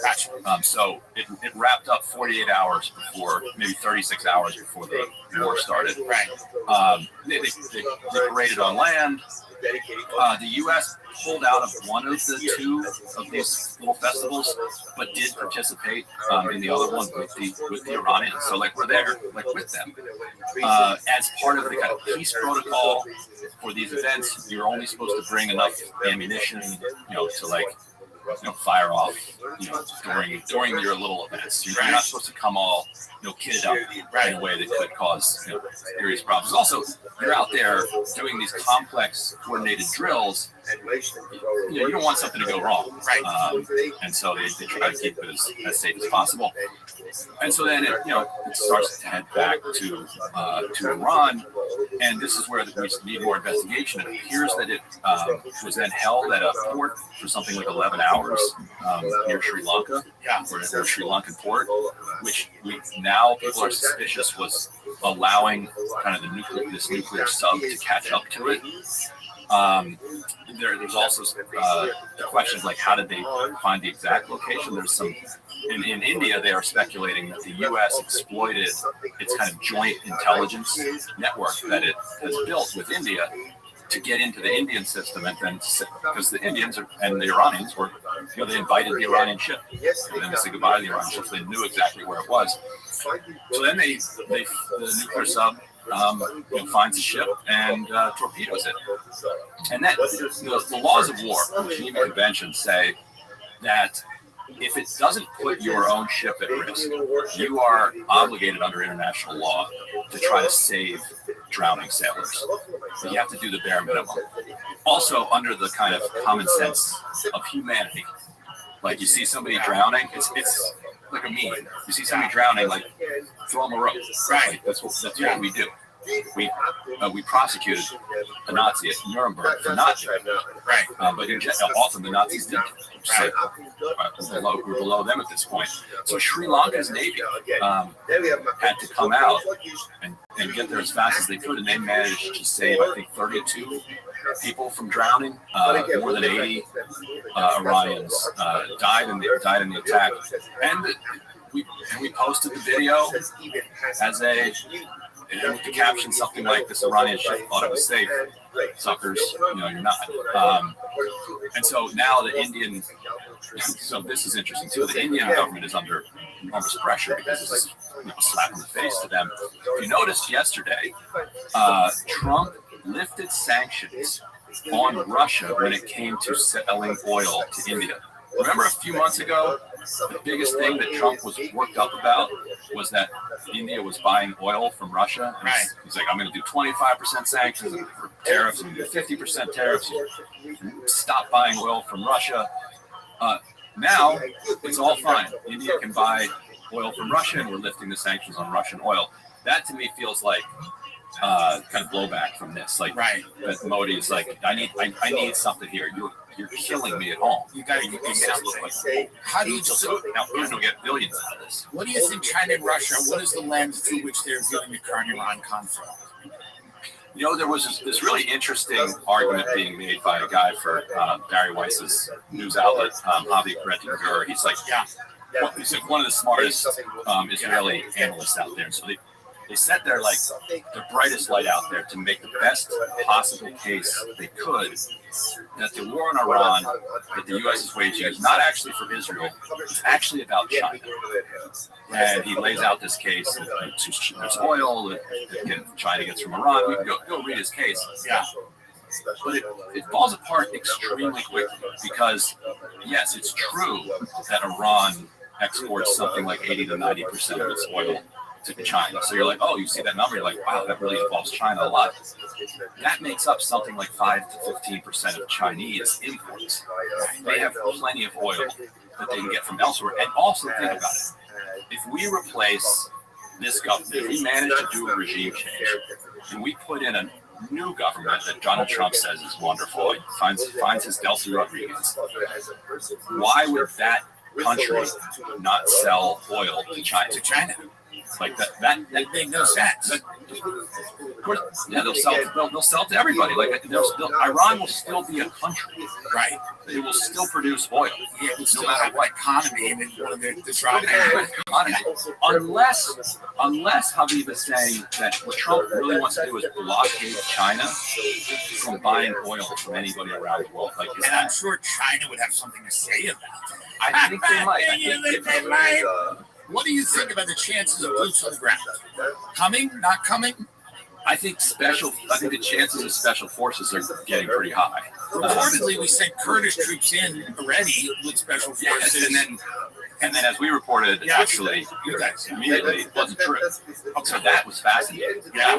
Gotcha. So it wrapped up 48 hours before, maybe 36 hours before the war started. Right. They paraded on land. The U.S. pulled out of one of the two of these little festivals, but did participate in the other one with the Iranians. So, we're there, with them. As part of the kind of peace protocol for these events, you're only supposed to bring enough ammunition, to fire off, during your little events. You're not supposed to come all, kitted up in a way that could cause serious problems. Also, you're out there doing these complex, coordinated drills. You don't want something to go wrong, right? And so they try to keep it as safe as possible. And so then it starts to head back to Iran, and this is where we need more investigation. It appears that it was then held at a port for something like 11 hours near Sri Lanka, or a Sri Lankan port, which now people are suspicious was allowing kind of this nuclear sub to catch up to it. There's also the questions like how did they find the exact location? There's some in India. They are speculating that the U.S. exploited its kind of joint intelligence network that it has built with India to get into the Indian system, and then because the Indians and the Iranians were, they invited the Iranian ship, and then they said goodbye to the Iranian ship. So they knew exactly where it was. So then the nuclear sub finds the ship and torpedoes it. And that the laws of war, the Geneva Convention, say that if it doesn't put your own ship at risk, you are obligated under international law to try to save drowning sailors. So you have to do the bare minimum. Also, under the kind of common sense of humanity, like you see somebody drowning, it's like a meme. You see somebody drowning, throw them a rope. Right. That's what we do. We prosecuted a Nazi at Nuremberg for not doing that. Right. But often the Nazis didn't. Right. We're below them at this point. So Sri Lanka's Navy had to come out and get there as fast as they could, and they managed to save, I think, 32 people from drowning. More than 80 Iranians died in the attack. And we posted the video as a with the caption something like this Iranian ship thought it was safe. Suckers, you're not. And so now the Indian, so this is interesting too. The Indian government is under enormous pressure because this is a slap in the face to them. If you noticed yesterday, Trump lifted sanctions on Russia when it came to selling oil to India. Remember a few months ago, the biggest thing that Trump was worked up about was that India was buying oil from Russia. And he's like, I'm going to do 25% sanctions for tariffs, I'm going to do 50% tariffs, stop buying oil from Russia. Now, it's all fine. India can buy oil from Russia, and we're lifting the sanctions on Russian oil. That to me feels like kind of blowback from this. Like, that Modi is like, I need something here. You're killing me at home. You got to get this something. How do you now we're going to get billions out of this? What do you think China and Russia, what is the lens through which they're viewing the current Iran conflict? There was this really interesting argument being made by a guy for Barry Weiss's news outlet, Avi Rettinger. He's like, he's like one of the smartest Israeli analysts out there. So they set their brightest light out there to make the best possible case they could that the war in Iran that the U.S. is waging is not actually for Israel, it's actually about China. And he lays out this case. There's oil that China gets from Iran. We can go read his case. Yeah. But it falls apart extremely quickly because, yes, it's true that Iran exports something like 80 to 90% of its oil to China. So you're like, oh, you see that number, you're like, wow, that really involves China a lot. That makes up something like 5 to 15% of Chinese imports. They have plenty of oil that they can get from elsewhere. And also think about it. If we replace this government, if we manage to do a regime change, and we put in a new government that Donald Trump says is wonderful, he finds his Delcy Rodriguez, why would that country not sell oil to China? Like that makes no sense. Of course, yeah, they'll sell it to everybody. Like Iran will still be a country, right? It will still produce oil. Yeah, it will still have what economy and the driving economy. Unless Habib is saying that what Trump really wants to do is blockade China from buying oil from anybody around the world. Like, and I'm sure China would have something to say about that. I think they might. What do you think about the chances of boots on the ground? Coming, not coming? I think the chances of special forces are getting pretty high. Reportedly, we sent Kurdish troops in already with special forces. And then as we reported, actually, immediately, it wasn't true. So that was fascinating. That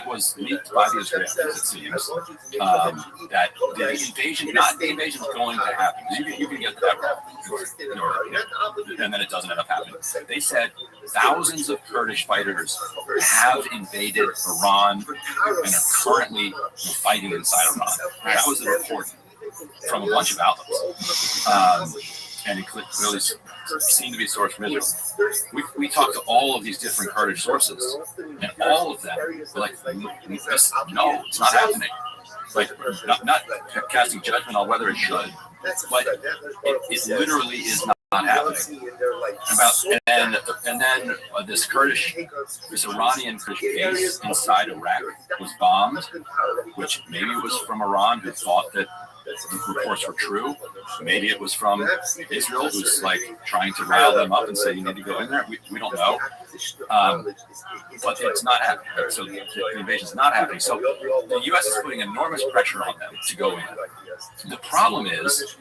was leaked by the Israelis, it seems, that the invasion, not the invasion was going to happen. You can get that wrong. And then it doesn't end up happening. They said thousands of Kurdish fighters have invaded Iran and are currently fighting inside Iran. That was the report from a bunch of outlets. And it clearly seemed to be a source from Israel. We talked to all of these different Kurdish sources, and all of them were like, no, it's not happening. Like, not casting judgment on whether it should, but it literally is not happening. And then this Iranian Kurdish base inside Iraq was bombed, which maybe it was from Iran, who thought that the reports were true. Maybe it was from Israel, who's like trying to rile them up and say, you need to go in there. We don't know. But it's not happening. So the invasion is not happening. So the U.S. is putting enormous pressure on them to go in. The problem is,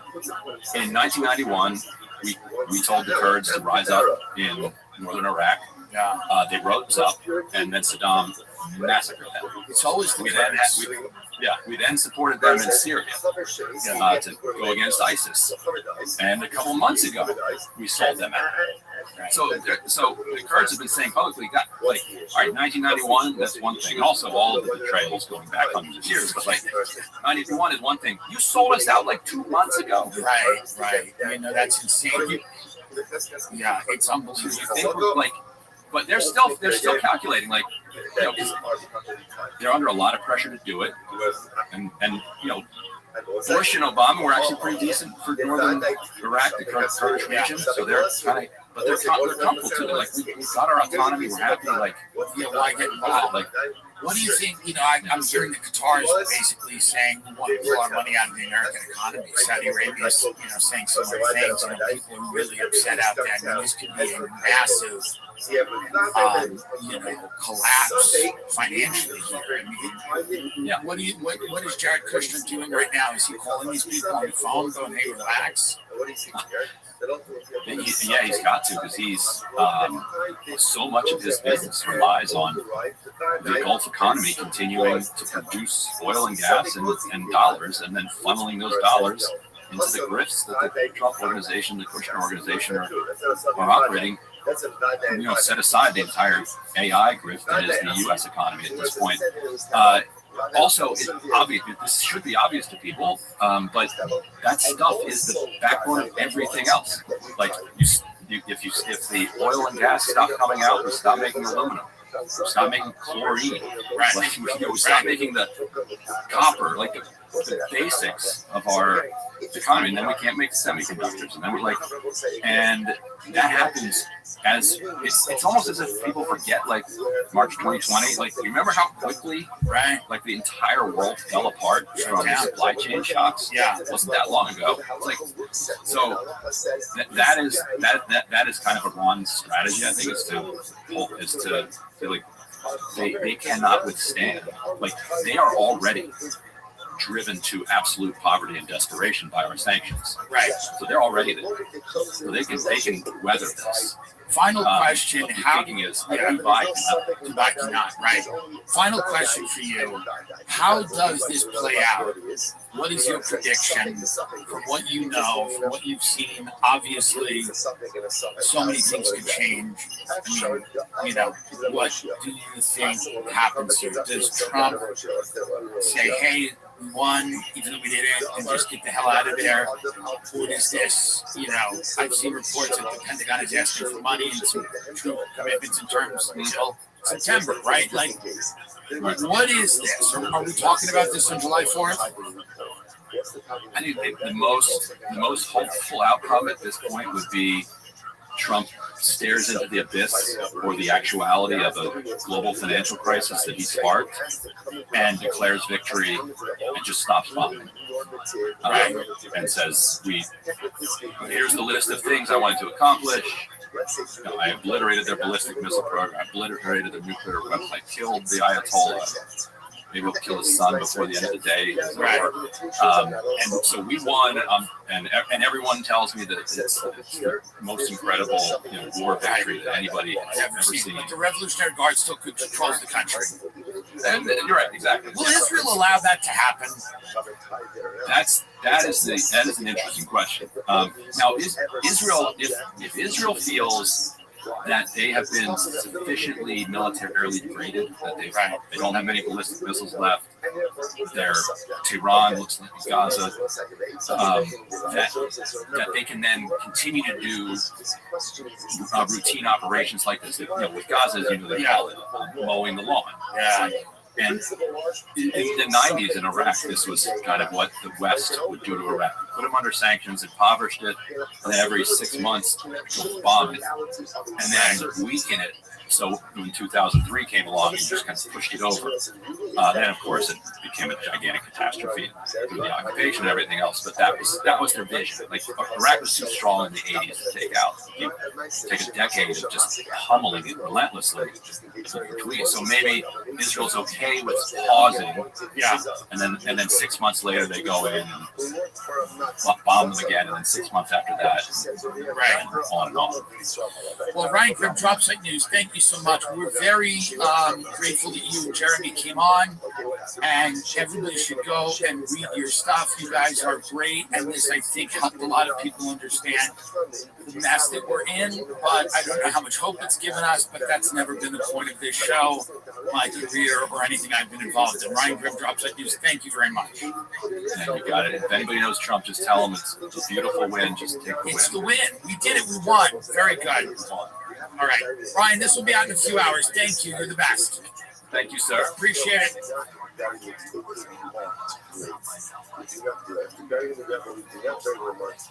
in 1991, we told the Kurds to rise up in northern Iraq. They rose up, and then Saddam massacred them. It's always the we then supported them in Syria to go against ISIS. And a couple months ago, we sold them out. So the Kurds have been saying publicly, all right, 1991, that's one thing. Also, all of the betrayals going back hundreds of years. But 1991 is one thing. You sold us out 2 months ago. Right. That's insane. Yeah, it's unbelievable. But they're still calculating, they're under a lot of pressure to do it, and Bush and Obama were actually pretty decent for northern Iraq, the Kurdish region. So they're kind of but they're comfortable too. They're like, we got our autonomy, we're happy. Like, why get involved? Like, what do you think? I'm hearing the Qataris basically saying we want to pull our money out of the American economy. Saudi Arabia is, saying similar things. People are really upset out there. I mean, this could be a massive, collapse financially here. I mean, what is Jared Kushner doing right now? Is he calling these people on the phone, going, "Hey, relax"? Yeah, he's got to, because he's so much of his business relies on the Gulf economy continuing to produce oil and gas and dollars, and then funneling those dollars into the grifts that the Trump organization, the Kushner organization are operating. Set aside the entire AI grift that is the U.S. economy at this point. Also, it's obvious. This should be obvious to people, but that stuff is the backbone of everything else. Like, if the oil and gas stop coming out, we stop making aluminum, we stop making chlorine, right? Like, we stop making the copper, like the basics of our economy, and then we can't make semiconductors, and then and that happens as it's almost as if people forget, like March 2020. Like, you remember how quickly, right? Like, the entire world fell apart from supply chain shocks. Yeah, it wasn't that long ago. It's like, so that is kind of Iran's strategy. I think is to like they cannot withstand. Like, they are already driven to absolute poverty and desperation by our sanctions. Right. So they're already there. So they can weather this. Final question: how is Dubai cannot, right? Final question for you: how does this play out? What is your prediction from what you know, from what you've seen? Obviously, so many things could change. I mean, what do you think happens here? Does Trump say, "Hey, we won, even though we didn't, and just get the hell out of there"? What is this? I've seen reports that the Pentagon is asking for money and some true commitments in terms until September, right? Like, what is this? Are we talking about this on July 4th? I think the most hopeful outcome at this point would be Trump stares into the abyss, or the actuality of a global financial crisis that he sparked, and declares victory and just stops bombing. And says, here's the list of things I wanted to accomplish. I obliterated their ballistic missile program. I obliterated their nuclear weapons. I killed the Ayatollah. Maybe we'll kill his son before the end of the day. And so we won, and everyone tells me that it's the most incredible war victory that anybody has ever seen. But the Revolutionary Guard still controls the country. And you're right, exactly. Will Israel allow that to happen? That is an interesting question. Now, if Israel feels that they have been sufficiently militarily degraded, that they don't have many ballistic missiles left, Tehran looks like Gaza, that they can then continue to do routine operations like this. With Gaza, as they call it, mowing the lawn. Yeah. And in the 90s in Iraq, this was kind of what the West would do to Iraq. Put them under sanctions, impoverished it, and then every 6 months, bomb it, and then weaken it. So when 2003 came along, and just kind of pushed it over. Then, of course, it became a gigantic catastrophe through the occupation and everything else. But that was their vision. Like, Iraq was too strong in the 80s to take out. Take a decade of just pummeling it relentlessly. So maybe Israel's okay with pausing, and then 6 months later they go in and bomb them again, and then 6 months after that, and on and on. Well, Ryan Grimm, Dropsite News, thank you so much. We're very grateful that you and Jeremy came on, and everybody should go and read your stuff. You guys are great, and this, I think, helped a lot of people understand the mess that we're in, but I don't know how much hope it's given us, but that's never been the point of this show, my career, or anything I've been involved in. Ryan Grimm, Dropsite News, thank you very much. And you got it. If anybody knows Trump, just tell him it's a beautiful win. Just take the win. It's the win. We did it. We won. Very good. All right. Ryan, this will be out in a few hours. Thank you. You're the best. Thank you, sir. Appreciate it. That is what we want to create. We do not do that. Regarding the rebel, we do not bury remarks.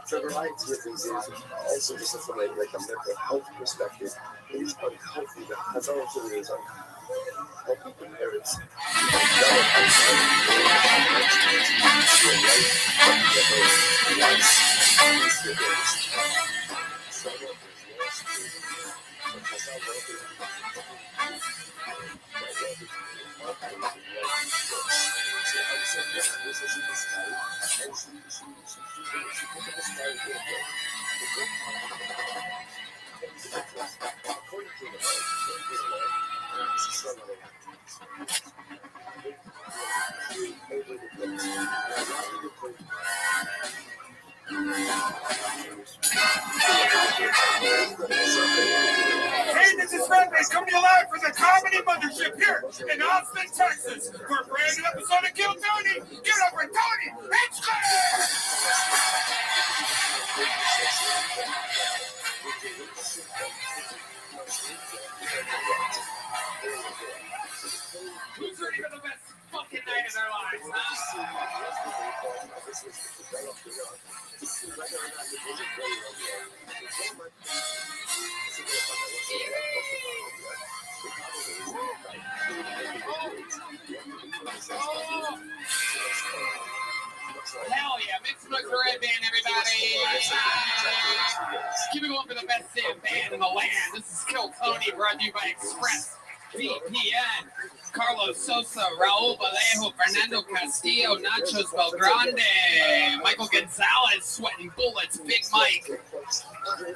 So a variety of things is also just from like a mental health perspective. It is unhealthy. The Hazara is unhealthy for merits. Hey, this is Rabbi coming to you live from the Comedy Mothership here in Austin, Texas, for a brand new episode of Kill Tony. Get over Tony! It's Who's ready for the best fucking night of their lives, huh? Hell yeah, make some noise for Red Band, everybody. Keep it going for the best damn band in the land. This is Kill Tony, brought to you by Express VPN. Carlos Sosa, Raul Vallejo, Fernando Castillo, Nachos Belgrande, Michael Gonzalez, sweating bullets, Big Mike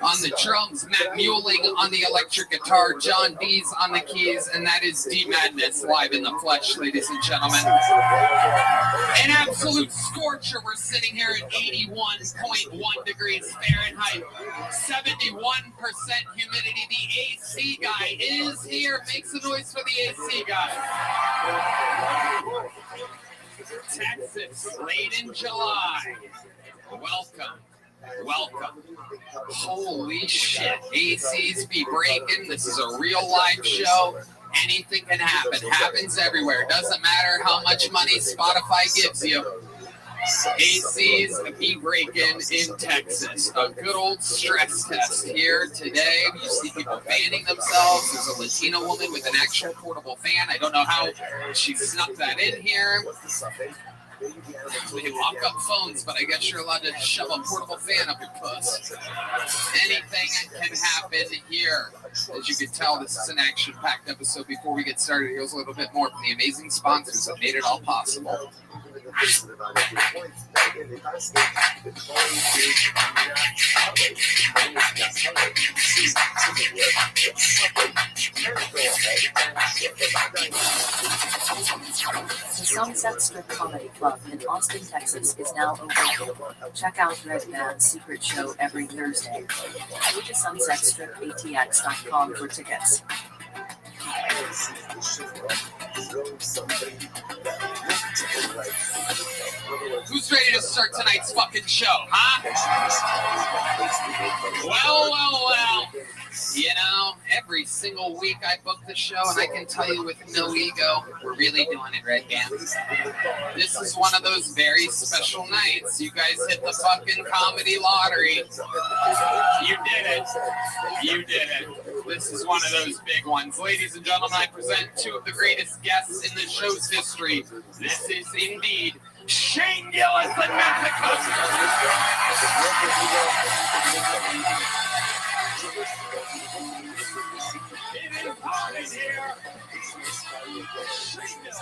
on the drums, Matt Mueling on the electric guitar, John Dees on the keys, and that is D Madness live in the flesh, ladies and gentlemen. An absolute scorcher. We're sitting here at 81.1 degrees Fahrenheit, 71% humidity. The AC guy is here. Make some noise for the AC guy. Texas, late in July. Welcome. Holy shit. ACs be breaking. This is a real live show. Anything can happen. Happens everywhere. Doesn't matter how much money Spotify gives you. ACs be breaking in Texas. A good old stress test here today. You see people fanning themselves. There's a Latina woman with an actual portable fan. I don't know how she snuck that in here. They lock up phones, but I guess you're allowed to shove a portable fan up your puss. Anything can happen here. As you can tell, this is an action-packed episode. Before we get started, here's a little bit more from the amazing sponsors that made it all possible. The Sunset Strip Comedy Club in Austin, Texas is now open. Check out Red Band's secret show every Thursday. Go to sunsetstripatx.com for tickets. Who's ready to start tonight's fucking show, huh? Well. You know, every single week I book the show, and I can tell you with no ego, we're really doing it, Red Band. This is one of those very special nights. You guys hit the fucking comedy lottery. You did it. This is one of those big ones. Ladies and gentlemen, I present two of the greatest guests in the show's history. This is indeed Shane Gillis and Mexico. It is hot in here. Shane Gillis,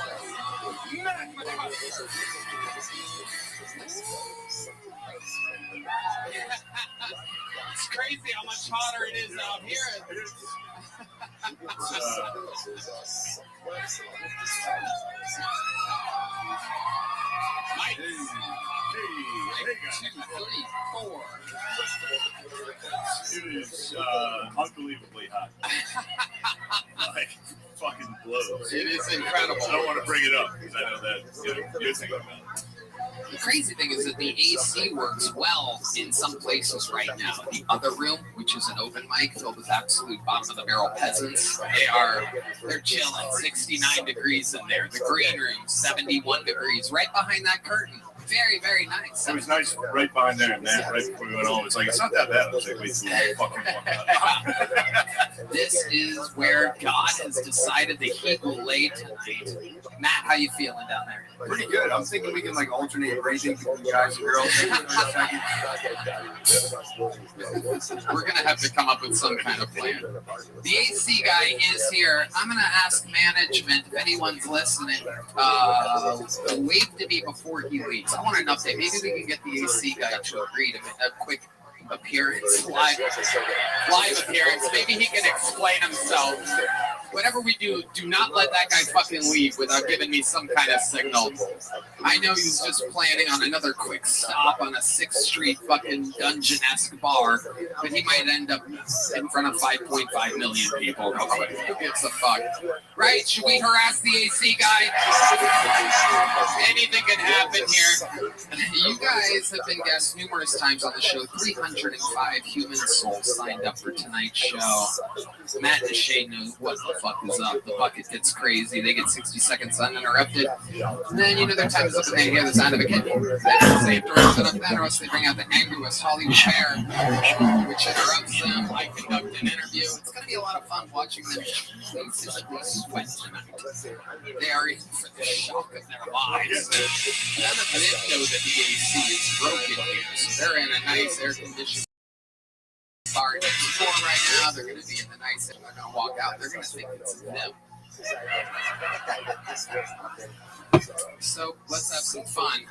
It's crazy how much hotter it is out here. It is unbelievably hot. Like, fucking blows. It is incredible. I don't want to bring it up because I know that you're thinking about it. The crazy thing is that the AC works well in some places right now. The other room, which is an open mic filled with absolute bottom of the barrel peasants, they're chilling. 69 degrees in there. The green room, 71 degrees. Right behind that curtain. Very, very nice. It was nice right behind there, man. Right before we went home, it's like it's not that bad. I was like, wait, fucking This is where God has decided the heat will lay tonight. Matt, how you feeling down there? Pretty good. I'm thinking we can like alternate rating between guys and girls. We're gonna have to come up with some kind of plan. The AC guy is here. I'm gonna ask management if anyone's listening. Wave to me before he leaves. I want an update. Maybe we can get the AC guy to agree to a quick appearance, live appearance. Maybe he can explain himself. Whatever we do, do not let that guy fucking leave without giving me some kind of signal. I know he's just planning on another quick stop on a 6th Street fucking dungeon-esque bar, but he might end up in front of 5.5 million people real quick. Who gives a fuck? Right? Should we harass the AC guy? Anything can happen here. You guys have been guests numerous times on the show. 305 human souls signed up for tonight's show. Matt and Shay knows what the fuck is up. The bucket gets crazy. They get 60 seconds uninterrupted. And then, their time is up and they hear the sound of a kid. They have to wrap it up then, or else they bring out the angriest Hollywood pair, which interrupts them. I conduct an interview. It's going to be a lot of fun watching them physically sweat tonight. They are in for the shock of their lives. None of them know that the AC is broken here, so they're in a nice air-conditioned bar next door right now. They're going to be in the nice, and they're going to walk out. They're going to think it's them. So let's have some fun.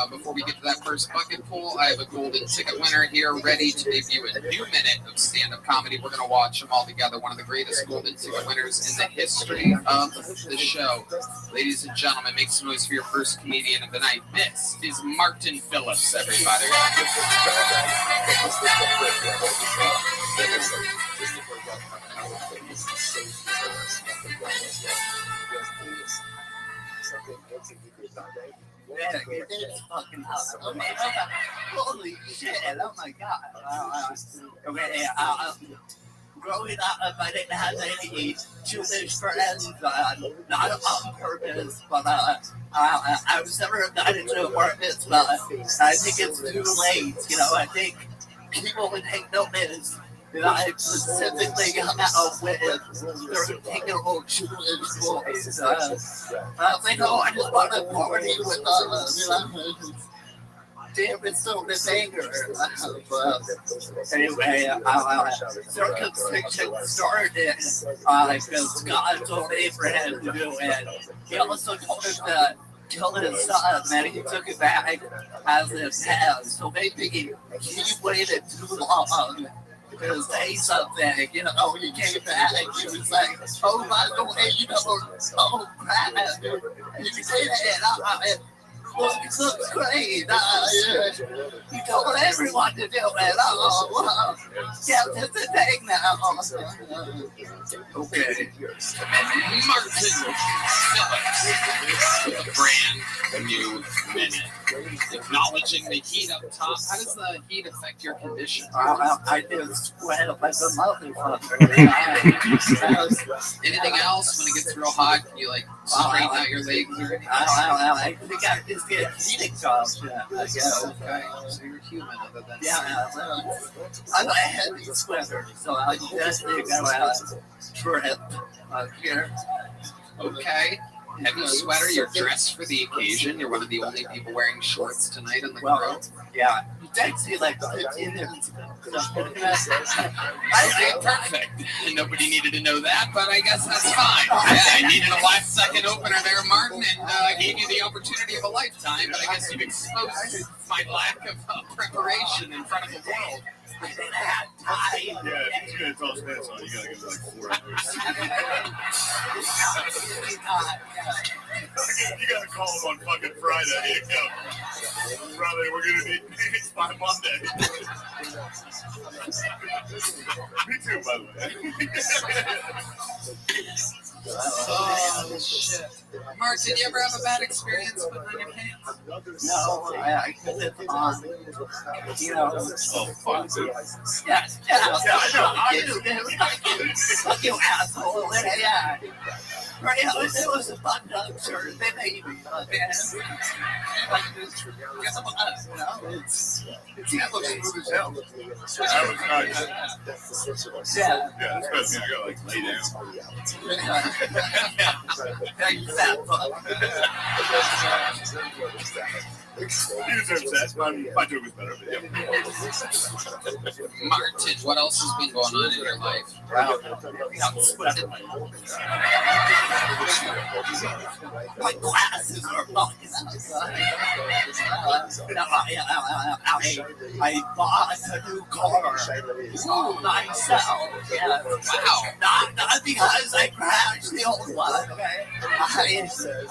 Before we get to that first bucket pool, I have a golden ticket winner here ready to debut a new minute of stand-up comedy. We're going to watch them all together. One of the greatest golden ticket winners in the history of the show. Ladies and gentlemen, make some noise for your first comedian of the night. This is Martin Phillips, everybody. It's fucking awesome. Holy shit, oh my god. Growing up, I didn't have any Jewish friends, not on purpose, but I was never invited to a bar mitzvah. I think it's too late, I think people would take notice. I specifically hung out with 13-year-old Jewish boys. I was like, I just want to party with them. Damn, it's so anger. Anyway, circumcision started because God told Abraham to do it. He also told him to kill his son, and he took it back as his head. So maybe he waited too long to say something, he came back, he was like, oh, by the way, oh, crap, you say that, looks great, he told everyone to do it, yeah, it's a thing now. Okay. Martin Phillips, a brand new minute. Acknowledging the heat up top. How does the heat affect your condition? I just sweat like a motherfucker. Anything else when it gets real hot? Can you straighten out your legs or anything? I think I just get heating jobs. I guess. Okay, so you're human other than I'm a heavy sweater, so I definitely got a trip here. Okay. Heavy sweater, you're dressed for the occasion. You're one of the only people wearing shorts tonight on the crew. Yeah. You texted like 15 minutes ago. Perfect. Nobody needed to know that, but I guess that's fine. I needed a last-second opener there, Martin, and gave you the opportunity of a lifetime, but I guess you've exposed my lack of preparation in front of the world. I didn't have time. Yeah, if he's going to tell us that song, you got to give like 4 hours. You got to call him on fucking Friday. Friday, we're going to need minutes by Monday. Me too, by the way. Oh, shit. Martin, you ever have a bad experience putting on your pants? No, I put it on, you know. Oh, fuck. Yeah, I know. Fuck you, asshole. Yeah. Right, it was a fun doctor. They made me like this. Like this. Guess I'm us, you know? It's That looks smooth as hell. That was nice. Yeah. Yeah, especially I gotta like lay down. Yeah, you fat fuck. He deserves that. My joke was better, but yeah. Martin, what else has been going on in your life? Wow. My glasses are fucking I bought a new car. Ooh, myself. Yeah. Wow. Not because I crashed the old one. Okay.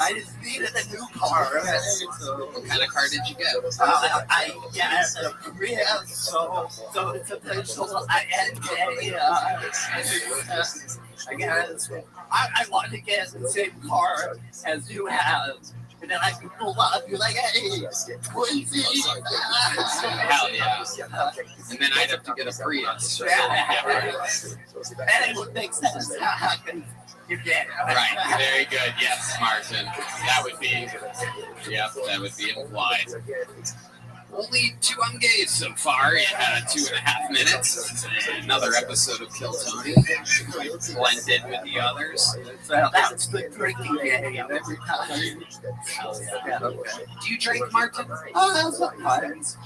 I just needed a new car. Okay? What kind of car did you get? I guess a Prius, so it's a potential I guess I want to get the same car as you have, and then I can pull up. You're like, hey, Quincy. Hell yeah. And then I'd have to get a Prius. And it would make sense. Right, very good. Yes, Martin. That would be implied. Only 2 ungays so far in 2.5 minutes. Another episode of Kill Tony. Blended with the others. So that's the drinking game every time. Do you drink, Martin? Oh, sometimes.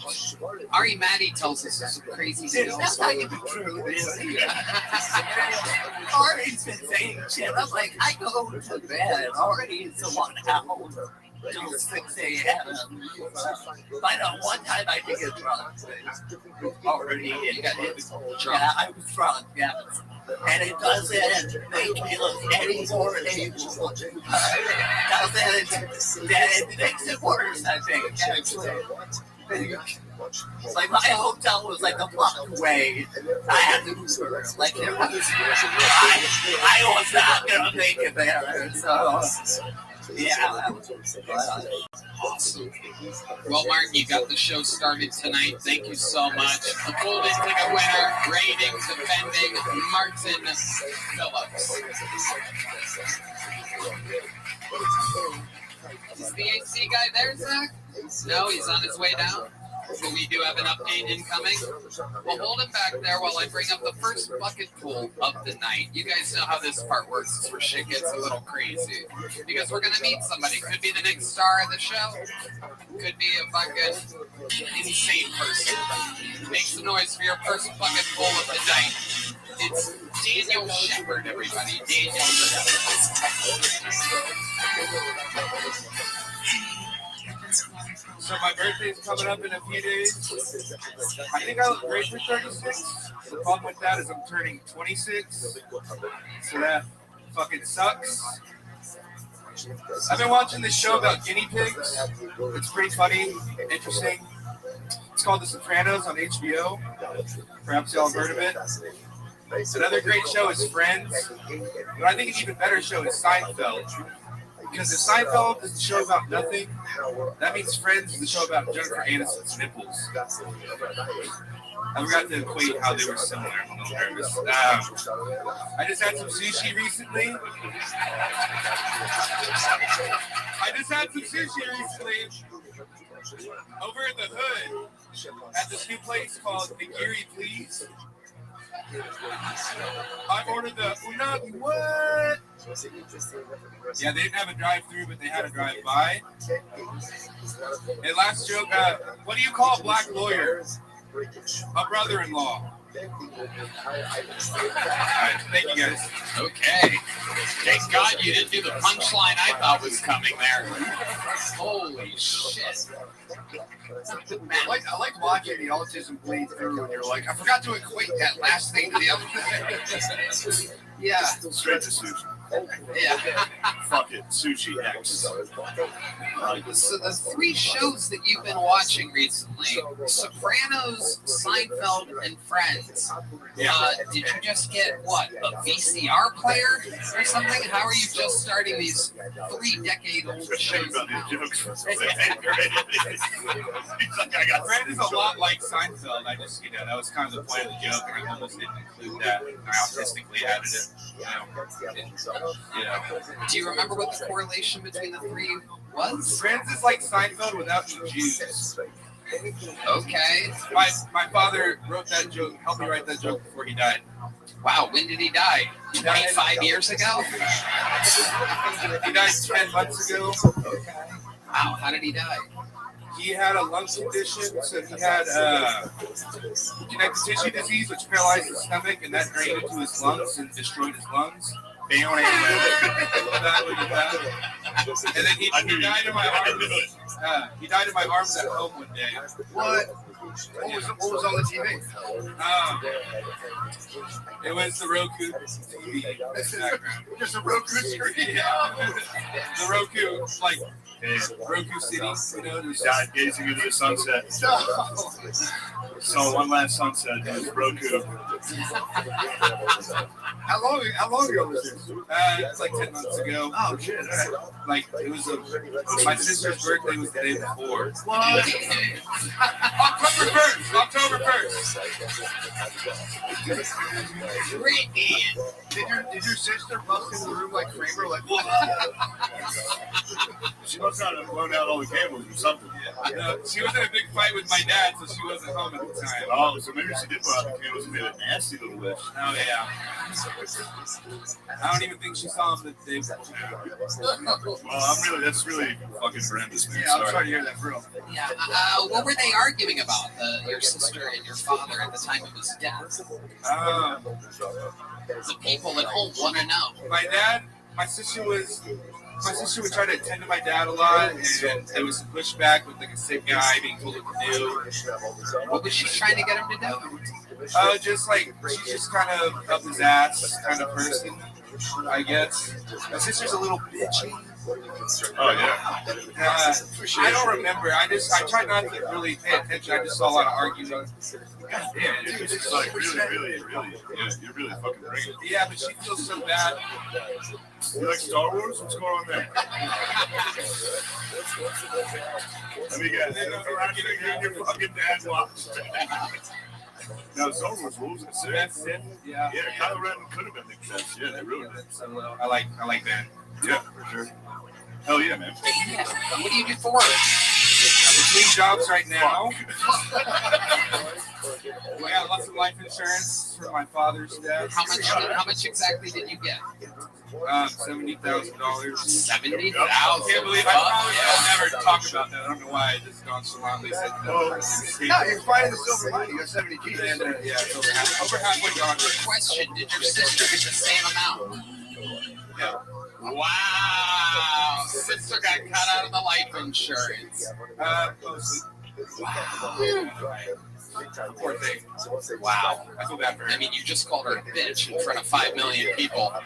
Ari Maddie tells us some crazy deals. That's not even true. Ari's been saying shit. I'm like, I go to bed. Ari's the one out till 6 a.m. I know one time I did get drunk. Already, you got hit. Yeah, I was drunk, yeah. And it doesn't make me look any more able. It makes it worse, I think, actually. Like, my hotel was like a block away. I had to Uber. Like, it was, I was not going to make it there, so... Yeah. Awesome. Well, Martin, you got the show started tonight. Thank you so much. The Golden Ticket winner, reigning, defending, Martin Phillips. Is the AC guy there, Zach? No, he's on his way down. But we do have an update incoming. We'll hold him back there while I bring up the first bucket pool of the night. You guys know how this part works. It's where shit gets a little crazy. Because we're going to meet somebody. Could be the next star of the show. Could be a fucking insane person. Make some noise for your first bucket pool of the night. It's Daniel Shepard, everybody. Daniel Shepard. So my birthday's coming up in a few days. I think I look great for 36. The problem with that is I'm turning 26. So that fucking sucks. I've been watching this show about guinea pigs. It's pretty funny, interesting. It's called The Sopranos on HBO. Perhaps y'all have heard of it. Another great show is Friends. But I think an even better show is Seinfeld. Because if Seinfeld is the show about nothing, that means Friends is the show about Jennifer Aniston's nipples. I forgot to equate how they were similar. I'm a little nervous. I just had some sushi recently. Over in the hood at this new place called Nigiri Please. I ordered the unagi. What? Yeah, they didn't have a drive-through, but they had a drive-by. And last joke, what do you call a black lawyer? A brother-in-law. All right, thank you guys. Okay. Thank God you didn't do the punchline I thought was coming there. Holy shit. I like watching the autism bleed through, and you're like, I forgot to equate that last thing to the other thing. Yeah. Straight to sushi. Yeah. Fuck it, sushi X. So the three shows that you've been watching recently, Sopranos, Seinfeld, and Friends. Did you just get, what, a VCR player or something? How are you just starting these 3-decade-old shows now? Friends is a lot like Seinfeld. I just, that was kind of the point of the joke, and I almost didn't include that. I autistically added it. Do you remember what the correlation between the three was? Friends is like Seinfeld without the Jews. Okay. My father wrote that joke, helped me write that joke before he died. Wow, when did he die? 25 years ago? He died 10 months ago. Wow, how did he die? He had a lung condition, so he had connective tissue disease, which paralyzed his stomach, and that drained into his lungs and destroyed his lungs. And then he died in my arms. He died in my arms at home one day. What? What was on the TV? It was the Roku TV. Just a Roku screen. Yeah. The Roku, like Roku City, Died gazing into the sunset. So one last sunset. It was Roku. How long ago was this? It's like 10 months ago. Oh shit! Like it was my sister's birthday was the day before. What? October 1st. Did your sister bust into the room like Kramer? Like what? She must not have blown out all the cables or something. She was in a big fight with my dad, so she wasn't home at the time. Oh, so maybe she did blow out the cables and made a nasty little wish. Oh yeah. I don't even think she saw him the day before. Well, that's really fucking horrendous, man. Yeah, I'm sorry to hear that, bro. Yeah. What were they arguing about, your sister and your father, at the time of his death? The people at home want to know. My sister would try to attend to my dad a lot, and there was some pushback with like a sick guy being told what to do. What was she trying to get him to do? Just like she's just kind of up his ass kind of person, I guess. My sister's a little bitchy. Oh yeah. I don't remember. I tried not to really pay attention. I just saw a lot of arguing. God damn, dude, it's like really, yeah, you're really fucking bringing it. Yeah, but she feels so bad. You like Star Wars? What's going on there? Let me guess. Your fucking dad watched. No, Star Wars rules at 6. Yeah. Yeah, Kylo Ren could have been the best. Yeah, they ruined it. So I like that. Yeah, for sure. Hell yeah, man. Yeah. What do you do for work? I'm between jobs right now. I got lots of life insurance for my father's death. How much exactly did you get? $70,000. $70,000. I can't believe I'll never talk about that. I don't know why I just nonchalantly said that. No, you're finding the silver lining. You got 70 keys. And, yeah, it's over halfway gone. Question: did your sister get the same amount? Yeah. Wow. Sister got cut out of the life insurance. Mostly. Wow. Poor thing. Wow. I feel bad for her. I mean, you just called her a bitch in front of 5 million people a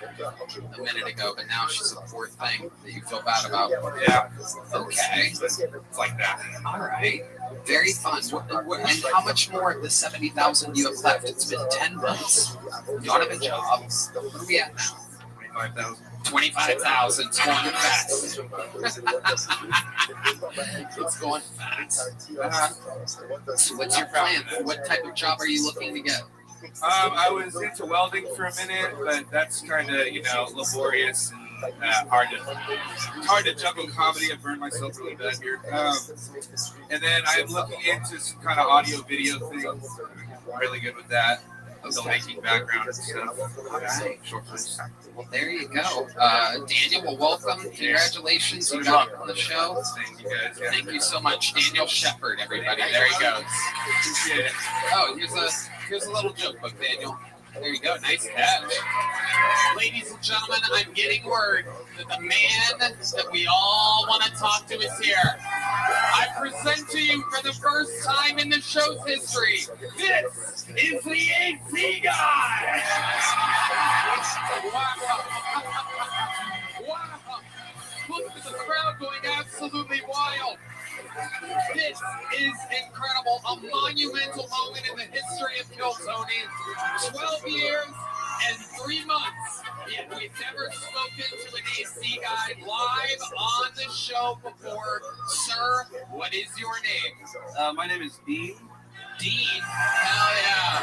minute ago, but now she's a poor thing that you feel bad about. Yeah. Okay. It's like that. All right. Very fun. And how much more of the 70,000 you have left? It's been 10 months. You don't have a job. What are we at now? 25,000. 25,000. It's going fast. It's going fast. So what's your plan? What type of job are you looking to get? I was into welding for a minute, but that's kind of, laborious and hard to juggle comedy. I burned myself really bad here. And then I'm looking into some kind of audio video thing. I'm really good with that. Filmmaking background and stuff. Right. Well, there you go. Daniel, well, welcome. Congratulations. You got on the show. Thank you guys. Yeah. Thank you so much. Daniel Shepard, everybody. There he goes. Appreciate it. Oh, here's a little joke book, Daniel. There you go. Nice catch. Ladies and gentlemen, I'm getting word that the man that we all want to talk to is here. I present to you for the first time in the show's history, this is the AC guy. Wow. crowd going absolutely wild. This is incredible. A monumental moment in the history of Kill Tony. 12 years and 3 months. And we've never spoken to an AC guy live on the show before. Sir, what is your name? My name is Dean. Dean. Hell yeah.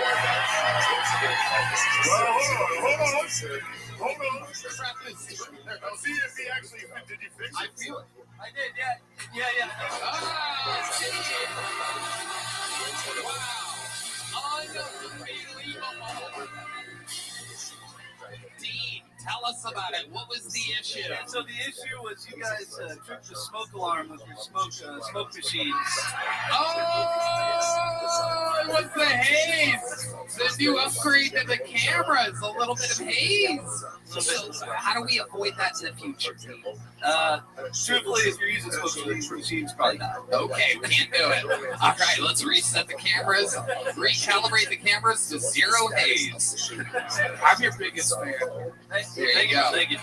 Hold on. I'll see if he actually did he fix it. I feel it. I did, yeah. Wow. Unbelievable. Dean, tell us about it. What was the issue? So the issue was you guys tripped the smoke alarm with your smoke machines. Oh, it was the haze. The new upgrade to the cameras, a little bit of haze. So how do we avoid that in the future, Dean? Truthfully, if you're using smoke machines, probably not. Okay, we can't do it. All right, let's reset the cameras, recalibrate the cameras to zero haze. I'm your biggest fan. There you go. Thank you.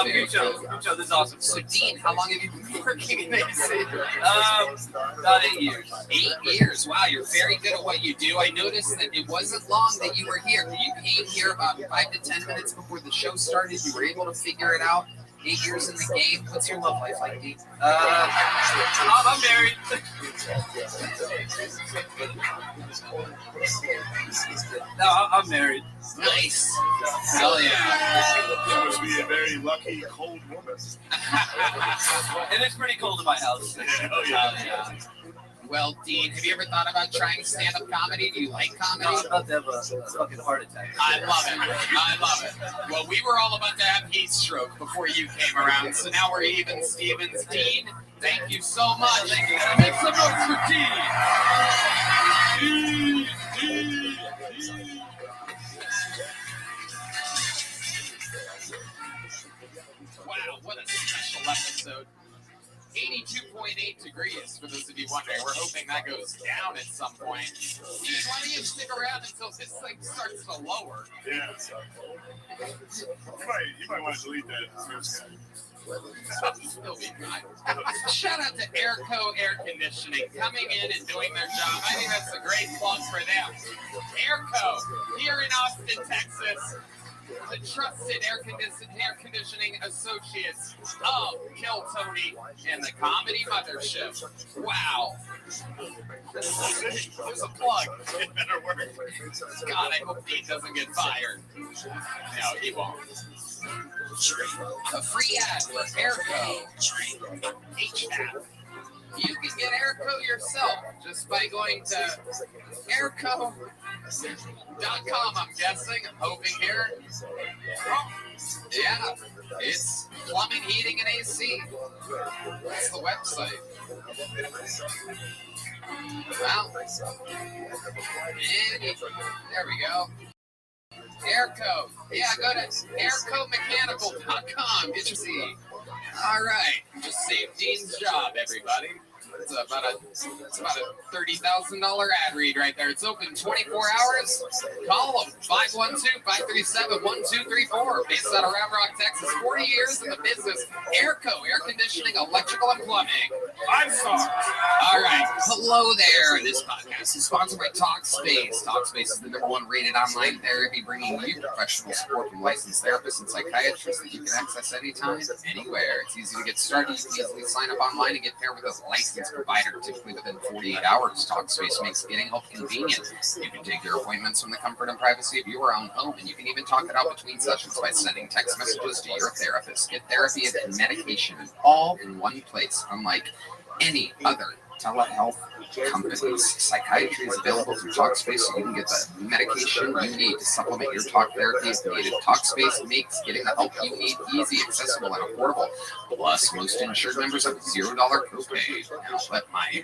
Good show. This is awesome. So, Dean, how long have you been working in AC? About 8 years. 8 years. Wow, you're very good at what you do. I noticed that it wasn't long that you were here. You came here about 5 to 10 minutes before the show started. You were able to figure it out. 8 years in the game. What's your love life like, Dean? I'm married. No, I'm married. Nice. Hell yeah. You must be a very lucky cold woman. It is pretty cold in my house. Yeah. Well, Dean, have you ever thought about trying stand-up comedy? Do you like comedy? I'm about to have a fucking heart attack. I love it. Well, we were all about to have heat stroke before you came around, so now we're even Stevens. Dean, thank you so much. Make some noise for Dean. Dean. Wow, what a special episode. 82.8 degrees, for those of you wondering. We're hoping that goes down at some point. Dean, why don't you stick around until this thing starts to lower? Yeah. You might want to delete that. Still be fine. Shout out to Airco Air Conditioning coming in and doing their job. I think that's a great plug for them. Airco, here in Austin, Texas. The trusted air conditioning associates of Kill Tony and the Comedy Mothership. Wow. There's a plug. It better work. God, I hope Dean doesn't get fired. No, he won't. A free ad for Airco HVAC. You can get Airco yourself just by going to airco.com, I'm guessing. I'm hoping here. Yeah, it's plumbing, heating, and AC. That's the website. Wow. There we go. Airco. Yeah, go to aircomechanical.com. Get your seat. All right. Just saved Dean's job, everybody. It's about a $30,000 ad read right there. It's open 24 hours. Call them 512-537-1234. Based out of Round Rock, Texas. 40 years in the business. Airco, air conditioning, electrical, and plumbing. 5-star. All right. Hello there. This podcast is sponsored by Talkspace. Talkspace is the #1 rated online therapy, bringing you professional support from licensed therapists and psychiatrists that you can access anytime, anywhere. It's easy to get started. You can easily sign up online and get paired with a licensed provider, typically within 48 hours. Talkspace makes getting help convenient. You can take your appointments from the comfort and privacy of your own home, and you can even talk it out between sessions by sending text messages to your therapist. Get therapy and medication all in one place, unlike any other telehealth companies. Psychiatry is available through Talkspace, so you can get the medication you need to supplement your talk therapy if needed. Talkspace makes getting the help you need easy, accessible, and affordable. Plus, most insured members have $0 copay. Now, let my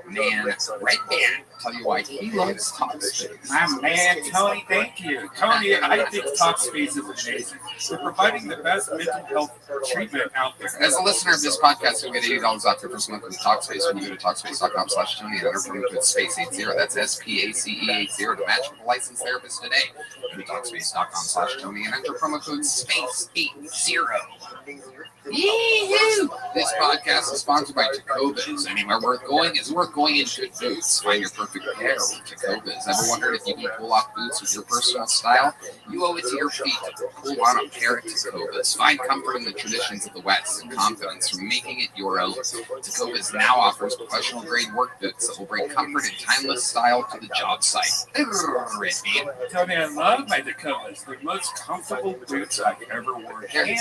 man Red Band tell you why he loves Talkspace. My man, Tony, thank you. Tony, I think Talkspace is amazing. They're providing the best mental health treatment out there. As a listener of this podcast, you'll get $80 off your first month with Talkspace when you go to Talkspace.com/Tony and enter promo code SPACE80. That's SPACE80 to match with a licensed therapist today. Go to Talkspace.com/Tony and enter promo code SPACE80. Yee-hoo! This podcast is sponsored by Jacobas. Anywhere worth going is worth going in good boots. Find your perfect pair with Jacobas. Ever wondered if you can pull off boots with your personal style? You owe it to your feet to pull on a pair of Jacobas. Find comfort in the traditions of the West and confidence from making it your own. Jacobas now offers professional-grade work boots that will bring comfort and timeless style to the job site. Tony, I love my Jacobas. The most comfortable boots I've ever worn. They're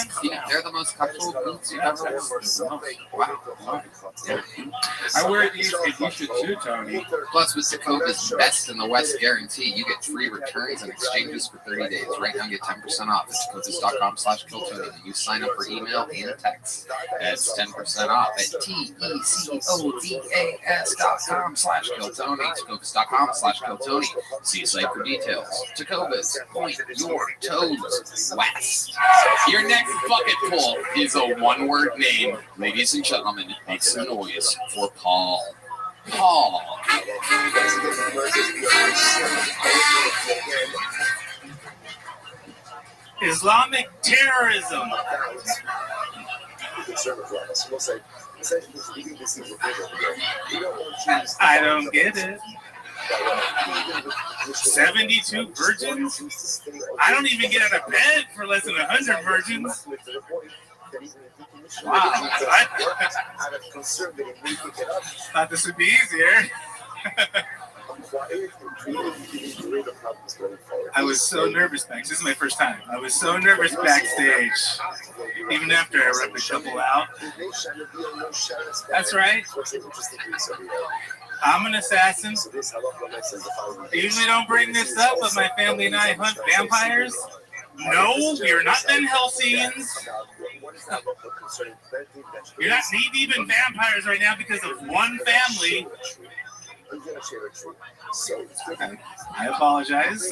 the most comfortable boots you've ever worn. Wow. Yeah. I wear these, and you should too, Tony. Plus, with Jacobas Best in the West guarantee, you get free returns and exchanges for 30 days. Right now, get 10% off at Jacobas.com/KillTony. You sign up for email and text. That's 10% off at TECODAS.com/KillTony. Jacobas.com/KillTony. See site for details. Jacobas, point your toes west. Your next bucket pull is a one-word name. Ladies and gentlemen, make some noise for Paul. Paul. Islamic terrorism. I don't get it. 72 virgins? I don't even get out of bed for less than 100 virgins. Wow. Thought this would be easier. I was so nervous backstage. This is my first time. I was so nervous backstage. Even after I ripped the couple out. That's right. I'm an assassin. I usually don't bring this up, but my family and I hunt vampires. No, you're not Van Helsings. You're not knee-deep in vampires right now because of one family. I apologize.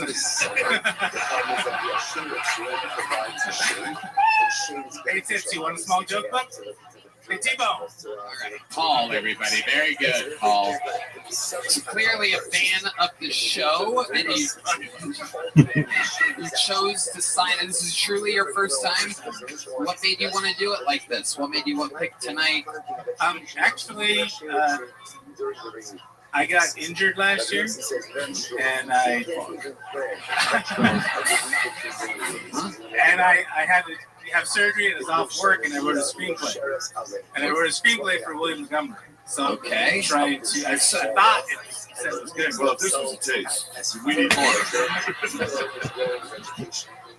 Hey, Tits, you want a small joke book? Hey, T-Bone. All right, Paul, everybody. Very good, Paul. So clearly a fan of the show, and you chose to sign it. This is truly your first time. What made you want to do it like this? What made you want to pick tonight? Actually, I got injured last year, and I had to have surgery and was off work, and I wrote a screenplay. And I wrote a screenplay for William Montgomery. So okay, I thought it said it was good. Well, if this was a taste, we need more.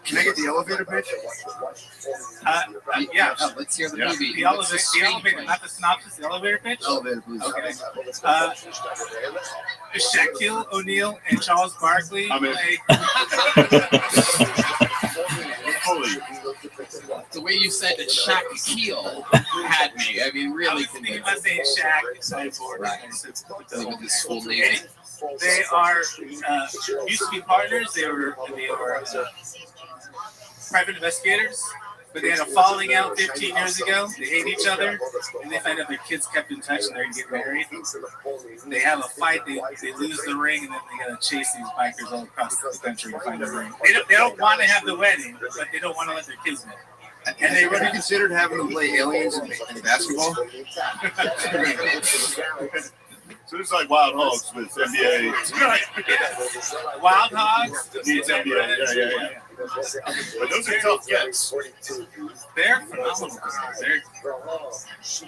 Can I get the elevator pitch? Yeah. Let's hear the movie. The elevator, not the synopsis, the elevator pitch? Elevator, please. Okay. Shaquille O'Neal and Charles Barkley play. The way you said that Shaquille had me. I mean, really. I was thinking about saying Shaq. With his full name. They are used to be partners. They were private investigators, but they had a falling out 15 years ago. They hate each other, and they find out their kids kept in touch and they're going to get married. They have a fight. They lose the ring, and then they got to chase these bikers all across the country to find the ring. They don't want to have the wedding, but they don't want to let their kids marry. And they really considered having them play aliens in basketball? So it's like Wild Hogs with NBA. Right. Wild Hogs needs NBA. Yeah. But those are tough gets. They're phenomenal.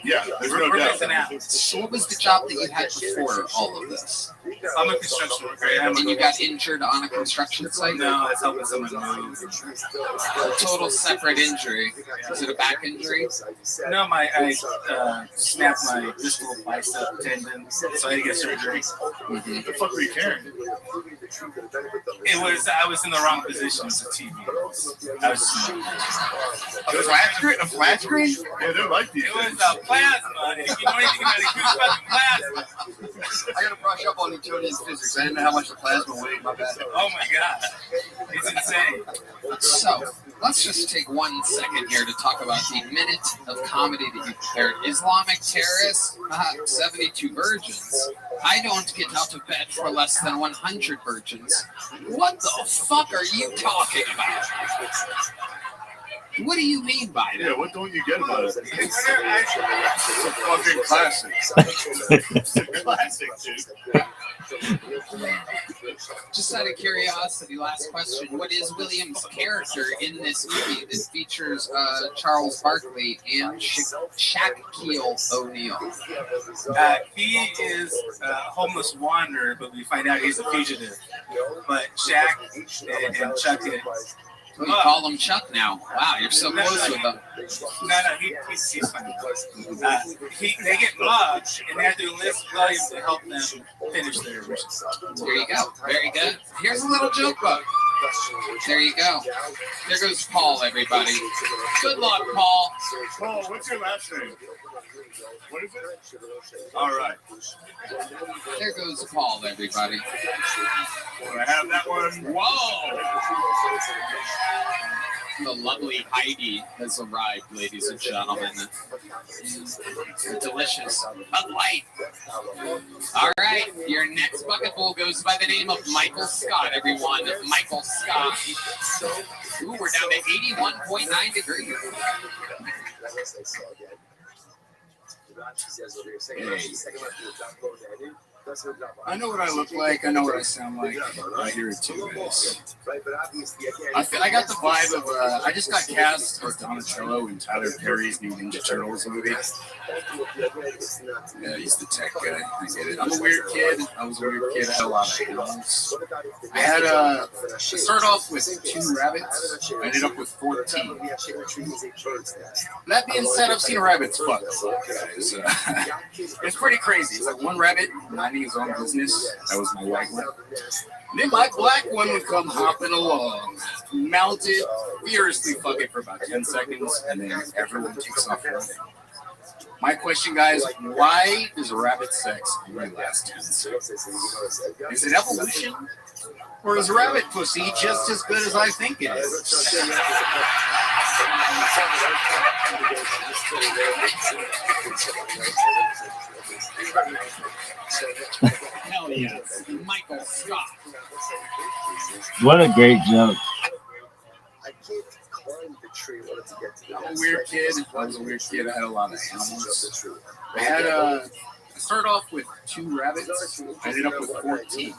There's no doubt. So what was the job that you had before all of this? I'm a construction worker. And you got injured on a construction site? No, I was helping someone move. Total separate injury. Was it a back injury? No, I snapped my distal bicep tendon, so I had to get surgery. The fuck were you carrying? I was in the wrong position. It was a TV. I was A flat screen? Yeah, they're like these. It was a plasma. If you know anything about it, it's fucking plasma. I gotta brush up on Newtonian physics. I didn't know how much the plasma weighed. My bad. Oh my god, it's insane. So, let's just take 1 second here to talk about the minute of comedy that you prepared. Islamic terrorists, 72 virgins. I don't get out of bed for less than 100 virgins. What the fuck are you talking about? What do you mean by that? Yeah, what don't you get about it? It's a fucking classic. It's a classic, dude. Just out of curiosity, last question. What is William's character in this movie that features Charles Barkley and Shaquille O'Neal? He is a homeless wanderer, but we find out he's a fugitive. But Shaq and Chuck Oh, you call him Chuck now. Wow, you're so close with him. No, he's funny. They get mugged, and they have to enlist William to help them finish their mission. There you go. Very good. Here's a little joke book. There you go. There goes Paul, everybody. Good luck, Paul. Paul, what's your last name? What is it? All right. There goes Paul, everybody. I have that one. Whoa! The lovely Heidi has arrived, ladies and gentlemen. Delicious. Bud Light. All right, your next bucket bowl goes by the name of Michael Scott, everyone. Michael Scott. Ooh, we're down to 81.9 degrees. I know what I look like. I know what I sound like. I hear it too, guys. I got the vibe of. I just got cast as Donatello in Tyler Perry's new Ninja Turtles movie. Yeah, he's the tech guy. I get it. I'm a weird kid. I was a weird kid. I had a lot of animals. I had start off with 2 rabbits. I ended up with 14. That being said, I've seen rabbits fuck. Guys. It's pretty crazy. It's like one rabbit minding his own business. That was my white one. Then my black one would come hopping along, mounted, furiously fuck it for about 10 seconds, and then everyone takes off running. My question, guys, why does rabbit sex only last 10 seconds? Is it evolution? Or is rabbit pussy just as good as I think it is? Hell yes, Michael Scott. What a great joke. I'm a weird kid. I was a weird kid. I had a lot of animals. I had start off with 2 rabbits. I ended up with 14.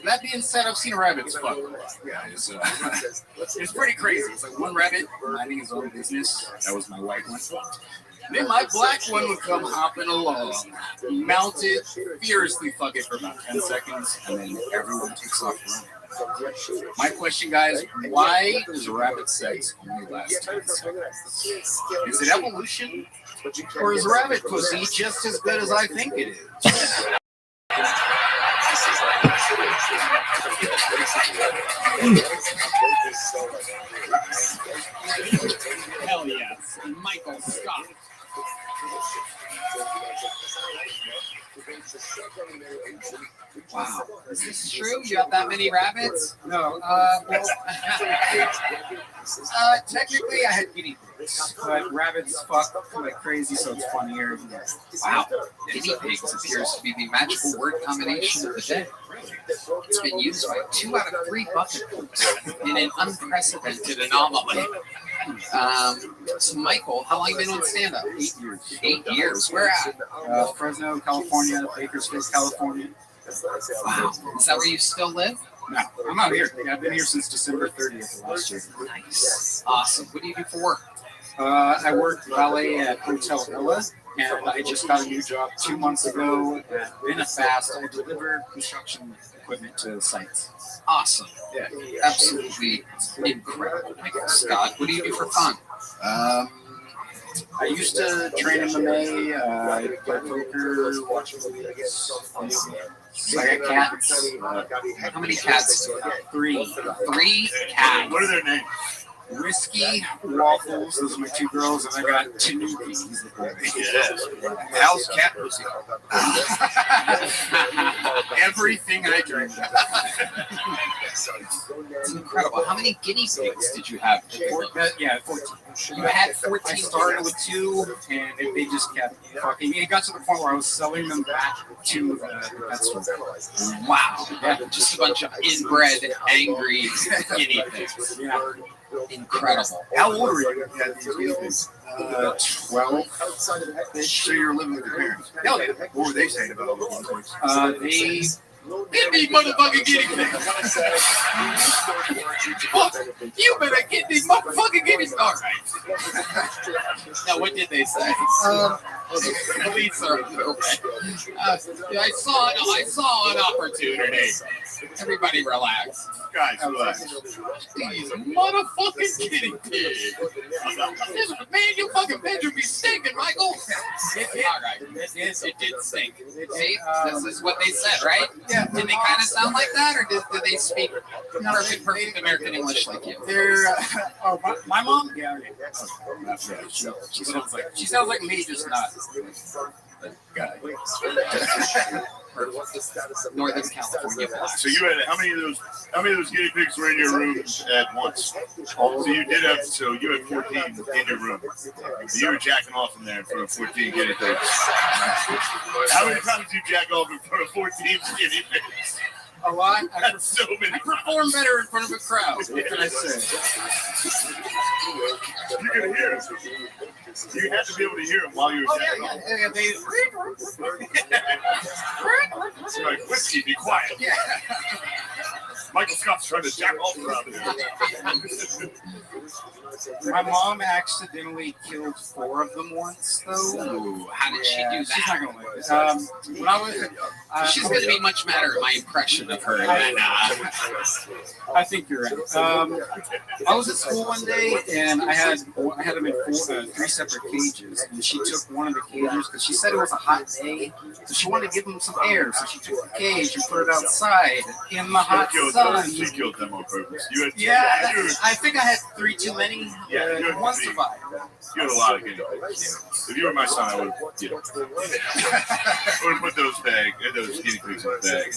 That being said, I've seen rabbits fuck. Yeah, it's pretty crazy. It's like one rabbit minding his own business. That was my white one. Then my black one would come hopping along, mounted, furiously fuck it for about 10 seconds, and then everyone takes off running. My question, guys, why does rabbit sex only last 10 seconds? Is it evolution? Or is rabbit pussy just as good as I think it is? Hell yes, Michael Scott. Wow, is this true? You have that many rabbits? No. Technically, I had guinea pigs, but rabbits fuck like crazy, so it's funnier. Wow, guinea pigs appears to be the magical word combination of the day. It's been used by 2 out of 3 bucket bowls in an unprecedented anomaly. So Michael, how long have you been on stand-up? 8 years. 8 years. Where at? Fresno, California, Bakersfield, California. Wow. Is that where you still live? No, I'm out here. I've been here since December 30th of last year. Nice. Awesome. What do you do for work? I work valet at Hotel Ella, and I just got a new job 2 months ago at Benefast. I deliver construction equipment to sites. Awesome. Yeah, absolutely incredible, Michael Scott. What do you do for fun? I used to train MMA, play poker, watch movies. I got cats. How many cats do you have? 3. 3 cats. What are their names? Whiskey, Waffles, those are my 2 girls, and I got Tanuki. Yes. How's cat pussy? Everything I dreamed of. It's incredible. How many guinea pigs did you have? 14. You had 14. I started with 2, and they just kept fucking. It got to the point where I was selling them back to the pet store. Wow. Yeah, just a bunch of inbred, angry guinea pigs. Yeah. Incredible. How old were you? 12. So you were living with your parents? Oh, yeah. What were they saying about all They. Give me motherfucking guinea pigs. You better get these motherfucking guinea pigs. All right. Now, what did they say? Police are I saw an opportunity. Everybody relax. Guys, relax. These motherfucking guinea pigs. Man, you fucking bedroom be stinking, Michael. All right. It did stink. See, this is what they said, right? Yeah. Did they kind of sound like that, or did they speak perfect American English like you? They're my mom. Yeah. She sounds like me, just not. Guy. Northern California black. So you had how many of those guinea pigs were in your room at once? So you did have 14 in your room. You were jacking off in there in front of 14 guinea pigs. How many times did you jack off in front of 14 guinea pigs? A lot. That's so many. I perform better in front of a crowd. What can I say? You can hear them. You had to be able to hear them while you were jacking off. It's like, whiskey, be quiet. Yeah. Michael Scott's trying to jack off around here. My mom accidentally killed 4 of them once, though. Ooh, how did she do that? She's not gonna like this. When I was, she's going to be much madder at my impression of her than I think you're right. I was at school one day, and I had them in 3 separate cages, and she took one of the cages because she said it was a hot day, so she wanted to give them some air. So she took the cage and put it outside in the hot sun. She killed them on purpose. I think I had 3 too many. One survived. You had a lot of guinea pigs. If you were my son, I would have put those guinea pigs in a bag.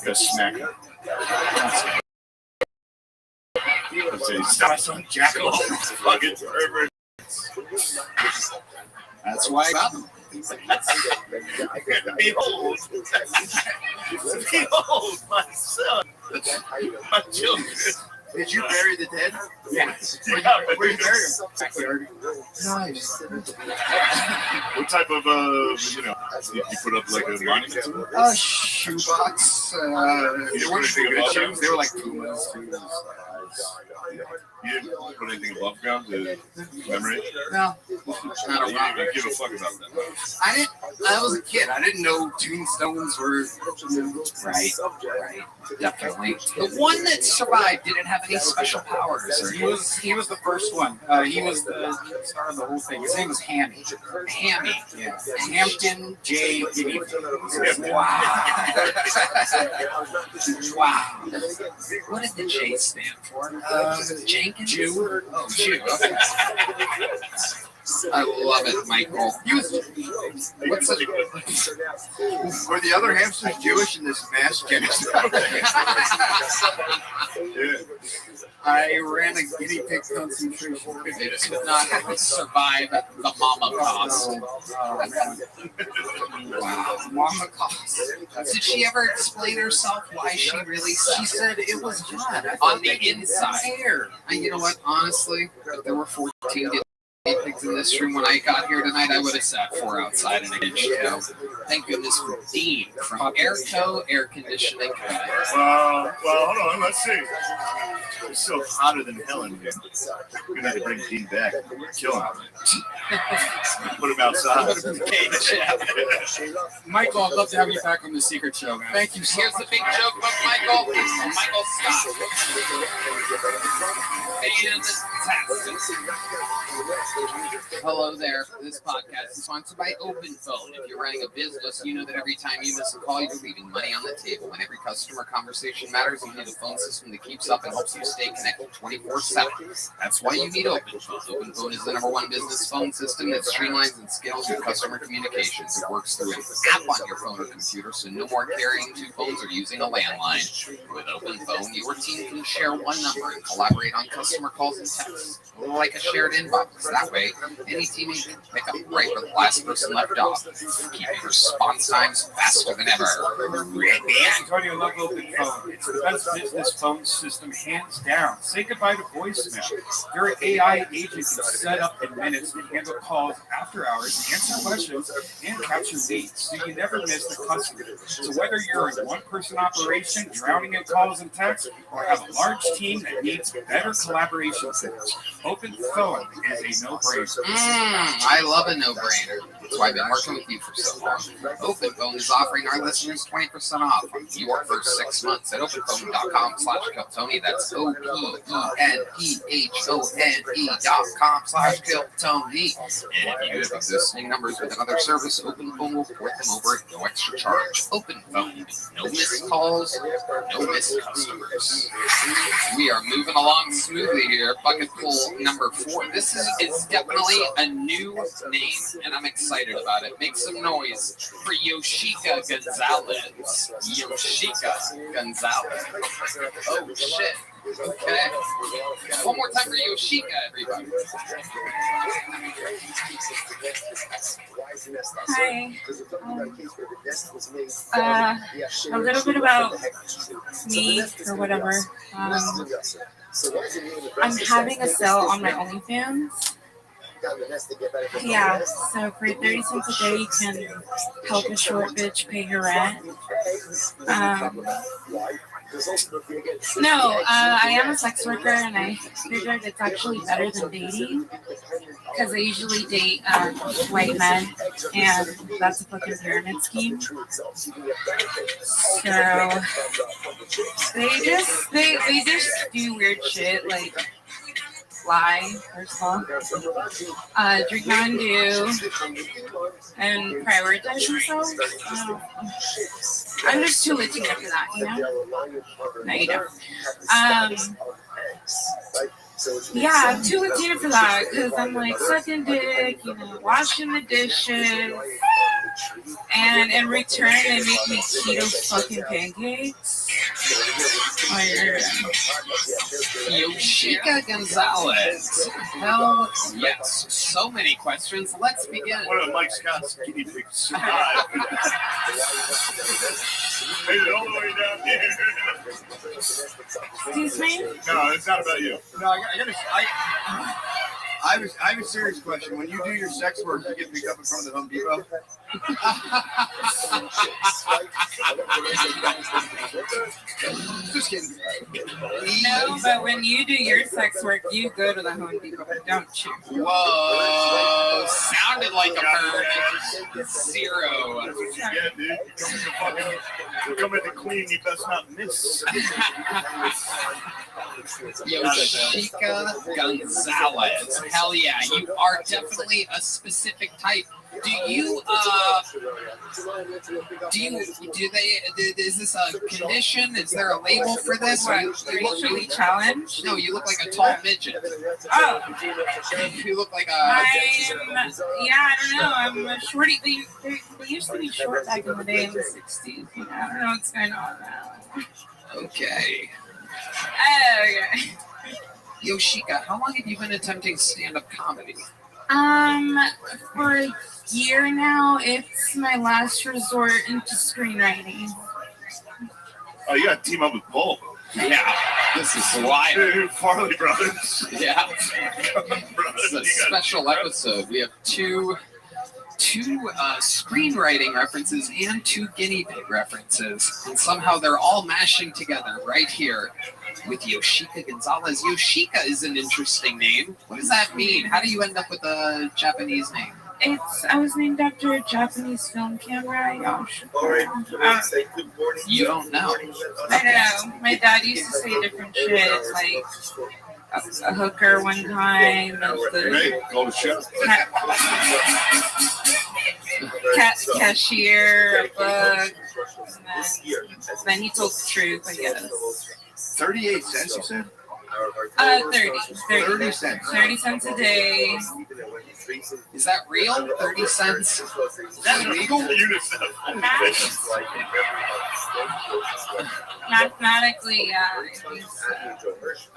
Just smack them. Stop, son, jack off. Fucking pervert. That's why I got them. Behold, my son, my children. Did you bury the dead? Yeah. Where you bury them? Backyard. Nice. What type of, you put up like a monument to them? Shoebox. You didn't put anything above them? They were like Pumas. You didn't put anything above ground to commemorate? No. You didn't even give a fuck about that. I didn't. I was a kid. I didn't know tombstones were right. Definitely. The one that survived didn't have any special powers. Or He was the first one. He was the star of the whole thing. His name was Hammy. Hammy. Yeah. Hampton J. Guinea. Wow. Wow. What did the J stand for? Jenkins? Jew. Oh, Jew. Okay. I love it, Michael. What's were the other hamsters Jewish in this mass genocide? I ran a guinea pig concentration camp. They could not survive the mama cost. Wow. Mama cost. Did she ever explain herself why she really She said it was hot on the inside? And you know what? Honestly, if there were 14 guinea pigs in this room when I got here tonight, I would have sat 4 outside in a good show. Thank goodness for Dean from Airco Air Conditioning. Well, hold on. Let's see. It's so hotter than hell in here. We're going to have to bring Dean back. Kill him. Put him outside. Put him in the cage. Michael, I'd love to have you back on the Secret Show, man. Thank you. Here's the big joke about Michael. Michael, stop. Hello there. This podcast is sponsored by OpenPhone. If you're running a business, you know that every time you miss a call, you're leaving money on the table. When every customer conversation matters, you need a phone system that keeps up and helps you stay connected 24/7. That's why you need OpenPhone. OpenPhone is the #1 business phone system that streamlines and scales your customer communications. It works through an app on your phone or computer, so no more carrying 2 phones or using a landline. With OpenPhone, your team can share one number and collaborate on customer calls and texts, like a shared inbox. That way, any teammate can pick up right where the last person left off, keeping response times faster than ever. Antonio, love OpenPhone. It's the best business phone system, hands down. Say goodbye to voicemail. Your AI agent can set up in minutes to handle calls after hours, answer questions, and capture leads, so you never miss the customer. So whether you're a one-person operation drowning in calls and texts, or have a large team that needs better collaboration tools, OpenPhone is a no-brainer. I love a no-brainer. That's why I've been working with you for so long. OpenPhone is offering our listeners 20% off on your first 6 months at openphone.com/Kiltony. That's OPENPHONE.com/Kiltony. And if you have existing numbers with another service, OpenPhone will port them over at no extra charge. OpenPhone. No missed calls, no missed customers. We are moving along smoothly here. Bucket pool number 4. This is definitely a new name, and I'm excited about it. Make some noise for Yoshika Gonzalez. Yoshika Gonzalez. Oh, shit. Okay. One more time for Yoshika, everybody. Hi. A little bit about me or whatever. I'm having a sale on my OnlyFans. Yeah, so for 30 cents a day, you can help a short bitch pay her rent. No, I am a sex worker, and I figured it's actually better than dating, because I usually date white men, and that's a fucking pyramid scheme. So they just do weird shit, like lie, first of all, drink Mountain Dew, and prioritize themselves. I'm just too Latina for that, you know? No, you don't. Yeah, I'm too Latina for that, because I'm like sucking dick, you know, washing the dishes, and in return they make me keto fucking pancakes. Yoshika Gonzalez. Hell yes. So many questions. Let's begin. What a Mike Scott's guinea pig survive. Made it all the way down here. Excuse me? No, it's not about you. No, I have a serious question. When you do your sex work, you get picked up in front of the Home Depot? Just kidding. No, but when you do your sex work, you go to the Home Depot, don't you? Whoa, sounded like a bird. 0. Yeah, dude. You come in to clean, you best not miss. Yoshika Gonzalez. Hell yeah, you are definitely a specific type. Is this a condition? Is there a label for this? Racially challenged? No, you look like a tall midget. Oh. You look like a... I don't know. I'm a shorty. They used to be short back in the day in the 60s. You know, I don't know what's going on now. Okay. Okay. Yoshika, how long have you been attempting stand-up comedy? For a year now. It's my last resort into screenwriting. Oh, you got to team up with Paul. Yeah, this is wild. Dude, Farley Brothers. Yeah. It's a special episode. We have two screenwriting references and 2 guinea pig references, and somehow they're all mashing together right here. with Yoshika Gonzalez. Yoshika is an interesting name. What does that mean? How do you end up with a Japanese name? I was named after a Japanese film camera. You don't know. I know. My dad used to say different shit, like a hooker one time. Cashier, a book. Then he told the truth, I guess. 38 cents, you said? 30 cents. 30 cents a day. Is that real? 30 cents? Is that legal? Mathematically, yeah.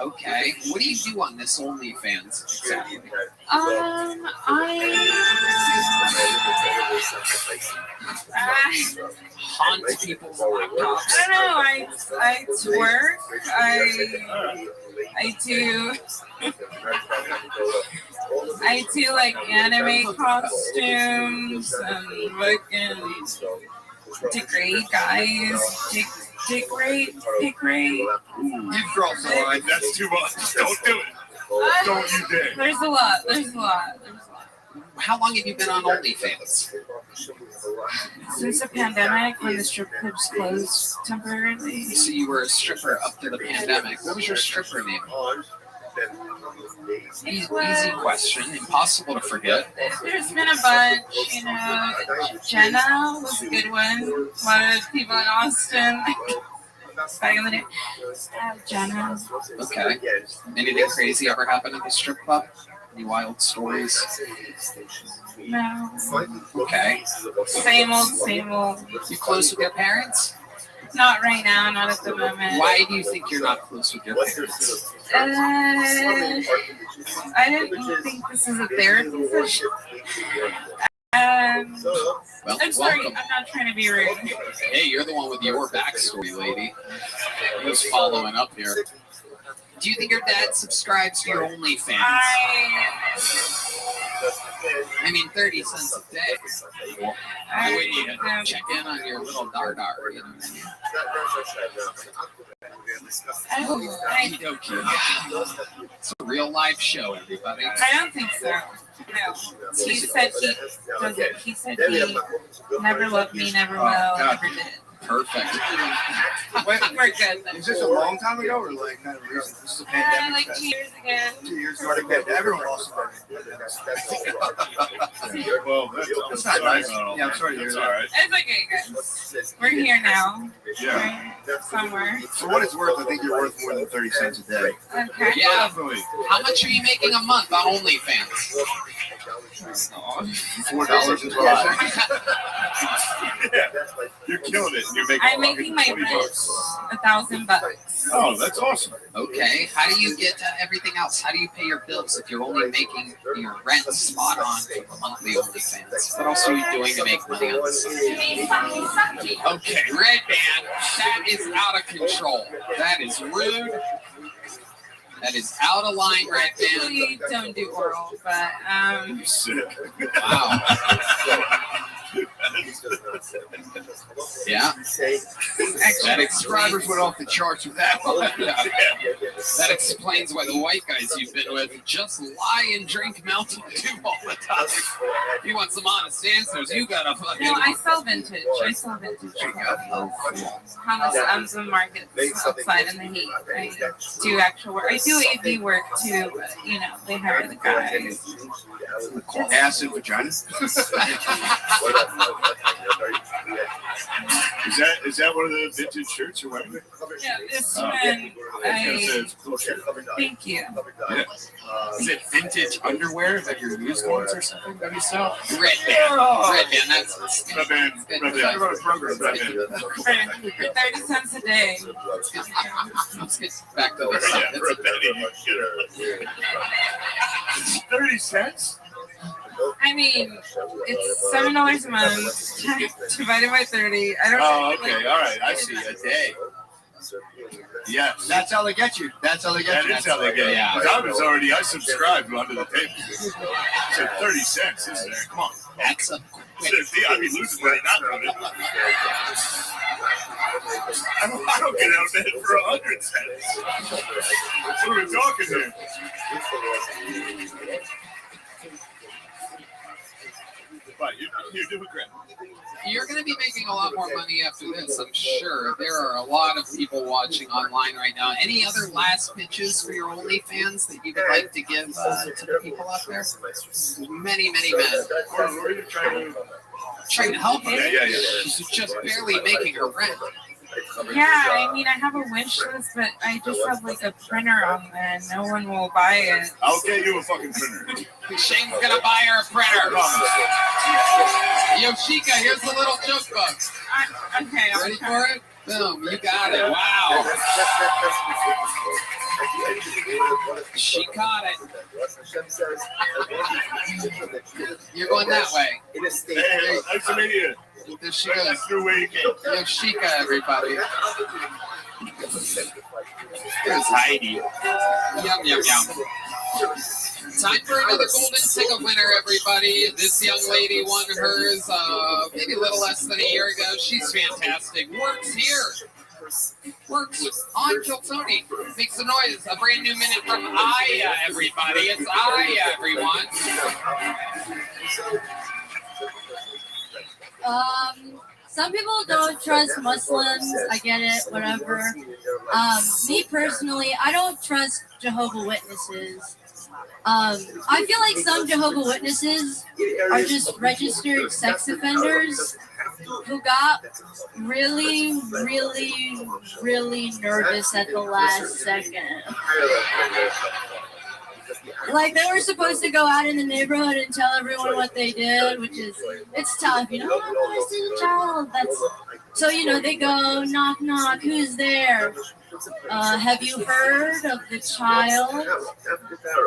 Okay. What do you do on this OnlyFans exactly? I haunt people's laptops. I don't know. I twerk. I do like anime costumes and fucking degrade guys. Dick rape. You crossed the line. That's too much. Don't do it. Don't you dare. There's a lot. How long have you been on OnlyFans? Since the pandemic, when the strip clubs closed temporarily. So you were a stripper up to the pandemic. What was your stripper name? Easy question. Impossible to forget. There's been a bunch, Jenna was a good one. A lot of people in Austin. Back in the day. Jenna. Okay. Anything crazy ever happened at the strip club? Any wild stories? No. Okay. Same old. You close with your parents? Not right now, not at the moment. Why do you think you're not close with your parents? I didn't think this is a therapy session. I'm sorry, welcome. I'm not trying to be rude. Hey, you're the one with your backstory, lady. Who's following up here? Do you think your dad subscribes to your OnlyFans? I mean, 30 cents a day. I would need to check in on your little dar-dar, you know what I mean? It's a real live show, everybody. I don't think so. No. He said he never loved me, never will, never did. Perfect. We're good. Is this a long time ago or like not recent? This is a pandemic. Like 2 years ago. 2 years ago. Everyone lost somebody. Well, that's not nice. Yeah, I'm sorry to hear That's that. all right. It's okay, guys. We're here now. Yeah. Somewhere. For what it's worth, I think you're worth more than 30 cents a day. Okay. Yeah. Definitely. How much are you making a month on OnlyFans? $4.12. Yeah. You're killing it. You're making I'm making my rent $1,000. Oh, that's awesome. Okay. How do you get everything else? How do you pay your bills if you're only making your rent spot on for the monthly OnlyFans? What else are you doing to make money on this? Okay, Red Band, that is out of control. That is rude. That is out of line, Red Band. We don't do oral, but Sick. Wow. Yeah. That Subscribers went off the charts with that one. That explains why the white guys you've been with just lie and drink Mountain Dew all the time. You want some honest answers, you gotta fucking... no, I sell vintage. On some markets outside in the heat. I do actual work. I do AV work too, but they hire the guys. Ass and vagina. Is that one of the vintage shirts you're wearing? Yeah, this one. It's a cool shirt. Thank you. Yeah. Is it vintage underwear that you're used ones or something that you sell? Red Band. Red Band, that's... Red Band. Red Band. For 30 cents a day. Let's get back to this. Yeah, Red Band. 30 cents? I mean, it's $7 a month divided by 30. I don't know. Oh, okay. All right. I see. A day. Yes. That's how they get you. That's how they get you. That is how they get you. Yeah. I subscribed under the table. So 30 cents, isn't there? Come on. That's a... I'd be losing money not doing it. I don't get that for 100 cents. What are we talking here? But you're doing great. You're going to be making a lot more money after this, I'm sure. There are a lot of people watching online right now. Any other last pitches for your OnlyFans that you would like to give to the people out there? Many, many men. Where are you Trying to help her. Yeah. She's just barely making her rent. Yeah, I mean, I have a wish list, but I just have like a printer on there and no one will buy it. I'll get you a fucking printer. Shane's gonna buy her a printer. Yoshika, here's a little joke book. Okay, I'm ready for it? Boom, you got it. Wow. She caught it. You're going that way. Hey, nice to meet you. There she goes. Through where you came. Yoshika, everybody. There's Heidi. Yum, yum, yum. Time for another golden ticket winner, everybody. This young lady won hers maybe a little less than a year ago. She's fantastic. Works here. Works on Kiltony. Makes a noise. A brand new minute from Aya, everybody. It's Aya, everyone. Some people don't trust Muslims. I get it, whatever. Me personally, I don't trust Jehovah's Witnesses. I feel like some Jehovah's Witnesses are just registered sex offenders who got really, really, really nervous at the last second. Like, they were supposed to go out in the neighborhood and tell everyone what they did, which is, it's tough, you know, I molested a child. So, you know, they go, knock, knock, who's there? Have you heard of the child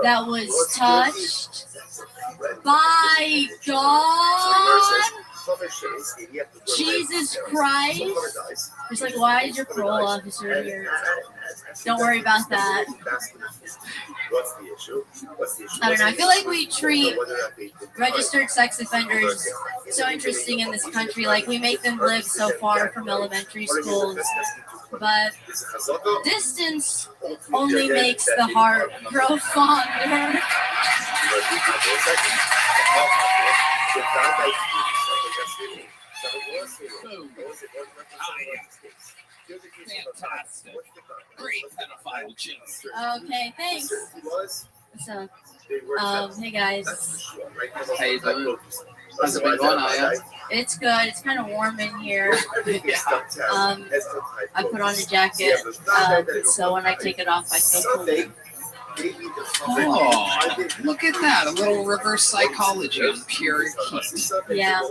that was touched by God? Jesus Christ. It's like, why is your parole officer here? Don't worry about that. I don't know. I feel like we treat registered sex offenders so interesting in this country. Like, we make them live so far from elementary schools. But distance only makes the heart grow fonder. Fantastic. Great pedophile joke. Okay, thanks. So, hey guys. How you doing? How's it been going, Aya? It's good. It's kind of warm in here. I put on a jacket, so when I take it off, I feel cool. Oh, look at that. A little reverse psychology on pure heat. Yeah.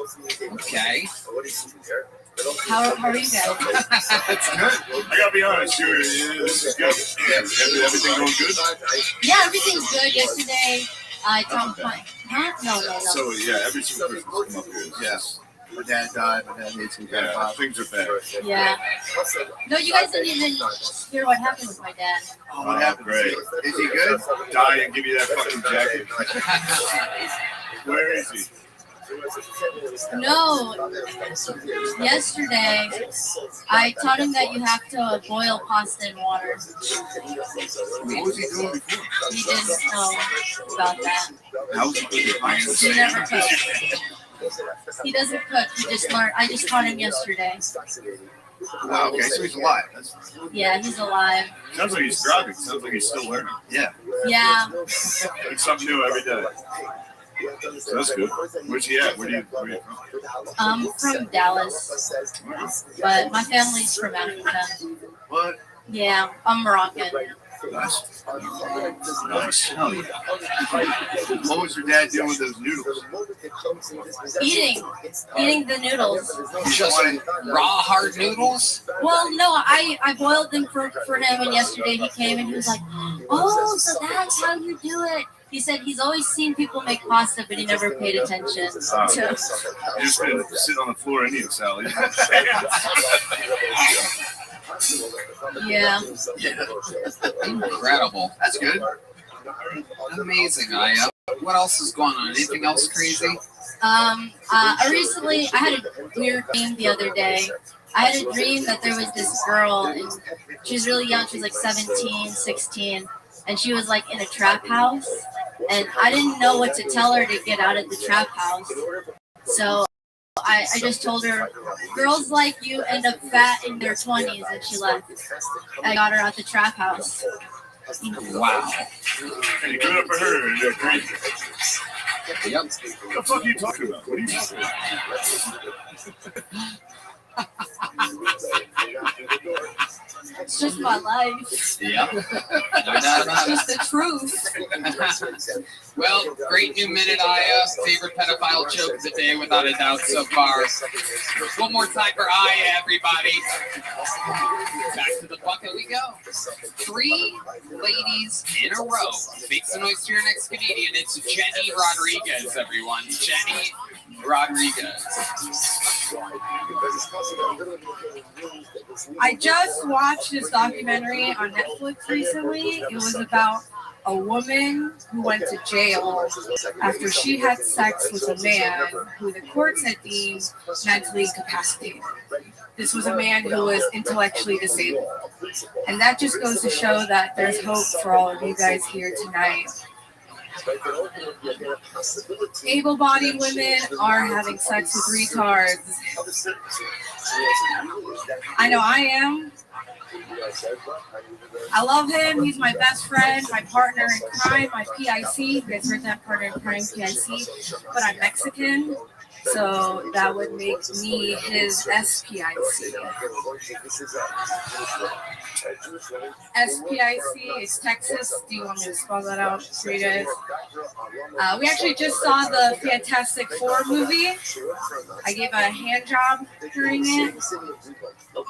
Okay. How are you guys? That's good. I gotta be honest, this is good. Yeah, everything going good? Yeah, everything's good. Yesterday, I talked my... Huh? No. So, yeah, every single person come up here. Yes. My dad died. My dad made some kind of things are bad. Yeah. No, you guys didn't even hear what happened with my dad. Oh, what happened? Great. Is he good? Die and give you that fucking jacket. Where is he? No. Yesterday, I taught him that you have to boil pasta in water. What was he doing before? He didn't know about that. How was he doing? He never cooked. He doesn't cook. He just learned. I just taught him yesterday. Wow, okay, so he's alive. Yeah, he's alive. Sounds like he's thriving. Sounds like he's still learning. Yeah. Yeah. It's something new every day. So that's good. Where's he at? Where are you from? I'm from Dallas, but my family's from Africa. What? Yeah, I'm Moroccan. Nice. Nice. Hell yeah. What was your dad doing with those noodles? Eating the noodles. Just raw, hard noodles? Well, no, I boiled them for him, and yesterday he came and he was like, oh, so that's how you do it. He said he's always seen people make pasta, but he never paid attention. You just been sitting on the floor and eating salad. Yeah. Incredible. That's good. Amazing, Aya. What else is going on? Anything else crazy? I had a weird dream the other day. I had a dream that there was this girl, and she was really young. She was like 17, 16, and she was like in a trap house. And I didn't know what to tell her to get out of the trap house. So I just told her, girls like you end up fat in their 20s, and she left. I got her out the trap house. Wow. Hey, good up for her. They're crazy. Yep. What the fuck are you talking about? What are you talking about? It's just my life. Yep. It's just the truth. Well, great new minute, Aya. Favorite pedophile joke of the day, without a doubt, so far. One more time for Aya, everybody. Back to the bucket we go. 3 ladies in a row. Make some noise to your next comedian. It's Jenny Rodriguez, everyone. Jenny Rodriguez. I just watched this documentary on Netflix recently. It was about a woman who went to jail after she had sex with a man who the courts had deemed mentally incapacitated. This was a man who was intellectually disabled. And that just goes to show that there's hope for all of you guys here tonight. Able-bodied women are having sex with retards. I know I am. I love him. He's my best friend, my partner in crime, my PIC. You guys heard that, partner in crime, PIC. But I'm Mexican, so that would make me his SPIC. SPIC is Texas. Do you want me to spell that out for you guys? We actually just saw the Fantastic Four movie. I gave a hand job during it.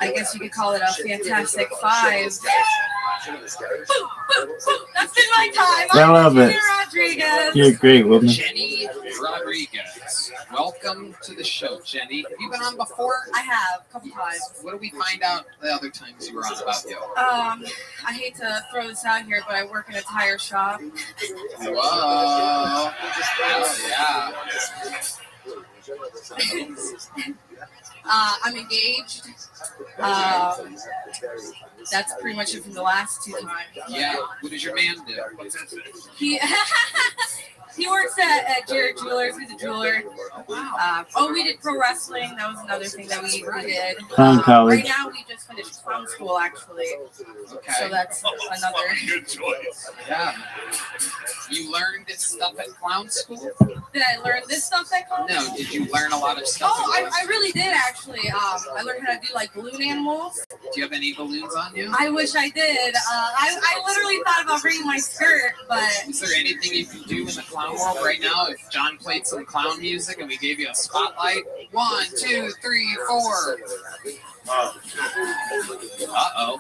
I guess you could call it a Fantastic Five. Boop, boop, boop. That's been my time. I love it. Jenny Rodriguez. You're a great woman. Jenny Rodriguez. Welcome to the show, Jenny. Have you been on before? I have, a couple times. What did we find out the other times you were on about you? I hate to throw this out here, but I work in a tire shop. Whoa. Hell yeah. I'm engaged. That's pretty much it from the last 2 times. Yeah. What does your man do? He works at Jared Jewelers. He's a jeweler. We did pro wrestling. That was another thing that we did. Clown college. Right now, we just finished clown school, actually. Okay. So that's another. Good choice. Yeah. You learned this stuff at clown school? Did I learn this stuff at clown school? No. Did you learn a lot of stuff? Oh, I really did, actually. I learned how to do, like, balloon animals. Do you have any balloons on you? I wish I did. I literally thought about bringing my skirt, but... Is there anything you can do in the clown world right now? If John played some clown music and we gave you a spotlight? 1, 2, 3, 4. Uh-oh.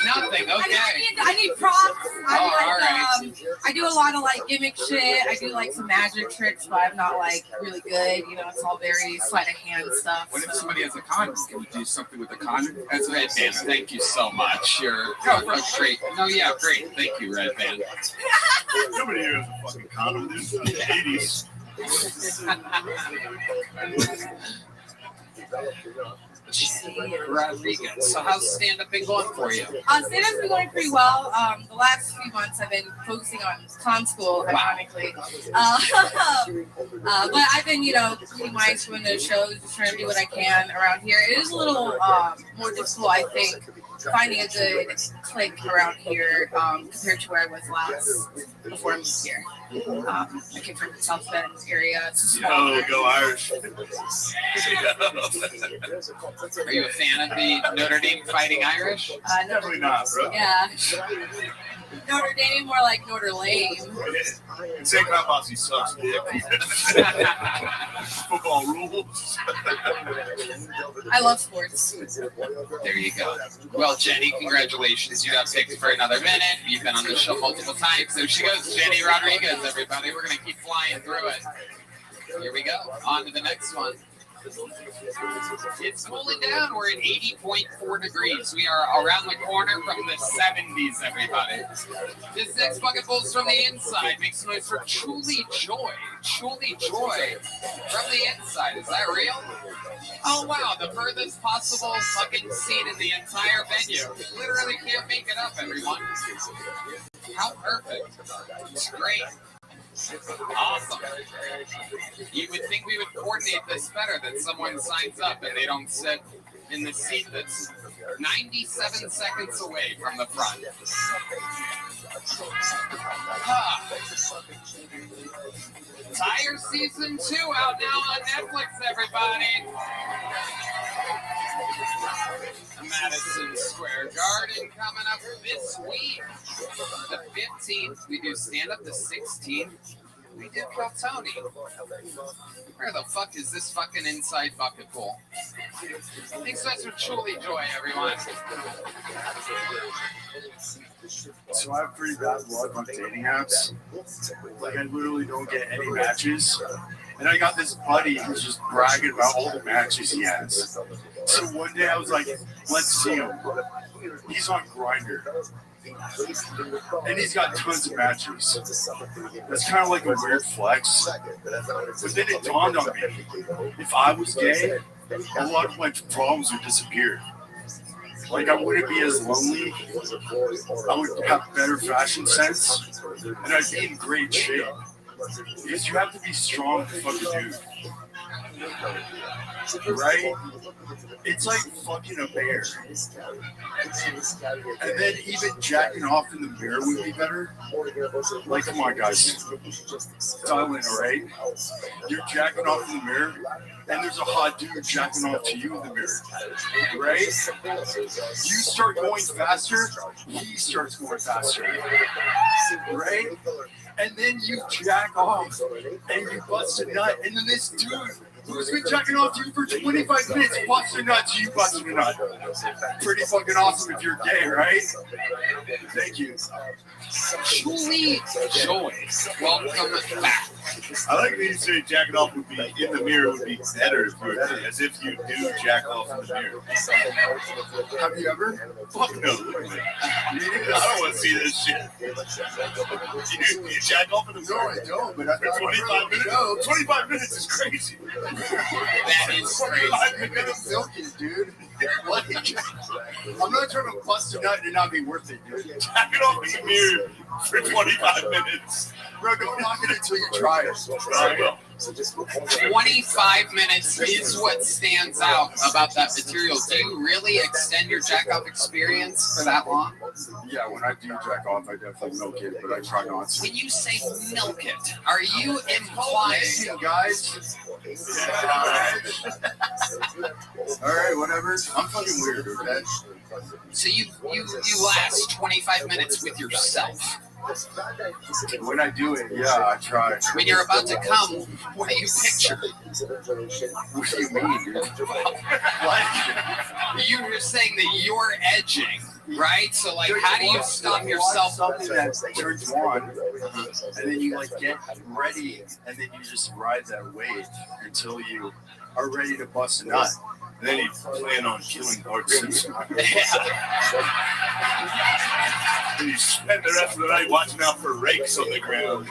Nothing. Okay. I need props. All right. I do a lot of like gimmick shit. I do like some magic tricks, but I'm not like really good. You know, it's all very sleight of hand stuff. What if somebody has a condom? Can we do something with the condom? That's Red Band. Thank you so much. You're great. No, yeah, great. Thank you, Red Band. Nobody here has a fucking condom. This is the 80s. Rodriguez. So how's stand-up been going for you? Stand-up's been going pretty well. The last few months I've been focusing on clown school, ironically. But I've been, keeping my eyes open to shows, just trying to do what I can around here. It is a little more difficult, I think, finding a good clique around here compared to where I was last before I moved here. I came from the South Bend area. It's a small area. Go Irish. Are you a fan of the Notre Dame Fighting Irish? Definitely not, bro. Yeah. Notre Dame, more like Notre Lame. St. Bossy sucks dick. Football rules. I love sports. There you go. Well, Jenny, congratulations. You got picked for another minute. You've been on the show multiple times. There she goes, Jenny Rodriguez, everybody. We're going to keep flying through it. Here we go. On to the next one. It's cooling down. We're at 80.4 degrees. We are around the corner from the 70s, everybody. This next bucket full's from the inside. Makes noise for Truly Joy. Truly Joy from the inside. Is that real? Oh, wow. The furthest possible fucking seat in the entire venue. Literally can't make it up, everyone. How perfect. It's great. Awesome. You would think we would coordinate this better, that someone signs up and they don't sit in the seat that's 97 seconds away from the front. Tire Season 2 out now on Netflix, everybody. Madison Square Garden coming up this week. The 15th, we do stand-up. The 16th, we do Kill Tony. Where the fuck is this fucking inside bucket pool? Thanks so much for Truly Joy, everyone. So I have pretty bad luck on dating apps. Like I literally don't get any matches. And I got this buddy who's just bragging about all the matches he has. So one day I was like, let's see him. He's on Grindr. And he's got tons of matches. That's kind of like a weird flex. But then it dawned on me, if I was gay, a lot of my problems would disappear. Like, I wouldn't be as lonely. I would have better fashion sense. And I'd be in great shape. Because you have to be strong to fuck a dude. Right? It's like fucking a bear. And then even jacking off in the mirror would be better. Like, come on, guys. Dial in, alright? You're jacking off in the mirror, and there's a hot dude jacking off to you in the mirror. Right? You start going faster, he starts going faster. Right? And then you jack off, and you bust a nut, and then this dude who's been jacking off to you for 25 minutes busts a nut to you busting a nut. Pretty fucking awesome if you're gay, right? Thank you. Truly Joy. Welcome back. I like that you say jacking off would be in the mirror would be better if you were gay, as if you do jack off in the mirror. Have you ever? Fuck no. I don't want to see this shit. You jack off in the mirror? No, I don't, but for 25 minutes? No, 25 minutes is crazy. That is crazy. You gotta milk it, dude. Like, I'm not trying to bust a nut and not be worth it, dude. Jack it off in the mirror for 25 minutes. Bro, don't knock it until you try it. 25 minutes is what stands out about that material. Do you really extend your jack off experience for that long? Yeah, when I do jack off, I definitely milk it, but I try not to. When you say milk it, are you implying, guys? All right, whatever. I'm fucking weird, okay? So you last 25 minutes with yourself? When I do it, yeah, I try. When you're about to come, what do you picture? What do you mean, dude? Like, you're saying that you're edging, right? So, like, how do you stop yourself? Something that turns you on, and then you, like, get ready, and then you just ride that wave until you are ready to bust a nut. And then you plan on killing Bart Simpson. And you spend the rest of the night watching out for rakes on the ground.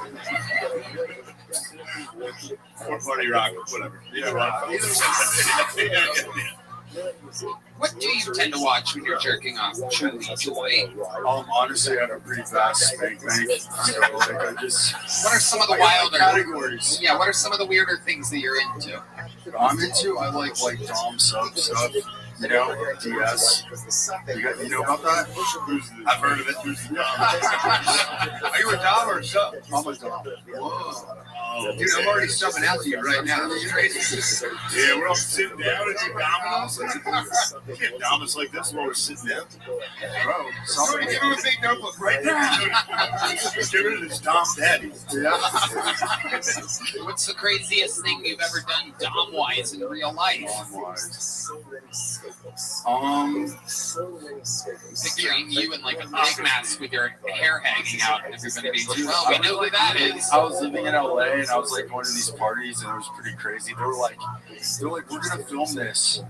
Or Party Rock, whatever. What do you tend to watch when you're jerking off? Truly Joy. Honestly, I have a pretty vast spank bank. So, like, I just. What are some of the wilder categories? Yeah, what are some of the weirder things that you're into? I'm into. I like Dom sub stuff. You know, DS. You know about that? I've heard of it. Are you a Dom or a sub? I'm a Dom. Whoa. Dude, I'm already subbing out to you right now. This is crazy. Yeah, we're all sitting down and you Domino's. You can't dom us like this while we're sitting down. Bro, somebody give him a big notebook right now. Give it to his Dom daddy. Yeah. What's the craziest thing you've ever done Dom-wise in real life? Dom-wise. Picturing you in like a big mask with your hair hanging out and everybody being well, we know who that is. I was living in LA and and I was like going to these parties, and it was pretty crazy. They were like, we're gonna film this,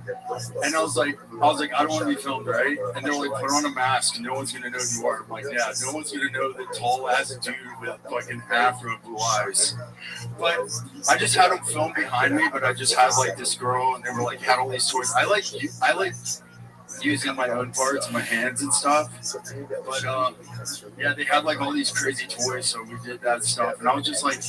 and I was like, I don't want to be filmed, right? And they're like, put on a mask, and no one's gonna know who you are. I'm like, yeah, no one's gonna know the tall ass dude with fucking afro and blue eyes. But I just had them film behind me, but I just had like this girl, and they were like had all these toys. I like using my own parts, my hands and stuff. But yeah, they had like all these crazy toys, so we did that stuff. And I was just like,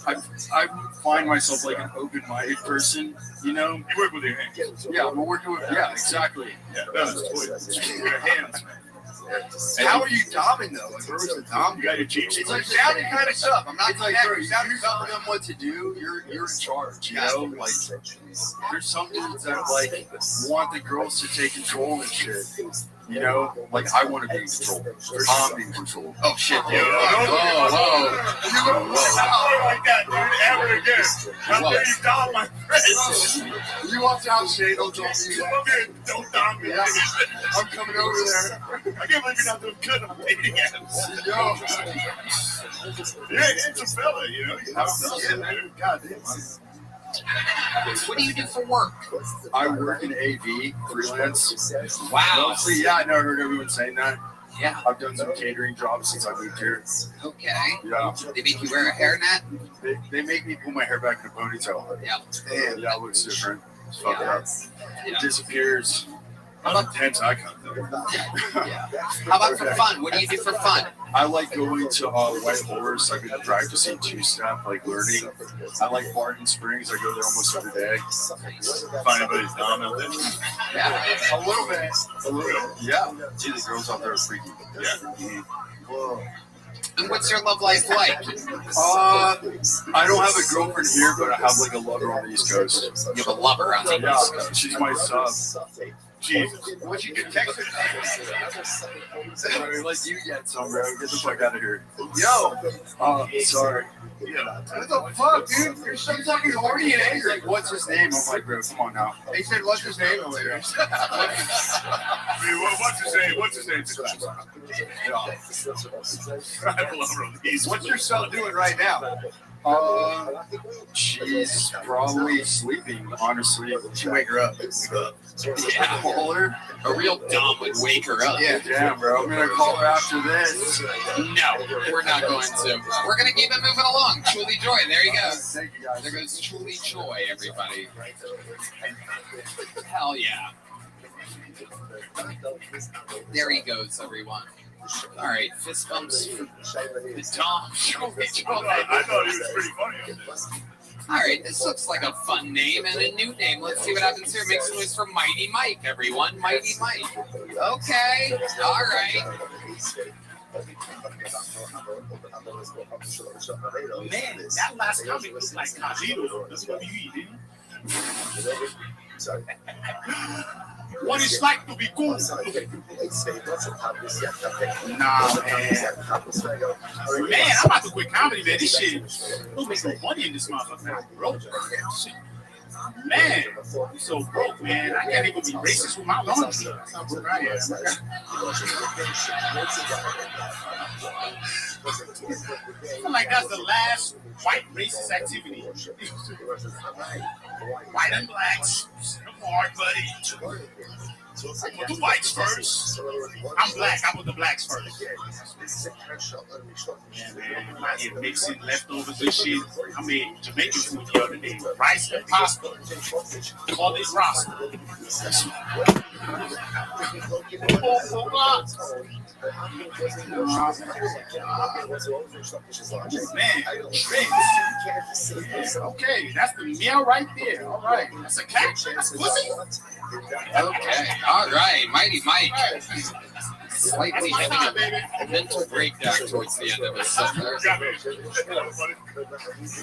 I find myself like an open-minded person, you know. You work with your hands. Yeah, we're working with. Yeah, exactly. Yeah, that was toys. Your hands, man. How are you doming though? Like, where was the dom? You got your cheeks. It's like sounding kind of tough. I'm not like, bro, you telling them what to do. You're in charge. You know, like there's some dudes that like want the girls to take control and shit. You know, like I want to be in control. I'm in control. Oh shit! Whoa. You don't like that, dude. Ever again? How dare you dom my friend? You watch out, Shane. Don't dom me. Don't dom me. I'm coming over there. I can't believe you're not doing good on dating apps. Yo. Yeah, it's a fella, you know. You have to dude. God damn. What do you do for work? I work in AV, freelance. Wow. Mostly, yeah, I never heard everyone saying that. Yeah. I've done some catering jobs since I moved here. Okay. Yeah. They make you wear a hairnet? They make me pull my hair back in a ponytail. Yeah. Damn, yeah, it looks different. It's fucked up. Yeah. It disappears. How about tense icon? Yeah. How about for fun? What do you do for fun? I like going to White Horse. I've been practicing two-step, like learning. I like Barton Springs. I go there almost every day. Find anybody's dom out there. Yeah, a little bit. Yeah. See, the girls out there are freaky. Yeah. Whoa. And what's your love life like? I don't have a girlfriend here, but I have like a lover on the East Coast. You have a lover on the East Coast? She's my sub. Jesus. What you get texted? Like you get some, bro. Get the fuck out of here. Yo. Sorry. Yeah. What the fuck, dude? You're so fucking horny and angry. Like, what's his name? I'm like, bro, come on now. They said, what's his name over there? I mean, what's his name? What's his name? I love these. What's your son doing right now? She's probably sleeping, honestly. She wake her up. Yeah. Call her. A real dom would wake her up. Yeah, damn, bro. I'm gonna call her after this. No, we're not going to. We're gonna keep it moving along. Truly Joy. There he goes. Thank you, guys. There goes Truly Joy, everybody. Hell yeah. There he goes, everyone. All right, fist bumps for the Dom. I thought he was pretty funny. All right, this looks like a fun name and a new name. Let's see what happens here. Make some noise for Mighty Mike, everyone. Mighty Mike. Okay, all right. Man, that last comment was like Cajito. That's what you eat, didn't you? What it's like to be cool. Nah, man. Man, I'm about to quit comedy, man. This shit don't make no money in this motherfucker, man. Broke. Shit. Man, I'm so broke, man. I can't even be racist with my laundry. That's how broke I am. Like that's the last white racist activity. White and blacks, apart, buddy. Put the whites first. I'm black. I put the blacks first. Yeah, man. I'm out here mixing leftovers and shit. I made Jamaican food the other day. Rice and pasta. Call it rasta. Man, okay, that's the meal right there. All right, that's a cat. That's pussy. Okay, all right, Mighty Mike. Slightly having a mental breakdown towards the end of his sentence.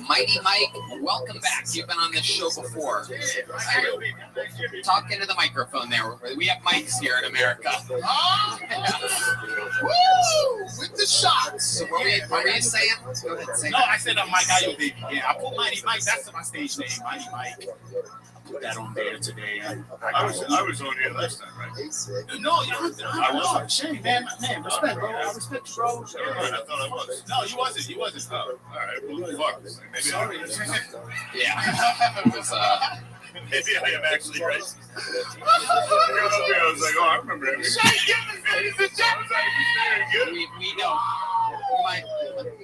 Mighty Mike, welcome back. You've been on this show before. Talk into the microphone there. We have mics here in America. Oh, woo! With the shots. So what were you saying? Go ahead, say no, I said Mike Ayo, baby. Yeah, I put Mighty Mike. That's my stage name, Mighty Mike. put that on there today. I was on here last time, right? No, I wasn't. Shame, man, respect, bro. I respect you, bro. Yeah. I thought I was. No, you wasn't. You wasn't. Oh, all right. Well, fuck. Maybe Sorry. Yeah. It was, maybe I am actually racist. I was like, oh, I remember everything. we know.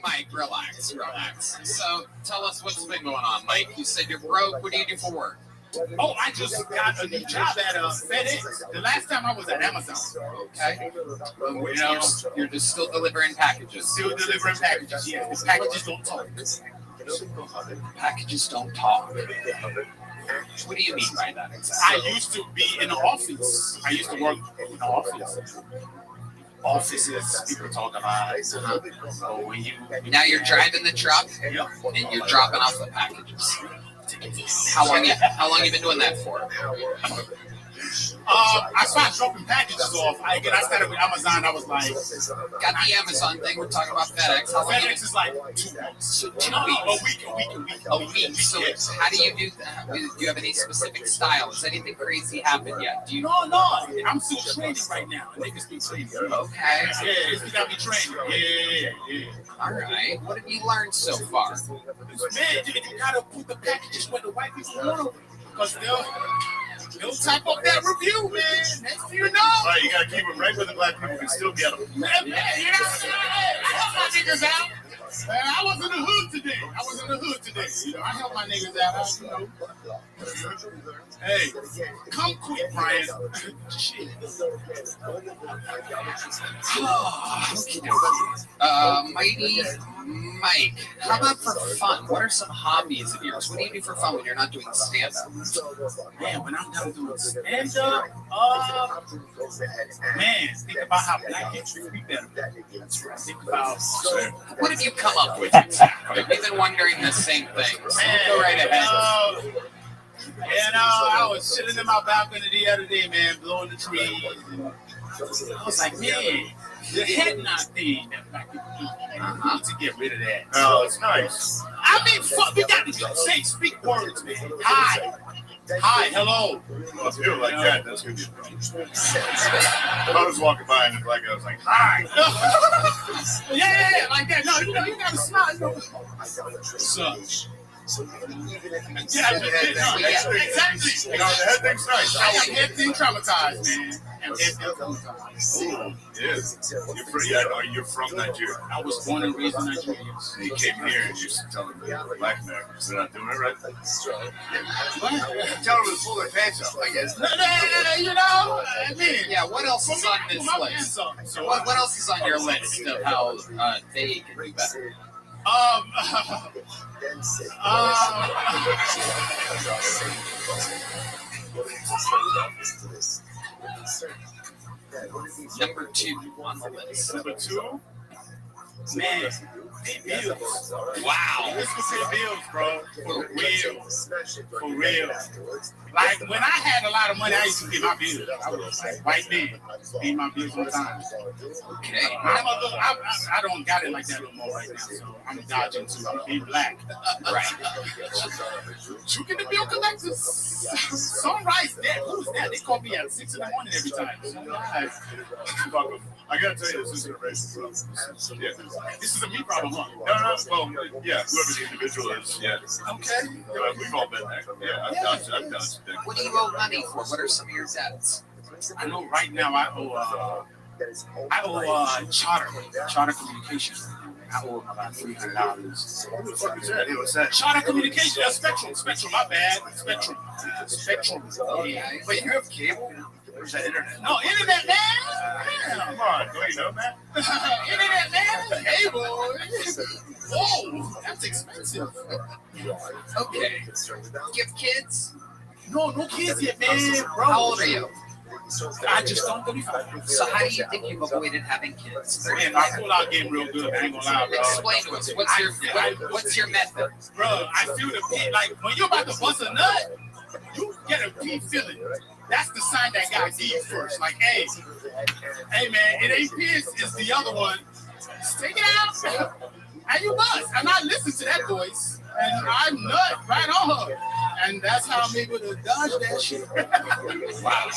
Mike, relax. So tell us what's been going on, Mike. You said you're broke. What do you do for work? Oh, I just got a new job at FedEx. The last time I was at Amazon. Okay. You're just still delivering packages. Still delivering packages, yeah. The packages don't talk. Packages don't talk. What do you mean by that exactly? I used to be in the office. I used to work in the office. Offices, people talk about. Oh, when you now you're driving the truck and you're dropping off the packages. How long you been doing that for? I started dropping packages off. I started with Amazon. I was like, got the Amazon thing. We're talking about FedEx. How long FedEx is like 2 months. So 2 weeks. A week. So how do you do that? Do you have any specific style? Has anything crazy happened yet? Do you? No. I'm still training right now. Niggas be training. Okay. Yeah, you gotta be training. Yeah. All right. What have you learned so far? Man, you gotta put the packages where the white people want them. Because they'll type up that review, man. Next thing you know. Right, you gotta keep them right where the black people can still get them. Man, I help my niggas out. I was in the hood today. I help my niggas out. Hey, come quick, Brian. Shit. Mighty Mike, how about for fun? What are some hobbies of yours? What do you do for fun when you're not doing stand-up? Man, when I'm done doing stand-up, man, think about how black people treat me better. Think about what have you come up with exactly? We've been wondering the same thing. So go right ahead. I was chilling in my balcony the other day, man, blowing the trees. And I was like, man, the head nod thing that black people do, we need to get rid of that. Oh, it's nice. I mean, fuck, we got to speak words, man. Hi, hello. Well, if you like that, that's gonna be a problem. If I was walking by and the black guy was like, hi. yeah, like that. No, you gotta smile. What's up? Yeah, exactly. You know, the head thing's nice. I got head thing traumatized, man. Oh, yeah. You're from Nigeria. I was born and raised in Nigeria. So you came here and you're telling the black Americans they're not doing it right. Tell them to pull their pants up, I guess. I mean, yeah. What else is on this list? So what else is on your list of how they can do better? Number 2 on the list. Number 2? Man, pay bills. Wow. Let's go pay bills, bro. For real. Like, when I had a lot of money, I used to pay my bills. I was like, white man, pay my bills on time. Okay. I don't got it like that no more right now, so I'm dodging too. I'm being black. Right. You get the bill collectors. Sunrise dead. Who's that? They call me at 6 in the morning every time. I gotta tell you, this isn't a racial problem. Yeah. This is a me problem, huh? No. Well, yeah, whoever the individual is, yeah. Okay. We've all been there. Yeah, I've done some things. What do you owe money for? What are some of your debts? I know right now I owe charter communication. I owe about $300. What the fuck is that? What's that? Charter communication, Spectrum, my bad. Spectrum. Okay. Wait, you have cable? Where's that internet? No, internet, man. Come on, don't you know, man? Internet, man. Cable. Whoa, that's expensive. Okay. You have kids? No kids yet, man. Bro. How old are you? I just don't 35. So how do you think you've avoided having kids? Man, my pull-out game real good. I ain't gonna lie, bro. Explain to us. What's your method? Bro, I feel the pee. Like, when you're about to bust a nut, you get a pee feeling. That's the sign that got deep first. Like, hey, man, it ain't piss, it's the other one. Just take it out. And you must. And I listen to that voice. and I nut right on her. And that's how I'm able to dodge that shit. Wow.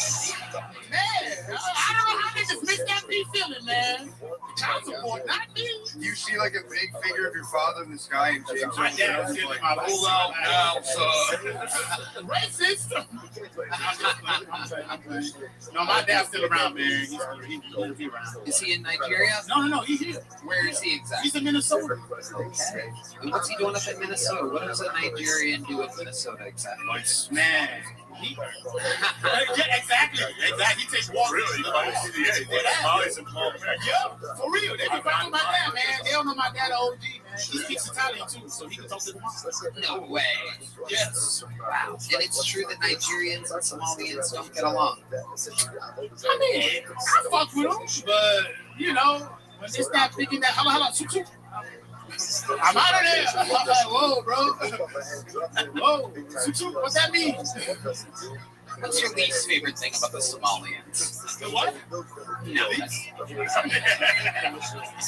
Man, I don't know how niggas miss that be feeling, man. Child support, not me. You see like a big figure of your father in the sky and James. My dad's sitting in my whole out now, so racist. I'm playing. No, my dad's still around, man. He's around. Is he in Nigeria? No, he's here. Where is he exactly? He's in Minnesota. Okay. And what's he doing up in Minnesota? What does a Nigerian do in Minnesota exactly? Man. Yeah, exactly. He takes walks. Really? Yeah, for real. They be talking about that, man. They don't know my dad OG, man. He speaks Italian too, so he can talk to them. No way. Yes. Wow. And it's true that Nigerians and Somalians don't get along. I mean, I fuck with them, but you know, when they start thinking that, hala, choo. I'm out of there. I'm like, whoa, bro. Whoa, what that mean? What's your least favorite thing about the Somalians? The what? No.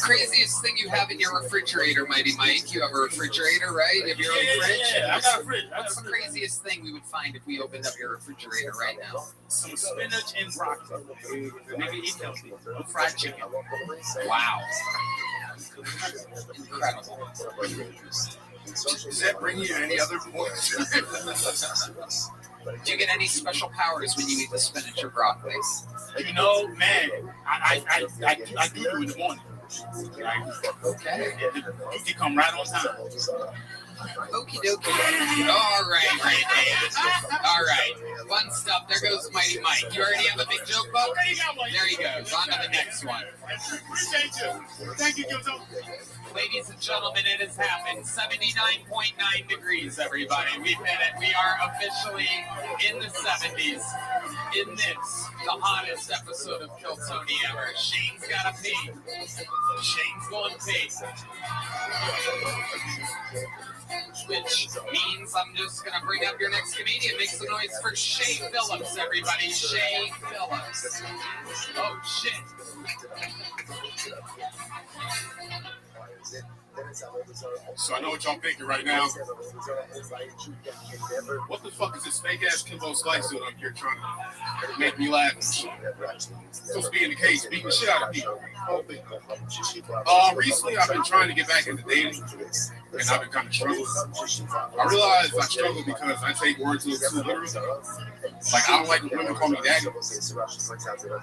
Craziest thing you have in your refrigerator, Mighty Mike. You have a refrigerator, right? You have your own fridge? Yeah, I got a fridge. What's the craziest thing we would find if we opened up your refrigerator right now? Some spinach and broccoli. Maybe eat healthy. Fried chicken. Wow. Incredible. Does that bring you any other points? Do you get any special powers when you eat the spinach or broccoli? You know, man, I do in the morning. Okay. You come right on time. Okie dokie. All right, man. All right. Fun stuff. There goes Mighty Mike. You already have a big joke book? There he goes. On to the next one. Appreciate you. Thank you, Gilto. Ladies and gentlemen, it has happened. 79.9 degrees, everybody. We've hit it. We are officially in the 70s. In this, the hottest episode of Kill Tony ever. Shane's got to pee. Shane's going to pee. Which means I'm just going to bring up your next comedian. Make some noise for Shay Phillips, everybody. Shay Phillips. Oh, shit. So I know what y'all thinking right now. What the fuck is this fake ass Kimbo Slice doing up here trying to make me laugh? Supposed to be in the case, beating the shit out of people. Recently I've been trying to get back into dating, and I've been kind of struggling. I realize I struggle because I take words a little too literally. Like, I don't like when women call me daddy.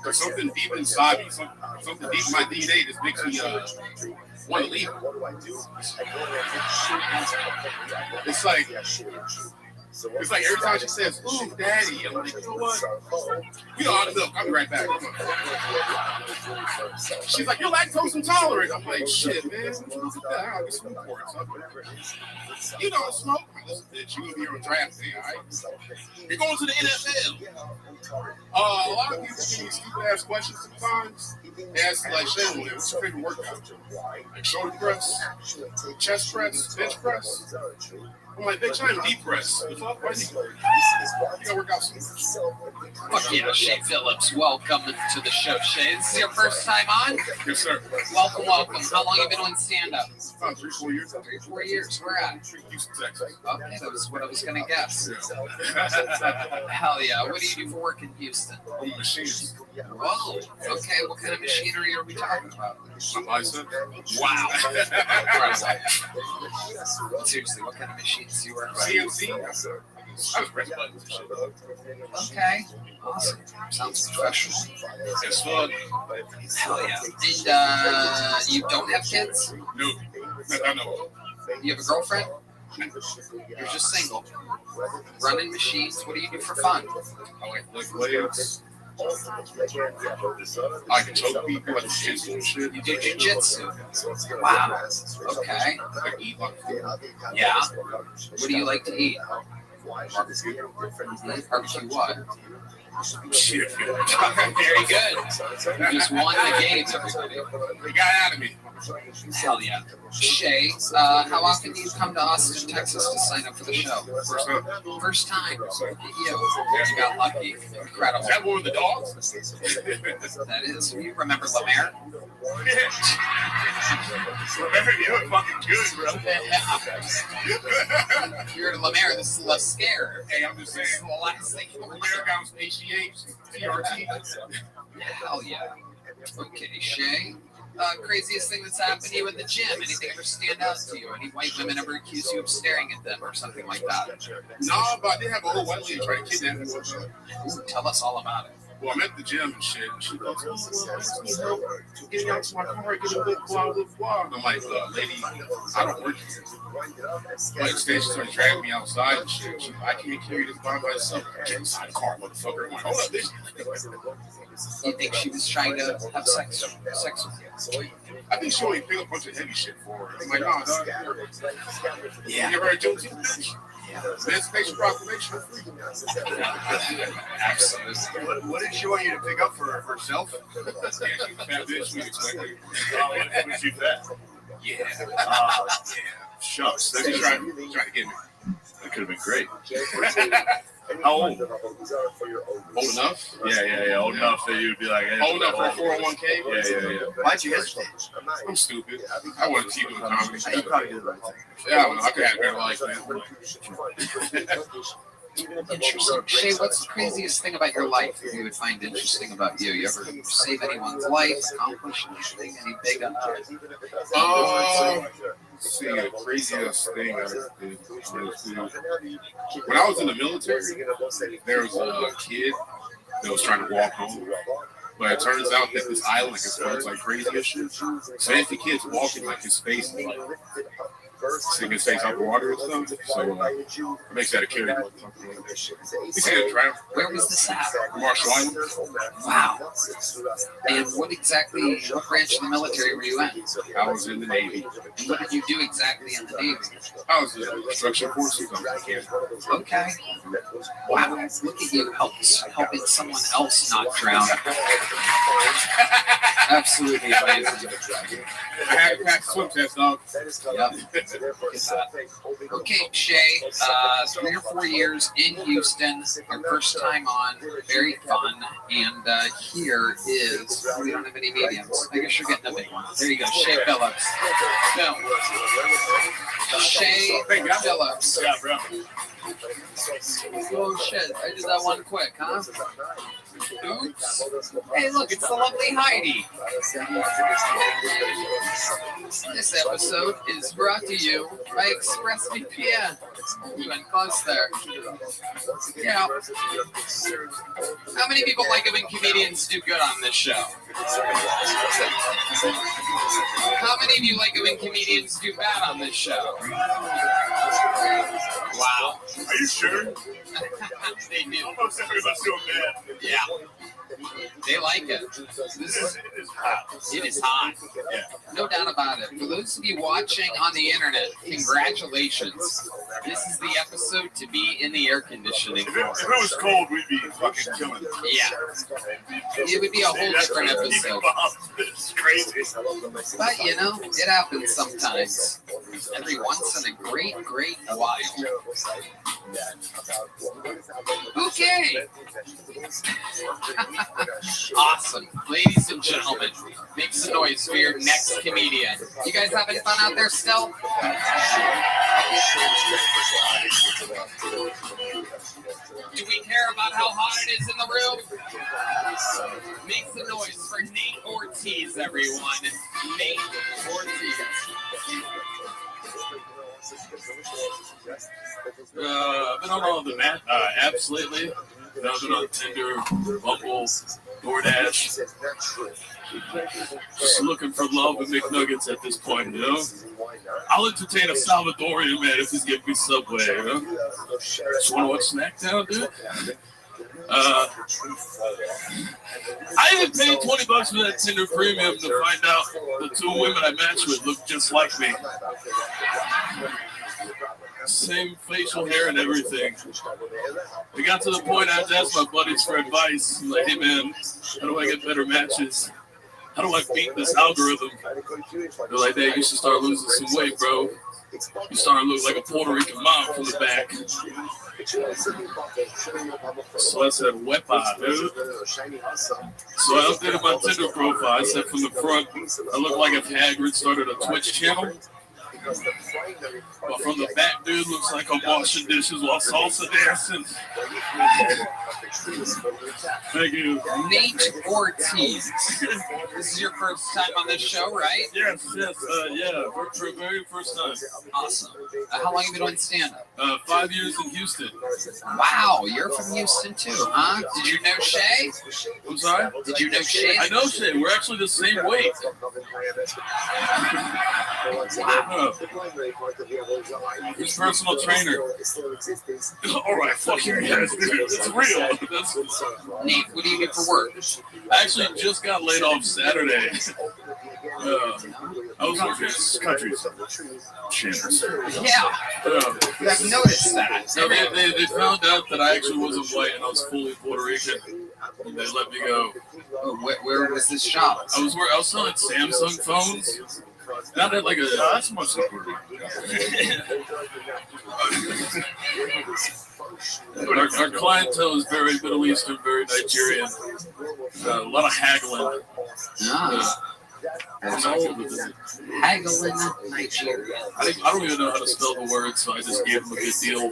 There's something deep inside me, something deep in my DNA that makes me want to leave. It's like every time she says, "Ooh, daddy," I'm like, you know what? We don't have milk. I'll be right back. She's like, "You're lactose intolerant." I'm like, "Shit, man. Look at that. I'll get some more." You don't smoke. Listen, bitch, you gonna be on draft day, all right? You're going to the NFL. A lot of people give me stupid ass questions sometimes. They ask me like, "Shane, what's your favorite workout?" Like shoulder press, chest press, bench press. I'm like, bitch, I'm deep press. You gotta work out some. Fuck yeah, Shay Phillips. Welcome to the show, Shay. This is your first time on? Yes, sir. Welcome. How long have you been on stand-up? About 3-4 years. 3-4 years. Where at? Houston, Texas. Okay, that was what I was gonna guess. Hell yeah. What do you do for work in Houston? Machines. Whoa. Okay, what kind of machinery are we talking about? My bicep. Wow. Seriously, what kind of machines do you work with? CNC. I was press buttons. Okay. Awesome. Sounds professional. It's fun. Hell yeah. And you don't have kids? No. I know. You have a girlfriend? You're just single. Running machines. What do you do for fun? I like lift weights. I can choke people like jiu-jitsu and shit. You do jiu-jitsu? Wow. Okay. I eat like food. Yeah. What do you like to eat? Barbecue. Barbecue what? Shit. Very good. You just won the game, everybody. They got out of me. Hell yeah. Shay, how often do you come to Austin, Texas to sign up for the show? First time. First time. Look at you. You got lucky. Incredible. Is that one of the dogs? That is. You remember Lemaire? Remember, you were fucking good, bro. You're at Lemaire. This is less scare. Hey, I'm just saying. This is the last thing. Lemaire counts HGH, TRT. Hell yeah. Okay, Shay. Craziest thing that's happened to you in the gym? Anything ever stand out to you? Any white women ever accuse you of staring at them or something like that? No, but I did have an old white lady try to kidnap me. Ooh, tell us all about it. Well, I'm at the gym and shit. And she goes, oh, well, I just need help getting out to my car, getting a bit blah, blah, blah. And I'm like, lady, I don't work here. Like, instead, she started dragging me outside and shit. She's like, I can't carry this by myself. Get inside the car, motherfucker. I'm like, hold up, bitch. You think she was trying to have sex with you? I think she only picked a bunch of heavy shit for her. I'm like, nah, dog. Yeah. You ever heard Joe bitch? Emancipation Proclamation. Absolutely. What did she want you to pick up for herself? Yeah, she's a fat bitch. We expected. Was she fat? Yeah. Yeah. Shucks. That's trying to get me. That could have been great. How old? Old enough? Yeah. Old enough that you'd be like, hey, old enough for a 401k? Yeah. Why'd you hesitate? I'm stupid. I want to keep doing comedy. You probably did the right thing. Yeah, I don't know. I could have a better life, man. Interesting. Shay, what's the craziest thing about your life that you would find interesting about you? You ever save anyone's life, accomplish anything, any big let's see, the craziest thing I did. When I was in the military, there was a kid that was trying to walk home. But it turns out that this island like, floods like crazy as shit. So if the kid's walking, like his face is like sticking his face out the water and stuff. So it makes that a carry. You see it drown. Where was this at? Marshall Island. Wow. And what branch of the military were you in? I was in the Navy. And what did you do exactly in the Navy? I was in construction forces. Okay. Wow. Look at you helping someone else not drown. Absolutely amazing. I had to pass the swim test, dog. Yep. Okay, Shay, 3 or 4 years in Houston, our first time on, very fun, and here is, we don't have any mediums, I guess you're getting a big one. There you go, Shay Phillips. Boom. Shay Phillips. Yeah, bro. Oh shit, I did that one quick, huh? Oops. Hey, look, it's the lovely Heidi. This episode is brought to you by ExpressVPN. You went close there. Yeah. How many people like it when comedians do good on this show? How many of you like it when comedians do bad on this show? Wow. Are you sure? They do. Almost everybody's doing bad. Yeah. They like it. This is hot. It is hot. Yeah. No doubt about it. For those of you watching on the internet, congratulations. This is the episode to be in the air conditioning. If it was cold, we'd be fucking killing it. Yeah. It would be a whole different episode. It's crazy. But, you know, it happens sometimes. Every once in a great while. Okay. Awesome. Ladies and gentlemen, make some noise for your next comedian. You guys having fun out there still? Do we care about how hot it is in the room? Make some noise for Nate Ortiz, everyone. Nate Ortiz. I've been on all of the map apps lately. I've been on Tinder, Bumble, DoorDash. Just looking for love and McNuggets at this point, you know? I'll entertain a Salvadorian man if he's giving me Subway, you know? Just want to watch SmackDown, dude? I even paid $20 for that Tinder premium to find out the 2 women I matched with look just like me. same facial hair and everything. We got to the point I had to ask my buddies for advice. I'm like, hey man, how do I get better matches? How do I beat this algorithm? They're like, hey, you should start losing some weight, bro. You starting to look like a Puerto Rican mom from the back. So I said, wepa, dude. So I updated my Tinder profile. I said from the front, I look like if Hagrid started a Twitch channel. But from the back, dude, looks like I'm washing dishes while salsa dancing. Thank you. Nate Ortiz. This is your first time on this show, right? Yes, yeah, for the very first time. Awesome. How long have you been doing stand-up? 5 years in Houston. Wow, you're from Houston too, huh? Did you know Shay? I'm sorry? Did you know Shay? I know Shay. We're actually the same weight. Wow. His personal trainer. All right, fuck you guys. It's real. Nate, what do you do for work? I actually just got laid off Saturday. I was working at countries. Yeah, I've noticed that. So they found out that I actually wasn't white and I was fully Puerto Rican. And they let me go. Where was this shop? I was selling Samsung phones. Not at like a. That's much Puerto Rican. Our clientele is very Middle Eastern, very Nigerian. A lot of haggling. Haggling Nigeria. I don't even know how to spell the word, so I just gave him a good deal.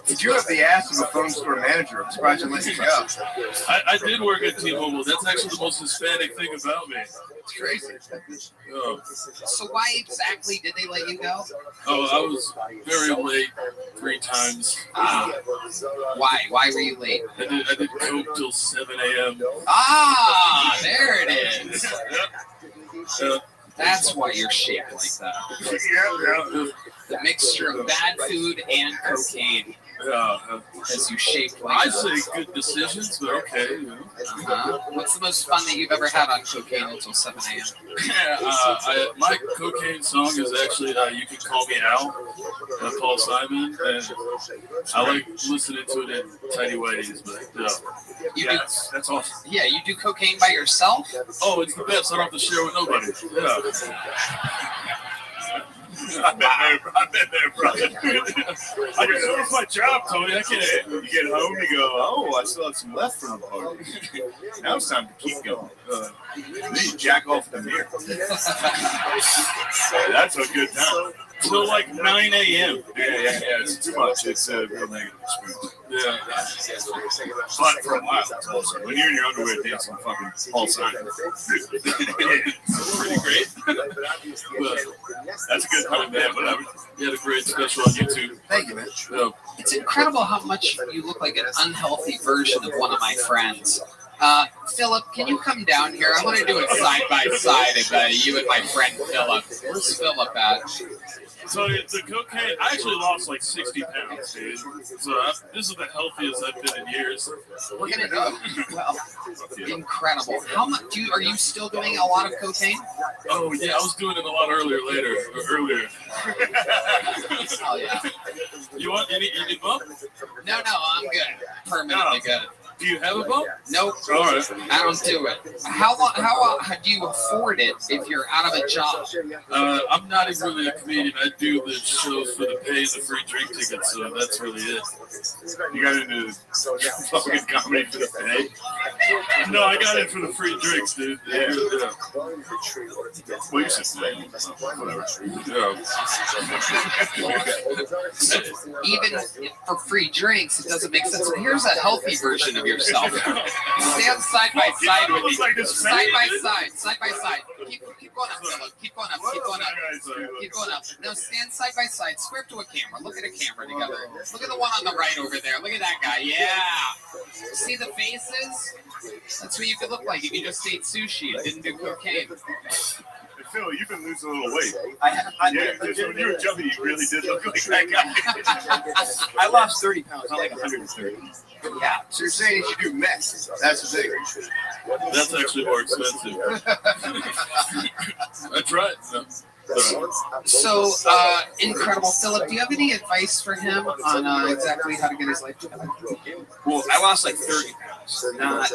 Did you have the ass of a phone store manager? I'm surprised you let you go. I did work at T-Mobile. That's actually the most Hispanic thing about me. It's crazy. So why exactly did they let you go? Oh, I was very late 3 times. Why? Why were you late? I did coke till 7 a.m. Ah, there it is. That's why you're shaped like that. The mixture of bad food and cocaine. As you shaped like I say good decisions, but okay. What's the most fun that you've ever had on cocaine until 7 a.m.? My cocaine song is actually You Can Call Me Al by Paul Simon, and I like listening to it in Tidy Whities, but that's awesome. Yeah, you do cocaine by yourself? Oh, it's the best. I don't have to share with nobody. I've been there, brother. I just finished my job, Tony. I can't. You get home, you go, oh, I still have some left from the party. Now it's time to keep going. Then you jack off the mirror. That's a good time. Till like 9 a.m. Yeah. It's too much. It's a real negative experience. Yeah. But for a while, it's awesome. When you're in your underwear dancing fucking Paul Simon. It's pretty great. But that's a good time, man. But you had a great special on YouTube. Thank you, man. It's incredible how much you look like an unhealthy version of one of my friends. Philip, can you come down here? I want to do it side by side of you and my friend Philip. Where's Philip at? So the cocaine, I actually lost like 60 pounds, dude. So this is the healthiest I've been in years. Look at it. Well, incredible. How much are you still doing a lot of cocaine? Oh yeah, I was doing it a lot earlier. Oh yeah. You want any bump? No, I'm good. Permanently good. Do you have a bump? Nope. All right. I don't do it. How do you afford it if you're out of a job? I'm not even really a comedian. I do the shows for the pay and the free drink tickets, so that's really it. You got into fucking comedy for the pay? No, I got it for the free drinks, dude. Yeah. Well, you should say whatever. Even for free drinks, it doesn't make sense. Here's a healthy version of yourself. Stand side by side with me. Side by side. Keep going up, Philip. Keep going up. Now stand side by side. Square up to a camera. Look at a camera together. Look at the one on the right over there. Look at that guy. Yeah. See the faces? That's what you could look like if you just ate sushi and didn't do cocaine. Phil, you've been losing a little weight. When you were jumpy, you really did look like that guy. I lost 30 pounds, not like 130. Yeah, so you're saying you should do meth. That's the thing. That's actually more expensive. I tried. So, incredible, Philip. Do you have any advice for him on exactly how to get his life together? Well, I lost like 30 pounds. Not,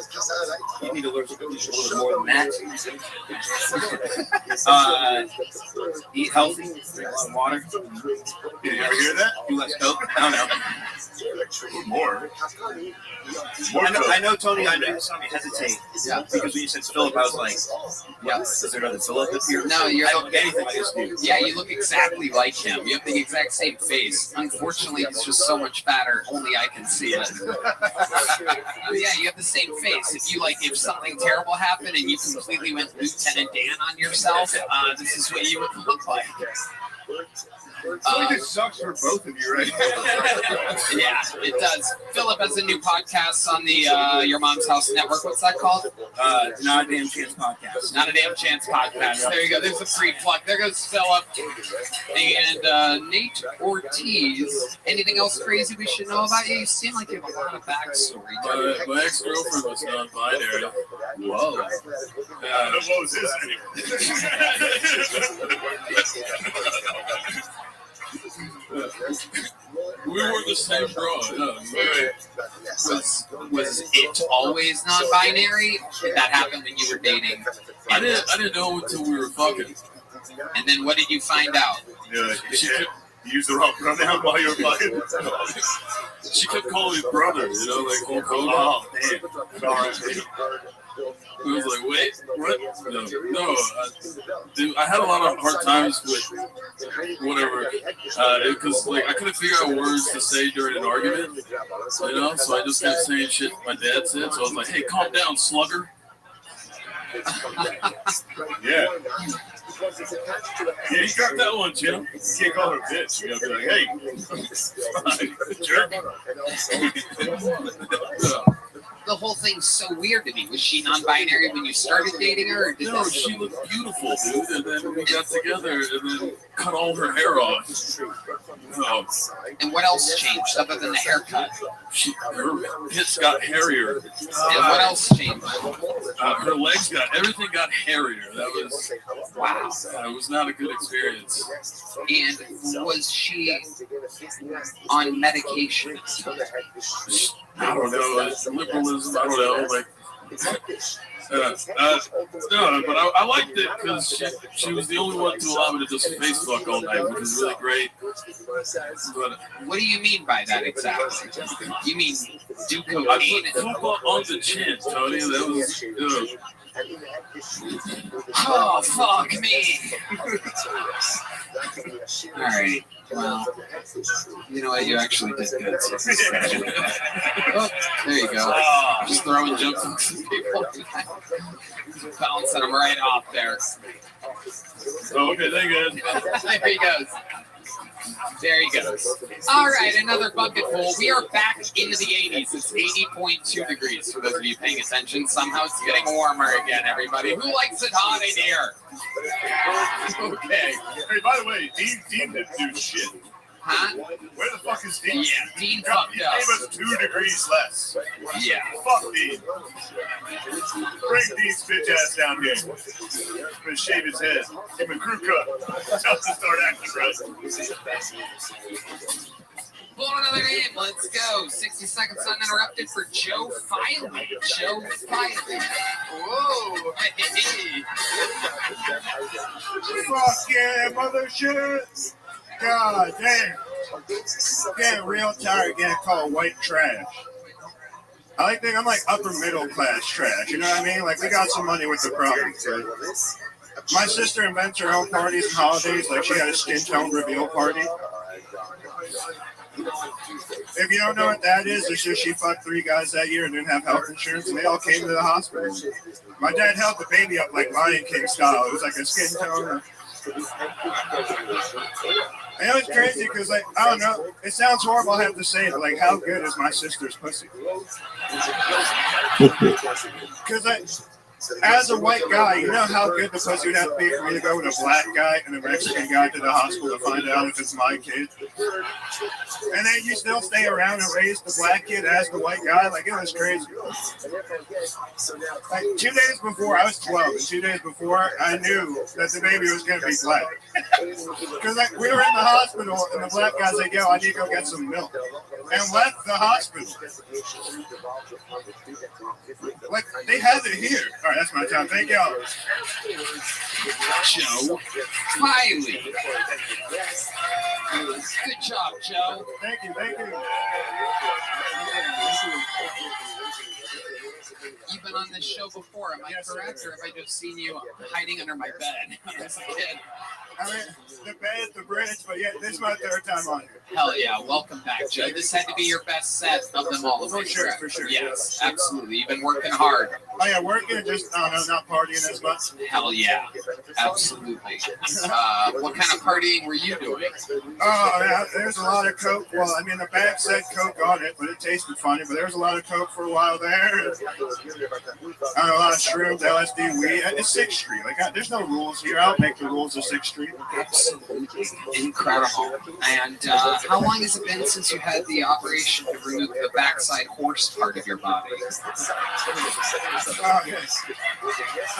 you need to lose a little bit more than that. Eat healthy, drink a lot of water. Did you ever hear that? Do less coke. I don't know. More. I know, Tony, I know you saw me hesitate. Yeah. Because when you said Philip, I was like, yeah, is there another Philip up here? No, you don't get anything like this dude. Yeah, you look exactly like him. You have the exact same face. Unfortunately, he's just so much fatter. Only I can see it. Yeah, you have the same face. If something terrible happened and you completely went Lieutenant Dan on yourself, this is what you would look like. It sucks for both of you, right? Yeah, it does. Philip has a new podcast on the Your Mom's House Network. What's that called? Not a Damn Chance Podcast. Not a Damn Chance Podcast. There you go. There's a free plug. There goes Philip. And Nate Ortiz. Anything else crazy we should know about you? You seem like you have a lot of backstory. My ex-girlfriend was non-binary. Whoa. What was this We were the same girl. Yeah. Was it always non-binary? Did that happen when you were dating? I didn't know until we were fucking. And then what did you find out? Yeah, you used the wrong pronoun while you were fucking. She kept calling me brother, like Hulk Hogan. Oh, damn. All right. It was like, wait, what? No. Dude, I had a lot of hard times with whatever, because I couldn't figure out words to say during an argument, so I just kept saying shit my dad said. So I was like, hey, calm down, slugger. Yeah. Yeah, you got that one, Jim. You can't call her a bitch. You gotta be like, hey. The whole thing's so weird to me. Was she non-binary when you started dating her? Or No, she looked beautiful, dude. And then we got together and then cut all her hair off. And what else changed other than the haircut? Her hips got hairier. And what else changed? Her legs everything got hairier. That was, wow. It was not a good experience. And was she on medication? I don't know. Liberalism, I don't know. No, but I liked it because she was the only one to allow me to just Facebook all night, which is really great. But what do you mean by that exactly? You mean do cocaine? I put coke on the chin, Tony. That was. Oh, fuck me. All right. Well, you know what? You actually did good. Oh, there you go. Just throwing jumps into people. Bouncing them right off there. Okay, thank you. There he goes. There he goes. All right, another bucket full. We are back into the 80s. It's 80.2 degrees for those of you paying attention. Somehow it's getting warmer again, everybody. Who likes it hot in here? Okay. Hey, by the way, Dean didn't do shit. Huh? Where the fuck is Dean? Yeah, Dean fucked He up. gave us 2 degrees less. Yeah. Fuck Dean. Bring Dean's bitch ass down here. Gonna shave his head. Give him a crew cut. Tell him to start acting right. Pull another game. Let's go. 60 seconds uninterrupted for Joe Filey. Joe Filey. Whoa. Hey. Fuck yeah, mother shit. God damn. Getting real tired getting called white trash. I think I'm like upper middle class trash, you know what I mean? Like we got some money with the problem. My sister invents her own parties and holidays, like she had a skin tone reveal party. If you don't know what that is, it's just she fucked 3 guys that year and didn't have health insurance and they all came to the hospital. My dad held the baby up like Lion King style. It was like a skin tone. And it was crazy because, like, I don't know, it sounds horrible I have to say, but, like, how good is my sister's pussy? Because as a white guy, you know how good the pussy would have to be for me to go with a black guy and a Mexican guy to the hospital to find out if it's my kid. And then you still stay around and raise the black kid as the white guy? Like, it was crazy. Like, 2 days before, I was 12, and 2 days before, I knew that the baby was going to be black. Because like, we were in the hospital, and the black guy's like, yo, I need to go get some milk. And left the hospital. Like, they have it here. All right, that's my time. Thank y'all. Joe Wiley. Good job, Joe. Thank you, thank you. You've been on this show before, am I correct? Or have I just seen you hiding under my bed as a kid? I mean, the bed, the bridge, but yeah, this is my third time on here. Hell yeah, welcome back, Joe. This had to be your best set of them all. For sure, for sure. Yes, absolutely. You've been working hard. Oh yeah, working, just, I don't know, not partying as much. Hell yeah, absolutely. What kind of partying were you doing? Oh, yeah, there's a lot of Coke. Well, I mean, the bag said Coke on it, but it tasted funny. But there was a lot of Coke for a while there. A lot of shrooms, LSD, weed. It's 6th Street. Like, there's no rules here. I don't make the rules of 6th Street. Absolutely incredible. And how long has it been since you had the operation to remove the backside horse part of your body? Yes.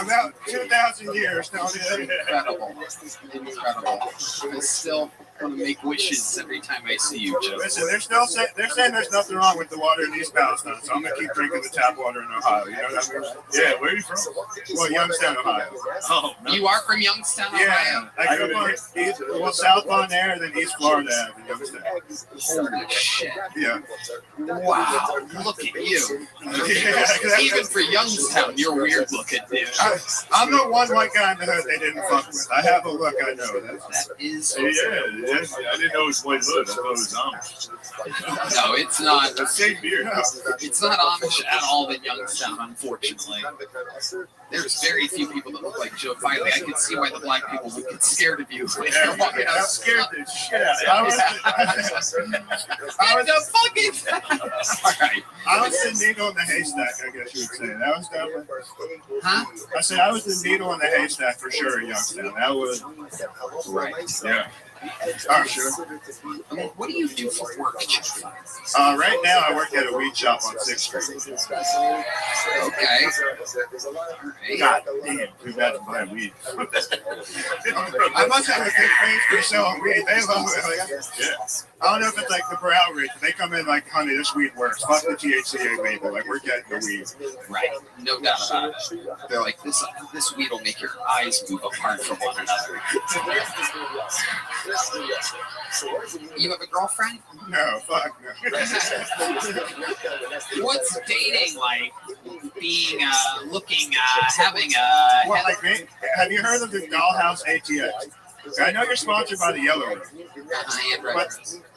About 2,000 years. Don't it? Incredible. Incredible. I still want to make wishes every time I see you, Joe. Listen, they're saying there's nothing wrong with the water in East Palestine, so I'm gonna keep drinking the tap water in Ohio. You know what I mean? Yeah, where are you from? Well, Youngstown, Ohio. Oh, no. You are from Youngstown, Ohio? Yeah, I grew up on South Bon Air, then East Florida Ave in Youngstown. Holy shit. Yeah. Wow, look at you. Even for Youngstown, you're weird looking, dude. I'm the one white guy in the hood they didn't fuck with. I have a look, I know that. That is. Yeah, I didn't know it was white hood. I thought it was Amish. No, it's not. The same beard. No. It's not Amish at all in Youngstown, unfortunately. There's very few people that look like Joe Filey. I can see why the black people would get scared of you. Yeah, I'm scared the shit out of All right. I was the needle in the haystack, I guess you would say. That was definitely. Huh? I said I was the needle in the haystack for sure in Youngstown. That was. Right. Yeah. Oh, sure. What do you do for work, Joe? Right now, I work at a weed shop on 6th Street. Okay. God damn, too bad to buy weed. I must have a good face for selling weed. They love it. Like, yeah. I don't know if it's like the brow rate. They come in like, honey, this weed works. Fuck the THCA label. Like, we're getting the weed. Right. No doubt about it. They're like, this weed will make your eyes move apart from one another. You have a girlfriend? No, fuck no. What's dating like? Being, looking, having a... Well, like me? Have you heard of the Dollhouse ATX? I know you're sponsored by the Yellow Room,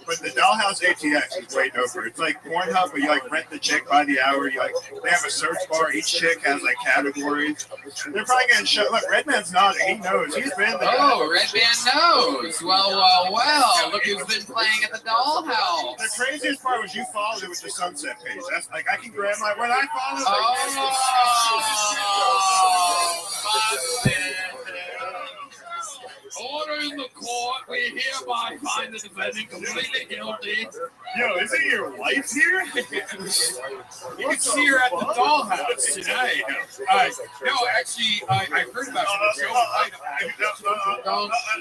but the Dollhouse ATX is way doper. It's like Pornhub, but you like rent the chick by the hour. You like they have a search bar. Each chick has like categories. They're probably gonna show. Look, Redman's nodding. He knows. He's been there. Oh, Redman knows. Well. Look who's been playing at the Dollhouse. The craziest part was you followed it with the Sunset page. That's like I can grab my when I follow. Order in the court. We hereby find the defendant completely guilty. Yo, isn't your wife here? You can see her at the Dollhouse today. No, actually, I heard about it.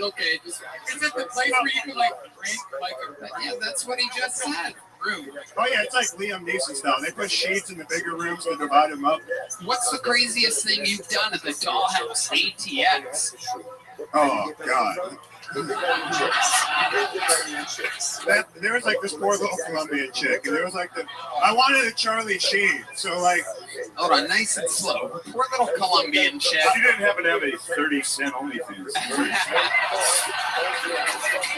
Okay, is it the place where you can like drink like a? Yeah, that's what he just said. Room. Oh yeah, it's like Liam Neeson style. They put sheets in the bigger rooms to divide them up. What's the craziest thing you've done at the Dollhouse ATX? Oh God. There was like this poor little Colombian chick, and there was like I wanted a Charlie Sheen, so like. Hold on, nice and slow. Poor little Colombian chick. She didn't happen to have a 30-cent OnlyFans.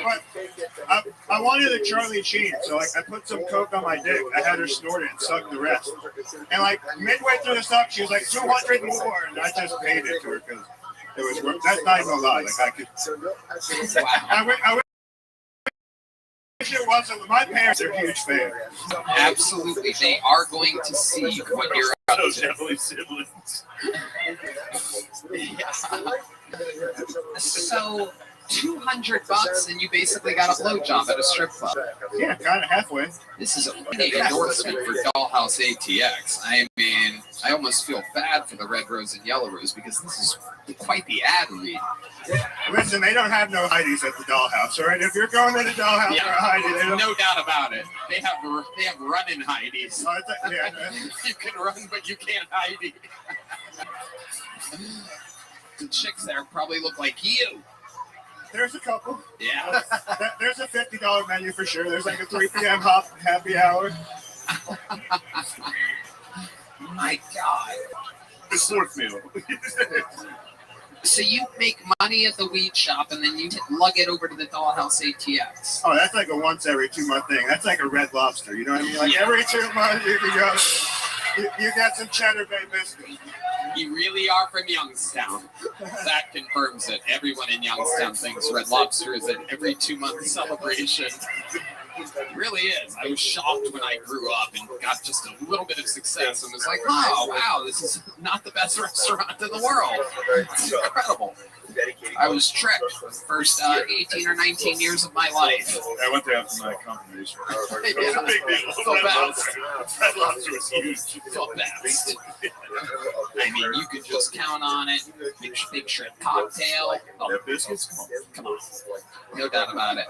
But I wanted a Charlie Sheen, so like I put some coke on my dick. I had her snort it and suck the rest. And like midway through the suck, she was like 200 more, and I just paid it to her because. It was. That's not even a lie. Like I could. I wish it wasn't. My parents are huge fans. Absolutely, they are going to see what you're up Those to. definitely siblings. So $200 and you basically got a blowjob at a strip club. Yeah, kind of halfway. This is a winning endorsement for Dollhouse ATX. I mean, I almost feel bad for the Red Rose and Yellow Rose because this is quite the ad read. Listen, they don't have no Heidi's at the Dollhouse, all right? If you're going to the Dollhouse or a Heidi, they don't... No doubt about it. They have running Heidi's. Oh, yeah. You can run, but you can't Heidi. The chicks there probably look like you. There's a couple. Yeah. There's a $50 menu for sure. There's like a 3 p.m. happy hour. My God. The fourth meal. So you make money at the weed shop and then you lug it over to the Dollhouse ATX. Oh, that's like a once every 2 month thing. That's like a Red Lobster. You know what I mean? Like every 2 months you can go. You got some Cheddar Bay biscuits. You really are from Youngstown. That confirms it. Everyone in Youngstown thinks Red Lobster is an every 2 month celebration. It really is. I was shocked when I grew up and got just a little bit of success and was like, oh, wow, this is not the best restaurant in the world. It's incredible. I was tricked for the first 18 or 19 years of my life. I went there after my confirmation. It Yeah. was a big deal. Red Lobster was huge. So fast. I mean, you could just count on it. Big shrimp cocktail. Oh, biscuits? Come on. No doubt about it.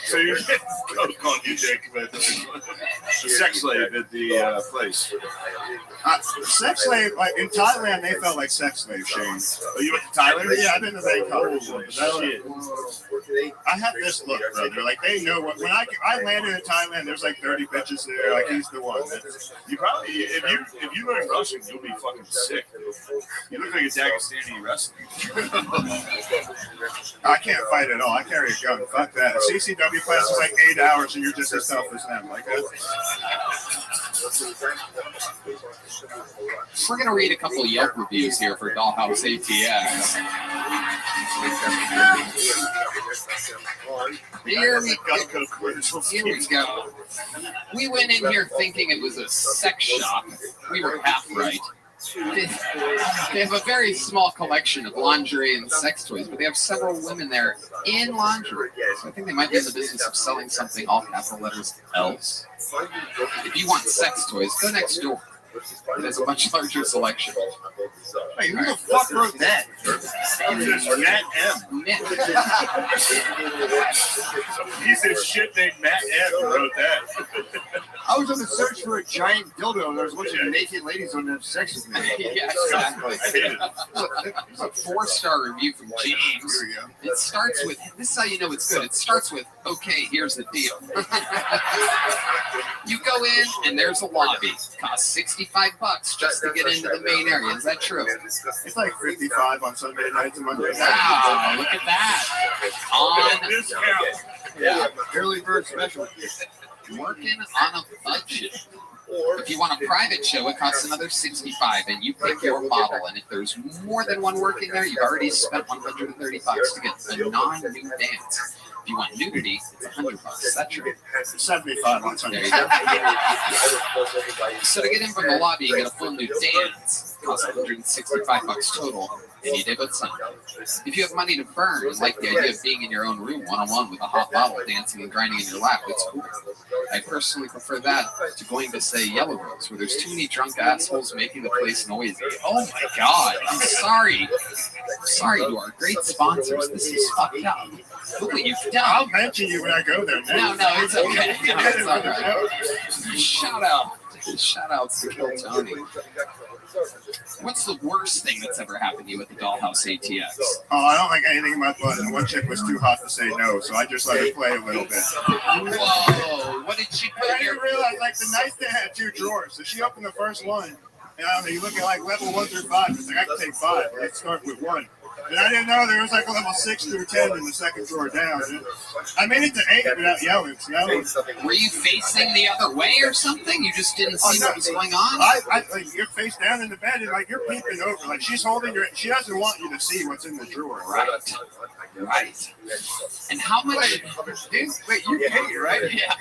So you get calling you Dick, but the sex slave at the place. Sex slave, like in Thailand, they felt like sex slave, Shane. Oh, you went to Thailand? Yeah, I've been to Bangkok. Shit. I have this look, brother. Like they know what. When I landed in Thailand, there's like 30 bitches there. Like he's the one. You probably, if you learn Russian, you'll be fucking sick. You look like a Dagestani wrestler. I can't fight at all. I carry a gun. Fuck that. A CCW class is like 8 hours, and you're just as tough as them. Like that. We're going to read a couple of Yelp reviews here for Dollhouse ATX. Here we go. We went in here thinking it was a sex shop. We were half right. They have a very small collection of lingerie and sex toys, but they have several women there in lingerie. So I think they might be in the business of selling something, all capital letters, else. If you want sex toys, go next door. It has a much larger selection. Hey, who the fuck wrote that? Matt M. Piece of shit named Matt M. wrote that. I was on the search for a giant dildo, and there was a bunch of naked ladies on there sex with me. Yeah, exactly. It's a 4-star review from James. It starts with, this is how you know it's good. It starts with, okay, here's the deal. You go in, and there's a lobby. Costs $65 just to get into the main area. Is that true? It's like 55 on Sunday nights and Monday nights. Wow, look at that. On discount. Yeah, early bird special. Working on a budget. If you want a private show, it costs another $65, and you pick your model. And if there's more than one working there, you've already spent $130 to get a non-nude dance. If you want nudity, it's $100. That's true. 75 on Sunday. There you go. So to get in from the lobby, you get a full nude dance. It costs $165 total, and you did with some. If you have money to burn and like the idea of being in your own room one-on-one with a hot bottle dancing and grinding in your lap, it's cool. I personally prefer that to going to, say, Yellow Rose, where there's too many drunk assholes making the place noisy. Oh my God, I'm sorry. I'm sorry to our great sponsors. This is fucked up. Look what you've done. I'll mention you when I go there. No, it's okay. No, it's all right. Shout outs to Kill Tony. What's the worst thing that's ever happened to you at the Dollhouse ATX? Oh, I don't like anything in my butt, and one chick was too hot to say no, so I just let her play a little bit. Whoa, what did she put I here? didn't realize, like, the nightstand had 2 drawers, so she opened the first one, and I don't know, you look at, like, level 1 through 5, it's like, I can take 5, let's start with 1. And I didn't know there was like a level 6 through 10 in the second drawer down. I made it to 8 without yelling. So were you facing the other way or something? You just didn't see what was going on? I like, you're face down in the bed and like you're peeping over. Like she's holding your. She doesn't want you to see what's in the drawer. Right. And how much? Dude, wait, you gay, right? Yeah.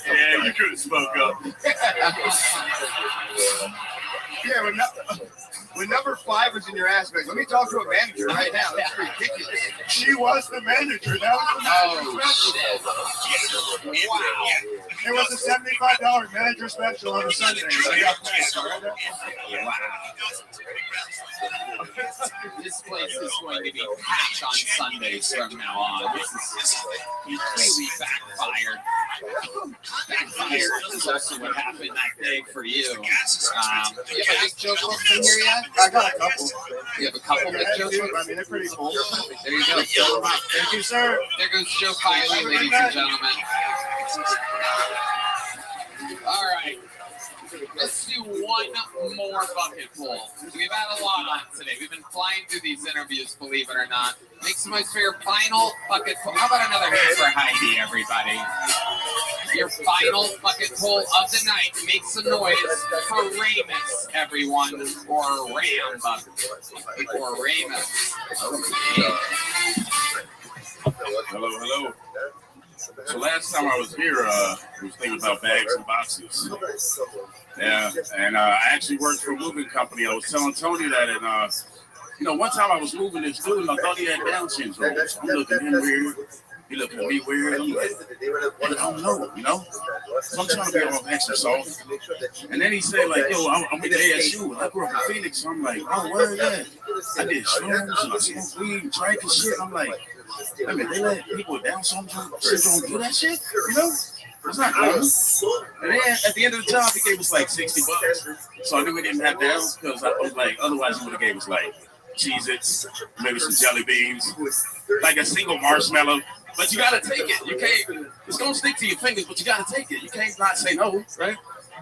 Yeah, you could have spoke up. Yeah, when number 5 was in your aspect, let me talk to a manager right now. That's ridiculous. She was the manager. That was the manager special. Wow. It was a $75 manager special on a Sunday. Wow. This place is going to be packed on Sundays from now on. This is completely backfired. Backfired. This is also what happened that day for you. You have a big joke book in here yet? I got a couple. You have a couple big joke books? I mean, they're pretty full. There you go. Thank you, sir. There goes Joe Kiley, ladies and gentlemen. All right. Let's do one more bucket pull. We've had a lot on today. We've been flying through these interviews, believe it or not. Make some noise for your final bucket pull. How about another hand for Heidi, everybody? Your final bucket pull of the night. Make some noise for Ramus, everyone. Or Ram. Or Ramus. Hello. So last time I was here, I was thinking about bags and boxes. Yeah, and I actually worked for a moving company. I was telling Tony that, and one time I was moving this dude, and I thought he had Down syndrome. So I'm looking at him weird. He looking at me weird. I'm like, I don't know, So I'm trying to get off exercise. And then he said, like, yo, I'm with ASU. I grew up in Phoenix. So I'm like, oh, where is that? I did shrooms, and I smoked weed, and drank and shit. I'm like, I mean, they let people with Down syndrome do that shit, It's not cool. And then at the end of the job, he gave us like $60. So I knew we didn't have Downs because I was like, otherwise he would have gave us like Cheez-Its, maybe some jelly beans, like a single marshmallow. But you gotta take it. You can't. It's gonna stick to your fingers, but you gotta take it. You can't not say no, right?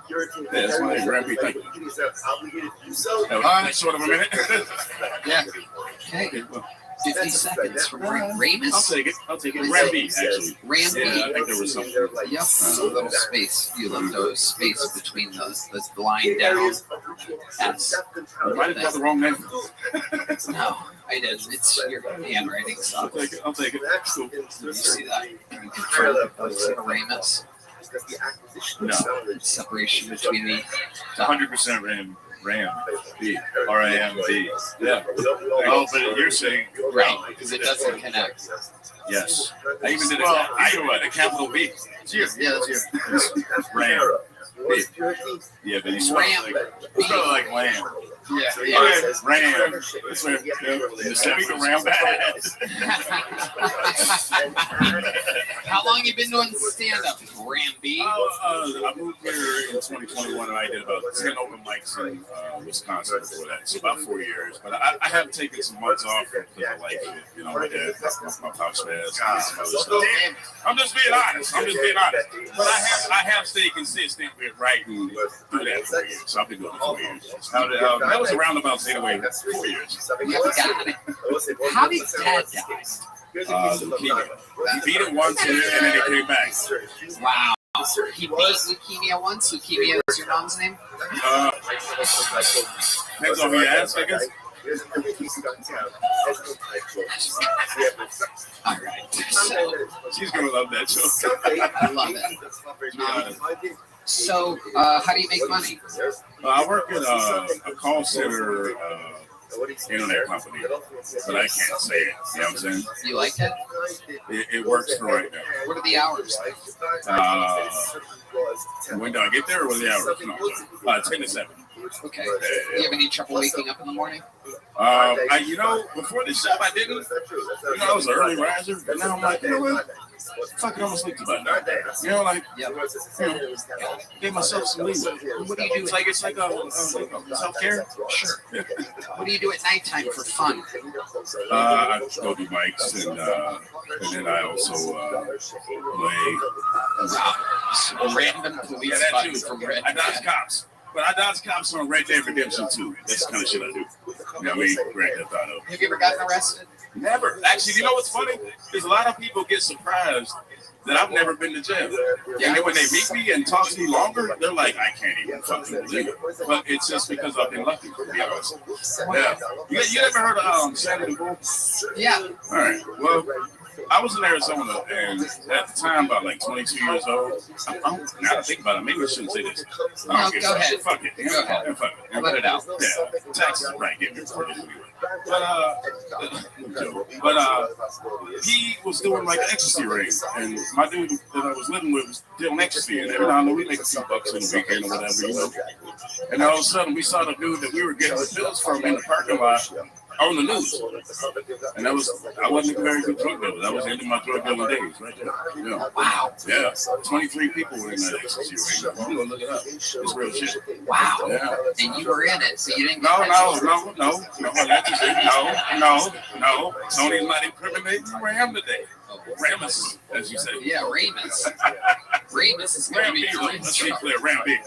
Yeah, that's my Rabbi. Thank you. All right, short of a minute. Yeah. Okay. 50 seconds from Ramus. I'll take it. Rabbi, actually. Rabbi. Yeah, I think there was something. Yep. A little space. You left a space between those. That's the line down. That's. You might have got the wrong name. No, I didn't. It's your handwriting stuff. I'll take it. Cool. You see that? You confirm it's Ramus. No. Separation between the 100% Ram. B. R-A-M-B. Yeah. Oh, but you're saying right because it doesn't connect. Yes. I even did a capital B. It's you. Yeah, that's you. Ram. B. Yeah, but he's like lamb. Yeah. Ram. That's where we can ram bad. How long you been doing stand-up, Ramby? I moved here in 2021 and I did about 10 open mics in Wisconsin before that. So about 4 years. But I have taken some months off because I like it. My dad, my pops passed. I'm just being honest. But I have stayed consistent with writing through that 4 years. So I've been doing it 4 years. That was a roundabout anyway, 4 years. How did Dad die? Leukemia. He beat it once and then it came back. Wow. He beat leukemia once? Leukemia is your mom's name? Next on your ass, I guess. All right. So, she's going to love that show. I love it. So, how do you make money? I work at a call center internet company, but I can't say it. You know what I'm saying? You like it? It works for right now. What are the hours? When do I get there or what are the hours? No, 10 to 7. Okay. Do you have any trouble waking up in the morning? Before this job I didn't. I was an early riser, but now I'm like, you know what? Fuck it, I'm gonna sleep about that. Give myself some leeway. What do you do? It's like a self-care. Sure. What do you do at nighttime for fun? I go do mics and then I also play random police buttons from Red. I dodge cops. But I dodge cops on Red Dead Redemption 2. That's the kind of shit I do. You know what I mean? Grand Theft Auto. Have you ever gotten arrested? Never. Actually, you know what's funny? There's a lot of people get surprised that I've never been to jail. And then when they meet me and talk to me longer, they're like, I can't even fucking believe it. But it's just because I've been lucky, to be honest. Yeah. You ever heard of Saturday Bull? Yeah. All right. Well, I was in Arizona, and at the time, about like 22 years old. Now that I think about it, maybe I shouldn't say this. No, go ahead. Fuck it. Go ahead. Fuck it. Let it out. Yeah, Texas, right? Give me but he was doing like an ecstasy ring, and my dude that I was living with was doing ecstasy, and every now and then we make a few bucks in the weekend or whatever, you know. And all of a sudden we saw the dude that we were getting the pills from in the parking lot on the news, and I wasn't a very good drug dealer. That was the end of my drug dealing days, right there. Yeah. Wow. Yeah. 23 people were in that ecstasy ring. You go look it up. It's real shit. Wow. Yeah. And you were in it, so you didn't. No. Tony's not incriminating Ram today. Ramus, as you say. Yeah, Ramus. Ramus is going to be good. Let's be clear, Ram B.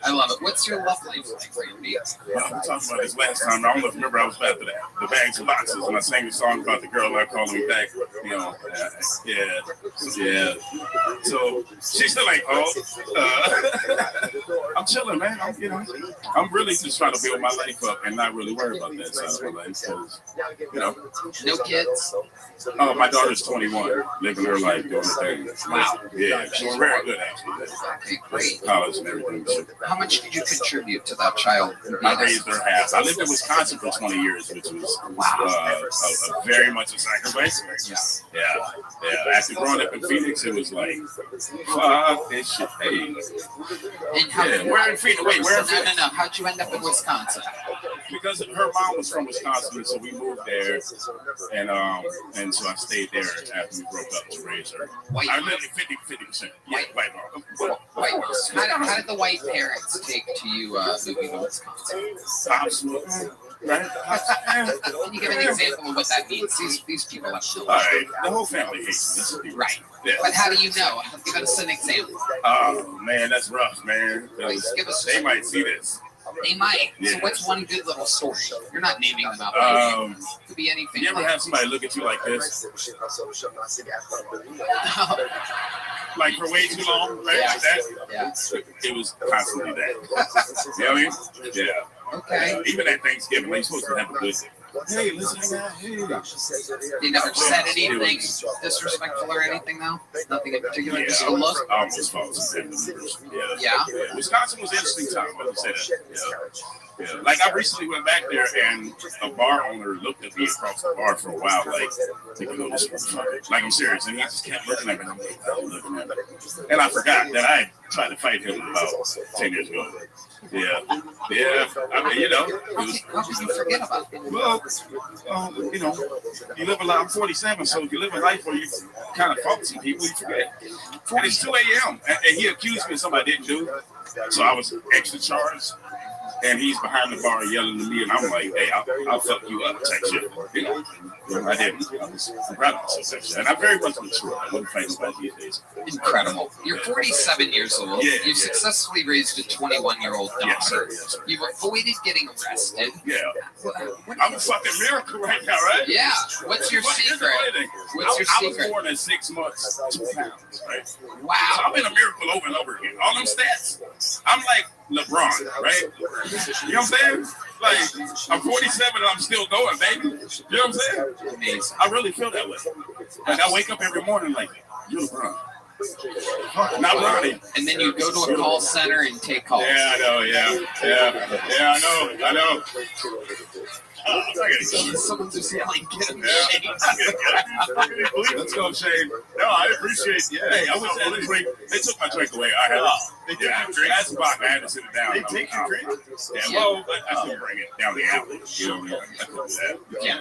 I love it. What's your love life like, Randy? Well, we talked about this last time. I don't know if you remember I was after that. The bags and boxes, and I sang a song about the girl not calling me back. You know, yeah. So she still ain't called. I'm chilling, man. I'm really just trying to build my life up and not really worry about that side of my life. Because, you know, no kids. Oh, my daughter's 21, living her life, doing her thing. Wow. Yeah, she's very good actually. Okay, great. College and everything. How much did you contribute to that child? I raised her half. I lived in Wisconsin for 20 years, which was a very much a sacrifice. Yeah. After growing up in Phoenix, it was like, fuck this shit. Hey. And we're in Phoenix. Wait, where? No. How'd you end up in Wisconsin? Because her mom was from Wisconsin, so we moved there, and so I stayed there after we broke up to raise her. I lived 50%. Yeah, white mom. How did the white parents take to you moving to Wisconsin? Absolutely. Right? Can you give an example of what that means? These people have no. All right, the whole family hates me. Right. Yeah. But how do you know? Give us an example. Oh man, that's rough, man. They might see this. They might. Yeah. So what's one good little story? You're not naming them out. Could be anything. You ever have somebody look at you like this? Like for way too long, right? Like that? Yeah. It was constantly that. You know what I mean? Yeah. Okay. Even at Thanksgiving, they're supposed to have a good. Hey, listen, hey. They never said anything disrespectful or anything, though? Nothing in particular? Yeah, Just a look? I almost fought some family members. Yeah. Wisconsin was an interesting time. I would say that. Yeah. Like I recently went back there and a bar owner looked at me across the bar for a while, like, this motherfucker. Like I'm serious, and he just kept looking at me. And I'm like, I'm looking at him. And I forgot that I tried to fight him about 10 years ago. Yeah. I mean, How could you forget about it? Well, you live a life. I'm 47, so if you live a life where you kind of fought some people, you forget. And it's 2 a.m. And he accused me of something I didn't do, so I was extra charged. And he's behind the bar yelling to me, and I'm like, hey, I'll fuck you up, type shit. I didn't. I'm proud of myself, and I'm very much mature. I wouldn't fight about these days. Incredible. You're 47 years old. Yeah, You've successfully raised a 21-year-old daughter. Yes. You've avoided getting arrested. Yeah. I'm a fucking miracle right now, right? Yeah. What's your secret? What's your I secret? was born at 6 months, 2 pounds, right? Wow. So I've been a miracle over and over again. All them stats. I'm like LeBron, right? You know what I'm saying? Like, I'm 47 and I'm still going, baby. You know what I'm saying? Amazing. I really feel that way. Like, I wake up every morning like, you're LeBron. Not Ronnie. And then you go to a call center and take calls. Yeah, I know, yeah, I know. Someone just yelling, get him, Shane. Let's go, Shane. No, I appreciate it. Yeah. Hey, I wish they didn't drink. They took my drink away. I had They took your drink. That's a box. I had to sit it down. They take your drink? Yeah, well, I couldn't bring it down the alley. You know what I mean? I couldn't do that. Yeah.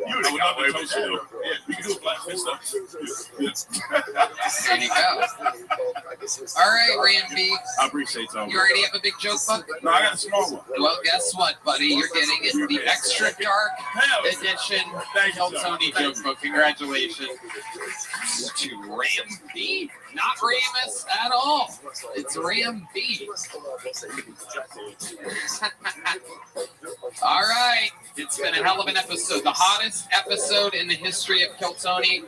You would have away with you. Yeah, we can do a black fist up. There you go. All right, Randy. I appreciate that. You already have a big joke book? No, I got a small one. Well, guess what, buddy? You're getting it, the extra dark edition Tell Tony joke book. Congratulations to Ram B. Not Ramus at all. It's Ram B. All right. It's been a hell of an episode. The hottest episode in the history of Kill Tony.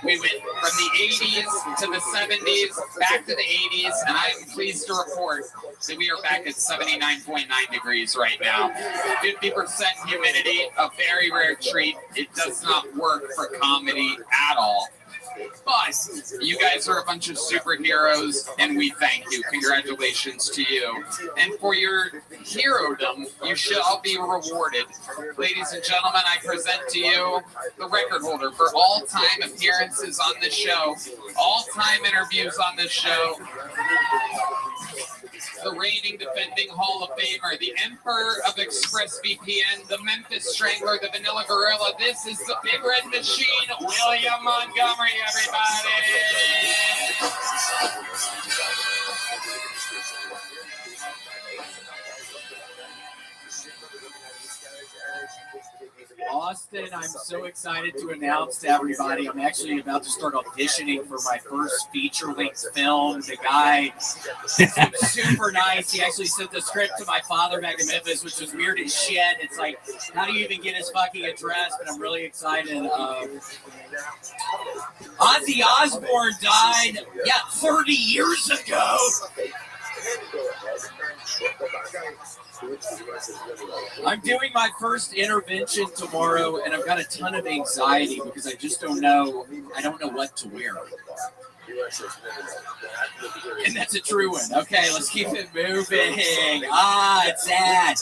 We went from the 80s to the 70s, back to the 80s, and I am pleased to report that we are back at 79.9 degrees right now. 50% humidity, a very rare treat. It does not work for comedy at all. But you guys are a bunch of superheroes, and we thank you. Congratulations to you. And for your herodom, you shall be rewarded. Ladies and gentlemen, I present to you the record holder for all-time appearances on this show, all-time interviews on this show, the reigning defending Hall of Famer, the Emperor of ExpressVPN, the Memphis Strangler, the Vanilla Gorilla. This is the Big Red Machine, William Montgomery, everybody. Austin, I'm so excited to announce to everybody I'm actually about to start auditioning for my first feature-length film. The guy is super nice. He actually sent the script to my father back in Memphis, which was weird as shit. It's like, how do you even get his fucking address? But I'm really excited. Ozzy Osbourne died, 30 years ago. I'm doing my first intervention tomorrow, and I've got a ton of anxiety because I just don't know. I don't know what to wear. And that's a true one. Okay, let's keep it moving. It's sad.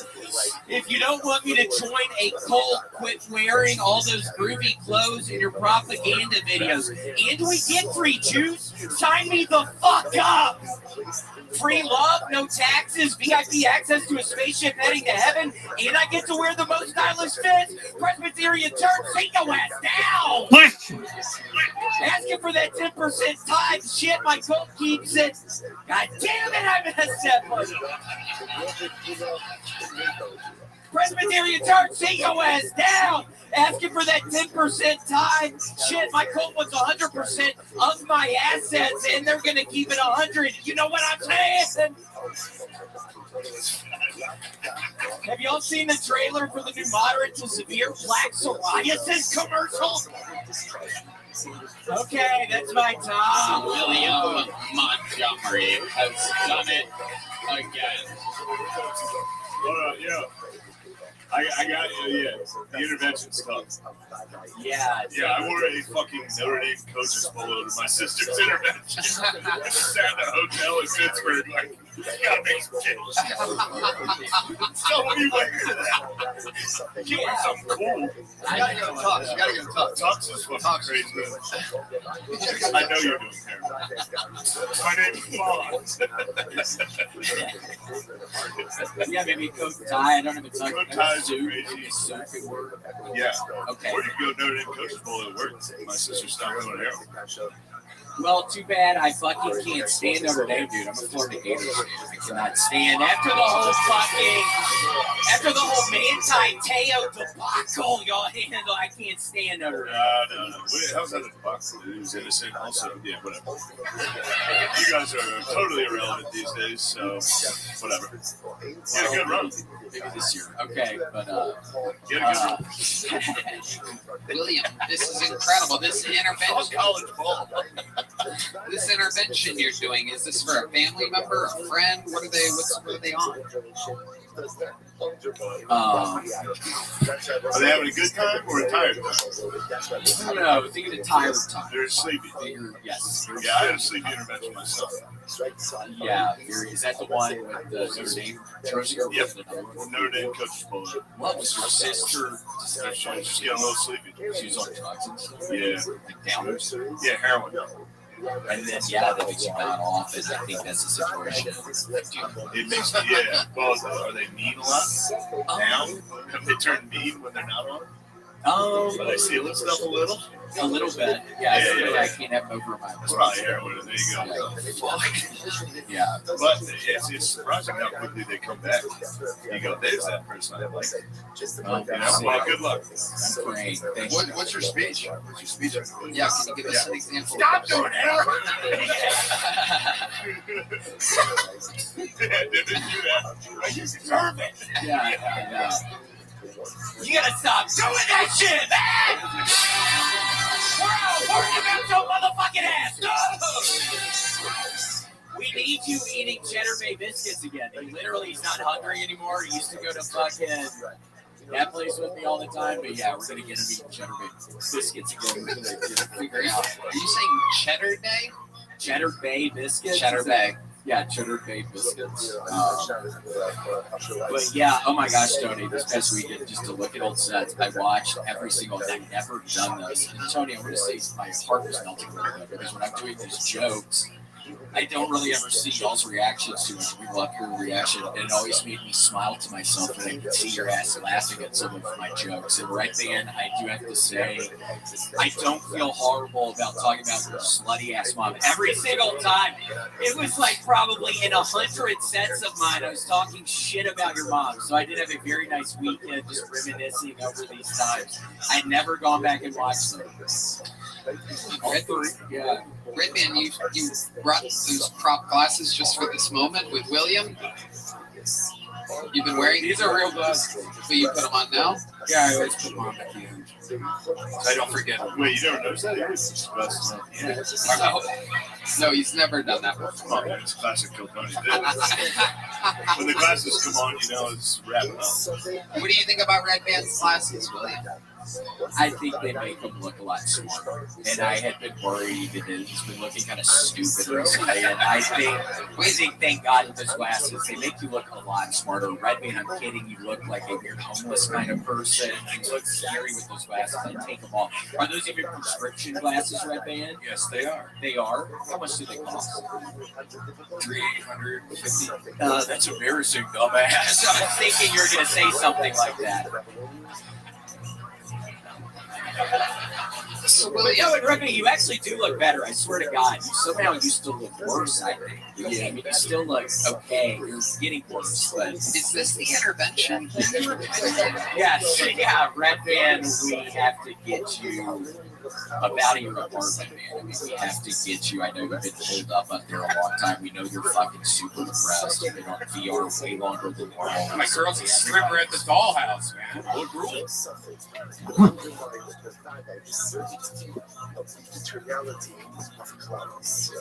If you don't want me to join a cult, quit wearing all those groovy clothes in your propaganda videos. And we get free juice. Sign me the fuck up. Free love, no taxes, VIP access to a spaceship heading to heaven, and I get to wear the most stylish fits. Presbyterian Church, take your ass down. Asking for that 10% tithe shit, my cult keeps it. God damn it, I messed that one. Presbyterian Church, take your ass down. Asking for that 10% tithe shit, my cult wants 100% of my assets, and they're gonna keep it 100. You know what I'm saying? Have y'all seen the trailer for the new moderate to severe plaque psoriasis commercial? Okay, that's my time. William Montgomery has done it again. Yeah. I got the intervention stuff. Yeah, I wore a fucking Notre Dame coach's polo to my sister's intervention. I sat in a hotel in Pittsburgh, like, you gotta make some change. So what do you wear to that? You wear something cool. You gotta go to Tux. You gotta go to Tux. Tux is fucking crazy. I know you're doing terrible. My name's Bond. Yeah, maybe coat tie. I don't have a tux. Coat ties are crazy. Yeah. Okay. Or you can go Notre Dame coach's polo at work. My sister's stopped going there. Well, too bad I fucking can't stand Notre Dame, dude. I'm a Florida Gator fan. I cannot stand after the whole Manti Te'o debacle y'all handle. I can't stand Notre Dame. No. How's that a debacle? It was innocent. Also, yeah, whatever. You guys are totally irrelevant these days, so whatever. You had a good run. Maybe this year. Okay, but you had a good run. William, this is incredible. This intervention. College ball. This intervention you're doing, is this for a family member, a friend? What are they on? Are they having a good time or a tired time? I don't know. I think it's a tired time. They're sleepy. Yes. Yeah, I had a sleepy intervention myself. Yeah. Is that the one with the Notre Dame jersey? Yep. Notre Dame coach's polo. What was her sister? She's getting a little sleepy. She's on drugs and stuff. Yeah. Like downers. Yeah, heroin. And then, that makes you not off, and I think that's the situation. It makes me, Well, are they mean a lot now? Have they turned mean when they're not on? Are they stealing stuff a little? A little bit. Yeah. I can't have over my. That's probably heroin. There you go. Yeah. But it's surprising how quickly they come back. You go, there's that person I like. Well, good luck. I'm praying. What's your speech? Yeah, can you give us an example? Stop doing heroin! Didn't do that. You deserve it. Yeah. You gotta stop doing that shit, man! We're all working about your motherfucking ass! No! We need you eating Cheddar Bay biscuits again. He literally is not hungry anymore. He used to go to fucking That plays with me all the time. But yeah, we're gonna get him eating cheddar bay biscuits again. We're gonna figure it out. Are you saying Cheddar Day? Cheddar Bay biscuits. Cheddar Bay. Yeah, Cheddar Bay biscuits. But yeah, oh my gosh, Tony, this past weekend, just to look at old sets, I watched every single, and I've never done this. And Tony, I'm going to say my heart was melting a little bit because when I'm doing these jokes, I don't really ever see y'all's reactions to it. We love your reaction, and it always made me smile to myself when I could see your ass laughing at some of my jokes. And right then, I do have to say, I don't feel horrible about talking about your slutty ass mom. Every single time, it was like probably in 100 sets of mine, I was talking shit about your mom. So I did have a very nice weekend just reminiscing over these times. I'd never gone back and watched them. Yeah. Redman, you brought those crop glasses just for this moment with William. You've been wearing these are real glasses, but you put them on now. Yeah, I always put them on at the end. So I don't forget. Wait, you never noticed that? He was supposed to. Yeah. No, he's never done that before. Oh, it's classic Kill Tony. When the glasses come on, you know it's wrapping up. What do you think about Redman's glasses, William? I think they make him look a lot smarter. And I had been worried that he's been looking kind of stupid recently. And I think, thank God with those glasses, they make you look a lot smarter. Redman, I'm kidding, you look like a weird homeless kind of person. You look scary with those glasses. I take them off. Are those even prescription glasses, Redman? Yes, they are. They are? How much do they cost? $350. That's embarrassing, dumbass. I was thinking you were going to say something like that. So, well, you know what, Rabbi, you actually do look better. I swear to God, you somehow used to look worse. I think. Yeah, I mean, you still look okay. You're getting worse, but is this the intervention? Yes, yeah, Red Band. We have to get you about your apartment, man. I mean, we have to get you. I know you've been holed up there a long time. We know you're fucking super depressed. You've been on VR way longer than normal. My girl's a stripper at the dollhouse, man. What rules? Reality of clouds.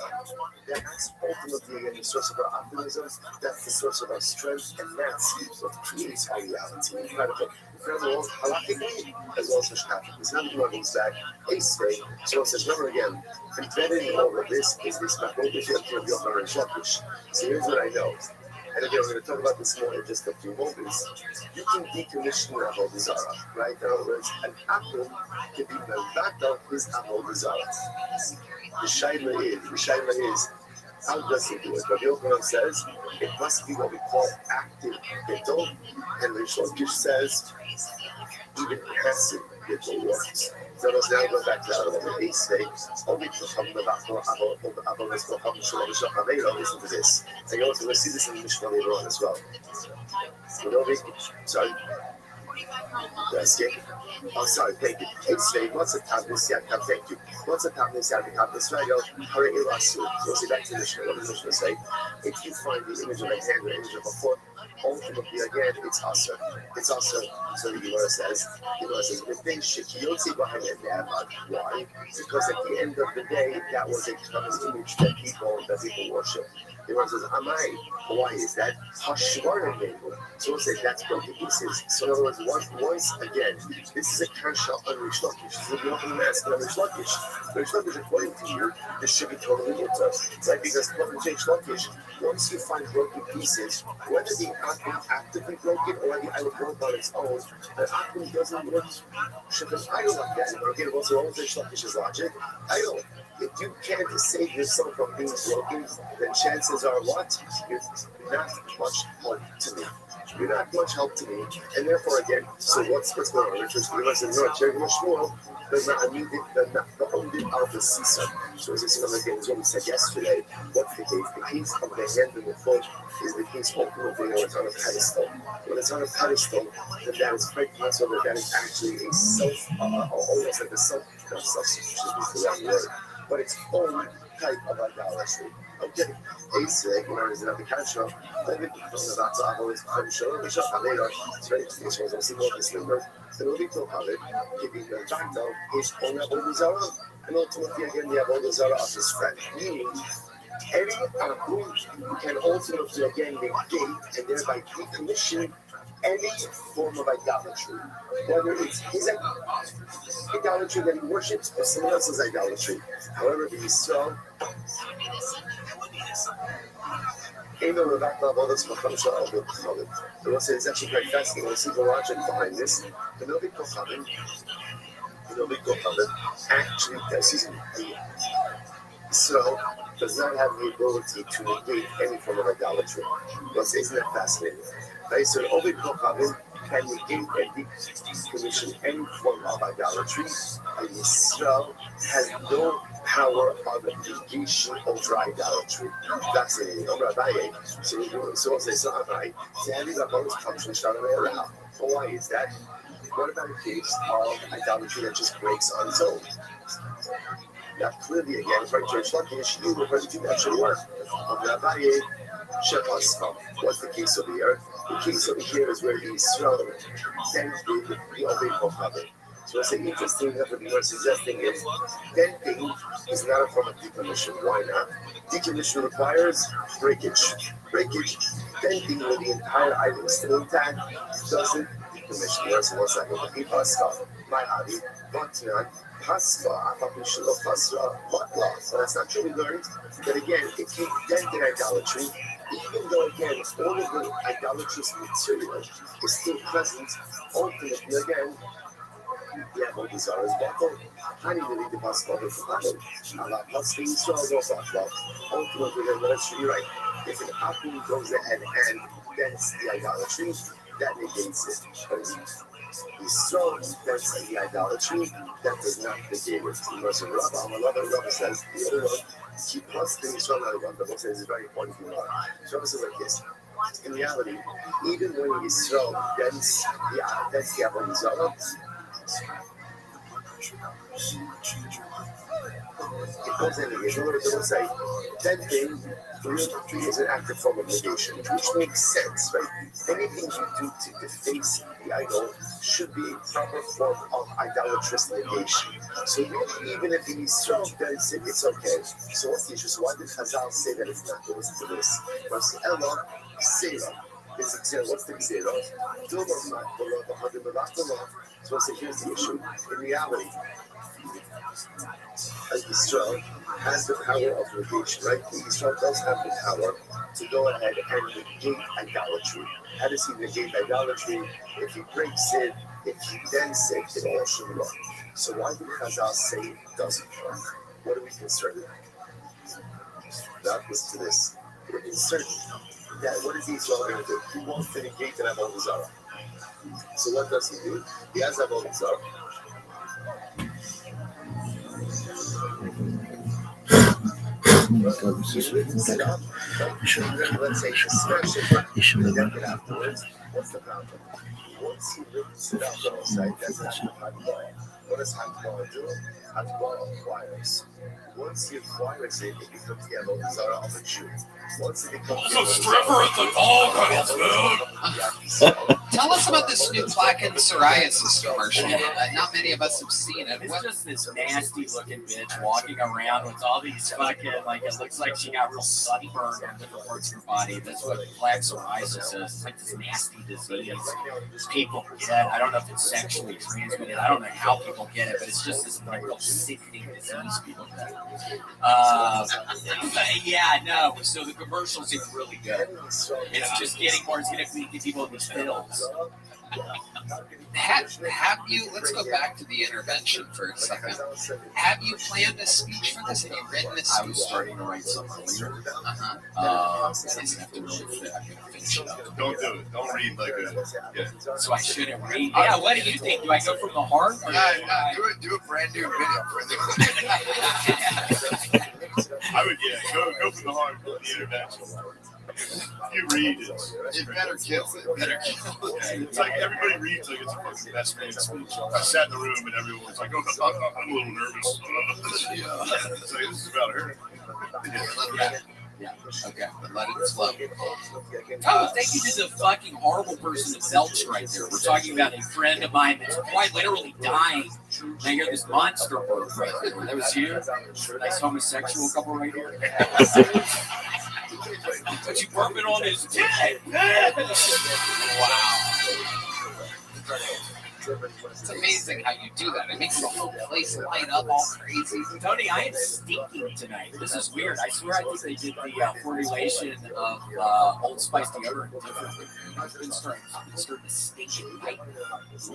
That's ultimately the source of our optimism, that's the source of our strength, and that's what creates our reality. Incredible. Incredible, halachically, as well as hashkafically. It's not one goes back, a stay. So it says, remember again, embedded in all of this is this macrovision of Yochanan and Shakish. So here's what I know. And again, we're going to talk about this more in just a few moments. You can decommission your Avodah Zarah, right? In other words, an apple can be Mevata his Avodah Zarah. The Shaila is, how does it do it? Rabbi Yochanan says, it must be what we call active bittul. And Rish Lakish says, even passive bittul works. So let's now go back to the base state. Listen to this. And you also will see this in the Mishnah later on as well. Sorry. Oh, sorry, thank you. It's saying, what's a tablet? Thank you. What's a tablet? So we'll see back to the Mishnah. What does the Mishnah say? If you find the image of a hand or image of a foot, ultimately, again, it's also. It's also, so the Gemara says, the thing shikiyotzi behind it, why? Because at the end of the day, that was a common image that people worship. The Gemara says, Amai. Why is that? Hashvarna Mabel. So we'll say that's broken pieces. So in other words, once again, this is a kasha on Rish Lakish. This is a broken mask on Rish Lakish. Rish Lakish, according to you, this should be totally mutter. Right? Because according to Rish Lakish, once you find broken pieces, whether the apple actively broken or whether the broke on its own, the apple doesn't work. Should be idle like that. Again, what's wrong with Rish Lakish's logic? Idle. If you can't save yourself from being broken, then chances are what? You're not much help to me. You're not much help to me. And therefore, again, so what's going on? Richard, you must know, Cherry Mashmuel, the only Alpha Caesar. So as this again is what we said yesterday. What's the case? The case of the hand and the foot is the case ultimately when it's on a pedestal. When it's on a pedestal, then that is pregnant, so that is actually a almost like a self-substitution, but its own type of idolatry. Okay, Ace, when I was in the country, then we put on the back of always come show the shop later. It's very close. I see what this number. The movie to have it, giving the back down his own Avodah Zarah, and ultimately again the Avodah Zarah of his friend. Meaning, any who can ultimately again negate and thereby decommission any form of idolatry, whether it's his idolatry that he worships or someone else's idolatry. However, the Yisrael, the Lord says it's actually very fascinating. We'll see the logic behind this. The Novi Kohanim actually Israel does not have the ability to negate any form of idolatry. Isn't that fascinating? Right? So Novi Kohanim can negate and decommission any form of idolatry, and Israel has no power of negation over idolatry. That's it. Rabbi, so say Rabbi, why is that? What about a case of idolatry that just breaks on its own? Now, clearly, again, it's right, Church Lakish, you refer to that should work. What's the case over here? The case over here is where the Israel dented the Obey Kohanim. So what's interesting enough what you are suggesting is denting is not a form of decommission. Why not? Decommission requires breakage. Denting where the entire item is still intact doesn't decommission. Whereas one second, the Pascha, my hobby, Batian, Pascha, so that's not true. We learned that again, if you dented idolatry, even though again all of the idolatrous material is still present, ultimately again, yeah, what is ours battle? I need to read the Pascha of the Father. Let's be so ultimately, you're right. If an Akum goes ahead and dents the idolatry, that negates it. But if he's strong, dents the idolatry, that does not negate it. Because Rabbi says, the other one, he plus things from the Rabbi says is very important. So Rabbi says like this. In reality, even when Yisrael dents the Avodah it goes in again. They will say, denting is an active form of negation, which makes sense, right? Anything you do to deface the idol should be a proper form of idolatrous negation. So really, even if he strong dents it, it's okay. So what's the issue? So why did Chazal say that it's not? Listen to this. Verse Ella, Selah. What's the Xerah? So here's the issue. In reality, Israel has the power of negation, right? Israel does have the power to go ahead and negate idolatry. How does he negate idolatry? If he breaks it, if he dents it, it all should work. So why did Chazal say it doesn't work? What are we concerned with? That was to this. We're concerned that what is Israel going to do? He wants to negate the Avodah Zarah. So what does he do? He has Avodah Zarah. Let's say what's the problem? Once he rips it up outside, that's not Hakbah. What does Hakbah do? Hakbah acquires. Once he acquires it, it becomes the Avodah Zarah of a Jew. Once it becomes the stripper at the ball Tell us about this new plaque and psoriasis commercial. Not many of us have seen it. It's just this nasty looking bitch walking around with all these fucking, like, it looks like she got real sunburned on different parts of her body. That's what plaque psoriasis is. It's like this nasty disease people get. I don't know if it's sexually transmitted. I don't know how people get it, but it's just this like real sickening disease people get. Yeah, no. So the commercials seem really good. It's just getting more. It's going to get people in these pills. Have you, let's go back to the intervention for a second. Have you planned a speech for this? Have you written a speech? I was starting to write something later. I didn't have to really finish it up. Don't do it. Don't read like that. Yeah. So I shouldn't read. Yeah, what do you think? Do I go from the heart? Or do a brand new video for this. I would, go from the heart for the intervention. You read it. It better kill it. It's like everybody reads like it's a fucking best man speech. I sat in the room and everyone was like, "Oh, I'm a little nervous." It's like, this is about her. Yeah. Okay. But let it flow. Oh, thank you to the fucking horrible person that belched right there. We're talking about a friend of mine that's quite literally dying. And I hear this monster word right there. That was you? Nice homosexual couple right here. But you burping on his dick. Wow. It's amazing how you do that. It makes the whole place light up all crazy. Tony, I am stinking tonight. This is weird. I swear I think they did the formulation of Old Spice deodorant differently. I've been starting to stink at night. It's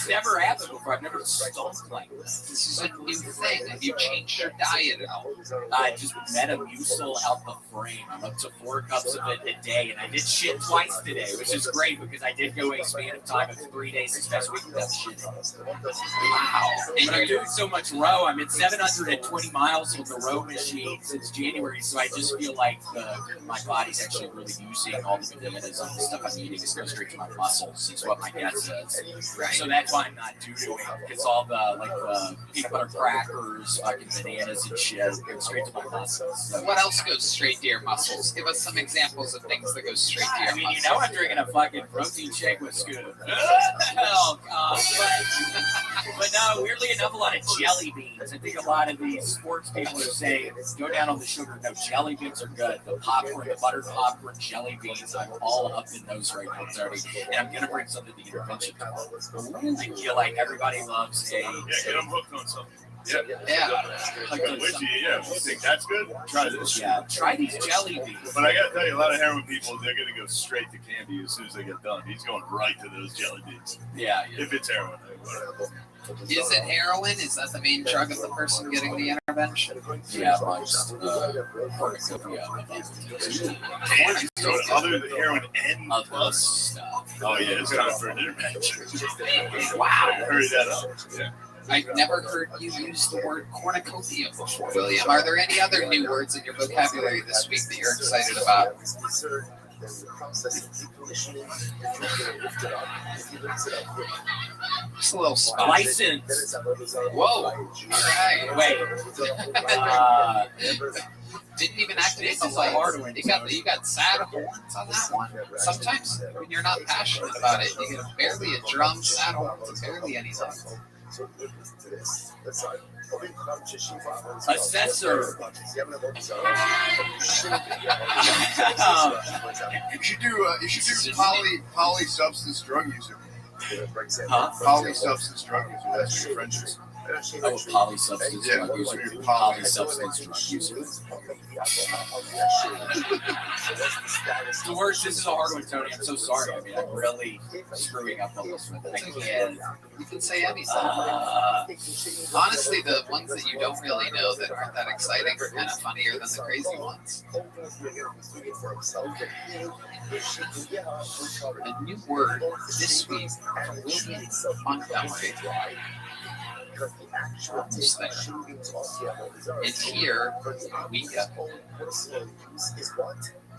never happened before. I've never stunk like this. This is a new thing. Have you changed your diet at all? I just Metamucil out the frame. I'm up to 4 cups of it a day, and I did shit twice today, which is great because I did go a span of time of 3 days this past week without shit. Wow. And I'm doing so much row. I'm at 720 miles on the row machine since January, so I just feel like my body's actually really using all the bananas and the stuff I'm eating is going straight to my muscles, is what my dad says. Right. So that's why I'm not doing it. It's all the peanut butter crackers, fucking bananas and shit go straight to my muscles. So. What else goes straight to your muscles? Give us some examples of things that go straight to your muscles. You know I'm drinking a fucking protein shake with Scoop. But no, weirdly enough, a lot of jelly beans. I think a lot of these sports people are saying, go down on the sugar. No, jelly beans are good. The popcorn, the buttered popcorn, jelly beans, I'm all up in those right now, Tony. And I'm going to bring some to the intervention. I feel like everybody loves get them hooked on something. Yeah. Yeah. You think that's good? Try this. Yeah. Try these jelly beans. But I got to tell you, a lot of heroin people, they're going to go straight to candy as soon as they get done. He's going right to those jelly beans. Yeah. If it's heroin. Is it heroin? Is that the main drug of the person getting the intervention? Yeah, other than heroin and other stuff. Oh yeah, it's time for an intervention. Wow. Hurry that up. Yeah. I've never heard you use the word cornucopia before, William. Are there any other new words in your vocabulary this week that you're excited about? Just a little spot. License. Whoa. All right. Wait. Didn't even activate the light. You got sad horns on that one. Sometimes when you're not passionate about it, you get barely a drum, sad horns, barely anything. Assessor. You should do polysubstance drug user. Huh? Polysubstance drug user. That's your friendship. Oh, polysubstance drug user. Polysubstance drug user. The worst. This is a hard one, Tony. I'm so sorry. I mean, I'm really screwing up on this one. I can't. You can say anything. Honestly, the ones that you don't really know that aren't that exciting are kind of funnier than the crazy ones. A new word this week from William Montgomery. And here we go.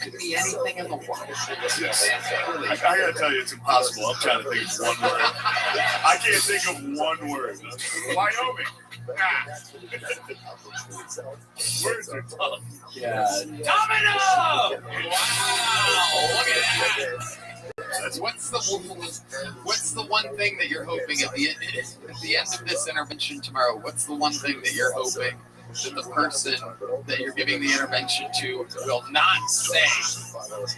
Could be anything in the world. Yes. I gotta tell you, it's impossible. I'm trying to think of one word. I can't think of one word. Wyoming. Words are tough. Yeah. Domino! Wow! Look at that. What's the one thing that you're hoping at the end of this intervention tomorrow? What's the one thing that you're hoping that the person that you're giving the intervention to will not say?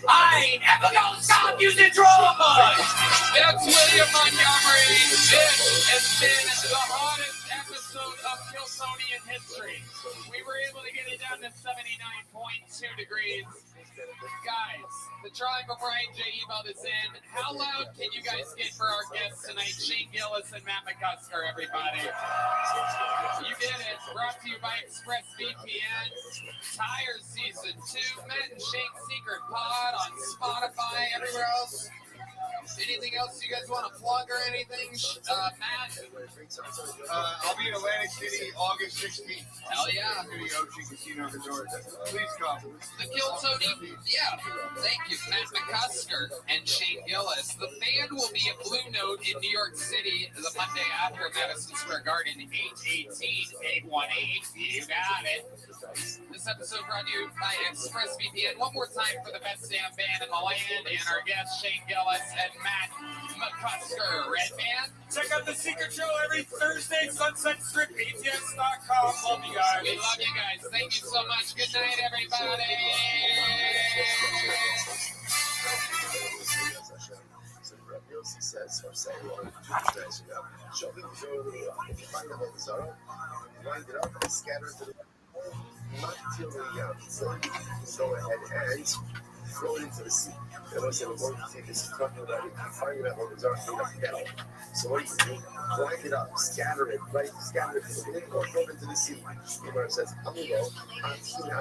I ain't ever gonna stop using drugs! That's William Montgomery. This has been the hottest episode of Kill Tony in history. We were able to get it down to 79.2 degrees. Guys, the Triangle Brian J email is in. How loud can you guys get for our guests tonight? Shane Gillis and Matt McCusker, everybody. You did it. Brought to you by ExpressVPN. Tire Season 2. Matt and Shane's Secret Pod on Spotify. Everywhere else. Anything else you guys want to plug or anything? Matt? I'll be in Atlantic City August 16th. Hell yeah. To the Ocean Casino Resort. Please come. The Kill Tony, yeah. Thank you, Matt McCusker and Shane Gillis. The band will be at Blue Note in New York City the Monday after Madison Square Garden, 818-818. You got it. This episode brought to you by ExpressVPN. One more time for the best damn band in the land and our guests, Shane Gillis and Matt McCusker. Red Man. Check out the Secret Show every Thursday, Sunset Strip, ATS.com. Love you guys. We love you guys. Thank you so much. Good night, everybody. says, or say, well, show me the Zohar. If you find the whole Zohar, wind it up and scatter it to the not till we so you can go ahead and throw it into the sea. And I said, we're going to take this truck and let it find that whole Zohar made of metal. So what do? Wind it up, scatter it, right? Scatter it. And then go throw it into the sea. Gemara says, I'm going to go. You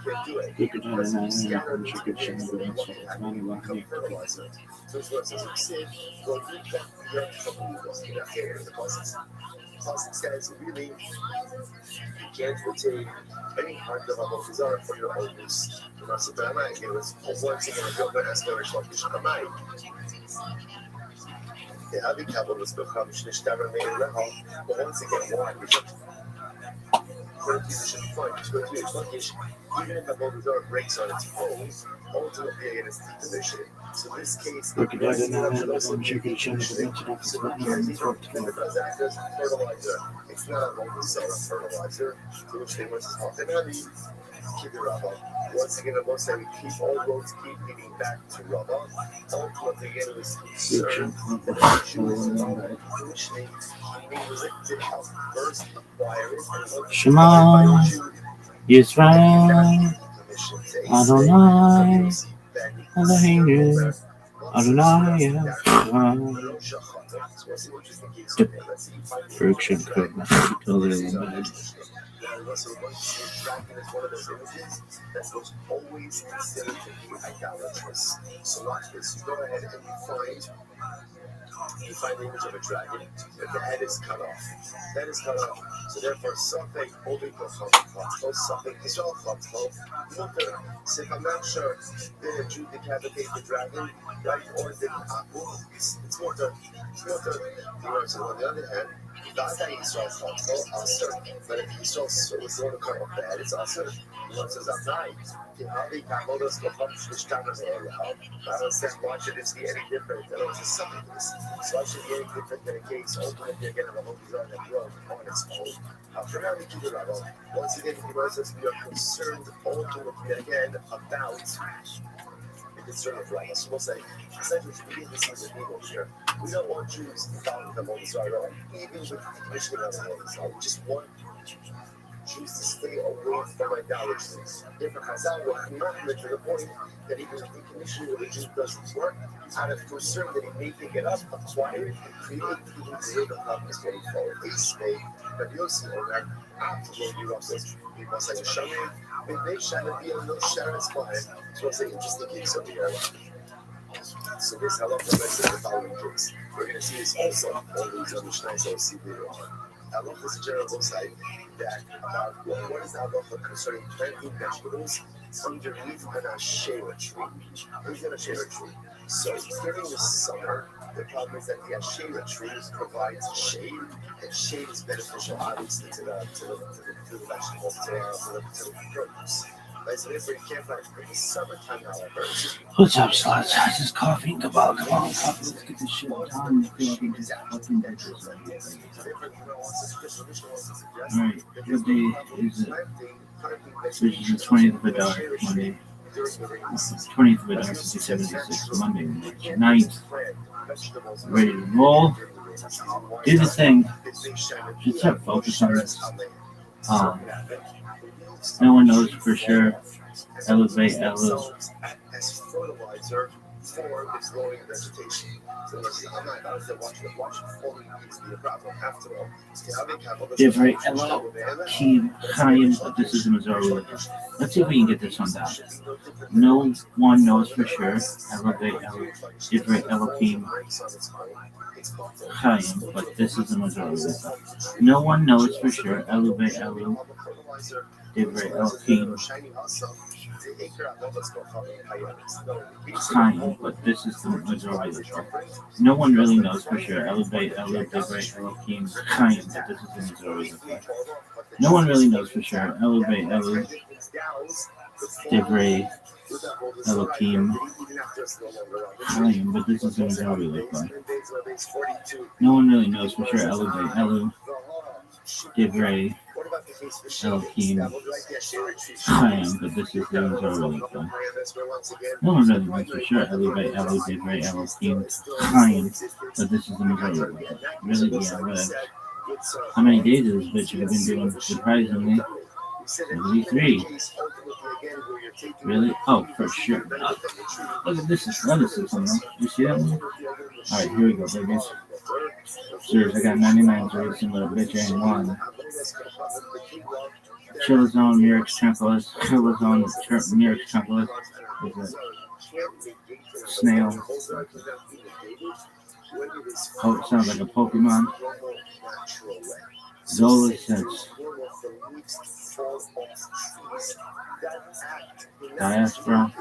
can't do it. Because you scatter it, become fertilizer. So it's what it says, you say, go read that your company was in that area of the buses. Plus, it says, really, you can't retain any part of a Zara for your own use. You must have done it. It was once again a real good aspect of Shamai. The Habi Kabbalah was become Shnishtaran Level, but once again, why? Even if a Zara breaks on its own, ultimately again it's decommissioned. So this case, fertilizer. It's not a multi-cell fertilizer, to which they must talk about. Keep it Rabbi. Once again, I must say, we keep all roads keep leading back to Rabbi. Ultimately, again, it was concerned that the Jews commissioning to help first acquire it. Shema Yisrael Adonai Eloheinu Adonai Friction code totally So dragon is one of those images that was always considered to be idolatrous. So watch this. You go ahead and you find the image of a dragon, but the head is cut off. That is cut off. So therefore, something holy something Israel so if I'm not sure, did a Jew decapitate the dragon, right? Or did it's more to so on the other hand, not that Esau also, but if Esau was the one who cut off the head, it's also says I'm not. I don't understand why should this be any different. I don't just something to this. So why should it be any different than a case ultimately again of a whole design that broke on its own. Once again, we are concerned ultimately again about the concern of right. So we'll say, essentially, we need this as a legal here. We don't want Jews to follow the Holy Zohar, even with the commissioning of the Holy Zohar. We just want Jews to stay away from idolatry. Different Chazal will not to the point that even if the commissioning of the Jew doesn't work, out of concern that he may pick it up, acquire it, and create the problems going forward. They say that you'll see on that absolutely Russell's people say, Shamim, they shall be on those shadows by it. So it's an interesting case over here. So this halacha is the following case. We're going to see this also on these other Mishnahs that we'll see later on. Halacha is a general side that about what is the halacha concerning planting vegetables underneath an ashera tree. Who's an ashera tree? So during the summer, the problem is that the ashera tree provides shade, and shade is beneficial, obviously, to the vegetables, to the produce. So therefore, you can't plant in the summertime, however. What's up, sluts? I just coffee and cabal. Come on, coffee. Let's get this shit done. I feel like I'm just fucking dead. Alright, what day is it? Which is the 20th of Adar, Monday. 20th of Adar, 1976, Monday, March 9th. Ready to roll. Do the thing. Just have focus on this. No one knows for sure. Elevate, as fertilizer for its growing vegetation. So I'm not about to watch falling needs to be a problem after all. Different Elohim, Chaim, but this is the Missouri. Let's see if we can get this one down. No one knows for sure. Elevate, different Elohim, Chaim, but this is the Missouri. No one knows for sure. Elevate, different Elohim, Chaim, but this is the majority. No one really knows for sure. Elevate, different Elohim, Chaim, but this is the majority. No one really knows for sure. Elevate, different Elohim, Chaim, but this is the majority. No one really knows for sure. Elevate, different Elohim, Chaim, but this is the really fun. No one really knows for sure. Elevate, elevate, right, Elohim, Chaim, but this is the majority. Really, yeah, really. How many days has this bitch have been doing? Surprisingly, 73. Really? Oh, for sure. Look at this athleticism, though. You see that one? Alright, here we go, babies. Serious, I got 99 to some little bitch ain't one. Chillazone, Murex Templus, Chillazone, Murex Templus. Is a snail. Oh, it sounds like a Pokemon. Zola says Diaspora.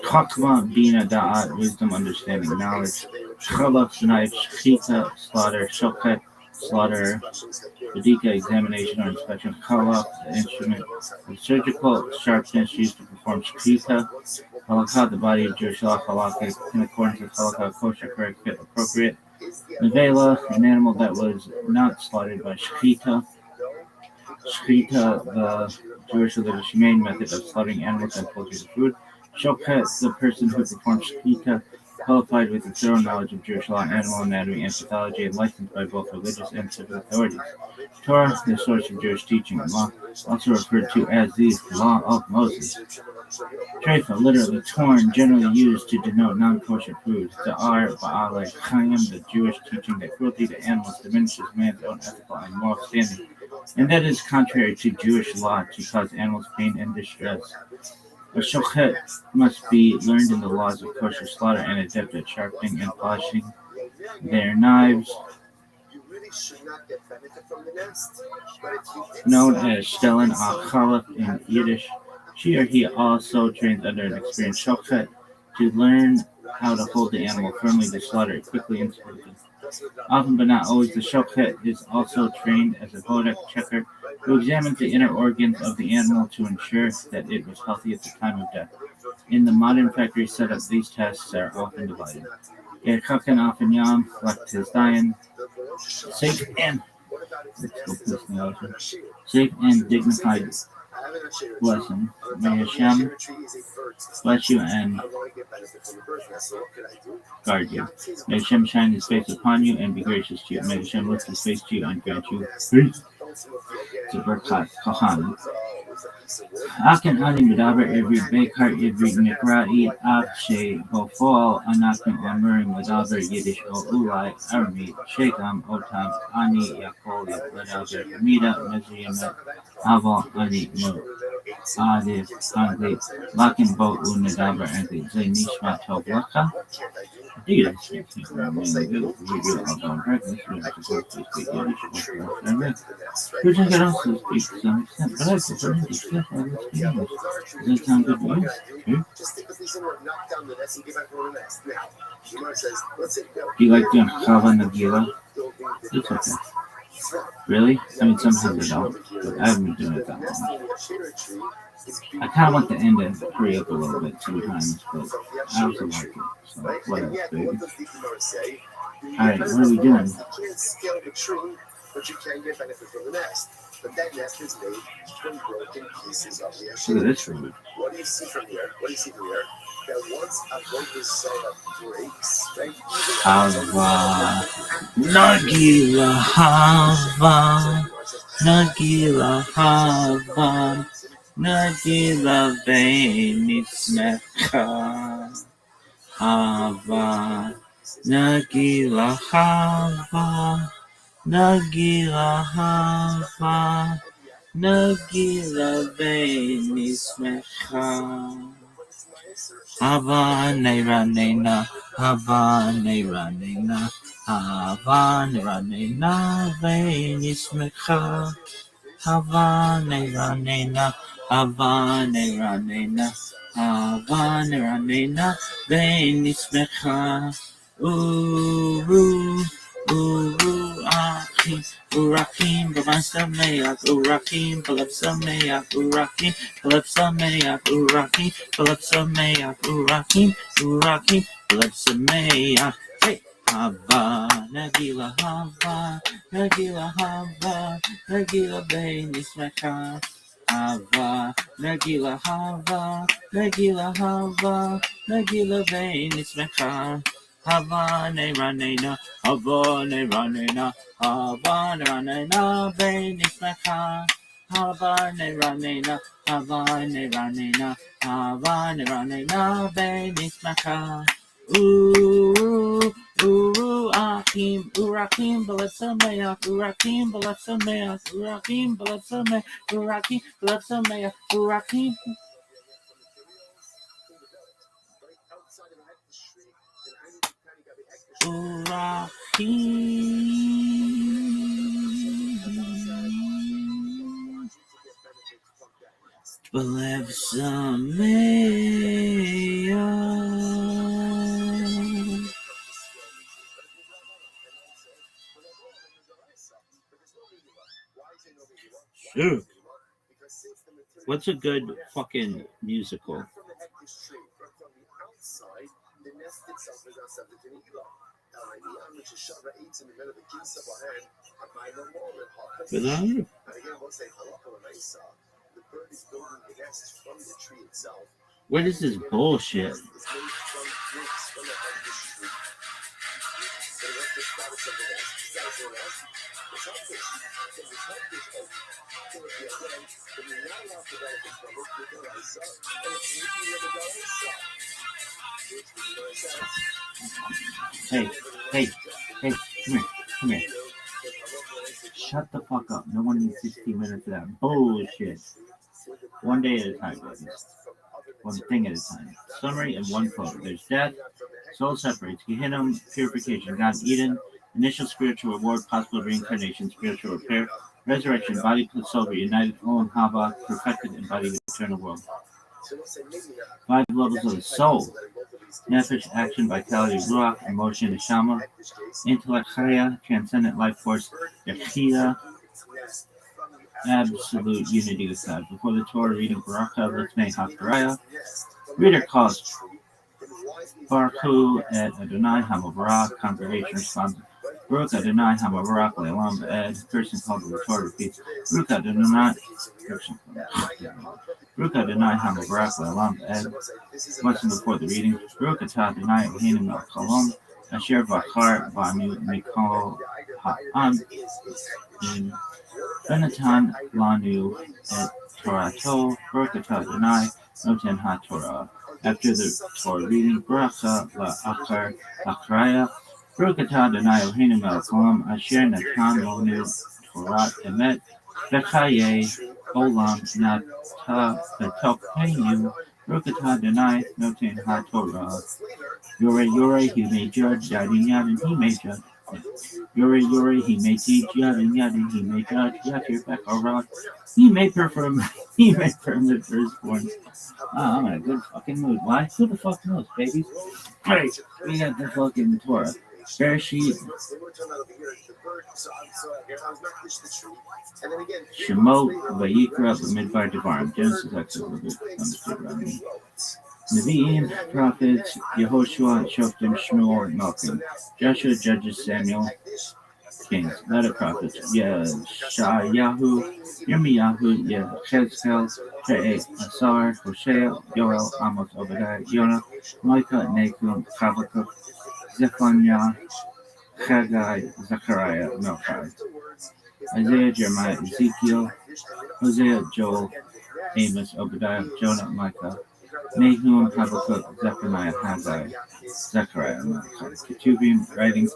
Kakma Bina Da'at, wisdom, understanding, knowledge. Chalak knife, Shita, slaughter, Shoket, slaughter, Badika, examination or inspection, Kalak, the instrument of surgical sharpness used to perform Shita, Halakha, the body of Jewish law, Halakha, in accordance with Halakha, kosher, correct, fit, appropriate. Nevela, an animal that was not slaughtered by Shechita. Shechita, the Jewish religious humane method of slaughtering animals and poultry for food. Shoket, the person who performs Shechita, qualified with a thorough knowledge of Jewish law, animal anatomy, and pathology, and licensed by both religious and civil authorities. Torah, the source of Jewish teaching and law, also referred to as the Law of Moses. Treifa, literally torn, generally used to denote non-kosher food. Da'ar, Ba'alei, Chaim, the Jewish teaching that cruelty to animals diminishes man's own ethical and moral standing, and that is contrary to Jewish law to cause animals pain and distress. A shochet must be learned in the laws of kosher slaughter and adept at sharpening and polishing their knives. Known as Stellen Achalef in Yiddish, she or he also trains under an experienced shochet to learn how to hold the animal firmly to slaughter it quickly and smoothly. Often but not always, the shochet is also trained as a bodek checker who examines the inner organs of the animal to ensure that it was healthy at the time of death. In the modern factory setup, these tasks are often divided. Safe and dignified blessing. May Hashem bless you and guard you. May Hashem shine his face upon you and be gracious to you. May Hashem lift his face to you and grant you peace. It's a Berkat Kohan. Akan ani medaber every bekar every nikra'i avshe bofol anakan amurim medaber Yiddish o ulai armi shekam otam ani yakol medaber hamida mezriyamet aval ani mo adif angli lakin bo unedaber angli zay nishma tov laka. Dude, we can get off to speak to some extent, but I prefer to speak on this English. Does that sound good to you? Do you like doing Chava Nagila? It's okay. Really? I mean, sometimes I don't, but I haven't been doing it that long. I kind of want the end to hurry up a little bit sometimes, but I also like it. So, what else, baby? Alright, what are we doing? But you can get benefit from the nest. But that nest is made from broken pieces of the ocean. Look at this food. What do you see from here? That once a broken cell breaks, right? Hava, Nagila Hava, Nagila Hava, Nagila Veinismecha, Hava, Nagila Hava. Nagila Hava, Nagila Veinismecha, Hava Neranena, Hava Neranena, Hava Neranena Veinismecha, Hava Neranena, Hava Neranena, Hava Neranena Veinismecha, Uru. Achim, Urakim, Balasameyak, Urakim, Balapsameyak, Urakim, Balapsameyak, Urakim, Balapsameyak, Urakim, Urakim, Balapsameyak. Hey, Hava, Nagila Hava, Nagila Hava, Nagila Bein Ismacha. Hava, Nagila Hava, Nagila Hava, Nagila Bein Ismacha. Hava, Neranena, Hava, Neranena, Hava, Neranena, Bein Ismacha. Hava, Neranena, Hava, Neranena, Hava, Neranena, Bein Ismacha. Urakim, Urakim, Balatsameach, Urakim, Balatsameach, Urakim, Balatsameach, Urakim, Balatsameach, Urakim. Urakim, Balatsameach. Sure. What's a good fucking musical? What is this bullshit? Hey, hey, hey, come here. Shut the fuck up. No one needs 60 minutes of that bullshit. One day at a time, baby. One thing at a time. Summary and one photo. There's death, soul separates, Gehenna, purification, God, Eden, initial spiritual reward, possible reincarnation, spiritual repair, resurrection, body plus soul, united, Olam Haba, perfected, embodied eternal world. 5 levels of the soul. Nefesh, action, vitality, ruach, emotion, neshama, intellect, chaya, transcendent life force, yachida, absolute unity with God. Before the Torah reading Baraka, Lifnei HaKaraya, reader calls Baruch Hu et Adonai Hamabarak, congregation responds, Baruch Adonai Hamabarak Le'olam Ed, person called the Torah repeats, Baruch Adonai, Baruch Adonai Hamabarak Le'olam Ed, lesson before the reading, Baruch Atah Adonai Eloheinu Melech Haolam, Asher Vachar Banu Mikol Ha'am, in Benatan Lanu et Torato, Baruch Atah Adonai Noten HaTorah. After the Torah reading, Bracha La'achar Achraya, Baruch Atah Adonai Eloheinu Melech Haolam, Asher Natan Lanu Torat Emet, V'chaye Olam Nata V'tokenu, Baruch Atah Adonai Noten HaTorah. Yore, he may judge, yadin yadin, he may judge. Yore, he may teach, yadin yadin, he may judge, yatir becharat. He may perform the firstborn. I'm in a good fucking mood. Why? Who the fuck knows, babies? Alright, we got the fucking Torah. Bereshit, Shemot, Vayikra, Midbar, Devarim, Genesis, Exodus, understood Rabbi. Nevi'im, prophets, Yehoshua, Shoftim, Shmuel, Malkim, Joshua, Judges, Samuel, Kings, letter prophets, Yeshayahu, Yirmiyahu, Yechezkel, Asar, Hosea, Yoel, Amos, Obadiah, Yonah, Micah, Nahum, Habakkuk, Zephaniah, Haggai, Zechariah, Malachi, Isaiah, Jeremiah, Ezekiel, Hosea, Joel, Amos, Obadiah, Jonah, Micah, Nahum, Habakkuk, Zephaniah, Haggai, Zechariah, Malachi, Ketuvim, writings,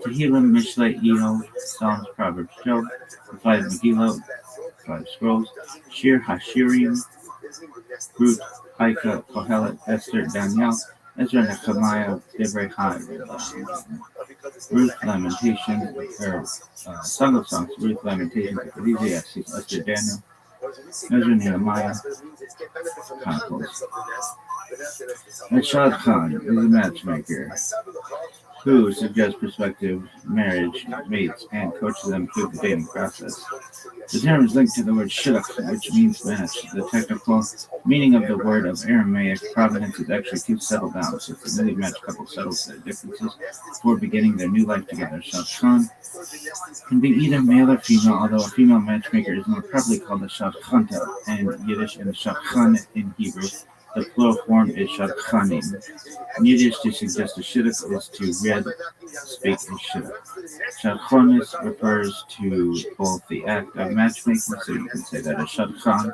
Tehillim, Mishlei, Eo, Psalms, Proverbs, Job, the 5 Megillah, 5 scrolls, Shir Hashirim, Ruth, Micah, Kohelet, Esther, Daniel, Ezra, Nehemiah, Devrei High, Ruth, Lamentation, Song of Songs, Ruth, Lamentation, Ecclesiastes, Esther, Daniel, Ezra, Nehemiah, Chronicles. Rashad Khan is a matchmaker. who suggests prospective marriage mates and coaches them through the dating process. The term is linked to the word shidduch, which means match. The technical meaning of the word of Aramaic provenance is actually to settle down. So if the newly matched couple settles their differences before beginning their new life together, shadchan can be either male or female, although a female matchmaker is more properly called a shadchanta in Yiddish and shadchan in Hebrew. The plural form is shadchanim. In Yiddish, to suggest a shidduch is to read, speak a shidduch. Shadchanis refers to both the act of matchmaking, so you can say that a shadchan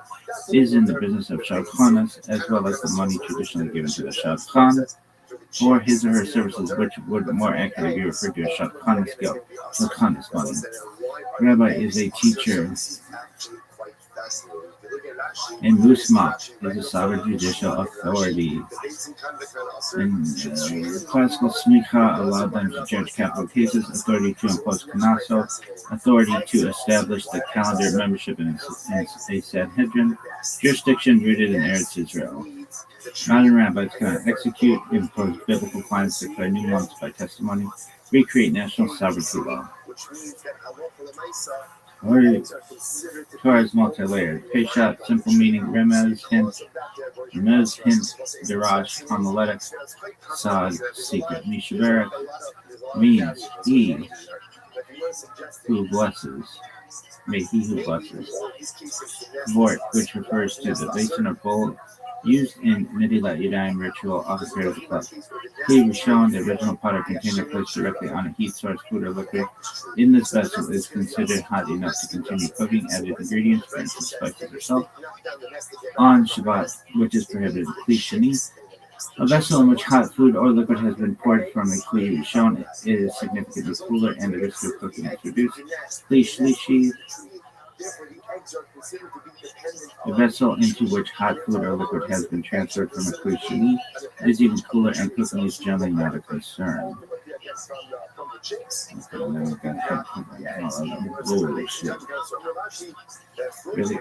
is in the business of shadchanas, as well as the money traditionally given to the shadchan for his or her services, which would more accurately be referred to as shadchanis guilt, shadchanis money. Rabbi is a teacher, and Musma is a sovereign judicial authority. In classical smicha allowed them to judge capital cases, authority to impose kanaso, authority to establish the calendar, membership in a Sanhedrin, jurisdiction rooted in Eretz Israel. Modern rabbis cannot execute, impose biblical fines, declare new months by testimony, recreate national sovereignty law. Torah is multi-layered. Peshat, simple meaning, remez, hint, darash, homiletic, sod, secret. Mishaberak means he who blesses. May he who blesses. Vort, which refers to the basin or bowl used in Nedilat Yadayim ritual, often paired with a cup. Kli Rishon, the original pot or container placed directly on a heat source, food or liquid in this vessel is considered hot enough to continue cooking. Added ingredients, for instance, spices or salt, on Shabbat, which is prohibited. Kli Shani, a vessel in which hot food or liquid has been poured from a Kli Rishon is significantly cooler and the risk of cooking is reduced. Kli Shlishi, the vessel into which hot food or liquid has been transferred from a Kli Shani is even cooler and cooking is generally not a concern. Holy shit. Really?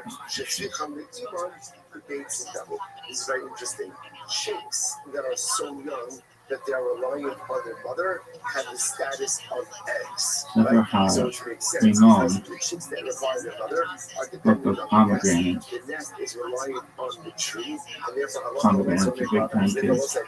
It's very interesting. Chicks that are so young that they are reliant on their mother have the status of eggs. Right? So it makes sense. Because the chicks that rely on their mother are dependent on the nest. The nest is reliant on the tree, and therefore a lot of them so it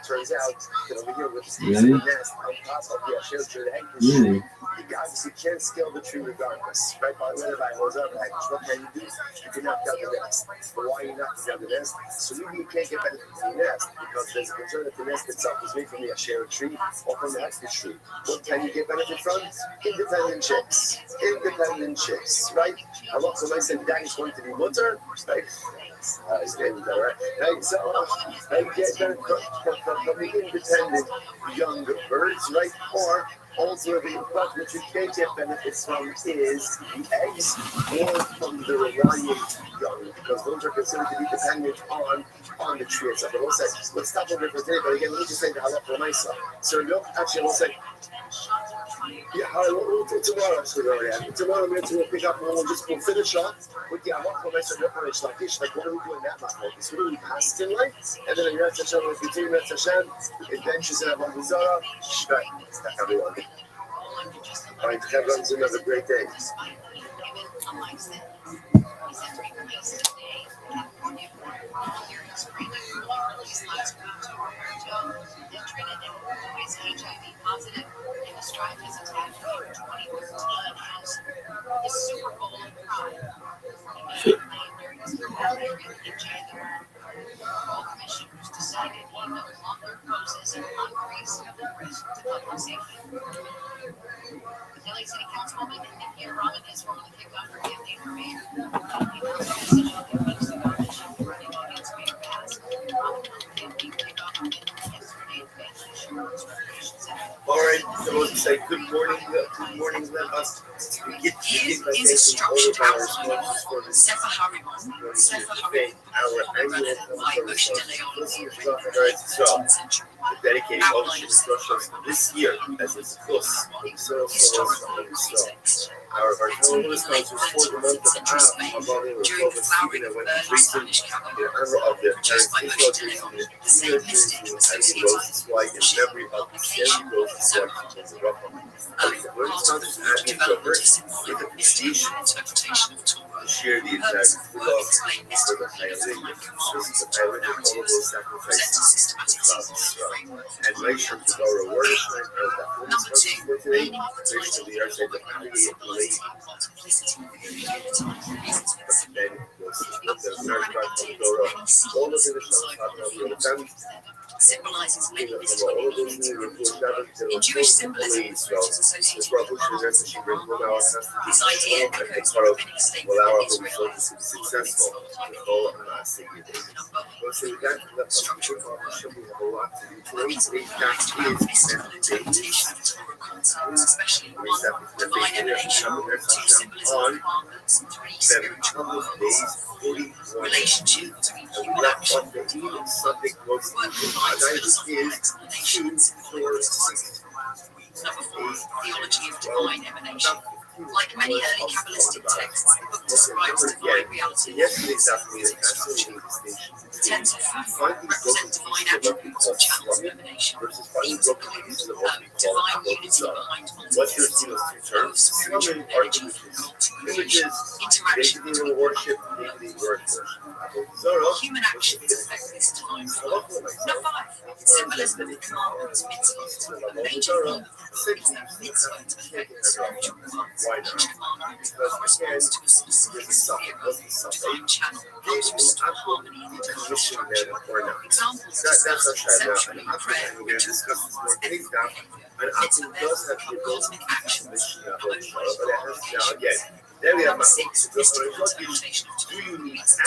turns out that over here with the nest on top of the Asher tree, the anchor tree, you obviously can't scale the tree regardless. Right? By the way, what can you do? You can knock down the nest. But why are you knocking down the nest? So maybe you can't get benefit from the nest because there's a concern that the nest itself is made from the Asher tree or from the extra tree. What can you get benefit from? Independent chicks. Independent chicks, right? I love when I said that is going to be mutter, right? It's getting better, right? So I get benefit from the independent young birds, right? Or also, but what you can't get benefits from is the eggs or from the reliant young, because those are considered to be dependent on the tree itself. But let's stop over for today. But again, let me just say the halakha l'maisa. So no, actually, we'll say. Yeah, we'll do tomorrow. Tomorrow we'll pick up and we'll finish off with the halakha l'maisa reference lakish. Like what are we doing that machlokes? What do we pass in life? And then in Yom Hashem we'll continue Yom Hashem. Adventures in Avodah Zarah. Shvei. Everyone. All right, everyone's another great day. The LA City Councilwoman Nikki Raman is formally kicked off her campaign for mayor. All right, so let's say good morning. Let us get is a structured house. Sefer Harimon. Sefer Harimon. Our annual so dedicated all the structures this year as its course. So Our total response was for the month of half of all the results that went increasing in honor of their parents' influences in the community and the rose white and memory of the scary rose white in the rough. When it comes to adding covers, with appreciation to share the exact love for the pilot, the pilot and all of those sacrifices and nation to our awareness of the holy service for today, nation the earth and the family and the lady. Then the American all of the national symbolizes many mystical meanings. In Jewish symbolism, fruit is associated with the heart and harmony. This idea echoes from many statements that Israelites are successful. Structure of work. Workings of practical mystical interpretation of Torah concepts, especially one, divine emanation, two, symbolism of commandments, and three, spiritual work. Relationship between human action and divine work. Work provides philosophical explanations for the existence. Number 4, theology of divine emanation. Like many early Kabbalistic texts, the book describes divine reality as structure. The tens of food represent divine attributes or channels of emanation. Themes include divine unity behind multiplicity, both spiritual energy and multi-creation, interaction between worship and human actions affect this divine flow. Number 5, symbolism of commandments, mitzvot. A major theme of the book is that mitzvot affect the spiritual world. Each commandment corresponds to a specific sphere of divine channel, helps restore harmony in the divine structure. Examples discuss conceptually prayer, ritual commandments, ethical behavior. Mitzvah are cosmic actions, Number 6, mystical interpretation of Torah. Has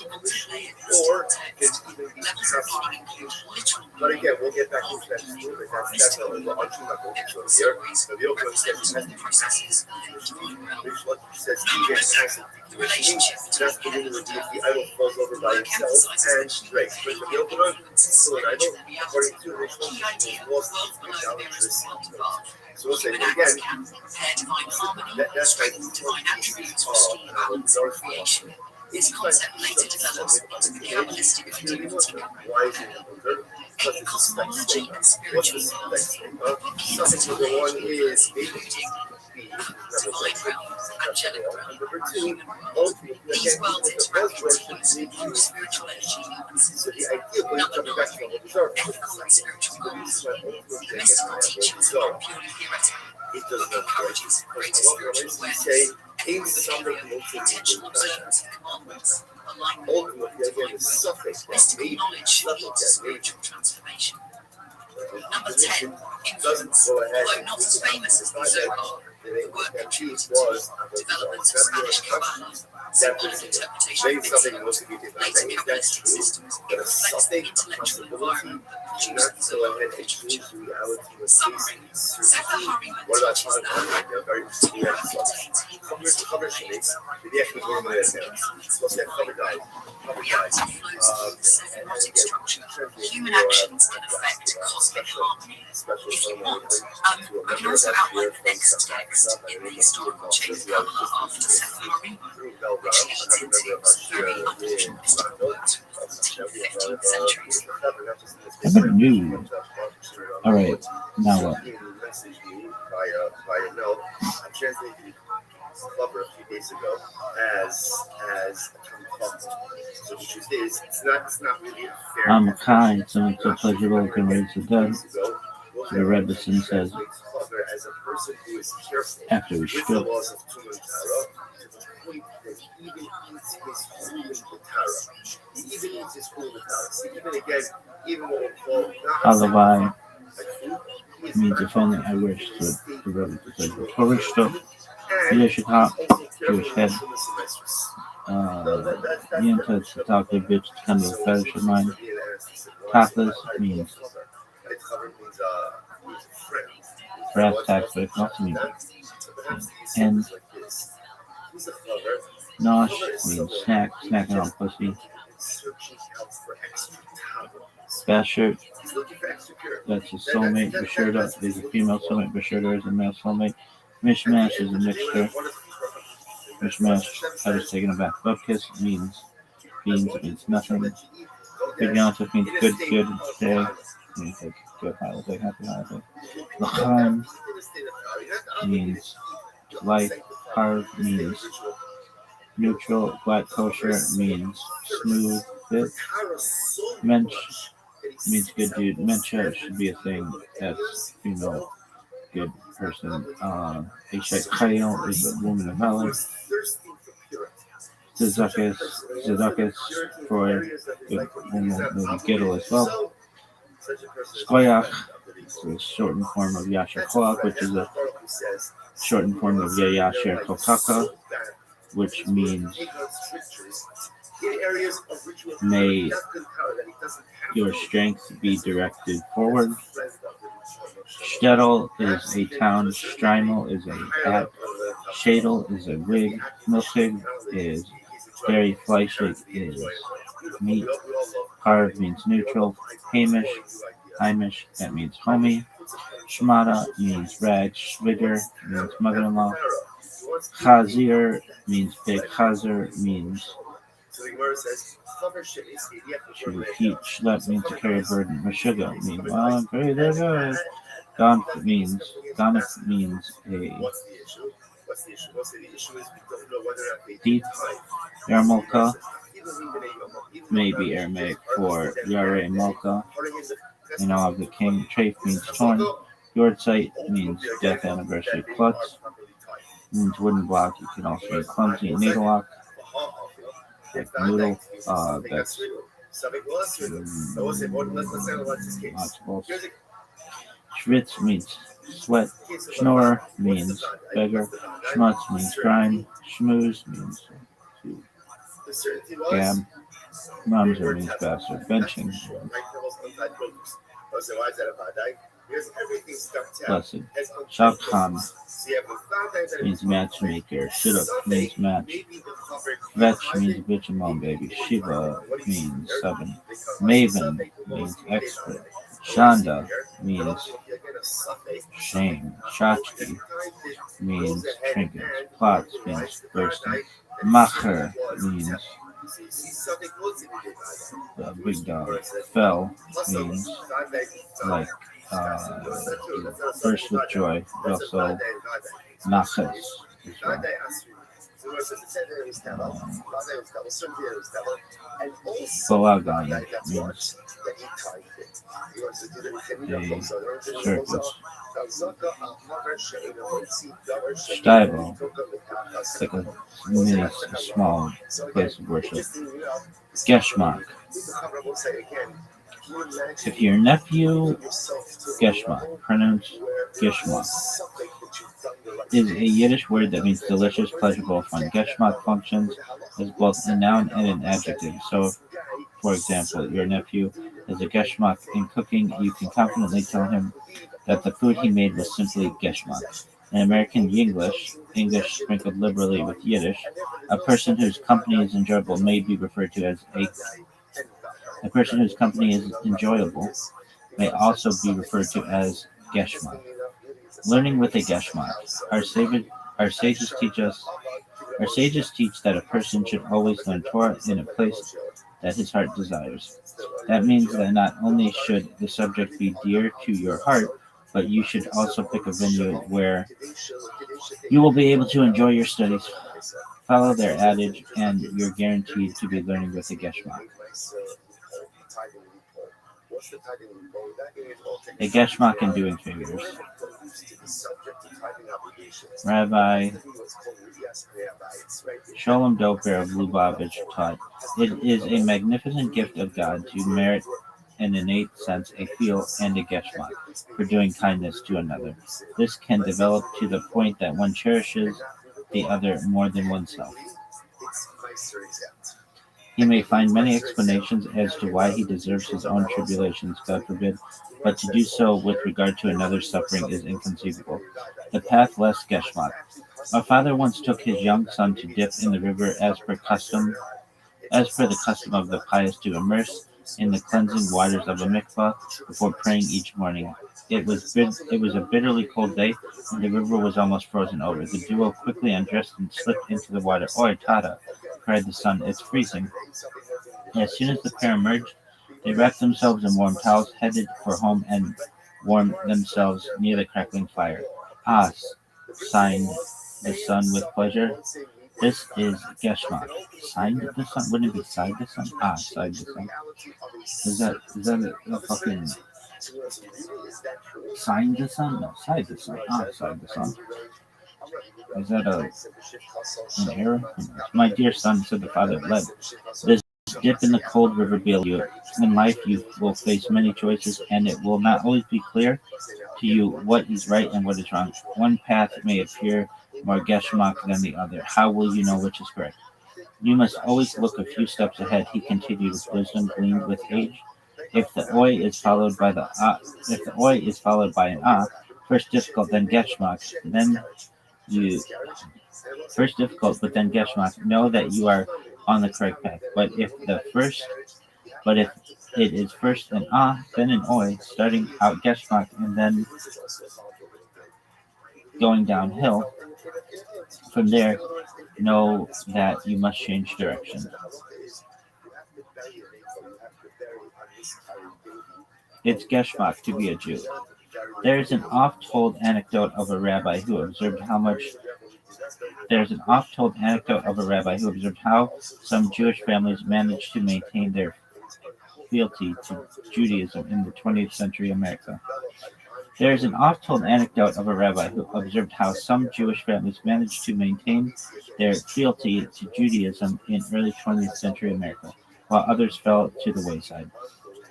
multi-layered levels of meaning include literal meaning, mystical meaning, biblical stories, representative processes within the divine realm. Number 7, the relationship between heaven and earth. Work emphasizes the influences of spiritual reality. Key idea: world below mirrors the world above. Human acts can prepare divine harmony, strengthen divine attributes, restore balance in creation. This concept later developed into the Kabbalistic idea of tikkun. Cosmology and spiritual worlds. The book uses two layers including divine realm, angelic realm, human world. These worlds interact using both spiritual energy and symbol. Number 9, ethical and spiritual goals. The mystical teachings are not purely theoretical. The book encourages greater spiritual awareness, intentional observance of commandments, alignment with divine will. Mystical knowledge leads to spiritual transformation. Number 10, influence. Although not as famous as the Zohar, the work contributed to development of Spanish Kabbalah, symbolic interpretation of mitzvot, later Kabbalistic systems. It reflects the intellectual environment that produced the Zohar. Summary. Sefer HaRimon teaches that Torah contains reality flows through the sephirotic structure. Human actions can affect cosmic harmony. If you want, I can also outline the next text in the historical chain of Kabbalah after Sefer HaRimon, which leads into very unusual mystical works from the 14th and 15th centuries. How about you? All right, now what? I translated Clubber a few days ago as so the truth is it's not really a fair. I'm kind, so it's a pleasurable can raise the dead. The Rabbi says after we strip. Halavai means offending. I wish to the Rabbi to say the Torah stuff. Yeshikah, Jewish head. Yenta to talk to bitch to come to the fetish of mine. Tathas means brass tacks, but it can also mean and nosh means snacking on pussy. Basher, that's a soulmate. Bashirta is a female soulmate. Bashirta is a male soulmate. Mishmash is a mixture. Mishmash, I was taken aback. Bupkis means beans, it means nothing. Good Yontif means good day. Means like good holiday, happy holiday. L'chaim means life. Harv means neutral. Black kosher means smooth, fit. Mensch means good dude. Mensha should be a thing. That's female, good person. Ishet Chayil is a woman of valor. Zedakis for good woman, maybe Gittel as well. Skoyach is a shortened form of Yasher Koach, which is a shortened form of Yasher Kokaka, which means may your strength be directed forward. Shtetl is a town. Streimel is a hat. Shadel is a wig. Milchig is dairy. Fleischig is meat. Harv means neutral. Heimish, that means homie. Shmata means rag. Schwiger means mother-in-law. Chazir means pig. Chazer means to repeat. Schlep means to carry a burden. Meshuga means, well, I'm very good. Ganf means a deep. Yarmulka may be Aramaic for Yare Mulka. In all of the king. Trafe means torn. Yortzeit means death anniversary. Klutz means wooden block. You can also be clumsy. Needlelock, like noodle. That's multiple. Schwitz means sweat. Schnorr means beggar. Schmutz means grime. Schmooze means gam. Mamzer means bastard. Benching. Blessed. Shabkhan means matchmaker. Shidduch means match. Vetch means bitch and mom baby. Shiva means 7. Maven means expert. Shanda means shame. Shachki means trinket. Plots means bursting. Macher means big dog. Fell means like burst with joy. Also Naches as well. Boagan means a circus. Steivel, like a mini small place of worship. Geschmack. If your nephew, Geschmack, pronounced Geschmack, is a Yiddish word that means delicious, pleasurable, fun. Geschmack functions as both a noun and an adjective. So, for example, your nephew is a Geschmack in cooking. You can confidently tell him that the food he made was simply Geschmack. In American English sprinkled liberally with Yiddish, a person whose company is enjoyable may be referred to as a person whose company is enjoyable may also be referred to as Geschmack. Learning with a Geschmack. Our sages teach that a person should always learn Torah in a place that his heart desires. That means that not only should the subject be dear to your heart, but you should also pick a venue where you will be able to enjoy your studies. Follow their adage, and you're guaranteed to be learning with a Geschmack. A Geschmack in doing favors. Rabbi Sholem Doper of Lubavitch taught, it is a magnificent gift of God to merit an innate sense, a feel, and a Geschmack for doing kindness to another. This can develop to the point that one cherishes the other more than oneself. He may find many explanations as to why he deserves his own tribulations, God forbid, but to do so with regard to another's suffering is inconceivable. The path less Geschmack. My father once took his young son to dip in the river as per the custom of the pious to immerse in the cleansing waters of a mikvah before praying each morning. It was a bitterly cold day, and the river was almost frozen over. The duo quickly undressed and slipped into the water. Oi, Tata, cried the son, it's freezing. As soon as the pair emerged, they wrapped themselves in warm towels, headed for home, and warmed themselves near the crackling fire. Ah, sighed the son with pleasure. This is Geshmak. Signed the son? Wouldn't it be sighed the son? Ah, sighed the son. Is that a fucking signed the son? No, sighed the son. Ah, sighed the son. Is that an error? My dear son, said the father, let this dip in the cold river be you. In life, you will face many choices, and it will not always be clear to you what is right and what is wrong. One path may appear more geschmack than the other. How will you know which is correct? You must always look a few steps ahead, he continued with wisdom gleaned with age. If the oi is followed by an ah, first difficult, then geschmack, then you first difficult, but then geschmack, know that you are on the correct path. But if it is first an ah, then an oi, starting out geschmack and then going downhill, from there, know that you must change direction. It's geschmack to be a Jew. There is an oft-told anecdote of a rabbi who observed how some Jewish families managed to maintain their fealty to Judaism in the 20th century America. There is an oft-told anecdote of a rabbi who observed how some Jewish families managed to maintain their fealty to Judaism in early 20th century America, while others fell to the wayside.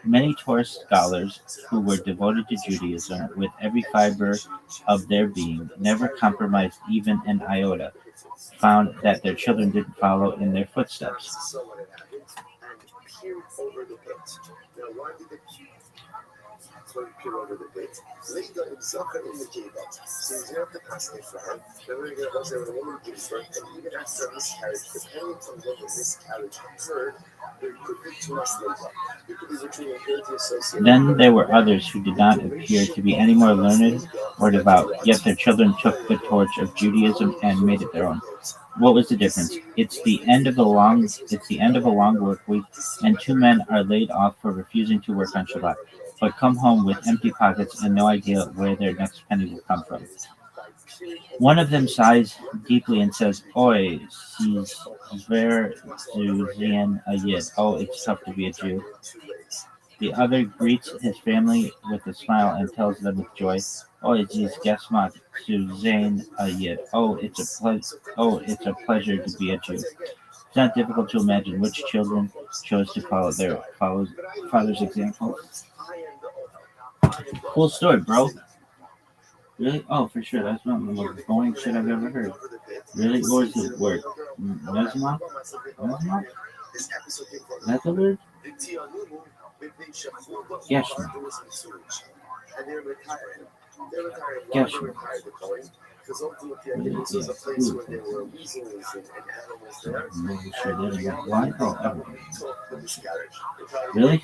Many Torah scholars who were devoted to Judaism with every fiber of their being, never compromised even an iota, found that their children didn't follow in their footsteps. Peer over the pit. Later in soccer indicated that since you have capacity for her, then we're going to observe the woman gives birth, and even after a miscarriage, depending on what the miscarriage occurred, there could be 2 months later. It could be between a guilty association. Then there were others who did not appear to be any more learned or devout, yet their children took the torch of Judaism and made it their own. What was the difference? It's the end of a long work week, and 2 men are laid off for refusing to work on Shabbat, but come home with empty pockets and no idea where their next penny will come from. One of them sighs deeply and says, Oi, she's ver Zuzian a Yid. Oh, it's tough to be a Jew. The other greets his family with a smile and tells them with joy, Oi, she's Gesmat Zuzain a Yid. Oh, it's a pleasure to be a Jew. It's not difficult to imagine which children chose to follow their father's example. Cool story, bro. Really? Oh, for sure. That's not the most boring shit I've ever heard. Really? What was the word? Mesma? Is that the word? Geshma. Geshma. Because ultimately, this was a place where there were weasels and animals there. Why? Oh, everything. Really?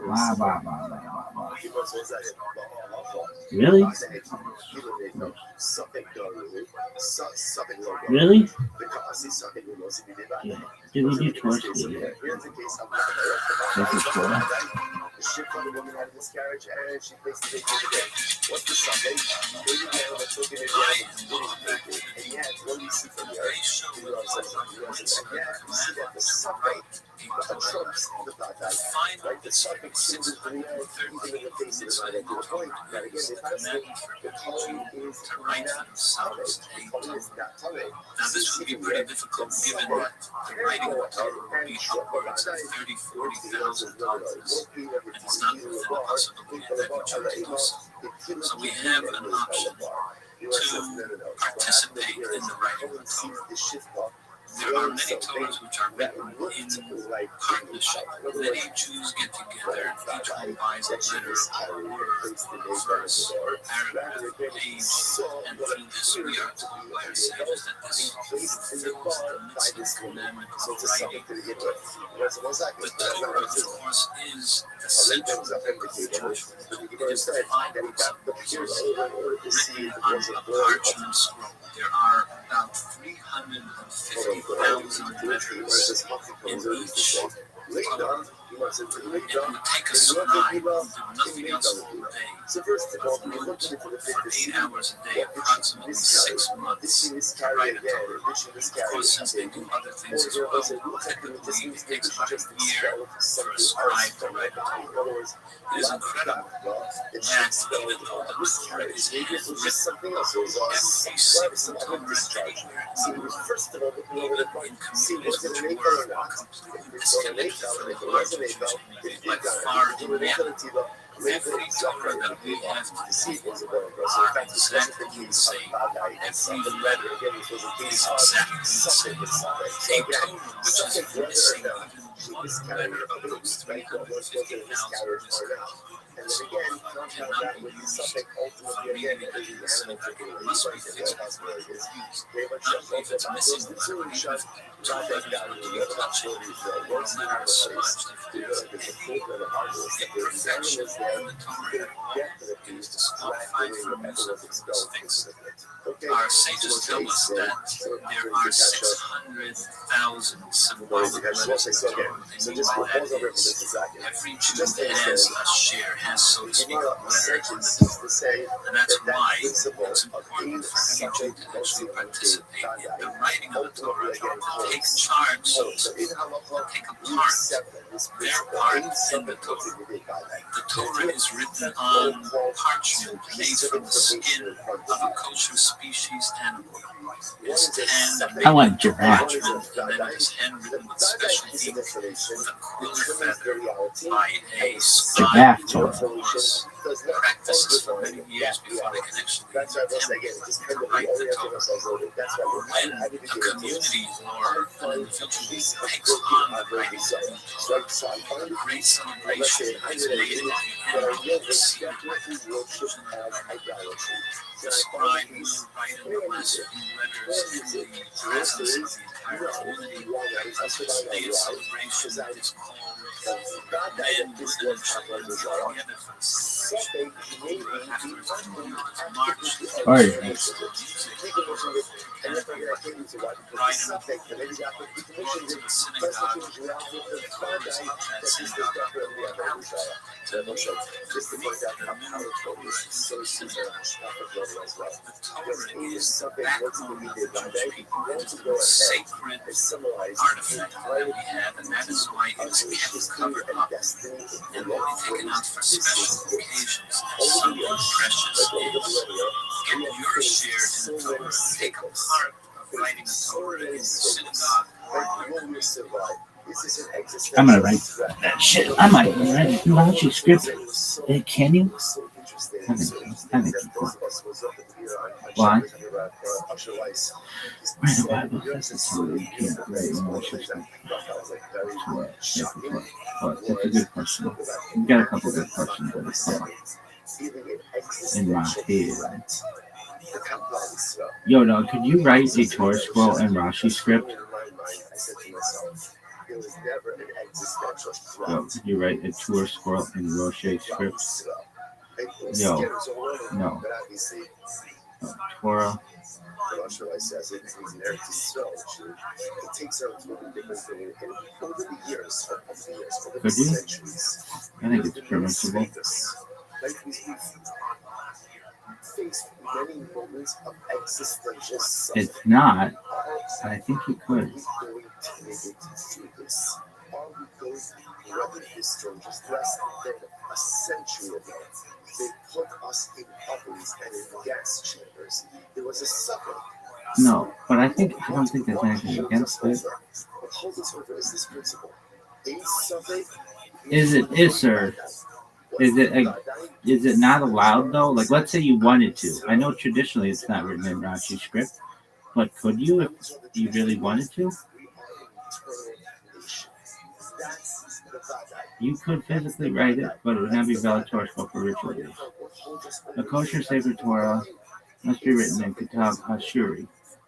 Wow. Really? Really? Yeah. Did we do tours? Yeah. The ship on the woman had a miscarriage and she placed the baby in the bed. What's the Sunday? Baby man that took it in the and yet, what do you see from the earth? And yet, you see that the suffix trumps the bad guy. Right? The suffix symbols the even in the face of the man that you're going. Now again, the color is Now, this would be pretty difficult given that the writing of the Torah would be upwards of 30,000 to 40,000 dollars, and it's not within the possibility of every Jew to do so. So we have an option to participate in the writing of the Torah. there are many Torahs which are written in partnership. Many Jews get together, each one buys a letter, word, verse, paragraph, page, and through this we are told by our sages that this fulfills the mitzvah commandment of writing. The Torah, of course, is the central book of the Jewish religion. It is the five books of Moses written on a parchment scroll. There are about 350,000 letters in each Torah. It would take a scribe who did nothing else all day, would for 8 hours a day, approximately 6 months, to write a Torah. Of course, since they do other things as well, typically it takes about a year for a scribe to write a Torah. It is incredible that even though the Torah is handwritten, every single Torah anywhere in the world, even in communities which were completely disconnected from the larger Jewish community, like far inland, every Torah that we have today are exactly the same. Every letter is exactly the same. A Torah which is missing even one letter of those 350,000 cannot be used for meaning that you listen to. It must be physically used. Not only if it's missing a letter, but even two letters when you touch it, or a letter is smudged. If there's any imperfection in the Torah, it is disqualified from use of those things. Our sages tell us that there are 600,000 symbolic letters in the Torah. And meanwhile, that is, every Jew has a share, has, so to speak, a letter in the Torah. And that's why it's important for any Jew to actually participate in the writing of the Torah, to take charge, so to speak, to take a part, their part in the Torah. The Torah is written on parchment made from the skin of a kosher species animal. It is tanned and made into parchment, and then it is handwritten with special ink with a quill feather by a scribe who, of course, practices for many years before they can actually attempt to write the Torah. When a community or an individual takes on the writing of the Torah, a great celebration is made at the end of the ceremony. The scribe will write in the last few letters in the presence of the entire community. This day of celebration is called men, women, and children together for the celebration. Afterwards, the community is marched to the music, and the bride and groom walk to the synagogue. The Torah is up at synagogue out to meet the new Torah in the synagogue. The Torah is the backbone of the Jewish people. It is the most sacred artifact that we have, and that is why it is kept covered up and only taken out for special occasions. If something precious is, get your share in the Torah. Take a part of writing the Torah in the synagogue or I'm gonna write that shit. I might write a Rashi script. Can you? I think why? Write a Bible. That's a really can't write Rashi script. Well, it's a good question. We've got a couple good questions that are in my head, right? Yo, no, could you write a Torah scroll in Rashi script? Yo, could you write a Torah scroll in Rothschild script? Yo, no. Torah. Could you? I think it's permissible. It's not. I think you could. A century ago, they put us in ovens and in gas chambers. There was a suffering. No, but I don't think there's anything against it. What holds us over is this principle. A suffix Is it Isser? Is it not allowed though? Like, let's say you wanted to. I know traditionally it's not written in Rashi script, But could you if you really wanted to? You could physically write it, but it would not be valid Torah scroll for ritual use. A kosher Sefer Torah must be written in Kitab Ashuri,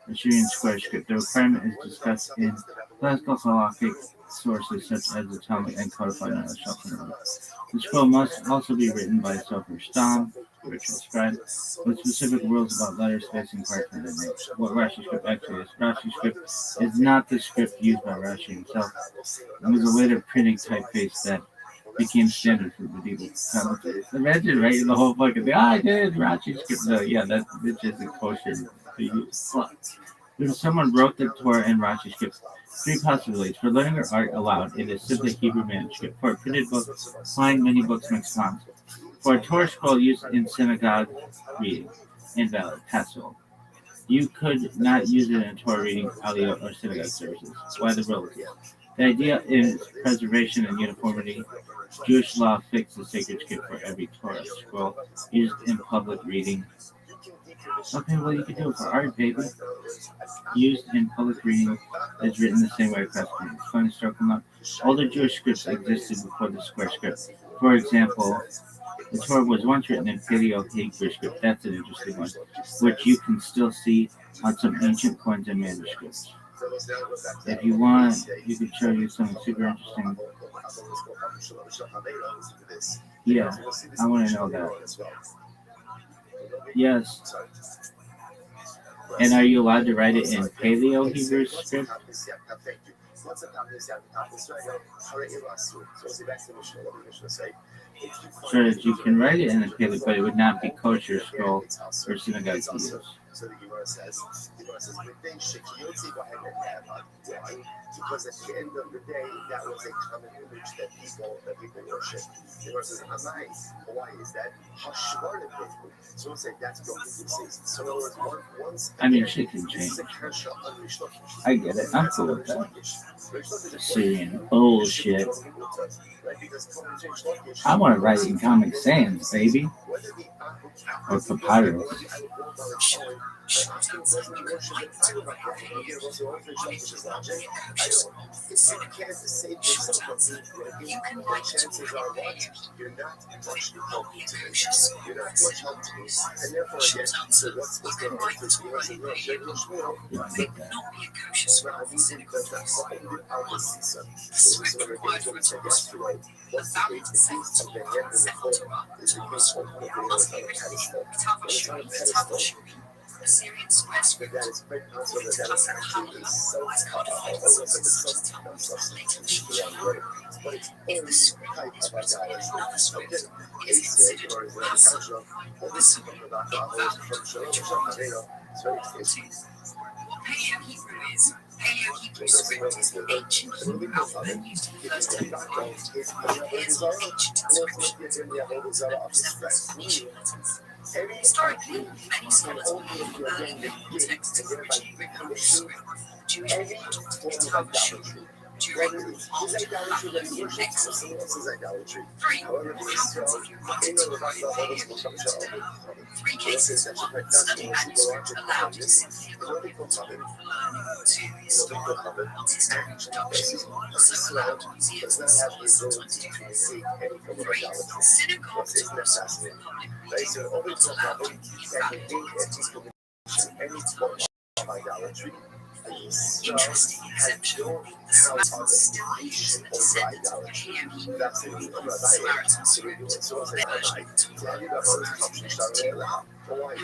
Assyrian square script. The requirement is discussed in classical halakhic sources such as the Talmud and codified on the Shulchan Aruch. The scroll must also be written by a Sofer Stam, ritual scribe, with specific rules about letter spacing, parchment, and names. What Rashi script actually is. Rashi script is not the script used by Rashi himself. It was a later printing typeface that became standard for medieval commentators. Imagine writing the whole fucking thing. I did Rashi script. No, yeah, that bitch isn't kosher to use. If someone wrote the Torah in Rashi script, three possibilities. For learning or art aloud, it is simply Hebrew manuscript. For a printed book, find many books mixed palms. For a Torah scroll used in synagogue reading, invalid, passable. You could not use it in Torah reading, aliyot, or synagogue services. Why the royalties? The idea is preservation and uniformity. Jewish law fixed the sacred script for every Torah scroll used in public reading. Okay, well, you can do it for art, baby. Used in public reading is written the same way across communities. Fun historical note. Older Jewish scripts existed before the square script. For example, the Torah was once written in Paleo-Hebrew script. That's an interesting one, which you can still see on some ancient coins and manuscripts. If you want, you can show you something super interesting. Yeah, I want to know that. Yes. And are you allowed to write it in Paleo-Hebrew script? Sure, you can write it in the Paleo, but it would not be kosher scroll or synagogue to use. So the Gemara says, because at the end of the day, that was a common image that people worship. The Gemara says, why is that? So we'll say that's broken. So in other words, once I mean, shit can change. I get it. I'm cool with that. Assyrian bullshit. I want to write in Comic Sans, baby. Or papyrus. Assyrian square script. That is quite possible that is actually so codified but it's in the script type of another script is considered possible. This Paleo-Hebrew is Paleo-Hebrew script is the ancient Hebrew alphabet used in the first 10 years. Appears in ancient inscriptions and resembles ancient letters. Historically, many scholars believe the early biblical texts originally written in this script, Jewish people Kitab Ashuri, during or after the Babylonian exile. 3. What happens if you write it to Paleo-Hebrew? 3 cases. 1. Study manuscript aloud is simply a copy of the Torah for learning. 2. Historical multistream introduction, also allowed museums and scholars sometimes do this. 3. Synagogues are also for public reading, not allowed to be valid. Interesting exception. The Samaritans still use the descendants of Paleo-Hebrew. The Samaritan script, however,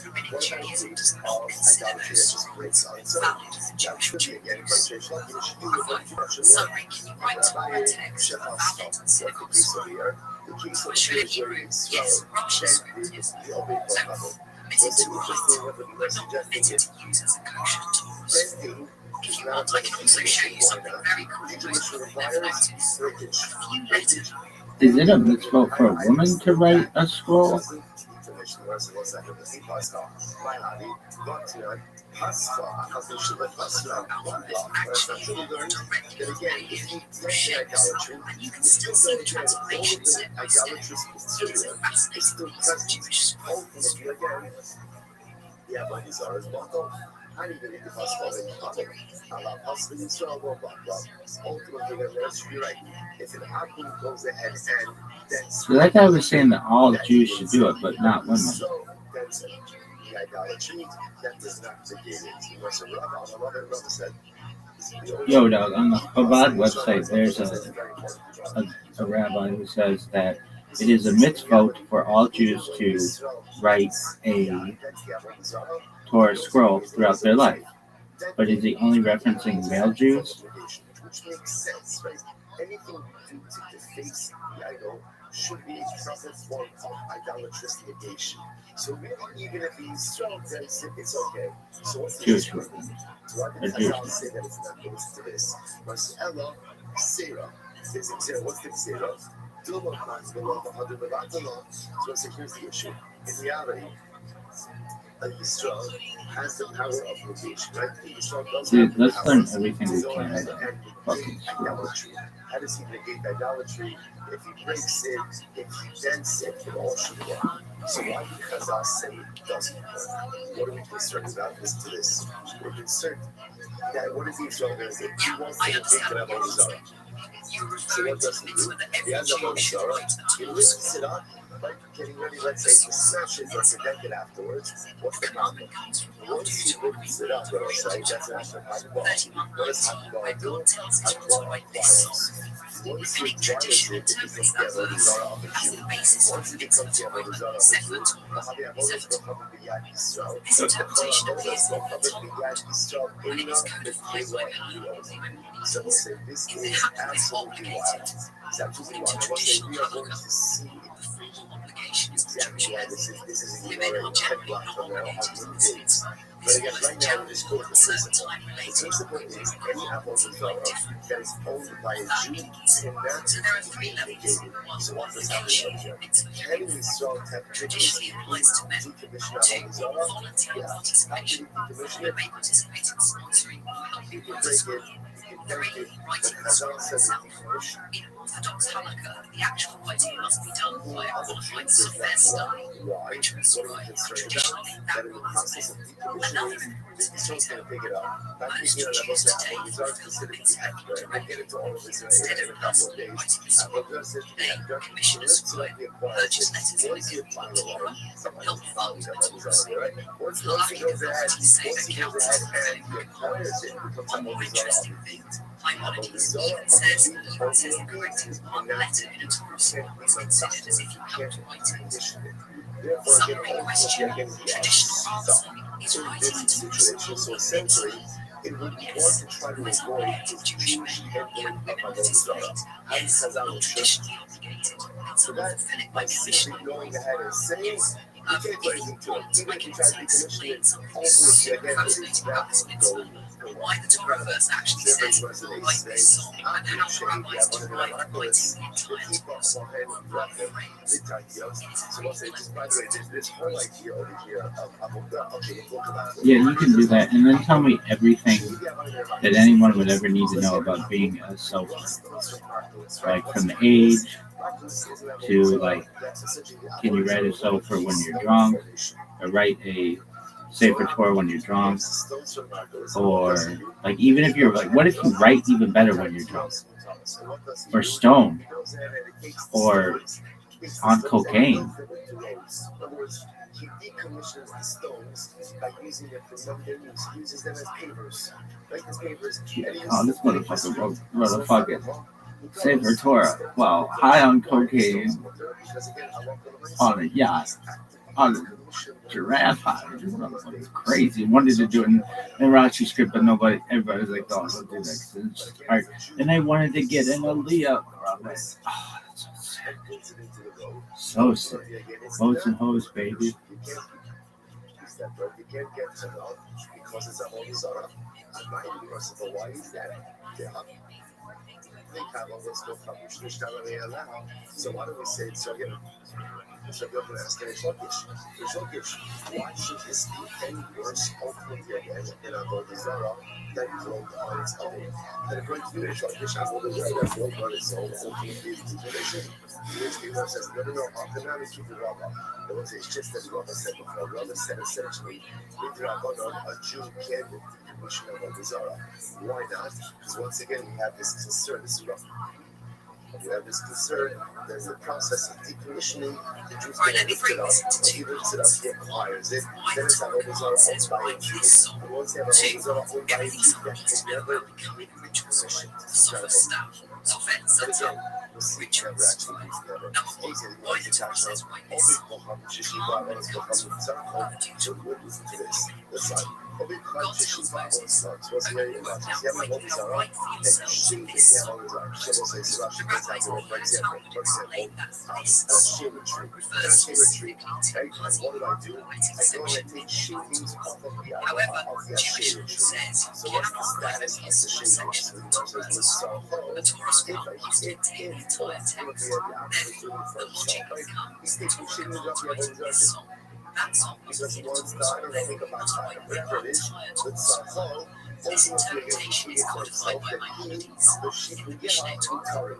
rabbinic Judaism does not consider those scripts valid for Jewish Jews. Summary: can you write Torah text valid in synagogue script? Ashuri Hebrew, yes. Rashi script is no. Permitted to write, but not permitted to use as a kosher tool. If you want, I can also show you something very cool most people never noticed. A few letters. Is it a mitzvah for a woman to write a scroll? And you can still see the translation step by step. It is a fascinating piece of Jewish scrolls. Yeah, but these are as well. Ultimately, you're right. If an Akum goes ahead and then So that guy was saying that all Jews should do it, but not women. the idolatry that does not negate it. Because a Rabbi said, Yo, dog, on the Chabad website, there's a rabbi who says that it is a mitzvah for all Jews to write a Torah scroll throughout their life. But is he only referencing male Jews? Which makes sense, right? Anything due to deface the idol should be a proper form of idolatrous negation. So really, even if he's strong, then it's okay. So what's the Jewish issue? women. So why did Chazal say that it's not goes to this? Mas'ela, Sarah. What's the Sarah? So here's the issue. In reality, a Yisrael has the power of negation, right? Dude, let's learn everything we can about fucking idolatry. How does he negate idolatry? If he breaks it, if he then sin, it all should work. So why do Chazal say it doesn't work? What are we concerned about? Listen to this. We're concerned that what is the Yisrael going to do? He wants to negate the Avodah Zarah. So what does he do? He has Avodah Zarah. He lifts it up. Like getting ready, let's say, to smash it or to deck it afterwards. What's the problem? Once he lifts it up, let's say, that's an act of Hakbah. What does Hakbah do? Hakbah requires. Once he requires it, it becomes the Avodah Zarah of the Jew. Once it becomes the Avodah Zarah of the Jew, the Avodah Zarah of B'yad Yisrael. The Avodah Zarah of B'yad Yisrael, Eina B'Keva Yirot. So we'll say this is absolutely wild. It's absolutely wild. I will say we are going to see exactly why this is a headlock from now on dates. But again, right now we're just going with the principle. The principle is any Avodah Zarah that is owned by a Jew cannot be negated. So what does happen here? Can we solve technically decommission Avodah Zarah? Yeah. How can you decommission it? You can break it. The Chazal says it decommission. Orthodox Hanukkah, the actual idea must be done by all points of their style, which was described traditionally that in the process of decommissioning, the Yisrael's going to pick it up. Back to here, I was saying, Avodah is considered to be accurate. I get into all of this in a couple of days. Avodah says to be accurate. She lifts it up, he acquires it. Once he acquires it, somebody's following Avodah, right? Once he goes ahead and he acquires it, it becomes Avodah Zarah. Maimonides even says that even says correcting one letter in a Torah scroll is considered as if you hadn't write it. Summary question: traditional answer is writing it. So essentially, it would be more to try to avoid Jewish handling of Avodah Zarah. How does Chazal traditionally obligated. So that by simply going ahead and saying, you can't do anything to it. Even if you try to decommission it, ultimately, again, it is not going. Why the Torah verse actually says, write this song, and how the rabbis describe writing the entire Torah. So what's it? Just by the way, there's this whole idea over here of okay, we'll talk about it. Yeah, you can do that, and then tell me everything that anyone would ever need to know about being a sofer. Like from the age to like, can you write a sofer when you're drunk, or write a Sefer Torah when you're drunk, or like even if you're like, what if you write even better when you're drunk, or stoned, or on cocaine? He decommissions the stones by using them for something else. He uses them as pavers. Like his pavers. Oh, this motherfucker wrote a fucking Sefer Torah. Well, high on cocaine, on a yacht, on a giraffe hide. This motherfucker's crazy. Wanted to do it in Rothschild script, but everybody was like, oh, don't do that. It's just hard. And they wanted to get an Aliyah. Oh, that's so sick. So sick. Boats and hoes, baby. You can't get to love because it's Avodah Zarah. And my universe, why is that? So why don't we say it's again? So we're going to ask why should this be any worse ultimately again in Avodah Zarah than broke on its own? And according to the Shortish, Avodah Zarah broke on its own ultimately is decommission. Restream says, no, how can I keep the Rabbi? The one says, just as Rabbi said before. Rabbi said essentially, with Rabbanon, a Jew can do the commission of a Zara. Why not? Because once again, we have this concern. This is Rabbi. We have this concern. There's the process of decommissioning. The Jews can lift it up. He lifts it up, he acquires it. Then it's an Obazara owned by a Jew. And once they have an Obazara owned by a Jew, that can never be decommissioned. But again, we'll see if never actually gets together. Why the tax says we'll listen to this. Listen. Because he wants to, I don't know, think about time, whatever it is, but Sahel, ultimately, again, he for himself that he, the sheep will get out to curry.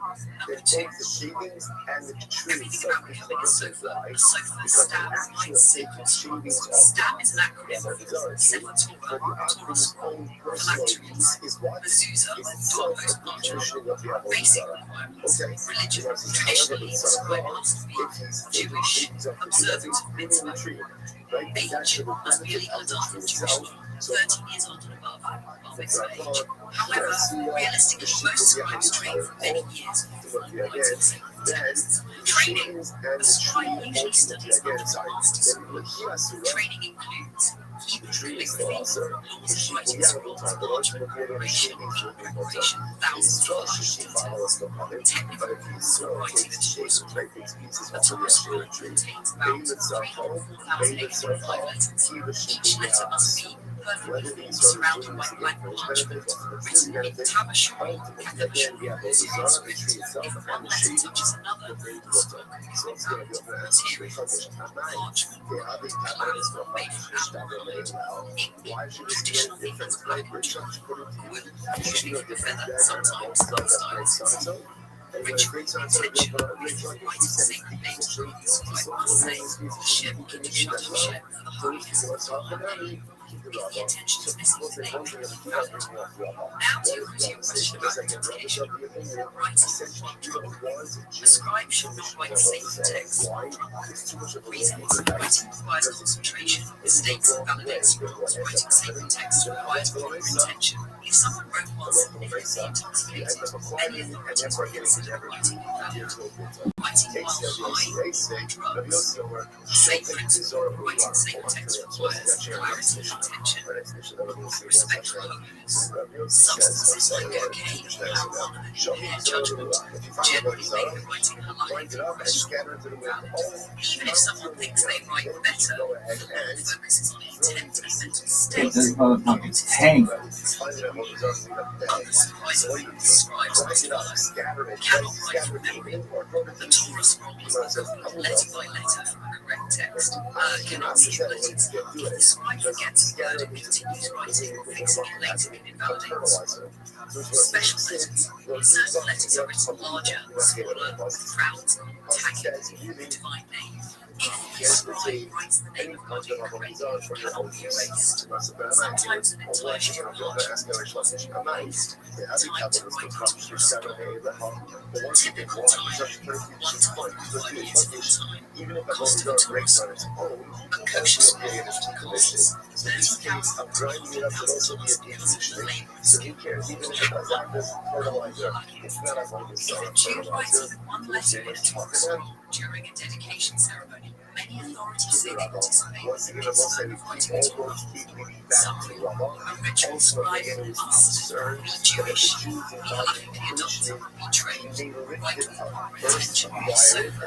That both the shavings and the tree itself is taken to fly, because the actual taking shavings off the but the Akron's own personal use is what? Is itself a contribution of the Avodah. Okay? However, the Sahel, if he's taking shavings off the tree, that means pruning the tree. Right? And that's for the benefit of the tree itself. So, 13 years old and above exposure. However, realistically, most scribes train for many years before then training, the scribe usually studies training includes keeping calligraphy, laws and writing large preparation, thousands of lines, technical rules for writing the Torah scroll contains about 3,000 extra letters. Each letter must be perfectly surrounded by blank parchment, written in Tabashuri, calligraphy, inscripted, one letter touches another, material, parchment, clothes made from apple, ink, traditional means of language, wood, usually the feather, sometimes close ritual intention, sacred names, scribe saying, Shem, Shem, for the holy the intention is missing the name. Now to your question about interpretation. Writing. The scribe should not write sacred text. Reason is writing requires concentration. Mistakes invalidates rules. Writing sacred text requires proper intention. If someone wrote once and is intoxicated, many authorities reconsider writing without writing while high drugs. Sacred writing sacred text requires clarity of intention, respect for holiness. Substances like cocaine, marijuana, hair judgment generally make the writing halachically questionable. Even if someone thinks they write better, the focus is on intent and mental state. This motherfucker's tank. Scribes cannot write from memory. The Torah scroll must be letter by letter from a correct text. Cannot see bulletins. If the scribe forgets a word and continues writing, fixing it later can invalidate. Special letters. Certain letters are written larger, smaller, with crowns, tagging, divine name. If the scribe writes the name of God incorrectly, it cannot be erased. Sometimes an entire strip of parchment was erased. The time to write it was typical time, 1 to 1 years full time. Cost of a Torah scroll. A kosher scroll often costs 30,000 to 24,000 plus bills and labor and skill. If a Jew writes even one letter in a Torah scroll during a dedication ceremony, many authorities say they participate in the concern of writing Torah. Summary: a ritual scribe must be Jewish, be halachically adopted, be trained, write with proper intention, be sober,